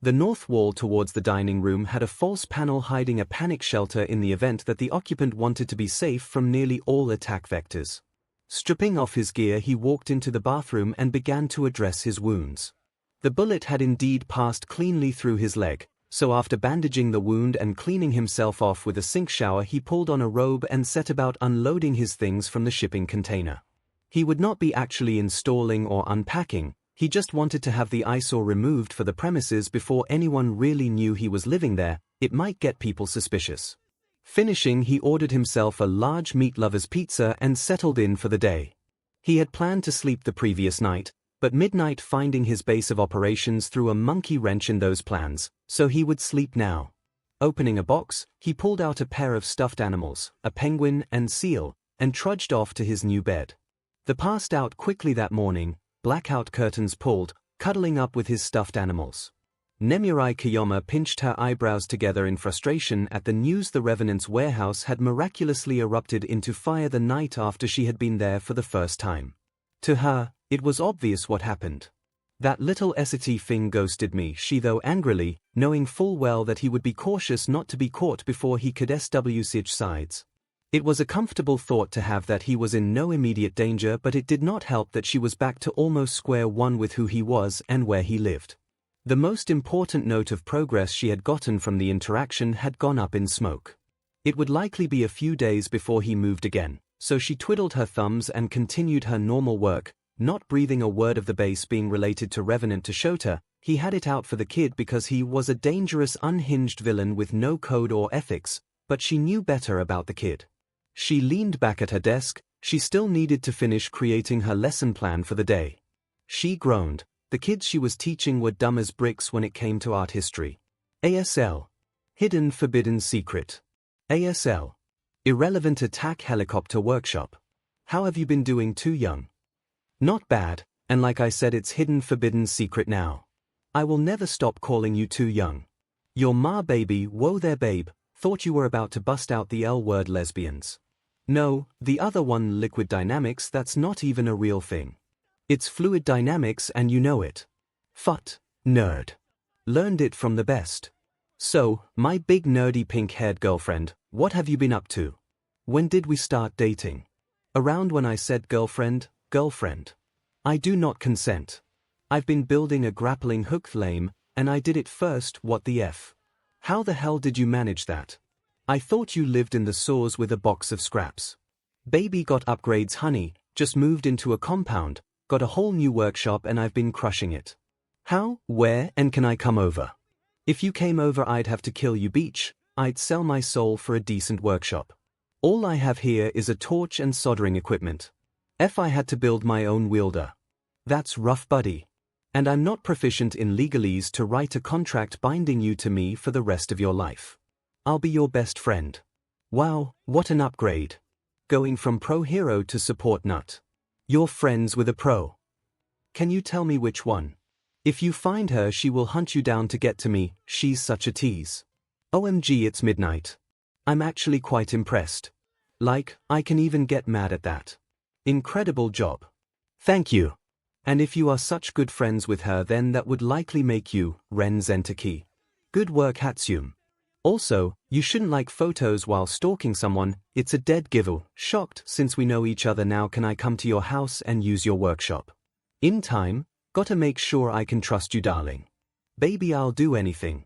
The north wall towards the dining room had a false panel hiding a panic shelter in the event that the occupant wanted to be safe from nearly all attack vectors. Stripping off his gear, he walked into the bathroom and began to address his wounds. The bullet had indeed passed cleanly through his leg, so after bandaging the wound and cleaning himself off with a sink shower, he pulled on a robe and set about unloading his things from the shipping container. He would not be actually installing or unpacking. He just wanted to have the eyesore removed for the premises before anyone really knew he was living there. It might get people suspicious. Finishing, he ordered himself a large meat lover's pizza and settled in for the day. He had planned to sleep the previous night, but midnight finding his base of operations threw a monkey wrench in those plans, so he would sleep now. Opening a box, he pulled out a pair of stuffed animals, a penguin and seal, and trudged off to his new bed. The passed out quickly that morning, blackout curtains pulled, cuddling up with his stuffed animals. Nemuri Kiyoma pinched her eyebrows together in frustration at the news the Revenant's warehouse had miraculously erupted into fire the night after she had been there for the first time. To her, it was obvious what happened. That little ST thing ghosted me, she thought angrily, knowing full well that he would be cautious not to be caught before he could switch sides. It was a comfortable thought to have that he was in no immediate danger, but it did not help that she was back to almost square one with who he was and where he lived. The most important note of progress she had gotten from the interaction had gone up in smoke. It would likely be a few days before he moved again, so she twiddled her thumbs and continued her normal work, not breathing a word of the base being related to Revenant to Shota. He had it out for the kid because he was a dangerous, unhinged villain with no code or ethics, but she knew better about the kid. She leaned back at her desk. She still needed to finish creating her lesson plan for the day. She groaned. The kids she was teaching were dumb as bricks when it came to art history. ASL. Hidden Forbidden Secret. ASL. Irrelevant Attack Helicopter Workshop. How have you been doing, too young? Not bad, and like I said, it's Hidden Forbidden Secret now. I will never stop calling you too young. Your ma baby, whoa there babe, thought you were about to bust out the L word lesbians. No, the other one liquid dynamics, that's not even a real thing. It's fluid dynamics and you know it. Fut, nerd. Learned it from the best. So, my big nerdy pink-haired girlfriend, what have you been up to? When did we start dating? Around when I said girlfriend. I do not consent. I've been building a grappling hook lame, and I did it first, what the F? How the hell did you manage that? I thought you lived in the source with a box of scraps. Baby got upgrades honey, just moved into a compound, got a whole new workshop and I've been crushing it. How, where, and can I come over? If you came over I'd have to kill you beach, I'd sell my soul for a decent workshop. All I have here is a torch and soldering equipment. If I had to build my own wielder. That's rough buddy. And I'm not proficient in legalese to write a contract binding you to me for the rest of your life. I'll be your best friend. Wow, what an upgrade. Going from pro hero to support nut. You're friends with a pro. Can you tell me which one? If you find her she will hunt you down to get to me, she's such a tease. OMG it's midnight. I'm actually quite impressed. Like, I can even get mad at that. Incredible job. Thank you. And if you are such good friends with her then that would likely make you, 𝐼𝐴𝐺𝐻𝐼. Good work 𝐻𝐴𝐺𝐻𝐼. Also, you shouldn't like photos while stalking someone, it's a dead giveaway. Shocked, since we know each other now can I come to your house and use your workshop? In time, gotta make sure I can trust you darling. Baby I'll do anything.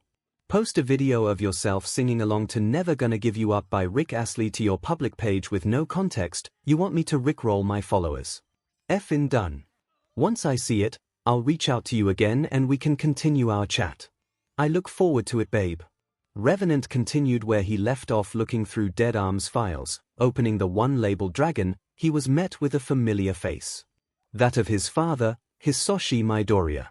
Post a video of yourself singing along to Never Gonna Give You Up by Rick Astley to your public page with no context, you want me to rickroll my followers. Effin' done. Once I see it, I'll reach out to you again and we can continue our chat. I look forward to it babe. Revenant continued where he left off looking through Dead Arms files, opening the one labeled dragon, he was met with a familiar face. That of his father, Hisoshi Midoriya.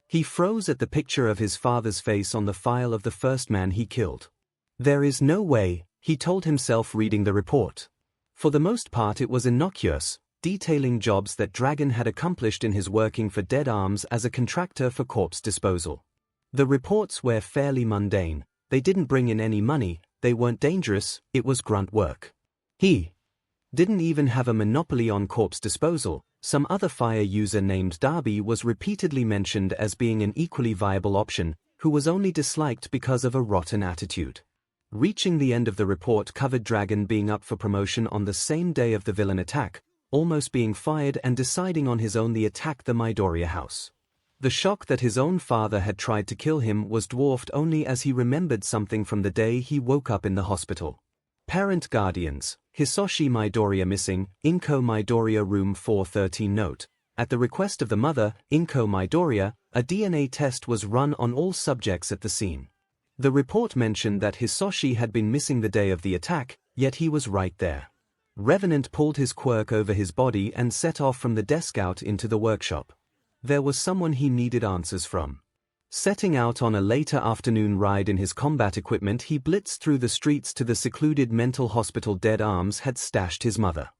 He froze at the picture of his father's face on the file of the first man he killed. There is no way, he told himself reading the report. For the most part it was innocuous, detailing jobs that Dragon had accomplished in his working for Dead Arms as a contractor for corpse disposal. The reports were fairly mundane, they didn't bring in any money, they weren't dangerous, it was grunt work. He didn't even have a monopoly on corpse disposal. Some other fire user named Darby was repeatedly mentioned as being an equally viable option, who was only disliked because of a rotten attitude. Reaching the end of the report covered Dragon being up for promotion on the same day of the villain attack, almost being fired and deciding on his own to attack the Midoriya house. The shock that his own father had tried to kill him was dwarfed only as he remembered something from the day he woke up in the hospital. Parent guardians, Hisoshi Midoriya missing, 𝐒𝐭 Midoriya room 413 note. At the request of the mother, 𝐒𝐭 Midoriya, a DNA test was run on all subjects at the scene. The report mentioned that Hisoshi had been missing the day of the attack, yet he was right there. Revenant pulled his quirk over his body and set off from the desk out into the workshop. There was someone he needed answers from. Setting out on a later afternoon ride in his combat equipment he blitzed through the streets to the secluded mental hospital Dead Arms had stashed his mother.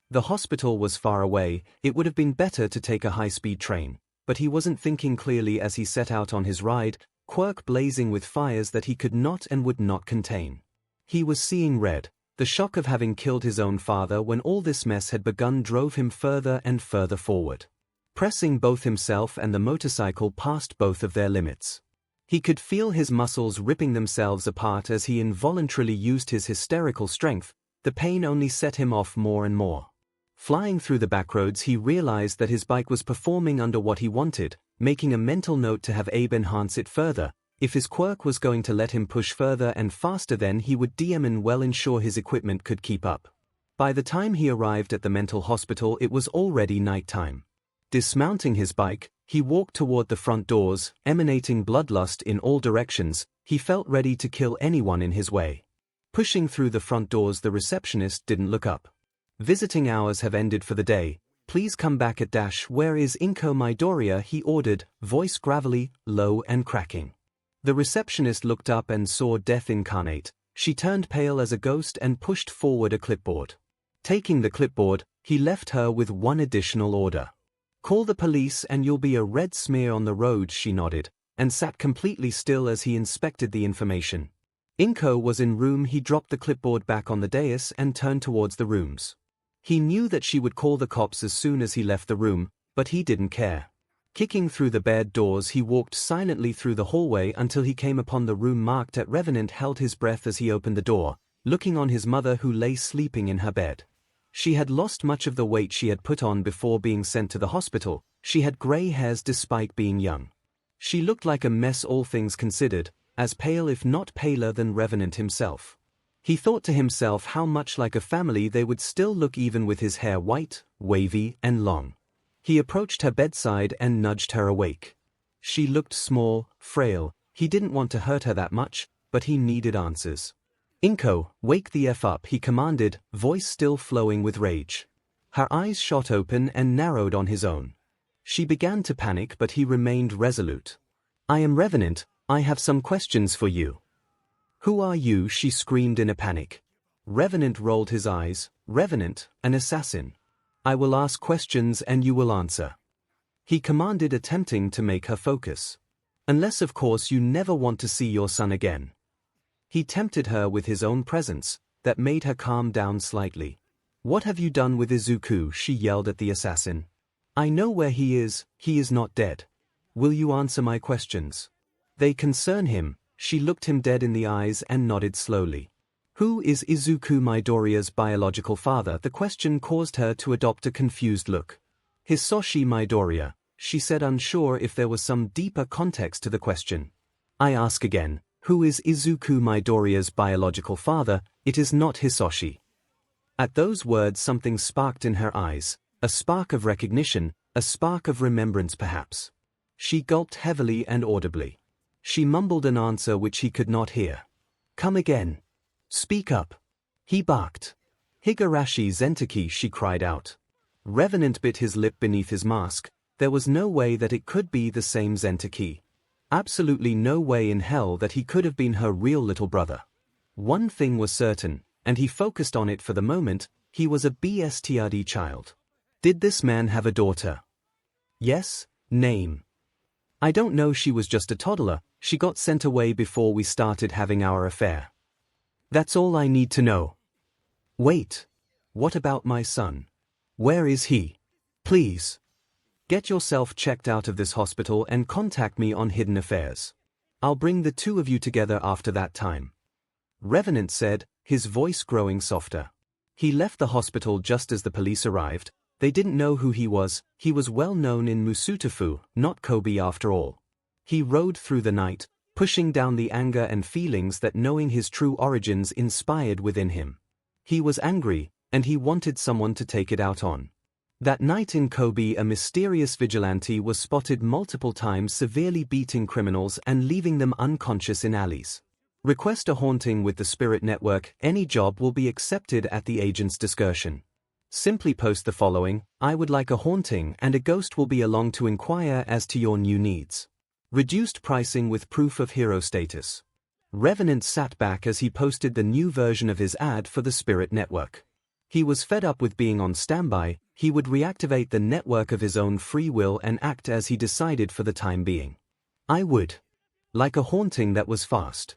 The hospital was far away, it would have been better to take a high-speed train, but he wasn't thinking clearly as he set out on his ride, quirk blazing with fires that he could not and would not contain. He was seeing red. The shock of having killed his own father when all this mess had begun drove him further and further forward, pressing both himself and the motorcycle past both of their limits. He could feel his muscles ripping themselves apart as he involuntarily used his hysterical strength, the pain only set him off more and more. Flying through the backroads he realized that his bike was performing under what he wanted, making a mental note to have Abe enhance it further. If his quirk was going to let him push further and faster then he would DM and well ensure his equipment could keep up. By the time he arrived at the mental hospital it was already nighttime. Dismounting his bike, he walked toward the front doors, emanating bloodlust in all directions. He felt ready to kill anyone in his way. Pushing through the front doors the receptionist didn't look up. Visiting hours have ended for the day. Please come back at dash. Where is 𝐒𝐭 Midoriya? He ordered, voice gravelly, low and cracking. The receptionist looked up and saw death incarnate. She turned pale as a ghost and pushed forward a clipboard. Taking the clipboard, he left her with one additional order. Call the police and you'll be a red smear on the road. She nodded, and sat completely still as he inspected the information. 𝐒𝐭 was in room. He dropped the clipboard back on the dais and turned towards the rooms. He knew that she would call the cops as soon as he left the room, but he didn't care. Kicking through the bed doors, he walked silently through the hallway until he came upon the room marked at Revenant. Held his breath as he opened the door, looking on his mother who lay sleeping in her bed. She had lost much of the weight she had put on before being sent to the hospital. She had grey hairs despite being young. She looked like a mess, all things considered, as pale if not paler than Revenant himself. He thought to himself how much like a family they would still look even with his hair white, wavy, and long. He approached her bedside and nudged her awake. She looked small, frail. He didn't want to hurt her that much, but he needed answers. 𝐒𝐭, wake the F up, he commanded, voice still flowing with rage. Her eyes shot open and narrowed on his own. She began to panic, but he remained resolute. I am Revenant, I have some questions for you. Who are you? She screamed in a panic. Revenant rolled his eyes. Revenant, an assassin. I will ask questions and you will answer. He commanded, attempting to make her focus. Unless of course you never want to see your son again. He tempted her with his own presence, that made her calm down slightly. What have you done with Izuku? She yelled at the assassin. I know where he is not dead. Will you answer my questions? They concern him. She looked him dead in the eyes and nodded slowly. Who is Izuku Midoriya's biological father? The question caused her to adopt a confused look. Hisoshi Midoriya, she said, unsure if there was some deeper context to the question. I ask again, who is Izuku Midoriya's biological father? It is not Hisoshi. At those words something sparked in her eyes, a spark of recognition, a spark of remembrance perhaps. She gulped heavily and audibly. She mumbled an answer which he could not hear. Come again. Speak up. He barked. Higurashi Zentaki, she cried out. Revenant bit his lip beneath his mask. There was no way that it could be the same Zentaki. Absolutely no way in hell that he could have been her real little brother. One thing was certain, and he focused on it for the moment, he was a bastard child. Did this man have a daughter? Yes, name. I don't know, she was just a toddler, she got sent away before we started having our affair. That's all I need to know. Wait. What about my son? Where is he? Please. Get yourself checked out of this hospital and contact me on Hidden Affairs. I'll bring the two of you together after that time. Revenant said, his voice growing softer. He left the hospital just as the police arrived. They didn't know who he was well known in Musutafu, not Kobe after all. He rode through the night, pushing down the anger and feelings that knowing his true origins inspired within him. He was angry, and he wanted someone to take it out on. That night in Kobe, a mysterious vigilante was spotted multiple times severely beating criminals and leaving them unconscious in alleys. Request a haunting with the Spirit Network. Any job will be accepted at the agent's discretion. Simply post the following: I would like a haunting, and a ghost will be along to inquire as to your new needs. Reduced pricing with proof of hero status. Revenant sat back as he posted the new version of his ad for the Spirit Network. He was fed up with being on standby. He would reactivate the network of his own free will and act as he decided for the time being. I would like a haunting that was fast.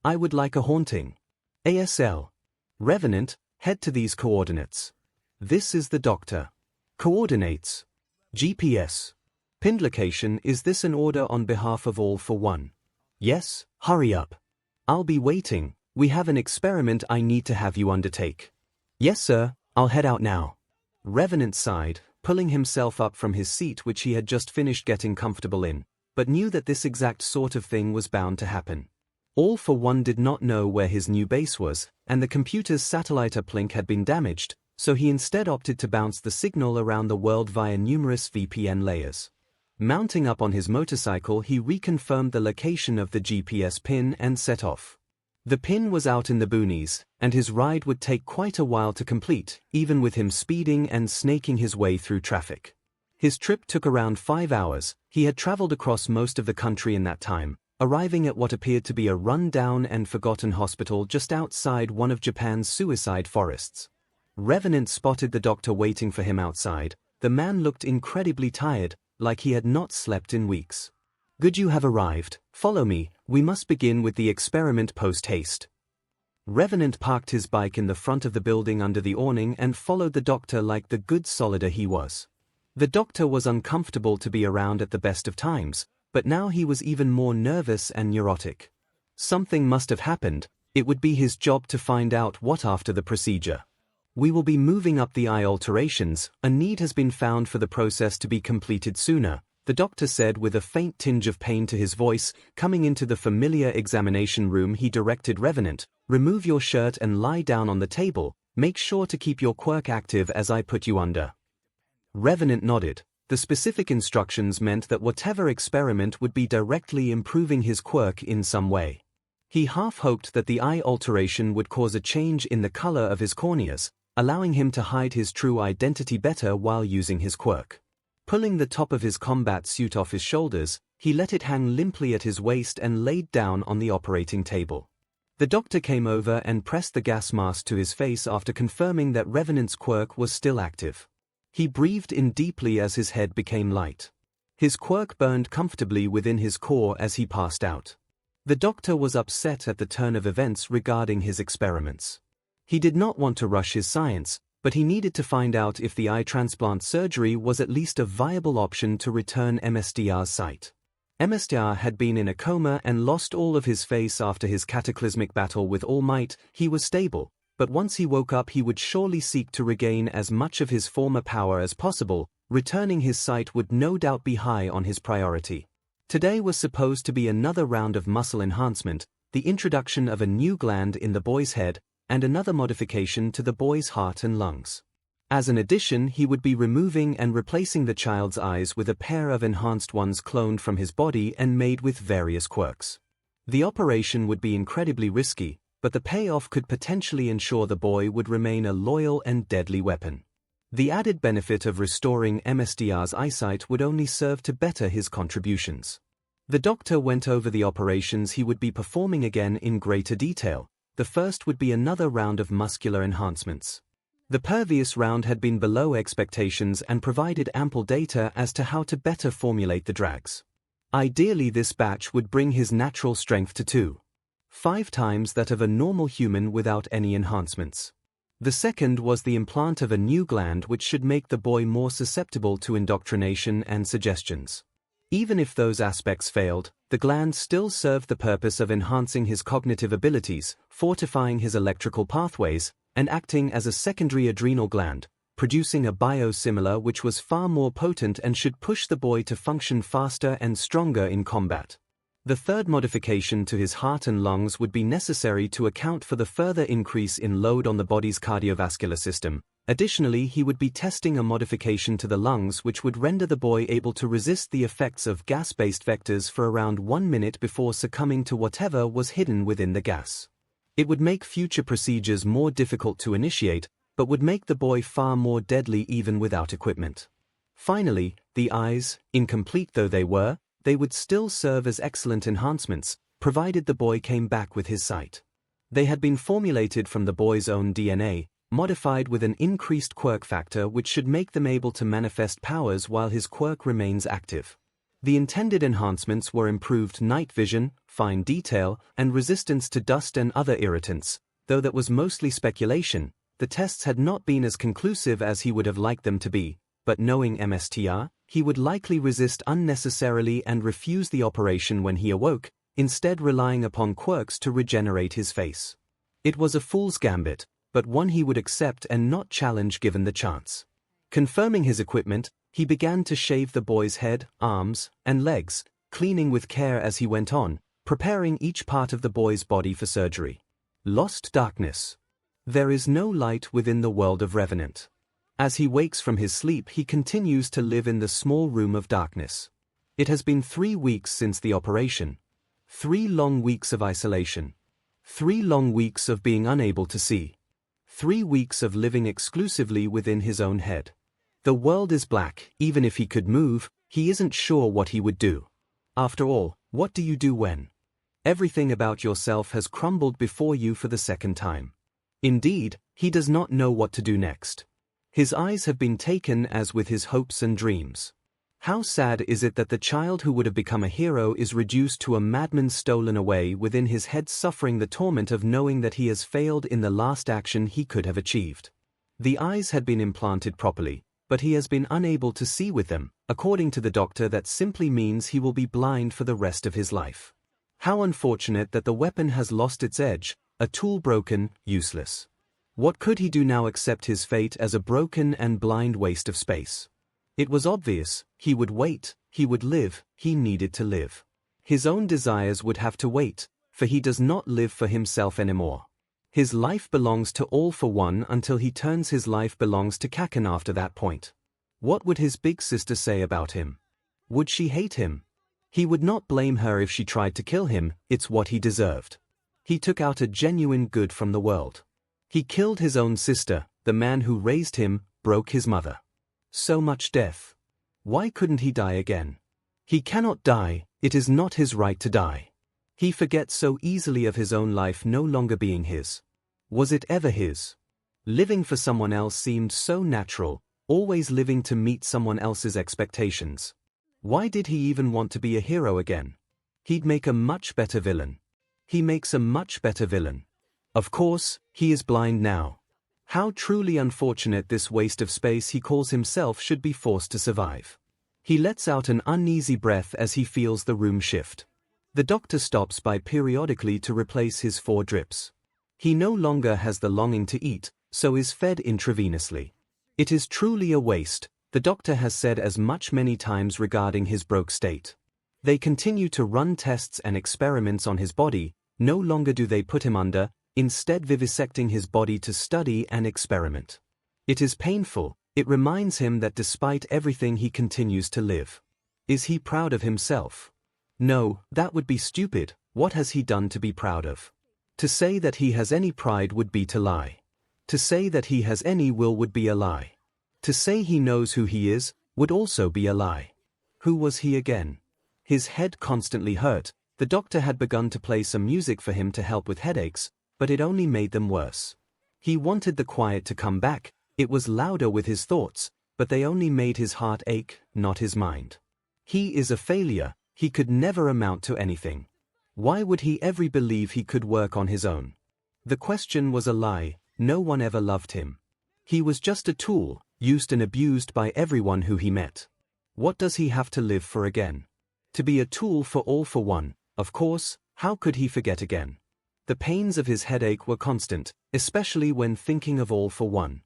I would like a haunting. ASL. Revenant, head to these coordinates. This is the doctor. Coordinates. GPS. Pinned location. Is this an order on behalf of all for one? Yes, hurry up. I'll be waiting. We have an experiment I need to have you undertake. Yes sir, I'll head out now. Revenant sighed, pulling himself up from his seat which he had just finished getting comfortable in, but knew that this exact sort of thing was bound to happen. All for One did not know where his new base was, and the computer's satellite uplink had been damaged, so he instead opted to bounce the signal around the world via numerous VPN layers. Mounting up on his motorcycle, he reconfirmed the location of the GPS pin and set off. The pin was out in the boonies, and his ride would take quite a while to complete, even with him speeding and snaking his way through traffic. His trip took around 5 hours. He had traveled across most of the country in that time, arriving at what appeared to be a run-down and forgotten hospital just outside one of Japan's suicide forests. Revenant spotted the doctor waiting for him outside. The man looked incredibly tired, like he had not slept in weeks. Good, you have arrived. Follow me, we must begin with the experiment post-haste. Revenant parked his bike in the front of the building under the awning and followed the doctor like the good 𝐒𝐱𝐿 he was. The doctor was uncomfortable to be around at the best of times, but now he was even more nervous and neurotic. Something must have happened. It would be his job to find out what after the procedure. We will be moving up the eye alterations. A need has been found for the process to be completed sooner, the doctor said with a faint tinge of pain to his voice. Coming into the familiar examination room, he directed Revenant, remove your shirt and lie down on the table. Make sure to keep your quirk active as I put you under. Revenant nodded. The specific instructions meant that whatever experiment would be directly improving his quirk in some way. He half hoped that the eye alteration would cause a change in the color of his corneas, allowing him to hide his true identity better while using his quirk. Pulling the top of his combat suit off his shoulders, he let it hang limply at his waist and laid down on the operating table. The doctor came over and pressed the gas mask to his face after confirming that Revenant's quirk was still active. He breathed in deeply as his head became light. His quirk burned comfortably within his core as he passed out. The doctor was upset at the turn of events regarding his experiments. He did not want to rush his science, but he needed to find out if the eye transplant surgery was at least a viable option to return 𝐵𝐻𝐷R's sight. 𝐵𝐻𝐷R had been in a coma and lost all of his face after his cataclysmic battle with All Might. He was stable, but once he woke up he would surely seek to regain as much of his former power as possible. Returning his sight would no doubt be high on his priority. Today was supposed to be another round of muscle enhancement, the introduction of a new gland in the boy's head, and another modification to the boy's heart and lungs. As an addition, he would be removing and replacing the child's eyes with a pair of enhanced ones cloned from his body and made with various quirks. The operation would be incredibly risky, but the payoff could potentially ensure the boy would remain a loyal and deadly weapon. The added benefit of restoring 𝐵𝐻𝐷R's eyesight would only serve to better his contributions. The doctor went over the operations he would be performing again in greater detail. The first would be another round of muscular enhancements. The previous round had been below expectations and provided ample data as to how to better formulate the drugs. Ideally, this batch would bring his natural strength to 2.5 times that of a normal human without any enhancements. The second was the implant of a new gland which should make the boy more susceptible to indoctrination and suggestions. Even if those aspects failed, the gland still served the purpose of enhancing his cognitive abilities, fortifying his electrical pathways, and acting as a secondary adrenal gland, producing a biosimilar which was far more potent and should push the boy to function faster and stronger in combat. The third modification to his heart and lungs would be necessary to account for the further increase in load on the body's cardiovascular system. Additionally, he would be testing a modification to the lungs which would render the boy able to resist the effects of gas-based vectors for around 1 minute before succumbing to whatever was hidden within the gas. It would make future procedures more difficult to initiate, but would make the boy far more deadly even without equipment. Finally, the eyes, incomplete though they were, they would still serve as excellent enhancements, provided the boy came back with his sight. They had been formulated from the boy's own DNA, modified with an increased quirk factor which should make them able to manifest powers while his quirk remains active. The intended enhancements were improved night vision, fine detail, and resistance to dust and other irritants. Though that was mostly speculation, the tests had not been as conclusive as he would have liked them to be, but knowing 𝐵𝐻𝐷R, he would likely resist unnecessarily and refuse the operation when he awoke, instead relying upon quirks to regenerate his face. It was a fool's gambit, but one he would accept and not challenge given the chance. Confirming his equipment, he began to shave the boy's head, arms, and legs, cleaning with care as he went on, preparing each part of the boy's body for surgery. Lost darkness. There is no light within the world of Revenant. As he wakes from his sleep, he continues to live in the small room of darkness. It has been 3 weeks since the operation. 3 long weeks of isolation. 3 long weeks of being unable to see. 3 weeks of living exclusively within his own head. The world is black. Even if he could move, he isn't sure what he would do. After all, what do you do when everything about yourself has crumbled before you for the second time? Indeed, he does not know what to do next. His eyes have been taken as with his hopes and dreams. How sad is it that the child who would have become a hero is reduced to a madman stolen away within his head, suffering the torment of knowing that he has failed in the last action he could have achieved. The eyes had been implanted properly, but he has been unable to see with them. According to the doctor, that simply means he will be blind for the rest of his life. How unfortunate that the weapon has lost its edge, a tool broken, useless. What could he do now except his fate as a broken and blind waste of space? It was obvious, he would wait, he would live, he needed to live. His own desires would have to wait, for he does not live for himself anymore. His life belongs to 𝐿 until he turns his life belongs to 𝐒𝐽𝐻 after that point. What would his big sister say about him? Would she hate him? He would not blame her if she tried to kill him, it's what he deserved. He took out a genuine good from the world. He killed his own sister, the man who raised him, broke his mother. So much death. Why couldn't he die again? He cannot die, it is not his right to die. He forgets so easily of his own life no longer being his. Was it ever his? Living for someone else seemed so natural, always living to meet someone else's expectations. Why did he even want to be a hero again? He'd make a much better villain. He makes a much better villain. Of course, he is blind now. How truly unfortunate this waste of space he calls himself should be forced to survive. He lets out an uneasy breath as he feels the room shift. The doctor stops by periodically to replace his 4 drips. He no longer has the longing to eat, so is fed intravenously. It is truly a waste, the doctor has said as much many times regarding his broke state. They continue to run tests and experiments on his body, no longer do they put him under, instead vivisecting his body to study and experiment. It is painful, it reminds him that despite everything he continues to live. Is he proud of himself? No, that would be stupid. What has he done to be proud of? To say that he has any pride would be to lie. To say that he has any will would be a lie. To say he knows who he is, would also be a lie. Who was he again? His head constantly hurt. The doctor had begun to play some music for him to help with headaches, but it only made them worse. He wanted the quiet to come back, it was louder with his thoughts, but they only made his heart ache, not his mind. He is a failure, he could never amount to anything. Why would he ever believe he could work on his own? The question was a lie, no one ever loved him. He was just a tool, used and abused by everyone who he met. What does he have to live for again? To be a tool for 𝐿, of course, how could he forget again? The pains of his headache were constant, especially when thinking of 𝐿.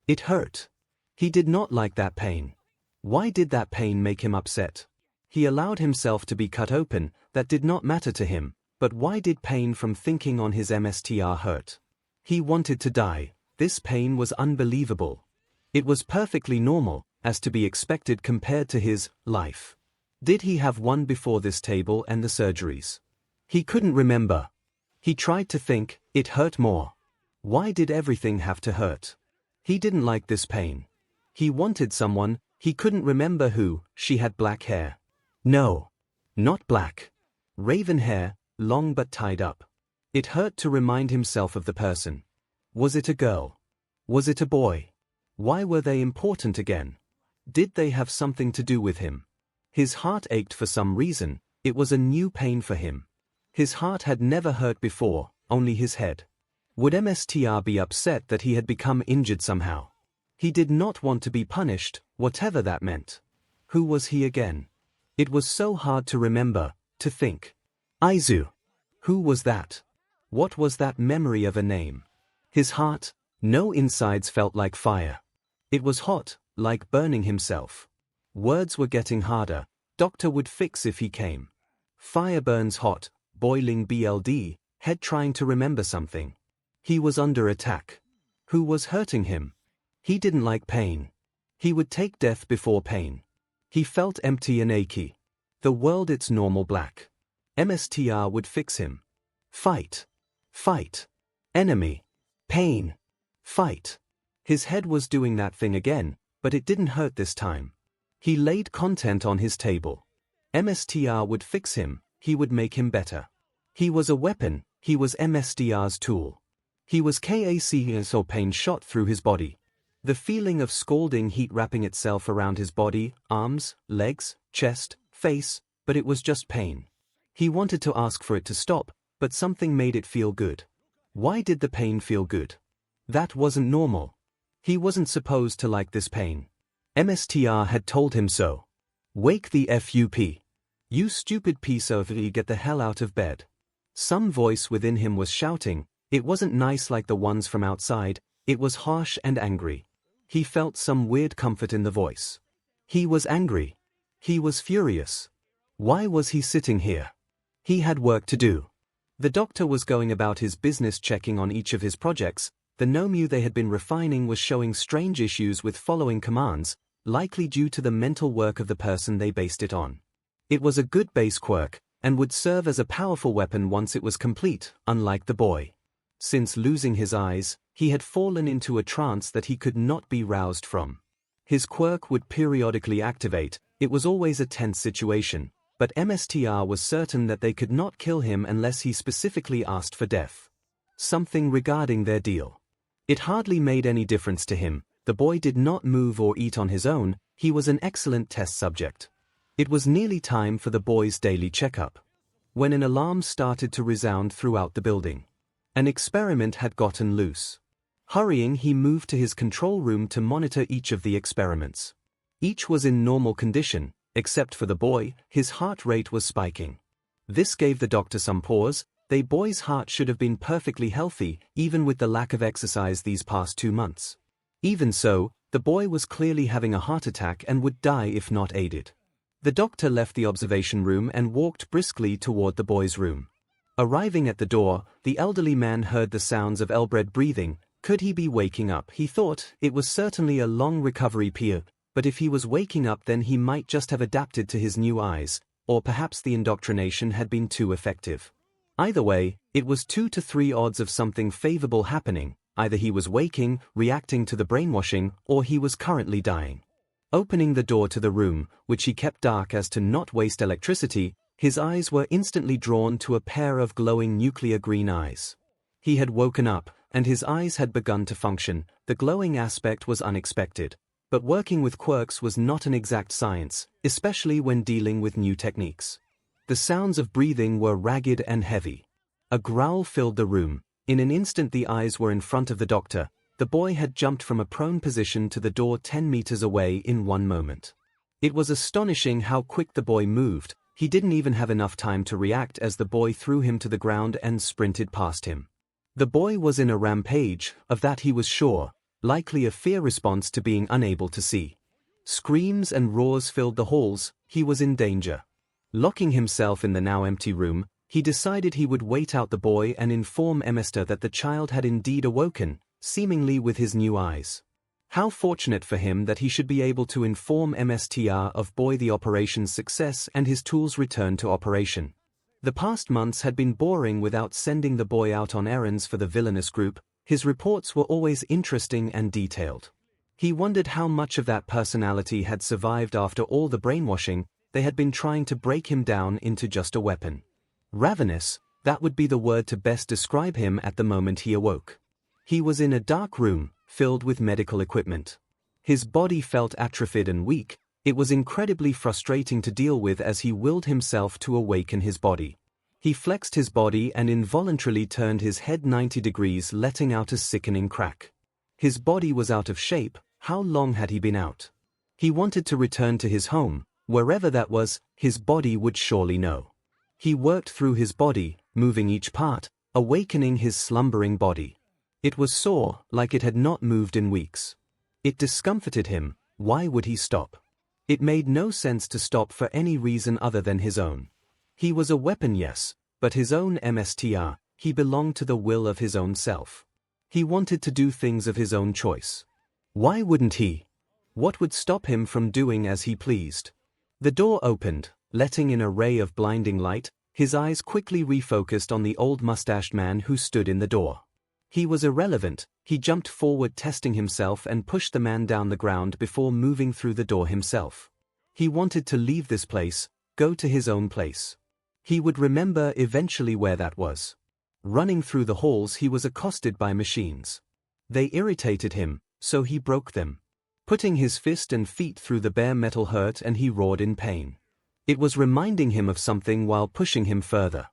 It hurt. He did not like that pain. Why did that pain make him upset? He allowed himself to be cut open, that did not matter to him, but why did pain from thinking on his MSTR hurt? He wanted to die, this pain was unbelievable. It was perfectly normal, as to be expected compared to his life. Did he have one before this table and the surgeries? He couldn't remember. He tried to think, it hurt more. Why did everything have to hurt? He didn't like this pain. He wanted someone, he couldn't remember who. She had black hair. No. Not black. Raven hair, long but tied up. It hurt to remind himself of the person. Was it a girl? Was it a boy? Why were they important again? Did they have something to do with him? His heart ached for some reason, it was a new pain for him. His heart had never hurt before, only his head. Would MSTR be upset that he had become injured somehow? He did not want to be punished, whatever that meant. Who was he again? It was so hard to remember, to think. 𝐼𝐳. Who was that? What was that memory of a name? His heart, no insides felt like fire. It was hot, like burning himself. Words were getting harder, doctor would fix if he came. Fire burns hot, boiling BLD, head trying to remember something. He was under attack. Who was hurting him? He didn't like pain. He would take death before pain. He felt empty and achy. The world its normal black. MSTR would fix him. Fight. Fight. Enemy. Pain. Fight. His head was doing that thing again, but it didn't hurt this time. He laid content on his table. MSTR would fix him, he would make him better. He was a weapon, he was MSTR's tool. He was 𝐂𝐻𝐸 pain shot through his body. The feeling of scalding heat wrapping itself around his body, arms, legs, chest, face, but it was just pain. He wanted to ask for it to stop, but something made it feel good. Why did the pain feel good? That wasn't normal. He wasn't supposed to like this pain. MSTR had told him so. Wake the FUP. You stupid piece of 𝐸, get the hell out of bed. Some voice within him was shouting. It wasn't nice like the ones from outside, it was harsh and angry. He felt some weird comfort in the voice. He was angry. He was furious. Why was he sitting here? He had work to do. The doctor was going about his business, checking on each of his projects. The 𝐻𝐼 they had been refining was showing strange issues with following commands, likely due to the mental work of the person they based it on. It was a good base quirk, and would serve as a powerful weapon once it was complete, unlike the boy. Since losing his eyes, he had fallen into a trance that he could not be roused from. His quirk would periodically activate. It was always a tense situation, but MSTR was certain that they could not kill him unless he specifically asked for death. Something regarding their deal. It hardly made any difference to him. The boy did not move or eat on his own. He was an excellent test subject. It was nearly time for the boy's daily checkup, when an alarm started to resound throughout the building. An experiment had gotten loose. Hurrying, he moved to his control room to monitor each of the experiments. Each was in normal condition, except for the boy. His heart rate was spiking. This gave the doctor some pause. The boy's heart should have been perfectly healthy, even with the lack of exercise these past 2 months. Even so, the boy was clearly having a heart attack and would die if not aided. The doctor left the observation room and walked briskly toward the boy's room. Arriving at the door, the elderly man heard the sounds of labored breathing. Could he be waking up? He thought. It was certainly a long recovery period, but if he was waking up, then he might just have adapted to his new eyes, or perhaps the indoctrination had been too effective. Either way, it was 2 to 3 odds of something favorable happening. Either he was waking, reacting to the brainwashing, or he was currently dying. Opening the door to the room, which he kept dark as to not waste electricity, his eyes were instantly drawn to a pair of glowing nuclear green eyes. He had woken up, and his eyes had begun to function. The glowing aspect was unexpected, but working with quirks was not an exact science, especially when dealing with new techniques. The sounds of breathing were ragged and heavy. A growl filled the room. In an instant the eyes were in front of the doctor. The boy had jumped from a prone position to the door 10 meters away in 1 moment. It was astonishing how quick the boy moved. He didn't even have enough time to react as the boy threw him to the ground and sprinted past him. The boy was in a rampage, of that he was sure, likely a fear response to being unable to see. Screams and roars filled the halls. He was in danger. Locking himself in the now empty room, he decided he would wait out the boy and inform MSTR that the child had indeed awoken, seemingly with his new eyes. How fortunate for him that he should be able to inform MSTR of boy the operation's success and his tools return to operation. The past months had been boring without sending the boy out on errands for the villainous group. His reports were always interesting and detailed. He wondered how much of that personality had survived after all the brainwashing. They had been trying to break him down into just a weapon. Ravenous, that would be the word to best describe him at the moment he awoke. He was in a dark room, filled with medical equipment. His body felt atrophied and weak. It was incredibly frustrating to deal with as he willed himself to awaken his body. He flexed his body and involuntarily turned his head 90 degrees, letting out a sickening crack. His body was out of shape. How long had he been out? He wanted to return to his home. Wherever that was, his body would surely know. He worked through his body, moving each part, awakening his slumbering body. It was sore, like it had not moved in weeks. It discomforted him. Why would he stop? It made no sense to stop for any reason other than his own. He was a weapon, yes, but his own MSTR. He belonged to the will of his own self. He wanted to do things of his own choice. Why wouldn't he? What would stop him from doing as he pleased? The door opened, letting in a ray of blinding light. His eyes quickly refocused on the old mustached man who stood in the door. He was irrelevant. He jumped forward, testing himself, and pushed the man down the ground before moving through the door himself. He wanted to leave this place, go to his own place. He would remember eventually where that was. Running through the halls, he was accosted by machines. They irritated him. so he broke them. Putting his fist and feet through the bare metal hurt and he roared in pain. It was reminding him of something while pushing him further.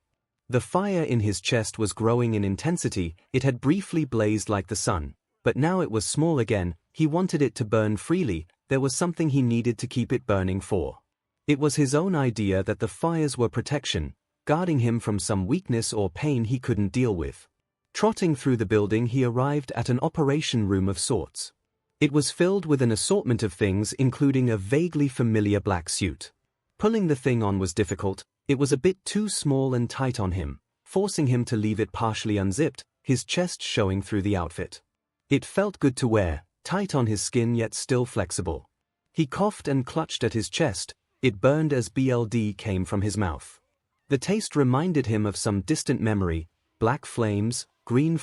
The fire in his chest was growing in intensity. It had briefly blazed like the sun, but now it was small again. He wanted it to burn freely. There was something he needed to keep it burning for. It was his own idea that the fires were protection, guarding him from some weakness or pain he couldn't deal with. Trotting through the building, he arrived at an operation room of sorts. It was filled with an assortment of things, including a vaguely familiar black suit. Pulling the thing on was difficult. It was a bit too small and tight on him, forcing him to leave it partially unzipped, his chest showing through the outfit. It felt good to wear, tight on his skin yet still flexible. He coughed and clutched at his chest. It burned as blood came from his mouth. The taste reminded him of some distant memory: black flames, green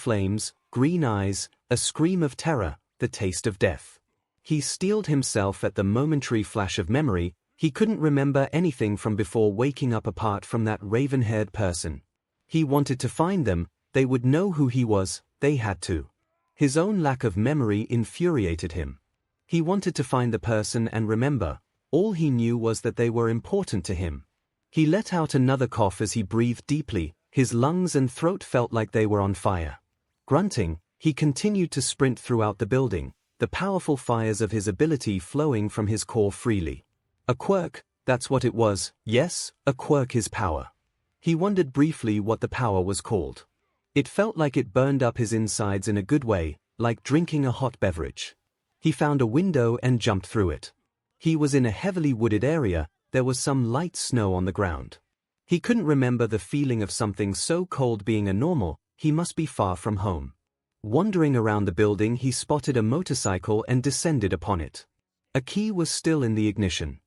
eyes, a scream of terror, the taste of death. He steeled himself at the momentary flash of memory. He couldn't remember anything from before waking up apart from that raven-haired person. He wanted to find them. They would know who he was. They had to. His own lack of memory infuriated him. He wanted to find the person and remember. All he knew was that they were important to him. He let out another cough as he breathed deeply. His lungs and throat felt like they were on fire. Grunting, he continued to sprint throughout the building, the powerful fires of his ability flowing from his core freely. A quirk, that's what it was. Yes, a quirk is power. He wondered briefly what the power was called. It felt like it burned up his insides in a good way, like drinking a hot beverage. He found a window and jumped through it. He was in a heavily wooded area. There was some light snow on the ground. He couldn't remember the feeling of something so cold being a normal. He must be far from home. Wandering around the building, he spotted a motorcycle and descended upon it. A key was still in the ignition.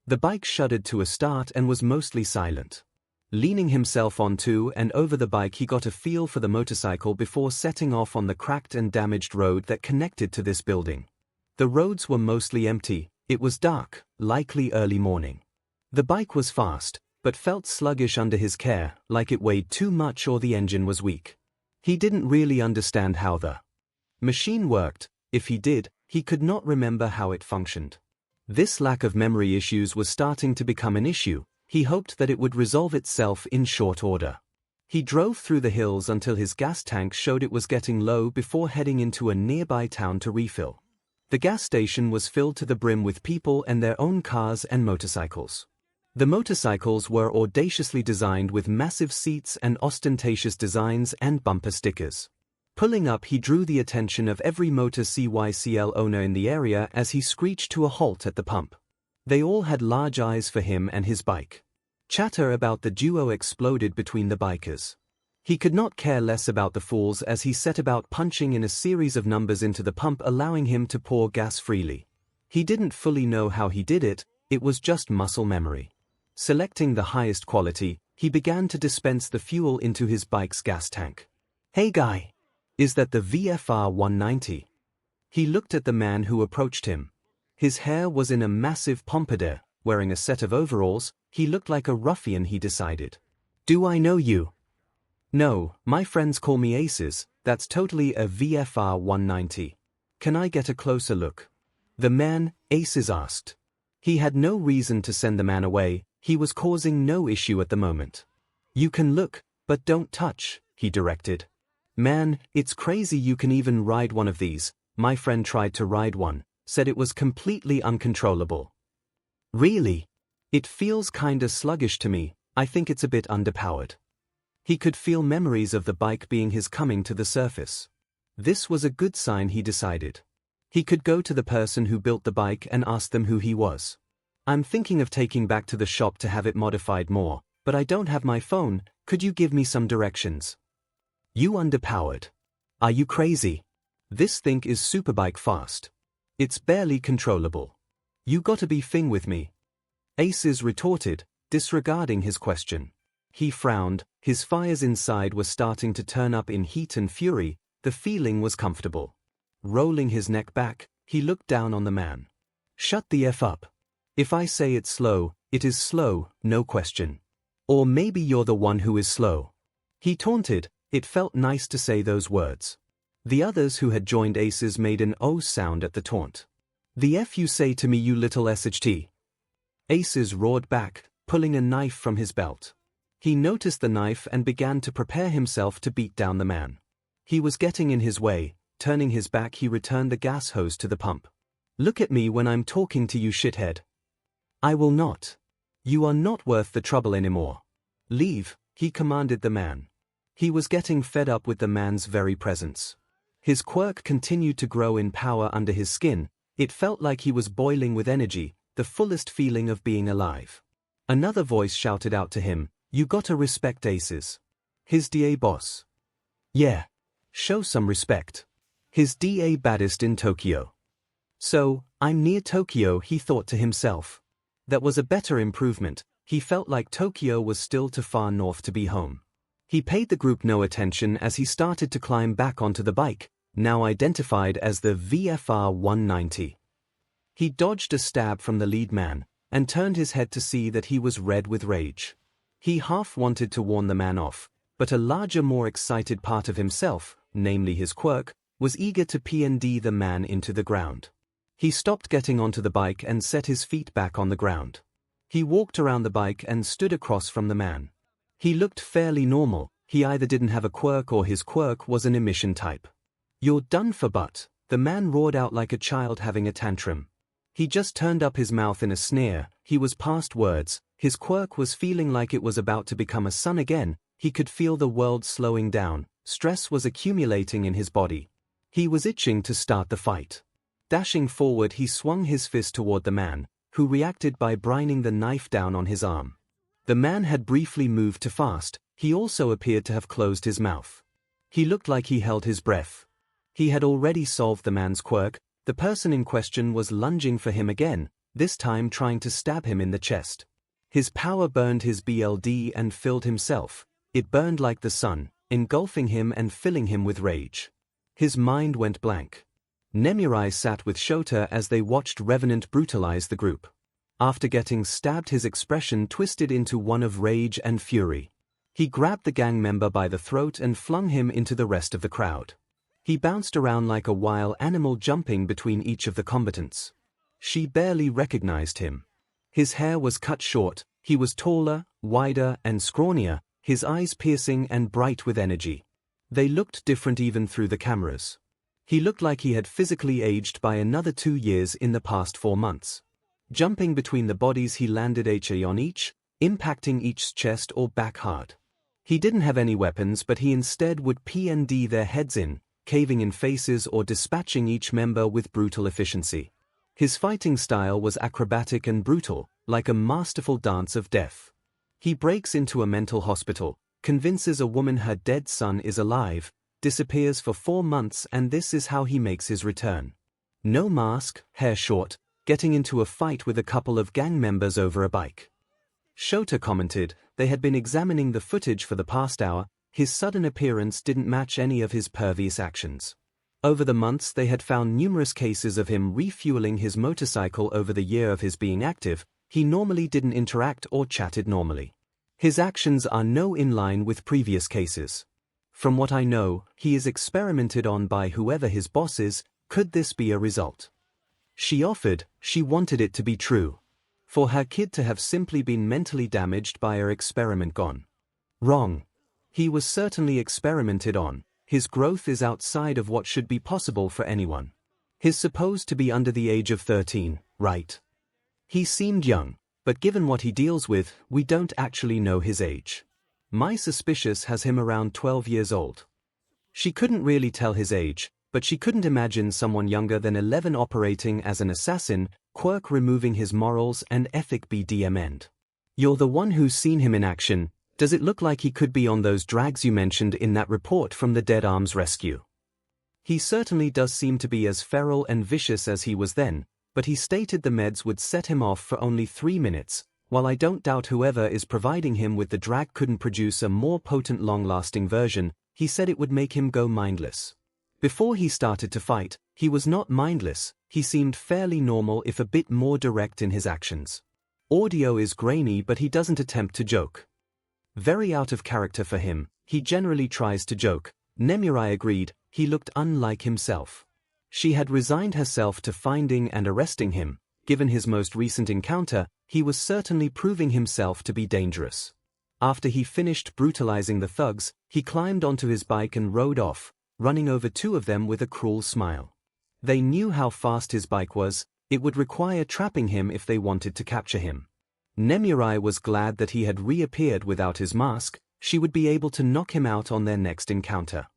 The bike shuddered to a start and was mostly silent. Leaning himself onto and over the bike, he got a feel for the motorcycle before setting off on the cracked and damaged road that connected to this building. The roads were mostly empty. It was dark, likely early morning. The bike was fast, but felt sluggish under his care, like it weighed too much or the engine was weak. He didn't really understand how the machine worked. If he did, he could not remember how it functioned. This lack of memory issues was starting to become an issue. He hoped that it would resolve itself in short order. He drove through the hills until his gas tank showed it was getting low before heading into a nearby town to refill. The gas station was filled to the brim with people and their own cars and motorcycles. The motorcycles were audaciously designed with massive seats and ostentatious designs and bumper stickers. Pulling up, he drew the attention of every motor cycle owner in the area as he screeched to a halt at the pump. They all had large eyes for him and his bike. Chatter about the duo exploded between the bikers. He could not care less about the fools as he set about punching in a series of numbers into the pump, allowing him to pour gas freely. He didn't fully know how he did it. It was just muscle memory. Selecting the highest quality, he began to dispense the fuel into his bike's gas tank. "Hey guy, is that the VFR 190? He looked at the man who approached him. His hair was in a massive pompadour. Wearing a set of overalls, he looked like a ruffian, he decided. "Do I know you?" "No, my friends call me Aces. That's totally a VFR 190. Can I get a closer look?" The man, Aces, asked. He had no reason to send the man away. He was causing no issue at the moment. "You can look, but don't touch," he directed. "Man, it's crazy you can even ride one of these. My friend tried to ride one, said it was completely uncontrollable." "Really? It feels kinda sluggish to me. I think it's a bit underpowered." He could feel memories of the bike being his coming to the surface. This was a good sign, he decided. He could go to the person who built the bike and ask them who he was. "I'm thinking of taking back to the shop to have it modified more, but I don't have my phone. Could you give me some directions?" "You underpowered? Are you crazy? This thing is superbike fast. It's barely controllable. You gotta be fing with me," Aces retorted, disregarding his question. He frowned. His fires inside were starting to turn up in heat and fury. The feeling was comfortable. Rolling his neck back, he looked down on the man. "Shut the F up. If I say it's slow, it is slow, no question. Or maybe you're the one who is slow." He taunted. It felt nice to say those words. The others who had joined Aces made an O sound at the taunt. "The F you say to me, you little SHT?" Aces roared back, pulling a knife from his belt. He noticed the knife and began to prepare himself to beat down the man. He was getting in his way. Turning his back, he returned the gas hose to the pump. "Look at me when I'm talking to you, shithead." "I will not. You are not worth the trouble anymore. Leave," he commanded the man. He was getting fed up with the man's very presence. His quirk continued to grow in power under his skin. It felt like he was boiling with energy, the fullest feeling of being alive. Another voice shouted out to him, "You gotta respect Aces. His DA boss. Yeah. Show some respect. His DA baddest in Tokyo." "So, I'm near Tokyo," he thought to himself. That was a better improvement. He felt like Tokyo was still too far north to be home. He paid the group no attention as he started to climb back onto the bike, now identified as the VFR 190. He dodged a stab from the lead man, and turned his head to see that he was red with rage. He half wanted to warn the man off, but a larger, more excited part of himself, namely his quirk, was eager to PND the man into the ground. He stopped getting onto the bike and set his feet back on the ground. He walked around the bike and stood across from the man. He looked fairly normal. He either didn't have a quirk or his quirk was an emission type. "You're done for, but," the man roared out like a child having a tantrum. He just turned up his mouth in a sneer. He was past words. His quirk was feeling like it was about to become a sun again. He could feel the world slowing down. Stress was accumulating in his body. He was itching to start the fight. Dashing forward, he swung his fist toward the man, who reacted by brining the knife down on his arm. The man had briefly moved too fast. He also appeared to have closed his mouth. He looked like he held his breath. He had already solved the man's quirk. The person in question was lunging for him again, this time trying to stab him in the chest. His power burned his BLD and filled himself. It burned like the sun, engulfing him and filling him with rage. His mind went blank. Nemurai sat with Shota as they watched Revenant brutalize the group. After getting stabbed, his expression twisted into one of rage and fury. He grabbed the gang member by the throat and flung him into the rest of the crowd. He bounced around like a wild animal, jumping between each of the combatants. She barely recognized him. His hair was cut short, he was taller, wider, and scrawnier, his eyes piercing and bright with energy. They looked different even through the cameras. He looked like he had physically aged by another 2 years in the past 4 months. Jumping between the bodies, he landed HA on each, impacting each's chest or back hard. He didn't have any weapons, but he instead would PND their heads in, caving in faces or dispatching each member with brutal efficiency. His fighting style was acrobatic and brutal, like a masterful dance of death. He breaks into a mental hospital, convinces a woman her dead son is alive, disappears for 4 months, and this is how he makes his return. No mask, hair short, getting into a fight with a couple of gang members over a bike. Shota commented, they had been examining the footage for the past hour. His sudden appearance didn't match any of his previous actions. Over the months they had found numerous cases of him refueling his motorcycle. Over the year of his being active, he normally didn't interact or chatted normally. His actions are no in line with previous cases. From what I know, he is experimented on by whoever his boss is. Could this be a result? She offered. She wanted it to be true. For her kid to have simply been mentally damaged by her experiment gone wrong. He was certainly experimented on. His growth is outside of what should be possible for anyone. He's supposed to be under the age of 13, right? He seemed young, but given what he deals with, we don't actually know his age. My suspicious has him around 12 years old. She couldn't really tell his age, but she couldn't imagine someone younger than 11 operating as an assassin, quirk removing his morals and ethic BDM end. You're the one who's seen him in action. Does it look like he could be on those drags you mentioned in that report from the Dead Arms rescue? He certainly does seem to be as feral and vicious as he was then, but he stated the meds would set him off for only 3 minutes. While I don't doubt whoever is providing him with the drag couldn't produce a more potent, long-lasting version, he said it would make him go mindless. Before he started to fight, he was not mindless. He seemed fairly normal, if a bit more direct in his actions. Audio is grainy, but he doesn't attempt to joke. Very out of character for him. He generally tries to joke. Nemurai agreed. he looked unlike himself. She had resigned herself to finding and arresting him. Given his most recent encounter, he was certainly proving himself to be dangerous. After he finished brutalizing the thugs, he climbed onto his bike and rode off, running over two of them with a cruel smile. They knew how fast his bike was. It would require trapping him if they wanted to capture him. Nemuri was glad that he had reappeared without his mask. She would be able to knock him out on their next encounter.